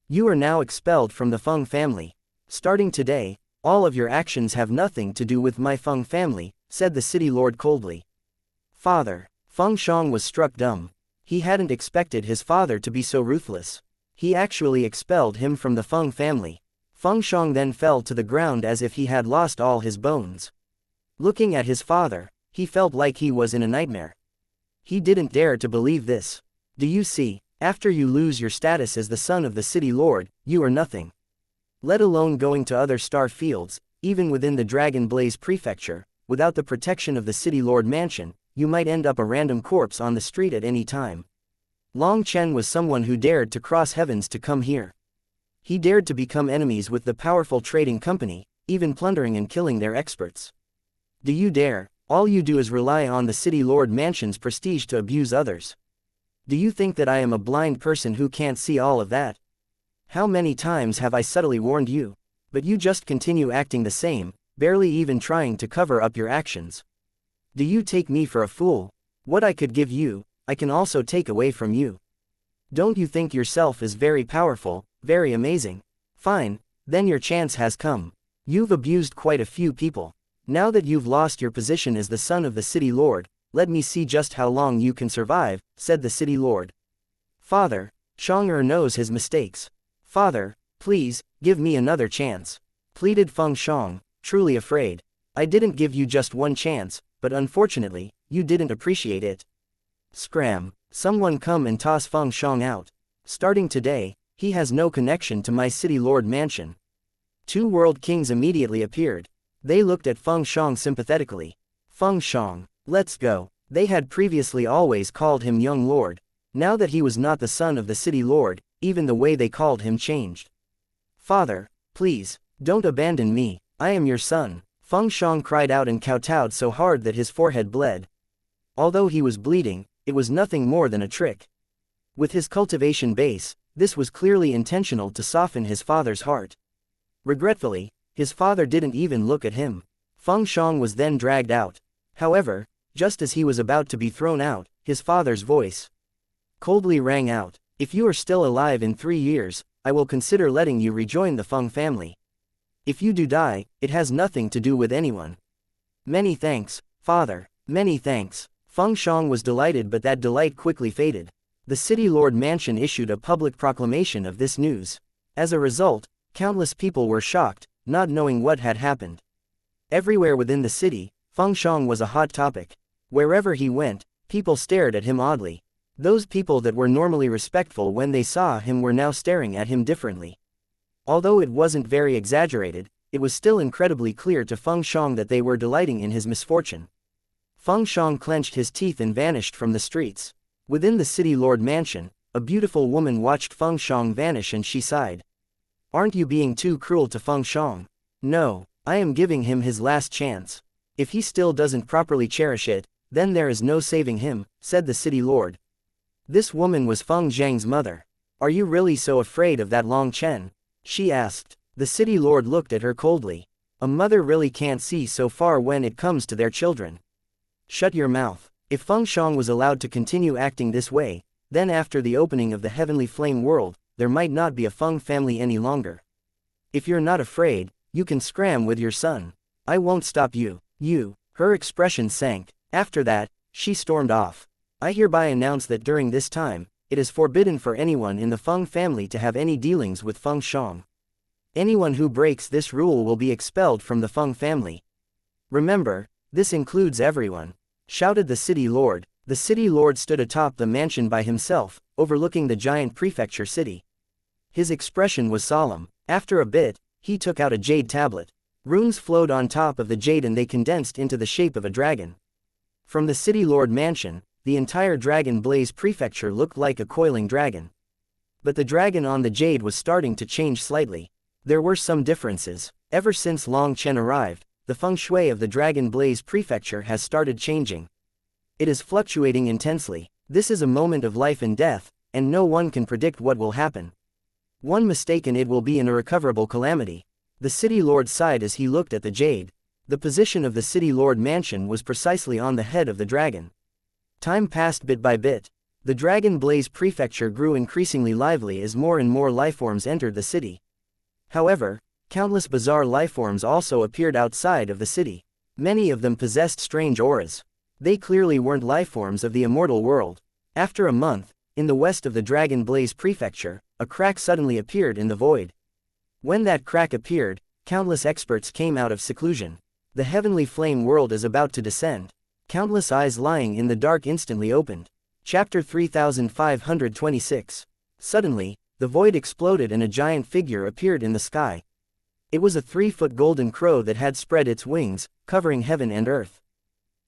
You are now expelled from the Feng family. Starting today, all of your actions have nothing to do with my Feng family, said the city lord coldly. Father. Feng Shang was struck dumb. He hadn't expected his father to be so ruthless. He actually expelled him from the Feng family. Feng Shang then fell to the ground as if he had lost all his bones. Looking at his father, he felt like he was in a nightmare. He didn't dare to believe this. Do you see, after you lose your status as the son of the city lord, you are nothing. Let alone going to other star fields, even within the Dragon Blaze Prefecture, without the protection of the city lord mansion, you might end up a random corpse on the street at any time. Long Chen was someone who dared to cross heavens to come here. He dared to become enemies with the powerful trading company, even plundering and killing their experts. Do you dare? All you do is rely on the city lord mansion's prestige to abuse others. Do you think that I am a blind person who can't see all of that? How many times have I subtly warned you? But you just continue acting the same, barely even trying to cover up your actions. Do you take me for a fool? What I could give you, I can also take away from you. Don't you think yourself is very powerful, very amazing? Fine, then your chance has come. You've abused quite a few people. Now that you've lost your position as the son of the city lord, let me see just how long you can survive, said the city lord. Father, Shang knows his mistakes. Father, please, give me another chance, pleaded Feng Shang, truly afraid. I didn't give you just one chance, but unfortunately, you didn't appreciate it. Scram, someone come and toss Feng Shang out. Starting today, he has no connection to my city lord mansion. 2 world kings immediately appeared. They looked at Feng Shang sympathetically. Feng Shang, let's go. They had previously always called him young lord. Now that he was not the son of the city lord, even the way they called him changed. Father, please, don't abandon me, I am your son. Feng Shang cried out and kowtowed so hard that his forehead bled. Although he was bleeding, it was nothing more than a trick. With his cultivation base, this was clearly intentional to soften his father's heart. Regretfully, his father didn't even look at him. Feng Shang was then dragged out. However, just as he was about to be thrown out, his father's voice coldly rang out. If you are still alive in 3 years, I will consider letting you rejoin the Feng family. If you do die, it has nothing to do with anyone. Many thanks, father, many thanks. Feng Shang was delighted, but that delight quickly faded. The city lord mansion issued a public proclamation of this news. As a result, countless people were shocked, not knowing what had happened. Everywhere within the city, Feng Shang was a hot topic. Wherever he went, people stared at him oddly. Those people that were normally respectful when they saw him were now staring at him differently. Although it wasn't very exaggerated, it was still incredibly clear to Feng Shang that they were delighting in his misfortune. Feng Shang clenched his teeth and vanished from the streets. Within the city lord mansion, a beautiful woman watched Feng Shang vanish and she sighed. Aren't you being too cruel to Feng Shang? No, I am giving him his last chance. If he still doesn't properly cherish it, then there is no saving him, said the city lord. This woman was Feng Zhang's mother. Are you really so afraid of that Long Chen? She asked. The city lord looked at her coldly. A mother really can't see so far when it comes to their children. Shut your mouth. If Feng Shang was allowed to continue acting this way, then after the opening of the heavenly flame world, there might not be a Feng family any longer. If you're not afraid, you can scram with your son. I won't stop you. Her expression sank. After that, she stormed off. I hereby announce that during this time, it is forbidden for anyone in the Feng family to have any dealings with Feng Shang. Anyone who breaks this rule will be expelled from the Feng family. Remember, this includes everyone, shouted the city lord. The city lord stood atop the mansion by himself, overlooking the giant prefecture city. His expression was solemn. After a bit, he took out a jade tablet. Runes flowed on top of the jade and they condensed into the shape of a dragon. From the city lord mansion, the entire Dragon Blaze prefecture looked like a coiling dragon. But the dragon on the jade was starting to change slightly. There were some differences. Ever since Long Chen arrived, the feng shui of the Dragon Blaze prefecture has started changing. It is fluctuating intensely. This is a moment of life and death, and no one can predict what will happen. One mistake and it will be an irrecoverable calamity. The city lord sighed as he looked at the jade. The position of the city lord mansion was precisely on the head of the dragon. Time passed bit by bit. The Dragon Blaze prefecture grew increasingly lively as more and more lifeforms entered the city. However, countless bizarre lifeforms also appeared outside of the city. Many of them possessed strange auras. They clearly weren't lifeforms of the immortal world. After a month, in the west of the Dragon Blaze prefecture, a crack suddenly appeared in the void. When that crack appeared, countless experts came out of seclusion. The heavenly flame world is about to descend. Countless eyes lying in the dark instantly opened. Chapter 3526. Suddenly, the void exploded and a giant figure appeared in the sky. It was a 3-foot golden crow that had spread its wings, covering heaven and earth.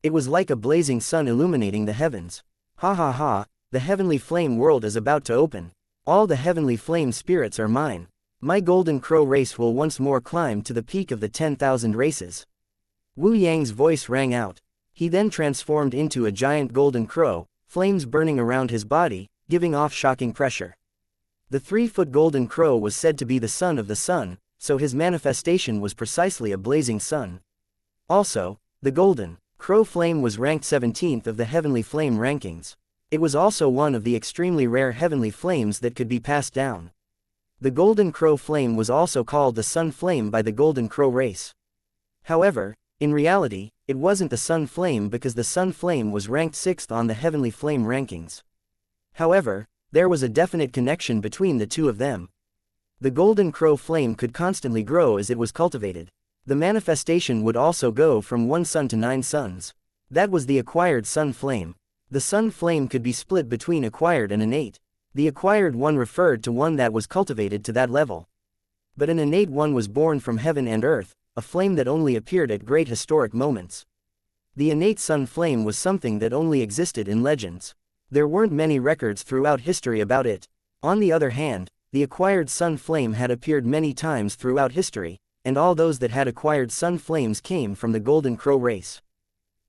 It was like a blazing sun illuminating the heavens. Ha ha ha, the heavenly flame world is about to open. All the heavenly flame spirits are mine. My golden crow race will once more climb to the peak of the 10,000 races. Wu Yang's voice rang out. He then transformed into a giant golden crow, flames burning around his body, giving off shocking pressure. The 3-foot golden crow was said to be the son of the sun, so his manifestation was precisely a blazing sun. Also, the golden crow flame was ranked 17th of the heavenly flame rankings. It was also one of the extremely rare heavenly flames that could be passed down. The golden crow flame was also called the sun flame by the golden crow race. However, in reality, it wasn't the sun flame because the sun flame was ranked 6th on the heavenly flame rankings. However, there was a definite connection between the two of them. The golden crow flame could constantly grow as it was cultivated. The manifestation would also go from 1 sun to 9 suns. That was the acquired sun flame. The sun flame could be split between acquired and innate. The acquired one referred to one that was cultivated to that level. But an innate one was born from heaven and earth, a flame that only appeared at great historic moments. The innate sun flame was something that only existed in legends. There weren't many records throughout history about it. On the other hand, the acquired sun flame had appeared many times throughout history, and all those that had acquired sun flames came from the golden crow race.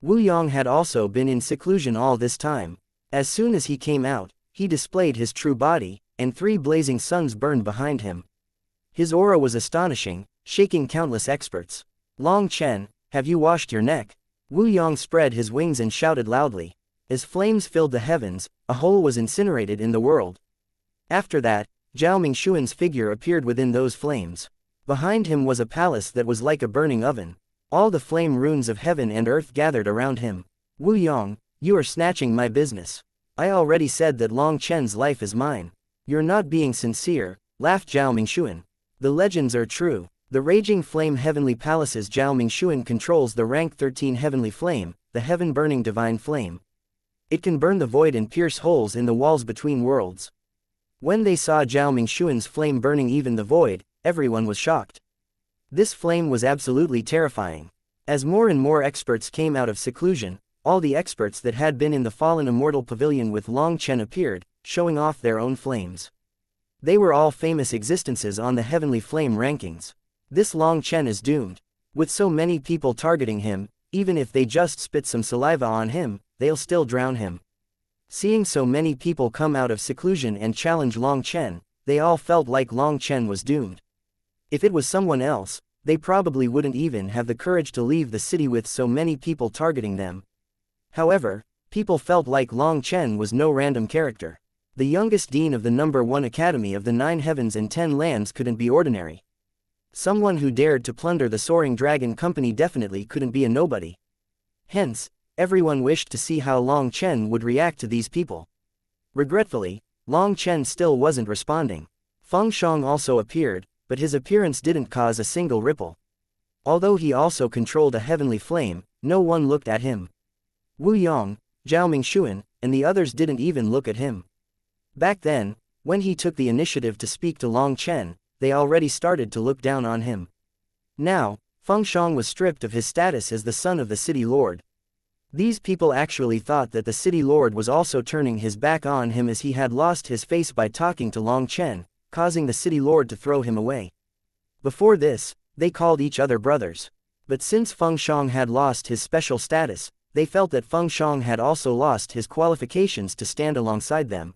Wu Yang had also been in seclusion all this time. As soon as he came out, he displayed his true body, and 3 blazing suns burned behind him. His aura was astonishing, shaking countless experts. Long Chen, have you washed your neck? Wu Yang spread his wings and shouted loudly. As flames filled the heavens, a hole was incinerated in the world. After that, Zhao Mingshuan's figure appeared within those flames. Behind him was a palace that was like a burning oven. All the flame runes of heaven and earth gathered around him. Wu Yang, you are snatching my business. I already said that Long Chen's life is mine. You're not being sincere, laughed Zhao Mingshuan. The legends are true. The Raging Flame Heavenly Palaces. Zhao Mingshuan controls the rank 13 Heavenly Flame, the heaven-burning divine flame. It can burn the void and pierce holes in the walls between worlds. When they saw Zhao Mingshuan's flame burning even the void, everyone was shocked. This flame was absolutely terrifying. As more and more experts came out of seclusion, all the experts that had been in the fallen immortal pavilion with Long Chen appeared, showing off their own flames. They were all famous existences on the heavenly flame rankings. This Long Chen is doomed. With so many people targeting him, even if they just spit some saliva on him, they'll still drown him. Seeing so many people come out of seclusion and challenge Long Chen, they all felt like Long Chen was doomed. If it was someone else, they probably wouldn't even have the courage to leave the city with so many people targeting them. However, people felt like Long Chen was no random character. The youngest dean of the #1 academy of the 9 heavens and 10 lands couldn't be ordinary. Someone who dared to plunder the Soaring Dragon Company definitely couldn't be a nobody. Hence, everyone wished to see how Long Chen would react to these people. Regretfully, Long Chen still wasn't responding. Feng Shang also appeared, but his appearance didn't cause a single ripple. Although he also controlled a heavenly flame, no one looked at him. Wu Yong, Zhao Mingshuan, and the others didn't even look at him. Back then, when he took the initiative to speak to Long Chen, they already started to look down on him. Now, Feng Shang was stripped of his status as the son of the city lord. These people actually thought that the city lord was also turning his back on him as he had lost his face by talking to Long Chen, causing the city lord to throw him away. Before this, they called each other brothers. But since Feng Shang had lost his special status, they felt that Feng Shang had also lost his qualifications to stand alongside them.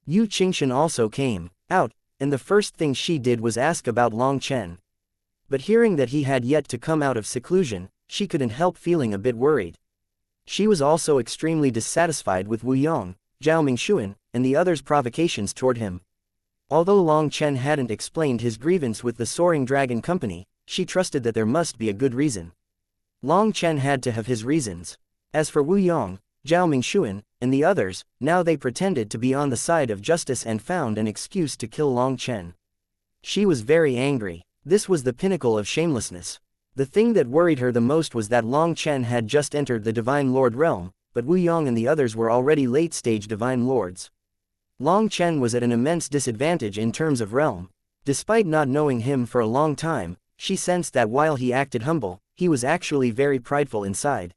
Yu Qingshan also came out, and the first thing she did was ask about Long Chen. But hearing that he had yet to come out of seclusion, she couldn't help feeling a bit worried. She was also extremely dissatisfied with Wu Yong, Zhao Mingshuan, and the others' provocations toward him. Although Long Chen hadn't explained his grievance with the Soaring Dragon Company, she trusted that there must be a good reason. Long Chen had to have his reasons. As for Wu Yong, Zhao Mingshuan, and the others, now they pretended to be on the side of justice and found an excuse to kill Long Chen. She was very angry. This was the pinnacle of shamelessness. The thing that worried her the most was that Long Chen had just entered the Divine Lord realm, but Wu Yong and the others were already late-stage Divine Lords. Long Chen was at an immense disadvantage in terms of realm. Despite not knowing him for a long time, she sensed that while he acted humble, he was actually very prideful inside.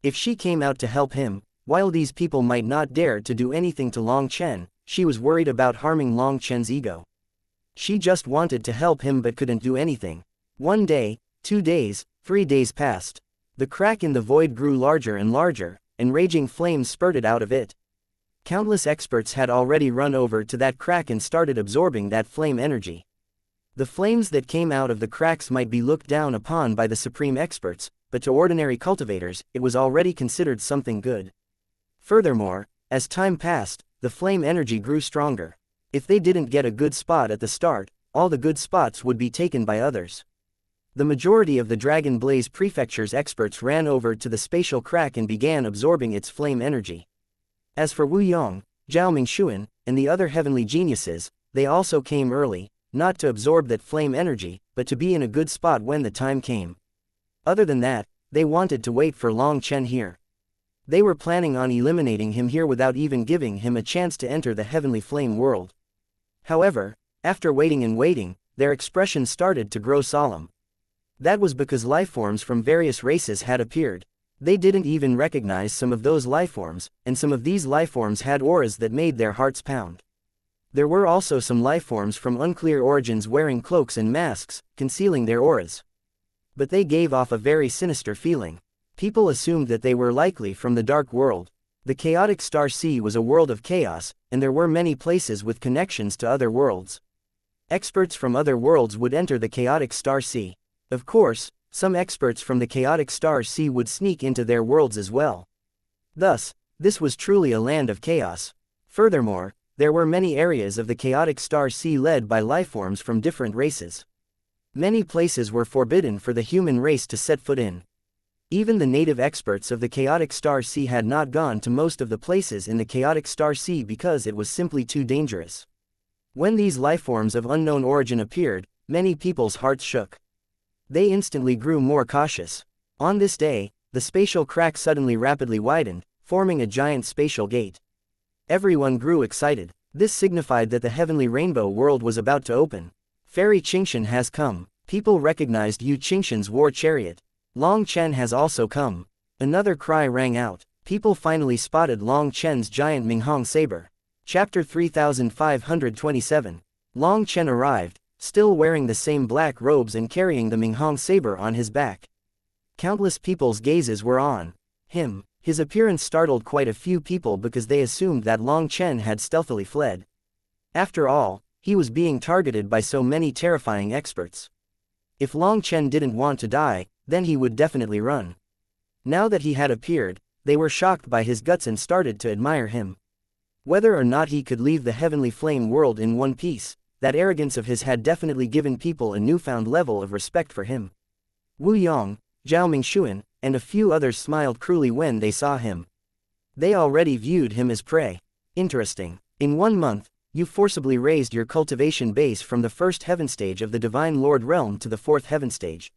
If she came out to help him, while these people might not dare to do anything to Long Chen, she was worried about harming Long Chen's ego. She just wanted to help him but couldn't do anything. 1 day, 2 days, 3 days passed. The crack in the void grew larger and larger, and raging flames spurted out of it. Countless experts had already run over to that crack and started absorbing that flame energy. The flames that came out of the cracks might be looked down upon by the supreme experts, but to ordinary cultivators, it was already considered something good. Furthermore, as time passed, the flame energy grew stronger. If they didn't get a good spot at the start, all the good spots would be taken by others. The majority of the Dragon Blaze Prefecture's experts ran over to the spatial crack and began absorbing its flame energy. As for Wu Yong, Zhao Mingshuan, and the other heavenly geniuses, they also came early, not to absorb that flame energy, but to be in a good spot when the time came. Other than that, they wanted to wait for Long Chen here. They were planning on eliminating him here without even giving him a chance to enter the heavenly flame world. However, after waiting and waiting, their expressions started to grow solemn. That was because lifeforms from various races had appeared. They didn't even recognize some of those lifeforms, and some of these lifeforms had auras that made their hearts pound. There were also some lifeforms from unclear origins wearing cloaks and masks, concealing their auras. But they gave off a very sinister feeling. People assumed that they were likely from the Dark World. The chaotic Star Sea was a world of chaos, and there were many places with connections to other worlds. Experts from other worlds would enter the chaotic Star Sea. Of course, some experts from the chaotic Star Sea would sneak into their worlds as well. Thus, this was truly a land of chaos. Furthermore, there were many areas of the chaotic Star Sea led by lifeforms from different races. Many places were forbidden for the human race to set foot in. Even the native experts of the chaotic Star Sea had not gone to most of the places in the chaotic Star Sea because it was simply too dangerous. When these lifeforms of unknown origin appeared, many people's hearts shook. They instantly grew more cautious. On this day, the spatial crack suddenly rapidly widened, forming a giant spatial gate. Everyone grew excited. This signified that the heavenly rainbow world was about to open. Fairy Qingshan has come. People recognized Yu Qingshan's war chariot. Long Chen has also come. Another cry rang out. People finally spotted Long Chen's giant Minghong saber. Chapter 3527. Long Chen arrived, still wearing the same black robes and carrying the Minghong saber on his back. Countless people's gazes were on him. His appearance startled quite a few people because they assumed that Long Chen had stealthily fled. After all, he was being targeted by so many terrifying experts. If Long Chen didn't want to die, then he would definitely run. Now that he had appeared, they were shocked by his guts and started to admire him. Whether or not he could leave the heavenly flame world in one piece, that arrogance of his had definitely given people a newfound level of respect for him. Wu Yong, Zhao Mingxuan, and a few others smiled cruelly when they saw him. They already viewed him as prey. Interesting. In 1 month, you forcibly raised your cultivation base from the first heaven stage of the Divine Lord realm to the 4th heaven stage.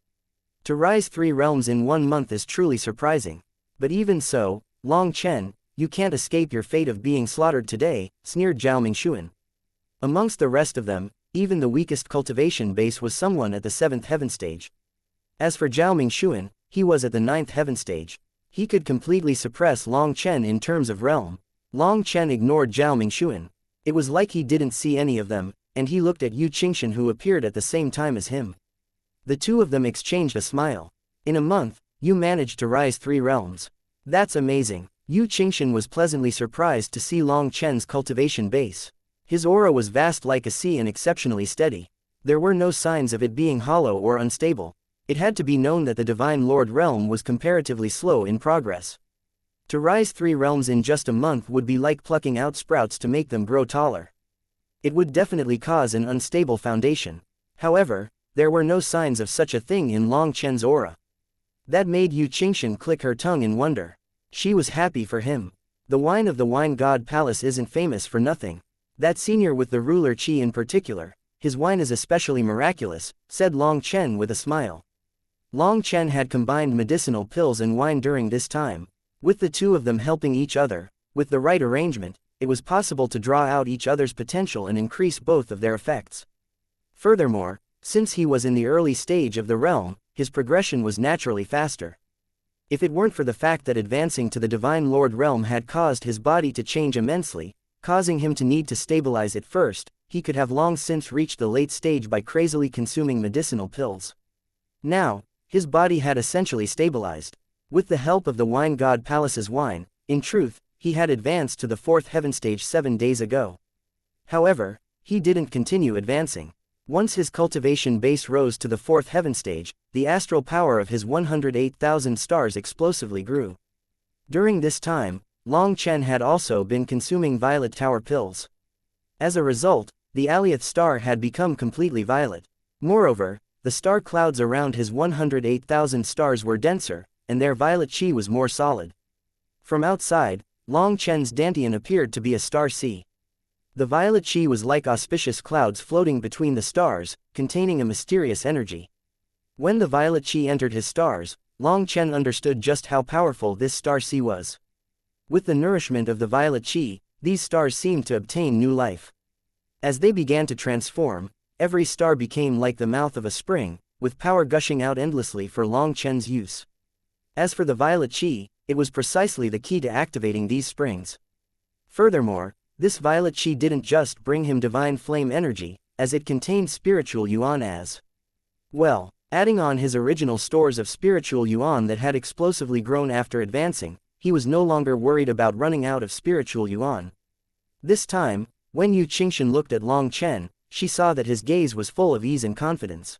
To rise 3 realms in 1 month is truly surprising. But even so, Long Chen, you can't escape your fate of being slaughtered today, sneered Zhao Mingxuan. Amongst the rest of them, even the weakest cultivation base was someone at the 7th heaven stage. As for Zhao Mingxuan, he was at the 9th heaven stage. He could completely suppress Long Chen in terms of realm. Long Chen ignored Zhao Mingxuan. It was like he didn't see any of them, and he looked at Yu Qingshan who appeared at the same time as him. The two of them exchanged a smile. In a month, you managed to rise 3 realms. That's amazing. Yu Qingshan was pleasantly surprised to see Long Chen's cultivation base. His aura was vast like a sea and exceptionally steady. There were no signs of it being hollow or unstable. It had to be known that the Divine Lord realm was comparatively slow in progress. To rise 3 realms in just a month would be like plucking out sprouts to make them grow taller. It would definitely cause an unstable foundation. However, there were no signs of such a thing in Long Chen's aura. That made Yu Qingshan click her tongue in wonder. She was happy for him. The wine of the Wine God Palace isn't famous for nothing. That senior with the ruler Qi in particular, his wine is especially miraculous, said Long Chen with a smile. Long Chen had combined medicinal pills and wine during this time. With the two of them helping each other, with the right arrangement, it was possible to draw out each other's potential and increase both of their effects. Furthermore, since he was in the early stage of the realm, his progression was naturally faster. If it weren't for the fact that advancing to the Divine Lord realm had caused his body to change immensely, causing him to need to stabilize it first, he could have long since reached the late stage by crazily consuming medicinal pills. Now, his body had essentially stabilized. With the help of the Wine God Palace's wine, in truth, he had advanced to the 4th heaven stage 7 days ago. However, he didn't continue advancing. Once his cultivation base rose to the 4th heaven stage, the astral power of his 108,000 stars explosively grew. During this time, Long Chen had also been consuming violet tower pills. As a result, the Alioth star had become completely violet. Moreover, the star clouds around his 108,000 stars were denser, and their violet chi was more solid. From outside, Long Chen's dantian appeared to be a star sea. The violet chi was like auspicious clouds floating between the stars, containing a mysterious energy. When the violet chi entered his stars, Long Chen understood just how powerful this star sea was. With the nourishment of the violet chi, these stars seemed to obtain new life. As they began to transform, every star became like the mouth of a spring, with power gushing out endlessly for Long Chen's use. As for the violet chi, it was precisely the key to activating these springs. Furthermore, this violet chi didn't just bring him divine flame energy, as it contained spiritual yuan as well. Adding on his original stores of spiritual yuan that had explosively grown after advancing, he was no longer worried about running out of spiritual yuan. This time, when Yu Qingshan looked at Long Chen, she saw that his gaze was full of ease and confidence.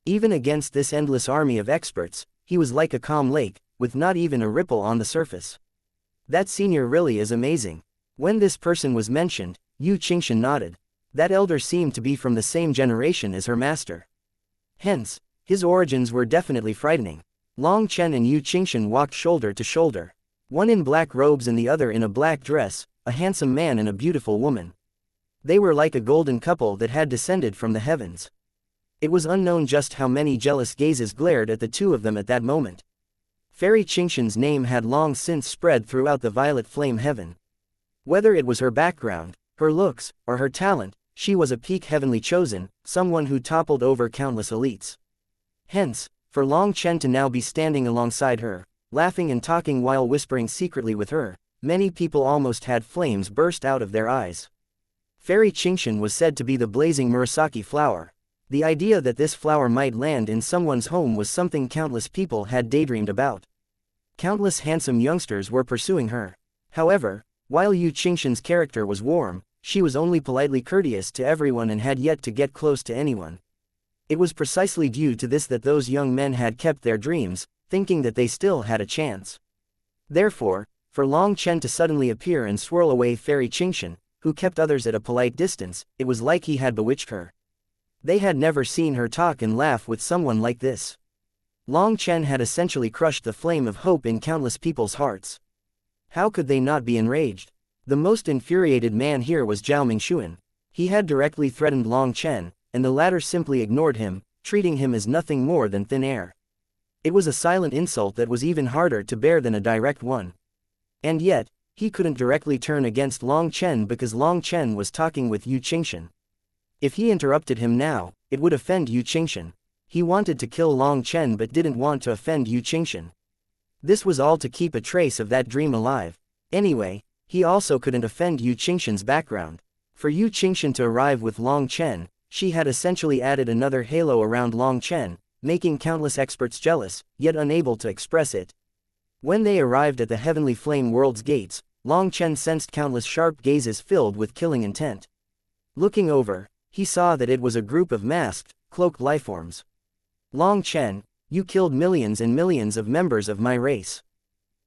Even against this endless army of experts, he was like a calm lake, with not even a ripple on the surface. That senior really is amazing. When this person was mentioned, Yu Qingshan nodded. That elder seemed to be from the same generation as her master. Hence, his origins were definitely frightening. Long Chen and Yu Qingshan walked shoulder to shoulder. One in black robes and the other in a black dress, a handsome man and a beautiful woman. They were like a golden couple that had descended from the heavens. It was unknown just how many jealous gazes glared at the two of them at that moment. Fairy Xianxia's name had long since spread throughout the violet flame heaven. Whether it was her background, her looks, or her talent, she was a peak heavenly chosen, someone who toppled over countless elites. Hence, for Long Chen to now be standing alongside her, laughing and talking while whispering secretly with her, many people almost had flames burst out of their eyes. Fairy Xianxia was said to be the blazing murasaki flower. The idea that this flower might land in someone's home was something countless people had daydreamed about. Countless handsome youngsters were pursuing her. However, while Yu Xianxia's character was warm, she was only politely courteous to everyone and had yet to get close to anyone. It was precisely due to this that those young men had kept their dreams, thinking that they still had a chance. Therefore, for Long Chen to suddenly appear and swirl away Fairy Xianxia, who kept others at a polite distance, it was like he had bewitched her. They had never seen her talk and laugh with someone like this. Long Chen had essentially crushed the flame of hope in countless people's hearts. How could they not be enraged? The most infuriated man here was Zhao Mingxuan. He had directly threatened Long Chen, and the latter simply ignored him, treating him as nothing more than thin air. It was a silent insult that was even harder to bear than a direct one. And yet, he couldn't directly turn against Long Chen because Long Chen was talking with Yu Xianxia. If he interrupted him now, it would offend Yu Xianxia. He wanted to kill Long Chen but didn't want to offend Yu Xianxia. This was all to keep a trace of that dream alive. Anyway, he also couldn't offend Yu Xianxia's background. For Yu Xianxia to arrive with Long Chen, she had essentially added another halo around Long Chen, making countless experts jealous, yet unable to express it. When they arrived at the heavenly flame world's gates, Long Chen sensed countless sharp gazes filled with killing intent. Looking over, he saw that it was a group of masked, cloaked lifeforms. Long Chen, you killed millions and millions of members of my race.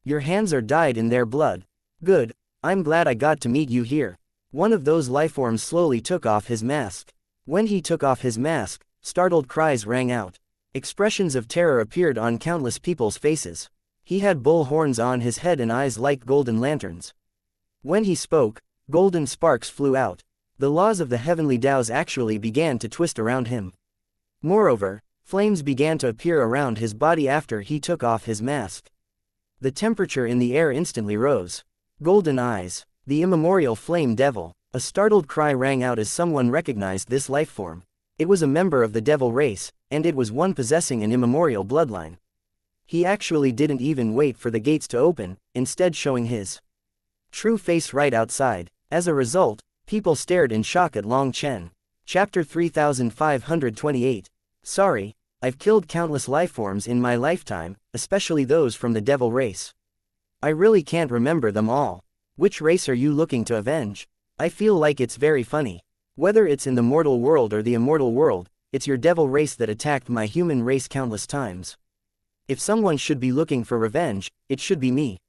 Your hands are dyed in their blood. Good, I'm glad I got to meet you here. One of those lifeforms slowly took off his mask. When he took off his mask, startled cries rang out. Expressions of terror appeared on countless people's faces. He had bull horns on his head and eyes like golden lanterns. When he spoke, golden sparks flew out. The laws of the heavenly Taos actually began to twist around him. Moreover, flames began to appear around his body after he took off his mask. The temperature in the air instantly rose. Golden eyes, the immemorial flame devil. A startled cry rang out as someone recognized this lifeform. It was a member of the devil race, and it was one possessing an immemorial bloodline. He actually didn't even wait for the gates to open, instead showing his true face right outside. As a result, people stared in shock at Long Chen. Chapter 3528. Sorry, I've killed countless lifeforms in my lifetime, especially those from the devil race. I really can't remember them all. Which race are you looking to avenge? I feel like it's very funny. Whether it's in the mortal world or the immortal world, it's your devil race that attacked my human race countless times. If someone should be looking for revenge, it should be me,"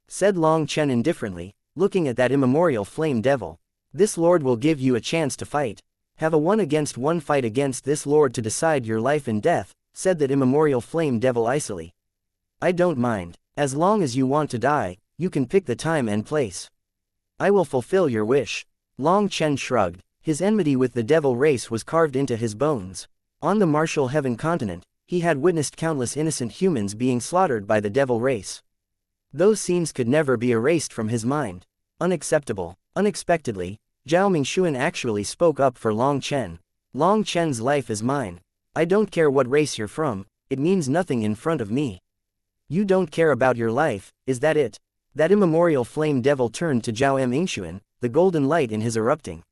said Long Chen indifferently, looking at that immemorial flame devil. "This lord will give you a chance to fight. Have a one-against-one fight against this lord to decide your life and death," said that immemorial flame devil icily. "I don't mind. As long as you want to die, you can pick the time and place. I will fulfill your wish." Long Chen shrugged. His enmity with the devil race was carved into his bones. On the martial heaven continent, he had witnessed countless innocent humans being slaughtered by the devil race. Those scenes could never be erased from his mind. Unacceptable. Unexpectedly, Zhao Mingxuan actually spoke up for Long Chen. "Long Chen's life is mine. I don't care what race you're from, it means nothing in front of me." "You don't care about your life, is that it?" That immemorial flame devil turned to Zhao Mingxuan, the golden light in his erupting.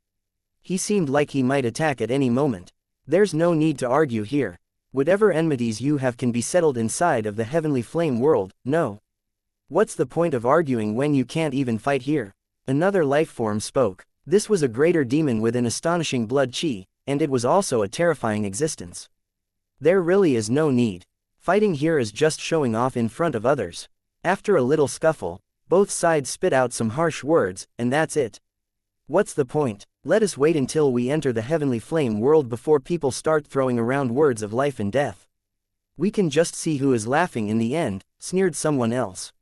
He seemed like he might attack at any moment. "There's no need to argue here. Whatever enmities you have can be settled inside of the heavenly flame world, no. What's the point of arguing when you can't even fight here?" Another life form spoke. This was a greater demon with an astonishing blood qi, and it was also a terrifying existence. "There really is no need. Fighting here is just showing off in front of others." After a little scuffle, both sides spit out some harsh words, and that's it. "What's the point? Let us wait until we enter the heavenly flame world before people start throwing around words of life and death. We can just see who is laughing in the end," sneered someone else.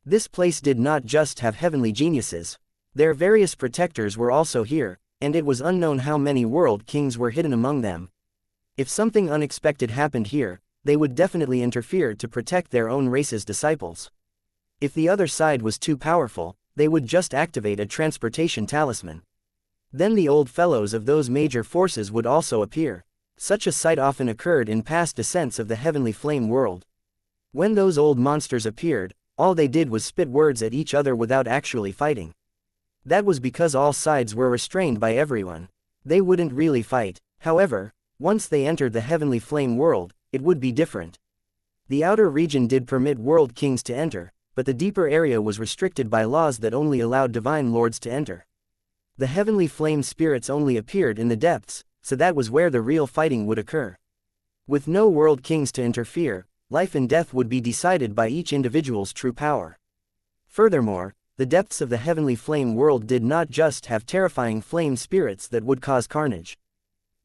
This place did not just have heavenly geniuses. Their various protectors were also here, and it was unknown how many world kings were hidden among them. If something unexpected happened here, they would definitely interfere to protect their own race's disciples. If the other side was too powerful, they would just activate a transportation talisman. Then the old fellows of those major forces would also appear. Such a sight often occurred in past descents of the heavenly flame world. When those old monsters appeared, all they did was spit words at each other without actually fighting. That was because all sides were restrained by everyone. They wouldn't really fight. However, once they entered the heavenly flame world, it would be different. The outer region did permit world kings to enter, but the deeper area was restricted by laws that only allowed divine lords to enter. The heavenly flame spirits only appeared in the depths, so that was where the real fighting would occur. With no world kings to interfere, life and death would be decided by each individual's true power. Furthermore, the depths of the heavenly flame world did not just have terrifying flame spirits that would cause carnage.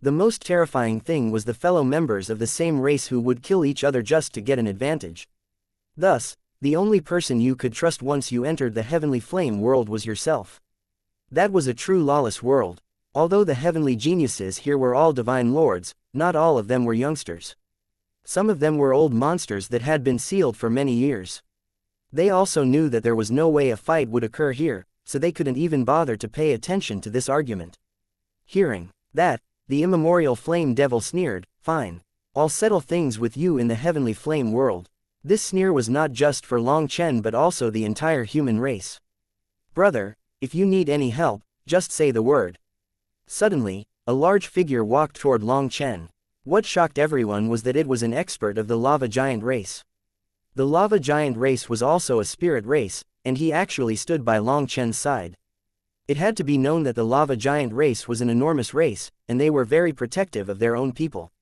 The most terrifying thing was the fellow members of the same race who would kill each other just to get an advantage. Thus, the only person you could trust once you entered the heavenly flame world was yourself. That was a true lawless world. Although the heavenly geniuses here were all divine lords, not all of them were youngsters. Some of them were old monsters that had been sealed for many years. They also knew that there was no way a fight would occur here, so they couldn't even bother to pay attention to this argument. Hearing that, the immemorial flame devil sneered, "Fine. I'll settle things with you in the heavenly flame world." This sneer was not just for Long Chen but also the entire human race. "Brother, if you need any help, just say the word." Suddenly, a large figure walked toward Long Chen. What shocked everyone was that it was an expert of the lava giant race. The lava giant race was also a spirit race, and he actually stood by Long Chen's side. It had to be known that the lava giant race was an enormous race, and they were very protective of their own people.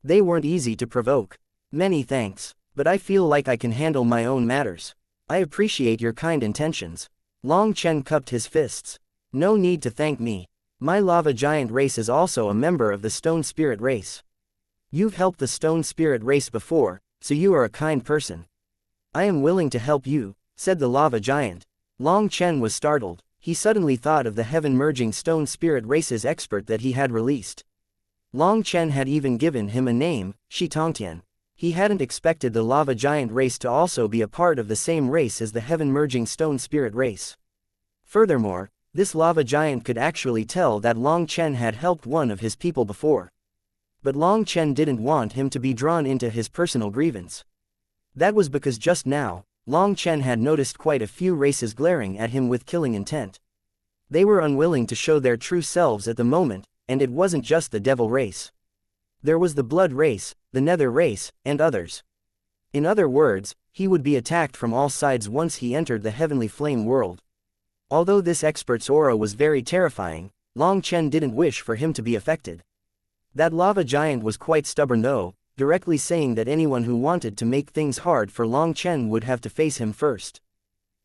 They weren't easy to provoke. "Many thanks, but I feel like I can handle my own matters. I appreciate your kind intentions." Long Chen cupped his fists. "No need to thank me. My lava giant race is also a member of the stone spirit race. You've helped the stone spirit race before, so you are a kind person." "I am willing to help you," said the lava giant. Long Chen was startled. He suddenly thought of the heaven-merging stone spirit race's expert that he had released. Long Chen had even given him a name, Xianxia. He hadn't expected the lava giant race to also be a part of the same race as the heaven-merging stone spirit race. Furthermore, this lava giant could actually tell that Long Chen had helped one of his people before. But Long Chen didn't want him to be drawn into his personal grievance. That was because just now, Long Chen had noticed quite a few races glaring at him with killing intent. They were unwilling to show their true selves at the moment, and it wasn't just the devil race. There was the blood race, the nether race, and others. In other words, he would be attacked from all sides once he entered the heavenly flame world. Although this expert's aura was very terrifying, Long Chen didn't wish for him to be affected. That lava giant was quite stubborn though, directly saying that anyone who wanted to make things hard for Long Chen would have to face him first.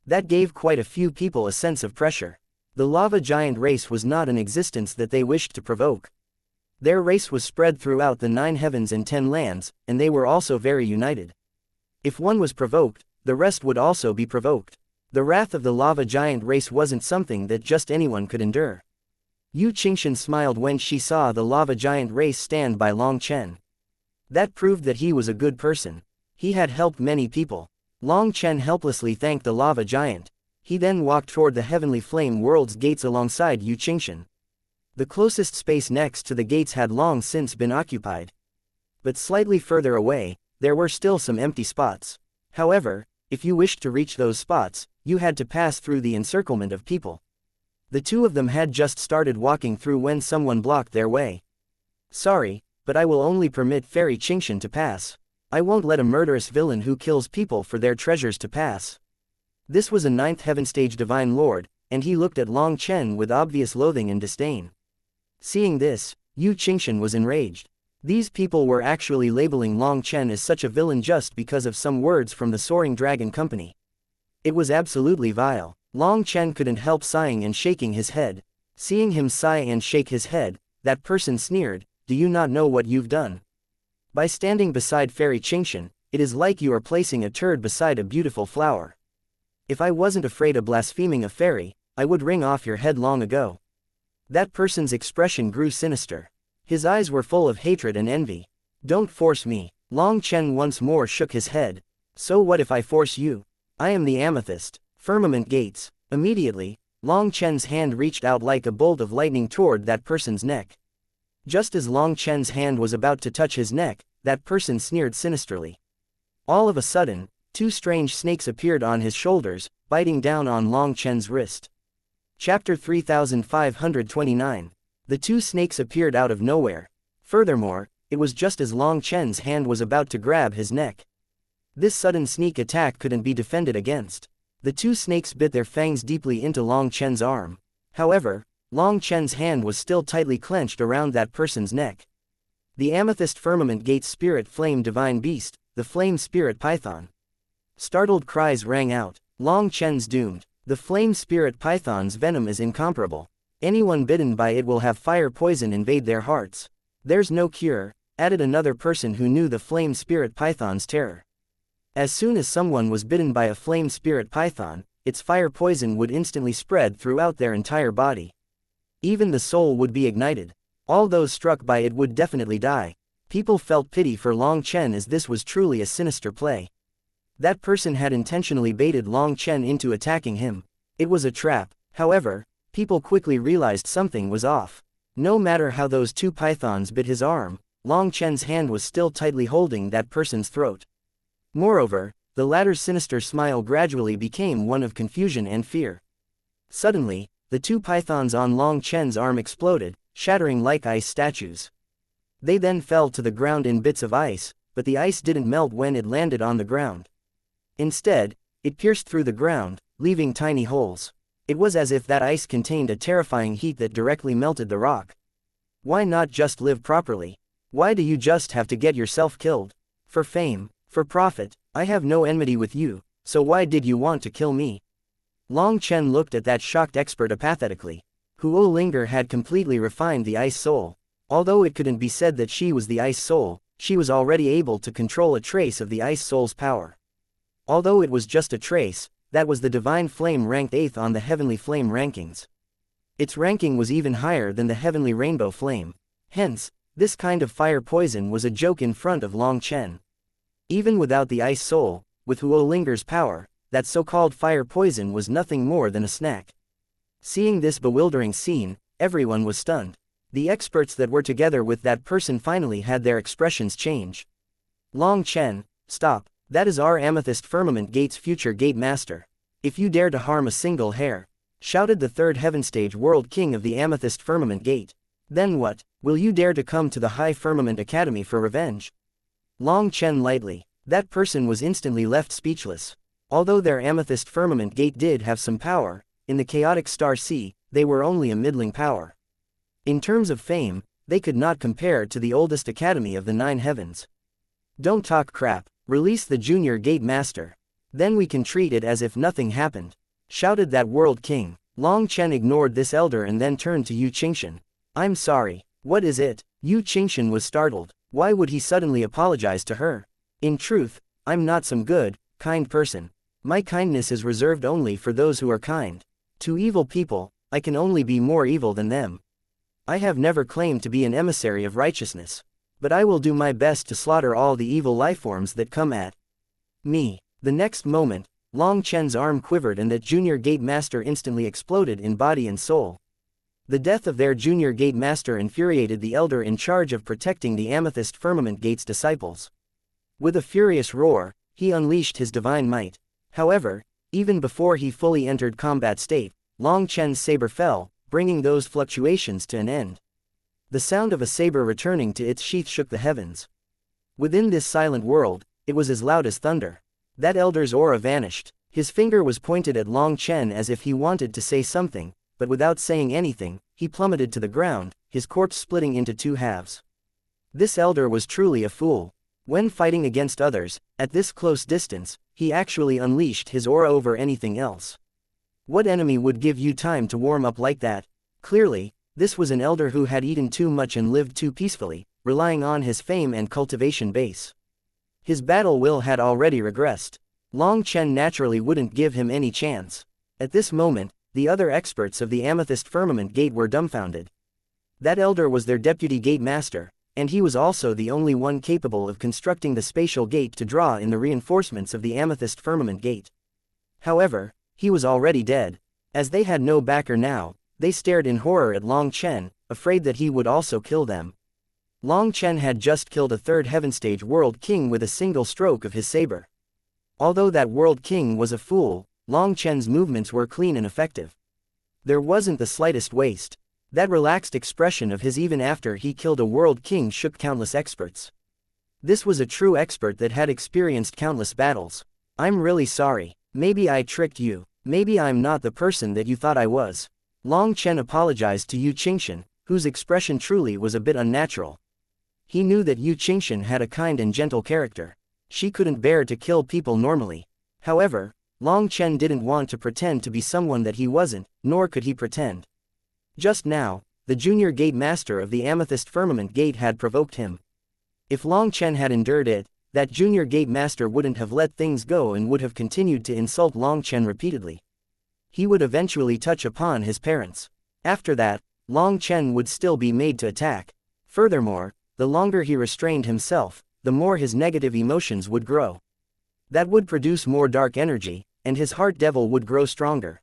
That gave quite a few people a sense of pressure. The lava giant race was not an existence that they wished to provoke. Their race was spread throughout the 9 heavens and 10 lands, and they were also very united. If one was provoked, the rest would also be provoked. The wrath of the lava giant race wasn't something that just anyone could endure. Xianxia smiled when she saw the lava giant race stand by Long Chen. That proved that he was a good person. He had helped many people. Long Chen helplessly thanked the lava giant. He then walked toward the heavenly flame world's gates alongside Xianxia. The closest space next to the gates had long since been occupied. But slightly further away, there were still some empty spots. However, if you wished to reach those spots, you had to pass through the encirclement of people. The two of them had just started walking through when someone blocked their way. "Sorry, but I will only permit Fairy Xianxia to pass. I won't let a murderous villain who kills people for their treasures to pass." This was a 9th heaven stage divine lord, and he looked at Long Chen with obvious loathing and disdain. Seeing this, Xianxia was enraged. These people were actually labeling Long Chen as such a villain just because of some words from the Soaring Dragon Company. It was absolutely vile. Long Chen couldn't help sighing and shaking his head. Seeing him sigh and shake his head, that person sneered, "Do you not know what you've done? By standing beside Fairy Xianxia, it is like you are placing a turd beside a beautiful flower. If I wasn't afraid of blaspheming a fairy, I would wring off your head long ago." That person's expression grew sinister. His eyes were full of hatred and envy. Don't force me. Long Chen once more shook his head. So what if I force you? I am the amethyst. Firmament gates. Immediately, Long Chen's hand reached out like a bolt of lightning toward that person's neck. Just as Long Chen's hand was about to touch his neck, that person sneered sinisterly. All of a sudden, two strange snakes appeared on his shoulders, biting down on Long Chen's wrist. Chapter 3529. The two snakes appeared out of nowhere. Furthermore, it was just as Long Chen's hand was about to grab his neck. This sudden sneak attack couldn't be defended against. The two snakes bit their fangs deeply into Long Chen's arm. However, Long Chen's hand was still tightly clenched around that person's neck. The amethyst firmament gate spirit flame divine beast, the flame spirit python. Startled cries rang out. Long Chen's doomed. The flame spirit python's venom is incomparable. Anyone bitten by it will have fire poison invade their hearts. There's no cure, added another person who knew the flame spirit python's terror. As soon as someone was bitten by a flame spirit python, its fire poison would instantly spread throughout their entire body. Even the soul would be ignited. All those struck by it would definitely die. People felt pity for Long Chen as this was truly a sinister play. That person had intentionally baited Long Chen into attacking him. It was a trap. However, people quickly realized something was off. No matter how those two pythons bit his arm, Long Chen's hand was still tightly holding that person's throat. Moreover, the latter's sinister smile gradually became one of confusion and fear. Suddenly, the two pythons on Long Chen's arm exploded, shattering like ice statues. They then fell to the ground in bits of ice, but the ice didn't melt when it landed on the ground. Instead, it pierced through the ground, leaving tiny holes. It was as if that ice contained a terrifying heat that directly melted the rock. Why not just live properly? Why do you just have to get yourself killed? For fame, for profit? I have no enmity with you, so why did you want to kill me? Long Chen looked at that shocked expert apathetically. Huo Linger had completely refined the ice soul. Although it couldn't be said that she was the ice soul, she was already able to control a trace of the ice soul's power. Although it was just a trace, that was the divine flame ranked 8th on the heavenly flame rankings. Its ranking was even higher than the heavenly rainbow flame. Hence, this kind of fire poison was a joke in front of Long Chen. Even without the ice soul, with Huo Linger's power, that so-called fire poison was nothing more than a snack. Seeing this bewildering scene, everyone was stunned. The experts that were together with that person finally had their expressions change. Long Chen, stop, that is our amethyst firmament gate's future gate master. If you dare to harm a single hair, shouted the third heaven stage world king of the amethyst firmament gate. Then what, will you dare to come to the high firmament academy for revenge? Long Chen lightly, that person was instantly left speechless. Although their amethyst firmament gate did have some power, in the chaotic star sea, they were only a middling power. In terms of fame, they could not compare to the oldest academy of the 9 heavens. Don't talk crap, release the junior gate master. Then we can treat it as if nothing happened, shouted that world king. Long Chen ignored this elder and then turned to Yu Qingshan. I'm sorry, what is it? Yu Qingshan was startled. Why would he suddenly apologize to her? In truth, I'm not some good, kind person. My kindness is reserved only for those who are kind. To evil people, I can only be more evil than them. I have never claimed to be an emissary of righteousness. But I will do my best to slaughter all the evil lifeforms that come at me. The next moment, Long Chen's arm quivered and that junior gate master instantly exploded in body and soul. The death of their junior gate master infuriated the elder in charge of protecting the amethyst firmament gate's disciples. With a furious roar, he unleashed his divine might. However, even before he fully entered combat state, Long Chen's saber fell, bringing those fluctuations to an end. The sound of a saber returning to its sheath shook the heavens. Within this silent world, it was as loud as thunder. That elder's aura vanished. His finger was pointed at Long Chen as if he wanted to say something, but without saying anything, he plummeted to the ground, his corpse splitting into 2 halves. This elder was truly a fool. When fighting against others, at this close distance, he actually unleashed his aura over anything else. What enemy would give you time to warm up like that? Clearly, this was an elder who had eaten too much and lived too peacefully, relying on his fame and cultivation base. His battle will had already regressed. Long Chen naturally wouldn't give him any chance. At this moment, the other experts of the amethyst firmament gate were dumbfounded. That elder was their deputy gate master, and he was also the only one capable of constructing the spatial gate to draw in the reinforcements of the amethyst firmament gate. However, he was already dead. As they had no backer now, they stared in horror at Long Chen, afraid that he would also kill them. Long Chen had just killed a third heaven stage world king with a single stroke of his saber. Although that world king was a fool, Long Chen's movements were clean and effective. There wasn't the slightest waste. That relaxed expression of his even after he killed a world king shook countless experts. This was a true expert that had experienced countless battles. I'm really sorry. Maybe I tricked you. Maybe I'm not the person that you thought I was. Long Chen apologized to Yu Qingshan, whose expression truly was a bit unnatural. He knew that Yu Qingshan had a kind and gentle character. She couldn't bear to kill people normally. However, Long Chen didn't want to pretend to be someone that he wasn't, nor could he pretend. Just now, the junior gate master of the amethyst firmament gate had provoked him. If Long Chen had endured it, that junior gate master wouldn't have let things go and would have continued to insult Long Chen repeatedly. He would eventually touch upon his parents. After that, Long Chen would still be made to attack. Furthermore, the longer he restrained himself, the more his negative emotions would grow. That would produce more dark energy, and his heart devil would grow stronger.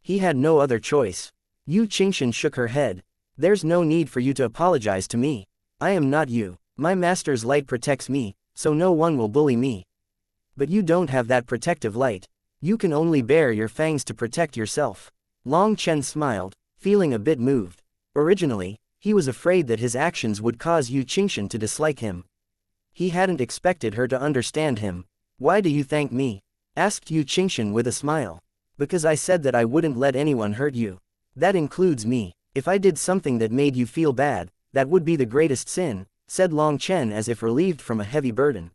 He had no other choice. Yu Qingshan shook her head. There's no need for you to apologize to me. I am not you. My master's light protects me, so no one will bully me. But you don't have that protective light. You can only bare your fangs to protect yourself. Long Chen smiled, feeling a bit moved. Originally, he was afraid that his actions would cause Yu Qingshan to dislike him. He hadn't expected her to understand him. Why do you thank me? Asked Yu Qingshan with a smile. Because I said that I wouldn't let anyone hurt you. That includes me. If I did something that made you feel bad, that would be the greatest sin, said Long Chen as if relieved from a heavy burden.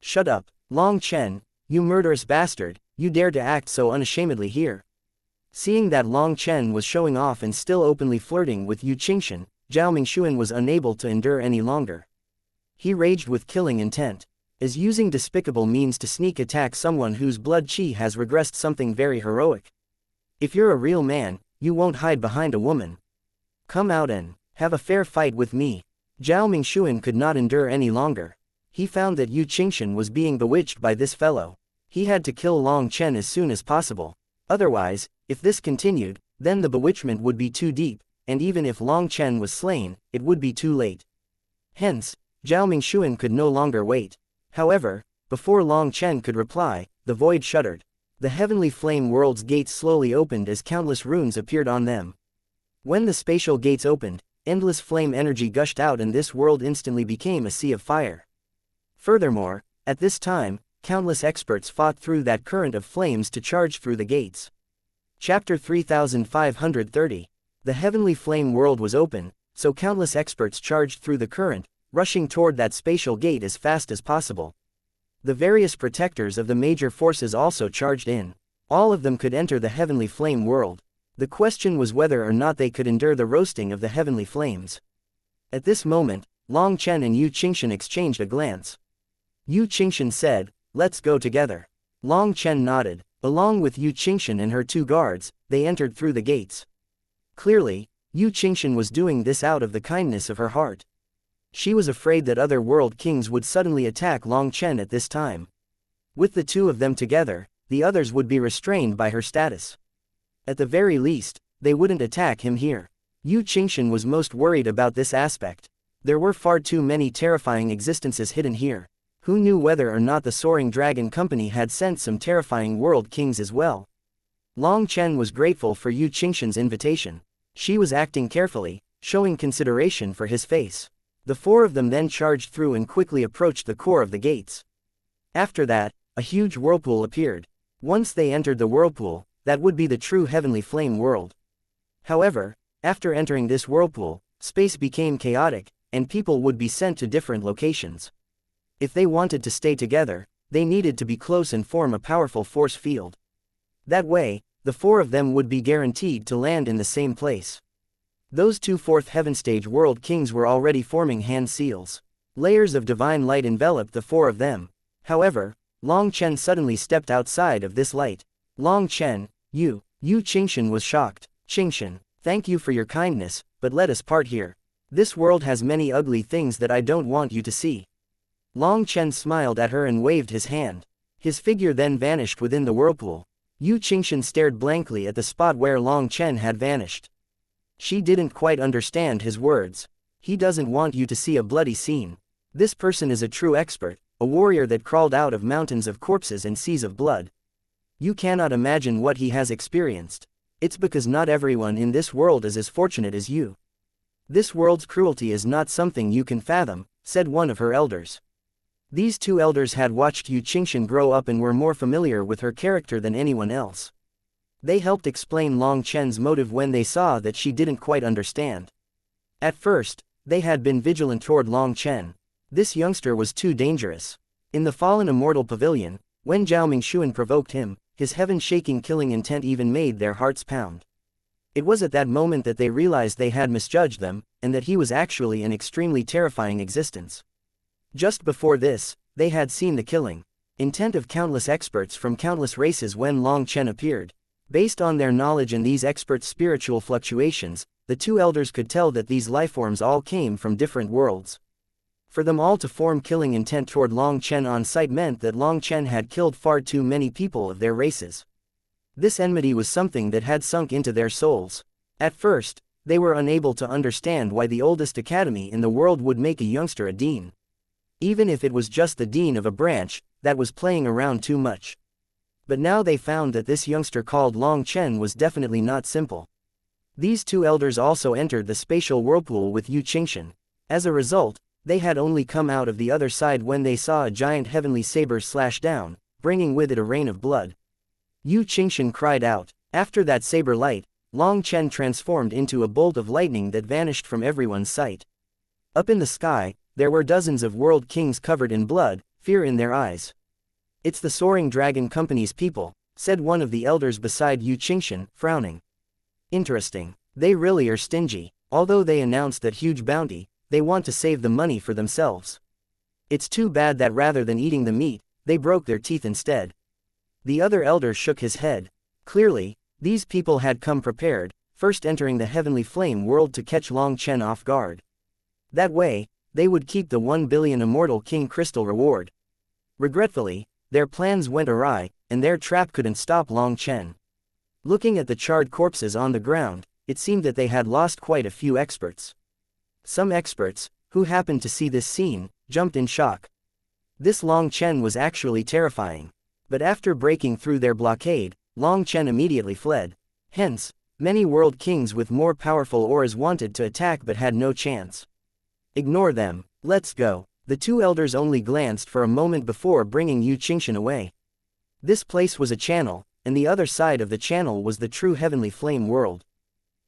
Shut up, Long Chen, you murderous bastard, you dare to act so unashamedly here. Seeing that Long Chen was showing off and still openly flirting with Yu Qingshan, Zhao Mingxuan was unable to endure any longer. He raged with killing intent. Is using despicable means to sneak attack someone whose blood qi has regressed something very heroic. If you're a real man, you won't hide behind a woman. Come out and have a fair fight with me. Zhao Mingxuan could not endure any longer. He found that Yu Qingshan was being bewitched by this fellow. He had to kill Long Chen as soon as possible. Otherwise, if this continued, then the bewitchment would be too deep, and even if Long Chen was slain, it would be too late. Hence, Zhao Mingxuan could no longer wait. However, before Long Chen could reply, the void shuddered. The heavenly flame world's gates slowly opened as countless runes appeared on them. When the spatial gates opened, endless flame energy gushed out and this world instantly became a sea of fire. Furthermore, at this time, countless experts fought through that current of flames to charge through the gates. Chapter 3530. The heavenly flame world was open, so countless experts charged through the current, rushing toward that spatial gate as fast as possible. The various protectors of the major forces also charged in. All of them could enter the heavenly flame world. The question was whether or not they could endure the roasting of the heavenly flames. At this moment, Long Chen and Yu Qingshan exchanged a glance. Yu Qingshan said, "Let's go together." Long Chen nodded. Along with Yu Qingshan and her two guards, they entered through the gates. Clearly, Yu Qingshan was doing this out of the kindness of her heart. She was afraid that other world kings would suddenly attack Long Chen at this time. With the two of them together, the others would be restrained by her status. At the very least, they wouldn't attack him here. Yu Qingshan was most worried about this aspect. There were far too many terrifying existences hidden here. Who knew whether or not the Soaring Dragon Company had sent some terrifying world kings as well? Long Chen was grateful for Yu Qingshan's invitation. She was acting carefully, showing consideration for his face. The four of them then charged through and quickly approached the core of the gates. After that, a huge whirlpool appeared. Once they entered the whirlpool, that would be the true heavenly flame world. However, after entering this whirlpool, space became chaotic, and people would be sent to different locations. If they wanted to stay together, they needed to be close and form a powerful force field. That way, the four of them would be guaranteed to land in the same place. Those two fourth heaven stage world kings were already forming hand seals. Layers of divine light enveloped the four of them. However, Long Chen suddenly stepped outside of this light. Long Chen, Yu Qingshan was shocked. Qingshan, Thank you for your kindness, but let us part here. This world has many ugly things that I don't want you to see. Long Chen smiled at her and waved his hand. His figure then vanished within the whirlpool. Yu Qingxian stared blankly at the spot where Long Chen had vanished. She didn't quite understand his words. He doesn't want you to see a bloody scene. This person is a true expert, a warrior that crawled out of mountains of corpses and seas of blood. You cannot imagine what he has experienced. It's because not everyone in this world is as fortunate as you. This world's cruelty is not something you can fathom, said one of her elders. These two elders had watched Yu Qingxian grow up and were more familiar with her character than anyone else. They helped explain Long Chen's motive when they saw that she didn't quite understand. At first, they had been vigilant toward Long Chen. This youngster was too dangerous. In the fallen immortal pavilion, when Zhao Mingxuan provoked him, his heaven-shaking killing intent even made their hearts pound. It was at that moment that they realized they had misjudged them, and that he was actually an extremely terrifying existence. Just before this, they had seen the killing intent of countless experts from countless races when Long Chen appeared. Based on their knowledge and these experts' spiritual fluctuations, the two elders could tell that these lifeforms all came from different worlds. For them all to form killing intent toward Long Chen on sight meant that Long Chen had killed far too many people of their races. This enmity was something that had sunk into their souls. At first, they were unable to understand why the oldest academy in the world would make a youngster a dean. Even if it was just the dean of a branch that was playing around too much. But now they found that this youngster called Long Chen was definitely not simple. These two elders also entered the spatial whirlpool with Yu Qingxian. As a result, they had only come out of the other side when they saw a giant heavenly saber slash down, bringing with it a rain of blood. Yu Qingxian cried out. After that saber light, Long Chen transformed into a bolt of lightning that vanished from everyone's sight. Up in the sky, there were dozens of world kings covered in blood, fear in their eyes. It's the Soaring Dragon Company's people, said one of the elders beside Yu Qingxian, frowning. Interesting. They really are stingy. Although they announced that huge bounty, they want to save the money for themselves. It's too bad that rather than eating the meat, they broke their teeth instead. The other elder shook his head. Clearly, these people had come prepared, first entering the heavenly flame world to catch Long Chen off guard. That way, they would keep the 1 billion immortal king crystal reward. Regretfully, their plans went awry, and their trap couldn't stop Long Chen. Looking at the charred corpses on the ground, it seemed that they had lost quite a few experts. Some experts, who happened to see this scene, jumped in shock. This Long Chen was actually terrifying. But after breaking through their blockade, Long Chen immediately fled. Hence, many world kings with more powerful auras wanted to attack but had no chance. Ignore them, let's go. The two elders only glanced for a moment before bringing Yu Qingxian away. This place was a channel, and the other side of the channel was the true heavenly flame world.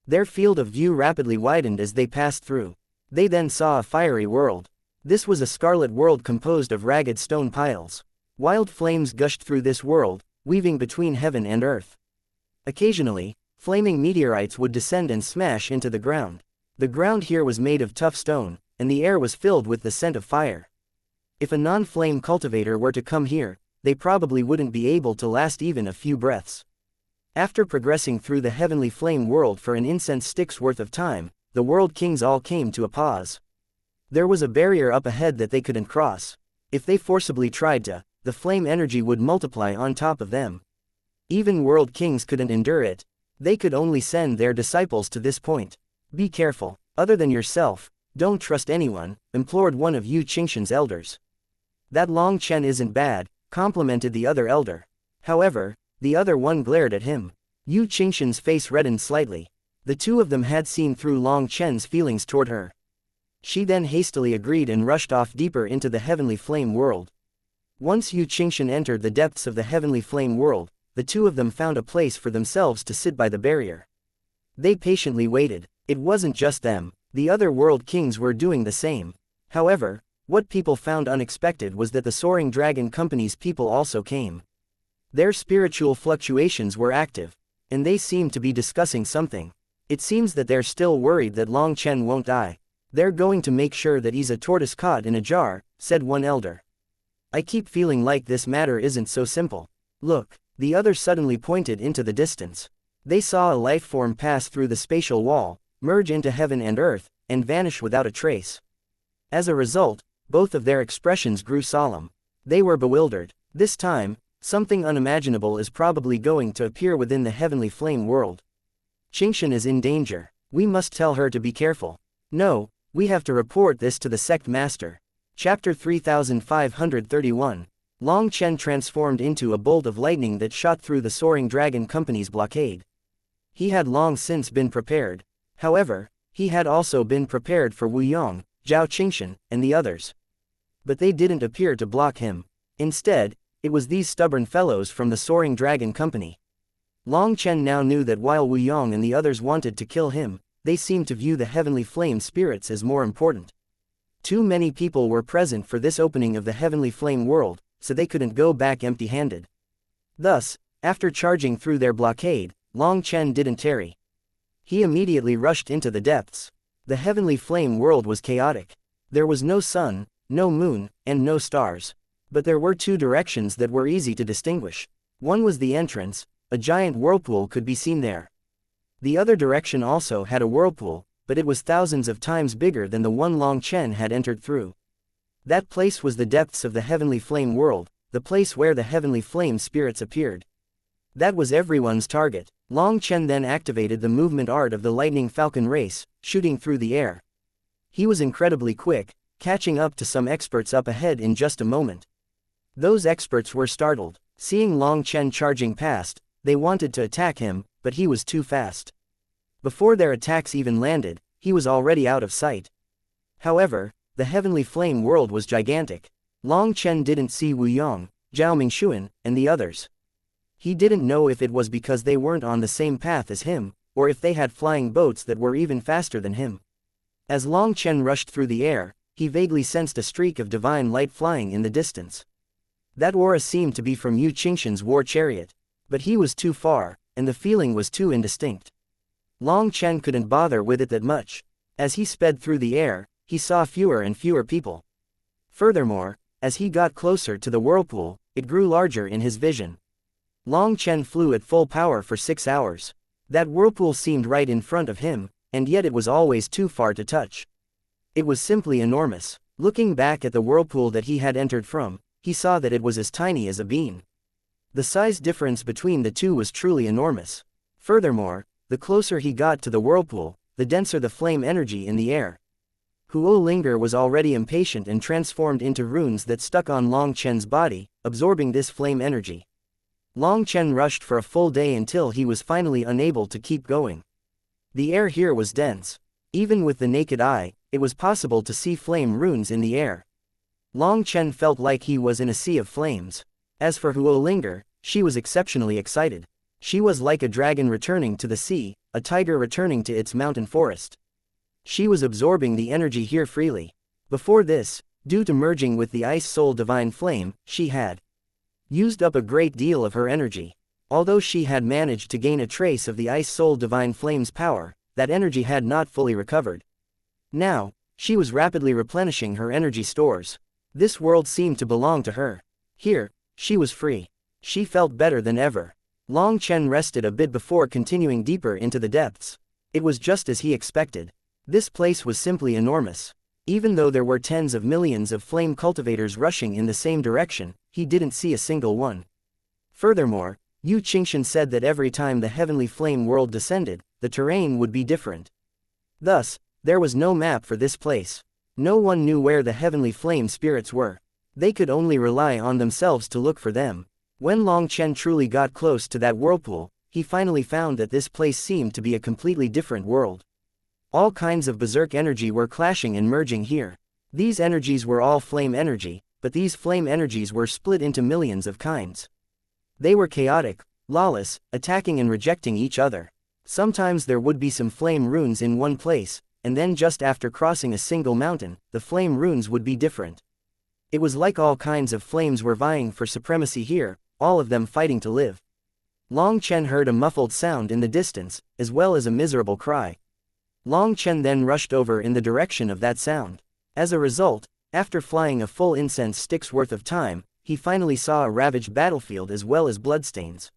Their field of view rapidly widened as they passed through. They then saw a fiery world. This was a scarlet world composed of ragged stone piles. Wild flames gushed through this world, weaving between heaven and earth. Occasionally, flaming meteorites would descend and smash into the ground. The ground here was made of tough stone, and the air was filled with the scent of fire. If a non-flame cultivator were to come here, they probably wouldn't be able to last even a few breaths. After progressing through the heavenly flame world for an incense stick's worth of time, the world kings all came to a pause. There was a barrier up ahead that they couldn't cross. If they forcibly tried to, the flame energy would multiply on top of them. Even world kings couldn't endure it. They could only send their disciples to this point. Be careful. Other than yourself, don't trust anyone, implored one of Yu Qingxian's elders. That Long Chen isn't bad, complimented the other elder. However, the other one glared at him. Yu Qingxian's face reddened slightly. The two of them had seen through Long Chen's feelings toward her. She then hastily agreed and rushed off deeper into the heavenly flame world. Once Yu Qingxian entered the depths of the heavenly flame world, the two of them found a place for themselves to sit by the barrier. They patiently waited. It wasn't just them. The other world kings were doing the same. However, what people found unexpected was that the Soaring Dragon Company's people also came. Their spiritual fluctuations were active, and they seemed to be discussing something. It seems that they're still worried that Long Chen won't die. They're going to make sure that he's a tortoise caught in a jar, said one elder. I keep feeling like this matter isn't so simple. Look, the other suddenly pointed into the distance. They saw a life form pass through the spatial wall, merge into heaven and earth, and vanish without a trace. As a result, both of their expressions grew solemn. They were bewildered. This time, something unimaginable is probably going to appear within the heavenly flame world. Xianxia is in danger. We must tell her to be careful. No, we have to report this to the sect master. Chapter 3531. Long Chen transformed into a bolt of lightning that shot through the Soaring Dragon Company's blockade. He had long since been prepared. However, he had also been prepared for Wu Yong, Zhao Qingxian, and the others. But they didn't appear to block him. Instead, it was these stubborn fellows from the Soaring Dragon Company. Long Chen now knew that while Wu Yong and the others wanted to kill him, they seemed to view the heavenly flame spirits as more important. Too many people were present for this opening of the heavenly flame world, so they couldn't go back empty-handed. Thus, after charging through their blockade, Long Chen didn't tarry. He immediately rushed into the depths. The heavenly flame world was chaotic. There was no sun, no moon, and no stars. But there were two directions that were easy to distinguish. One was the entrance. A giant whirlpool could be seen there. The other direction also had a whirlpool, but it was thousands of times bigger than the one Long Chen had entered through. That place was the depths of the heavenly flame world, the place where the heavenly flame spirits appeared. That was everyone's target. Long Chen then activated the movement art of the lightning falcon race, shooting through the air. He was incredibly quick, catching up to some experts up ahead in just a moment. Those experts were startled. Seeing Long Chen charging past, they wanted to attack him, but he was too fast. Before their attacks even landed, he was already out of sight. However, the heavenly flame world was gigantic. Long Chen didn't see Wu Yong, Zhao Mingxuan, and the others. He didn't know if it was because they weren't on the same path as him, or if they had flying boats that were even faster than him. As Long Chen rushed through the air, he vaguely sensed a streak of divine light flying in the distance. That aura seemed to be from Yu Qingxian's war chariot. But he was too far, and the feeling was too indistinct. Long Chen couldn't bother with it that much. As he sped through the air, he saw fewer and fewer people. Furthermore, as he got closer to the whirlpool, it grew larger in his vision. Long Chen flew at full power for 6 hours. That whirlpool seemed right in front of him, and yet it was always too far to touch. It was simply enormous. Looking back at the whirlpool that he had entered from, he saw that it was as tiny as a bean. The size difference between the two was truly enormous. Furthermore, the closer he got to the whirlpool, the denser the flame energy in the air. Huo Linger was already impatient and transformed into runes that stuck on Long Chen's body, absorbing this flame energy. Long Chen rushed for a full day until he was finally unable to keep going. The air here was dense. Even with the naked eye, it was possible to see flame runes in the air. Long Chen felt like he was in a sea of flames. As for Huo Linger, she was exceptionally excited. She was like a dragon returning to the sea, a tiger returning to its mountain forest. She was absorbing the energy here freely. Before this, due to merging with the Ice Soul Divine Flame, she had used up a great deal of her energy. Although she had managed to gain a trace of the Ice Soul Divine Flame's power, that energy had not fully recovered. Now, she was rapidly replenishing her energy stores. This world seemed to belong to her. Here, she was free. She felt better than ever. Long Chen rested a bit before continuing deeper into the depths. It was just as he expected. This place was simply enormous. Even though there were tens of millions of flame cultivators rushing in the same direction, he didn't see a single one. Furthermore, Yu Qingxian said that every time the heavenly flame world descended, the terrain would be different. Thus, there was no map for this place. No one knew where the heavenly flame spirits were. They could only rely on themselves to look for them. When Long Chen truly got close to that whirlpool, he finally found that this place seemed to be a completely different world. All kinds of berserk energy were clashing and merging here. These energies were all flame energy, but these flame energies were split into millions of kinds. They were chaotic, lawless, attacking and rejecting each other. Sometimes there would be some flame runes in one place, and then just after crossing a single mountain, the flame runes would be different. It was like all kinds of flames were vying for supremacy here, all of them fighting to live. Long Chen heard a muffled sound in the distance, as well as a miserable cry. Long Chen then rushed over in the direction of that sound. As a result, after flying a full incense stick's worth of time, he finally saw a ravaged battlefield as well as bloodstains.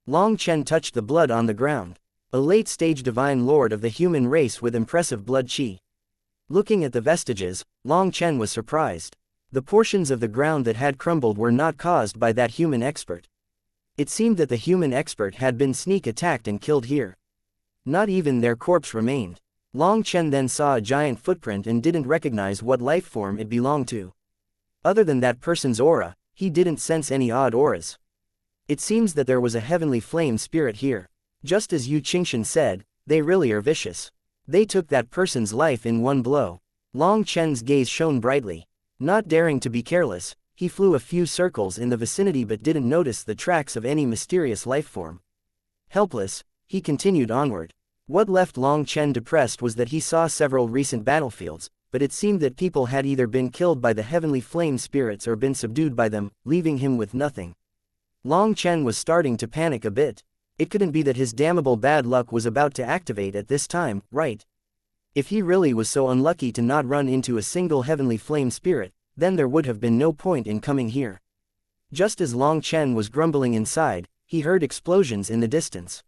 Long Chen touched the blood on the ground. A late-stage divine lord of the human race with impressive blood qi. Looking at the vestiges, Long Chen was surprised. The portions of the ground that had crumbled were not caused by that human expert. It seemed that the human expert had been sneak attacked and killed here. Not even their corpse remained. Long Chen then saw a giant footprint and didn't recognize what life form it belonged to. Other than that person's aura, he didn't sense any odd auras. It seems that there was a heavenly flame spirit here. Just as xianxia said, they really are vicious. They took that person's life in one blow. Long Chen's gaze shone brightly. Not daring to be careless, he flew a few circles in the vicinity but didn't notice the tracks of any mysterious life form. Helpless, he continued onward. What left Long Chen depressed was that he saw several recent battlefields, but it seemed that people had either been killed by the heavenly flame spirits or been subdued by them, leaving him with nothing. Long Chen was starting to panic a bit. It couldn't be that his damnable bad luck was about to activate at this time, right? If he really was so unlucky to not run into a single heavenly flame spirit, then there would have been no point in coming here. Just as Long Chen was grumbling inside, he heard explosions in the distance.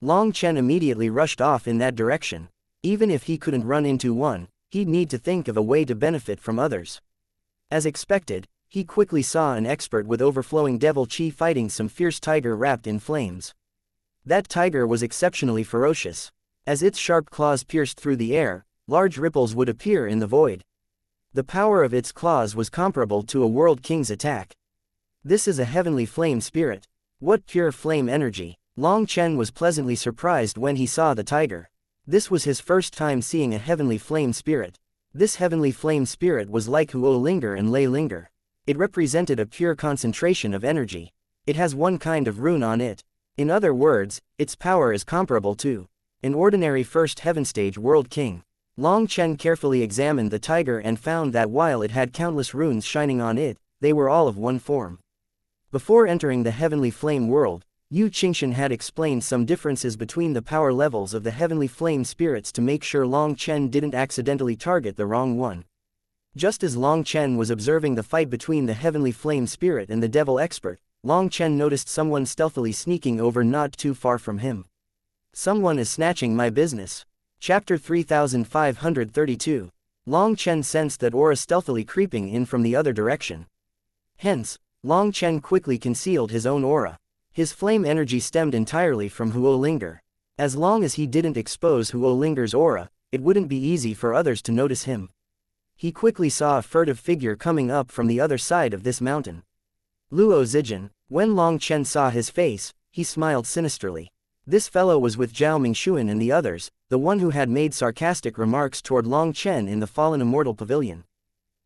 Long Chen immediately rushed off in that direction. Even if he couldn't run into one, he'd need to think of a way to benefit from others. As expected, he quickly saw an expert with overflowing devil qi fighting some fierce tiger wrapped in flames. That tiger was exceptionally ferocious. As its sharp claws pierced through the air, large ripples would appear in the void. The power of its claws was comparable to a world king's attack. This is a heavenly flame spirit. What pure flame energy! Long Chen was pleasantly surprised when he saw the tiger. This was his first time seeing a heavenly flame spirit. This heavenly flame spirit was like Huo Linger and Lei Linger. It represented a pure concentration of energy. It has one kind of rune on it. In other words, its power is comparable to an ordinary first heaven stage world king. Long Chen carefully examined the tiger and found that while it had countless runes shining on it, they were all of one form. Before entering the heavenly flame world, xianxia had explained some differences between the power levels of the heavenly flame spirits to make sure Long Chen didn't accidentally target the wrong one. Just as Long Chen was observing the fight between the heavenly flame spirit and the devil expert, Long Chen noticed someone stealthily sneaking over not too far from him. Someone is snatching my business. Chapter 3532. Long Chen sensed that aura stealthily creeping in from the other direction. Hence, Long Chen quickly concealed his own aura. His flame energy stemmed entirely from Huo Linger. As long as he didn't expose Huo Linger's aura, it wouldn't be easy for others to notice him. He quickly saw a furtive figure coming up from the other side of this mountain. Luo Zijin. When Long Chen saw his face, he smiled sinisterly. This fellow was with Zhao Mingxuan and the others, the one who had made sarcastic remarks toward Long Chen in the fallen immortal pavilion.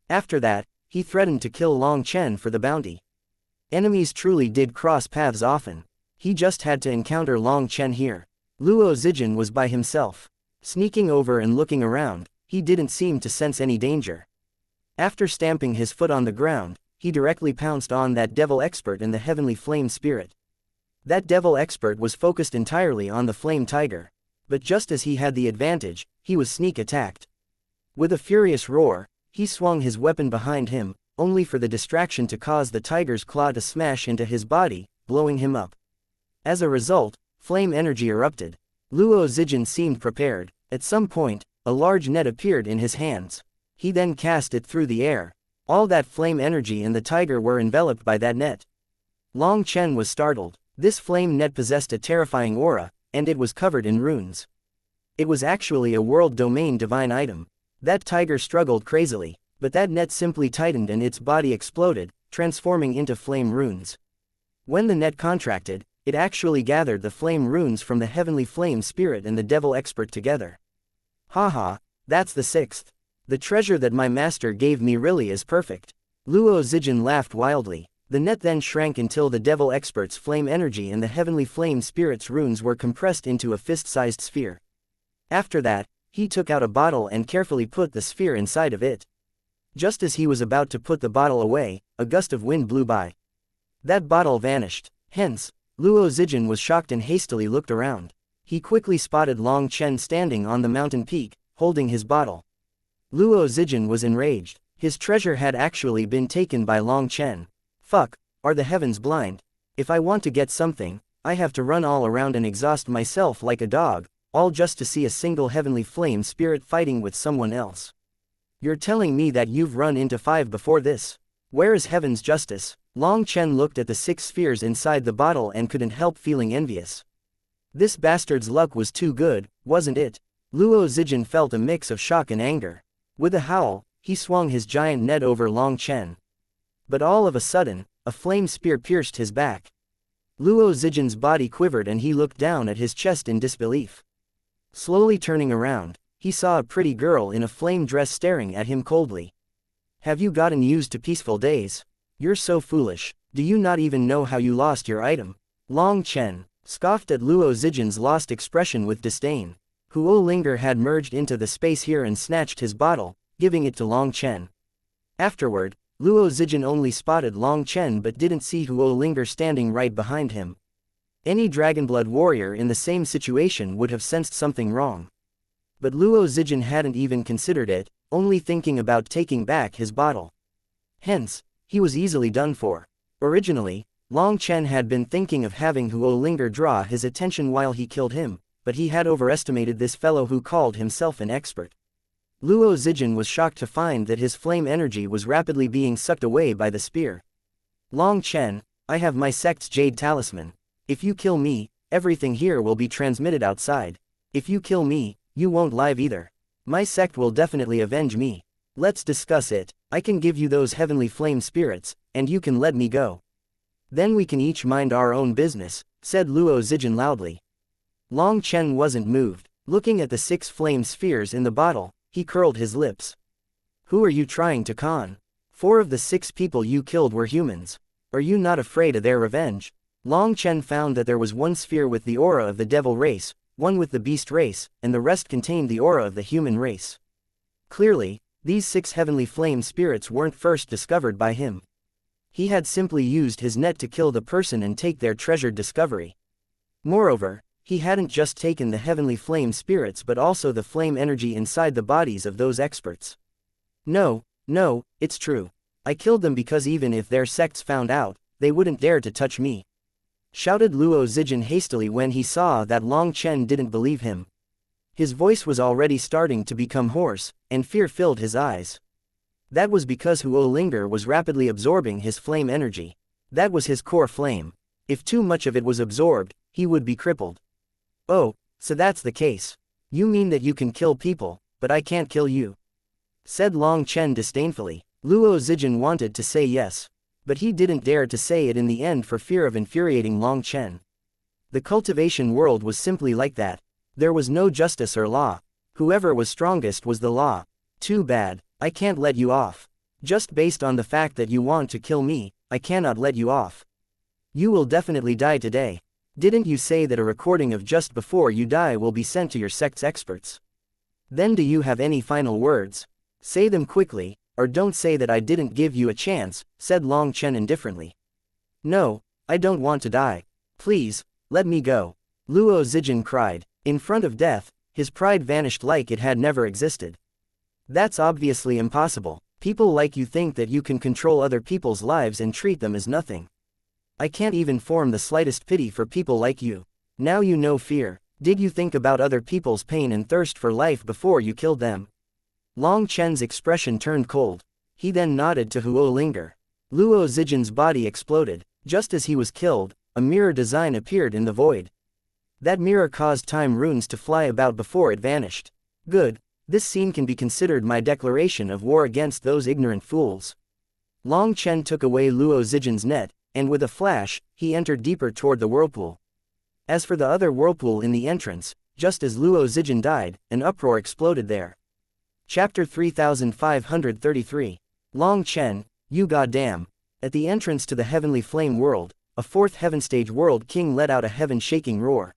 After that, he threatened to kill Long Chen for the bounty. Enemies truly did cross paths often. He just had to encounter Long Chen here. Luo Zijin was by himself. Sneaking over and looking around, he didn't seem to sense any danger. After stamping his foot on the ground, he directly pounced on that devil expert and the heavenly flame spirit. That devil expert was focused entirely on the flame tiger. But just as he had the advantage, he was sneak attacked. With a furious roar, he swung his weapon behind him, only for the distraction to cause the tiger's claw to smash into his body, blowing him up. As a result, flame energy erupted. Luo Zijin seemed prepared. At some point, a large net appeared in his hands. He then cast it through the air. All that flame energy and the tiger were enveloped by that net. Long Chen was startled. This flame net possessed a terrifying aura, and it was covered in runes. It was actually a world domain divine item. That tiger struggled crazily, but that net simply tightened and its body exploded, transforming into flame runes. When the net contracted, it actually gathered the flame runes from the heavenly flame spirit and the devil expert together. Haha, that's the sixth. The treasure that my master gave me really is perfect. Luo Zijin laughed wildly. The net then shrank until the devil expert's flame energy and the heavenly flame spirit's runes were compressed into a fist-sized sphere. After that, he took out a bottle and carefully put the sphere inside of it. Just as he was about to put the bottle away, a gust of wind blew by. That bottle vanished. Hence, Luo Zijin was shocked and hastily looked around. He quickly spotted Long Chen standing on the mountain peak, holding his bottle. Luo Zijin was enraged. His treasure had actually been taken by Long Chen. Fuck, are the heavens blind? If I want to get something, I have to run all around and exhaust myself like a dog, all just to see a single heavenly flame spirit fighting with someone else. You're telling me that you've run into 5 before this? Where is heaven's justice? Long Chen looked at the 6 spheres inside the bottle and couldn't help feeling envious. This bastard's luck was too good, wasn't it? Luo Zijin felt a mix of shock and anger. With a howl, he swung his giant net over Long Chen. But all of a sudden, a flame spear pierced his back. Luo Zijin's body quivered and he looked down at his chest in disbelief. Slowly turning around, he saw a pretty girl in a flame dress staring at him coldly. Have you gotten used to peaceful days? You're so foolish, do you not even know how you lost your item? Long Chen scoffed at Luo Zijin's lost expression with disdain. Huo Linger had merged into the space here and snatched his bottle, giving it to Long Chen. Afterward, Luo Zijin only spotted Long Chen but didn't see Huo Linger standing right behind him. Any Dragonblood warrior in the same situation would have sensed something wrong. But Luo Zijin hadn't even considered it, only thinking about taking back his bottle. Hence, he was easily done for. Originally, Long Chen had been thinking of having Huo Linger draw his attention while he killed him, but he had overestimated this fellow who called himself an expert. Luo Zijin was shocked to find that his flame energy was rapidly being sucked away by the spear. Long Chen, I have my sect's jade talisman. If you kill me, everything here will be transmitted outside. If you kill me, you won't live either. My sect will definitely avenge me. Let's discuss it. I can give you those heavenly flame spirits, and you can let me go. Then we can each mind our own business, said Luo Zijin loudly. Long Chen wasn't moved. Looking at the 6 flame spheres in the bottle, he curled his lips. Who are you trying to con? 4 of the 6 people you killed were humans. Are you not afraid of their revenge? Long Chen found that there was 1 sphere with the aura of the devil race, 1 with the beast race, and the rest contained the aura of the human race. Clearly, these 6 heavenly flame spirits weren't first discovered by him. He had simply used his net to kill the person and take their treasured discovery. Moreover, he hadn't just taken the heavenly flame spirits but also the flame energy inside the bodies of those experts. No, it's true. I killed them because even if their sects found out, they wouldn't dare to touch me. Shouted Luo Zijin hastily when he saw that Long Chen didn't believe him. His voice was already starting to become hoarse, and fear filled his eyes. That was because Huo Linger was rapidly absorbing his flame energy. That was his core flame. If too much of it was absorbed, he would be crippled. Oh, so that's the case. You mean that you can kill people, but I can't kill you? Said Long Chen disdainfully. Luo Zijin wanted to say yes, but he didn't dare to say it in the end for fear of infuriating Long Chen. The cultivation world was simply like that. There was no justice or law. Whoever was strongest was the law. Too bad, I can't let you off. Just based on the fact that you want to kill me, I cannot let you off. You will definitely die today. Didn't you say that a recording of just before you die will be sent to your sect's experts? Then do you have any final words? Say them quickly, or don't say that I didn't give you a chance, said Long Chen indifferently. No, I don't want to die. Please, let me go. Luo Zijin cried. In front of death, his pride vanished like it had never existed. That's obviously impossible. People like you think that you can control other people's lives and treat them as nothing. I can't even form the slightest pity for people like you. Now you know fear. Did you think about other people's pain and thirst for life before you killed them? Long Chen's expression turned cold. He then nodded to Huo Linger. Luo Zijin's body exploded. Just as he was killed, a mirror design appeared in the void. That mirror caused time runes to fly about before it vanished. Good, this scene can be considered my declaration of war against those ignorant fools. Long Chen took away Luo Zijin's net, and with a flash, he entered deeper toward the whirlpool. As for the other whirlpool in the entrance, just as Luo Zijin died, an uproar exploded there. Chapter 3533. Long Chen, you goddamn. At the entrance to the heavenly flame world, a 4th heaven stage world king let out a heaven-shaking roar.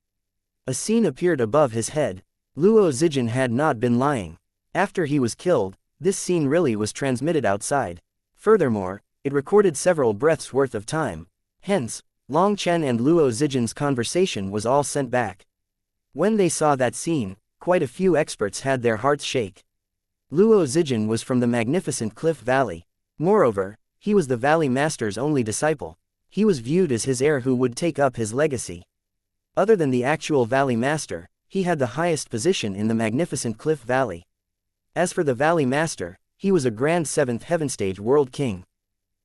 A scene appeared above his head. Luo Zijin had not been lying. After he was killed, this scene really was transmitted outside. Furthermore, it recorded several breaths worth of time. Hence, Long Chen and Luo Zijin's conversation was all sent back. When they saw that scene, quite a few experts had their hearts shake. Luo Zijin was from the magnificent Cliff Valley. Moreover, he was the Valley Master's only disciple. He was viewed as his heir who would take up his legacy. Other than the actual Valley Master, he had the highest position in the magnificent Cliff Valley. As for the Valley Master, he was a grand 7th Heaven Stage World King.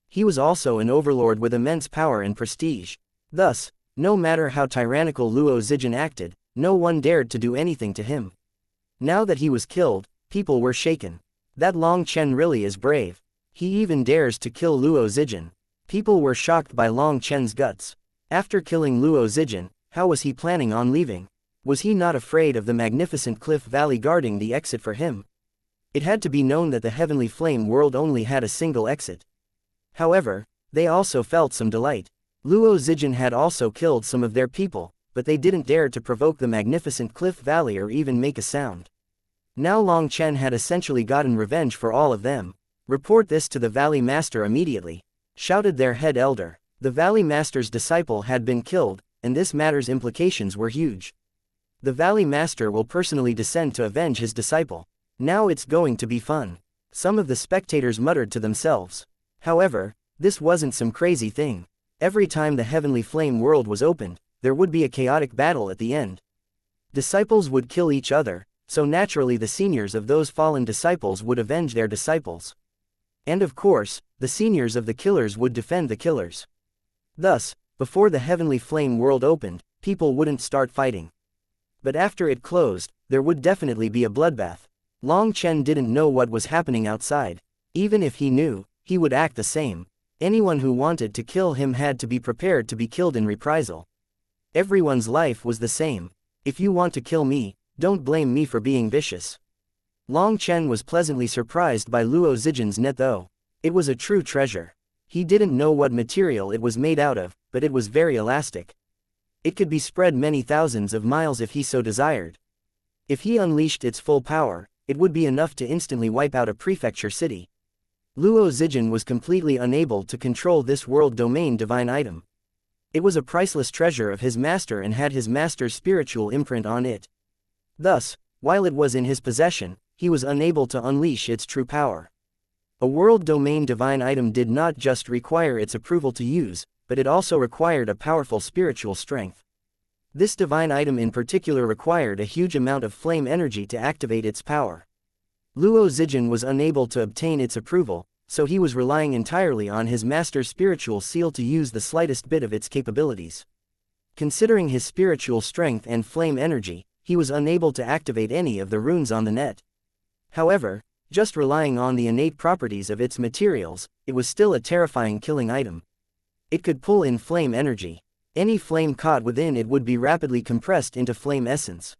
He was also an overlord with immense power and prestige. Thus, no matter how tyrannical Luo Zijin acted, no one dared to do anything to him. Now that he was killed, people were shaken. That Long Chen really is brave. He even dares to kill Luo Zijin. People were shocked by Long Chen's guts. After killing Luo Zijin, how was he planning on leaving? Was he not afraid of the magnificent Cliff Valley guarding the exit for him? It had to be known that the Heavenly Flame world only had a single exit. However, they also felt some delight. Luo Zijin had also killed some of their people, but they didn't dare to provoke the magnificent Cliff Valley or even make a sound. Now Long Chen had essentially gotten revenge for all of them. "Report this to the Valley Master immediately," shouted their head elder. The Valley Master's disciple had been killed, and this matter's implications were huge. The Valley Master will personally descend to avenge his disciple. Now it's going to be fun. Some of the spectators muttered to themselves. However, this wasn't some crazy thing. Every time the Heavenly Flame world was opened, there would be a chaotic battle at the end. Disciples would kill each other, so naturally the seniors of those fallen disciples would avenge their disciples. And of course, the seniors of the killers would defend the killers. Thus, before the Heavenly Flame world opened, people wouldn't start fighting. But after it closed, there would definitely be a bloodbath. Long Chen didn't know what was happening outside. Even if he knew, he would act the same. Anyone who wanted to kill him had to be prepared to be killed in reprisal. Everyone's life was the same. If you want to kill me, don't blame me for being vicious. Long Chen was pleasantly surprised by Luo Zijin's net though. It was a true treasure. He didn't know what material it was made out of, but it was very elastic. It could be spread many thousands of miles if he so desired. If he unleashed its full power, it would be enough to instantly wipe out a prefecture city. Luo Zijin was completely unable to control this world domain divine item. It was a priceless treasure of his master and had his master's spiritual imprint on it. Thus, while it was in his possession, he was unable to unleash its true power. A world domain divine item did not just require its approval to use, but it also required a powerful spiritual strength. This divine item in particular required a huge amount of flame energy to activate its power. Luo Zijin was unable to obtain its approval, so he was relying entirely on his master's spiritual seal to use the slightest bit of its capabilities. Considering his spiritual strength and flame energy, he was unable to activate any of the runes on the net. However, just relying on the innate properties of its materials, it was still a terrifying killing item. It could pull in flame energy. Any flame caught within it would be rapidly compressed into flame essence.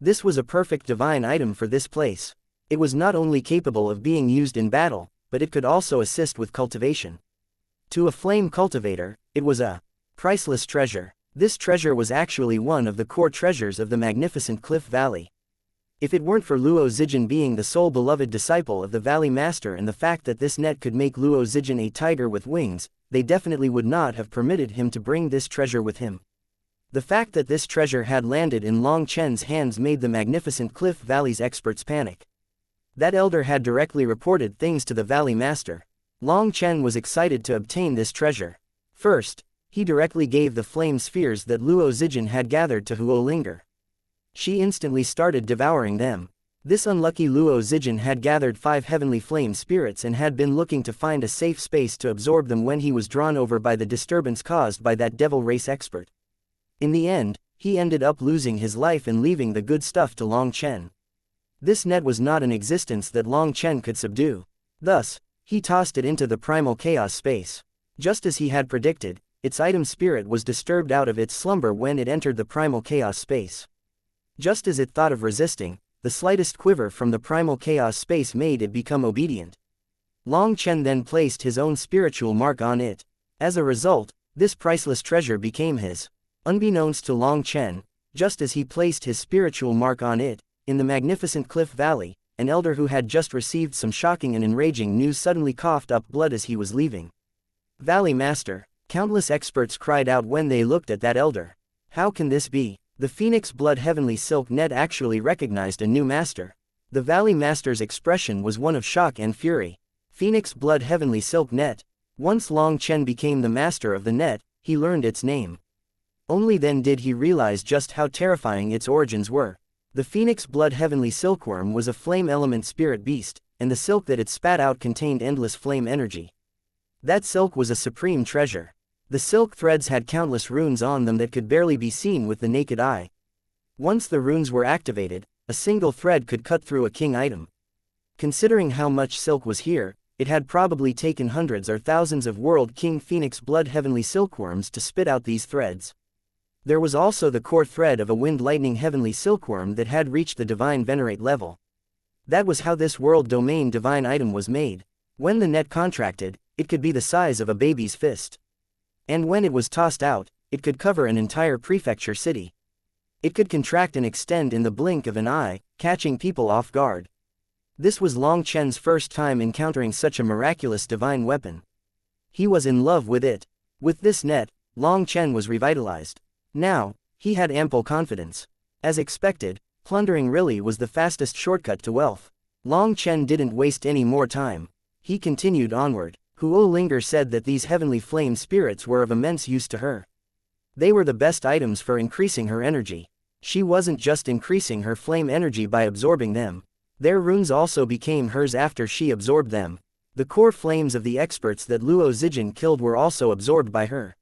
This was a perfect divine item for this place. It was not only capable of being used in battle, but it could also assist with cultivation. To a flame cultivator, it was a priceless treasure. This treasure was actually one of the core treasures of the magnificent Cliff Valley. If it weren't for Luo Zijin being the sole beloved disciple of the Valley Master and the fact that this net could make Luo Zijin a tiger with wings, they definitely would not have permitted him to bring this treasure with him. The fact that this treasure had landed in Long Chen's hands made the magnificent Cliff Valley's experts panic. That elder had directly reported things to the Valley Master. Long Chen was excited to obtain this treasure. First, he directly gave the flame spheres that Luo Zijin had gathered to Huo Linger. She instantly started devouring them. This unlucky Luo Zijin had gathered 5 heavenly flame spirits and had been looking to find a safe space to absorb them when he was drawn over by the disturbance caused by that devil race expert. In the end, he ended up losing his life and leaving the good stuff to Long Chen. This net was not an existence that Long Chen could subdue. Thus, he tossed it into the primal chaos space. Just as he had predicted, its item spirit was disturbed out of its slumber when it entered the primal chaos space. Just as it thought of resisting, the slightest quiver from the primal chaos space made it become obedient. Long Chen then placed his own spiritual mark on it. As a result, this priceless treasure became his. Unbeknownst to Long Chen, just as he placed his spiritual mark on it, in the magnificent Cliff Valley, an elder who had just received some shocking and enraging news suddenly coughed up blood as he was leaving. "Valley Master!" Countless experts cried out when they looked at that elder. How can this be? The Phoenix Blood Heavenly Silk Net actually recognized a new master. The Valley Master's expression was one of shock and fury. Phoenix Blood Heavenly Silk Net. Once Long Chen became the master of the net, he learned its name. Only then did he realize just how terrifying its origins were. The phoenix blood heavenly silkworm was a flame element spirit beast, and the silk that it spat out contained endless flame energy. That silk was a supreme treasure. The silk threads had countless runes on them that could barely be seen with the naked eye. Once the runes were activated, a single thread could cut through a king item. Considering how much silk was here, it had probably taken hundreds or thousands of World King Phoenix blood heavenly silkworms to spit out these threads. There was also the core thread of a wind lightning heavenly silkworm that had reached the divine venerate level. That was how this world domain divine item was made. When the net contracted, it could be the size of a baby's fist. And when it was tossed out, it could cover an entire prefecture city. It could contract and extend in the blink of an eye, catching people off guard. This was Long Chen's first time encountering such a miraculous divine weapon. He was in love with it. With this net, Long Chen was revitalized. Now, he had ample confidence. As expected, plundering really was the fastest shortcut to wealth. Long Chen didn't waste any more time. He continued onward. Huo Linger said that these heavenly flame spirits were of immense use to her. They were the best items for increasing her energy. She wasn't just increasing her flame energy by absorbing them. Their runes also became hers after she absorbed them. The core flames of the experts that Luo Zijin killed were also absorbed by her.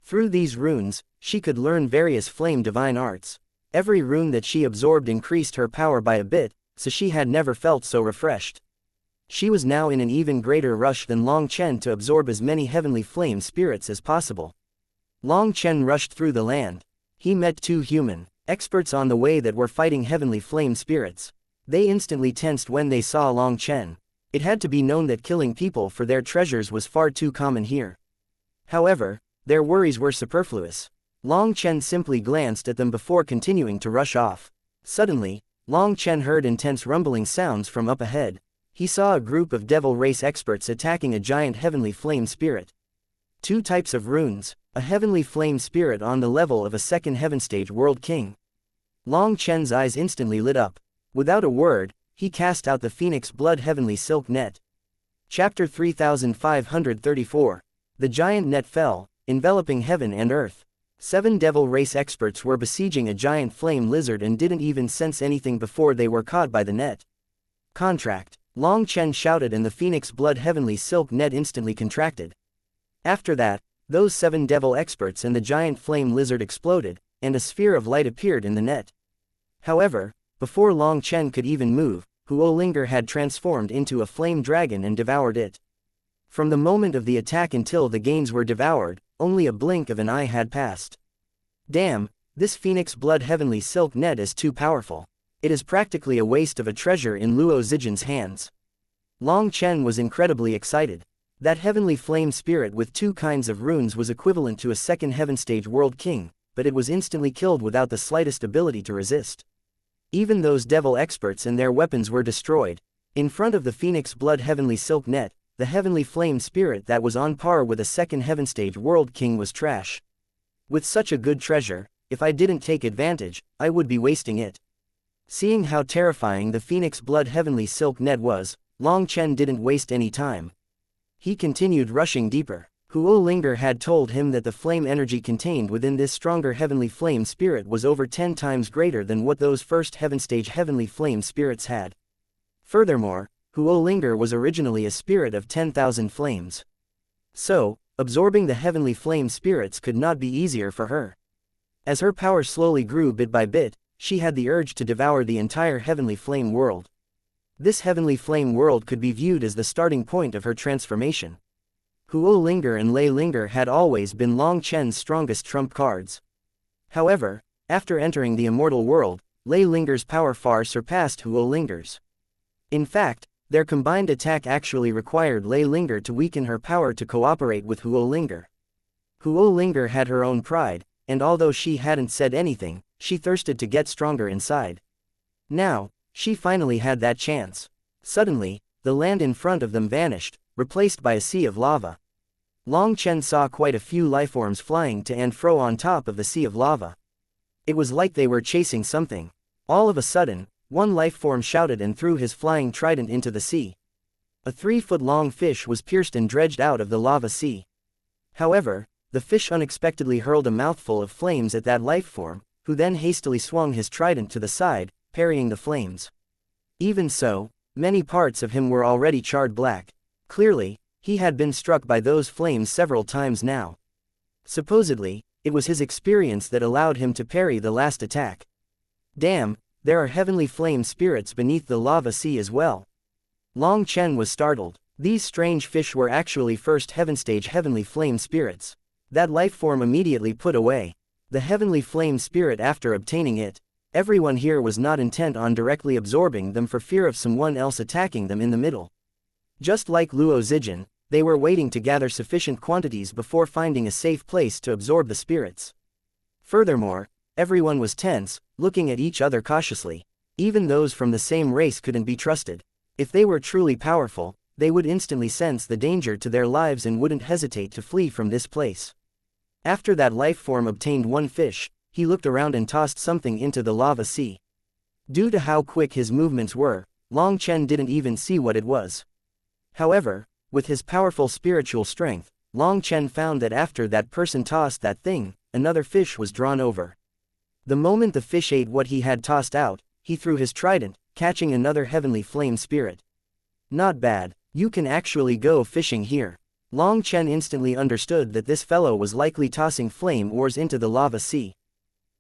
Through these runes, she could learn various flame divine arts. Every rune that she absorbed increased her power by a bit, so she had never felt so refreshed. She was now in an even greater rush than Long Chen to absorb as many heavenly flame spirits as possible. Long Chen rushed through the land. He met two human experts on the way that were fighting heavenly flame spirits. They instantly tensed when they saw Long Chen. It had to be known that killing people for their treasures was far too common here. However, their worries were superfluous. Long Chen simply glanced at them before continuing to rush off. Suddenly, Long Chen heard intense rumbling sounds from up ahead. He saw a group of devil race experts attacking a giant heavenly flame spirit. Two types of runes, a heavenly flame spirit on the level of a second heaven stage world king. Long Chen's eyes instantly lit up. Without a word, he cast out the phoenix blood heavenly silk net. Chapter 3534. The giant net fell, enveloping heaven and earth. 7 devil race experts were besieging a giant flame lizard and didn't even sense anything before they were caught by the net. Contract. Long Chen shouted and the phoenix blood heavenly silk net instantly contracted. After that, those 7 devil experts and the giant flame lizard exploded, and a sphere of light appeared in the net. However, before Long Chen could even move, Huo Linger had transformed into a flame dragon and devoured it. From the moment of the attack until the gains were devoured, only a blink of an eye had passed. Damn, this phoenix blood heavenly silk net is too powerful. It is practically a waste of a treasure in Luo Zijin's hands. Long Chen was incredibly excited. That heavenly flame spirit with 2 kinds of runes was equivalent to a second heaven stage world king, but it was instantly killed without the slightest ability to resist. Even those devil experts and their weapons were destroyed. In front of the phoenix blood heavenly silk net, the heavenly flame spirit that was on par with a second heaven stage world king was trash. With such a good treasure, if I didn't take advantage, I would be wasting it. Seeing how terrifying the phoenix blood heavenly silk net was, Long Chen didn't waste any time. He continued rushing deeper. Huo Linger had told him that the flame energy contained within this stronger heavenly flame spirit was over 10 times greater than what those first heaven stage heavenly flame spirits had. Furthermore, Huo Linger was originally a spirit of 10,000 flames. So, absorbing the heavenly flame spirits could not be easier for her. As her power slowly grew bit by bit, she had the urge to devour the entire heavenly flame world. This heavenly flame world could be viewed as the starting point of her transformation. Huo Linger and Lei Linger had always been Long Chen's strongest trump cards. However, after entering the immortal world, Lei Linger's power far surpassed Huo Linger's. In fact, their combined attack actually required Lei Linger to weaken her power to cooperate with Huo Linger. Huo Linger had her own pride, and although she hadn't said anything, she thirsted to get stronger inside. Now, she finally had that chance. Suddenly, the land in front of them vanished, replaced by a sea of lava. Long Chen saw quite a few lifeforms flying to and fro on top of the sea of lava. It was like they were chasing something. All of a sudden, one lifeform shouted and threw his flying trident into the sea. A 3-foot-long fish was pierced and dredged out of the lava sea. However, the The fish unexpectedly hurled a mouthful of flames at that life form, who then hastily swung his trident to the side, parrying the flames. Even so, many parts of him were already charred black. Clearly, he had been struck by those flames several times now. Supposedly, it was his experience that allowed him to parry the last attack. Damn, there are heavenly flame spirits beneath the lava sea as well. Long Chen was startled. These strange fish were actually first heavenstage heavenly flame spirits. That life form immediately put away the heavenly flame spirit after obtaining it. Everyone here was not intent on directly absorbing them for fear of someone else attacking them in the middle. Just like Luo Zijin, they were waiting to gather sufficient quantities before finding a safe place to absorb the spirits. Furthermore, everyone was tense, looking at each other cautiously. Even those from the same race couldn't be trusted. If they were truly powerful, they would instantly sense the danger to their lives and wouldn't hesitate to flee from this place. After that life form obtained one fish, he looked around and tossed something into the lava sea. Due to how quick his movements were, Long Chen didn't even see what it was. However, with his powerful spiritual strength, Long Chen found that after that person tossed that thing, another fish was drawn over. The moment the fish ate what he had tossed out, he threw his trident, catching another heavenly flame spirit. Not bad, you can actually go fishing here. Long Chen instantly understood that this fellow was likely tossing flame ores into the lava sea.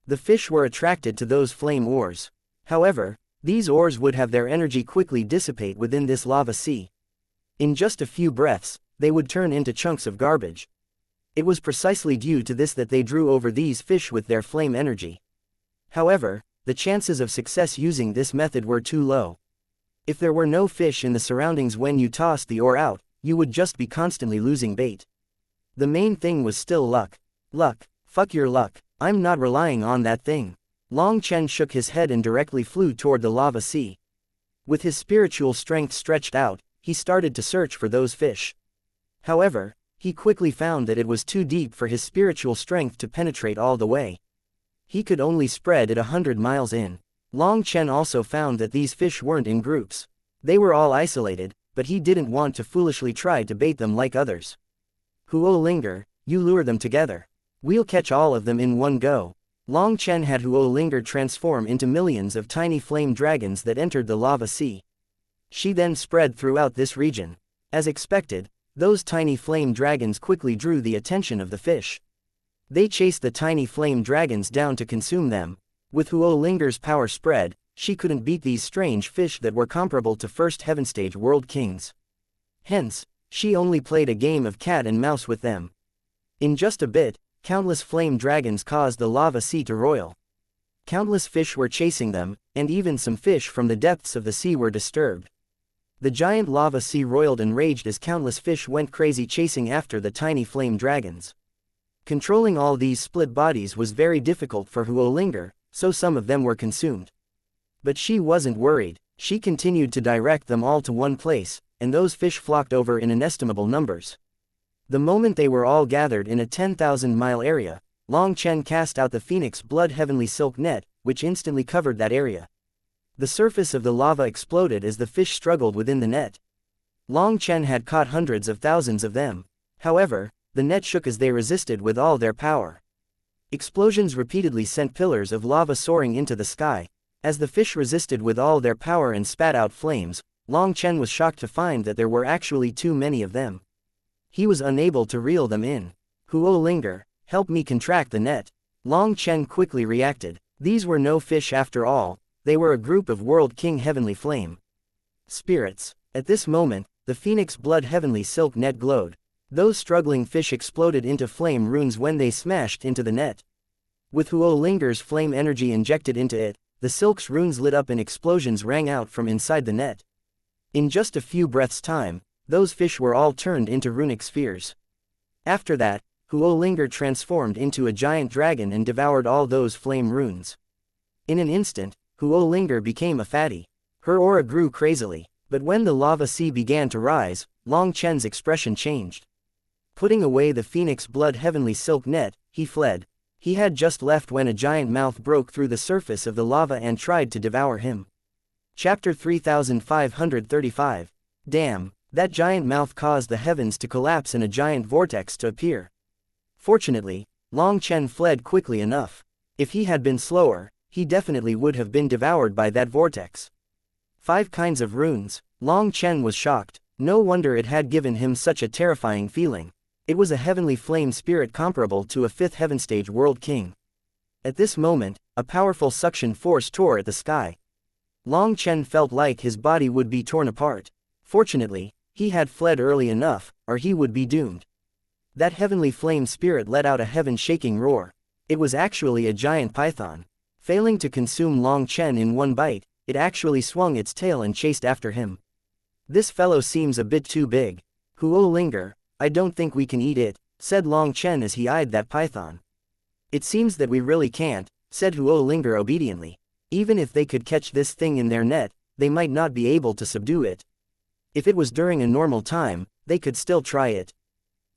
The fish were attracted to those flame ores. However, these ores would have their energy quickly dissipate within this lava sea. In just a few breaths, they would turn into chunks of garbage. It was precisely due to this that they drew over these fish with their flame energy. However, the chances of success using this method were too low. If there were no fish in the surroundings when you tossed the ore out, you would just be constantly losing bait. The main thing was still luck. Luck, fuck your luck, I'm not relying on that thing. Long Chen shook his head and directly flew toward the lava sea. With his spiritual strength stretched out, he started to search for those fish. However, he quickly found that it was too deep for his spiritual strength to penetrate all the way. He could only spread it 100 miles in. Long Chen also found that these fish weren't in groups. They were all isolated, but he didn't want to foolishly try to bait them like others. Huo Linger, you lure them together. We'll catch all of them in one go. Long Chen had Huo Linger transform into millions of tiny flame dragons that entered the lava sea. She then spread throughout this region. As expected, those tiny flame dragons quickly drew the attention of the fish. They chased the tiny flame dragons down to consume them. With Huo Linger's power spread, she couldn't beat these strange fish that were comparable to first heaven stage world kings. Hence, she only played a game of cat and mouse with them. In just a bit, countless flame dragons caused the lava sea to roil. Countless fish were chasing them, and even some fish from the depths of the sea were disturbed. The giant lava sea roiled and raged as countless fish went crazy chasing after the tiny flame dragons. Controlling all these split bodies was very difficult for Huo Linger, so some of them were consumed. But she wasn't worried. She continued to direct them all to one place, and those fish flocked over in inestimable numbers. The moment they were all gathered in a 10,000-mile area, Long Chen cast out the phoenix blood heavenly silk net, which instantly covered that area. The surface of the lava exploded as the fish struggled within the net. Long Chen had caught hundreds of thousands of them. However, the net shook as they resisted with all their power. Explosions repeatedly sent pillars of lava soaring into the sky. As the fish resisted with all their power and spat out flames, Long Chen was shocked to find that there were actually too many of them. He was unable to reel them in. Huo Linger, help me contract the net. Long Chen quickly reacted. These were no fish after all, they were a group of World King Heavenly Flame spirits. At this moment, the phoenix blood heavenly silk net glowed. Those struggling fish exploded into flame runes when they smashed into the net. With Huo Linger's flame energy injected into it, the silk's runes lit up and explosions rang out from inside the net. In just a few breaths' time, those fish were all turned into runic spheres. After that, Huo Linger transformed into a giant dragon and devoured all those flame runes. In an instant, Huo Linger became a fatty. Her aura grew crazily, but when the lava sea began to rise, Long Chen's expression changed. Putting away the phoenix blood heavenly silk net, he fled. He had just left when a giant mouth broke through the surface of the lava and tried to devour him. Chapter 3535. Damn, that giant mouth caused the heavens to collapse and a giant vortex to appear. Fortunately, Long Chen fled quickly enough. If he had been slower, he definitely would have been devoured by that vortex. 5 kinds of runes. Long Chen was shocked. No wonder it had given him such a terrifying feeling. It was a heavenly flame spirit comparable to a 5th heaven stage world king. At this moment, a powerful suction force tore at the sky. Long Chen felt like his body would be torn apart. Fortunately, he had fled early enough, or he would be doomed. That heavenly flame spirit let out a heaven-shaking roar. It was actually a giant python. Failing to consume Long Chen in one bite, it actually swung its tail and chased after him. This fellow seems a bit too big. Huo Linger, I don't think we can eat it, said Long Chen as he eyed that python. It seems that we really can't, said Huo Linger obediently. Even if they could catch this thing in their net, they might not be able to subdue it. If it was during a normal time, they could still try it.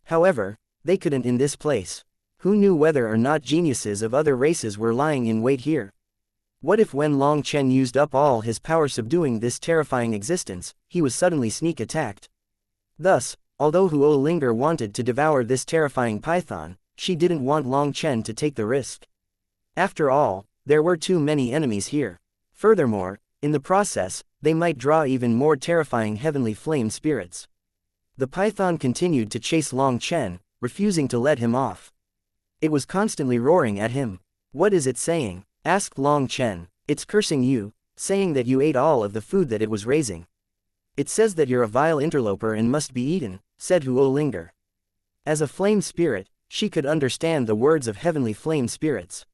However, they couldn't in this place. Who knew whether or not geniuses of other races were lying in wait here? What if when Long Chen used up all his power subduing this terrifying existence, he was suddenly sneak attacked? Thus, although Huo Linger wanted to devour this terrifying python, she didn't want Long Chen to take the risk. After all, there were too many enemies here. Furthermore, in the process, they might draw even more terrifying heavenly flame spirits. The python continued to chase Long Chen, refusing to let him off. It was constantly roaring at him. What is it saying? Asked Long Chen. It's cursing you, saying that you ate all of the food that it was raising. It says that you're a vile interloper and must be eaten, said Huo Linger. As a flame spirit, she could understand the words of heavenly flame spirits.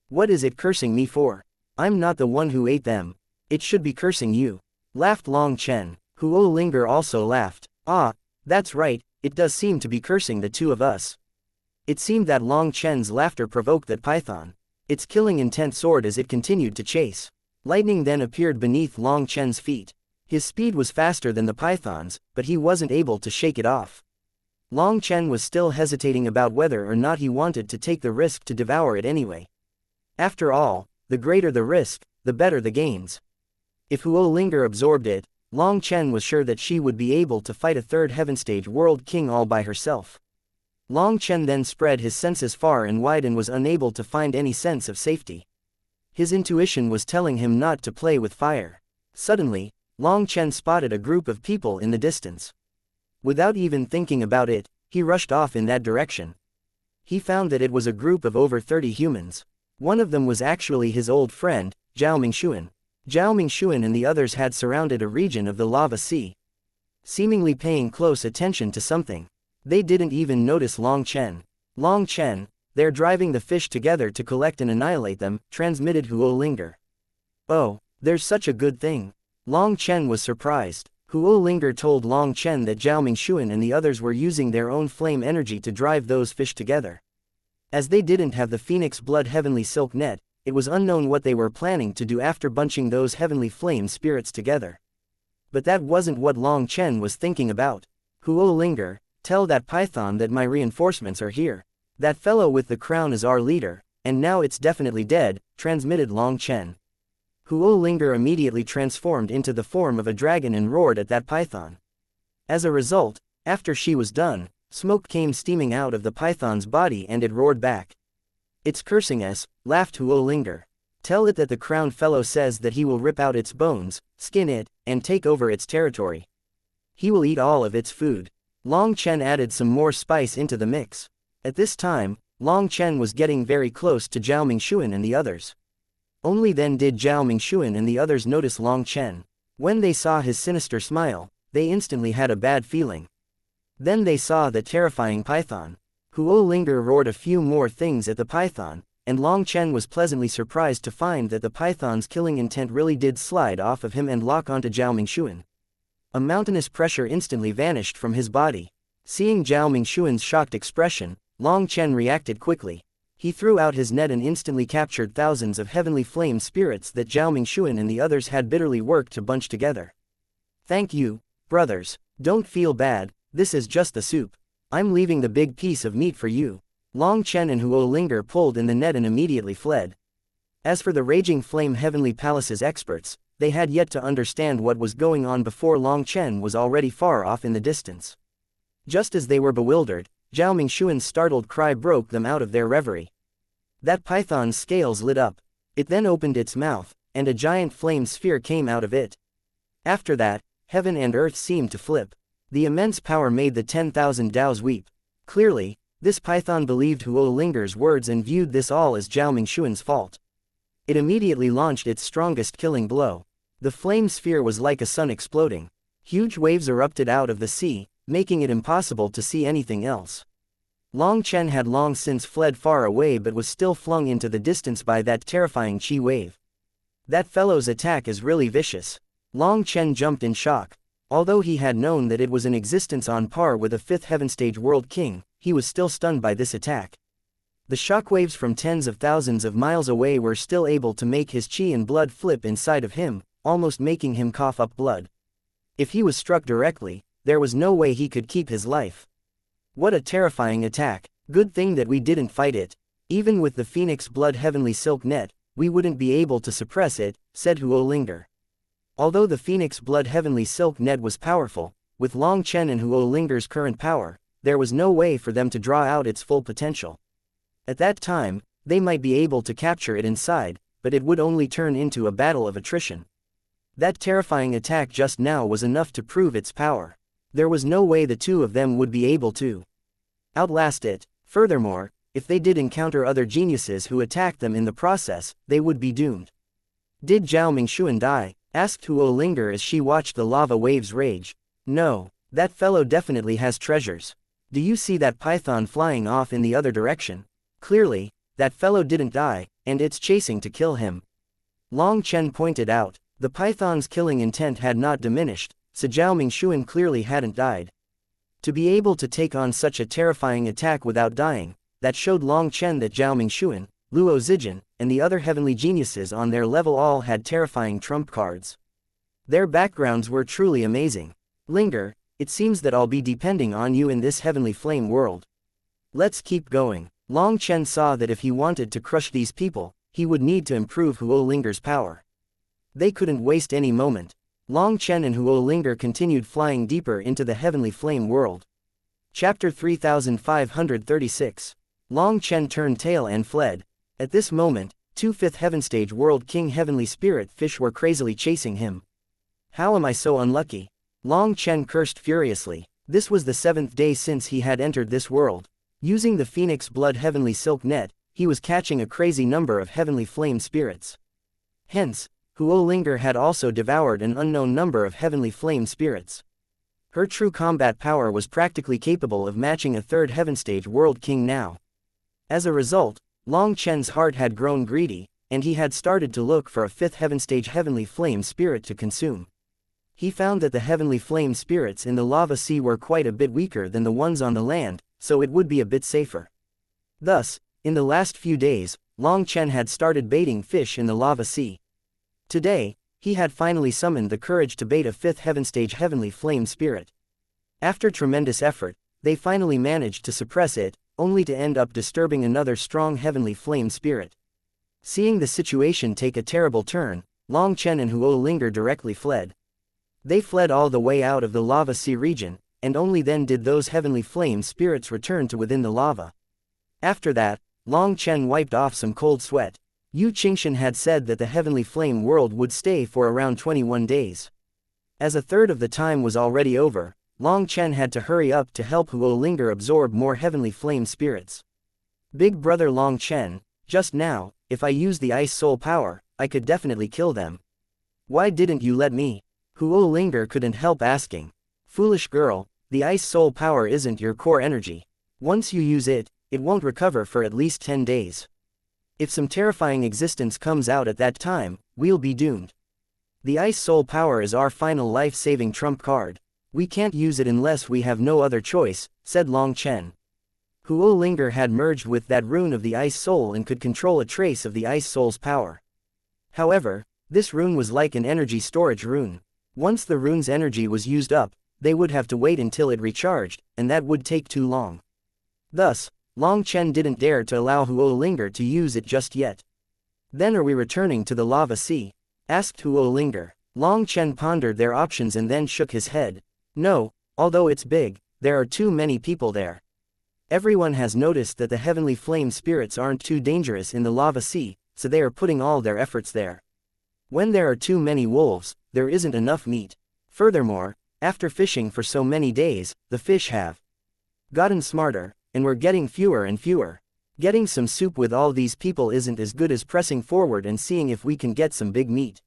What is it cursing me for? I'm not the one who ate them. It should be cursing you, laughed Long Chen. Huo Linger also laughed. Ah, that's right, it does seem to be cursing the two of us. It seemed that Long Chen's laughter provoked that python. Its killing intent soared as it continued to chase. Lightning then appeared beneath Long Chen's feet. His speed was faster than the python's, but he wasn't able to shake it off. Long Chen was still hesitating about whether or not he wanted to take the risk to devour it anyway. After all, the greater the risk, the better the gains. If Huo Linger absorbed it, Long Chen was sure that she would be able to fight a 3rd heaven stage world king all by herself. Long Chen then spread his senses far and wide and was unable to find any sense of safety. His intuition was telling him not to play with fire. Suddenly, Long Chen spotted a group of people in the distance. Without even thinking about it, he rushed off in that direction. He found that it was a group of over 30 humans. One of them was actually his old friend, Zhao Mingxuan. Zhao Mingxuan and the others had surrounded a region of the lava sea, seemingly paying close attention to something. They didn't even notice Long Chen. Long Chen, they're driving the fish together to collect and annihilate them, transmitted Huo Linger. Oh, there's such a good thing. Long Chen was surprised. Huo Linger told Long Chen that Zhao Mingxuan and the others were using their own flame energy to drive those fish together. As they didn't have the Phoenix Blood Heavenly Silk Net, it was unknown what they were planning to do after bunching those heavenly flame spirits together. But that wasn't what Long Chen was thinking about. Huo Linger, tell that python that my reinforcements are here. That fellow with the crown is our leader, and now it's definitely dead, transmitted Long Chen. Huo Linger immediately transformed into the form of a dragon and roared at that python. As a result, after she was done, smoke came steaming out of the python's body and it roared back. It's cursing us, laughed Huo Linger. Tell it that the crown fellow says that he will rip out its bones, skin it, and take over its territory. He will eat all of its food. Long Chen added some more spice into the mix. At this time, Long Chen was getting very close to Zhao Mingxuan and the others. Only then did Zhao Mingxuan and the others notice Long Chen. When they saw his sinister smile, they instantly had a bad feeling. Then they saw the terrifying python. Huo Linger roared a few more things at the python, and Long Chen was pleasantly surprised to find that the python's killing intent really did slide off of him and lock onto Zhao Mingxuan. A mountainous pressure instantly vanished from his body. Seeing Zhao Mingxuan's shocked expression, Long Chen reacted quickly. He threw out his net and instantly captured thousands of heavenly flame spirits that Zhao Mingxuan and the others had bitterly worked to bunch together. Thank you, brothers. Don't feel bad, this is just the soup. I'm leaving the big piece of meat for you. Long Chen and Huo Linger pulled in the net and immediately fled. As for the Raging Flame Heavenly Palace's experts, they had yet to understand what was going on before Long Chen was already far off in the distance. Just as they were bewildered, Zhao Mingshuan's startled cry broke them out of their reverie. That python's scales lit up. It then opened its mouth, and a giant flame sphere came out of it. After that, heaven and earth seemed to flip. The immense power made the 10,000 Daos weep. Clearly, this python believed Huo Linger's words and viewed this all as Zhao Mingshuan's fault. It immediately launched its strongest killing blow. The flame sphere was like a sun exploding. Huge waves erupted out of the sea, making it impossible to see anything else. Long Chen had long since fled far away but was still flung into the distance by that terrifying chi wave. That fellow's attack is really vicious. Long Chen jumped in shock. Although he had known that it was in existence on par with a 5th heaven stage world king, he was still stunned by this attack. The shockwaves from tens of thousands of miles away were still able to make his chi and blood flip inside of him, almost making him cough up blood. If he was struck directly, there was no way he could keep his life. What a terrifying attack. Good thing that we didn't fight it. Even with the Phoenix Blood Heavenly Silk Net, we wouldn't be able to suppress it, said Huo Linger. Although the Phoenix Blood Heavenly Silk Net was powerful, with Long Chen and Huo Linger's current power, there was no way for them to draw out its full potential. At that time, they might be able to capture it inside, but it would only turn into a battle of attrition. That terrifying attack just now was enough to prove its power. There was no way the two of them would be able to outlast it. Furthermore, if they did encounter other geniuses who attacked them in the process, they would be doomed. Did Zhao Mingshuan die? Asked Huo Linger as she watched the lava waves rage. No, that fellow definitely has treasures. Do you see that python flying off in the other direction? Clearly, that fellow didn't die, and it's chasing to kill him. Long Chen pointed out, the python's killing intent had not diminished, so Zhao Mingshuan clearly hadn't died. To be able to take on such a terrifying attack without dying, that showed Long Chen that Zhao Mingshuan, Luo Zijin, and the other heavenly geniuses on their level all had terrifying trump cards. Their backgrounds were truly amazing. Linger, it seems that I'll be depending on you in this heavenly flame world. Let's keep going. Long Chen saw that if he wanted to crush these people, he would need to improve Huo Linger's power. They couldn't waste any moment. Long Chen and Huo Linger continued flying deeper into the heavenly flame world. Chapter 3536. Long Chen turned tail and fled. At this moment, 2 5th heaven stage world king heavenly spirit fish were crazily chasing him. How am I so unlucky? Long Chen cursed furiously. This was the 7th day since he had entered this world. Using the Phoenix Blood Heavenly Silk Net, he was catching a crazy number of heavenly flame spirits. Hence, Huo Linger had also devoured an unknown number of heavenly flame spirits. Her true combat power was practically capable of matching a 3rd heaven stage world king now. As a result, Long Chen's heart had grown greedy, and he had started to look for a 5th heaven stage heavenly flame spirit to consume. He found that the heavenly flame spirits in the lava sea were quite a bit weaker than the ones on the land, so it would be a bit safer. Thus, in the last few days, Long Chen had started baiting fish in the lava sea. Today, he had finally summoned the courage to bait a 5th heaven stage heavenly flame spirit. After tremendous effort, they finally managed to suppress it, only to end up disturbing another strong heavenly flame spirit. Seeing the situation take a terrible turn, Long Chen and Huo Linger directly fled. They fled all the way out of the lava sea region, and only then did those heavenly flame spirits return to within the lava. After that, Long Chen wiped off some cold sweat. Yu Qingshan had said that the heavenly flame world would stay for around 21 days. As a third of the time was already over, Long Chen had to hurry up to help Huo Linger absorb more heavenly flame spirits. Big brother Long Chen, just now, if I use the ice soul power, I could definitely kill them. Why didn't you let me? Huo Linger couldn't help asking. Foolish girl, the ice soul power isn't your core energy. Once you use it, it won't recover for at least 10 days. If some terrifying existence comes out at that time, we'll be doomed. The ice soul power is our final life-saving trump card. We can't use it unless we have no other choice, said Long Chen. Huo Linger had merged with that rune of the ice soul and could control a trace of the ice soul's power. However, this rune was like an energy storage rune. Once the rune's energy was used up, they would have to wait until it recharged, and that would take too long. Thus, Long Chen didn't dare to allow Huo Linger to use it just yet. Then are we returning to the lava sea? Asked Huo Linger. Long Chen pondered their options and then shook his head. No, although it's big, there are too many people there. Everyone has noticed that the heavenly flame spirits aren't too dangerous in the lava sea, so they are putting all their efforts there. When there are too many wolves, there isn't enough meat. Furthermore, after fishing for so many days, the fish have gotten smarter, and we're getting fewer and fewer. Getting some soup with all these people isn't as good as pressing forward and seeing if we can get some big meat.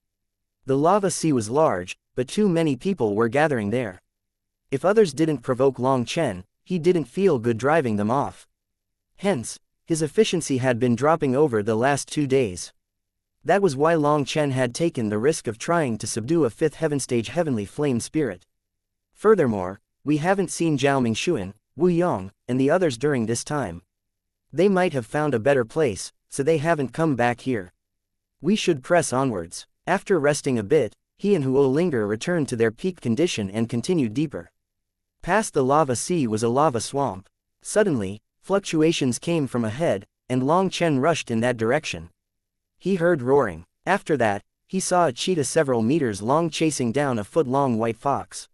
The lava sea was large, but too many people were gathering there. If others didn't provoke Long Chen, he didn't feel good driving them off. Hence, his efficiency had been dropping over the last 2 days. That was why Long Chen had taken the risk of trying to subdue a 5th heaven stage heavenly flame spirit. Furthermore, we haven't seen Zhao Mingxuan, Wu Yong, and the others during this time. They might have found a better place, so they haven't come back here. We should press onwards. After resting a bit, he and Huo Linger returned to their peak condition and continued deeper. Past the lava sea was a lava swamp. Suddenly, fluctuations came from ahead, and Long Chen rushed in that direction. He heard roaring. After that, he saw a cheetah several meters long chasing down a foot-long white fox.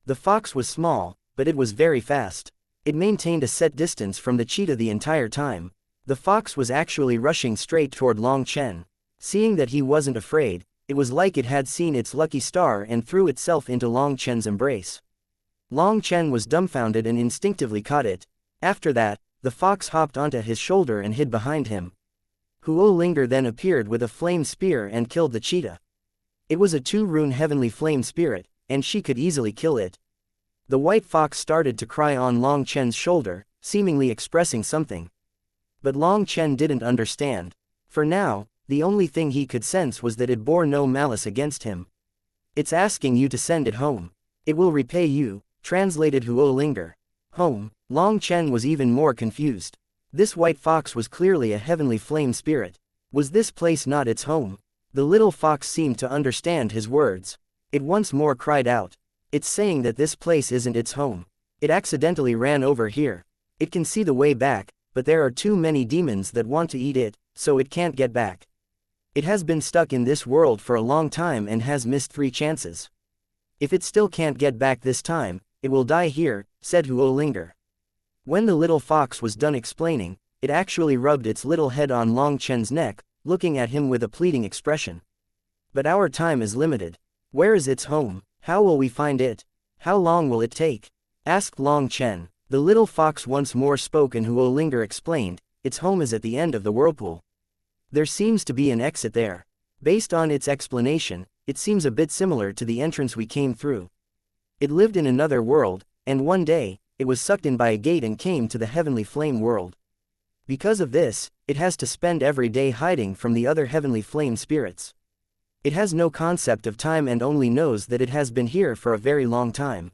The fox was small, but it was very fast. It maintained a set distance from the cheetah the entire time. The fox was actually rushing straight toward Long Chen. Seeing that he wasn't afraid, it was like it had seen its lucky star and threw itself into Long Chen's embrace. Long Chen was dumbfounded and instinctively caught it. After that, the fox hopped onto his shoulder and hid behind him. Huo Linger then appeared with a flame spear and killed the cheetah. It was a 2-rune heavenly flame spirit, and she could easily kill it. The white fox started to cry on Long Chen's shoulder, seemingly expressing something. But Long Chen didn't understand. For now, the only thing he could sense was that it bore no malice against him. It's asking you to send it home. It will repay you, translated Huo Linger. Home. Long Chen was even more confused. This white fox was clearly a heavenly flame spirit. Was this place not its home? The little fox seemed to understand his words. It once more cried out. It's saying that this place isn't its home. It accidentally ran over here. It can see the way back, but there are too many demons that want to eat it, so it can't get back. It has been stuck in this world for a long time and has missed 3 chances. If it still can't get back this time, it will die here, said Huo Linger. When the little fox was done explaining, it actually rubbed its little head on Long Chen's neck, looking at him with a pleading expression. But our time is limited. Where is its home? How will we find it? How long will it take? Asked Long Chen. The little fox once more spoke and Huo Linger explained, its home is at the end of the whirlpool. There seems to be an exit there. Based on its explanation, it seems a bit similar to the entrance we came through. It lived in another world, and one day, it was sucked in by a gate and came to the heavenly flame world. Because of this, it has to spend every day hiding from the other heavenly flame spirits. It has no concept of time and only knows that it has been here for a very long time.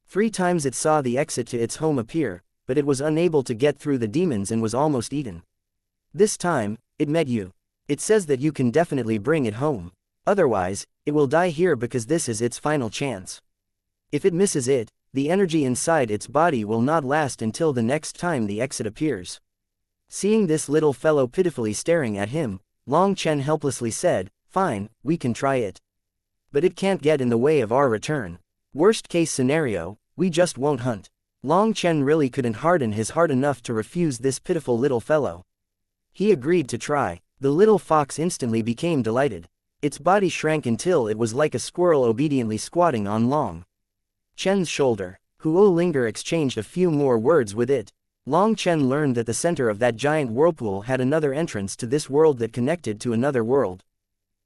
3 times it saw the exit to its home appear, but it was unable to get through the demons and was almost eaten. This time, it met you. It says that you can definitely bring it home. Otherwise, it will die here because this is its final chance. If it misses it, the energy inside its body will not last until the next time the exit appears. Seeing this little fellow pitifully staring at him, Long Chen helplessly said, "Fine, we can try it. But it can't get in the way of our return. Worst case scenario, we just won't hunt." Long Chen really couldn't harden his heart enough to refuse this pitiful little fellow. He agreed to try. The little fox instantly became delighted. Its body shrank until it was like a squirrel obediently squatting on Long Chen's shoulder. Huo Linger exchanged a few more words with it. Long Chen learned that the center of that giant whirlpool had another entrance to this world that connected to another world.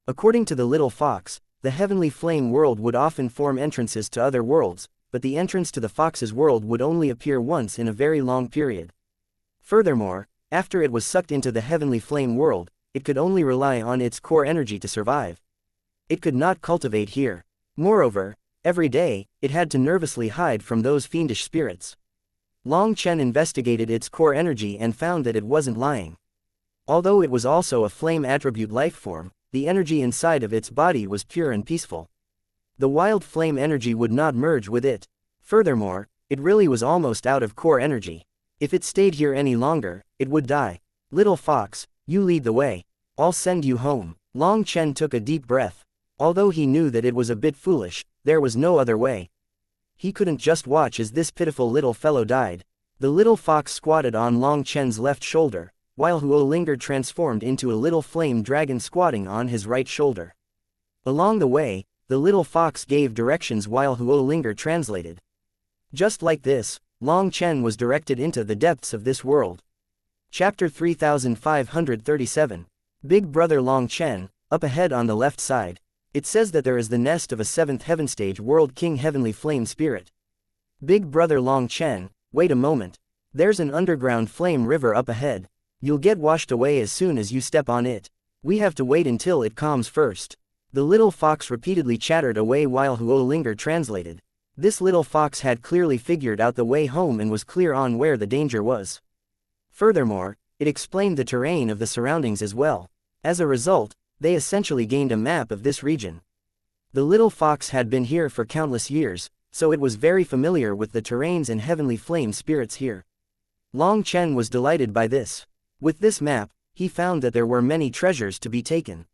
According to the little fox, the heavenly flame world would often form entrances to other worlds, but the entrance to the fox's world would only appear once in a very long period. Furthermore, after it was sucked into the heavenly flame world, it could only rely on its core energy to survive. It could not cultivate here. Moreover, every day, it had to nervously hide from those fiendish spirits. Long Chen investigated its core energy and found that it wasn't lying. Although it was also a flame attribute life form, the energy inside of its body was pure and peaceful. The wild flame energy would not merge with it. Furthermore, it really was almost out of core energy. If it stayed here any longer, it would die. Little fox, you lead the way. I'll send you home. Long Chen took a deep breath. Although he knew that it was a bit foolish, there was no other way. He couldn't just watch as this pitiful little fellow died. The little fox squatted on Long Chen's left shoulder, while Huo Linger transformed into a little flame dragon squatting on his right shoulder. Along the way, the little fox gave directions while Huo Linger translated. Just like this, Long Chen was directed into the depths of this world. Chapter 3537. Big Brother Long Chen, up ahead on the left side. It says that there is the nest of a 7th heaven stage world king heavenly flame spirit. Big Brother Long Chen, wait a moment. There's an underground flame river up ahead. You'll get washed away as soon as you step on it. We have to wait until it calms first. The little fox repeatedly chattered away while Huo Linger translated. This little fox had clearly figured out the way home and was clear on where the danger was. Furthermore, it explained the terrain of the surroundings as well. As a result, they essentially gained a map of this region. The little fox had been here for countless years, so it was very familiar with the terrains and heavenly flame spirits here. Long Chen was delighted by this. With this map, he found that there were many treasures to be taken.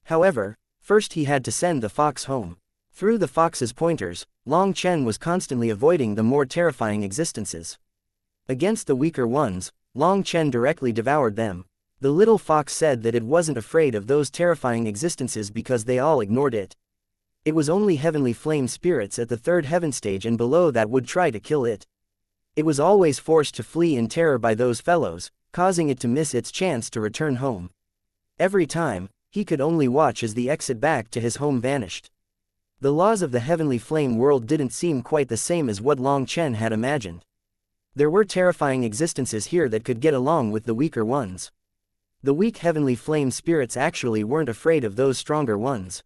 However, first he had to send the fox home. Through the fox's pointers, Long Chen was constantly avoiding the more terrifying existences. Against the weaker ones, Long Chen directly devoured them. The little fox said that it wasn't afraid of those terrifying existences because they all ignored it. It was only heavenly flame spirits at the 3rd heaven stage and below that would try to kill it. It was always forced to flee in terror by those fellows, causing it to miss its chance to return home. Every time, he could only watch as the exit back to his home vanished. The laws of the heavenly flame world didn't seem quite the same as what Long Chen had imagined. There were terrifying existences here that could get along with the weaker ones. The weak heavenly flame spirits actually weren't afraid of those stronger ones.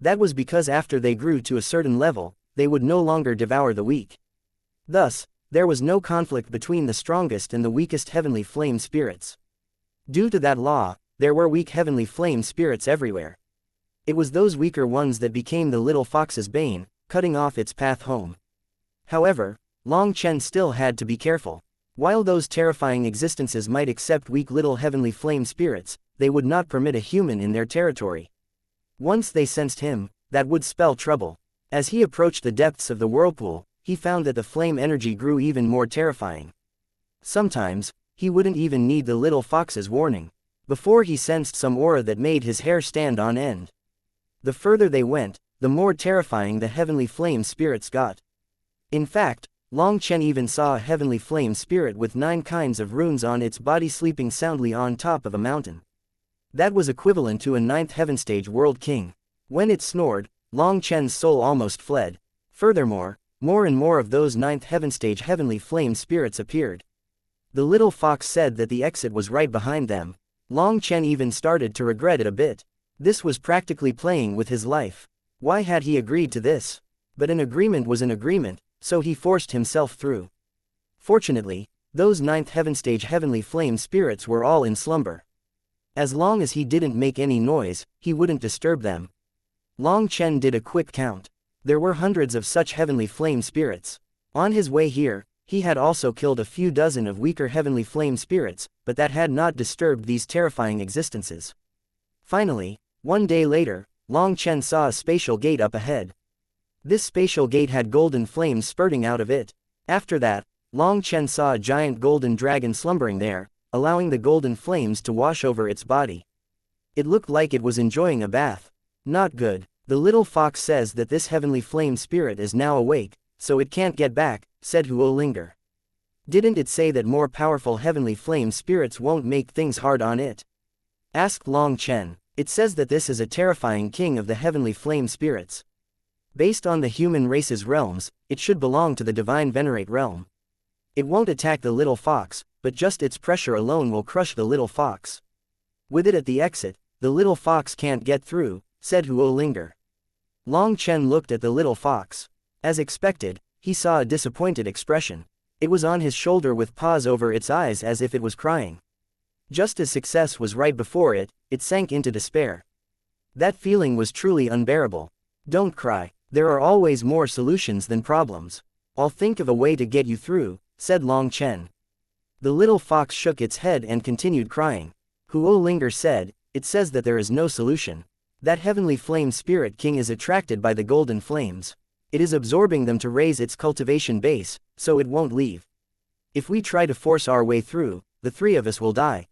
That was because after they grew to a certain level, they would no longer devour the weak. Thus, there was no conflict between the strongest and the weakest heavenly flame spirits. Due to that law, there were weak heavenly flame spirits everywhere. It was those weaker ones that became the little fox's bane, cutting off its path home. However, Long Chen still had to be careful. While those terrifying existences might accept weak little heavenly flame spirits, they would not permit a human in their territory. Once they sensed him, that would spell trouble. As he approached the depths of the whirlpool, he found that the flame energy grew even more terrifying. Sometimes, he wouldn't even need the little fox's warning. Before he sensed some aura that made his hair stand on end. The further they went, the more terrifying the heavenly flame spirits got. In fact, Long Chen even saw a heavenly flame spirit with 9 kinds of runes on its body sleeping soundly on top of a mountain. That was equivalent to a 9th heaven stage world king. When it snored, Long Chen's soul almost fled. Furthermore, more and more of those 9th heaven stage heavenly flame spirits appeared. The little fox said that the exit was right behind them. Long Chen even started to regret it a bit. This was practically playing with his life. Why had he agreed to this? But an agreement was an agreement, so he forced himself through. Fortunately, those 9th heaven stage heavenly flame spirits were all in slumber. As long as he didn't make any noise, he wouldn't disturb them. Long Chen did a quick count. There were hundreds of such heavenly flame spirits. On his way here, he had also killed a few dozen of weaker heavenly flame spirits, but that had not disturbed these terrifying existences. Finally, one day later, Long Chen saw a spatial gate up ahead. This spatial gate had golden flames spurting out of it. After that, Long Chen saw a giant golden dragon slumbering there, allowing the golden flames to wash over its body. It looked like it was enjoying a bath. Not good. The little fox says that this heavenly flame spirit is now awake, so it can't get back, said Huo Linger. Didn't it say that more powerful heavenly flame spirits won't make things hard on it? Asked Long Chen. It says that this is a terrifying king of the heavenly flame spirits. Based on the human race's realms, it should belong to the divine venerate realm. It won't attack the little fox, but just its pressure alone will crush the little fox. With it at the exit, the little fox can't get through, said Huo Linger. Long Chen looked at the little fox. As expected, he saw a disappointed expression. It was on his shoulder with paws over its eyes as if it was crying. Just as success was right before it, it sank into despair. That feeling was truly unbearable. Don't cry. There are always more solutions than problems. I'll think of a way to get you through, said Long Chen. The little fox shook its head and continued crying. Huo Linger said, it says that there is no solution. That heavenly flame spirit king is attracted by the golden flames. It is absorbing them to raise its cultivation base, so it won't leave. If we try to force our way through, the three of us will die.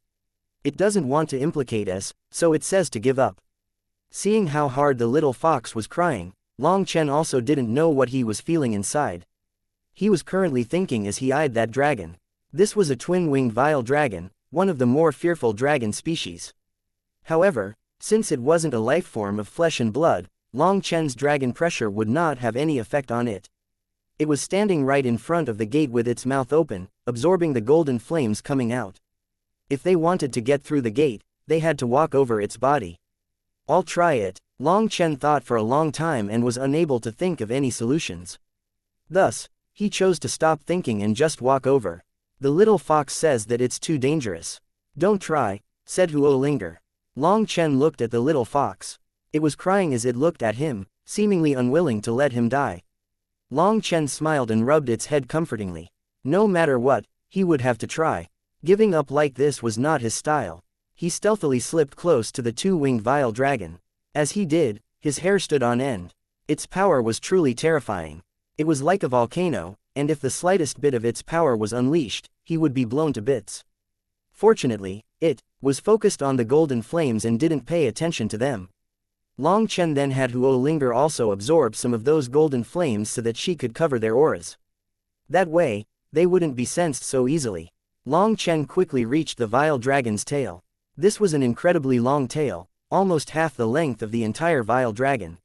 It doesn't want to implicate us, so it says to give up. Seeing how hard the little fox was crying, Long Chen also didn't know what he was feeling inside. He was currently thinking as he eyed that dragon. This was a twin-winged vile dragon, one of the more fearful dragon species. However, since it wasn't a life form of flesh and blood, Long Chen's dragon pressure would not have any effect on it. It was standing right in front of the gate with its mouth open, absorbing the golden flames coming out. If they wanted to get through the gate, they had to walk over its body. I'll try it, Long Chen thought for a long time and was unable to think of any solutions. Thus, he chose to stop thinking and just walk over. The little fox says that it's too dangerous. Don't try, said Huolinger. Long Chen looked at the little fox. It was crying as it looked at him, seemingly unwilling to let him die. Long Chen smiled and rubbed its head comfortingly. No matter what, he would have to try. Giving up like this was not his style. He stealthily slipped close to the two-winged vile dragon. As he did, his hair stood on end. Its power was truly terrifying. It was like a volcano, and if the slightest bit of its power was unleashed, he would be blown to bits. Fortunately, it was focused on the golden flames and didn't pay attention to them. Long Chen then had Huolinger also absorb some of those golden flames so that she could cover their auras. That way, they wouldn't be sensed so easily. Long Chen quickly reached the vile dragon's tail. This was an incredibly long tail, almost half the length of the entire vile dragon.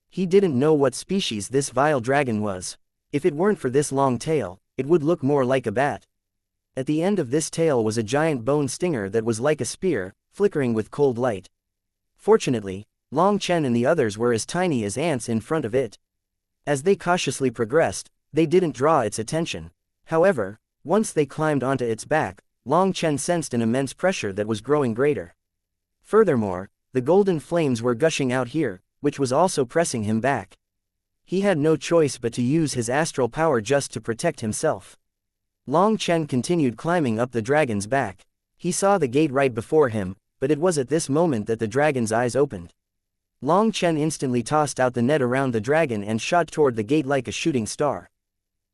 He didn't know what species this vile dragon was. If it weren't for this long tail, it would look more like a bat. At the end of this tail was a giant bone stinger that was like a spear, flickering with cold light. Fortunately, Long Chen and the others were as tiny as ants in front of it. As they cautiously progressed, they didn't draw its attention. However, once they climbed onto its back, Long Chen sensed an immense pressure that was growing greater. Furthermore, the golden flames were gushing out here, which was also pressing him back. He had no choice but to use his astral power just to protect himself. Long Chen continued climbing up the dragon's back. He saw the gate right before him, but it was at this moment that the dragon's eyes opened. Long Chen instantly tossed out the net around the dragon and shot toward the gate like a shooting star.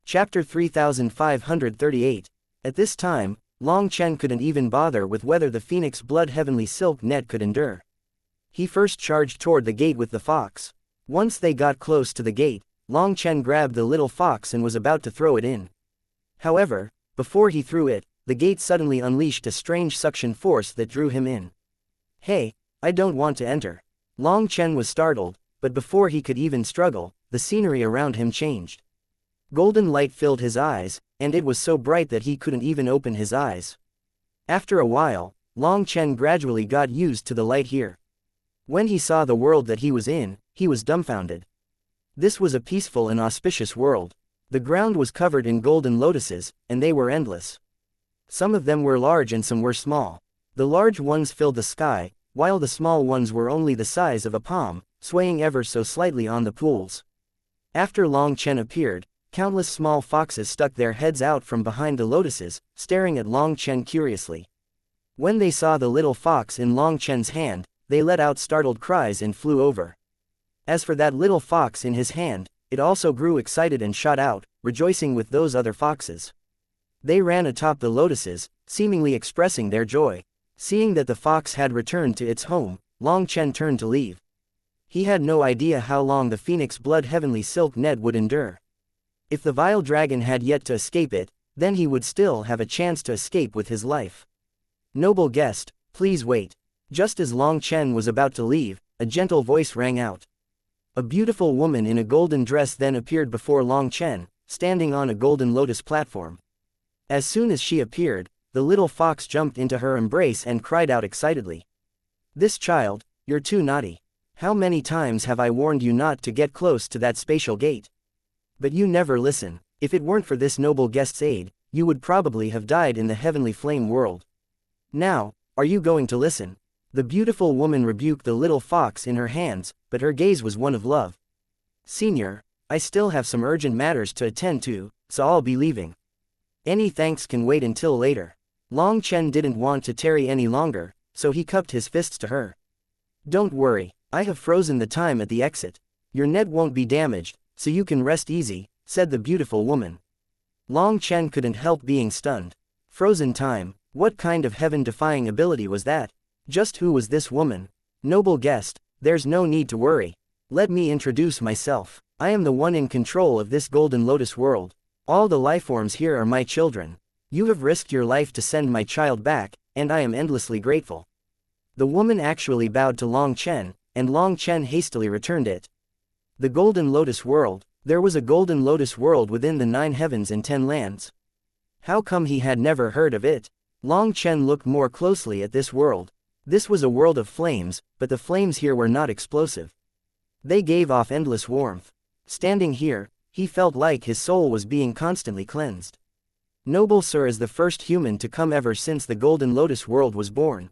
Chapter 3538. At this time, Long Chen couldn't even bother with whether the phoenix blood heavenly silk net could endure. He first charged toward the gate with the fox. Once they got close to the gate, Long Chen grabbed the little fox and was about to throw it in. However, before he threw it, the gate suddenly unleashed a strange suction force that drew him in. Hey, I don't want to enter. Long Chen was startled, but before he could even struggle, the scenery around him changed. Golden light filled his eyes, and it was so bright that he couldn't even open his eyes. After a while, Long Chen gradually got used to the light here. When he saw the world that he was in, he was dumbfounded. This was a peaceful and auspicious world. The ground was covered in golden lotuses, and they were endless. Some of them were large and some were small. The large ones filled the sky, while the small ones were only the size of a palm, swaying ever so slightly on the pools. After Long Chen appeared, countless small foxes stuck their heads out from behind the lotuses, staring at Long Chen curiously. When they saw the little fox in Long Chen's hand, they let out startled cries and flew over. As for that little fox in his hand, it also grew excited and shot out, rejoicing with those other foxes. They ran atop the lotuses, seemingly expressing their joy. Seeing that the fox had returned to its home, Long Chen turned to leave. He had no idea how long the phoenix blood heavenly silk net would endure. If the vile dragon had yet to escape it, then he would still have a chance to escape with his life. Noble guest, please wait. Just as Long Chen was about to leave, a gentle voice rang out. A beautiful woman in a golden dress then appeared before Long Chen, standing on a golden lotus platform. As soon as she appeared, the little fox jumped into her embrace and cried out excitedly. This child, you're too naughty. How many times have I warned you not to get close to that spatial gate? But you never listen. If it weren't for this noble guest's aid, you would probably have died in the heavenly flame world. Now, are you going to listen? The beautiful woman rebuked the little fox in her hands, but her gaze was one of love. Senior, I still have some urgent matters to attend to, so I'll be leaving. Any thanks can wait until later. Long Chen didn't want to tarry any longer, so he cupped his fists to her. Don't worry, I have frozen the time at the exit. Your net won't be damaged, so you can rest easy, said the beautiful woman. Long Chen couldn't help being stunned. Frozen time, what kind of heaven-defying ability was that? Just who was this woman? Noble guest, there's no need to worry. Let me introduce myself. I am the one in control of this Golden Lotus world. All the lifeforms here are my children. You have risked your life to send my child back, and I am endlessly grateful. The woman actually bowed to Long Chen, and Long Chen hastily returned it. The Golden Lotus world. There was a Golden Lotus world within the 9 heavens and 10 lands. How come he had never heard of it? Long Chen looked more closely at this world. This was a world of flames, but the flames here were not explosive. They gave off endless warmth. Standing here, he felt like his soul was being constantly cleansed. Noble sir is the first human to come ever since the Golden Lotus world was born.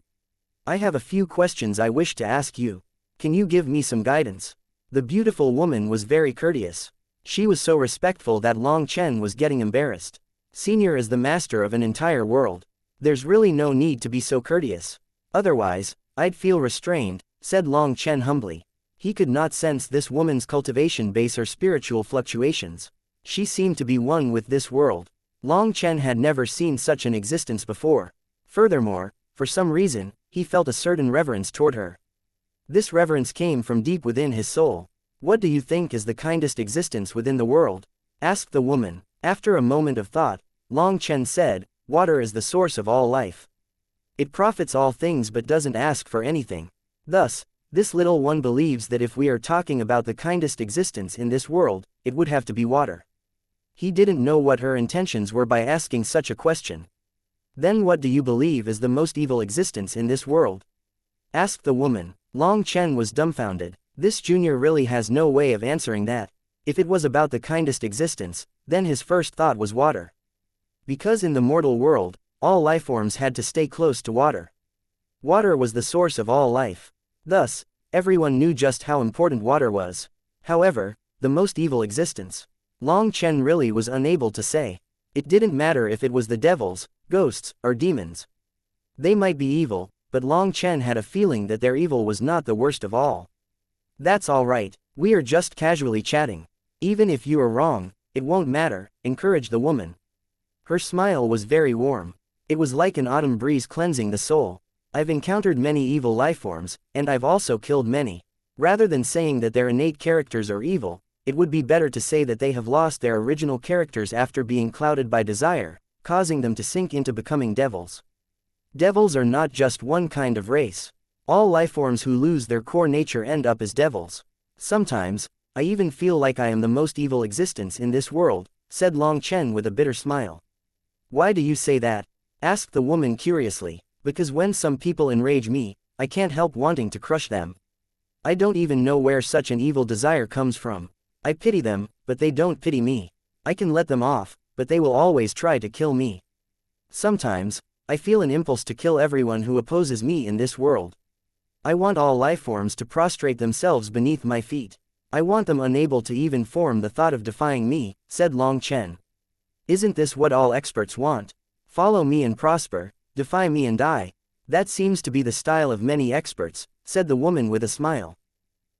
I have a few questions I wish to ask you. Can you give me some guidance? The beautiful woman was very courteous. She was so respectful that Long Chen was getting embarrassed. Senior is the master of an entire world. There's really no need to be so courteous. Otherwise, I'd feel restrained, said Long Chen humbly. He could not sense this woman's cultivation base or spiritual fluctuations. She seemed to be one with this world. Long Chen had never seen such an existence before. Furthermore, for some reason, he felt a certain reverence toward her. This reverence came from deep within his soul. What do you think is the kindest existence within the world? Asked the woman. After a moment of thought, Long Chen said, water is the source of all life. It profits all things but doesn't ask for anything. Thus, this little one believes that if we are talking about the kindest existence in this world, it would have to be water. He didn't know what her intentions were by asking such a question. Then what do you believe is the most evil existence in this world? Asked the woman. Long Chen was dumbfounded. This junior really has no way of answering that. If it was about the kindest existence, then his first thought was water. Because in the mortal world, all lifeforms had to stay close to water. Water was the source of all life. Thus, everyone knew just how important water was. However, the most evil existence. Long Chen really was unable to say. It didn't matter if it was the devils, ghosts, or demons. They might be evil, but Long Chen had a feeling that their evil was not the worst of all. That's all right, we are just casually chatting. Even if you are wrong, it won't matter, encouraged the woman. Her smile was very warm. It was like an autumn breeze cleansing the soul. I've encountered many evil lifeforms, and I've also killed many. Rather than saying that their innate characters are evil, it would be better to say that they have lost their original characters after being clouded by desire, causing them to sink into becoming devils. Devils are not just one kind of race. All lifeforms who lose their core nature end up as devils. Sometimes, I even feel like I am the most evil existence in this world, said Long Chen with a bitter smile. Why do you say that? Asked the woman curiously. Because when some people enrage me, I can't help wanting to crush them. I don't even know where such an evil desire comes from. I pity them, but they don't pity me. I can let them off, but they will always try to kill me. Sometimes, I feel an impulse to kill everyone who opposes me in this world. I want all lifeforms to prostrate themselves beneath my feet. I want them unable to even form the thought of defying me, said Long Chen. Isn't this what all experts want? Follow me and prosper, defy me and die. That seems to be the style of many experts, said the woman with a smile.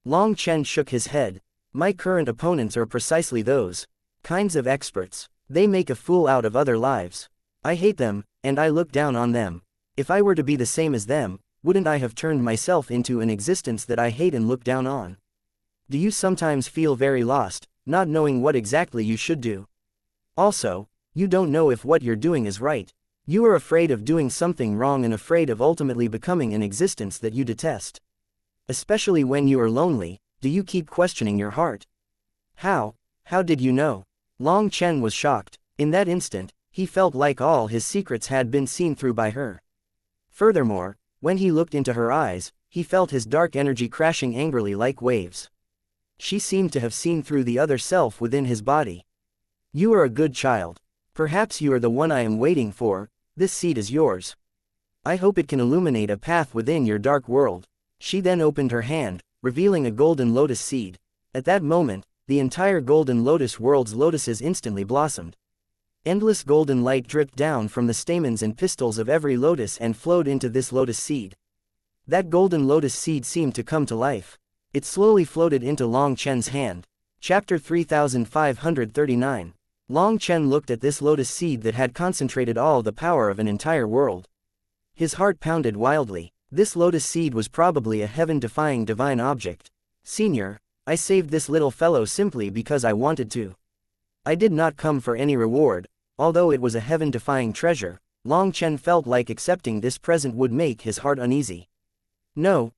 Long Chen shook his head. My current opponents are precisely those kinds of experts. They make a fool out of other lives. I hate them, and I look down on them. If I were to be the same as them, wouldn't I have turned myself into an existence that I hate and look down on? Do you sometimes feel very lost, not knowing what exactly you should do? Also, you don't know if what you're doing is right. You are afraid of doing something wrong and afraid of ultimately becoming an existence that you detest. Especially when you are lonely, do you keep questioning your heart? How did you know? Long Chen was shocked. In that instant, he felt like all his secrets had been seen through by her. Furthermore, when he looked into her eyes, he felt his dark energy crashing angrily like waves. She seemed to have seen through the other self within his body. You are a good child. Perhaps you are the one I am waiting for. This seed is yours. I hope it can illuminate a path within your dark world. She then opened her hand, revealing a golden lotus seed. At that moment, the entire golden lotus world's lotuses instantly blossomed. Endless golden light dripped down from the stamens and pistils of every lotus and flowed into this lotus seed. That golden lotus seed seemed to come to life. It slowly floated into Long Chen's hand. Chapter 3539. Long Chen looked at this lotus seed that had concentrated all the power of an entire world. His heart pounded wildly. This lotus seed was probably a heaven-defying divine object. Senior, I saved this little fellow simply because I wanted to. I did not come for any reward. Although it was a heaven-defying treasure, Long Chen felt like accepting this present would make his heart uneasy. No,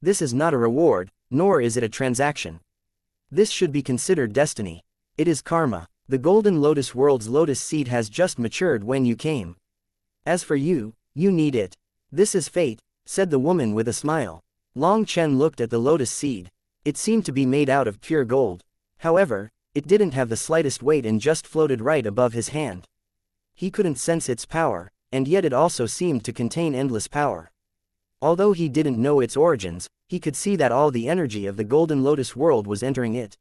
this is not a reward, nor is it a transaction. This should be considered destiny. It is karma. The Golden Lotus World's lotus seed has just matured when you came. As for you, you need it. This is fate, said the woman with a smile. Long Chen looked at the lotus seed. It seemed to be made out of pure gold. However, it didn't have the slightest weight and just floated right above his hand. He couldn't sense its power, and yet it also seemed to contain endless power. Although he didn't know its origins, he could see that all the energy of the Golden Lotus World was entering it.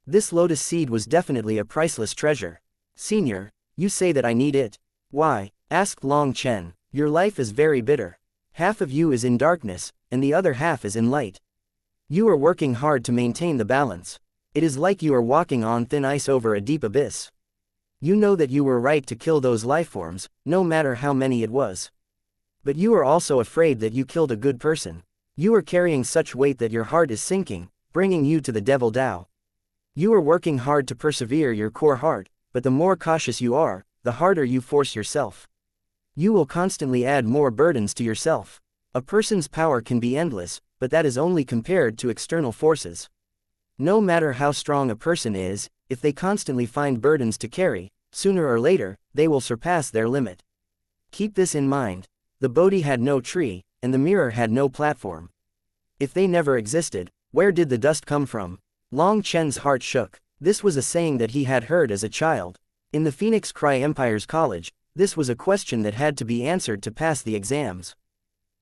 This lotus seed was definitely a priceless treasure. Senior, you say that I need it. Why? Asked Long Chen. Your life is very bitter. Half of you is in darkness, and the other half is in light. You are working hard to maintain the balance. It is like you are walking on thin ice over a deep abyss. You know that you were right to kill those lifeforms, no matter how many it was. But you are also afraid that you killed a good person. You are carrying such weight that your heart is sinking, bringing you to the devil Tao. You are working hard to persevere your core heart, but the more cautious you are, the harder you force yourself. You will constantly add more burdens to yourself. A person's power can be endless, but that is only compared to external forces. No matter how strong a person is, if they constantly find burdens to carry, sooner or later, they will surpass their limit. Keep this in mind. The Bodhi had no tree, and the mirror had no platform. If they never existed, where did the dust come from? Long Chen's heart shook. This was a saying that he had heard as a child. In the Phoenix Cry Empire's college, this was a question that had to be answered to pass the exams.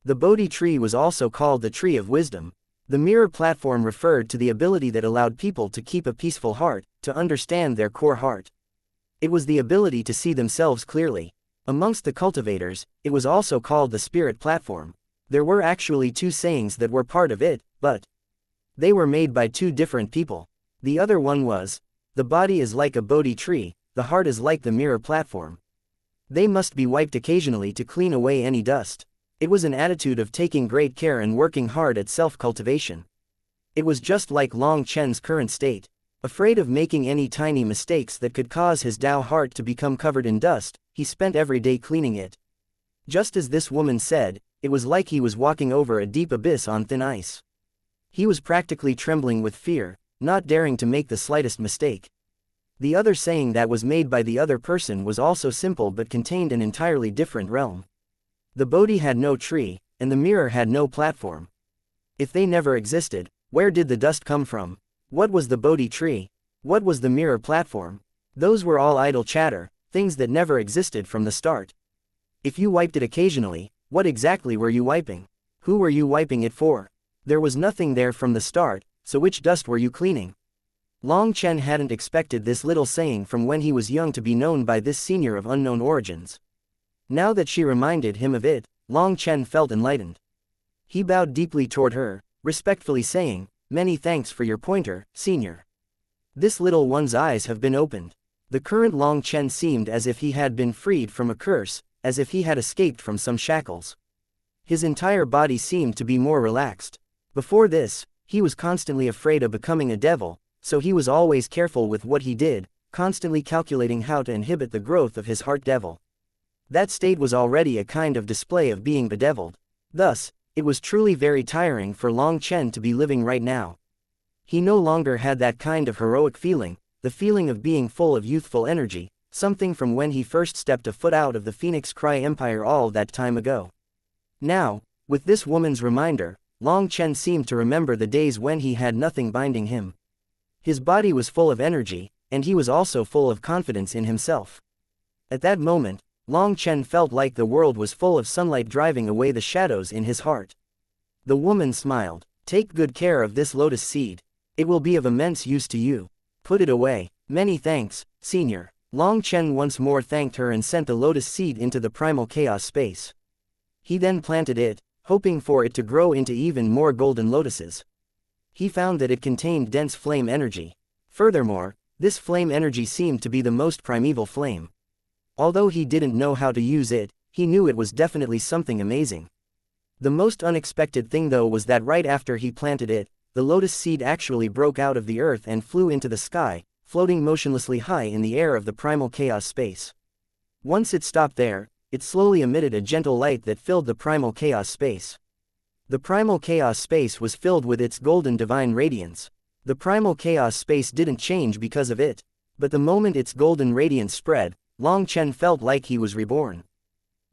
The Bodhi tree was also called the Tree of Wisdom. The mirror platform referred to the ability that allowed people to keep a peaceful heart, to understand their core heart. It was the ability to see themselves clearly. Amongst the cultivators, it was also called the spirit platform. There were actually two sayings that were part of it, but they were made by two different people. The other one was, the body is like a Bodhi tree, the heart is like the mirror platform. They must be wiped occasionally to clean away any dust. It was an attitude of taking great care and working hard at self-cultivation. It was just like Long Chen's current state. Afraid of making any tiny mistakes that could cause his Tao heart to become covered in dust, he spent every day cleaning it. Just as this woman said, it was like he was walking over a deep abyss on thin ice. He was practically trembling with fear, not daring to make the slightest mistake. The other saying that was made by the other person was also simple but contained an entirely different realm. The Bodhi had no tree, and the mirror had no platform. If they never existed, where did the dust come from? What was the Bodhi tree? What was the mirror platform? Those were all idle chatter, things that never existed from the start. If you wiped it occasionally, what exactly were you wiping? Who were you wiping it for? There was nothing there from the start, so which dust were you cleaning? Long Chen hadn't expected this little saying from when he was young to be known by this senior of unknown origins. Now that she reminded him of it, Long Chen felt enlightened. He bowed deeply toward her, respectfully saying, "Many thanks for your pointer, senior. This little one's eyes have been opened." The current Long Chen seemed as if he had been freed from a curse, as if he had escaped from some shackles. His entire body seemed to be more relaxed. Before this, he was constantly afraid of becoming a devil, so he was always careful with what he did, constantly calculating how to inhibit the growth of his heart devil. That state was already a kind of display of being bedeviled. Thus, it was truly very tiring for Long Chen to be living right now. He no longer had that kind of heroic feeling, the feeling of being full of youthful energy, something from when he first stepped a foot out of the Phoenix Cry Empire all that time ago. Now, with this woman's reminder, Long Chen seemed to remember the days when he had nothing binding him. His body was full of energy, and he was also full of confidence in himself. At that moment, Long Chen felt like the world was full of sunlight driving away the shadows in his heart. The woman smiled. "Take good care of this lotus seed. It will be of immense use to you. Put it away." "Many thanks, senior." Long Chen once more thanked her and sent the lotus seed into the primal chaos space. He then planted it, hoping for it to grow into even more golden lotuses. He found that it contained dense flame energy. Furthermore, This flame energy seemed to be the most primeval flame. Although he didn't know how to use it, he knew it was definitely something amazing. The most unexpected thing though was that right after he planted it, the lotus seed actually broke out of the earth and flew into the sky, floating motionlessly high in the air of the primal chaos space. Once it stopped there, it slowly emitted a gentle light that filled the primal chaos space. The primal chaos space was filled with its golden divine radiance. The primal chaos space didn't change because of it, but the moment its golden radiance spread, Long Chen felt like he was reborn.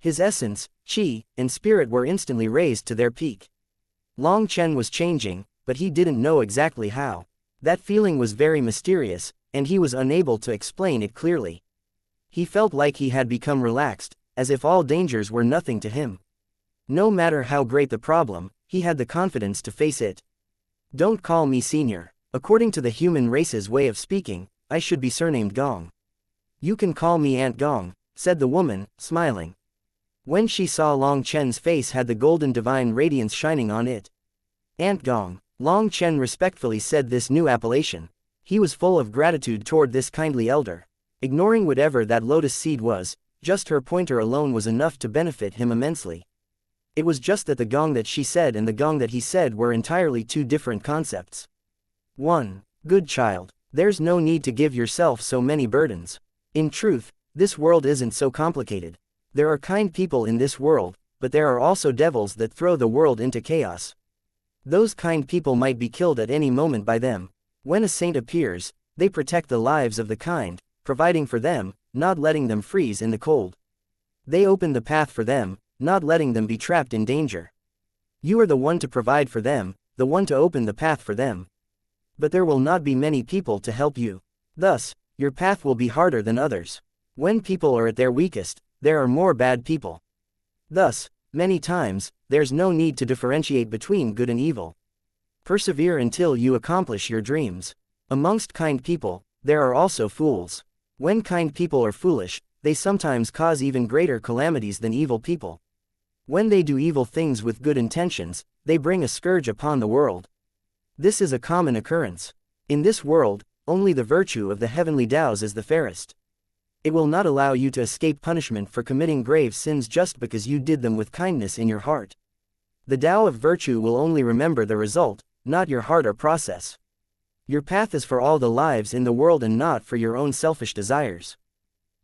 His essence, qi, and spirit were instantly raised to their peak. Long Chen was changing, but he didn't know exactly how. That feeling was very mysterious, and he was unable to explain it clearly. He felt like he had become relaxed, as if all dangers were nothing to him. No matter how great the problem, he had the confidence to face it. Don't call me senior. According to the human race's way of speaking, I should be surnamed Gong. You can call me Aunt Gong, said the woman, smiling. When she saw Long Chen's face had the golden divine radiance shining on it. Aunt Gong. Long Chen respectfully said this new appellation. He was full of gratitude toward this kindly elder. Ignoring whatever that lotus seed was, just her pointer alone was enough to benefit him immensely. It was just that the Gong that she said and the Gong that he said were entirely two different concepts. 1. Good child. There's no need to give yourself so many burdens. In truth, this world isn't so complicated. There are kind people in this world, but there are also devils that throw the world into chaos. Those kind people might be killed at any moment by them. When a saint appears, they protect the lives of the kind, providing for them, not letting them freeze in the cold. They open the path for them, not letting them be trapped in danger. You are the one to provide for them, the one to open the path for them. But there will not be many people to help you. Thus, your path will be harder than others. When people are at their weakest, there are more bad people. Thus, many times, there's no need to differentiate between good and evil. Persevere until you accomplish your dreams. Amongst kind people, there are also fools. When kind people are foolish, they sometimes cause even greater calamities than evil people. When they do evil things with good intentions, they bring a scourge upon the world. This is a common occurrence. In this world, only the virtue of the heavenly Taoes is the fairest. It will not allow you to escape punishment for committing grave sins just because you did them with kindness in your heart. The Tao of virtue will only remember the result, not your heart or process. Your path is for all the lives in the world and not for your own selfish desires.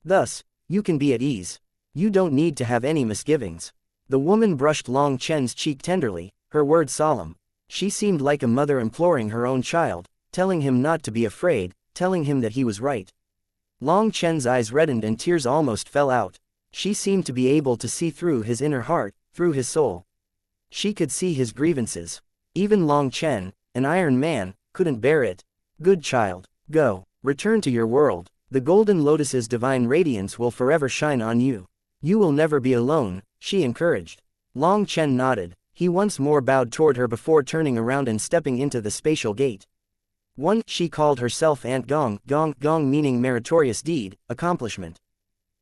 Thus, you can be at ease. You don't need to have any misgivings. The woman brushed Long Chen's cheek tenderly, her words solemn. She seemed like a mother imploring her own child, telling him not to be afraid, telling him that he was right. Long Chen's eyes reddened and tears almost fell out. She seemed to be able to see through his inner heart, through his soul. She could see his grievances. Even Long Chen, an iron man, couldn't bear it. Good child, go, return to your world. The golden lotus's divine radiance will forever shine on you. You will never be alone, she encouraged. Long Chen nodded. He once more bowed toward her before turning around and stepping into the spatial gate. She called herself Aunt Gong, Gong meaning meritorious deed, accomplishment.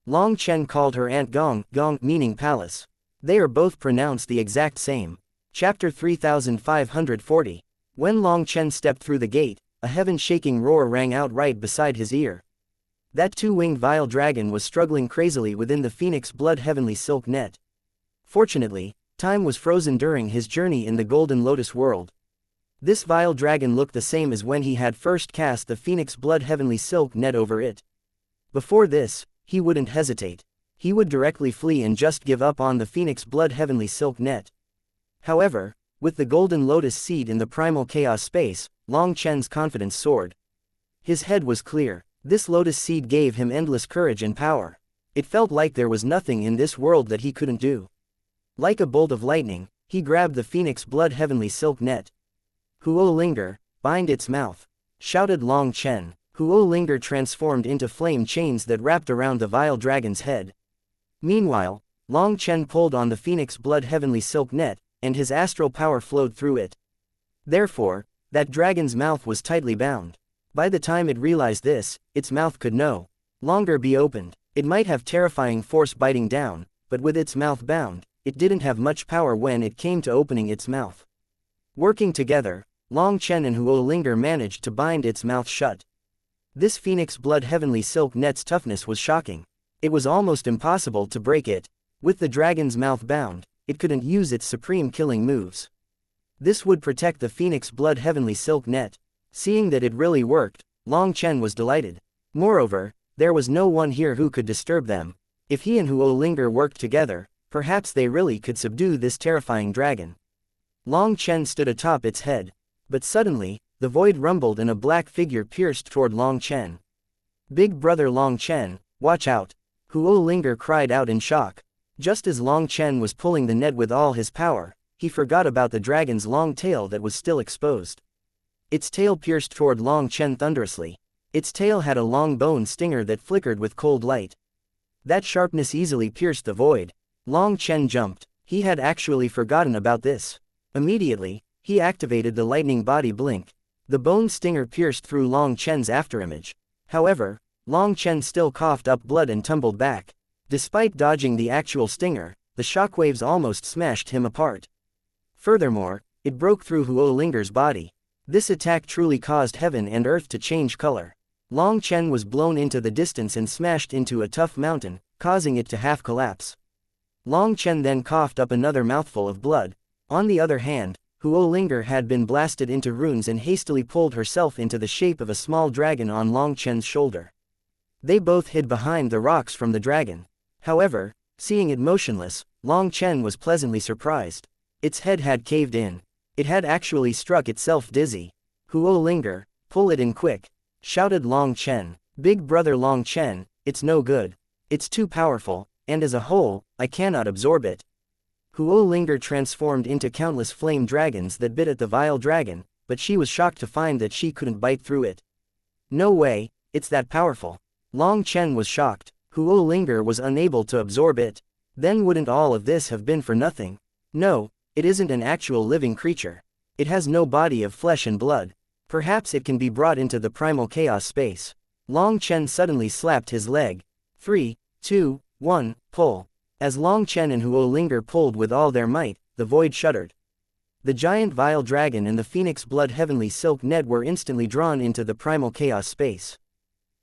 Long Chen called her Aunt Gong, meaning palace. They are both pronounced the exact same. Chapter 3540. When Long Chen stepped through the gate, a heaven-shaking roar rang out right beside his ear. That two-winged vile dragon was struggling crazily within the phoenix blood heavenly silk net. Fortunately, time was frozen during his journey in the Golden Lotus world. This vile dragon looked the same as when he had first cast the phoenix blood heavenly silk net over it. Before this, he wouldn't hesitate. He would directly flee and just give up on the phoenix blood heavenly silk net. However, with the golden lotus seed in the primal chaos space, Long Chen's confidence soared. His head was clear. This lotus seed gave him endless courage and power. It felt like there was nothing in this world that he couldn't do. Like a bolt of lightning, he grabbed the phoenix blood heavenly silk net. Huo Linger, bind its mouth, shouted Long Chen. Huo Linger transformed into flame chains that wrapped around the vile dragon's head. Meanwhile, Long Chen pulled on the phoenix blood heavenly silk net, and his astral power flowed through it. Therefore, that dragon's mouth was tightly bound. By the time it realized this, its mouth could no longer be opened. It might have terrifying force biting down, but with its mouth bound, it didn't have much power when it came to opening its mouth. Working together, Long Chen and Huo Linger managed to bind its mouth shut. This phoenix blood heavenly silk net's toughness was shocking. It was almost impossible to break it. With the dragon's mouth bound, it couldn't use its supreme killing moves. This would protect the phoenix blood heavenly silk net. Seeing that it really worked, Long Chen was delighted. Moreover, there was no one here who could disturb them. If he and Huo Linger worked together, perhaps they really could subdue this terrifying dragon. Long Chen stood atop its head. But suddenly, the void rumbled and a black figure pierced toward Long Chen. "Big brother Long Chen, watch out!" Huo Linger cried out in shock. Just as Long Chen was pulling the net with all his power, he forgot about the dragon's long tail that was still exposed. Its tail pierced toward Long Chen thunderously. Its tail had a long bone stinger that flickered with cold light. That sharpness easily pierced the void. Long Chen jumped. He had actually forgotten about this. Immediately, he activated the lightning body blink. The bone stinger pierced through Long Chen's afterimage. However, Long Chen still coughed up blood and tumbled back. Despite dodging the actual stinger, the shockwaves almost smashed him apart. Furthermore, it broke through Huo Linger's body. This attack truly caused heaven and earth to change color. Long Chen was blown into the distance and smashed into a tough mountain, causing it to half collapse. Long Chen then coughed up another mouthful of blood. On the other hand, Huo Linger had been blasted into runes and hastily pulled herself into the shape of a small dragon on Long Chen's shoulder. They both hid behind the rocks from the dragon. However, seeing it motionless, Long Chen was pleasantly surprised. Its head had caved in. It had actually struck itself dizzy. "Huo Linger, pull it in quick," shouted Long Chen. "Big brother Long Chen, it's no good. It's too powerful, and as a whole, I cannot absorb it." Huo Linger transformed into countless flame dragons that bit at the vile dragon, but she was shocked to find that she couldn't bite through it. "No way, it's that powerful." Long Chen was shocked. Huo Linger was unable to absorb it. Then wouldn't all of this have been for nothing? No, it isn't an actual living creature. It has no body of flesh and blood. Perhaps it can be brought into the primal chaos space. Long Chen suddenly slapped his leg. 3, 2, 1, pull. As Long Chen and Huo Linger pulled with all their might, the void shuddered. The giant vile dragon and the phoenix blood heavenly silk net were instantly drawn into the primal chaos space.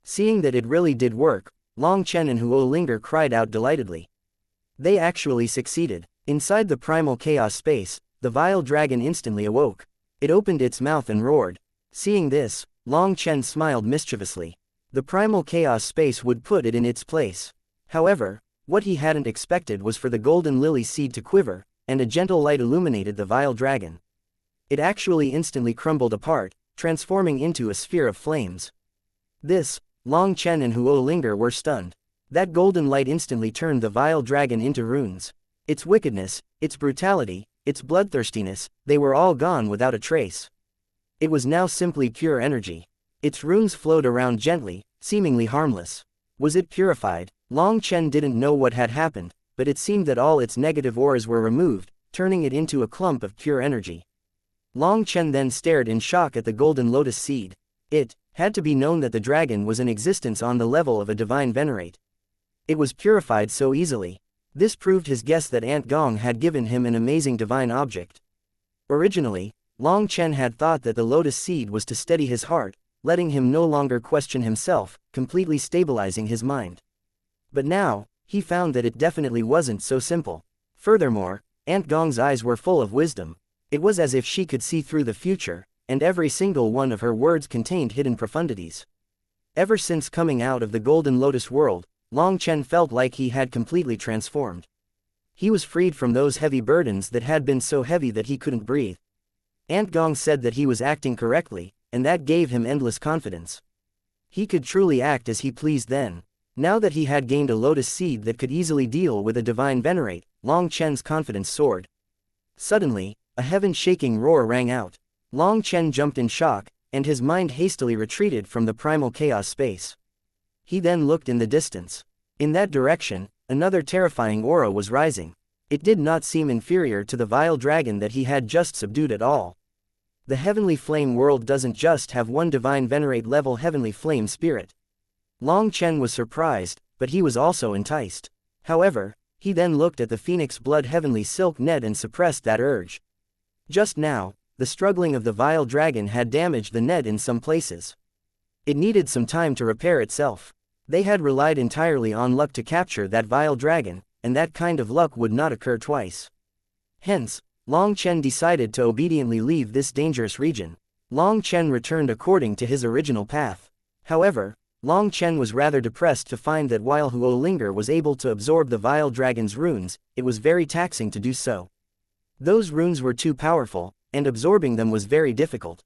Seeing that it really did work, Long Chen and Huo Linger cried out delightedly. They actually succeeded. Inside the primal chaos space, the vile dragon instantly awoke. It opened its mouth and roared. Seeing this, Long Chen smiled mischievously. The primal chaos space would put it in its place. However, what he hadn't expected was for the golden lily seed to quiver, and a gentle light illuminated the vile dragon. It actually instantly crumbled apart, transforming into a sphere of flames. This, Long Chen and Huo Linger were stunned. That golden light instantly turned the vile dragon into runes. Its wickedness, its brutality, its bloodthirstiness, they were all gone without a trace. It was now simply pure energy. Its runes flowed around gently, seemingly harmless. Was it purified? Long Chen didn't know what had happened, but it seemed that all its negative auras were removed, turning it into a clump of pure energy. Long Chen then stared in shock at the golden lotus seed. It had to be known that the dragon was in existence on the level of a divine venerate. It was purified so easily. This proved his guess that Ant Gong had given him an amazing divine object. Originally, Long Chen had thought that the lotus seed was to steady his heart, letting him no longer question himself, completely stabilizing his mind. But now, he found that it definitely wasn't so simple. Furthermore, Ant Gong's eyes were full of wisdom. It was as if she could see through the future, and every single one of her words contained hidden profundities. Ever since coming out of the Golden Lotus world, Long Chen felt like he had completely transformed. He was freed from those heavy burdens that had been so heavy that he couldn't breathe. Ant Gong said that he was acting correctly, and that gave him endless confidence. He could truly act as he pleased then. Now that he had gained a lotus seed that could easily deal with a divine venerate, Long Chen's confidence soared. Suddenly, a heaven-shaking roar rang out. Long Chen jumped in shock, and his mind hastily retreated from the primal chaos space. He then looked in the distance. In that direction, another terrifying aura was rising. It did not seem inferior to the vile dragon that he had just subdued at all. The heavenly flame world doesn't just have one divine venerate level heavenly flame spirit. Long Chen was surprised, but he was also enticed. However, he then looked at the phoenix blood heavenly silk net and suppressed that urge. Just now, the struggling of the vile dragon had damaged the net in some places. It needed some time to repair itself. They had relied entirely on luck to capture that vile dragon, and that kind of luck would not occur twice. Hence, Long Chen decided to obediently leave this dangerous region. Long Chen returned according to his original path. However, Long Chen was rather depressed to find that while Huo Linger was able to absorb the vile dragon's runes, it was very taxing to do so. Those runes were too powerful, and absorbing them was very difficult.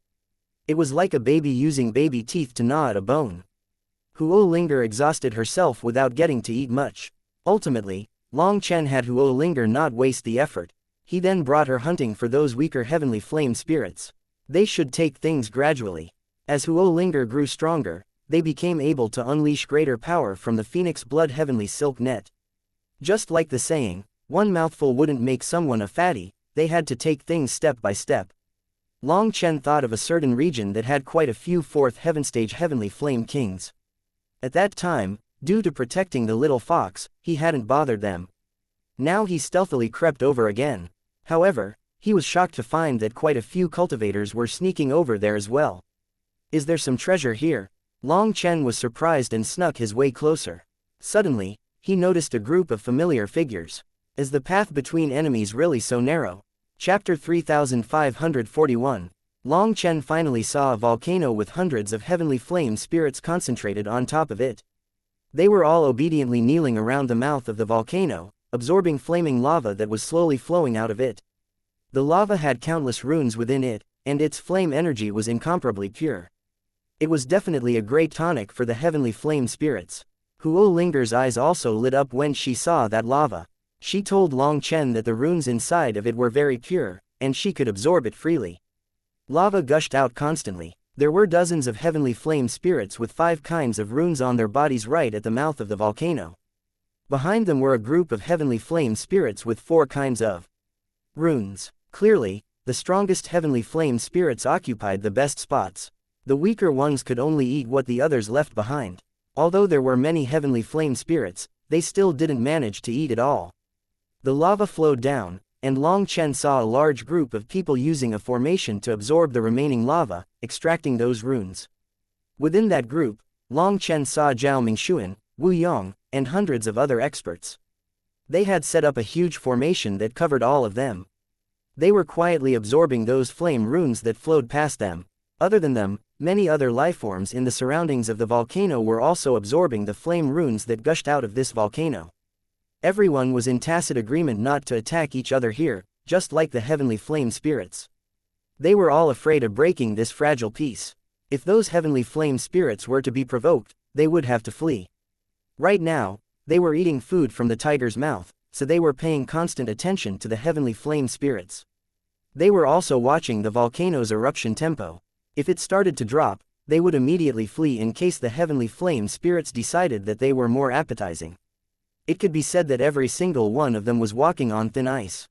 It was like a baby using baby teeth to gnaw at a bone. Huo Linger exhausted herself without getting to eat much. Ultimately, Long Chen had Huo Linger not waste the effort. He then brought her hunting for those weaker heavenly flame spirits. They should take things gradually. As Huo Linger grew stronger, they became able to unleash greater power from the phoenix blood heavenly silk net. Just like the saying, one mouthful wouldn't make someone a fatty, they had to take things step by step. Long Chen thought of a certain region that had quite a few fourth heaven stage heavenly flame kings. At that time, due to protecting the little fox, he hadn't bothered them. Now he stealthily crept over again. However, he was shocked to find that quite a few cultivators were sneaking over there as well. Is there some treasure here? Long Chen was surprised and snuck his way closer. Suddenly, he noticed a group of familiar figures. Is the path between enemies really so narrow? Chapter 3541. Long Chen finally saw a volcano with hundreds of heavenly flame spirits concentrated on top of it. They were all obediently kneeling around the mouth of the volcano, absorbing flaming lava that was slowly flowing out of it. The lava had countless runes within it, and its flame energy was incomparably pure. It was definitely a great tonic for the heavenly flame spirits. Huo Linger's eyes also lit up when she saw that lava. She told Long Chen that the runes inside of it were very pure, and she could absorb it freely. Lava gushed out constantly. There were dozens of heavenly flame spirits with 5 kinds of runes on their bodies right at the mouth of the volcano. Behind them were a group of heavenly flame spirits with 4 kinds of runes. Clearly, the strongest heavenly flame spirits occupied the best spots. The weaker ones could only eat what the others left behind. Although there were many heavenly flame spirits, they still didn't manage to eat it all. The lava flowed down, and Long Chen saw a large group of people using a formation to absorb the remaining lava, extracting those runes. Within that group, Long Chen saw Zhao Mingxuan, Wu Yong, and hundreds of other experts. They had set up a huge formation that covered all of them. They were quietly absorbing those flame runes that flowed past them. Other than them, many other lifeforms in the surroundings of the volcano were also absorbing the flame runes that gushed out of this volcano. Everyone was in tacit agreement not to attack each other here, just like the heavenly flame spirits. They were all afraid of breaking this fragile peace. If those heavenly flame spirits were to be provoked, they would have to flee. Right now, they were eating food from the tiger's mouth, so they were paying constant attention to the heavenly flame spirits. They were also watching the volcano's eruption tempo. If it started to drop, they would immediately flee in case the heavenly flame spirits decided that they were more appetizing. It could be said that every single one of them was walking on thin ice.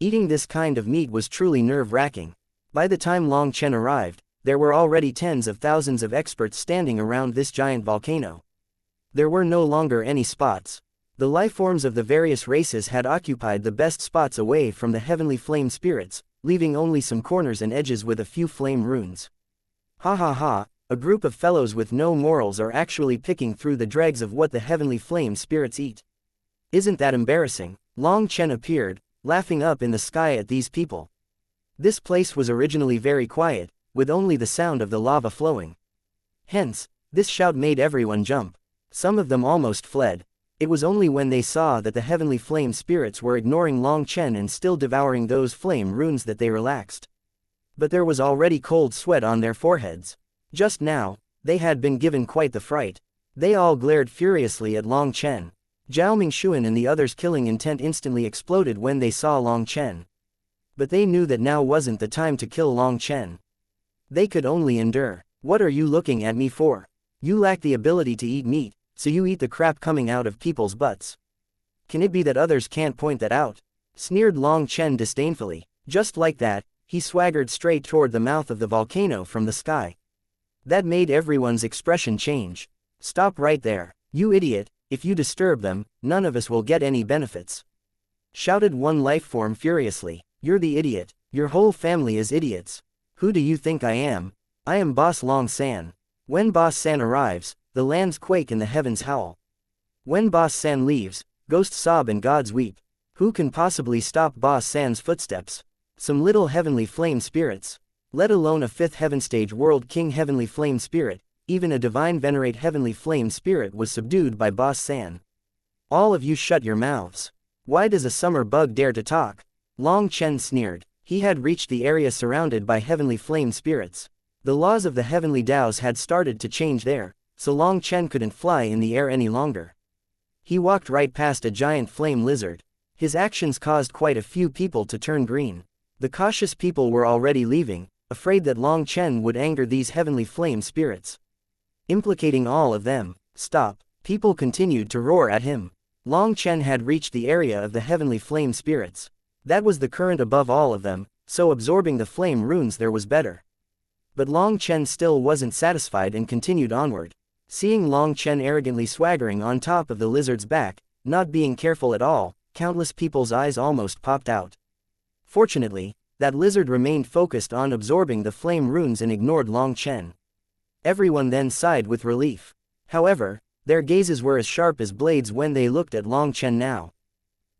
Eating this kind of meat was truly nerve-wracking. By the time Long Chen arrived, there were already tens of thousands of experts standing around this giant volcano. There were no longer any spots. The lifeforms of the various races had occupied the best spots away from the heavenly flame spirits, leaving only some corners and edges with a few flame runes. Ha ha ha, a group of fellows with no morals are actually picking through the dregs of what the heavenly flame spirits eat. Isn't that embarrassing? Long Chen appeared, laughing up in the sky at these people. This place was originally very quiet, with only the sound of the lava flowing. Hence, this shout made everyone jump. Some of them almost fled. It was only when they saw that the heavenly flame spirits were ignoring Long Chen and still devouring those flame runes that they relaxed. But there was already cold sweat on their foreheads. Just now, they had been given quite the fright. They all glared furiously at Long Chen. Zhao Mingxuan and the others' killing intent instantly exploded when they saw Long Chen. But they knew that now wasn't the time to kill Long Chen. They could only endure. What are you looking at me for? You lack the ability to eat meat, so you eat the crap coming out of people's butts. Can it be that others can't point that out? Sneered Long Chen disdainfully. Just like that, he swaggered straight toward the mouth of the volcano from the sky. That made everyone's expression change. Stop right there. You idiot, if you disturb them, none of us will get any benefits. Shouted one lifeform furiously. You're the idiot. Your whole family is idiots. Who do you think I am? I am Boss Long San. When Boss San arrives, the lands quake and the heavens howl. When Boss San leaves, ghosts sob and gods weep. Who can possibly stop Boss San's footsteps? Some little heavenly flame spirits. Let alone a fifth heaven stage world king heavenly flame spirit, even a divine venerate heavenly flame spirit was subdued by Boss San. All of you shut your mouths. Why does a summer bug dare to talk? Long Chen sneered. He had reached the area surrounded by heavenly flame spirits. The laws of the heavenly Taos had started to change there, so Long Chen couldn't fly in the air any longer. He walked right past a giant flame lizard. His actions caused quite a few people to turn green. The cautious people were already leaving, afraid that Long Chen would anger these heavenly flame spirits. Implicating all of them. Stop. People continued to roar at him. Long Chen had reached the area of the heavenly flame spirits. That was the current above all of them, so absorbing the flame runes there was better. But Long Chen still wasn't satisfied and continued onward. Seeing Long Chen arrogantly swaggering on top of the lizard's back, not being careful at all, countless people's eyes almost popped out. Fortunately, that lizard remained focused on absorbing the flame runes and ignored Long Chen. Everyone then sighed with relief. However, their gazes were as sharp as blades when they looked at Long Chen now.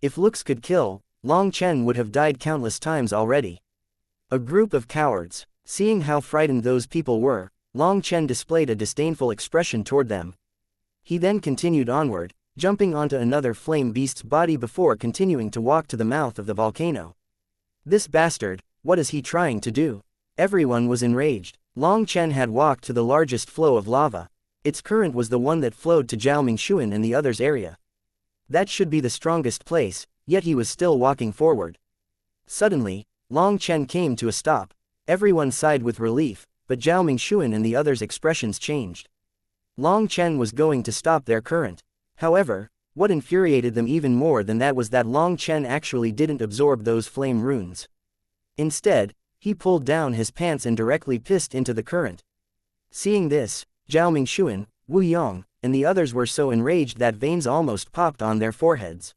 If looks could kill, Long Chen would have died countless times already. A group of cowards. Seeing how frightened those people were, Long Chen displayed a disdainful expression toward them. He then continued onward, jumping onto another flame beast's body before continuing to walk to the mouth of the volcano. This bastard, what is he trying to do? Everyone was enraged. Long Chen had walked to the largest flow of lava. Its current was the one that flowed to Zhaomingshuan and the others' area. That should be the strongest place, yet he was still walking forward. Suddenly, Long Chen came to a stop. Everyone sighed with relief, but Zhaomingshuan and the others' expressions changed. Long Chen was going to stop their current. However, what infuriated them even more than that was that Long Chen actually didn't absorb those flame runes. Instead, he pulled down his pants and directly pissed into the current. Seeing this, Zhaomingshuan, Wu Yong, and the others were so enraged that veins almost popped on their foreheads.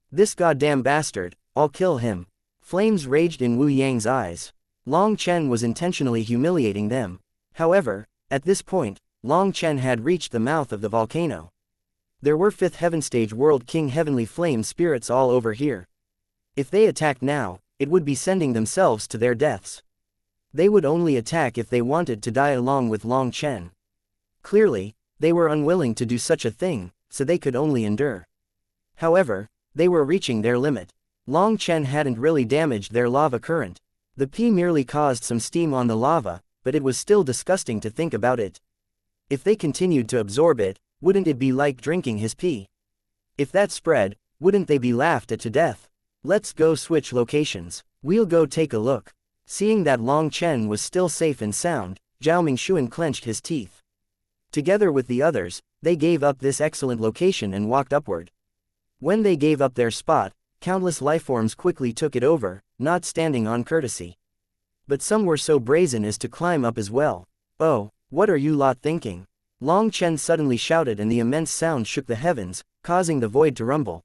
This goddamn bastard, I'll kill him. Flames raged in Wu Yang's eyes. Long Chen was intentionally humiliating them. However, at this point, Long Chen had reached the mouth of the volcano. There were 5th Heaven Stage World King Heavenly Flame Spirits all over here. If they attacked now, it would be sending themselves to their deaths. They would only attack if they wanted to die along with Long Chen. Clearly, they were unwilling to do such a thing, so they could only endure. However, they were reaching their limit. Long Chen hadn't really damaged their lava current. The pee merely caused some steam on the lava, but it was still disgusting to think about it. If they continued to absorb it, wouldn't it be like drinking his pee? If that spread, wouldn't they be laughed at to death? Let's go switch locations. We'll go take a look. Seeing that Long Chen was still safe and sound, Zhaomingshuan clenched his teeth. Together with the others, they gave up this excellent location and walked upward. When they gave up their spot, countless lifeforms quickly took it over, not standing on courtesy. But some were so brazen as to climb up as well. Oh, what are you lot thinking? Long Chen suddenly shouted and the immense sound shook the heavens, causing the void to rumble.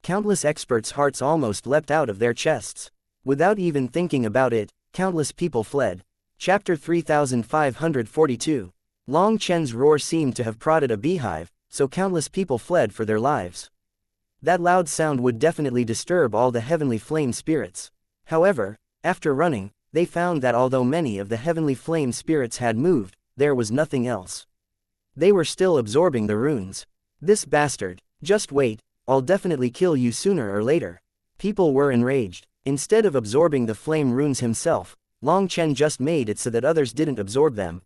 Countless experts' hearts almost leapt out of their chests. Without even thinking about it, countless people fled. Chapter 3542. Long Chen's roar seemed to have prodded a beehive, so countless people fled for their lives. That loud sound would definitely disturb all the heavenly flame spirits. However, after running, they found that although many of the heavenly flame spirits had moved, there was nothing else. They were still absorbing the runes. This bastard, just wait, I'll definitely kill you sooner or later. People were enraged. Instead of absorbing the flame runes himself, Long Chen just made it so that others didn't absorb them.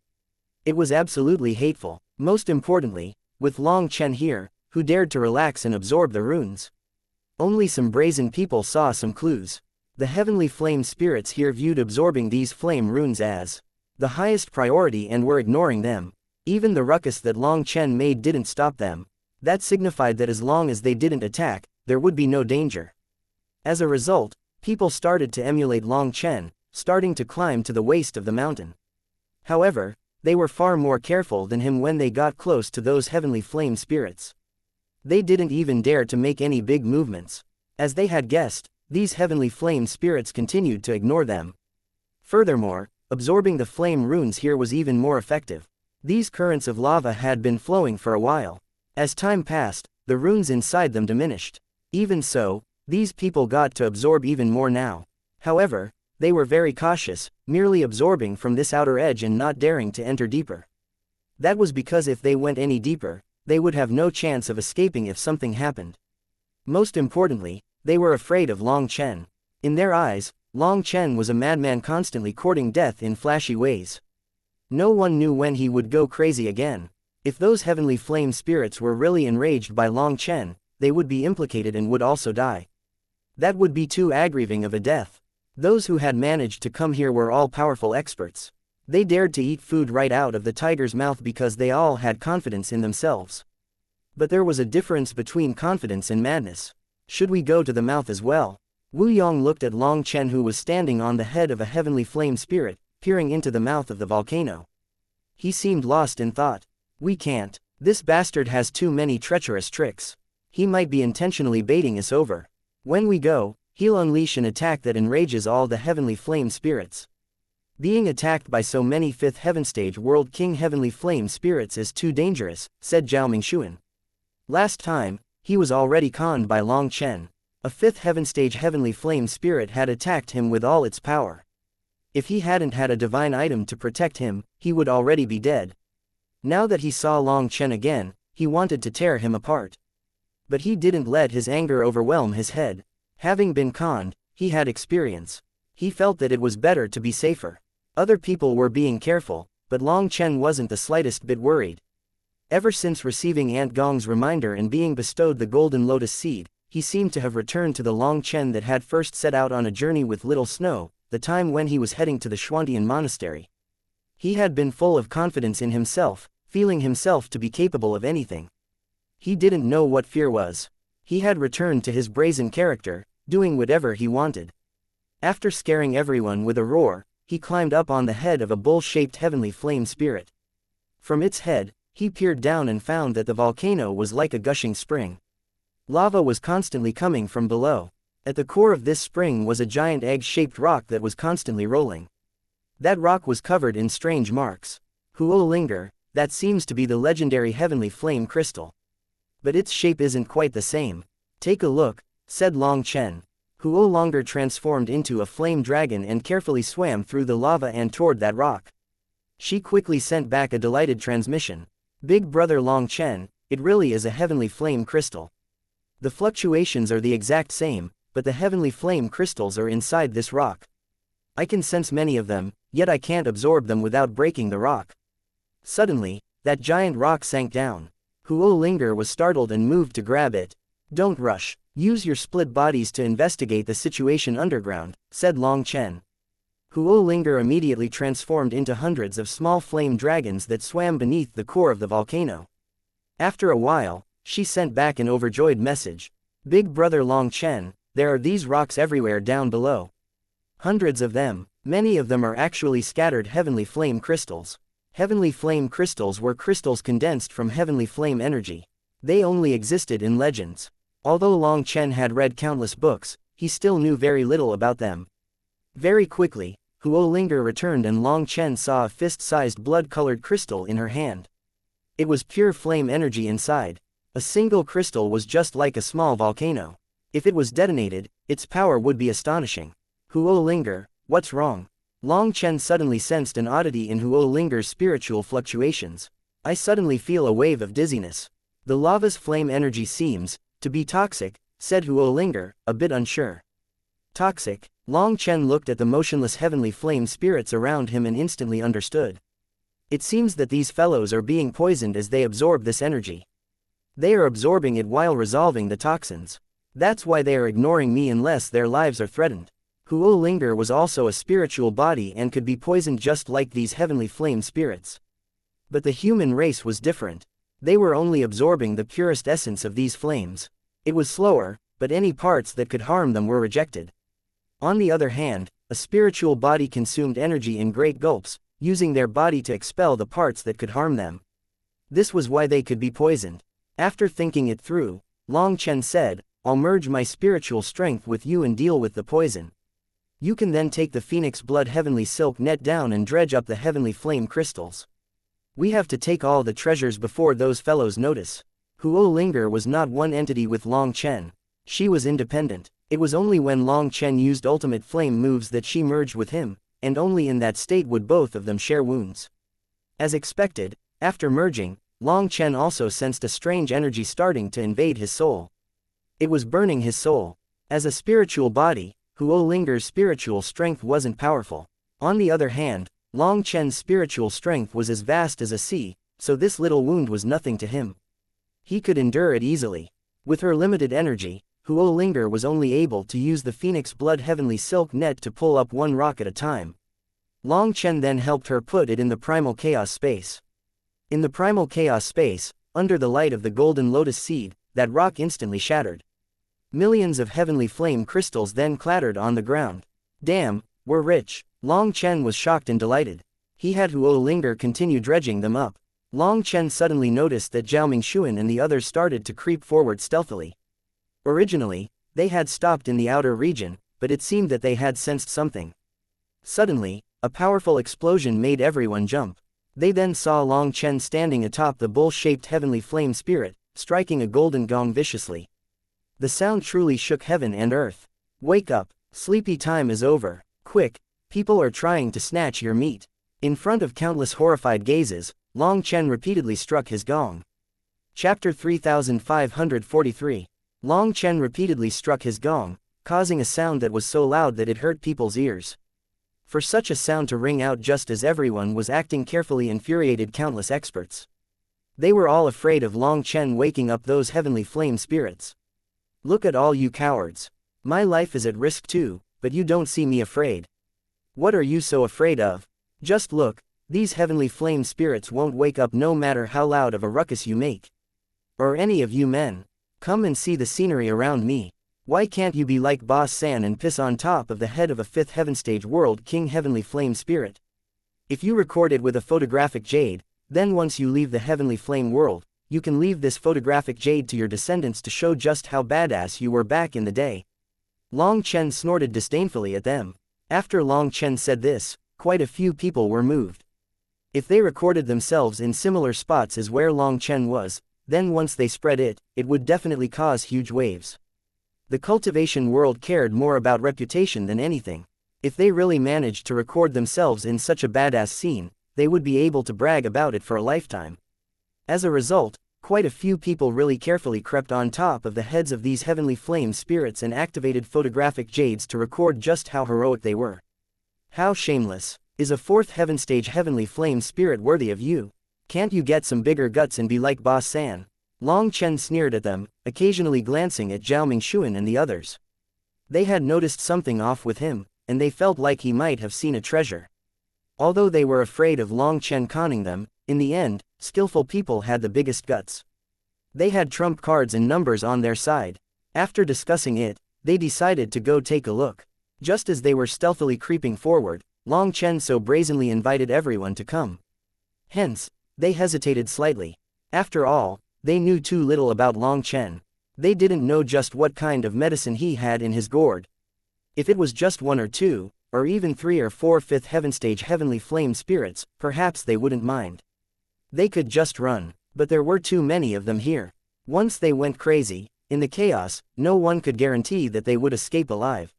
It was absolutely hateful. Most importantly, with Long Chen here, who dared to relax and absorb the runes. Only some brazen people saw some clues. The heavenly flame spirits here viewed absorbing these flame runes as the highest priority and were ignoring them. Even the ruckus that Long Chen made didn't stop them. That signified that as long as they didn't attack, there would be no danger. As a result, people started to emulate Long Chen, starting to climb to the waist of the mountain. However, they were far more careful than him when they got close to those heavenly flame spirits. They didn't even dare to make any big movements. As they had guessed, these heavenly flame spirits continued to ignore them. Furthermore, absorbing the flame runes here was even more effective. These currents of lava had been flowing for a while. As time passed, the runes inside them diminished. Even so, these people got to absorb even more now. However, they were very cautious, merely absorbing from this outer edge and not daring to enter deeper. That was because if they went any deeper, they would have no chance of escaping if something happened. Most importantly, they were afraid of Long Chen. In their eyes, Long Chen was a madman constantly courting death in flashy ways. No one knew when he would go crazy again. If those heavenly flame spirits were really enraged by Long Chen, they would be implicated and would also die. That would be too aggravating of a death. Those who had managed to come here were all powerful experts. They dared to eat food right out of the tiger's mouth because they all had confidence in themselves. But there was a difference between confidence and madness. Should we go to the mouth as well? Wu Yong looked at Long Chen, who was standing on the head of a heavenly flame spirit, peering into the mouth of the volcano. He seemed lost in thought. We can't. This bastard has too many treacherous tricks. He might be intentionally baiting us over. When we go, he'll unleash an attack that enrages all the heavenly flame spirits. Being attacked by so many 5th heaven stage world king heavenly flame spirits is too dangerous, said Zhao Mingshuan. Last time, he was already conned by Long Chen. A 5th heaven stage heavenly flame spirit had attacked him with all its power. If he hadn't had a divine item to protect him, he would already be dead. Now that he saw Long Chen again, he wanted to tear him apart. But he didn't let his anger overwhelm his head. Having been conned, he had experience. He felt that it was better to be safer. Other people were being careful, but Long Chen wasn't the slightest bit worried. Ever since receiving Aunt Gong's reminder and being bestowed the golden lotus seed, he seemed to have returned to the Long Chen that had first set out on a journey with Little Snow, the time when he was heading to the Xuantian monastery. He had been full of confidence in himself, feeling himself to be capable of anything. He didn't know what fear was. He had returned to his brazen character, doing whatever he wanted. After scaring everyone with a roar, he climbed up on the head of a bull-shaped heavenly flame spirit. From its head, he peered down and found that the volcano was like a gushing spring. Lava was constantly coming from below. At the core of this spring was a giant egg-shaped rock that was constantly rolling. That rock was covered in strange marks. Huo Linger, that seems to be the legendary heavenly flame crystal. But its shape isn't quite the same. Take a look, said Long Chen. Huo Linger transformed into a flame dragon and carefully swam through the lava and toward that rock. She quickly sent back a delighted transmission. Big brother Long Chen, it really is a heavenly flame crystal. The fluctuations are the exact same, but the heavenly flame crystals are inside this rock. I can sense many of them, yet I can't absorb them without breaking the rock. Suddenly, that giant rock sank down. Huo Linger was startled and moved to grab it. Don't rush, use your split bodies to investigate the situation underground, said Long Chen. Huo Linger immediately transformed into hundreds of small flame dragons that swam beneath the core of the volcano. After a while, she sent back an overjoyed message. Big brother Long Chen, there are these rocks everywhere down below. Hundreds of them, many of them are actually scattered heavenly flame crystals. Heavenly flame crystals were crystals condensed from heavenly flame energy. They only existed in legends. Although Long Chen had read countless books, he still knew very little about them. Very quickly, Huo Linger returned and Long Chen saw a fist-sized blood-colored crystal in her hand. It was pure flame energy inside. A single crystal was just like a small volcano. If it was detonated, its power would be astonishing. Huo Linger, what's wrong? Long Chen suddenly sensed an oddity in Huo Linger's spiritual fluctuations. I suddenly feel a wave of dizziness. The lava's flame energy seems to be toxic, said Huo Linger, a bit unsure. Toxic? Long Chen looked at the motionless heavenly flame spirits around him and instantly understood. It seems that these fellows are being poisoned as they absorb this energy. They are absorbing it while resolving the toxins. That's why they are ignoring me unless their lives are threatened. Huo Linger was also a spiritual body and could be poisoned just like these heavenly flame spirits. But the human race was different. They were only absorbing the purest essence of these flames. It was slower, but any parts that could harm them were rejected. On the other hand, a spiritual body consumed energy in great gulps, using their body to expel the parts that could harm them. This was why they could be poisoned. After thinking it through, Long Chen said, I'll merge my spiritual strength with you and deal with the poison. You can then take the phoenix blood heavenly silk net down and dredge up the heavenly flame crystals. We have to take all the treasures before those fellows notice. Huo Linger was not one entity with Long Chen. She was independent. It was only when Long Chen used ultimate flame moves that she merged with him, and only in that state would both of them share wounds. As expected, after merging, Long Chen also sensed a strange energy starting to invade his soul. It was burning his soul. As a spiritual body, Huo Linger's spiritual strength wasn't powerful. On the other hand, Long Chen's spiritual strength was as vast as a sea, so this little wound was nothing to him. He could endure it easily. With her limited energy, Huo Linger was only able to use the Phoenix Blood Heavenly Silk Net to pull up one rock at a time. Long Chen then helped her put it in the Primal Chaos space. In the Primal Chaos space, under the light of the Golden Lotus Seed, that rock instantly shattered. Millions of heavenly flame crystals then clattered on the ground. Damn, we're rich. Long Chen was shocked and delighted. He had Huo Linger continue dredging them up. Long Chen suddenly noticed that Zhao Mingxuan and the others started to creep forward stealthily. Originally, they had stopped in the outer region, but it seemed that they had sensed something. Suddenly, a powerful explosion made everyone jump. They then saw Long Chen standing atop the bull-shaped heavenly flame spirit, striking a golden gong viciously. The sound truly shook heaven and earth. Wake up, sleepy time is over. Quick, people are trying to snatch your meat. In front of countless horrified gazes, Long Chen repeatedly struck his gong. Chapter 3543. Long Chen repeatedly struck his gong, causing a sound that was so loud that it hurt people's ears. For such a sound to ring out just as everyone was acting carefully infuriated countless experts. They were all afraid of Long Chen waking up those heavenly flame spirits. Look at all you cowards. My life is at risk too, but you don't see me afraid. What are you so afraid of? Just look, these heavenly flame spirits won't wake up no matter how loud of a ruckus you make. Or any of you men. Come and see the scenery around me. Why can't you be like Boss San and piss on top of the head of a 5th Heaven Stage World King Heavenly Flame Spirit? If you record it with a photographic jade, then once you leave the Heavenly Flame world, you can leave this photographic jade to your descendants to show just how badass you were back in the day. Long Chen snorted disdainfully at them. After Long Chen said this, quite a few people were moved. If they recorded themselves in similar spots as where Long Chen was, then once they spread it, it would definitely cause huge waves. The cultivation world cared more about reputation than anything. If they really managed to record themselves in such a badass scene, they would be able to brag about it for a lifetime. As a result, quite a few people really carefully crept on top of the heads of these heavenly flame spirits and activated photographic jades to record just how heroic they were. How shameless. Is a 4th Heaven Stage heavenly flame spirit worthy of you? Can't you get some bigger guts and be like Boss San? Long Chen sneered at them, occasionally glancing at Zhao Mingxuan and the others. They had noticed something off with him, and they felt like he might have seen a treasure. Although they were afraid of Long Chen conning them, in the end, skillful people had the biggest guts. They had trump cards and numbers on their side. After discussing it, they decided to go take a look. Just as they were stealthily creeping forward, Long Chen so brazenly invited everyone to come. Hence, they hesitated slightly. After all, they knew too little about Long Chen. They didn't know just what kind of medicine he had in his gourd. If it was just 1 or 2, or even 3 or 4 5th Heaven Stage heavenly flame spirits, perhaps they wouldn't mind. They could just run, but there were too many of them here. Once they went crazy, in the chaos, no one could guarantee that they would escape alive.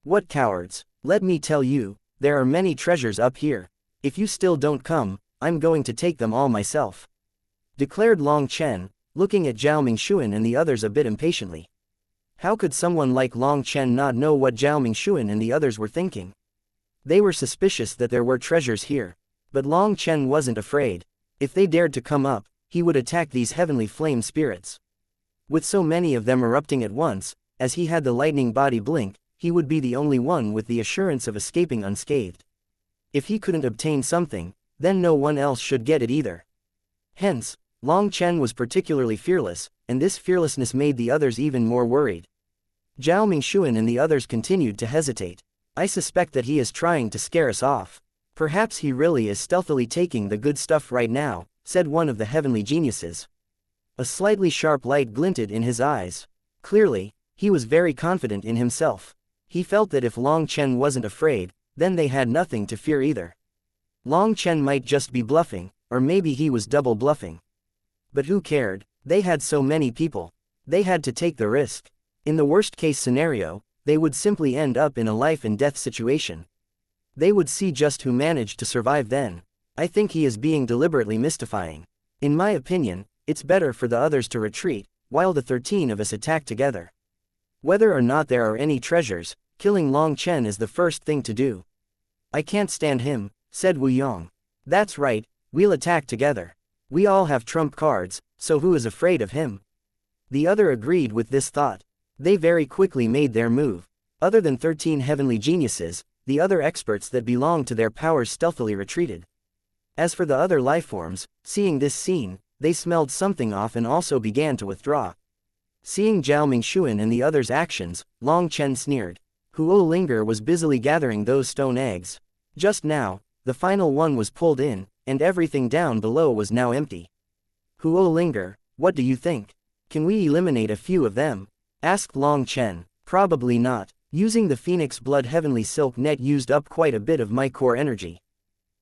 What cowards! Let me tell you, there are many treasures up here. If you still don't come, I'm going to take them all myself. Declared Long Chen, looking at Zhao Mingxuan and the others a bit impatiently. How could someone like Long Chen not know what Zhao Mingxuan and the others were thinking? They were suspicious that there were treasures here. But Long Chen wasn't afraid. If they dared to come up, he would attack these heavenly flame spirits. With so many of them erupting at once, as he had the lightning body blink, he would be the only one with the assurance of escaping unscathed. If he couldn't obtain something, then no one else should get it either. Hence, Long Chen was particularly fearless, and this fearlessness made the others even more worried. Zhao Mingxuan and the others continued to hesitate. I suspect that he is trying to scare us off. Perhaps he really is stealthily taking the good stuff right now, said one of the heavenly geniuses. A slightly sharp light glinted in his eyes. Clearly, he was very confident in himself. He felt that if Long Chen wasn't afraid, then they had nothing to fear either. Long Chen might just be bluffing, or maybe he was double bluffing. But who cared? They had so many people. They had to take the risk. In the worst-case scenario, they would simply end up in a life-and-death situation. They would see just who managed to survive then. I think he is being deliberately mystifying. In my opinion, it's better for the others to retreat, while the 13 of us attack together. Whether or not there are any treasures, killing Long Chen is the first thing to do. I can't stand him, said Wu Yong. That's right, we'll attack together. We all have trump cards, so who is afraid of him? The other agreed with this thought. They very quickly made their move. Other than 13 heavenly geniuses, the other experts that belonged to their powers stealthily retreated. As for the other lifeforms, seeing this scene, they smelled something off and also began to withdraw. Seeing Zhao Mingxuan and the others' actions, Long Chen sneered. Huo Linger was busily gathering those stone eggs. Just now, the final one was pulled in, and everything down below was now empty. Huo Linger, what do you think? Can we eliminate a few of them? Asked Long Chen. Probably not. Using the Phoenix Blood Heavenly Silk Net used up quite a bit of my core energy.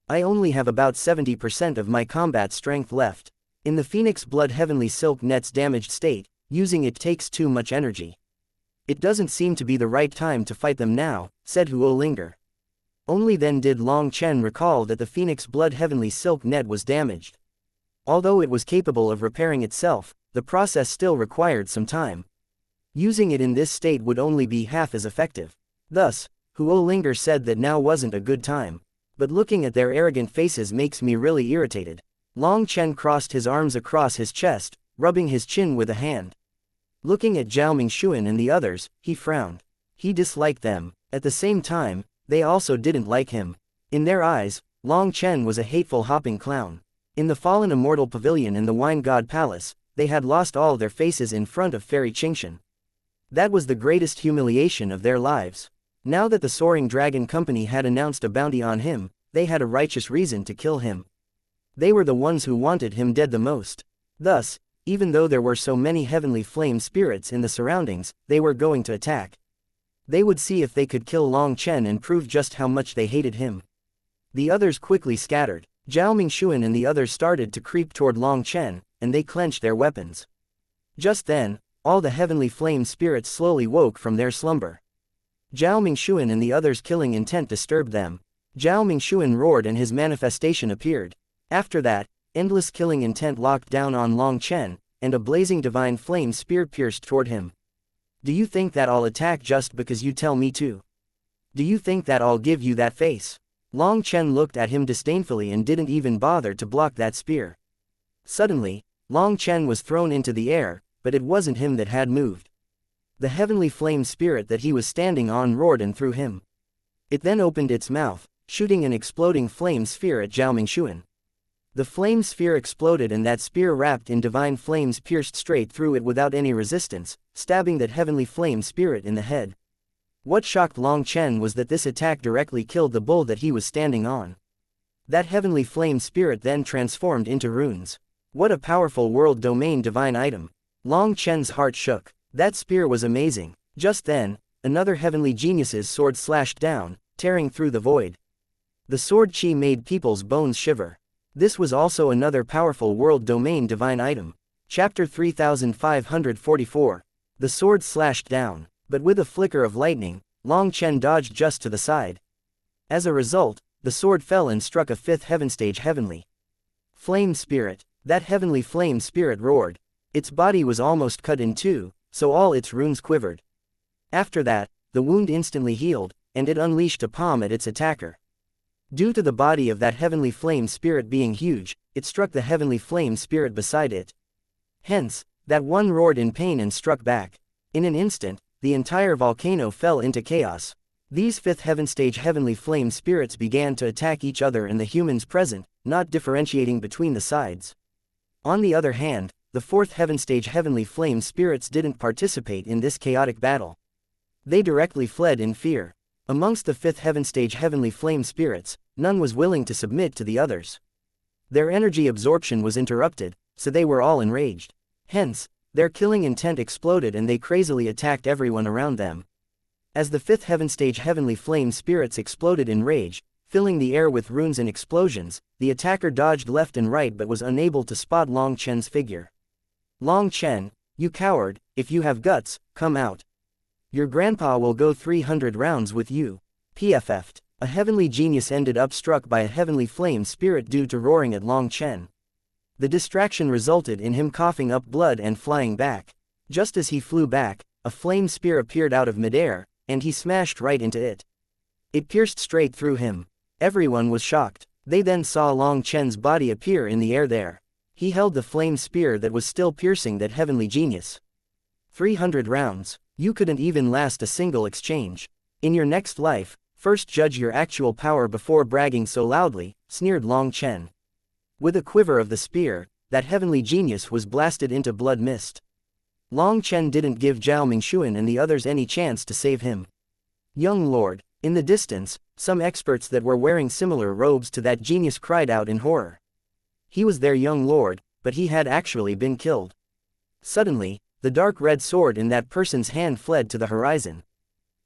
I only have about 70% of my combat strength left. In the Phoenix Blood Heavenly Silk Net's damaged state, using it takes too much energy. It doesn't seem to be the right time to fight them now, said Huo Linger. Only then did Long Chen recall that the Phoenix Blood Heavenly Silk Net was damaged. Although it was capable of repairing itself, the process still required some time. Using it in this state would only be half as effective. Thus, Huo Linger said that now wasn't a good time. But looking at their arrogant faces makes me really irritated. Long Chen crossed his arms across his chest, rubbing his chin with a hand. Looking at Zhao Mingxuan and the others, he frowned. He disliked them. At the same time, they also didn't like him. In their eyes, Long Chen was a hateful hopping clown. In the fallen immortal pavilion in the Wine God Palace, they had lost all their faces in front of Fairy Qingshan. That was the greatest humiliation of their lives. Now that the Soaring Dragon Company had announced a bounty on him, they had a righteous reason to kill him. They were the ones who wanted him dead the most. Thus, even though there were so many heavenly flame spirits in the surroundings, they were going to attack. They would see if they could kill Long Chen and prove just how much they hated him. The others quickly scattered. Zhao Mingxuan and the others started to creep toward Long Chen, and they clenched their weapons. Just then, all the heavenly flame spirits slowly woke from their slumber. Zhao Mingxuan and the others' killing intent disturbed them. Zhao Mingxuan roared and his manifestation appeared. After that, endless killing intent locked down on Long Chen, and a blazing divine flame spear pierced toward him. Do you think that I'll attack just because you tell me to? Do you think that I'll give you that face? Long Chen looked at him disdainfully and didn't even bother to block that spear. Suddenly, Long Chen was thrown into the air, but it wasn't him that had moved. The heavenly flame spirit that he was standing on roared and threw him. It then opened its mouth, shooting an exploding flame sphere at Zhao Mingxuan. The flame sphere exploded and that spear wrapped in divine flames pierced straight through it without any resistance, stabbing that heavenly flame spirit in the head. What shocked Long Chen was that this attack directly killed the bull that he was standing on. That heavenly flame spirit then transformed into runes. What a powerful world domain divine item. Long Chen's heart shook. That spear was amazing. Just then, another heavenly genius's sword slashed down, tearing through the void. The sword chi made people's bones shiver. This was also another powerful world domain divine item. Chapter 3544. The sword slashed down, but with a flicker of lightning, Long Chen dodged just to the side. As a result, the sword fell and struck a fifth heaven stage heavenly flame spirit. That heavenly flame spirit roared. Its body was almost cut in two, so all its runes quivered. After that, the wound instantly healed, and it unleashed a palm at its attacker. Due to the body of that heavenly flame spirit being huge, it struck the heavenly flame spirit beside it. Hence, that one roared in pain and struck back. In an instant, the entire volcano fell into chaos. These fifth heaven stage heavenly flame spirits began to attack each other and the humans present, not differentiating between the sides. On the other hand, the fourth heaven stage heavenly flame spirits didn't participate in this chaotic battle. They directly fled in fear. Amongst the fifth heaven stage heavenly flame spirits, none was willing to submit to the others. Their energy absorption was interrupted, so they were all enraged. Hence, their killing intent exploded and they crazily attacked everyone around them. As the fifth heaven stage heavenly flame spirits exploded in rage, Filling the air with runes and explosions, the attacker dodged left and right but was unable to spot Long Chen's figure. Long Chen, you coward, if you have guts, come out. Your grandpa will go 300 rounds with you. PFF'd. A heavenly genius ended up struck by a heavenly flame spirit due to roaring at Long Chen. The distraction resulted in him coughing up blood and flying back. Just as he flew back, a flame spear appeared out of midair, and he smashed right into it. It pierced straight through him. Everyone was shocked. They then saw Long Chen's body appear in the air there. He held the flame spear that was still piercing that heavenly genius. 300 rounds. You couldn't even last a single exchange. In your next life, first judge your actual power before bragging so loudly, sneered Long Chen. With a quiver of the spear, that heavenly genius was blasted into blood mist. Long Chen didn't give Zhao Mingxuan and the others any chance to save him. Young lord, in the distance, some experts that were wearing similar robes to that genius cried out in horror. He was their young lord, but he had actually been killed. Suddenly, the dark red sword in that person's hand fled to the horizon.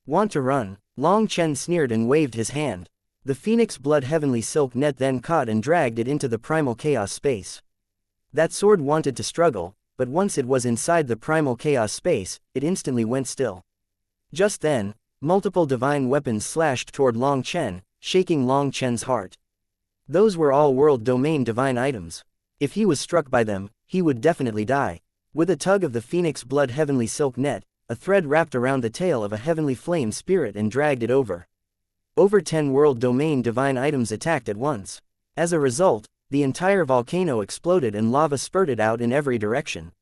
Want to run? Long Chen sneered and waved his hand. The phoenix blood heavenly silk net then caught and dragged it into the primal chaos space. That sword wanted to struggle, but once it was inside the primal chaos space, it instantly went still. Just then, multiple divine weapons slashed toward Long Chen, shaking Long Chen's heart. Those were all world domain divine items. If he was struck by them, he would definitely die. With a tug of the phoenix blood heavenly silk net, a thread wrapped around the tail of a heavenly flame spirit and dragged it over. Over 10 world domain divine items attacked at once. As a result, the entire volcano exploded and lava spurted out in every direction.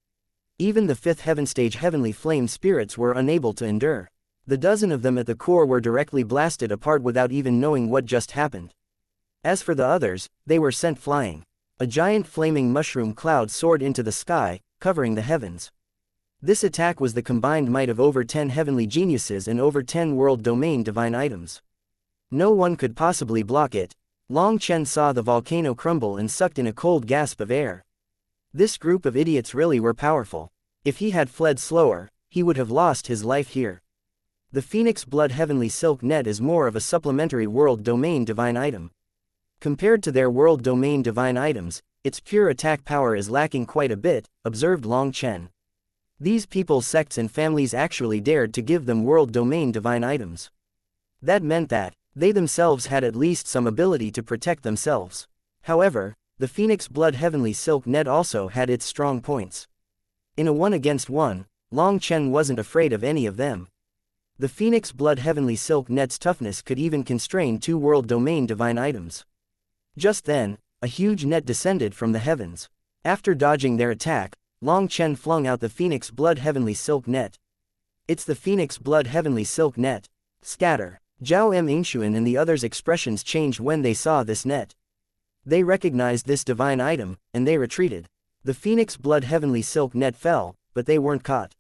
Even the 5th heaven stage heavenly flame spirits were unable to endure. The dozen of them at the core were directly blasted apart without even knowing what just happened. As for the others, they were sent flying. A giant flaming mushroom cloud soared into the sky, covering the heavens. This attack was the combined might of over 10 heavenly geniuses and over 10 world domain divine items. No one could possibly block it. Long Chen saw the volcano crumble and sucked in a cold gasp of air. This group of idiots really were powerful. If he had fled slower, he would have lost his life here. The Phoenix Blood Heavenly Silk Net is more of a supplementary world domain divine item. Compared to their world domain divine items, its pure attack power is lacking quite a bit, observed Long Chen. These people's sects and families actually dared to give them world domain divine items. That meant that they themselves had at least some ability to protect themselves. However, the Phoenix Blood Heavenly Silk Net also had its strong points. In a 1-against-1, Long Chen wasn't afraid of any of them. The Phoenix Blood Heavenly Silk Net's toughness could even constrain 2 world domain divine items. Just then, a huge net descended from the heavens. After dodging their attack, Long Chen flung out the Phoenix Blood Heavenly Silk Net. It's the Phoenix Blood Heavenly Silk Net. Scatter. Zhao Mingxuan and the others' expressions changed when they saw this net. They recognized this divine item, and they retreated. The Phoenix Blood Heavenly Silk Net fell, but they weren't caught.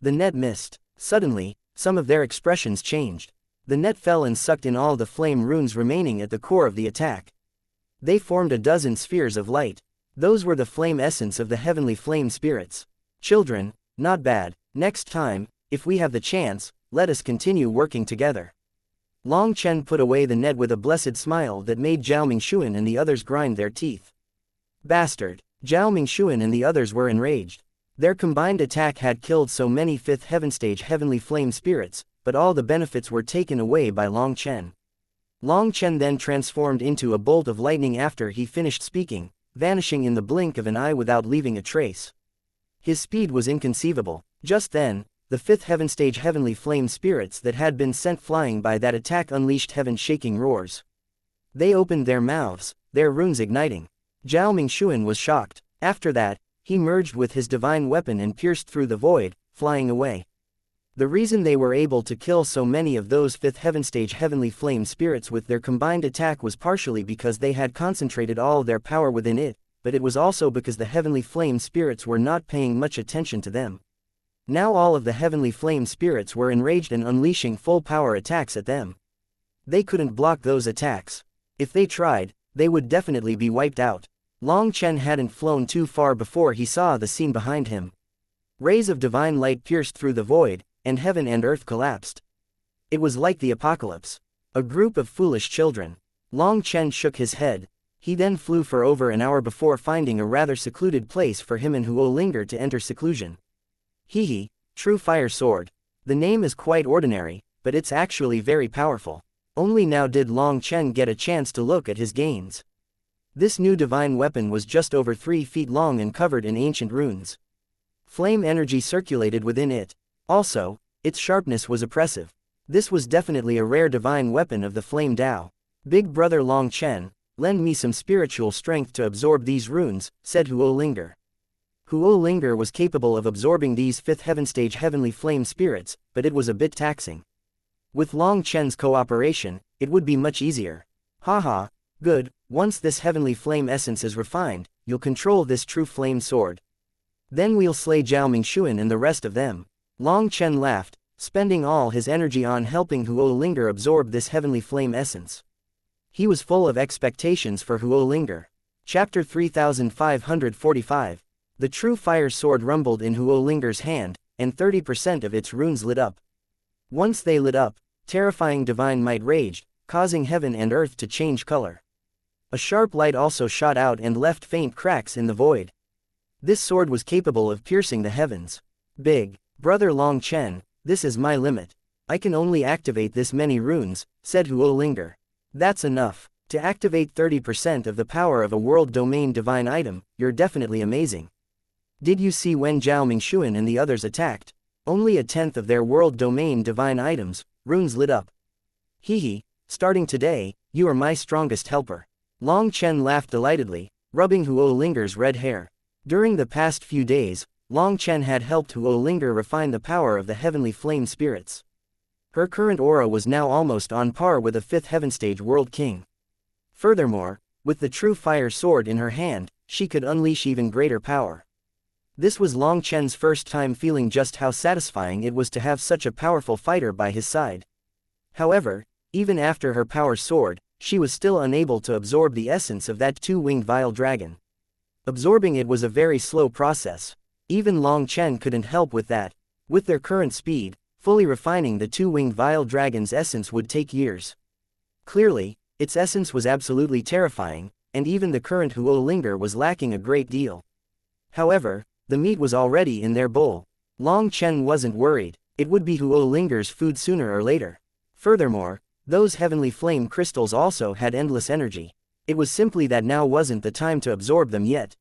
The net missed. Suddenly, some of their expressions changed. The net fell and sucked in all the flame runes remaining at the core of the attack. They formed a dozen spheres of light. Those were the flame essence of the heavenly flame spirits. Children, not bad. Next time, if we have the chance, let us continue working together. Long Chen put away the net with a blessed smile that made Zhao Mingxuan and the others grind their teeth. Bastard! Zhao Mingxuan and the others were enraged. Their combined attack had killed so many 5th heaven stage heavenly flame spirits, but all the benefits were taken away by Long Chen. Long Chen then transformed into a bolt of lightning after he finished speaking, vanishing in the blink of an eye without leaving a trace. His speed was inconceivable. Just then, the 5th heaven stage heavenly flame spirits that had been sent flying by that attack unleashed heaven-shaking roars. They opened their mouths, their runes igniting. Zhao Mingxuan was shocked. After that, he merged with his divine weapon and pierced through the void, flying away. The reason they were able to kill so many of those 5th heaven stage heavenly flame spirits with their combined attack was partially because they had concentrated all their power within it, but it was also because the heavenly flame spirits were not paying much attention to them. Now all of the heavenly flame spirits were enraged and unleashing full power attacks at them. They couldn't block those attacks. If they tried, they would definitely be wiped out. Long Chen hadn't flown too far before he saw the scene behind him. Rays of divine light pierced through the void, and heaven and earth collapsed. It was like the apocalypse. A group of foolish children. Long Chen shook his head. He then flew for over an hour before finding a rather secluded place for him and Huo Linger to enter seclusion. Hehe, true fire sword. The name is quite ordinary, but it's actually very powerful. Only now did Long Chen get a chance to look at his gains. This new divine weapon was just over 3 feet long and covered in ancient runes. Flame energy circulated within it. Also, its sharpness was oppressive. This was definitely a rare divine weapon of the Flame Dao. Big brother Long Chen, lend me some spiritual strength to absorb these runes, said Huo Linger. Huo Linger was capable of absorbing these 5th heaven stage heavenly flame spirits, but it was a bit taxing. With Long Chen's cooperation, it would be much easier. Haha, good, once this heavenly flame essence is refined, you'll control this true flame sword. Then we'll slay Zhao Mingxuan and the rest of them. Long Chen laughed, spending all his energy on helping Huo Linger absorb this heavenly flame essence. He was full of expectations for Huo Linger. Chapter 3545. The true fire sword rumbled in Huo Linger's hand, and 30% of its runes lit up. Once they lit up, terrifying divine might raged, causing heaven and earth to change color. A sharp light also shot out and left faint cracks in the void. This sword was capable of piercing the heavens. Big brother Long Chen, this is my limit. I can only activate this many runes, said Huo Linger. That's enough. To activate 30% of the power of a world domain divine item, you're definitely amazing. Did you see when Zhao Mingxuan and the others attacked? Only a tenth of their world domain divine items, runes lit up. Hehe, starting today, you are my strongest helper. Long Chen laughed delightedly, rubbing Huo Linger's red hair. During the past few days, Long Chen had helped Huo Linger refine the power of the heavenly flame spirits. Her current aura was now almost on par with a 5th heaven stage world king. Furthermore, with the true fire sword in her hand, she could unleash even greater power. This was Long Chen's first time feeling just how satisfying it was to have such a powerful fighter by his side. However, even after her power soared, she was still unable to absorb the essence of that 2-winged vile dragon. Absorbing it was a very slow process. Even Long Chen couldn't help with that. With their current speed, fully refining the 2-winged vile dragon's essence would take years. Clearly, its essence was absolutely terrifying, and even the current Huo Linger was lacking a great deal. However, the meat was already in their bowl. Long Chen wasn't worried, it would be Huo Linger's food sooner or later. Furthermore, those heavenly flame crystals also had endless energy. It was simply that now wasn't the time to absorb them yet.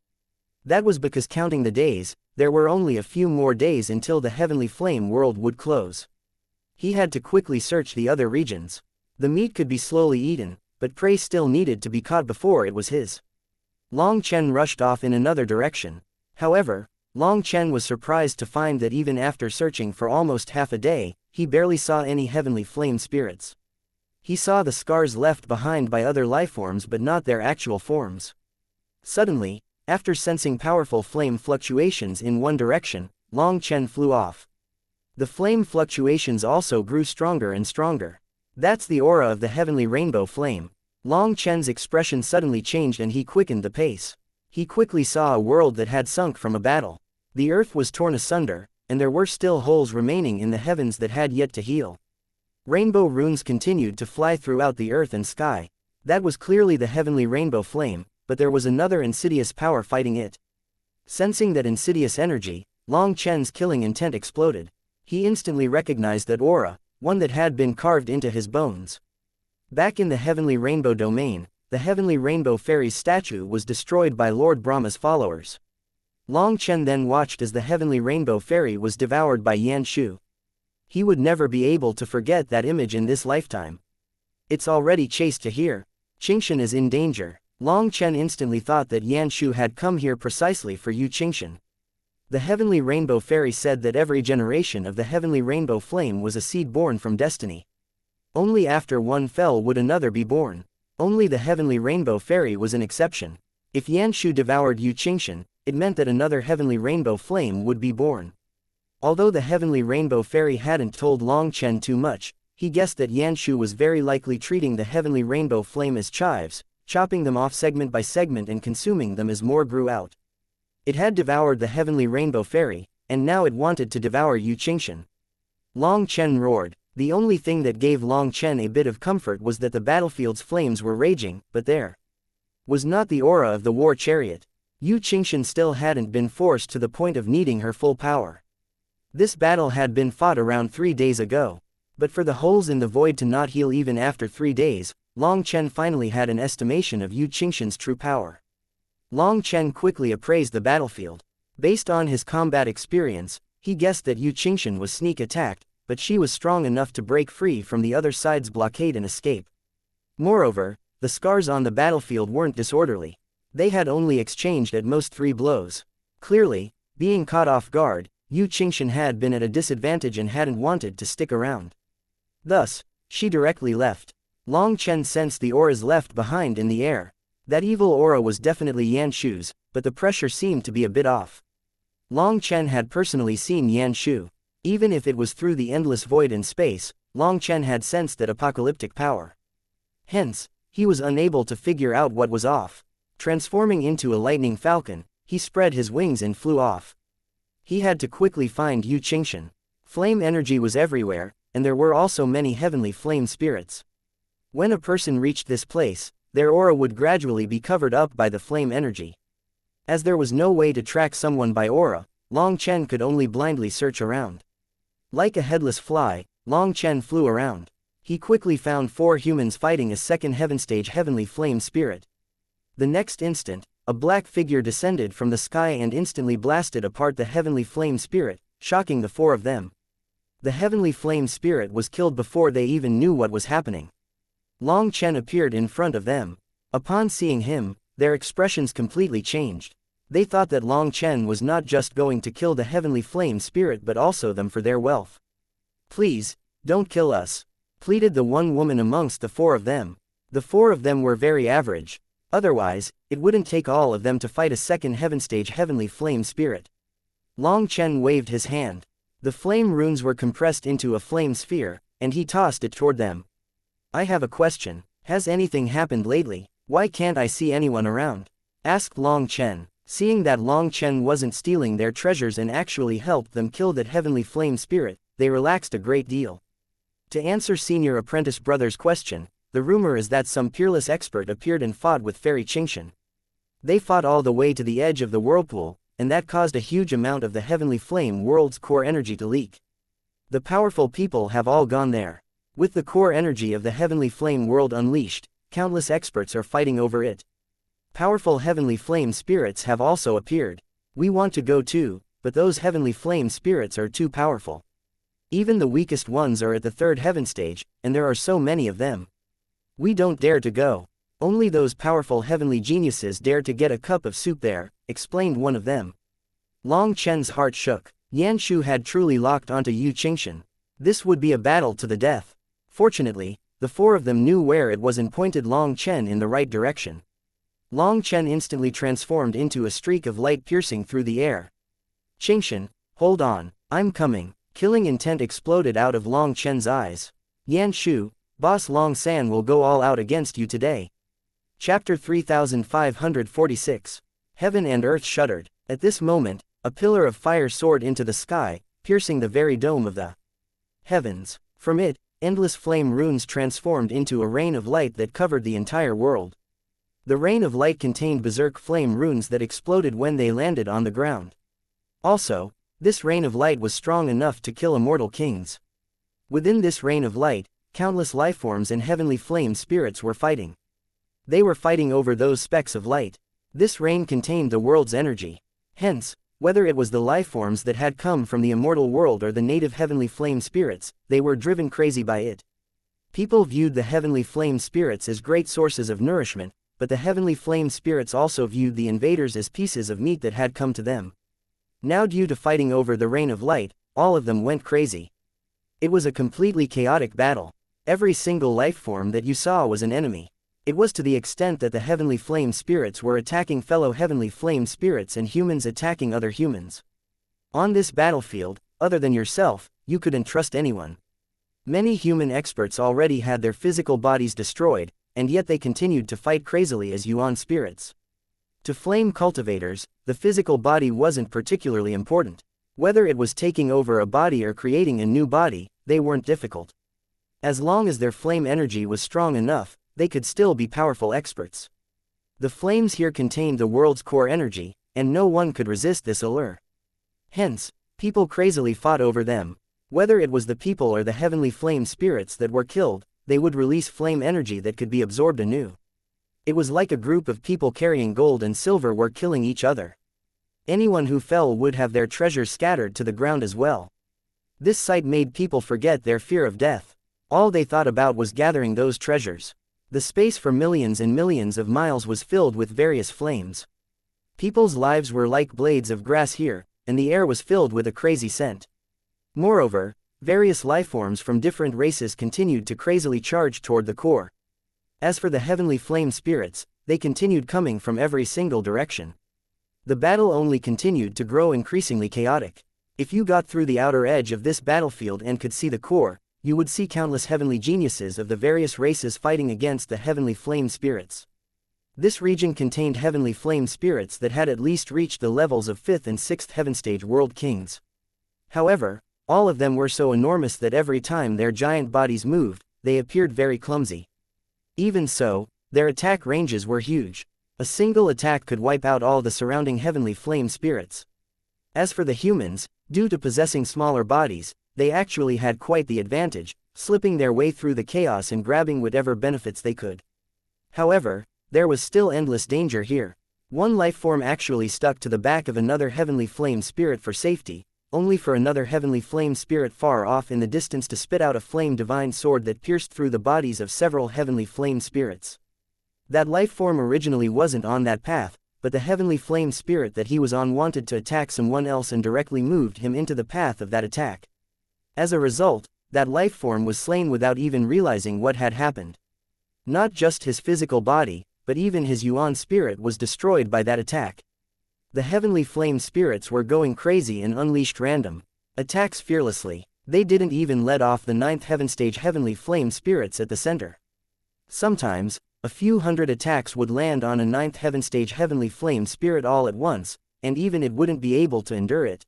That was because counting the days, there were only a few more days until the heavenly flame world would close. He had to quickly search the other regions. The meat could be slowly eaten, but prey still needed to be caught before it was his. Long Chen rushed off in another direction. However, Long Chen was surprised to find that even after searching for almost half a day, he barely saw any heavenly flame spirits. He saw the scars left behind by other lifeforms but not their actual forms. Suddenly, after sensing powerful flame fluctuations in one direction, Long Chen flew off. The flame fluctuations also grew stronger and stronger. That's the aura of the heavenly rainbow flame. Long Chen's expression suddenly changed and he quickened the pace. He quickly saw a world that had sunk from a battle. The earth was torn asunder, and there were still holes remaining in the heavens that had yet to heal. Rainbow runes continued to fly throughout the earth and sky. That was clearly the heavenly rainbow flame, but there was another insidious power fighting it. Sensing that insidious energy, Long Chen's killing intent exploded. He instantly recognized that aura, one that had been carved into his bones. Back in the heavenly rainbow domain, the heavenly rainbow fairy's statue was destroyed by Lord Brahma's followers. Long Chen then watched as the heavenly rainbow fairy was devoured by Yanshu. He would never be able to forget that image in this lifetime. It's already chased to here. Xianxia is in danger. Long Chen instantly thought that Yanshu had come here precisely for Yu Xianxia. The heavenly rainbow fairy said that every generation of the heavenly rainbow flame was a seed born from destiny. Only after one fell would another be born. Only the heavenly rainbow fairy was an exception. If Yanshu devoured Yu Xianxia, it meant that another heavenly rainbow flame would be born. Although the heavenly rainbow fairy hadn't told Long Chen too much, he guessed that Yanshu was very likely treating the heavenly rainbow flame as chives, chopping them off segment by segment and consuming them as more grew out. It had devoured the heavenly rainbow fairy, and now it wanted to devour Yu Xianxia. Long Chen roared, The only thing that gave Long Chen a bit of comfort was that the battlefield's flames were raging, but there was not the aura of the war chariot. Yu Qingshan still hadn't been forced to the point of needing her full power. This battle had been fought around 3 days ago. But for the holes in the void to not heal even after 3 days, Long Chen finally had an estimation of Yu Qingshan's true power. Long Chen quickly appraised the battlefield. Based on his combat experience, he guessed that Yu Qingshan was sneak attacked, but she was strong enough to break free from the other side's blockade and escape. Moreover, the scars on the battlefield weren't disorderly. They had only exchanged at most 3 blows. Clearly, being caught off guard, Yu Qingshan had been at a disadvantage and hadn't wanted to stick around. Thus, she directly left. Long Chen sensed the auras left behind in the air. That evil aura was definitely Yan Shu's, but the pressure seemed to be a bit off. Long Chen had personally seen Yan Shu. Even if it was through the endless void in space, Long Chen had sensed that apocalyptic power. Hence, he was unable to figure out what was off. Transforming into a lightning falcon, he spread his wings and flew off. He had to quickly find Yu Qingshan. Flame energy was everywhere, and there were also many heavenly flame spirits. When a person reached this place, their aura would gradually be covered up by the flame energy. As there was no way to track someone by aura, Long Chen could only blindly search around. Like a headless fly, Long Chen flew around. He quickly found 4 humans fighting a second heaven stage heavenly flame spirit. The next instant, a black figure descended from the sky and instantly blasted apart the heavenly flame spirit, shocking the 4 of them. The heavenly flame spirit was killed before they even knew what was happening. Long Chen appeared in front of them. Upon seeing him, their expressions completely changed. They thought that Long Chen was not just going to kill the heavenly flame spirit but also them for their wealth. "Please, don't kill us," pleaded the one woman amongst the 4 of them. The 4 of them were very average. Otherwise, it wouldn't take all of them to fight a second heaven stage heavenly flame spirit. Long Chen waved his hand. The flame runes were compressed into a flame sphere, and he tossed it toward them. "I have a question. Has anything happened lately? Why can't I see anyone around?" asked Long Chen. Seeing that Long Chen wasn't stealing their treasures and actually helped them kill that heavenly flame spirit, they relaxed a great deal. To answer senior apprentice brother's question, the rumor is that some peerless expert appeared and fought with Fairy Qingshan. They fought all the way to the edge of the whirlpool, and that caused a huge amount of the heavenly flame world's core energy to leak. The powerful people have all gone there. With the core energy of the heavenly flame world unleashed, countless experts are fighting over it. Powerful heavenly flame spirits have also appeared. We want to go too, but those heavenly flame spirits are too powerful. Even the weakest ones are at the 3rd heaven stage, and there are so many of them. We don't dare to go. Only those powerful heavenly geniuses dare to get a cup of soup there, explained one of them. Long Chen's heart shook. Yan Shu had truly locked onto Yu Qingshan. This would be a battle to the death. Fortunately, the 4 of them knew where it was and pointed Long Chen in the right direction. Long Chen instantly transformed into a streak of light piercing through the air. "Qingshan, hold on, I'm coming." Killing intent exploded out of Long Chen's eyes. "Yan Shu, Boss Long San will go all out against you today." Chapter 3546. Heaven and earth shuddered. At this moment, a pillar of fire soared into the sky, piercing the very dome of the heavens. From it, endless flame runes transformed into a rain of light that covered the entire world. The rain of light contained berserk flame runes that exploded when they landed on the ground. Also, this rain of light was strong enough to kill immortal kings. Within this rain of light, countless lifeforms and heavenly flame spirits were fighting. They were fighting over those specks of light. This rain contained the world's energy. Hence, whether it was the lifeforms that had come from the immortal world or the native heavenly flame spirits, they were driven crazy by it. People viewed the heavenly flame spirits as great sources of nourishment, but the heavenly flame spirits also viewed the invaders as pieces of meat that had come to them. Now, due to fighting over the rain of light, all of them went crazy. It was a completely chaotic battle. Every single life form that you saw was an enemy. It was to the extent that the heavenly flame spirits were attacking fellow heavenly flame spirits and humans attacking other humans. On this battlefield, other than yourself, you couldn't trust anyone. Many human experts already had their physical bodies destroyed, and yet they continued to fight crazily as Yuan spirits. To flame cultivators, the physical body wasn't particularly important. Whether it was taking over a body or creating a new body, they weren't difficult. As long as their flame energy was strong enough, they could still be powerful experts. The flames here contained the world's core energy, and no one could resist this allure. Hence, people crazily fought over them. Whether it was the people or the heavenly flame spirits that were killed, they would release flame energy that could be absorbed anew. It was like a group of people carrying gold and silver were killing each other. Anyone who fell would have their treasures scattered to the ground as well. This sight made people forget their fear of death. All they thought about was gathering those treasures. The space for millions and millions of miles was filled with various flames. People's lives were like blades of grass here, and the air was filled with a crazy scent. Moreover, various lifeforms from different races continued to crazily charge toward the core. As for the heavenly flame spirits, they continued coming from every single direction. The battle only continued to grow increasingly chaotic. If you got through the outer edge of this battlefield and could see the core, you would see countless heavenly geniuses of the various races fighting against the heavenly flame spirits. This region contained heavenly flame spirits that had at least reached the levels of 5th and 6th heaven stage world kings. However, all of them were so enormous that every time their giant bodies moved, they appeared very clumsy. Even so, their attack ranges were huge. A single attack could wipe out all the surrounding heavenly flame spirits. As for the humans, due to possessing smaller bodies, they actually had quite the advantage, slipping their way through the chaos and grabbing whatever benefits they could. However, there was still endless danger here. One lifeform actually stuck to the back of another heavenly flame spirit for safety, only for another heavenly flame spirit far off in the distance to spit out a flame divine sword that pierced through the bodies of several heavenly flame spirits. That lifeform originally wasn't on that path, but the heavenly flame spirit that he was on wanted to attack someone else and directly moved him into the path of that attack. As a result, that lifeform was slain without even realizing what had happened. Not just his physical body, but even his yuan spirit was destroyed by that attack. The heavenly flame spirits were going crazy and unleashed random attacks fearlessly. They didn't even let off the 9th heaven stage heavenly flame spirits at the center. Sometimes, a few hundred attacks would land on a 9th heaven stage heavenly flame spirit all at once, and even it wouldn't be able to endure it.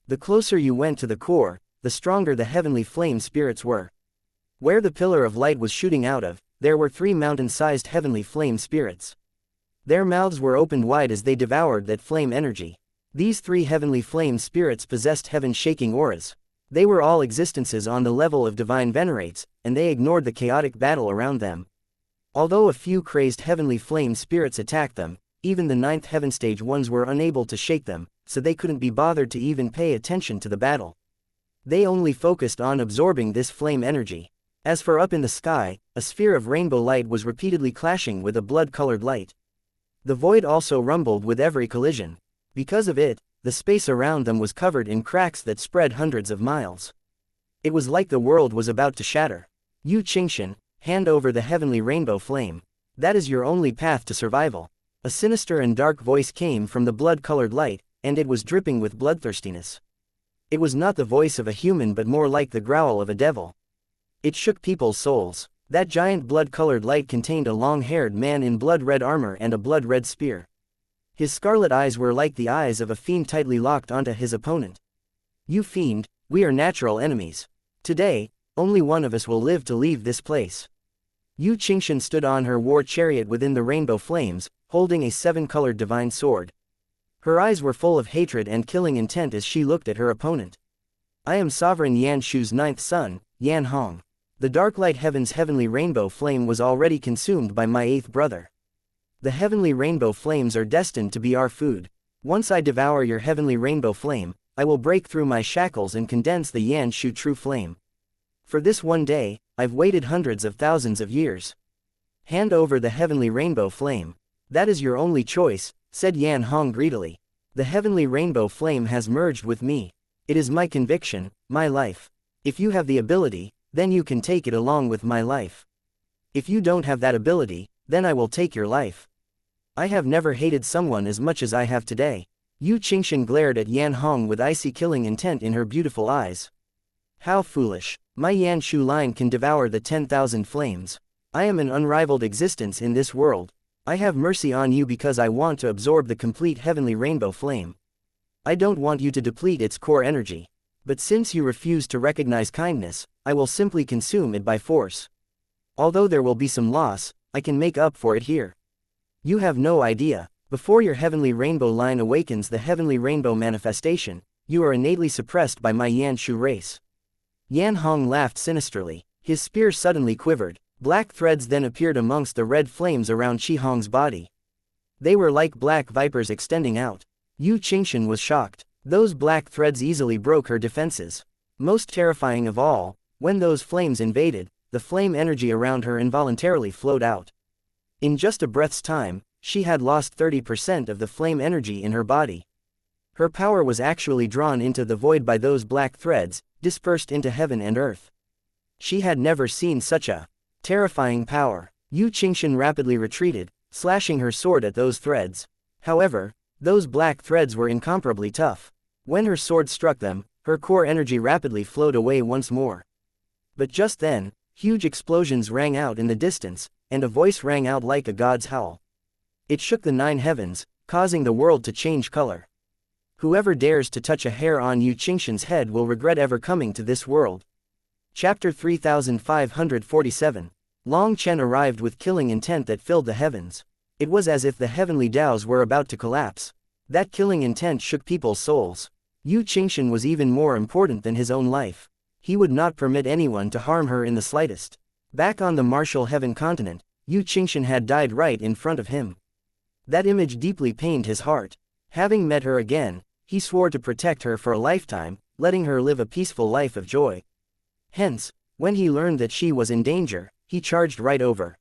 The closer you went to the core, the stronger the heavenly flame spirits were. Where the pillar of light was shooting out of, there were 3 mountain-sized heavenly flame spirits. Their mouths were opened wide as they devoured that flame energy. These 3 heavenly flame spirits possessed heaven-shaking auras. They were all existences on the level of divine venerates, and they ignored the chaotic battle around them. Although a few crazed heavenly flame spirits attacked them, even the 9th heaven stage ones were unable to shake them, so they couldn't be bothered to even pay attention to the battle. They only focused on absorbing this flame energy. As for up in the sky, a sphere of rainbow light was repeatedly clashing with a blood-colored light. The void also rumbled with every collision. Because of it, the space around them was covered in cracks that spread hundreds of miles. It was like the world was about to shatter. Xianxia, hand over the heavenly rainbow flame. That is your only path to survival. A sinister and dark voice came from the blood-colored light, and it was dripping with bloodthirstiness. It was not the voice of a human but more like the growl of a devil. It shook people's souls. That giant blood-colored light contained a long-haired man in blood-red armor and a blood-red spear. His scarlet eyes were like the eyes of a fiend tightly locked onto his opponent. You fiend, we are natural enemies. Today, only one of us will live to leave this place. Xianxia stood on her war chariot within the rainbow flames, holding a 7-colored divine sword. Her eyes were full of hatred and killing intent as she looked at her opponent. I am Sovereign Yan Shu's 9th son, Yan Hong. The dark light heaven's heavenly rainbow flame was already consumed by my 8th brother. The heavenly rainbow flames are destined to be our food. Once I devour your heavenly rainbow flame, I will break through my shackles and condense the Yan Shu true flame. For this one day, I've waited hundreds of thousands of years. Hand over the heavenly rainbow flame. That is your only choice, said Yan Hong greedily. The heavenly rainbow flame has merged with me. It is my conviction, my life. If you have the ability, then you can take it along with my life. If you don't have that ability, then I will take your life. I have never hated someone as much as I have today. Xianxia glared at Yan Hong with icy killing intent in her beautiful eyes. How foolish. My Yan Shu line can devour the 10,000 flames. I am an unrivaled existence in this world. I have mercy on you because I want to absorb the complete heavenly rainbow flame. I don't want you to deplete its core energy. But since you refuse to recognize kindness, I will simply consume it by force. Although there will be some loss, I can make up for it here. You have no idea. Before your heavenly rainbow line awakens the heavenly rainbow manifestation, you are innately suppressed by my Yan Shu race. Yan Hong laughed sinisterly. His spear suddenly quivered. Black threads then appeared amongst the red flames around Shi Hong's body. They were like black vipers extending out. Yu Qingshan was shocked. Those black threads easily broke her defenses. Most terrifying of all, when those flames invaded, the flame energy around her involuntarily flowed out. In just a breath's time, she had lost 30% of the flame energy in her body. Her power was actually drawn into the void by those black threads, dispersed into heaven and earth. She had never seen such a terrifying power. Yu Qingshan rapidly retreated, slashing her sword at those threads. However, those black threads were incomparably tough. When her sword struck them, her core energy rapidly flowed away once more. But just then, huge explosions rang out in the distance, and a voice rang out like a god's howl. It shook the 9 heavens, causing the world to change color. Whoever dares to touch a hair on Yu Qingshan's head will regret ever coming to this world. Chapter 3547. Long Chen arrived with killing intent that filled the heavens. It was as if the heavenly Tao's were about to collapse. That killing intent shook people's souls. Yu Qingshan was even more important than his own life. He would not permit anyone to harm her in the slightest. Back on the martial heaven continent, Yu Qingshan had died right in front of him. That image deeply pained his heart. Having met her again, he swore to protect her for a lifetime, letting her live a peaceful life of joy. Hence, when he learned that she was in danger, he charged right over.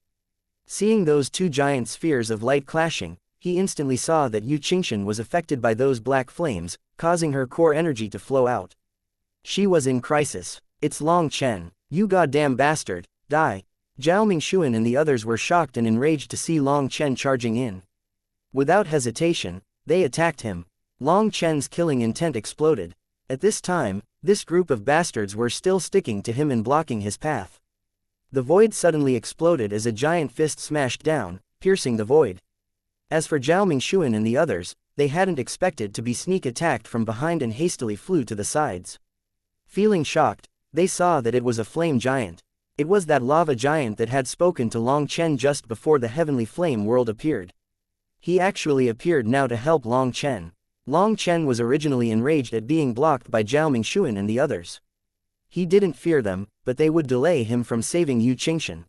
Seeing those 2 giant spheres of light clashing, he instantly saw that Yu Qingshan was affected by those black flames, causing her core energy to flow out. She was in crisis. It's Long Chen. You goddamn bastard, die. Zhao Mingxuan and the others were shocked and enraged to see Long Chen charging in. Without hesitation, they attacked him. Long Chen's killing intent exploded. At this time, this group of bastards were still sticking to him and blocking his path. The void suddenly exploded as a giant fist smashed down, piercing the void. As for Zhao Mingxuan and the others, they hadn't expected to be sneak attacked from behind and hastily flew to the sides. Feeling shocked, they saw that it was a flame giant. It was that lava giant that had spoken to Long Chen just before the heavenly flame world appeared. He actually appeared now to help Long Chen. Long Chen was originally enraged at being blocked by Zhao Mingxuan and the others. He didn't fear them, but they would delay him from saving Yu Qingshan.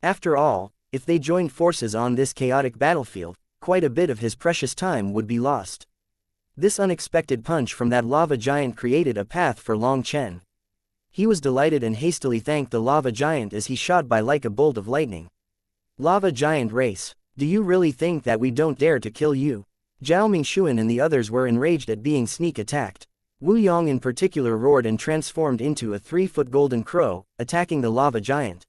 After all, if they joined forces on this chaotic battlefield, quite a bit of his precious time would be lost. This unexpected punch from that lava giant created a path for Long Chen. He was delighted and hastily thanked the lava giant as he shot by like a bolt of lightning. Lava giant race, do you really think that we don't dare to kill you? Zhao Mingxuan and the others were enraged at being sneak attacked. Wu Yong in particular roared and transformed into a 3-foot golden crow, attacking the lava giant.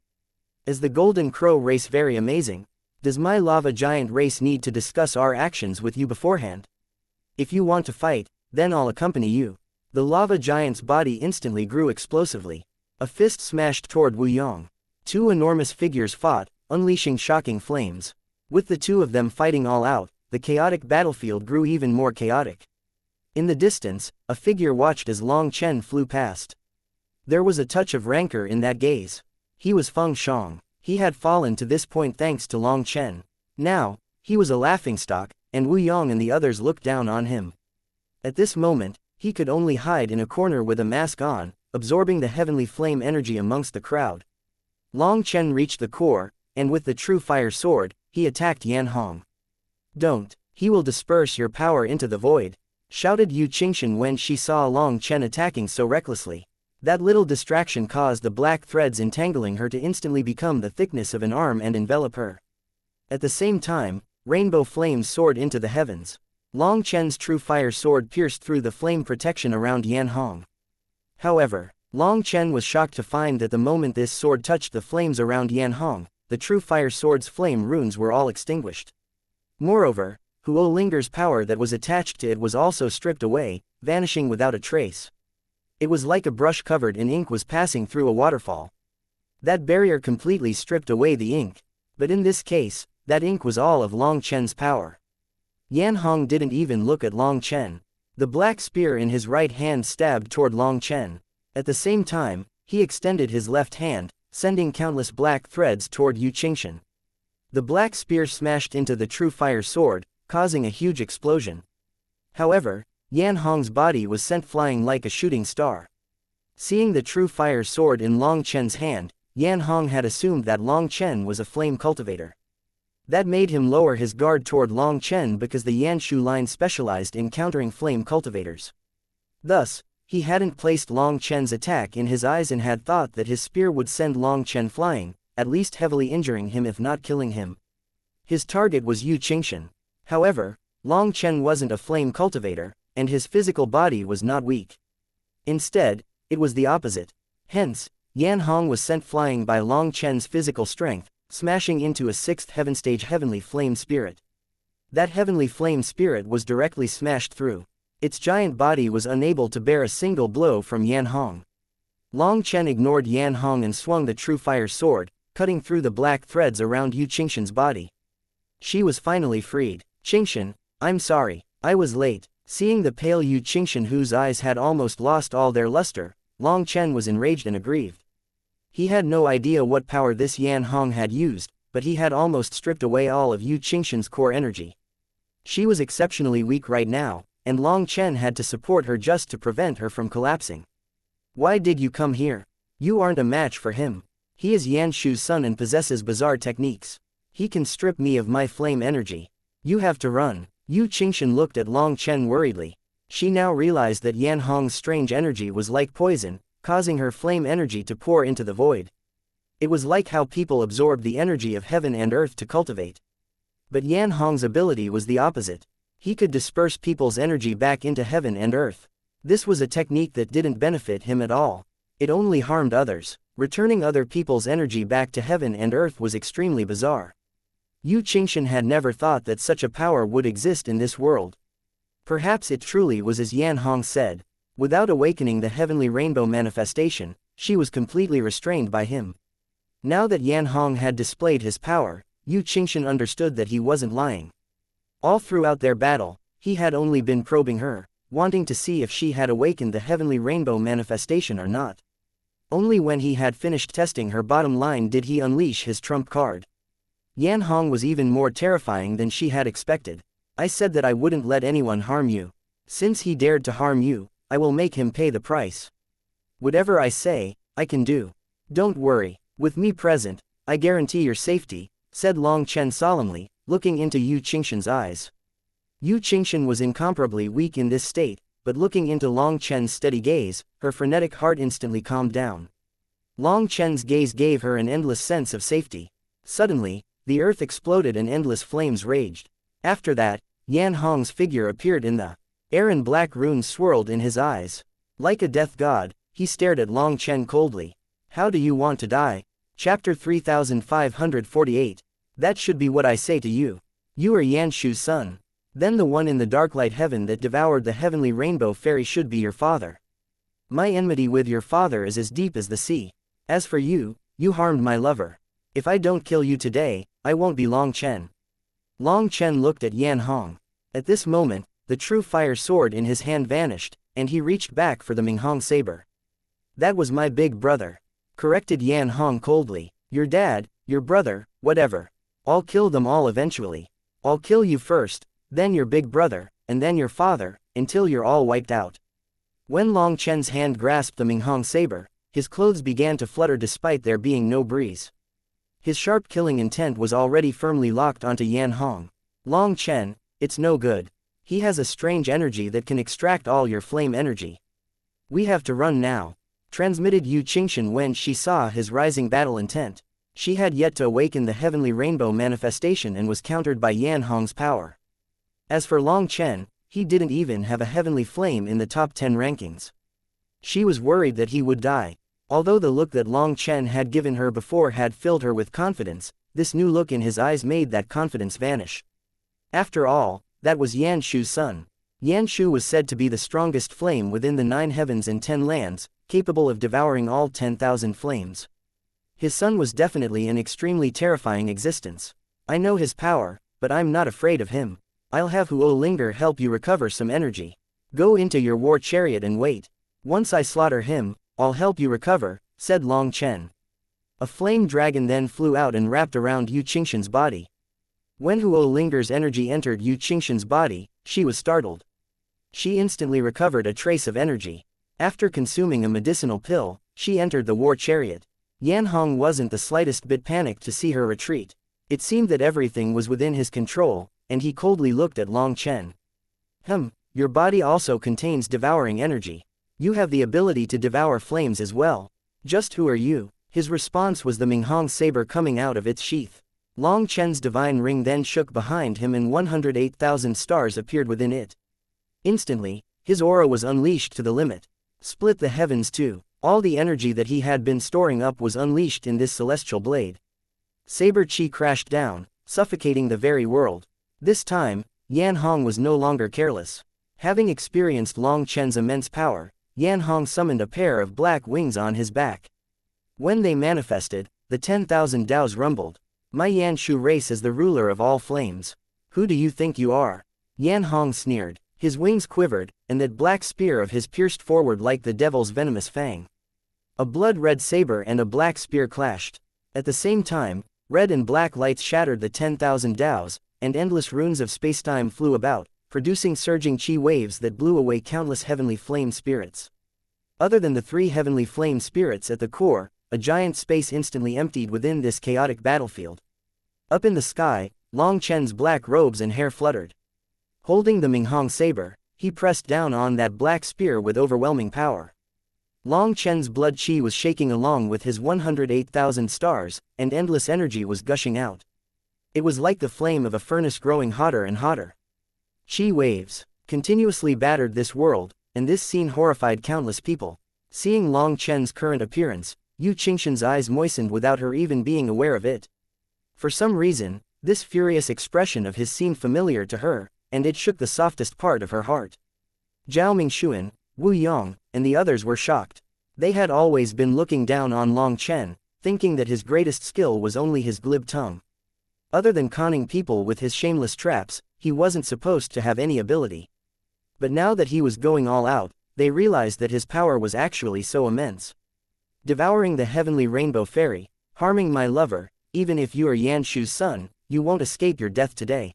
Is the golden crow race very amazing? Does my lava giant race need to discuss our actions with you beforehand? If you want to fight, then I'll accompany you. The lava giant's body instantly grew explosively. A fist smashed toward Wu Yong. 2 enormous figures fought, unleashing shocking flames. With the 2 of them fighting all out, the chaotic battlefield grew even more chaotic. In the distance, a figure watched as Long Chen flew past. There was a touch of rancor in that gaze. He was Feng Shang. He had fallen to this point thanks to Long Chen. Now, he was a laughingstock, and Wu Yong and the others looked down on him. At this moment, he could only hide in a corner with a mask on, absorbing the heavenly flame energy amongst the crowd. Long Chen reached the core, and with the true fire sword, he attacked Yan Hong. Don't, he will disperse your power into the void, shouted Yu Qingshan when she saw Long Chen attacking so recklessly. That little distraction caused the black threads entangling her to instantly become the thickness of an arm and envelop her. At the same time, rainbow flames soared into the heavens. Long Chen's true fire sword pierced through the flame protection around Yan Hong. However, Long Chen was shocked to find that the moment this sword touched the flames around Yan Hong, the true fire sword's flame runes were all extinguished. Moreover, Huo Linger's power that was attached to it was also stripped away, vanishing without a trace. It was like a brush covered in ink was passing through a waterfall. That barrier completely stripped away the ink. But in this case, that ink was all of Long Chen's power. Yan Hong didn't even look at Long Chen. The black spear in his right hand stabbed toward Long Chen. At the same time, he extended his left hand, sending countless black threads toward Yu Qingxian. The black spear smashed into the true fire sword, causing a huge explosion. However, Yan Hong's body was sent flying like a shooting star. Seeing the true fire sword in Long Chen's hand, Yan Hong had assumed that Long Chen was a flame cultivator. That made him lower his guard toward Long Chen because the Yanshu line specialized in countering flame cultivators. Thus, he hadn't placed Long Chen's attack in his eyes and had thought that his spear would send Long Chen flying, at least heavily injuring him if not killing him. His target was Yu Qingxian. However, Long Chen wasn't a flame cultivator, and his physical body was not weak. Instead, it was the opposite. Hence, Yan Hong was sent flying by Long Chen's physical strength, smashing into a sixth heaven stage heavenly flame spirit. That heavenly flame spirit was directly smashed through. Its giant body was unable to bear a single blow from Yan Hong. Long Chen ignored Yan Hong and swung the true fire sword, cutting through the black threads around Yu Qingxian's body. She was finally freed. Qingxian, I'm sorry, I was late. Seeing the pale Yu Qingxian whose eyes had almost lost all their luster, Long Chen was enraged and aggrieved. He had no idea what power this Yan Hong had used, but he had almost stripped away all of Yu Qingxian's core energy. She was exceptionally weak right now, and Long Chen had to support her just to prevent her from collapsing. Why did you come here? You aren't a match for him. He is Yanshu's son and possesses bizarre techniques. He can strip me of my flame energy. You have to run. Yu Qingxian looked at Long Chen worriedly. She now realized that Yan Hong's strange energy was like poison, causing her flame energy to pour into the void. It was like how people absorb the energy of heaven and earth to cultivate. But Yan Hong's ability was the opposite. He could disperse people's energy back into heaven and earth. This was a technique that didn't benefit him at all. It only harmed others. Returning other people's energy back to heaven and earth was extremely bizarre. Yu Qingxian had never thought that such a power would exist in this world. Perhaps it truly was as Yan Hong said. Without awakening the heavenly rainbow manifestation, she was completely restrained by him. Now that Yan Hong had displayed his power, Yu Qingxian understood that he wasn't lying. All throughout their battle, he had only been probing her, wanting to see if she had awakened the heavenly rainbow manifestation or not. Only when he had finished testing her bottom line did he unleash his trump card. Yan Hong was even more terrifying than she had expected. I said that I wouldn't let anyone harm you. Since he dared to harm you, I will make him pay the price. Whatever I say, I can do. Don't worry, with me present, I guarantee your safety, said Long Chen solemnly, looking into Yu Qingxian's eyes. Yu Qingxian was incomparably weak in this state, but looking into Long Chen's steady gaze, her frenetic heart instantly calmed down. Long Chen's gaze gave her an endless sense of safety. Suddenly, the earth exploded and endless flames raged. After that, Yan Hong's figure appeared in the air and black runes swirled in his eyes. Like a death god, he stared at Long Chen coldly. How do you want to die? Chapter 3548. That should be what I say to you. You are Yanshu's son. Then the one in the dark light heaven that devoured the heavenly rainbow fairy should be your father. My enmity with your father is as deep as the sea. As for you, you harmed my lover. If I don't kill you today, I won't be Long Chen. Long Chen looked at Yan Hong. At this moment, the true fire sword in his hand vanished, and he reached back for the Minghong saber. That was my big brother, corrected Yan Hong coldly. Your dad, your brother, whatever. I'll kill them all eventually. I'll kill you first, then your big brother, and then your father, until you're all wiped out. When Long Chen's hand grasped the Minghong saber, his clothes began to flutter despite there being no breeze. His sharp killing intent was already firmly locked onto Yan Hong. Long Chen, it's no good. He has a strange energy that can extract all your flame energy. We have to run now, transmitted Yu Qingxian when she saw his rising battle intent. She had yet to awaken the heavenly rainbow manifestation and was countered by Yan Hong's power. As for Long Chen, he didn't even have a heavenly flame in the top 10 rankings. She was worried that he would die. Although the look that Long Chen had given her before had filled her with confidence, this new look in his eyes made that confidence vanish. After all, that was Yanshu's son. Yanshu was said to be the strongest flame within the 9 heavens and 10 lands, capable of devouring all 10,000 flames. His son was definitely an extremely terrifying existence. I know his power, but I'm not afraid of him. I'll have Huo Linger help you recover some energy. Go into your war chariot and wait. Once I slaughter him, I'll help you recover, said Long Chen. A flame dragon then flew out and wrapped around Yu Qingshan's body. When Huo Linger's energy entered Yu Qingshan's body, she was startled. She instantly recovered a trace of energy. After consuming a medicinal pill, she entered the war chariot. Yan Hong wasn't the slightest bit panicked to see her retreat. It seemed that everything was within his control, and he coldly looked at Long Chen. Your body also contains devouring energy. You have the ability to devour flames as well. Just who are you? His response was the Minghong saber coming out of its sheath. Long Chen's divine ring then shook behind him and 108,000 stars appeared within it. Instantly, his aura was unleashed to the limit. Split the heavens too. All the energy that he had been storing up was unleashed in this celestial blade. Saber chi crashed down, suffocating the very world. This time, Yan Hong was no longer careless. Having experienced Long Chen's immense power, Yan Hong summoned a pair of black wings on his back. When they manifested, the 10,000 Daos rumbled. My Yanshu race is the ruler of all flames. Who do you think you are? Yan Hong sneered. His wings quivered, and that black spear of his pierced forward like the devil's venomous fang. A blood-red saber and a black spear clashed. At the same time, red and black lights shattered the 10,000 Daos, and endless runes of spacetime flew about, producing surging chi waves that blew away countless heavenly flame spirits. Other than the 3 heavenly flame spirits at the core, a giant space instantly emptied within this chaotic battlefield. Up in the sky, Long Chen's black robes and hair fluttered. Holding the Minghong saber, he pressed down on that black spear with overwhelming power. Long Chen's blood chi was shaking along with his 108,000 stars, and endless energy was gushing out. It was like the flame of a furnace growing hotter and hotter. Chi waves continuously battered this world, and this scene horrified countless people. Seeing Long Chen's current appearance, Yu Qingshan's eyes moistened without her even being aware of it. For some reason, this furious expression of his seemed familiar to her, and it shook the softest part of her heart. Zhao Mingxuan, Wu Yong, and the others were shocked. They had always been looking down on Long Chen, thinking that his greatest skill was only his glib tongue. Other than conning people with his shameless traps, he wasn't supposed to have any ability. But now that he was going all out, they realized that his power was actually so immense. Devouring the heavenly rainbow fairy, harming my lover, even if you are Yanshu's son, you won't escape your death today.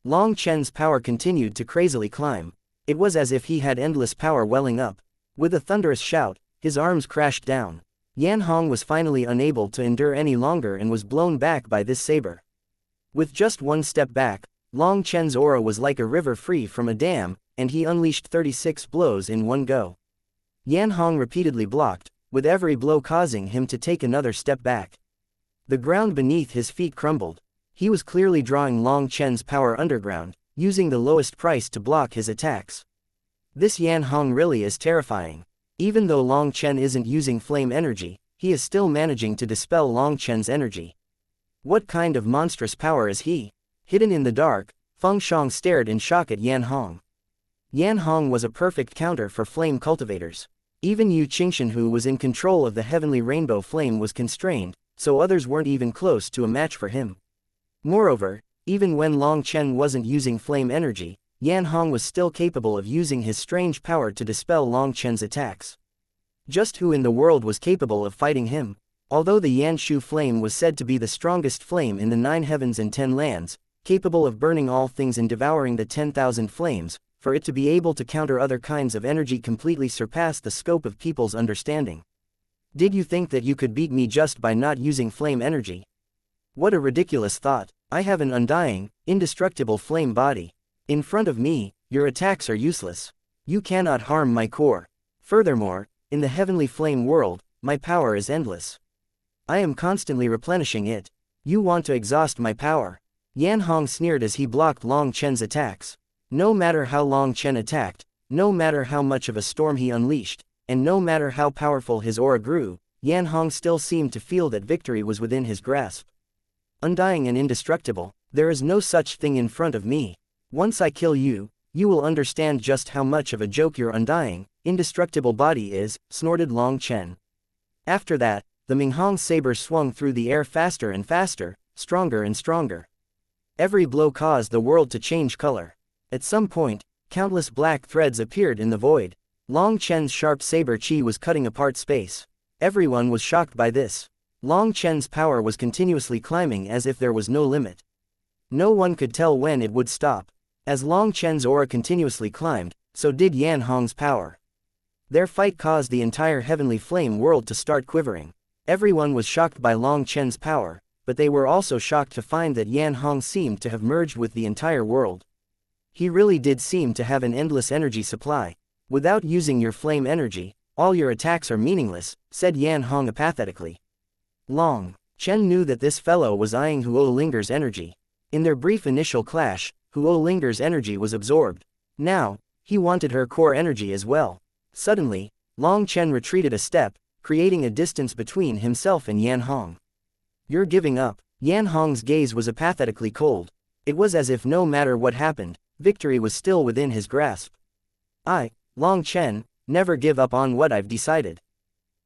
Long Chen's power continued to crazily climb. It was as if he had endless power welling up. With a thunderous shout, his arms crashed down. Yan Hong was finally unable to endure any longer and was blown back by this saber. With just one step back, Long Chen's aura was like a river free from a dam, and he unleashed 36 blows in one go. Yan Hong repeatedly blocked, with every blow causing him to take another step back. The ground beneath his feet crumbled. He was clearly drawing Long Chen's power underground, using the lowest price to block his attacks. This Yan Hong really is terrifying. Even though Long Chen isn't using flame energy, he is still managing to dispel Long Chen's energy. What kind of monstrous power is he? Hidden in the dark, Feng Shang stared in shock at Yan Hong. Yan Hong was a perfect counter for flame cultivators. Even Yu Qingshan, who was in control of the heavenly rainbow flame, was constrained, so others weren't even close to a match for him. Moreover, even when Long Chen wasn't using flame energy, Yan Hong was still capable of using his strange power to dispel Long Chen's attacks. Just who in the world was capable of fighting him? Although the Yanshu flame was said to be the strongest flame in the 9 heavens and 10 lands, capable of burning all things and devouring the 10,000 flames, for it to be able to counter other kinds of energy completely surpassed the scope of people's understanding. Did you think that you could beat me just by not using flame energy? What a ridiculous thought. I have an undying, indestructible flame body. In front of me, your attacks are useless. You cannot harm my core. Furthermore, in the heavenly flame world, my power is endless. I am constantly replenishing it. You want to exhaust my power. Yan Hong sneered as he blocked Long Chen's attacks. No matter how Long Chen attacked, no matter how much of a storm he unleashed, and no matter how powerful his aura grew, Yan Hong still seemed to feel that victory was within his grasp. Undying and indestructible, there is no such thing in front of me. Once I kill you, you will understand just how much of a joke your undying, indestructible body is, snorted Long Chen. After that, the Minghong saber swung through the air faster and faster, stronger and stronger. Every blow caused the world to change color. At some point, Countless black threads appeared in the void. Long Chen's sharp saber chi was cutting apart space. Everyone was shocked by this. Long Chen's power was continuously climbing as if there was no limit. No one could tell when it would stop. As Long Chen's aura continuously climbed, so did Yan Hong's power. Their fight caused the entire heavenly flame world to start quivering. Everyone was shocked by Long Chen's power, but they were also shocked to find that Yan Hong seemed to have merged with the entire world. He really did seem to have an endless energy supply. Without using your flame energy, all your attacks are meaningless, said Yan Hong apathetically. Long Chen knew that this fellow was eyeing Huo Linger's energy. In their brief initial clash, Huo Linger's energy was absorbed. Now, he wanted her core energy as well. Suddenly, Long Chen retreated a step, creating a distance between himself and Yan Hong. You're giving up. Yan Hong's gaze was apathetically cold. It was as if no matter what happened, victory was still within his grasp. I, Long Chen, never give up on what I've decided.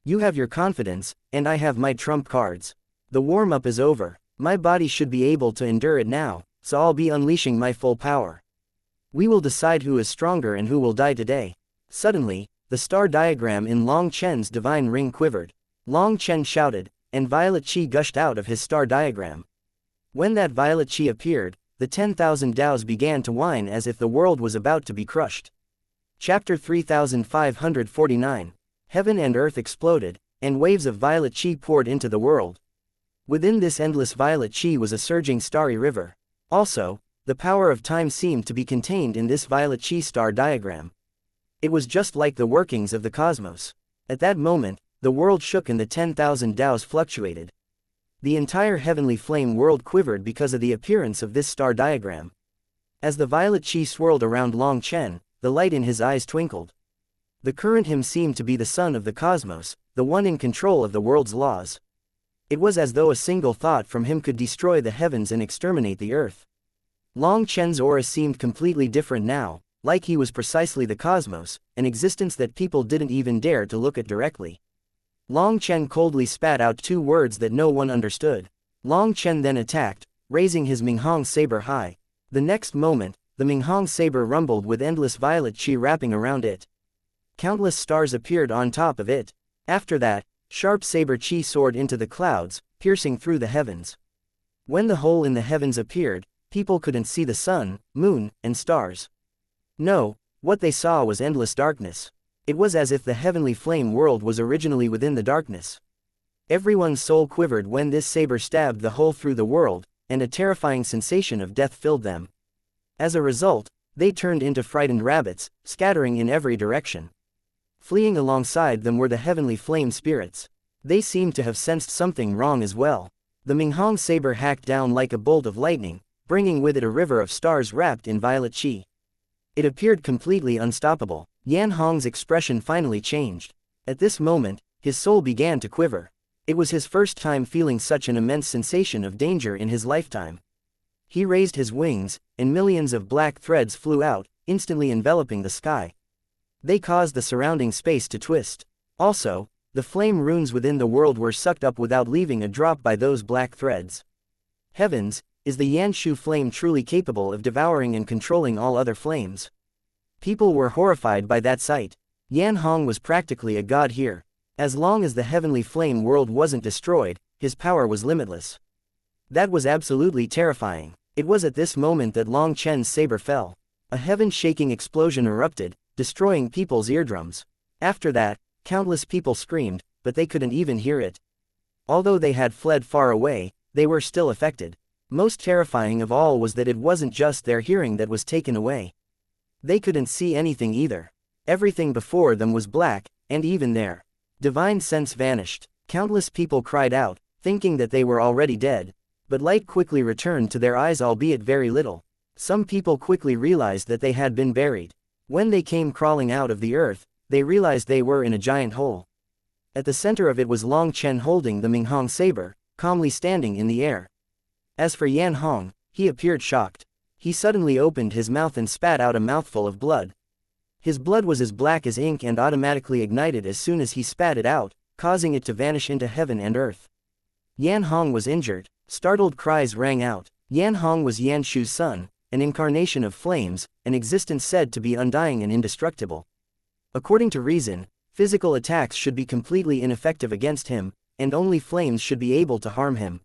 You have your confidence, and I have my trump cards. The warm-up is over. My body should be able to endure it now, so I'll be unleashing my full power. We will decide who is stronger and who will die today. Suddenly, the star diagram in Long Chen's divine ring quivered. Long Chen shouted, and violet chi gushed out of his star diagram. When that violet chi appeared, the 10,000 Daos began to whine as if the world was about to be crushed. Chapter 3549. Heaven and earth exploded, and waves of violet chi poured into the world. Within this endless violet chi was a surging starry river. Also, the power of time seemed to be contained in this violet chi star diagram. It was just like the workings of the cosmos. At that moment, the world shook and the 10,000 Daos fluctuated. The entire heavenly flame world quivered because of the appearance of this star diagram. As the violet chi swirled around Long Chen, the light in his eyes twinkled. The current him seemed to be the son of the cosmos, the one in control of the world's laws. It was as though a single thought from him could destroy the heavens and exterminate the earth. Long Chen's aura seemed completely different now, like he was precisely the cosmos, an existence that people didn't even dare to look at directly. Long Chen coldly spat out two words that no one understood. Long Chen then attacked, raising his Minghong saber high. The next moment, the Minghong saber rumbled with endless violet chi wrapping around it. Countless stars appeared on top of it. After that, sharp saber chi soared into the clouds, piercing through the heavens. When the hole in the heavens appeared, people couldn't see the sun, moon, and stars. No, what they saw was endless darkness. It was as if the heavenly flame world was originally within the darkness. Everyone's soul quivered when this saber stabbed the hole through the world, and a terrifying sensation of death filled them. As a result, they turned into frightened rabbits, scattering in every direction. Fleeing alongside them were the heavenly flame spirits. They seemed to have sensed something wrong as well. The Minghong saber hacked down like a bolt of lightning, bringing with it a river of stars wrapped in violet chi. It appeared completely unstoppable. Yan Hong's expression finally changed. At this moment, his soul began to quiver. It was his first time feeling such an immense sensation of danger in his lifetime. He raised his wings, and millions of black threads flew out, instantly enveloping the sky. They caused the surrounding space to twist. Also, the flame runes within the world were sucked up without leaving a drop by those black threads. Heavens, is the Yanshu flame truly capable of devouring and controlling all other flames? People were horrified by that sight. Yan Hong was practically a god here. As long as the heavenly flame world wasn't destroyed, his power was limitless. That was absolutely terrifying. It was at this moment that Long Chen's saber fell. A heaven-shaking explosion erupted, destroying people's eardrums. After that, countless people screamed, but they couldn't even hear it. Although they had fled far away, they were still affected. Most terrifying of all was that it wasn't just their hearing that was taken away. They couldn't see anything either. Everything before them was black, and even their divine sense vanished. Countless people cried out, thinking that they were already dead. But light quickly returned to their eyes, albeit very little. Some people quickly realized that they had been buried. When they came crawling out of the earth, they realized they were in a giant hole. At the center of it was Long Chen holding the Minghong saber, calmly standing in the air. As for Yan Hong, he appeared shocked. He suddenly opened his mouth and spat out a mouthful of blood. His blood was as black as ink and automatically ignited as soon as he spat it out, causing it to vanish into heaven and earth. Yan Hong was injured. Startled cries rang out. Yan Hong was Yanshu's son, an incarnation of flames, an existence said to be undying and indestructible. According to reason, physical attacks should be completely ineffective against him, and only flames should be able to harm him.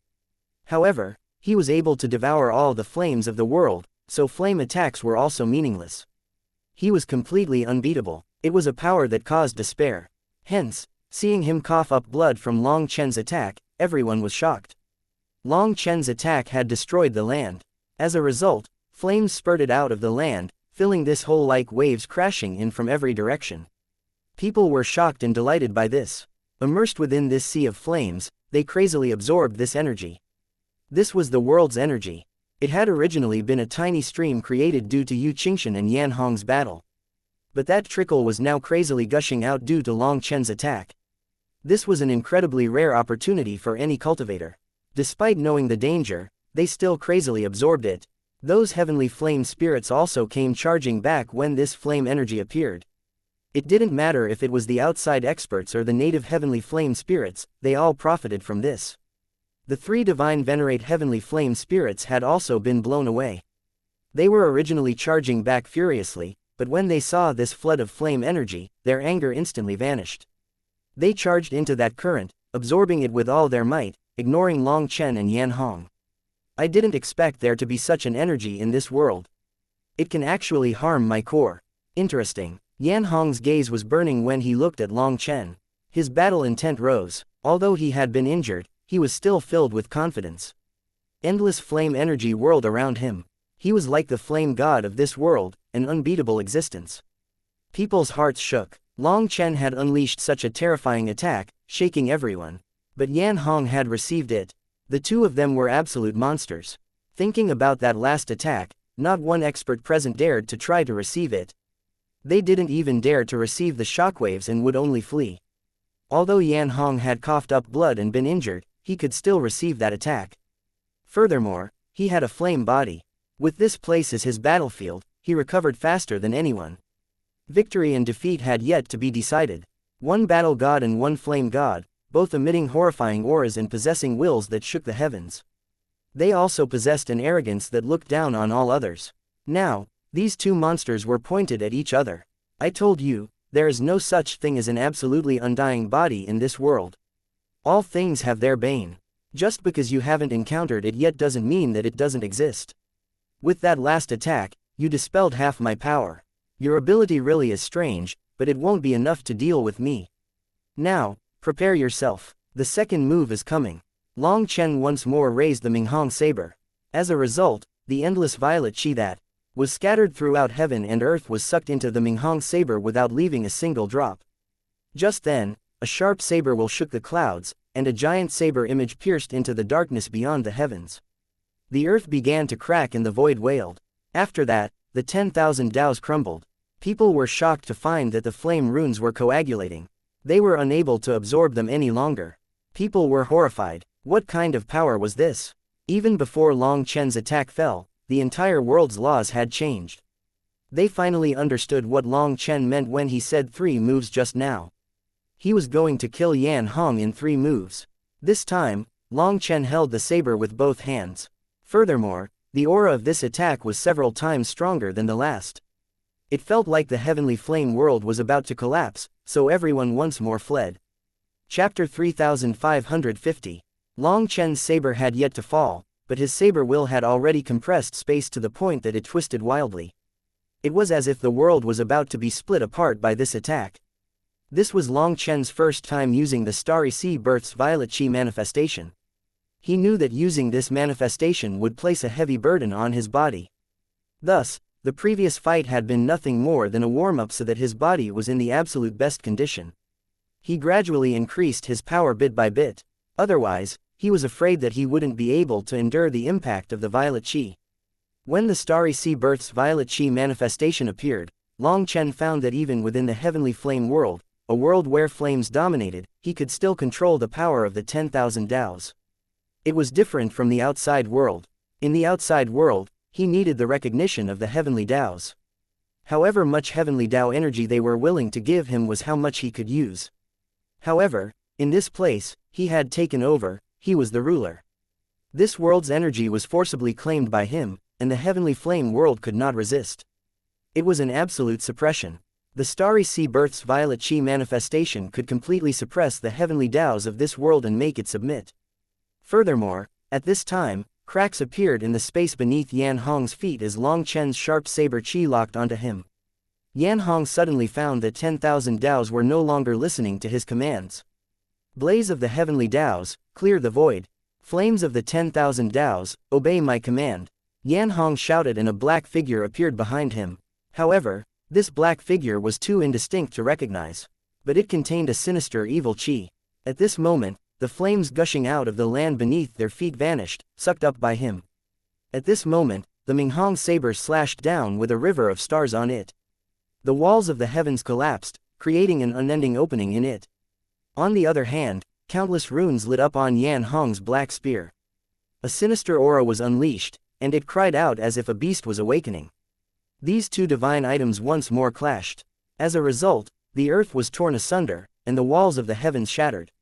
However, he was able to devour all the flames of the world, so flame attacks were also meaningless. He was completely unbeatable. It was a power that caused despair. Hence, seeing him cough up blood from Long Chen's attack, everyone was shocked. Long Chen's attack had destroyed the land. As a result, flames spurted out of the land, filling this hole like waves crashing in from every direction. People were shocked and delighted by this. Immersed within this sea of flames, they crazily absorbed this energy. This was the world's energy. It had originally been a tiny stream created due to Yu Qingxian and Yan Hong's battle. But that trickle was now crazily gushing out due to Long Chen's attack. This was an incredibly rare opportunity for any cultivator. Despite knowing the danger, they still crazily absorbed it. Those heavenly flame spirits also came charging back when this flame energy appeared. It didn't matter if it was the outside experts or the native heavenly flame spirits, they all profited from this. The three divine venerate heavenly flame spirits had also been blown away. They were originally charging back furiously, but when they saw this flood of flame energy, their anger instantly vanished. They charged into that current, absorbing it with all their might, ignoring Long Chen and Yan Hong. I didn't expect there to be such an energy in this world. It can actually harm my core. Interesting. Yan Hong's gaze was burning when he looked at Long Chen. His battle intent rose. Although he had been injured, he was still filled with confidence. Endless flame energy whirled around him. He was like the flame god of this world, an unbeatable existence. People's hearts shook. Long Chen had unleashed such a terrifying attack, shaking everyone. But Yan Hong had received it. The two of them were absolute monsters. Thinking about that last attack, not one expert present dared to try to receive it. They didn't even dare to receive the shockwaves and would only flee. Although Yan Hong had coughed up blood and been injured, he could still receive that attack. Furthermore, he had a flame body. With this place as his battlefield, he recovered faster than anyone. Victory and defeat had yet to be decided. One battle god and one flame god, both emitting horrifying auras and possessing wills that shook the heavens. They also possessed an arrogance that looked down on all others. Now, these two monsters were pointed at each other. I told you, there is no such thing as an absolutely undying body in this world. All things have their bane. Just because you haven't encountered it yet doesn't mean that it doesn't exist. With that last attack, you dispelled half my power. Your ability really is strange, but it won't be enough to deal with me. Now, prepare yourself. The second move is coming. Long Chen once more raised the Minghong saber. As a result, the endless violet chi that was scattered throughout heaven and earth was sucked into the Minghong saber without leaving a single drop. Just then, a sharp saber will shook the clouds, and a giant saber image pierced into the darkness beyond the heavens. The earth began to crack and the void wailed. After that, the 10,000 Daos crumbled. People were shocked to find that the flame runes were coagulating. They were unable to absorb them any longer. People were horrified. What kind of power was this? Even before Long Chen's attack fell, the entire world's laws had changed. They finally understood what Long Chen meant when he said 3 moves just now. He was going to kill Yan Hong in 3 moves. This time, Long Chen held the saber with both hands. Furthermore, the aura of this attack was several times stronger than the last. It felt like the heavenly flame world was about to collapse, so everyone once more fled. Chapter 3550. Long Chen's saber had yet to fall, but his saber will had already compressed space to the point that it twisted wildly. It was as if the world was about to be split apart by this attack. This was Long Chen's first time using the Starry Sea Birth's Violet Chi manifestation. He knew that using this manifestation would place a heavy burden on his body. Thus, the previous fight had been nothing more than a warm-up so that his body was in the absolute best condition. He gradually increased his power bit by bit. Otherwise, he was afraid that he wouldn't be able to endure the impact of the Violet Chi. When the Starry Sea Birth's Violet Chi manifestation appeared, Long Chen found that even within the heavenly flame world, a world where flames dominated, he could still control the power of the 10,000 Daos. It was different from the outside world. In the outside world, he needed the recognition of the heavenly Daos. However much heavenly Dao energy they were willing to give him was how much he could use. However, in this place, he had taken over, he was the ruler. This world's energy was forcibly claimed by him, and the heavenly flame world could not resist. It was an absolute suppression. The starry sea birth's violet chi manifestation could completely suppress the heavenly Taos of this world and make it submit. Furthermore, at this time, cracks appeared in the space beneath Yan Hong's feet as Long Chen's sharp saber chi locked onto him. Yan Hong suddenly found that 10,000 Taos were no longer listening to his commands. Blaze of the heavenly Taos, clear the void. Flames of the 10,000 Taos, obey my command. Yan Hong shouted and a black figure appeared behind him. However, this black figure was too indistinct to recognize. But it contained a sinister evil chi. At this moment, the flames gushing out of the land beneath their feet vanished, sucked up by him. At this moment, the Minghong saber slashed down with a river of stars on it. The walls of the heavens collapsed, creating an unending opening in it. On the other hand, countless runes lit up on Yan Hong's black spear. A sinister aura was unleashed, and it cried out as if a beast was awakening. These two divine items once more clashed. As a result, the earth was torn asunder, and the walls of the heavens shattered.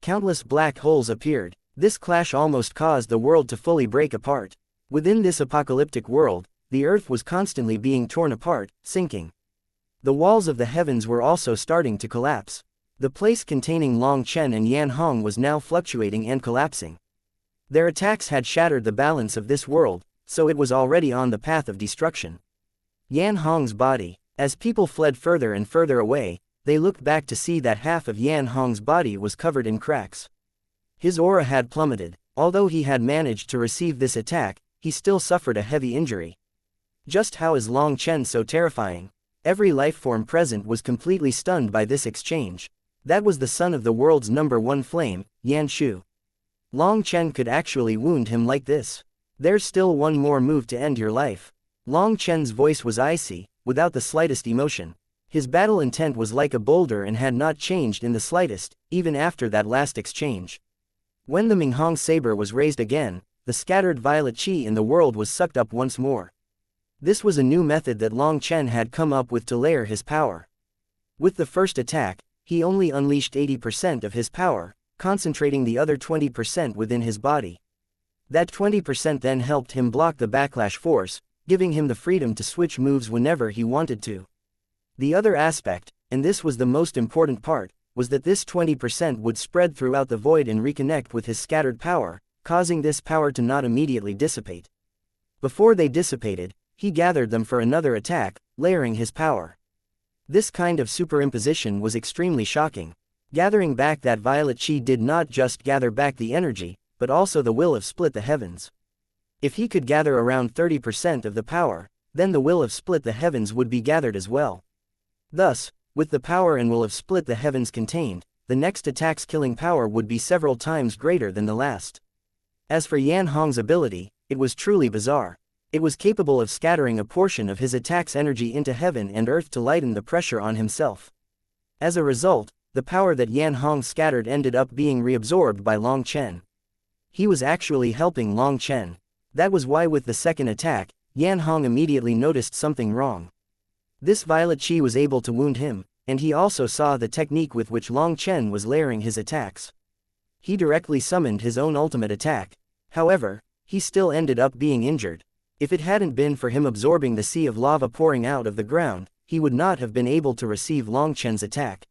Countless black holes appeared. This clash almost caused the world to fully break apart. Within this apocalyptic world, the earth was constantly being torn apart, sinking. The walls of the heavens were also starting to collapse. The place containing Long Chen and Yan Hong was now fluctuating and collapsing. Their attacks had shattered the balance of this world, so it was already on the path of destruction. Yan Hong's body. As people fled further and further away, they looked back to see that half of Yan Hong's body was covered in cracks. His aura had plummeted. Although he had managed to receive this attack, he still suffered a heavy injury. Just how is Long Chen so terrifying? Every life form present was completely stunned by this exchange. That was the son of the world's #1 flame, Yan Shu. Long Chen could actually wound him like this. There's still one more move to end your life. Long Chen's voice was icy, without the slightest emotion. His battle intent was like a boulder and had not changed in the slightest, even after that last exchange. When the Minghong saber was raised again, the scattered violet chi in the world was sucked up once more. This was a new method that Long Chen had come up with to layer his power. With the first attack, he only unleashed 80% of his power, concentrating the other 20% within his body. That 20% then helped him block the backlash force, giving him the freedom to switch moves whenever he wanted to. The other aspect, and this was the most important part, was that this 20% would spread throughout the void and reconnect with his scattered power, causing this power to not immediately dissipate. Before they dissipated, he gathered them for another attack, layering his power. This kind of superimposition was extremely shocking. Gathering back that violet chi did not just gather back the energy, but also the will of split the heavens. If he could gather around 30% of the power, then the will of split the heavens would be gathered as well. Thus, with the power and will of split the heavens contained, the next attack's killing power would be several times greater than the last. As for Yan Hong's ability, it was truly bizarre. It was capable of scattering a portion of his attack's energy into heaven and earth to lighten the pressure on himself. As a result, the power that Yan Hong scattered ended up being reabsorbed by Long Chen. He was actually helping Long Chen. That was why with the second attack, Yan Hong immediately noticed something wrong. This violet chi was able to wound him, and he also saw the technique with which Long Chen was layering his attacks. He directly summoned his own ultimate attack. However, he still ended up being injured. If it hadn't been for him absorbing the sea of lava pouring out of the ground, he would not have been able to receive Long Chen's attack.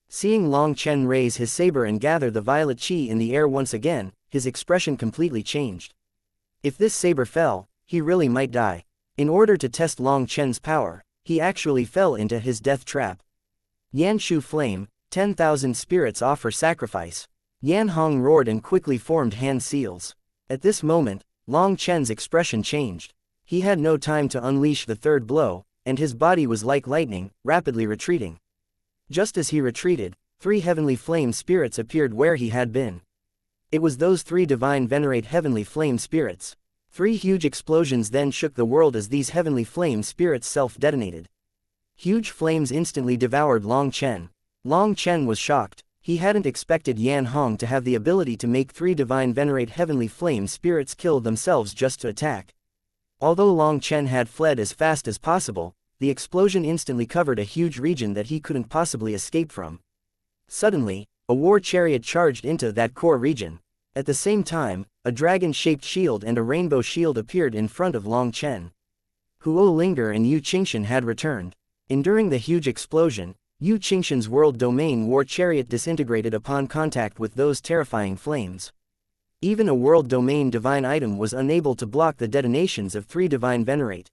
Seeing Long Chen raise his saber and gather the violet chi in the air once again, his expression completely changed. If this saber fell, he really might die. In order to test Long Chen's power, he actually fell into his death trap. Yan Shu Flame, 10,000 spirits offer sacrifice. Yan Hong roared and quickly formed hand seals. At this moment, Long Chen's expression changed. He had no time to unleash the third blow, and his body was like lightning, rapidly retreating. Just as he retreated, 3 heavenly flame spirits appeared where he had been. It was those 3 divine venerate heavenly flame spirits. 3 huge explosions then shook the world as these heavenly flame spirits self-detonated. Huge flames instantly devoured Long Chen. Long Chen was shocked. He hadn't expected Yan Hong to have the ability to make 3 divine venerate heavenly flame spirits kill themselves just to attack. Although Long Chen had fled as fast as possible, the explosion instantly covered a huge region that he couldn't possibly escape from. Suddenly, a war chariot charged into that core region. At the same time, a dragon-shaped shield and a rainbow shield appeared in front of Long Chen. Huo Linger and Yu Qingshan had returned. Enduring the huge explosion, Yu Qingshan's world domain war chariot disintegrated upon contact with those terrifying flames. Even a world domain divine item was unable to block the detonations of 3 divine venerate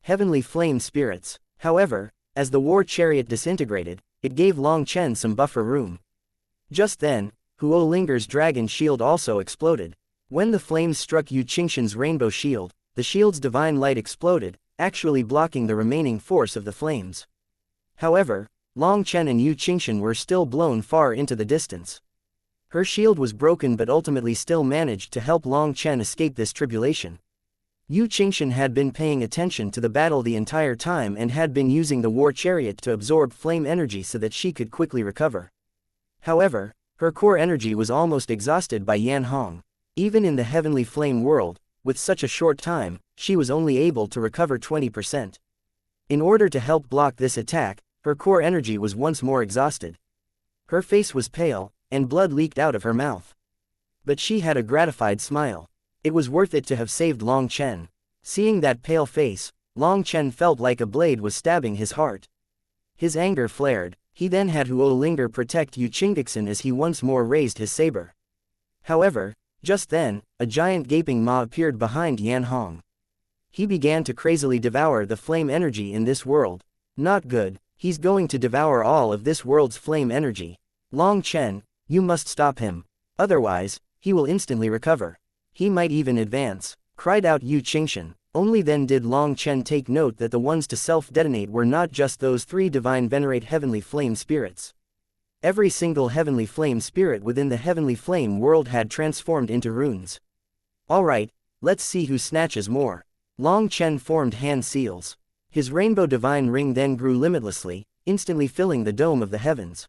heavenly flame spirits. However, as the war chariot disintegrated, it gave Long Chen some buffer room. Just then, Huo Linger's dragon shield also exploded. When the flames struck Yu Qingshan's rainbow shield, the shield's divine light exploded, actually blocking the remaining force of the flames. However, Long Chen and Yu Qingshan were still blown far into the distance. Her shield was broken but ultimately still managed to help Long Chen escape this tribulation. Yu Qingshan had been paying attention to the battle the entire time and had been using the war chariot to absorb flame energy so that she could quickly recover. However, her core energy was almost exhausted by Yan Hong. Even in the heavenly flame world, with such a short time, she was only able to recover 20%. In order to help block this attack, her core energy was once more exhausted. Her face was pale, and blood leaked out of her mouth. But she had a gratified smile. It was worth it to have saved Long Chen. Seeing that pale face, Long Chen felt like a blade was stabbing his heart. His anger flared. He then had Huo Linger protect Yu Qingxin as he once more raised his saber. However, just then, a giant gaping maw appeared behind Yan Hong. He began to crazily devour the flame energy in this world. Not good, he's going to devour all of this world's flame energy. Long Chen, you must stop him. Otherwise, he will instantly recover. He might even advance, cried out Yu Qingshan. Only then did Long Chen take note that the ones to self-detonate were not just those 3 divine venerate heavenly flame spirits. Every single heavenly flame spirit within the heavenly flame world had transformed into runes. Alright, let's see who snatches more. Long Chen formed hand seals. His rainbow divine ring then grew limitlessly, instantly filling the dome of the heavens.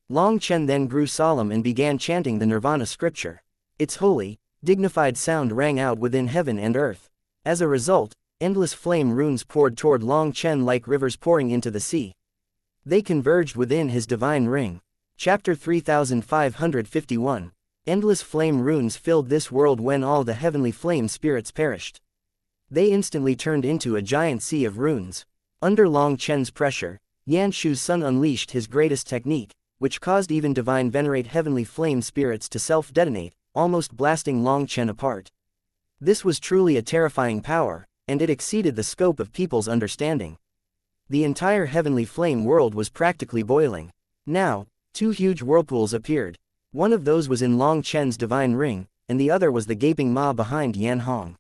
Long Chen then grew solemn and began chanting the Nirvana scripture. Its holy, dignified sound rang out within heaven and earth. As a result, endless flame runes poured toward Long Chen like rivers pouring into the sea. They converged within his divine ring. Chapter 3551. Endless flame runes filled this world when all the heavenly flame spirits perished. They instantly turned into a giant sea of runes. Under Long Chen's pressure, Yan Shu's son unleashed his greatest technique, which caused even divine venerate heavenly flame spirits to self-detonate, almost blasting Long Chen apart. This was truly a terrifying power, and it exceeded the scope of people's understanding. The entire heavenly flame world was practically boiling. Now, 2 huge whirlpools appeared. One of those was in Long Chen's divine ring, and the other was the gaping maw behind Yan Hong.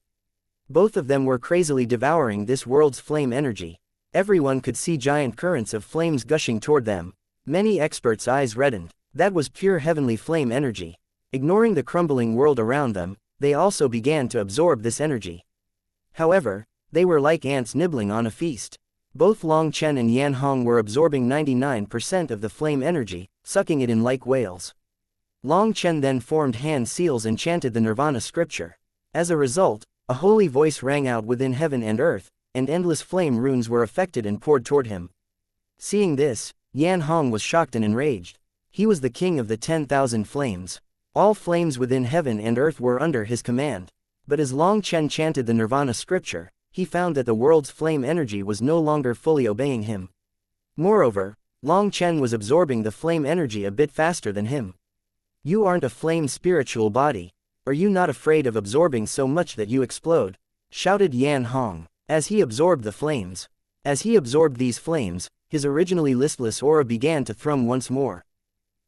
Both of them were crazily devouring this world's flame energy. Everyone could see giant currents of flames gushing toward them. Many experts' eyes reddened. That was pure heavenly flame energy. Ignoring the crumbling world around them, they also began to absorb this energy. However, they were like ants nibbling on a feast. Both Long Chen and Yan Hong were absorbing 99% of the flame energy, sucking it in like whales. Long Chen then formed hand seals and chanted the Nirvana scripture. As a result, a holy voice rang out within heaven and earth, and endless flame runes were affected and poured toward him. Seeing this, Yan Hong was shocked and enraged. He was the king of the 10,000 flames. All flames within heaven and earth were under his command. But as Long Chen chanted the Nirvana scripture, he found that the world's flame energy was no longer fully obeying him. Moreover, Long Chen was absorbing the flame energy a bit faster than him. You aren't a flame spiritual body. Are you not afraid of absorbing so much that you explode? Shouted Yan Hong, as he absorbed the flames. As he absorbed these flames, his originally listless aura began to thrum once more.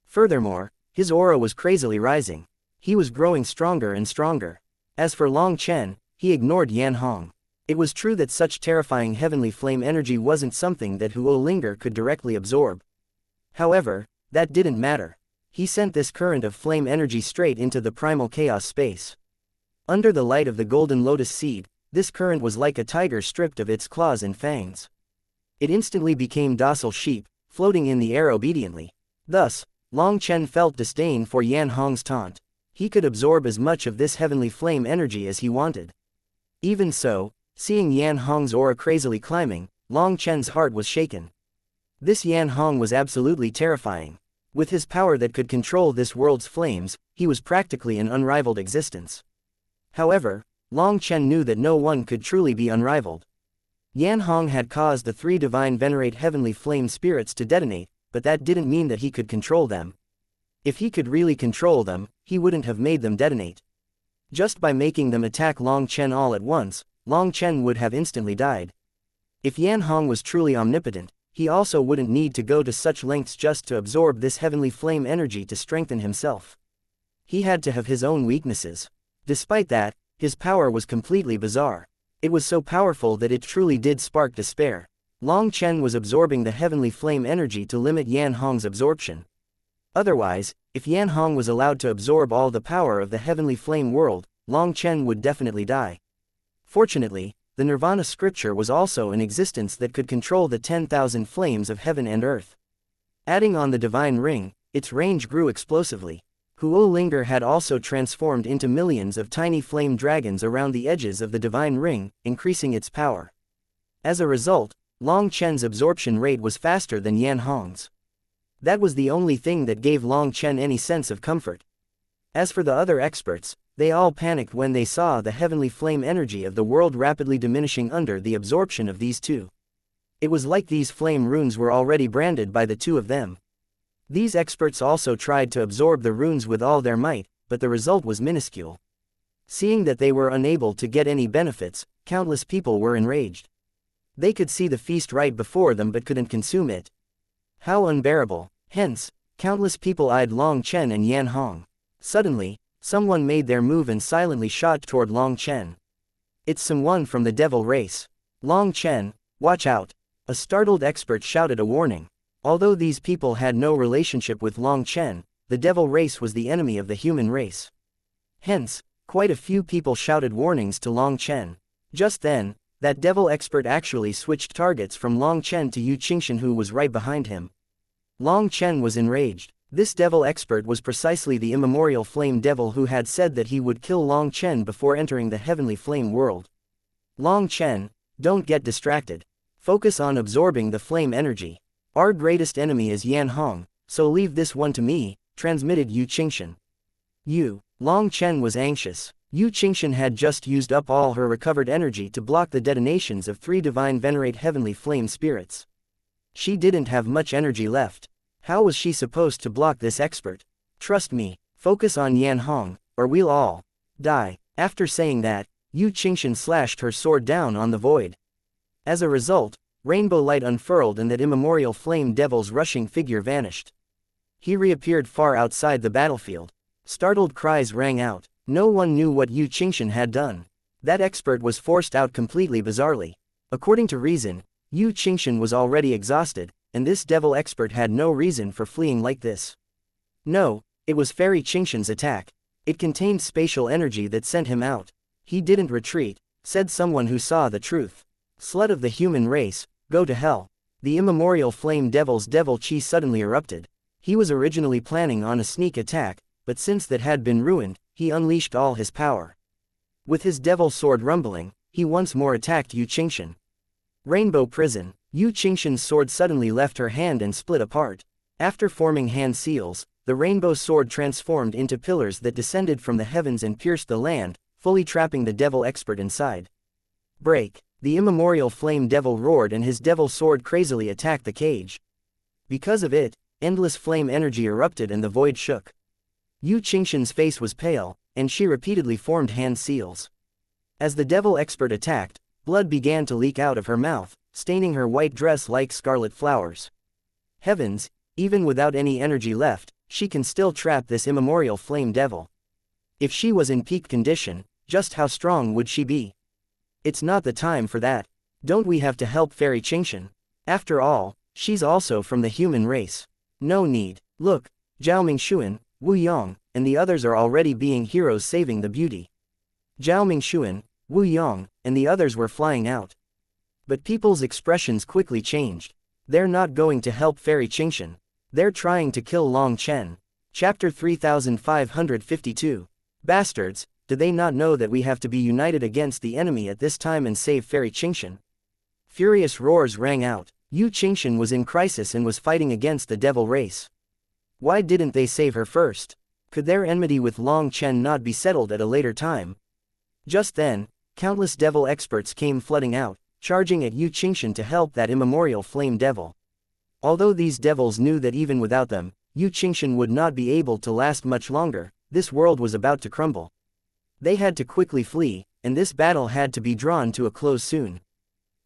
Furthermore, his aura was crazily rising. He was growing stronger and stronger. As for Long Chen, he ignored Yan Hong. It was true that such terrifying heavenly flame energy wasn't something that Huo Linger could directly absorb. However, that didn't matter. He sent this current of flame energy straight into the primal chaos space. Under the light of the golden lotus seed, this current was like a tiger stripped of its claws and fangs. It instantly became docile sheep, floating in the air obediently. Thus, Long Chen felt disdain for Yan Hong's taunt. He could absorb as much of this heavenly flame energy as he wanted. Even so, seeing Yan Hong's aura crazily climbing, Long Chen's heart was shaken. This Yan Hong was absolutely terrifying. With his power that could control this world's flames, he was practically an unrivaled existence. However, Long Chen knew that no one could truly be unrivaled. Yan Hong had caused the three divine venerate heavenly flame spirits to detonate, but that didn't mean that he could control them. If he could really control them, he wouldn't have made them detonate. Just by making them attack Long Chen all at once, Long Chen would have instantly died. If Yan Hong was truly omnipotent, he also wouldn't need to go to such lengths just to absorb this heavenly flame energy to strengthen himself. He had to have his own weaknesses. Despite that, his power was completely bizarre. It was so powerful that it truly did spark despair. Long Chen was absorbing the heavenly flame energy to limit Yan Hong's absorption. Otherwise, if Yan Hong was allowed to absorb all the power of the heavenly flame world, Long Chen would definitely die. Fortunately, the Nirvana scripture was also in existence that could control the 10,000 flames of heaven and earth. Adding on the divine ring, its range grew explosively. Huo Linger had also transformed into millions of tiny flame dragons around the edges of the divine ring, increasing its power. As a result, Long Chen's absorption rate was faster than Yan Hong's. That was the only thing that gave Long Chen any sense of comfort. As for the other experts, they all panicked when they saw the heavenly flame energy of the world rapidly diminishing under the absorption of these two. It was like these flame runes were already branded by the two of them. These experts also tried to absorb the runes with all their might, but the result was minuscule. Seeing that they were unable to get any benefits, countless people were enraged. They could see the feast right before them but couldn't consume it. How unbearable! Hence, countless people eyed Long Chen and Yan Hong. Suddenly, someone made their move and silently shot toward Long Chen. It's someone from the devil race. Long Chen, watch out! A startled expert shouted a warning. Although these people had no relationship with Long Chen, the devil race was the enemy of the human race. Hence, quite a few people shouted warnings to Long Chen. Just then, that devil expert actually switched targets from Long Chen to Yu Qingshan, who was right behind him. Long Chen was enraged. This devil expert was precisely the immemorial flame devil who had said that he would kill Long Chen before entering the heavenly flame world. Long Chen, don't get distracted. Focus on absorbing the flame energy. Our greatest enemy is Yan Hong, so leave this one to me, transmitted Yu Qingshan. Long Chen was anxious. Yu Qingshan had just used up all her recovered energy to block the detonations of three divine venerate heavenly flame spirits. She didn't have much energy left. How was she supposed to block this expert? Trust me, focus on Yan Hong, or we'll all die. After saying that, Yu Qingshan slashed her sword down on the void. As a result, rainbow light unfurled and that immemorial flame devil's rushing figure vanished. He reappeared far outside the battlefield. Startled cries rang out. No one knew what Yu Qingshan had done. That expert was forced out completely bizarrely. According to reason, Yu Qingshan was already exhausted, and this devil expert had no reason for fleeing like this. No, it was Fairy Qingshan's attack. It contained spatial energy that sent him out. He didn't retreat, said someone who saw the truth. Slut of the human race, go to hell. The immemorial flame devil's devil chi suddenly erupted. He was originally planning on a sneak attack, but since that had been ruined, he unleashed all his power. With his devil sword rumbling, he once more attacked Yu Qingshan. Rainbow Prison. Yu Qingshan's sword suddenly left her hand and split apart. After forming hand seals, the rainbow sword transformed into pillars that descended from the heavens and pierced the land, fully trapping the devil expert inside. Break. The immemorial flame devil roared and his devil sword crazily attacked the cage. Because of it, endless flame energy erupted and the void shook. Yu Qingshan's face was pale, and she repeatedly formed hand seals. As the devil expert attacked, blood began to leak out of her mouth, staining her white dress like scarlet flowers. Heavens, even without any energy left, she can still trap this immemorial flame devil. If she was in peak condition, just how strong would she be? It's not the time for that. Don't we have to help Fairy Qingshan? After all, she's also from the human race. No need. Look, Zhao Mingxuan, Wu Yong, and the others are already being heroes saving the beauty. Zhao Mingxuan, Wu Yong, and the others were flying out. But people's expressions quickly changed. They're not going to help Fairy Qingshan. They're trying to kill Long Chen. Chapter 3552. Bastards, do they not know that we have to be united against the enemy at this time and save Fairy Qingshan? Furious roars rang out. Yu Qingshan was in crisis and was fighting against the devil race. Why didn't they save her first? Could their enmity with Long Chen not be settled at a later time? Just then, countless devil experts came flooding out, charging at Yu Qingshan to help that immemorial flame devil. Although these devils knew that even without them, Yu Qingshan would not be able to last much longer, this world was about to crumble. They had to quickly flee, and this battle had to be drawn to a close soon.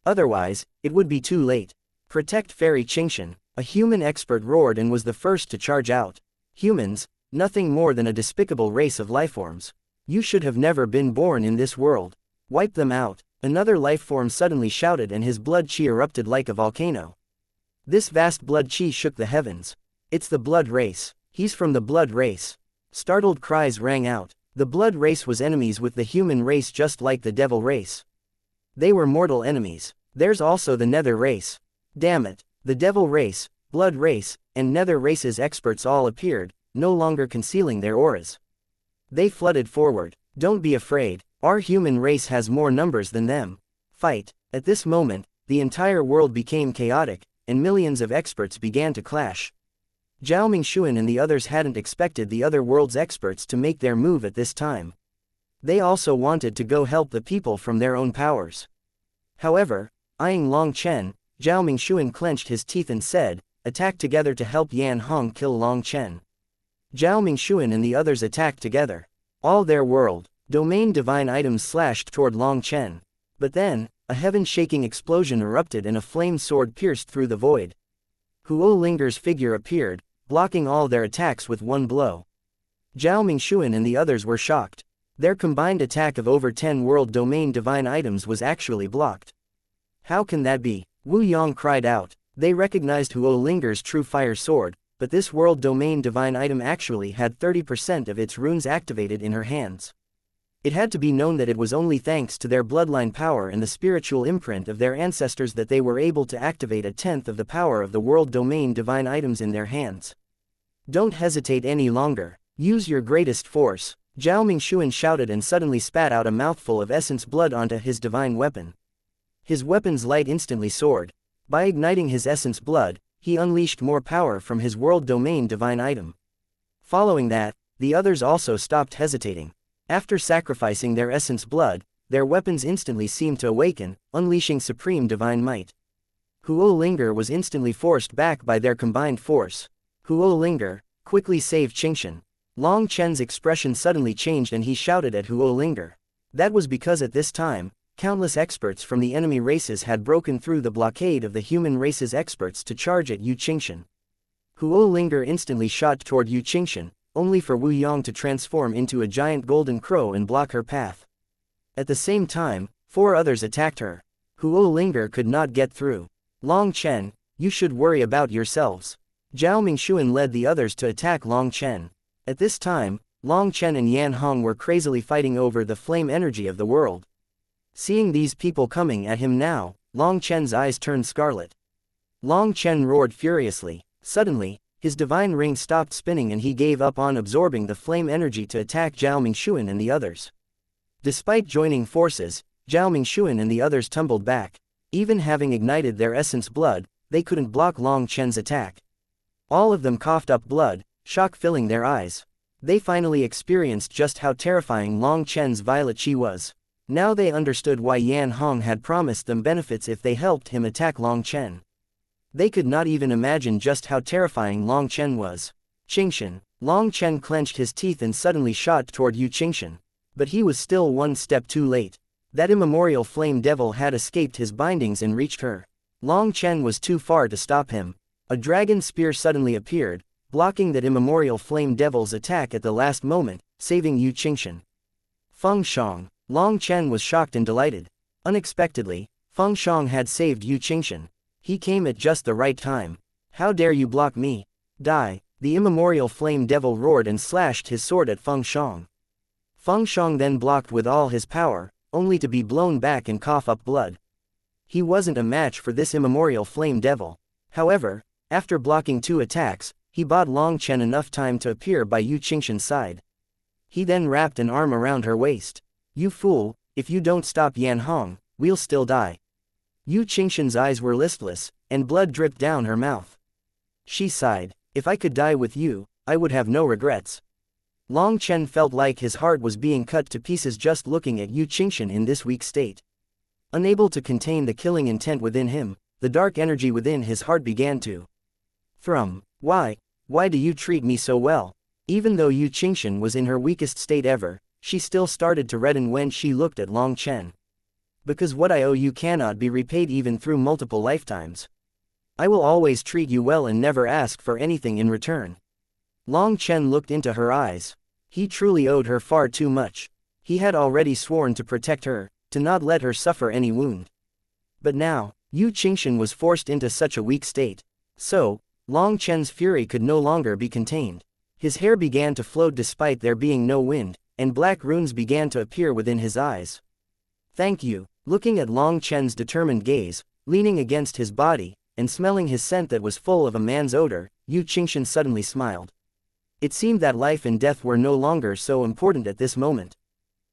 Otherwise, it would be too late. Protect Fairy Qingshan, a human expert roared and was the first to charge out. Humans, nothing more than a despicable race of lifeforms. You should have never been born in this world. Wipe them out. Another lifeform suddenly shouted and his blood chi erupted like a volcano. This vast blood chi shook the heavens. It's the blood race. He's from the blood race. Startled cries rang out. The blood race was enemies with the human race just like the devil race. They were mortal enemies. There's also the nether race. Damn it. The devil race, blood race, and nether races experts all appeared, no longer concealing their auras. They flooded forward. Don't be afraid. Our human race has more numbers than them. Fight. At this moment, the entire world became chaotic, and millions of experts began to clash. Zhao Mingshuan and the others hadn't expected the other world's experts to make their move at this time. They also wanted to go help the people from their own powers. However, eyeing Long Chen, Zhao Mingshuan clenched his teeth and said, "Attack together to help Yan Hong kill Long Chen." Zhao Mingshuan and the others attacked together. All their world, domain divine items slashed toward Long Chen. But then, a heaven-shaking explosion erupted and a flame sword pierced through the void. Huo Linger's figure appeared, blocking all their attacks with one blow. Zhao Mingshuan and the others were shocked. Their combined attack of over 10 world domain divine items was actually blocked. How can that be? Wu Yong cried out. They recognized Huo Linger's true fire sword, but this world domain divine item actually had 30% of its runes activated in her hands. It had to be known that it was only thanks to their bloodline power and the spiritual imprint of their ancestors that they were able to activate a tenth of the power of the world domain divine items in their hands. Don't hesitate any longer. Use your greatest force. Zhao Mingshuan shouted and suddenly spat out a mouthful of essence blood onto his divine weapon. His weapon's light instantly soared. By igniting his essence blood, he unleashed more power from his world domain divine item. Following that, the others also stopped hesitating. After sacrificing their essence blood, their weapons instantly seemed to awaken, unleashing supreme divine might. Huo Linger was instantly forced back by their combined force. Huo Linger, quickly save Qingshan. Long Chen's expression suddenly changed and he shouted at Huo Linger. That was because at this time, countless experts from the enemy races had broken through the blockade of the human race's experts to charge at Yu Qingshan. Huo Linger instantly shot toward Yu Qingshan, only for Wu Yong to transform into a giant golden crow and block her path. At the same time, 4 others attacked her. Huo Linger could not get through. Long Chen, you should worry about yourselves. Zhao Mingshuan led the others to attack Long Chen. At this time, Long Chen and Yan Hong were crazily fighting over the flame energy of the world. Seeing these people coming at him now, Long Chen's eyes turned scarlet. Long Chen roared furiously. Suddenly, his divine ring stopped spinning and he gave up on absorbing the flame energy to attack Zhao Mingshuan and the others. Despite joining forces, Zhao Mingshuan and the others tumbled back. Even having ignited their essence blood, they couldn't block Long Chen's attack. All of them coughed up blood, shock filling their eyes. They finally experienced just how terrifying Long Chen's violet chi was. Now they understood why Yan Hong had promised them benefits if they helped him attack Long Chen. They could not even imagine just how terrifying Long Chen was. Qingshan. Long Chen clenched his teeth and suddenly shot toward Yu Qingshan. But he was still one step too late. That immemorial flame devil had escaped his bindings and reached her. Long Chen was too far to stop him. A dragon spear suddenly appeared, blocking that immemorial flame devil's attack at the last moment, saving Yu Qingshan. Feng Shang. Long Chen was shocked and delighted. Unexpectedly, Feng Shang had saved Yu Qingshan. He came at just the right time. How dare you block me? Die! The immemorial flame devil roared and slashed his sword at Feng Shang. Feng Shang then blocked with all his power, only to be blown back and cough up blood. He wasn't a match for this immemorial flame devil. However, after blocking 2 attacks, he bought Long Chen enough time to appear by Yu Qingshan's side. He then wrapped an arm around her waist. You fool, if you don't stop Yan Hong, we'll still die. Yu Qingshan's eyes were listless, and blood dripped down her mouth. She sighed. If I could die with you, I would have no regrets. Long Chen felt like his heart was being cut to pieces just looking at Yu Qingshan in this weak state. Unable to contain the killing intent within him, the dark energy within his heart began to thrum. Why do you treat me so well? Even though Yu Qingshan was in her weakest state ever, she still started to redden when she looked at Long Chen. Because what I owe you cannot be repaid even through multiple lifetimes. I will always treat you well and never ask for anything in return. Long Chen looked into her eyes. He truly owed her far too much. He had already sworn to protect her, to not let her suffer any wound. But now, Yu Qingshan was forced into such a weak state. So, Long Chen's fury could no longer be contained. His hair began to float despite there being no wind, and black runes began to appear within his eyes. Thank you. Looking at Long Chen's determined gaze, leaning against his body, and smelling his scent that was full of a man's odor, Yu Qingshan suddenly smiled. It seemed that life and death were no longer so important at this moment.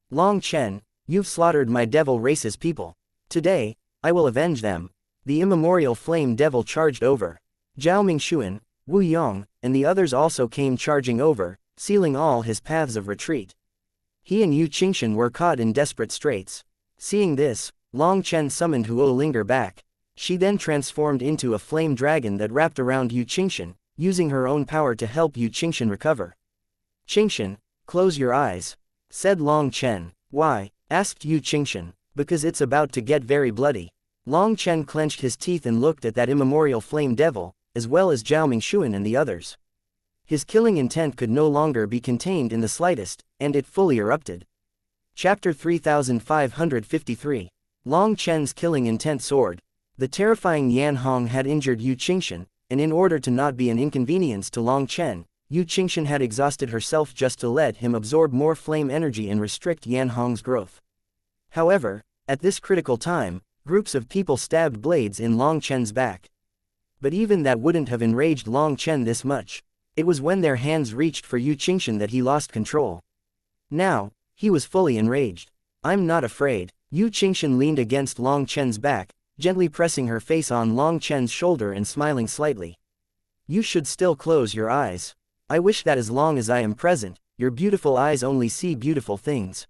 Long Chen, you've slaughtered my devil race's people. Today, I will avenge them. The immemorial flame devil charged over. Zhao Mingxuan, Wu Yong, and the others also came charging over, sealing all his paths of retreat. He and Yu Qingshan were caught in desperate straits. Seeing this, Long Chen summoned Huo Linger back. She then transformed into a flame dragon that wrapped around Yu Qingshan, using her own power to help Yu Qingshan recover. Qingshan, close your eyes, said Long Chen. Why? Asked Yu Qingshan. Because it's about to get very bloody. Long Chen clenched his teeth and looked at that immemorial flame devil, as well as Zhao Mingxuan and the others. His killing intent could no longer be contained in the slightest, and it fully erupted. Chapter 3553. Long Chen's killing intent soared. The terrifying Yan Hong had injured Yu Qingshan, and in order to not be an inconvenience to Long Chen, Yu Qingshan had exhausted herself just to let him absorb more flame energy and restrict Yan Hong's growth. However, at this critical time, groups of people stabbed blades in Long Chen's back. But even that wouldn't have enraged Long Chen this much. It was when their hands reached for Yu Qingshan that he lost control. Now, he was fully enraged. I'm not afraid. Yu Qingshan leaned against Long Chen's back, gently pressing her face on Long Chen's shoulder and smiling slightly. You should still close your eyes. I wish that as long as I am present, your beautiful eyes only see beautiful things.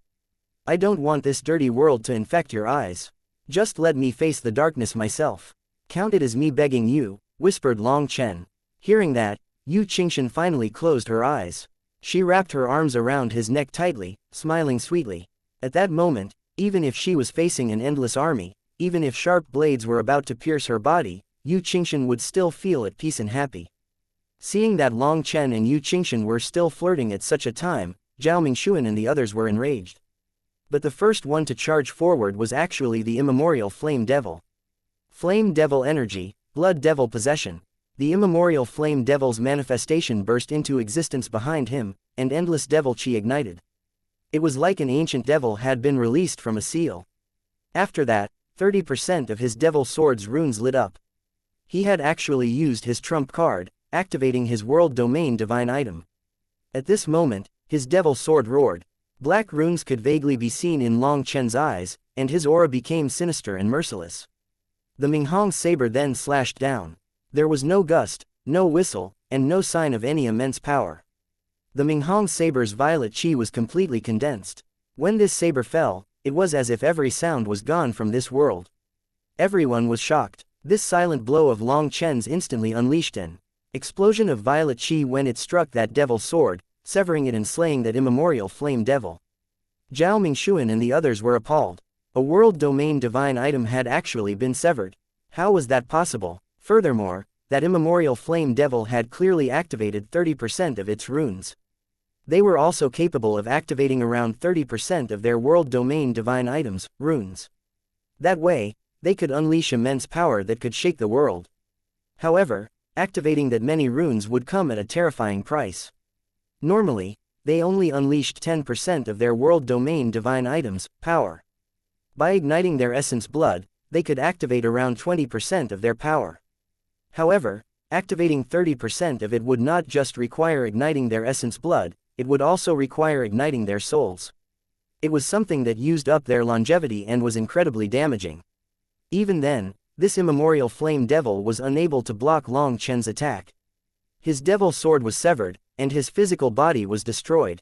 I don't want this dirty world to infect your eyes. Just let me face the darkness myself. Count it as me begging you, whispered Long Chen. Hearing that, Yu Qingshan finally closed her eyes. She wrapped her arms around his neck tightly, smiling sweetly. At that moment, even if she was facing an endless army, even if sharp blades were about to pierce her body, Yu Qingshan would still feel at peace and happy. Seeing that Long Chen and Yu Qingshan were still flirting at such a time, Zhao Mingxuan and the others were enraged. But the first one to charge forward was actually the immemorial Flame Devil. Flame Devil energy, Blood Devil possession. The immemorial Flame Devil's manifestation burst into existence behind him, and endless devil chi ignited. It was like an ancient devil had been released from a seal. After that, 30% of his devil sword's runes lit up. He had actually used his trump card, activating his world domain divine item. At this moment, his devil sword roared. Black runes could vaguely be seen in Long Chen's eyes, and his aura became sinister and merciless. The Minghong saber then slashed down. There was no gust, no whistle, and no sign of any immense power. The Minghong saber's violet chi was completely condensed. When this saber fell, it was as if every sound was gone from this world. Everyone was shocked. This silent blow of Long Chen's instantly unleashed an explosion of violet chi when it struck that devil's sword, severing it and slaying that immemorial flame devil. Zhao Mingxuan and the others were appalled. A world domain divine item had actually been severed. How was that possible? Furthermore, that immemorial flame devil had clearly activated 30% of its runes. They were also capable of activating around 30% of their world domain divine items, runes. That way, they could unleash immense power that could shake the world. However, activating that many runes would come at a terrifying price. Normally, they only unleashed 10% of their world domain divine items, power. By igniting their essence blood, they could activate around 20% of their power. However, activating 30% of it would not just require igniting their essence blood, it would also require igniting their souls. It was something that used up their longevity and was incredibly damaging. Even then, this immemorial flame devil was unable to block Long Chen's attack. His devil sword was severed, and his physical body was destroyed.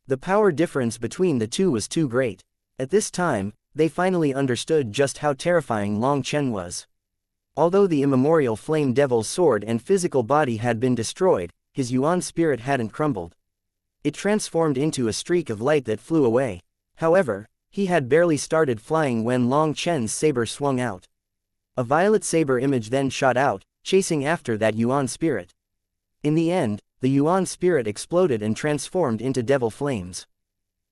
The power difference between the two was too great. At this time, they finally understood just how terrifying Long Chen was. Although the immemorial flame devil's sword and physical body had been destroyed, his yuan spirit hadn't crumbled. It transformed into a streak of light that flew away. However, he had barely started flying when Long Chen's saber swung out. A violet saber image then shot out, chasing after that yuan spirit. In the end, the yuan spirit exploded and transformed into devil flames.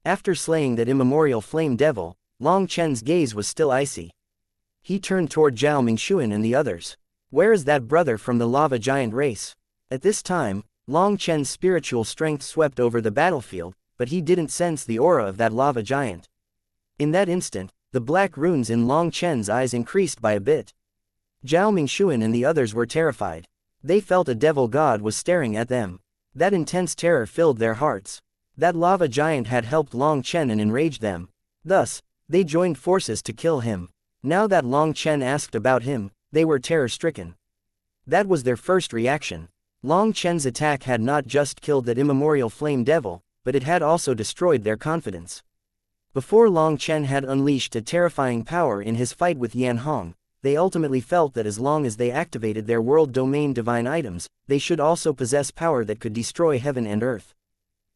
After slaying that immemorial flame devil, Long Chen's gaze was still icy. He turned toward Zhao Mingshuan and the others. Where is that brother from the lava giant race? At this time, Long Chen's spiritual strength swept over the battlefield, but he didn't sense the aura of that lava giant. In that instant, the black runes in Long Chen's eyes increased by a bit. Zhao Mingshuan and the others were terrified. They felt a devil god was staring at them. That intense terror filled their hearts. That lava giant had helped Long Chen and enraged them. Thus, they joined forces to kill him. Now that Long Chen asked about him, they were terror-stricken. That was their first reaction. Long Chen's attack had not just killed that immemorial flame devil, but it had also destroyed their confidence. Before Long Chen had unleashed a terrifying power in his fight with Yan Hong, they ultimately felt that as long as they activated their world domain divine items, they should also possess power that could destroy heaven and earth.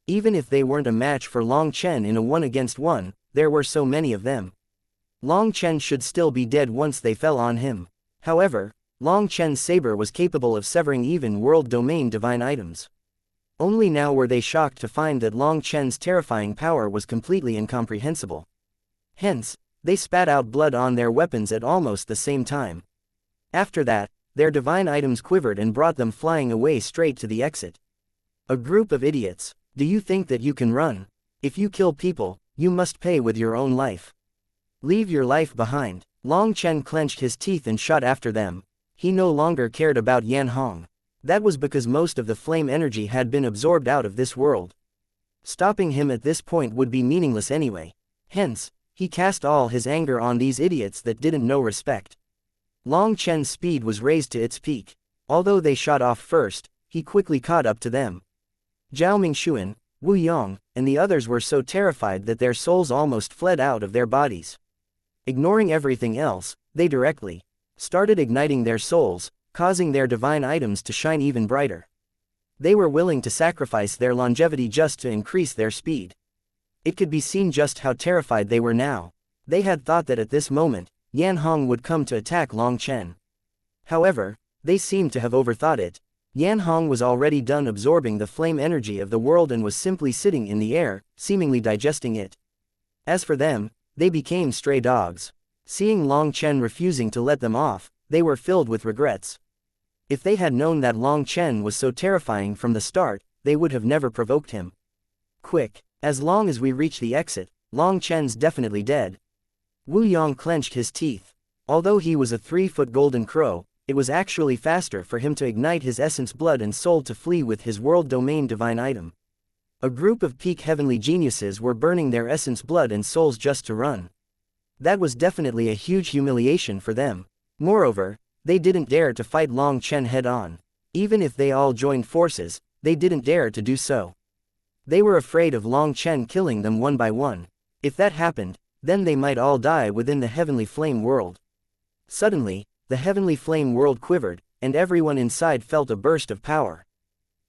Even if they weren't a match for Long Chen in a 1-against-1, there were so many of them. Long Chen should still be dead once they fell on him. However, Long Chen's saber was capable of severing even world domain divine items. Only now were they shocked to find that Long Chen's terrifying power was completely incomprehensible. Hence, they spat out blood on their weapons at almost the same time. After that, their divine items quivered and brought them flying away straight to the exit. A group of idiots. Do you think that you can run? If you kill people, you must pay with your own life. Leave your life behind. Long Chen clenched his teeth and shot after them. He no longer cared about Yan Hong. That was because most of the flame energy had been absorbed out of this world. Stopping him at this point would be meaningless anyway. Hence, he cast all his anger on these idiots that didn't know respect. Long Chen's speed was raised to its peak. Although they shot off first, he quickly caught up to them. Zhao Mingshuan, Wu Yong, and the others were so terrified that their souls almost fled out of their bodies. Ignoring everything else, they directly started igniting their souls, causing their divine items to shine even brighter. They were willing to sacrifice their longevity just to increase their speed. It could be seen just how terrified they were now. They had thought that at this moment, Yan Hong would come to attack Long Chen. However, they seemed to have overthought it. Yan Hong was already done absorbing the flame energy of the world and was simply sitting in the air, seemingly digesting it. As for them, they became stray dogs. Seeing Long Chen refusing to let them off, they were filled with regrets. If they had known that Long Chen was so terrifying from the start, they would have never provoked him. Quick, as long as we reach the exit, Long Chen's definitely dead. Wu Yong clenched his teeth. Although he was a 3-foot golden crow, it was actually faster for him to ignite his essence blood and soul to flee with his world domain divine item. A group of peak heavenly geniuses were burning their essence blood and souls just to run. That was definitely a huge humiliation for them. Moreover, they didn't dare to fight Long Chen head-on. Even if they all joined forces, they didn't dare to do so. They were afraid of Long Chen killing them one by one. If that happened, then they might all die within the heavenly flame world. Suddenly, the heavenly flame world quivered, and everyone inside felt a burst of power.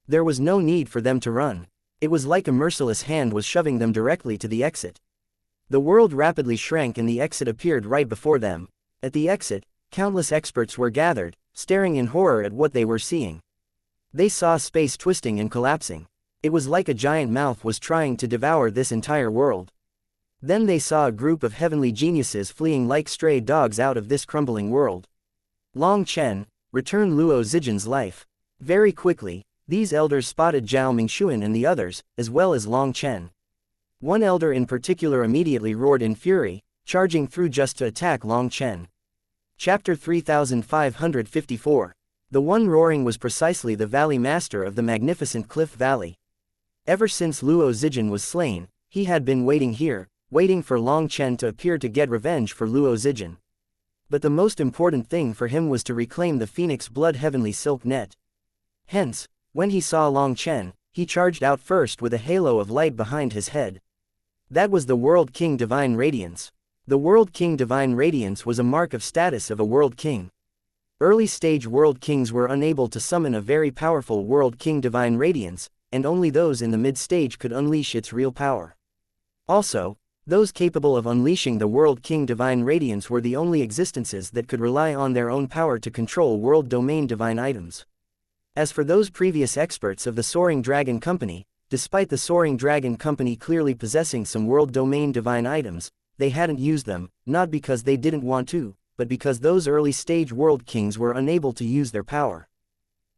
There was no need for them to run. It was like a merciless hand was shoving them directly to the exit. The world rapidly shrank and the exit appeared right before them. At the exit, countless experts were gathered, staring in horror at what they were seeing. They saw space twisting and collapsing. It was like a giant mouth was trying to devour this entire world. Then they saw a group of heavenly geniuses fleeing like stray dogs out of this crumbling world. Long Chen, return Luo Zijin's life. Very quickly, these elders spotted Zhao Mingshuan and the others, as well as Long Chen. One elder in particular immediately roared in fury, charging through just to attack Long Chen. Chapter 3554. The one roaring was precisely the Valley Master of the magnificent Cliff Valley. Ever since Luo Zijin was slain, he had been waiting here, waiting for Long Chen to appear to get revenge for Luo Zijin. But the most important thing for him was to reclaim the Phoenix Blood Heavenly Silk Net. Hence, when he saw Long Chen, he charged out first with a halo of light behind his head. That was the World King Divine Radiance. The World King Divine Radiance was a mark of status of a World King. Early-stage World Kings were unable to summon a very powerful World King Divine Radiance, and only those in the mid-stage could unleash its real power. Also, those capable of unleashing the World King Divine Radiance were the only existences that could rely on their own power to control World Domain Divine items. As for those previous experts of the Soaring Dragon Company, despite the Soaring Dragon Company clearly possessing some World Domain Divine items, they hadn't used them, not because they didn't want to, but because those early-stage World Kings were unable to use their power.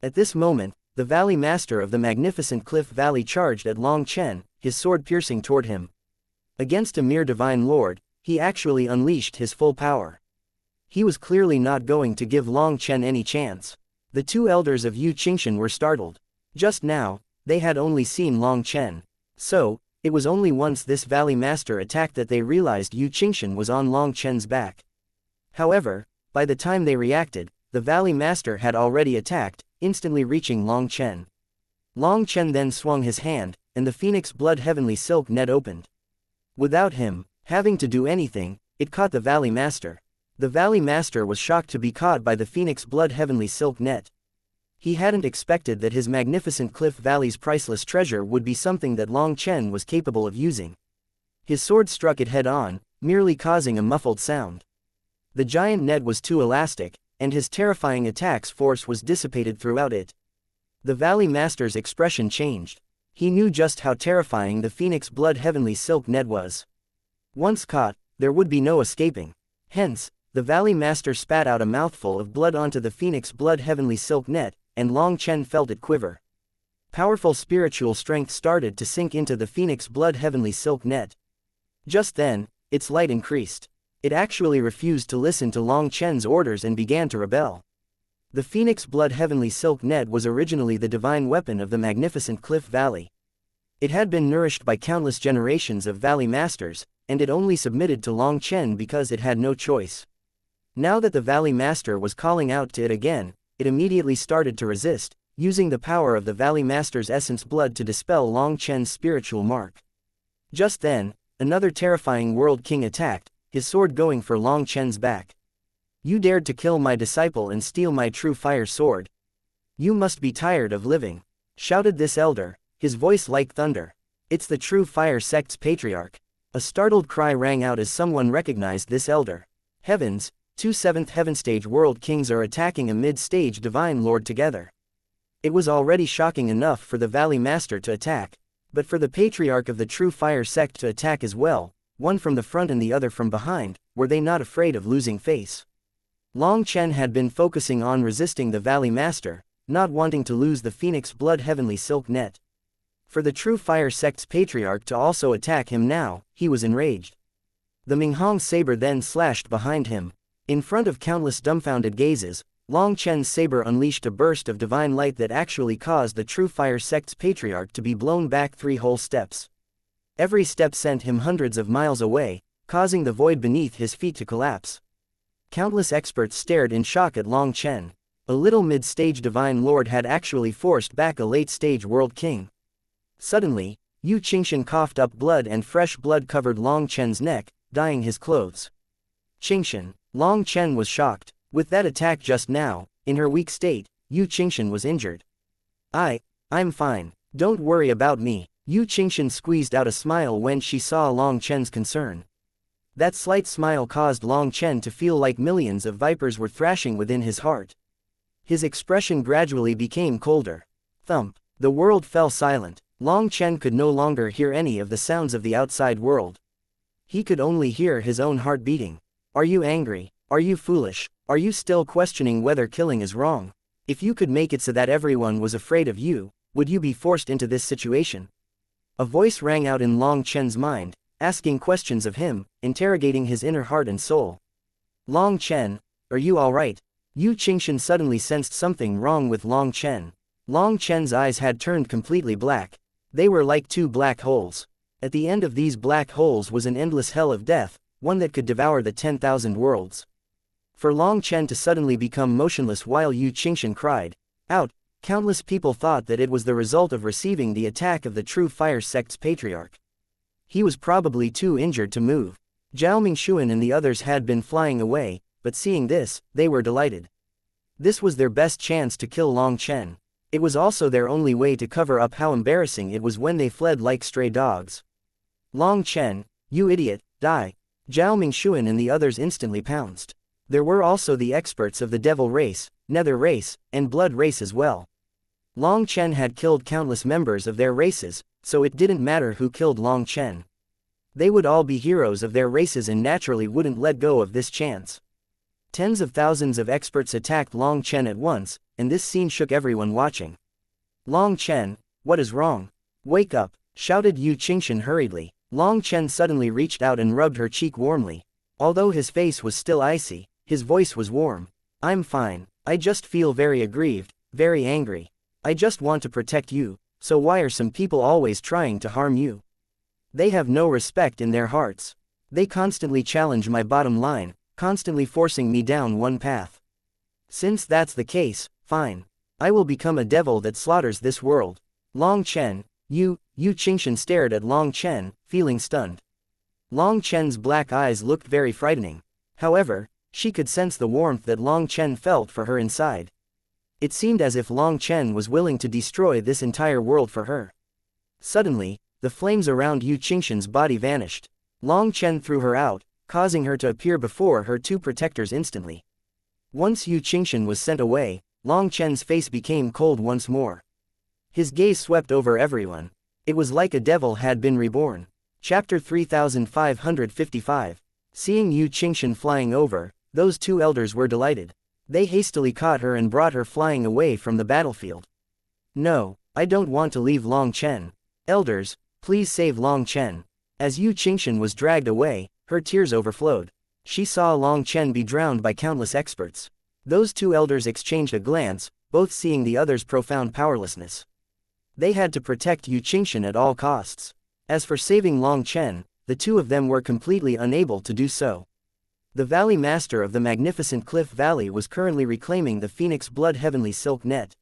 At this moment, the Valley Master of the Magnificent Cliff Valley charged at Long Chen, his sword piercing toward him. Against a mere Divine Lord, he actually unleashed his full power. He was clearly not going to give Long Chen any chance. The two elders of Yu Qingshan were startled. Just now, they had only seen Long Chen. So, it was only once this Valley Master attacked that they realized Yu Qingshan was on Long Chen's back. However, by the time they reacted, the Valley Master had already attacked, instantly reaching Long Chen. Long Chen then swung his hand, and the Phoenix Blood Heavenly Silk net opened. Without him having to do anything, it caught the Valley Master. The Valley Master was shocked to be caught by the Phoenix Blood Heavenly Silk net. He hadn't expected that his magnificent Cliff Valley's priceless treasure would be something that Long Chen was capable of using. His sword struck it head-on, merely causing a muffled sound. The giant net was too elastic, and his terrifying attack's force was dissipated throughout it. The Valley Master's expression changed. He knew just how terrifying the Phoenix Blood Heavenly Silk net was. Once caught, there would be no escaping. Hence, the Valley Master spat out a mouthful of blood onto the Phoenix Blood Heavenly Silk net, and Long Chen felt it quiver. Powerful spiritual strength started to sink into the Phoenix Blood Heavenly Silk net. Just then, its light increased. It actually refused to listen to Long Chen's orders and began to rebel. The Phoenix Blood Heavenly Silk net was originally the divine weapon of the magnificent Cliff Valley. It had been nourished by countless generations of Valley Masters, and it only submitted to Long Chen because it had no choice. Now that the Valley Master was calling out to it again, it immediately started to resist, using the power of the Valley Master's essence blood to dispel Long Chen's spiritual mark. Just then, another terrifying World King attacked, his sword going for Long Chen's back. "You dared to kill my disciple and steal my true fire sword. You must be tired of living," shouted this elder, his voice like thunder. "It's the True Fire Sect's patriarch." A startled cry rang out as someone recognized this elder. Heavens, two 7th Heaven Stage World Kings are attacking a mid-stage Divine Lord together. It was already shocking enough for the Valley Master to attack, but for the patriarch of the True Fire Sect to attack as well, one from the front and the other from behind, were they not afraid of losing face? Long Chen had been focusing on resisting the Valley Master, not wanting to lose the Phoenix Blood Heavenly Silk net. For the True Fire Sect's patriarch to also attack him now, he was enraged. The Minghong saber then slashed behind him. In front of countless dumbfounded gazes, Long Chen's saber unleashed a burst of divine light that actually caused the True Fire Sect's patriarch to be blown back 3 whole steps. Every step sent him hundreds of miles away, causing the void beneath his feet to collapse. Countless experts stared in shock at Long Chen. A little mid-stage Divine Lord had actually forced back a late-stage World King. Suddenly, Yu Qingshan coughed up blood and fresh blood covered Long Chen's neck, dyeing his clothes. "Qingshan." Long Chen was shocked. With that attack just now, in her weak state, Yu Qingshan was injured. I'm fine. Don't worry about me." Yu Qingshan squeezed out a smile when she saw Long Chen's concern. That slight smile caused Long Chen to feel like millions of vipers were thrashing within his heart. His expression gradually became colder. Thump. The world fell silent. Long Chen could no longer hear any of the sounds of the outside world. He could only hear his own heart beating. "Are you angry? Are you foolish? Are you still questioning whether killing is wrong? If you could make it so that everyone was afraid of you, would you be forced into this situation?" A voice rang out in Long Chen's mind, asking questions of him, interrogating his inner heart and soul. "Long Chen, are you alright?" Yu Qingshan suddenly sensed something wrong with Long Chen. Long Chen's eyes had turned completely black. They were like 2 black holes. At the end of these black holes was an endless hell of death, one that could devour the 10,000 worlds. For Long Chen to suddenly become motionless while Yu Qingshan cried out, Countless people thought that it was the result of receiving the attack of the True Fire Sect's patriarch. He was probably too injured to move. Zhao Mingshuan and the others had been flying away, but seeing this, they were delighted. This was their best chance to kill Long Chen. It was also their only way to cover up how embarrassing it was when they fled like stray dogs. Long Chen, you idiot, die! Zhao Mingshuan and the others instantly pounced. There were also the experts of the Devil race, Nether race, and Blood race as well. Long Chen had killed countless members of their races, so it didn't matter who killed Long Chen. They would all be heroes of their races and naturally wouldn't let go of this chance. Tens of thousands of experts attacked Long Chen at once, and this scene shook everyone watching. Long Chen, what is wrong? Wake up, shouted Yu Qingshan hurriedly. Long Chen suddenly reached out and rubbed her cheek warmly. Although his face was still icy, his voice was warm. I'm fine, I just feel very aggrieved, very angry. I just want to protect you, so why are some people always trying to harm you? They have no respect in their hearts. They constantly challenge my bottom line, constantly forcing me down one path. Since that's the case, fine. I will become a devil that slaughters this world. Long Chen, Yu Qingshan stared at Long Chen, feeling stunned. Long Chen's black eyes looked very frightening. However, she could sense the warmth that Long Chen felt for her inside. It seemed as if Long Chen was willing to destroy this entire world for her. Suddenly, the flames around Yu Qingshan's body vanished. Long Chen threw her out, causing her to appear before her two protectors instantly. Once Yu Qingshan was sent away, Long Chen's face became cold once more. His gaze swept over everyone. It was like a devil had been reborn. Chapter 3555. Seeing Yu Qingshan flying over, those two elders were delighted. They hastily caught her and brought her flying away from the battlefield. No, I don't want to leave Long Chen. Elders, please save Long Chen. As Yu Qingshan was dragged away, her tears overflowed. She saw Long Chen be drowned by countless experts. Those two elders exchanged a glance, both seeing the other's profound powerlessness. They had to protect Yu Qingshan at all costs. As for saving Long Chen, the two of them were completely unable to do so. The Valley Master of the magnificent Cliff Valley was currently reclaiming the Phoenix Blood Heavenly Silk Net.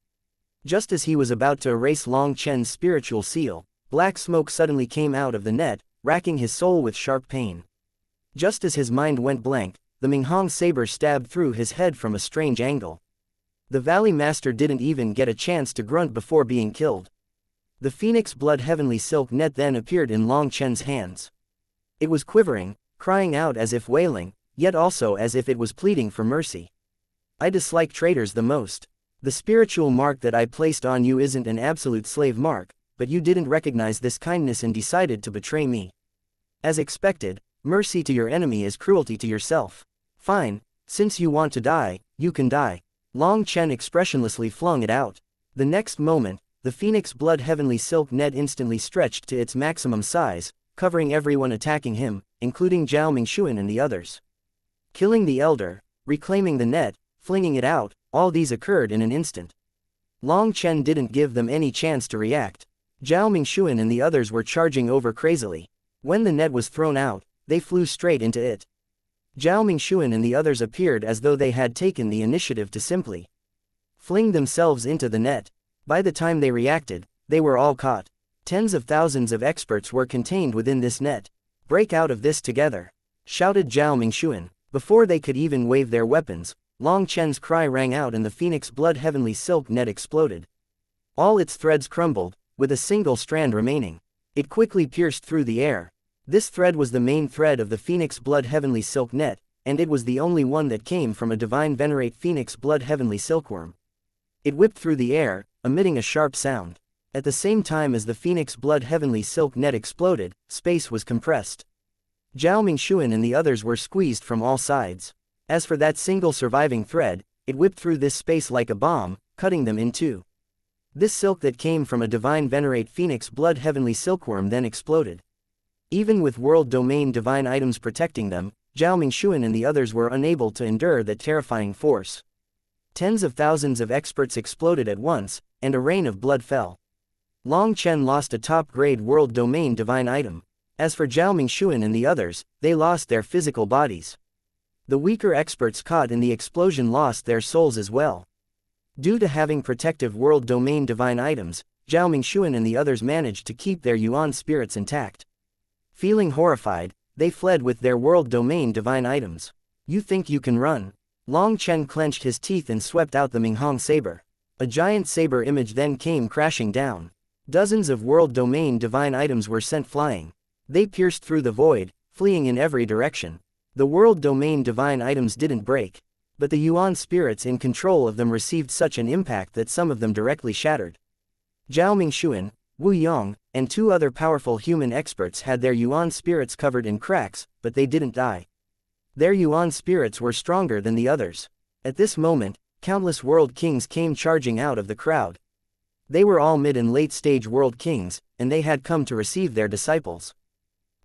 Just as he was about to erase Long Chen's spiritual seal, black smoke suddenly came out of the net, racking his soul with sharp pain. Just as his mind went blank, the Minghong saber stabbed through his head from a strange angle. The Valley Master didn't even get a chance to grunt before being killed. The Phoenix Blood Heavenly Silk Net then appeared in Long Chen's hands. It was quivering, crying out as if wailing, yet also as if it was pleading for mercy. I dislike traitors the most. The spiritual mark that I placed on you isn't an absolute slave mark, but you didn't recognize this kindness and decided to betray me. As expected, mercy to your enemy is cruelty to yourself. Fine, since you want to die, you can die. Long Chen expressionlessly flung it out. The next moment, the Phoenix Blood Heavenly Silk Net instantly stretched to its maximum size, covering everyone attacking him, including Zhao Mingshuan and the others. Killing the elder, reclaiming the net, flinging it out, all these occurred in an instant. Long Chen didn't give them any chance to react. Zhao Mingshuan and the others were charging over crazily. When the net was thrown out, they flew straight into it. Zhao Mingshuan and the others appeared as though they had taken the initiative to simply fling themselves into the net. By the time they reacted, they were all caught. Tens of thousands of experts were contained within this net. Break out of this together! Shouted Zhao Mingshuan. Before they could even wave their weapons, Long Chen's cry rang out and the Phoenix Blood Heavenly Silk Net exploded. All its threads crumbled, with a single strand remaining. It quickly pierced through the air. This thread was the main thread of the Phoenix Blood Heavenly Silk Net, and it was the only one that came from a divine venerate Phoenix Blood Heavenly Silkworm. It whipped through the air, emitting a sharp sound. At the same time as the Phoenix Blood Heavenly Silk Net exploded, space was compressed. Zhao Mingshuan and the others were squeezed from all sides. As for that single surviving thread, it whipped through this space like a bomb, cutting them in two. This silk that came from a divine venerate Phoenix Blood Heavenly Silkworm then exploded. Even with world domain divine items protecting them, Zhao Mingshuan and the others were unable to endure that terrifying force. Tens of thousands of experts exploded at once, and a rain of blood fell. Long Chen lost a top-grade world domain divine item. As for Zhao Mingshuan and the others, they lost their physical bodies. The weaker experts caught in the explosion lost their souls as well. Due to having protective world domain divine items, Zhao Mingxuan and the others managed to keep their yuan spirits intact. Feeling horrified, they fled with their world domain divine items. You think you can run? Long Chen clenched his teeth and swept out the Minghong saber. A giant saber image then came crashing down. Dozens of world domain divine items were sent flying. They pierced through the void, fleeing in every direction. The world domain divine items didn't break, but the yuan spirits in control of them received such an impact that some of them directly shattered. Zhao Mingxuan, Wu Yong, and 2 other powerful human experts had their yuan spirits covered in cracks, but they didn't die. Their yuan spirits were stronger than the others. At this moment, countless world kings came charging out of the crowd. They were all mid and late stage world kings, and they had come to receive their disciples.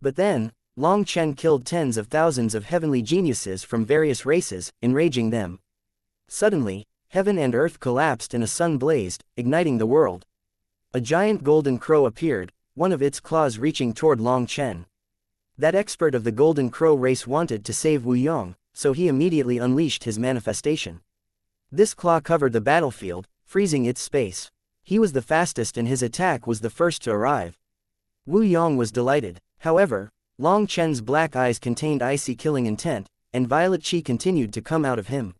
But then, Long Chen killed tens of thousands of heavenly geniuses from various races, enraging them. Suddenly, heaven and earth collapsed and a sun blazed, igniting the world. A giant golden crow appeared, one of its claws reaching toward Long Chen. That expert of the golden crow race wanted to save Wu Yong, so he immediately unleashed his manifestation. This claw covered the battlefield, freezing its space. He was the fastest and his attack was the first to arrive. Wu Yong was delighted. However, Long Chen's black eyes contained icy killing intent, and violet chi continued to come out of him.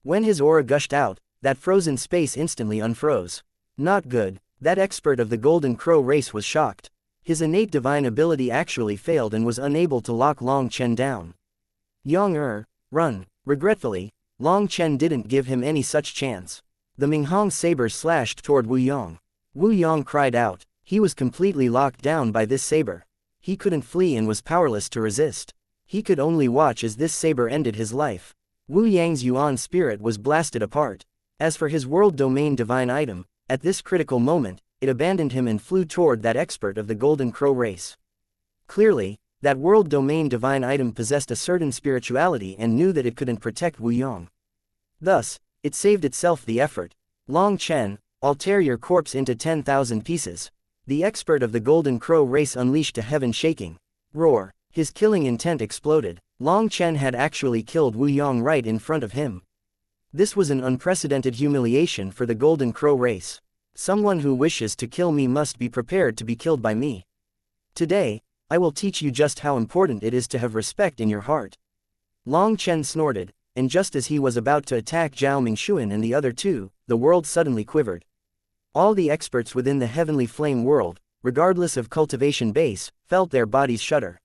When his aura gushed out, that frozen space instantly unfroze. Not good. That expert of the golden crow race was shocked. His innate divine ability actually failed and was unable to lock Long Chen down. Yong run. Regretfully, Long Chen didn't give him any such chance. The Minghong saber slashed toward Wu Yong. Wu Yong cried out. He was completely locked down by this saber. He couldn't flee and was powerless to resist. He could only watch as this saber ended his life. Wu Yang's yuan spirit was blasted apart. As for his world domain divine item, at this critical moment, it abandoned him and flew toward that expert of the golden crow race. Clearly, that world domain divine item possessed a certain spirituality and knew that it couldn't protect Wu Yong. Thus, it saved itself the effort. Long Chen, I'll tear your corpse into 10,000 pieces. The expert of the golden crow race unleashed a heaven-shaking roar. His killing intent exploded. Long Chen had actually killed Wu Yong right in front of him. This was an unprecedented humiliation for the golden crow race. Someone who wishes to kill me must be prepared to be killed by me. Today, I will teach you just how important it is to have respect in your heart. Long Chen snorted, and just as he was about to attack Zhao Mingxuan and the other 2, the world suddenly quivered. All the experts within the heavenly flame world, regardless of cultivation base, felt their bodies shudder.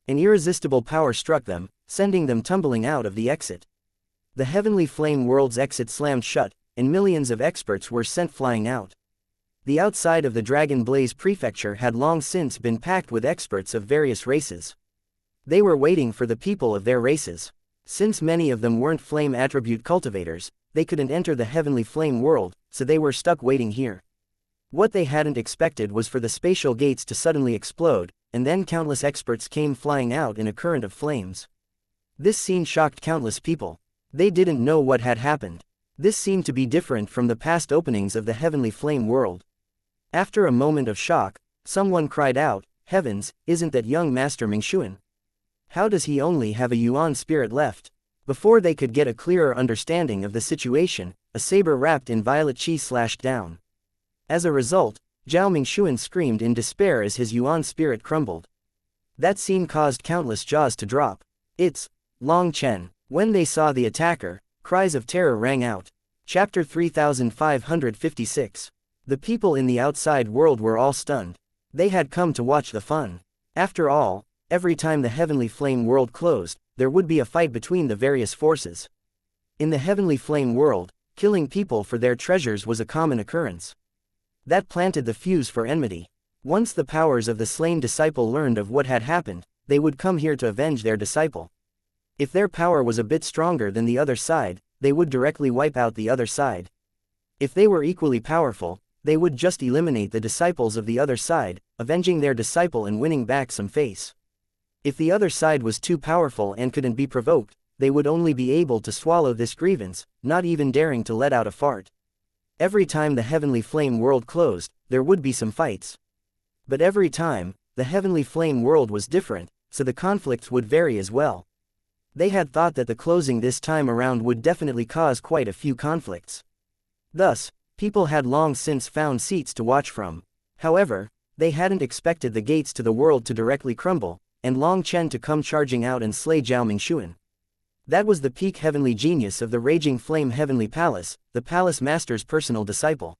An irresistible power struck them, sending them tumbling out of the exit. The heavenly flame world's exit slammed shut, and millions of experts were sent flying out. The outside of the Dragon Blaze Prefecture had long since been packed with experts of various races. They were waiting for the people of their races. Since many of them weren't flame attribute cultivators, they couldn't enter the heavenly flame world, so they were stuck waiting here. What they hadn't expected was for the spatial gates to suddenly explode, and then countless experts came flying out in a current of flames. This scene shocked countless people. They didn't know what had happened. This seemed to be different from the past openings of the heavenly flame world. After a moment of shock, someone cried out, "Heavens, isn't that young Master Mingxuan? How does he only have a yuan spirit left?" Before they could get a clearer understanding of the situation, a saber wrapped in violet chi slashed down. As a result, Zhao Mingxuan screamed in despair as his yuan spirit crumbled. That scene caused countless jaws to drop. It's Long Chen. When they saw the attacker, cries of terror rang out. Chapter 3556. The people in the outside world were all stunned. They had come to watch the fun. After all, every time the heavenly flame world closed, there would be a fight between the various forces. In the heavenly flame world, killing people for their treasures was a common occurrence. That planted the fuse for enmity. Once the powers of the slain disciple learned of what had happened, they would come here to avenge their disciple. If their power was a bit stronger than the other side, they would directly wipe out the other side. If they were equally powerful, they would just eliminate the disciples of the other side, avenging their disciple and winning back some face. If the other side was too powerful and couldn't be provoked, they would only be able to swallow this grievance, not even daring to let out a fart. Every time the heavenly flame world closed, there would be some fights. But every time, the heavenly flame world was different, so the conflicts would vary as well. They had thought that the closing this time around would definitely cause quite a few conflicts. Thus, people had long since found seats to watch from. However, they hadn't expected the gates to the world to directly crumble, and Long Chen to come charging out and slay Zhao Mingxuan. That was the peak heavenly genius of the Raging Flame Heavenly Palace, the Palace Master's personal disciple.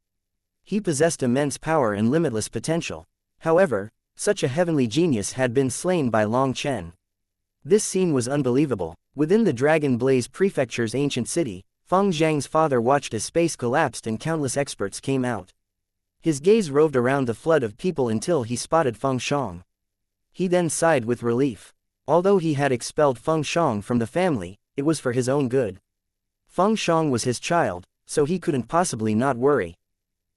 He possessed immense power and limitless potential. However, such a heavenly genius had been slain by Long Chen. This scene was unbelievable. Within the Dragon Blaze Prefecture's ancient city, Feng Zhang's father watched as space collapsed and countless experts came out. His gaze roved around the flood of people until he spotted Feng Shang. He then sighed with relief. Although he had expelled Feng Shang from the family, it was for his own good. Feng Shang was his child, so he couldn't possibly not worry.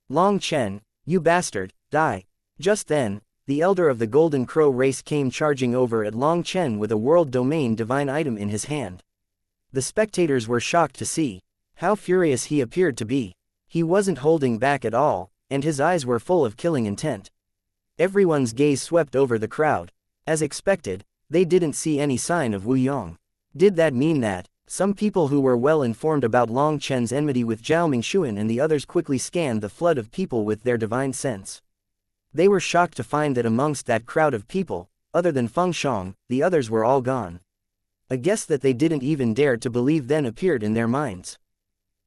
Long Chen, you bastard, die. Just then, the elder of the Golden Crow race came charging over at Long Chen with a world domain divine item in his hand. The spectators were shocked to see how furious he appeared to be. He wasn't holding back at all, and his eyes were full of killing intent. Everyone's gaze swept over the crowd. As expected, they didn't see any sign of Wu Yong. Did that mean that some people who were well informed about Long Chen's enmity with Zhao Mingxuan and the others quickly scanned the flood of people with their divine sense? They were shocked to find that amongst that crowd of people, other than Feng Shang, the others were all gone. A guess that they didn't even dare to believe then appeared in their minds.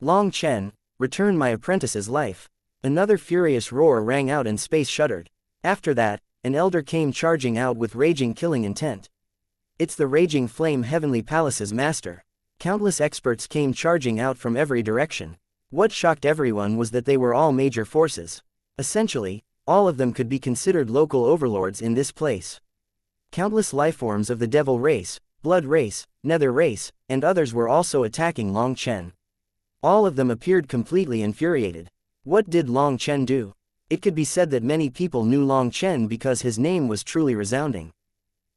Long Chen, return my apprentice's life. Another furious roar rang out and space shuddered. After that, an elder came charging out with raging killing intent. It's the Raging Flame Heavenly Palace's master. Countless experts came charging out from every direction. What shocked everyone was that they were all major forces. Essentially, all of them could be considered local overlords in this place. Countless lifeforms of the Devil race, Blood race, Nether race, and others were also attacking Long Chen. All of them appeared completely infuriated. What did Long Chen do? It could be said that many people knew Long Chen because his name was truly resounding.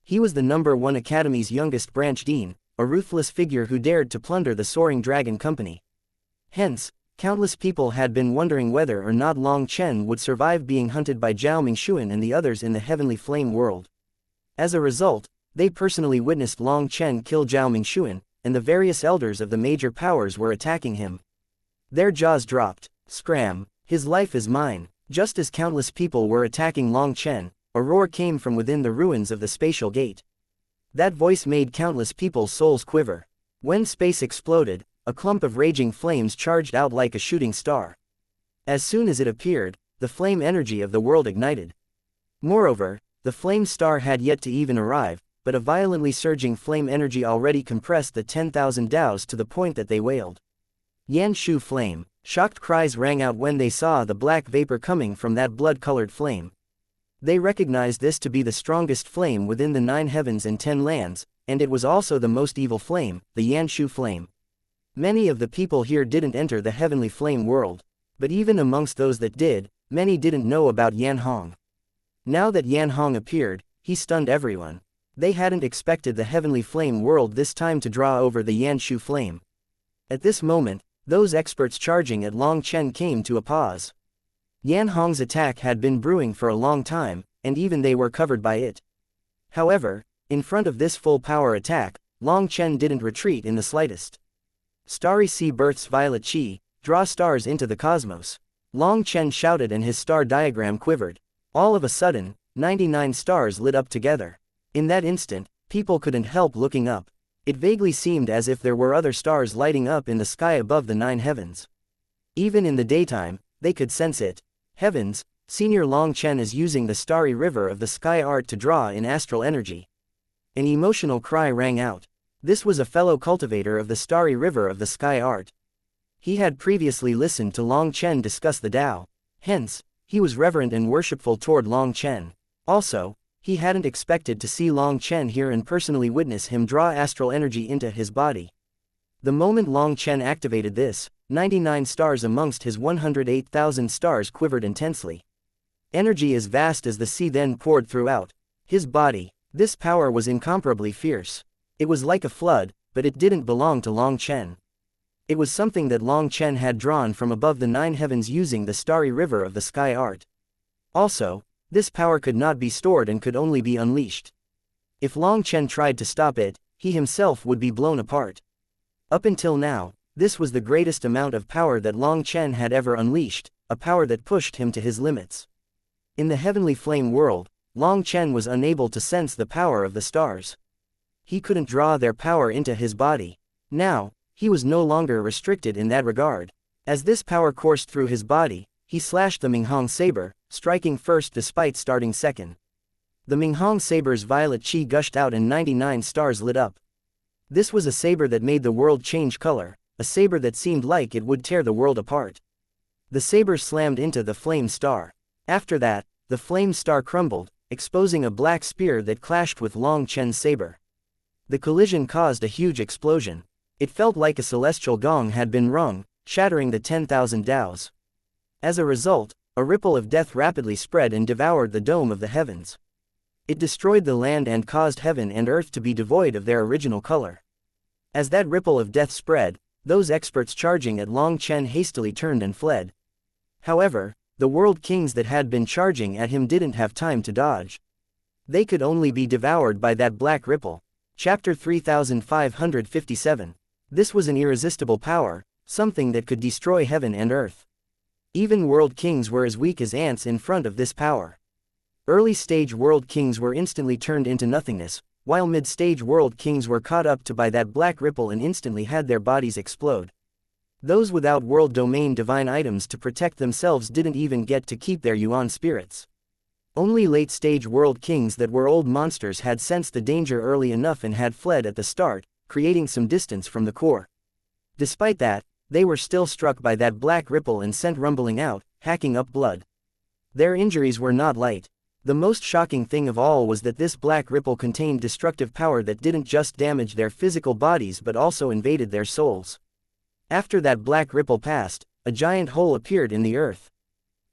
He was the #1 Academy's youngest branch dean, a ruthless figure who dared to plunder the Soaring Dragon Company. Hence, countless people had been wondering whether or not Long Chen would survive being hunted by Zhao Mingxuan and the others in the Heavenly Flame world. As a result, they personally witnessed Long Chen kill Zhao Mingxuan, and the various elders of the major powers were attacking him. Their jaws dropped. Scram, his life is mine. Just as countless people were attacking Long Chen, a roar came from within the ruins of the spatial gate. That voice made countless people's souls quiver. When space exploded, a clump of raging flames charged out like a shooting star. As soon as it appeared, the flame energy of the world ignited. Moreover, the flame star had yet to even arrive, but a violently surging flame energy already compressed the 10,000 Daos to the point that they wailed. Yanshu flame. Shocked cries rang out when they saw the black vapor coming from that blood-colored flame. They recognized this to be the strongest flame within the 9 heavens and 10 lands, and it was also the most evil flame, the Yanshu flame. Many of the people here didn't enter the Heavenly Flame world, but even amongst those that did, many didn't know about Yan Hong. Now that Yan Hong appeared, he stunned everyone. They hadn't expected the Heavenly Flame world this time to draw over the Yanshu flame. At this moment, those experts charging at Long Chen came to a pause. Yan Hong's attack had been brewing for a long time, and even they were covered by it. However, in front of this full-power attack, Long Chen didn't retreat in the slightest. Starry Sea Birth's violet chi, draw stars into the cosmos. Long Chen shouted and his star diagram quivered. All of a sudden, 99 stars lit up together. In that instant, people couldn't help looking up. It vaguely seemed as if there were other stars lighting up in the sky above the 9 heavens. Even in the daytime, they could sense it. Heavens, Senior Long Chen is using the starry river of the sky art to draw in astral energy. An emotional cry rang out. This was a fellow cultivator of the starry river of the sky art. He had previously listened to Long Chen discuss the Tao. Hence, he was reverent and worshipful toward Long Chen. Also, he hadn't expected to see Long Chen here and personally witness him draw astral energy into his body. The moment Long Chen activated this, 99 stars amongst his 108,000 stars quivered intensely. Energy as vast as the sea then poured throughout his body. This power was incomparably fierce. It was like a flood, but it didn't belong to Long Chen. It was something that Long Chen had drawn from above the 9 heavens using the starry river of the sky art. Also, this power could not be stored and could only be unleashed. If Long Chen tried to stop it, he himself would be blown apart. Up until now, This was the greatest amount of power that Long Chen had ever unleashed, a power that pushed him to his limits. In the heavenly flame world, Long Chen was unable to sense the power of the stars. He couldn't draw their power into his body. Now, he was no longer restricted in that regard. As this power coursed through his body, he slashed the Minghong saber, striking first despite starting second. The Minghong saber's violet chi gushed out and 99 stars lit up. This was a saber that made the world change color, a saber that seemed like it would tear the world apart. The saber slammed into the flame star. After that, the flame star crumbled, exposing a black spear that clashed with Long Chen's saber. The collision caused a huge explosion. It felt like a celestial gong had been rung, shattering the 10,000 Daos. As a result, a ripple of death rapidly spread and devoured the dome of the heavens. It destroyed the land and caused heaven and earth to be devoid of their original color. As that ripple of death spread, those experts charging at Long Chen hastily turned and fled. However, the world kings that had been charging at him didn't have time to dodge. They could only be devoured by that black ripple. Chapter 3557. This was an irresistible power, something that could destroy heaven and earth. Even world kings were as weak as ants in front of this power. Early-stage world kings were instantly turned into nothingness, while mid-stage world kings were caught up to by that black ripple and instantly had their bodies explode. Those without world domain divine items to protect themselves didn't even get to keep their yuan spirits. Only late-stage world kings that were old monsters had sensed the danger early enough and had fled at the start, creating some distance from the core. Despite that, they were still struck by that black ripple and sent rumbling out, hacking up blood. Their injuries were not light. The most shocking thing of all was that this black ripple contained destructive power that didn't just damage their physical bodies but also invaded their souls. After that black ripple passed, a giant hole appeared in the earth.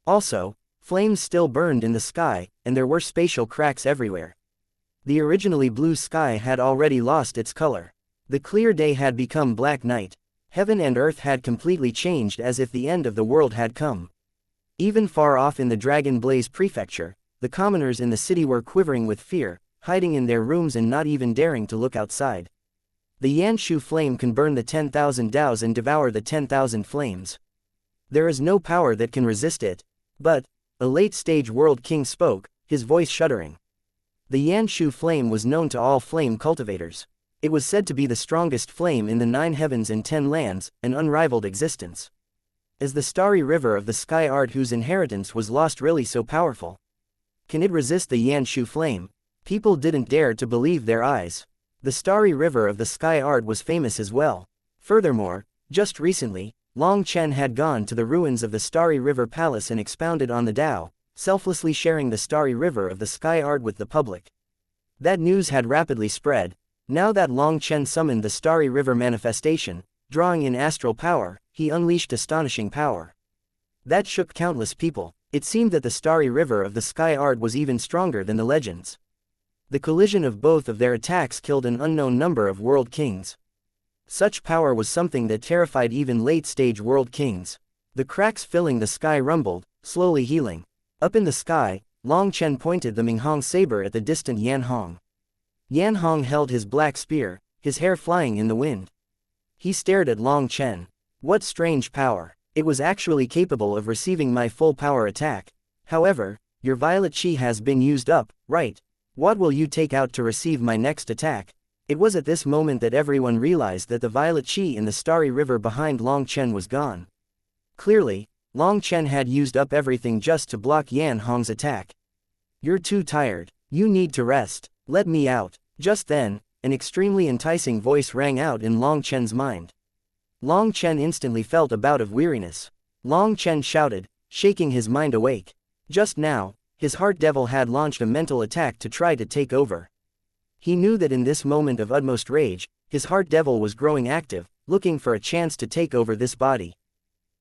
Also, flames still burned in the sky, and there were spatial cracks everywhere. The originally blue sky had already lost its color. The clear day had become black night. Heaven and earth had completely changed as if the end of the world had come. Even far off in the Dragon Blaze Prefecture, the commoners in the city were quivering with fear, hiding in their rooms and not even daring to look outside. The Yanshu flame can burn the 10,000 Daos and devour the 10,000 flames. There is no power that can resist it. But, a late-stage world king spoke, his voice shuddering. The Yanshu flame was known to all flame cultivators. It was said to be the strongest flame in the 9 heavens and 10 lands, an unrivaled existence. Is the starry river of the sky art whose inheritance was lost really so powerful? Can it resist the Yanshu flame? People didn't dare to believe their eyes. The starry river of the sky art was famous as well. Furthermore, just recently, Long Chen had gone to the ruins of the Starry River Palace and expounded on the Tao, selflessly sharing the starry river of the sky art with the public. That news had rapidly spread. Now that Long Chen summoned the Starry River manifestation, drawing in astral power, he unleashed astonishing power. That shook countless people. It seemed that the Starry River of the sky art was even stronger than the legends. The collision of both of their attacks killed an unknown number of world kings. Such power was something that terrified even late-stage world kings. The cracks filling the sky rumbled, slowly healing. Up in the sky, Long Chen pointed the Minghong saber at the distant Yan Hong. Yan Hong held his black spear, his hair flying in the wind. He stared at Long Chen. What strange power! It was actually capable of receiving my full power attack. However, your violet chi has been used up, right? What will you take out to receive my next attack? It was at this moment that everyone realized that the violet chi in the starry river behind Long Chen was gone. Clearly, Long Chen had used up everything just to block Yan Hong's attack. You're too tired. You need to rest. Let me out. Just then, an extremely enticing voice rang out in Long Chen's mind. Long Chen instantly felt a bout of weariness. Long Chen shouted, shaking his mind awake. Just now, his heart devil had launched a mental attack to try to take over. He knew that in this moment of utmost rage, his heart devil was growing active, looking for a chance to take over this body.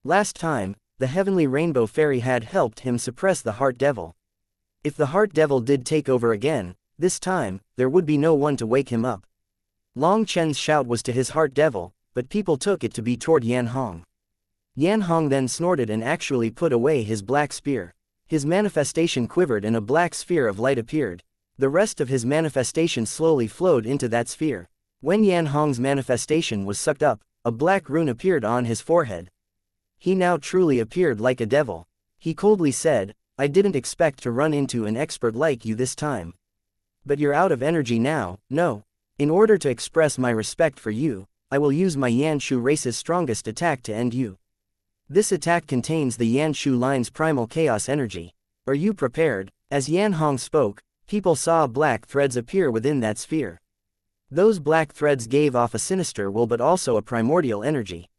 Last time, the heavenly rainbow fairy had helped him suppress the heart devil. If the heart devil did take over again, this time, there would be no one to wake him up. Long Chen's shout was to his heart devil, but people took it to be toward Yan Hong. Yan Hong then snorted and actually put away his black spear. His manifestation quivered and a black sphere of light appeared. The rest of his manifestation slowly flowed into that sphere. When Yan Hong's manifestation was sucked up, a black rune appeared on his forehead. He now truly appeared like a devil. He coldly said, "I didn't expect to run into an expert like you this time. But you're out of energy now, no. In order to express my respect for you, I will use my Yanshu race's strongest attack to end you. This attack contains the Yanshu line's primal chaos energy. Are you prepared?" As Yan Hong spoke, people saw black threads appear within that sphere. Those black threads gave off a sinister will but also a primordial energy.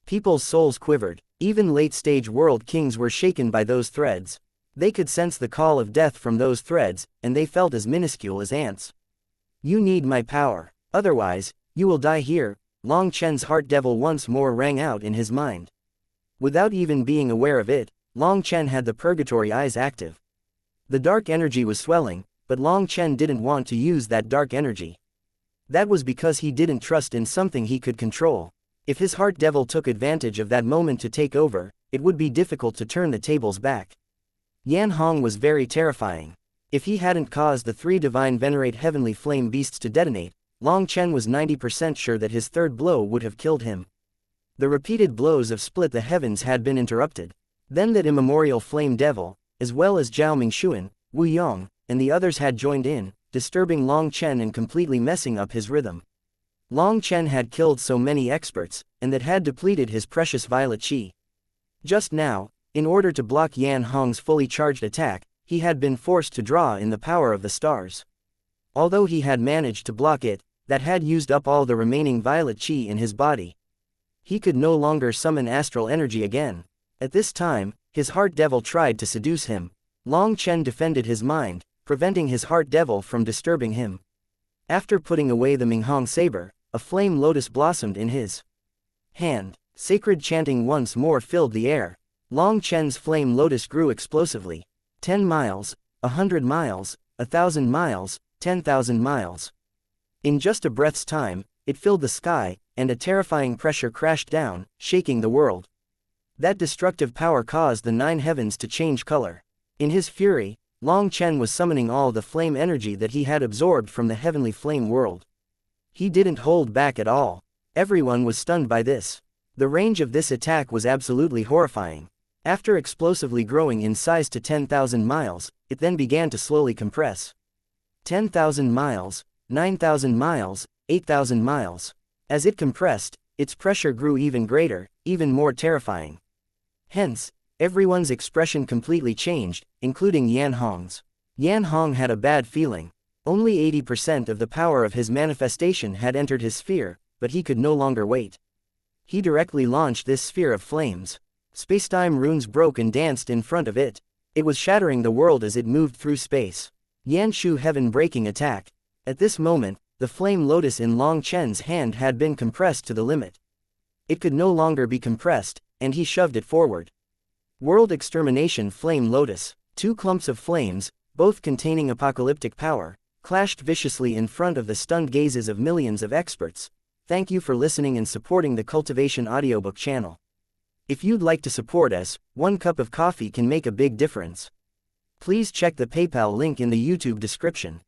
People's souls quivered. Even late-stage world kings were shaken by those threads. They could sense the call of death from those threads, and they felt as minuscule as ants. "You need my power. Otherwise, you will die here," Long Chen's heart devil once more rang out in his mind. Without even being aware of it, Long Chen had the purgatory eyes active. The dark energy was swelling, but Long Chen didn't want to use that dark energy. That was because he didn't trust in something he could control. If his heart devil took advantage of that moment to take over, it would be difficult to turn the tables back. Yan Hong was very terrifying. If he hadn't caused the 3 divine venerate heavenly flame beasts to detonate, Long Chen was 90% sure that his third blow would have killed him. The repeated blows of split the heavens had been interrupted. Then that immemorial flame devil, as well as Zhao Mingxuan, Wu Yong, and the others had joined in, disturbing Long Chen and completely messing up his rhythm. Long Chen had killed so many experts, and that had depleted his precious violet chi. Just now, in order to block Yan Hong's fully charged attack, he had been forced to draw in the power of the stars. Although he had managed to block it, that had used up all the remaining violet chi in his body. He could no longer summon astral energy again. At this time, his heart devil tried to seduce him. Long Chen defended his mind, preventing his heart devil from disturbing him. After putting away the Minghong saber, a flame lotus blossomed in his hand. Sacred chanting once more filled the air. Long Chen's flame lotus grew explosively. 10 miles, 100 miles, 1,000 miles, 10,000 miles. In just a breath's time, it filled the sky, and a terrifying pressure crashed down, shaking the world. That destructive power caused the 9 heavens to change color. In his fury, Long Chen was summoning all the flame energy that he had absorbed from the heavenly flame world. He didn't hold back at all. Everyone was stunned by this. The range of this attack was absolutely horrifying. After explosively growing in size to 10,000 miles, it then began to slowly compress. 10,000 miles, 9,000 miles, 8,000 miles. As it compressed, its pressure grew even greater, even more terrifying. Hence, everyone's expression completely changed, including Yan Hong's. Yan Hong had a bad feeling. Only 80% of the power of his manifestation had entered his sphere, but he could no longer wait. He directly launched this sphere of flames. Spacetime runes broke and danced in front of it. It was shattering the world as it moved through space. Yanshu heaven-breaking attack. At this moment, the flame lotus in Long Chen's hand had been compressed to the limit. It could no longer be compressed, and he shoved it forward. World extermination flame lotus. 2 clumps of flames, both containing apocalyptic power, clashed viciously in front of the stunned gazes of millions of experts. Thank you for listening and supporting the Cultivation audiobook channel. If you'd like to support us, 1 cup of coffee can make a big difference. Please check the PayPal link in the YouTube description.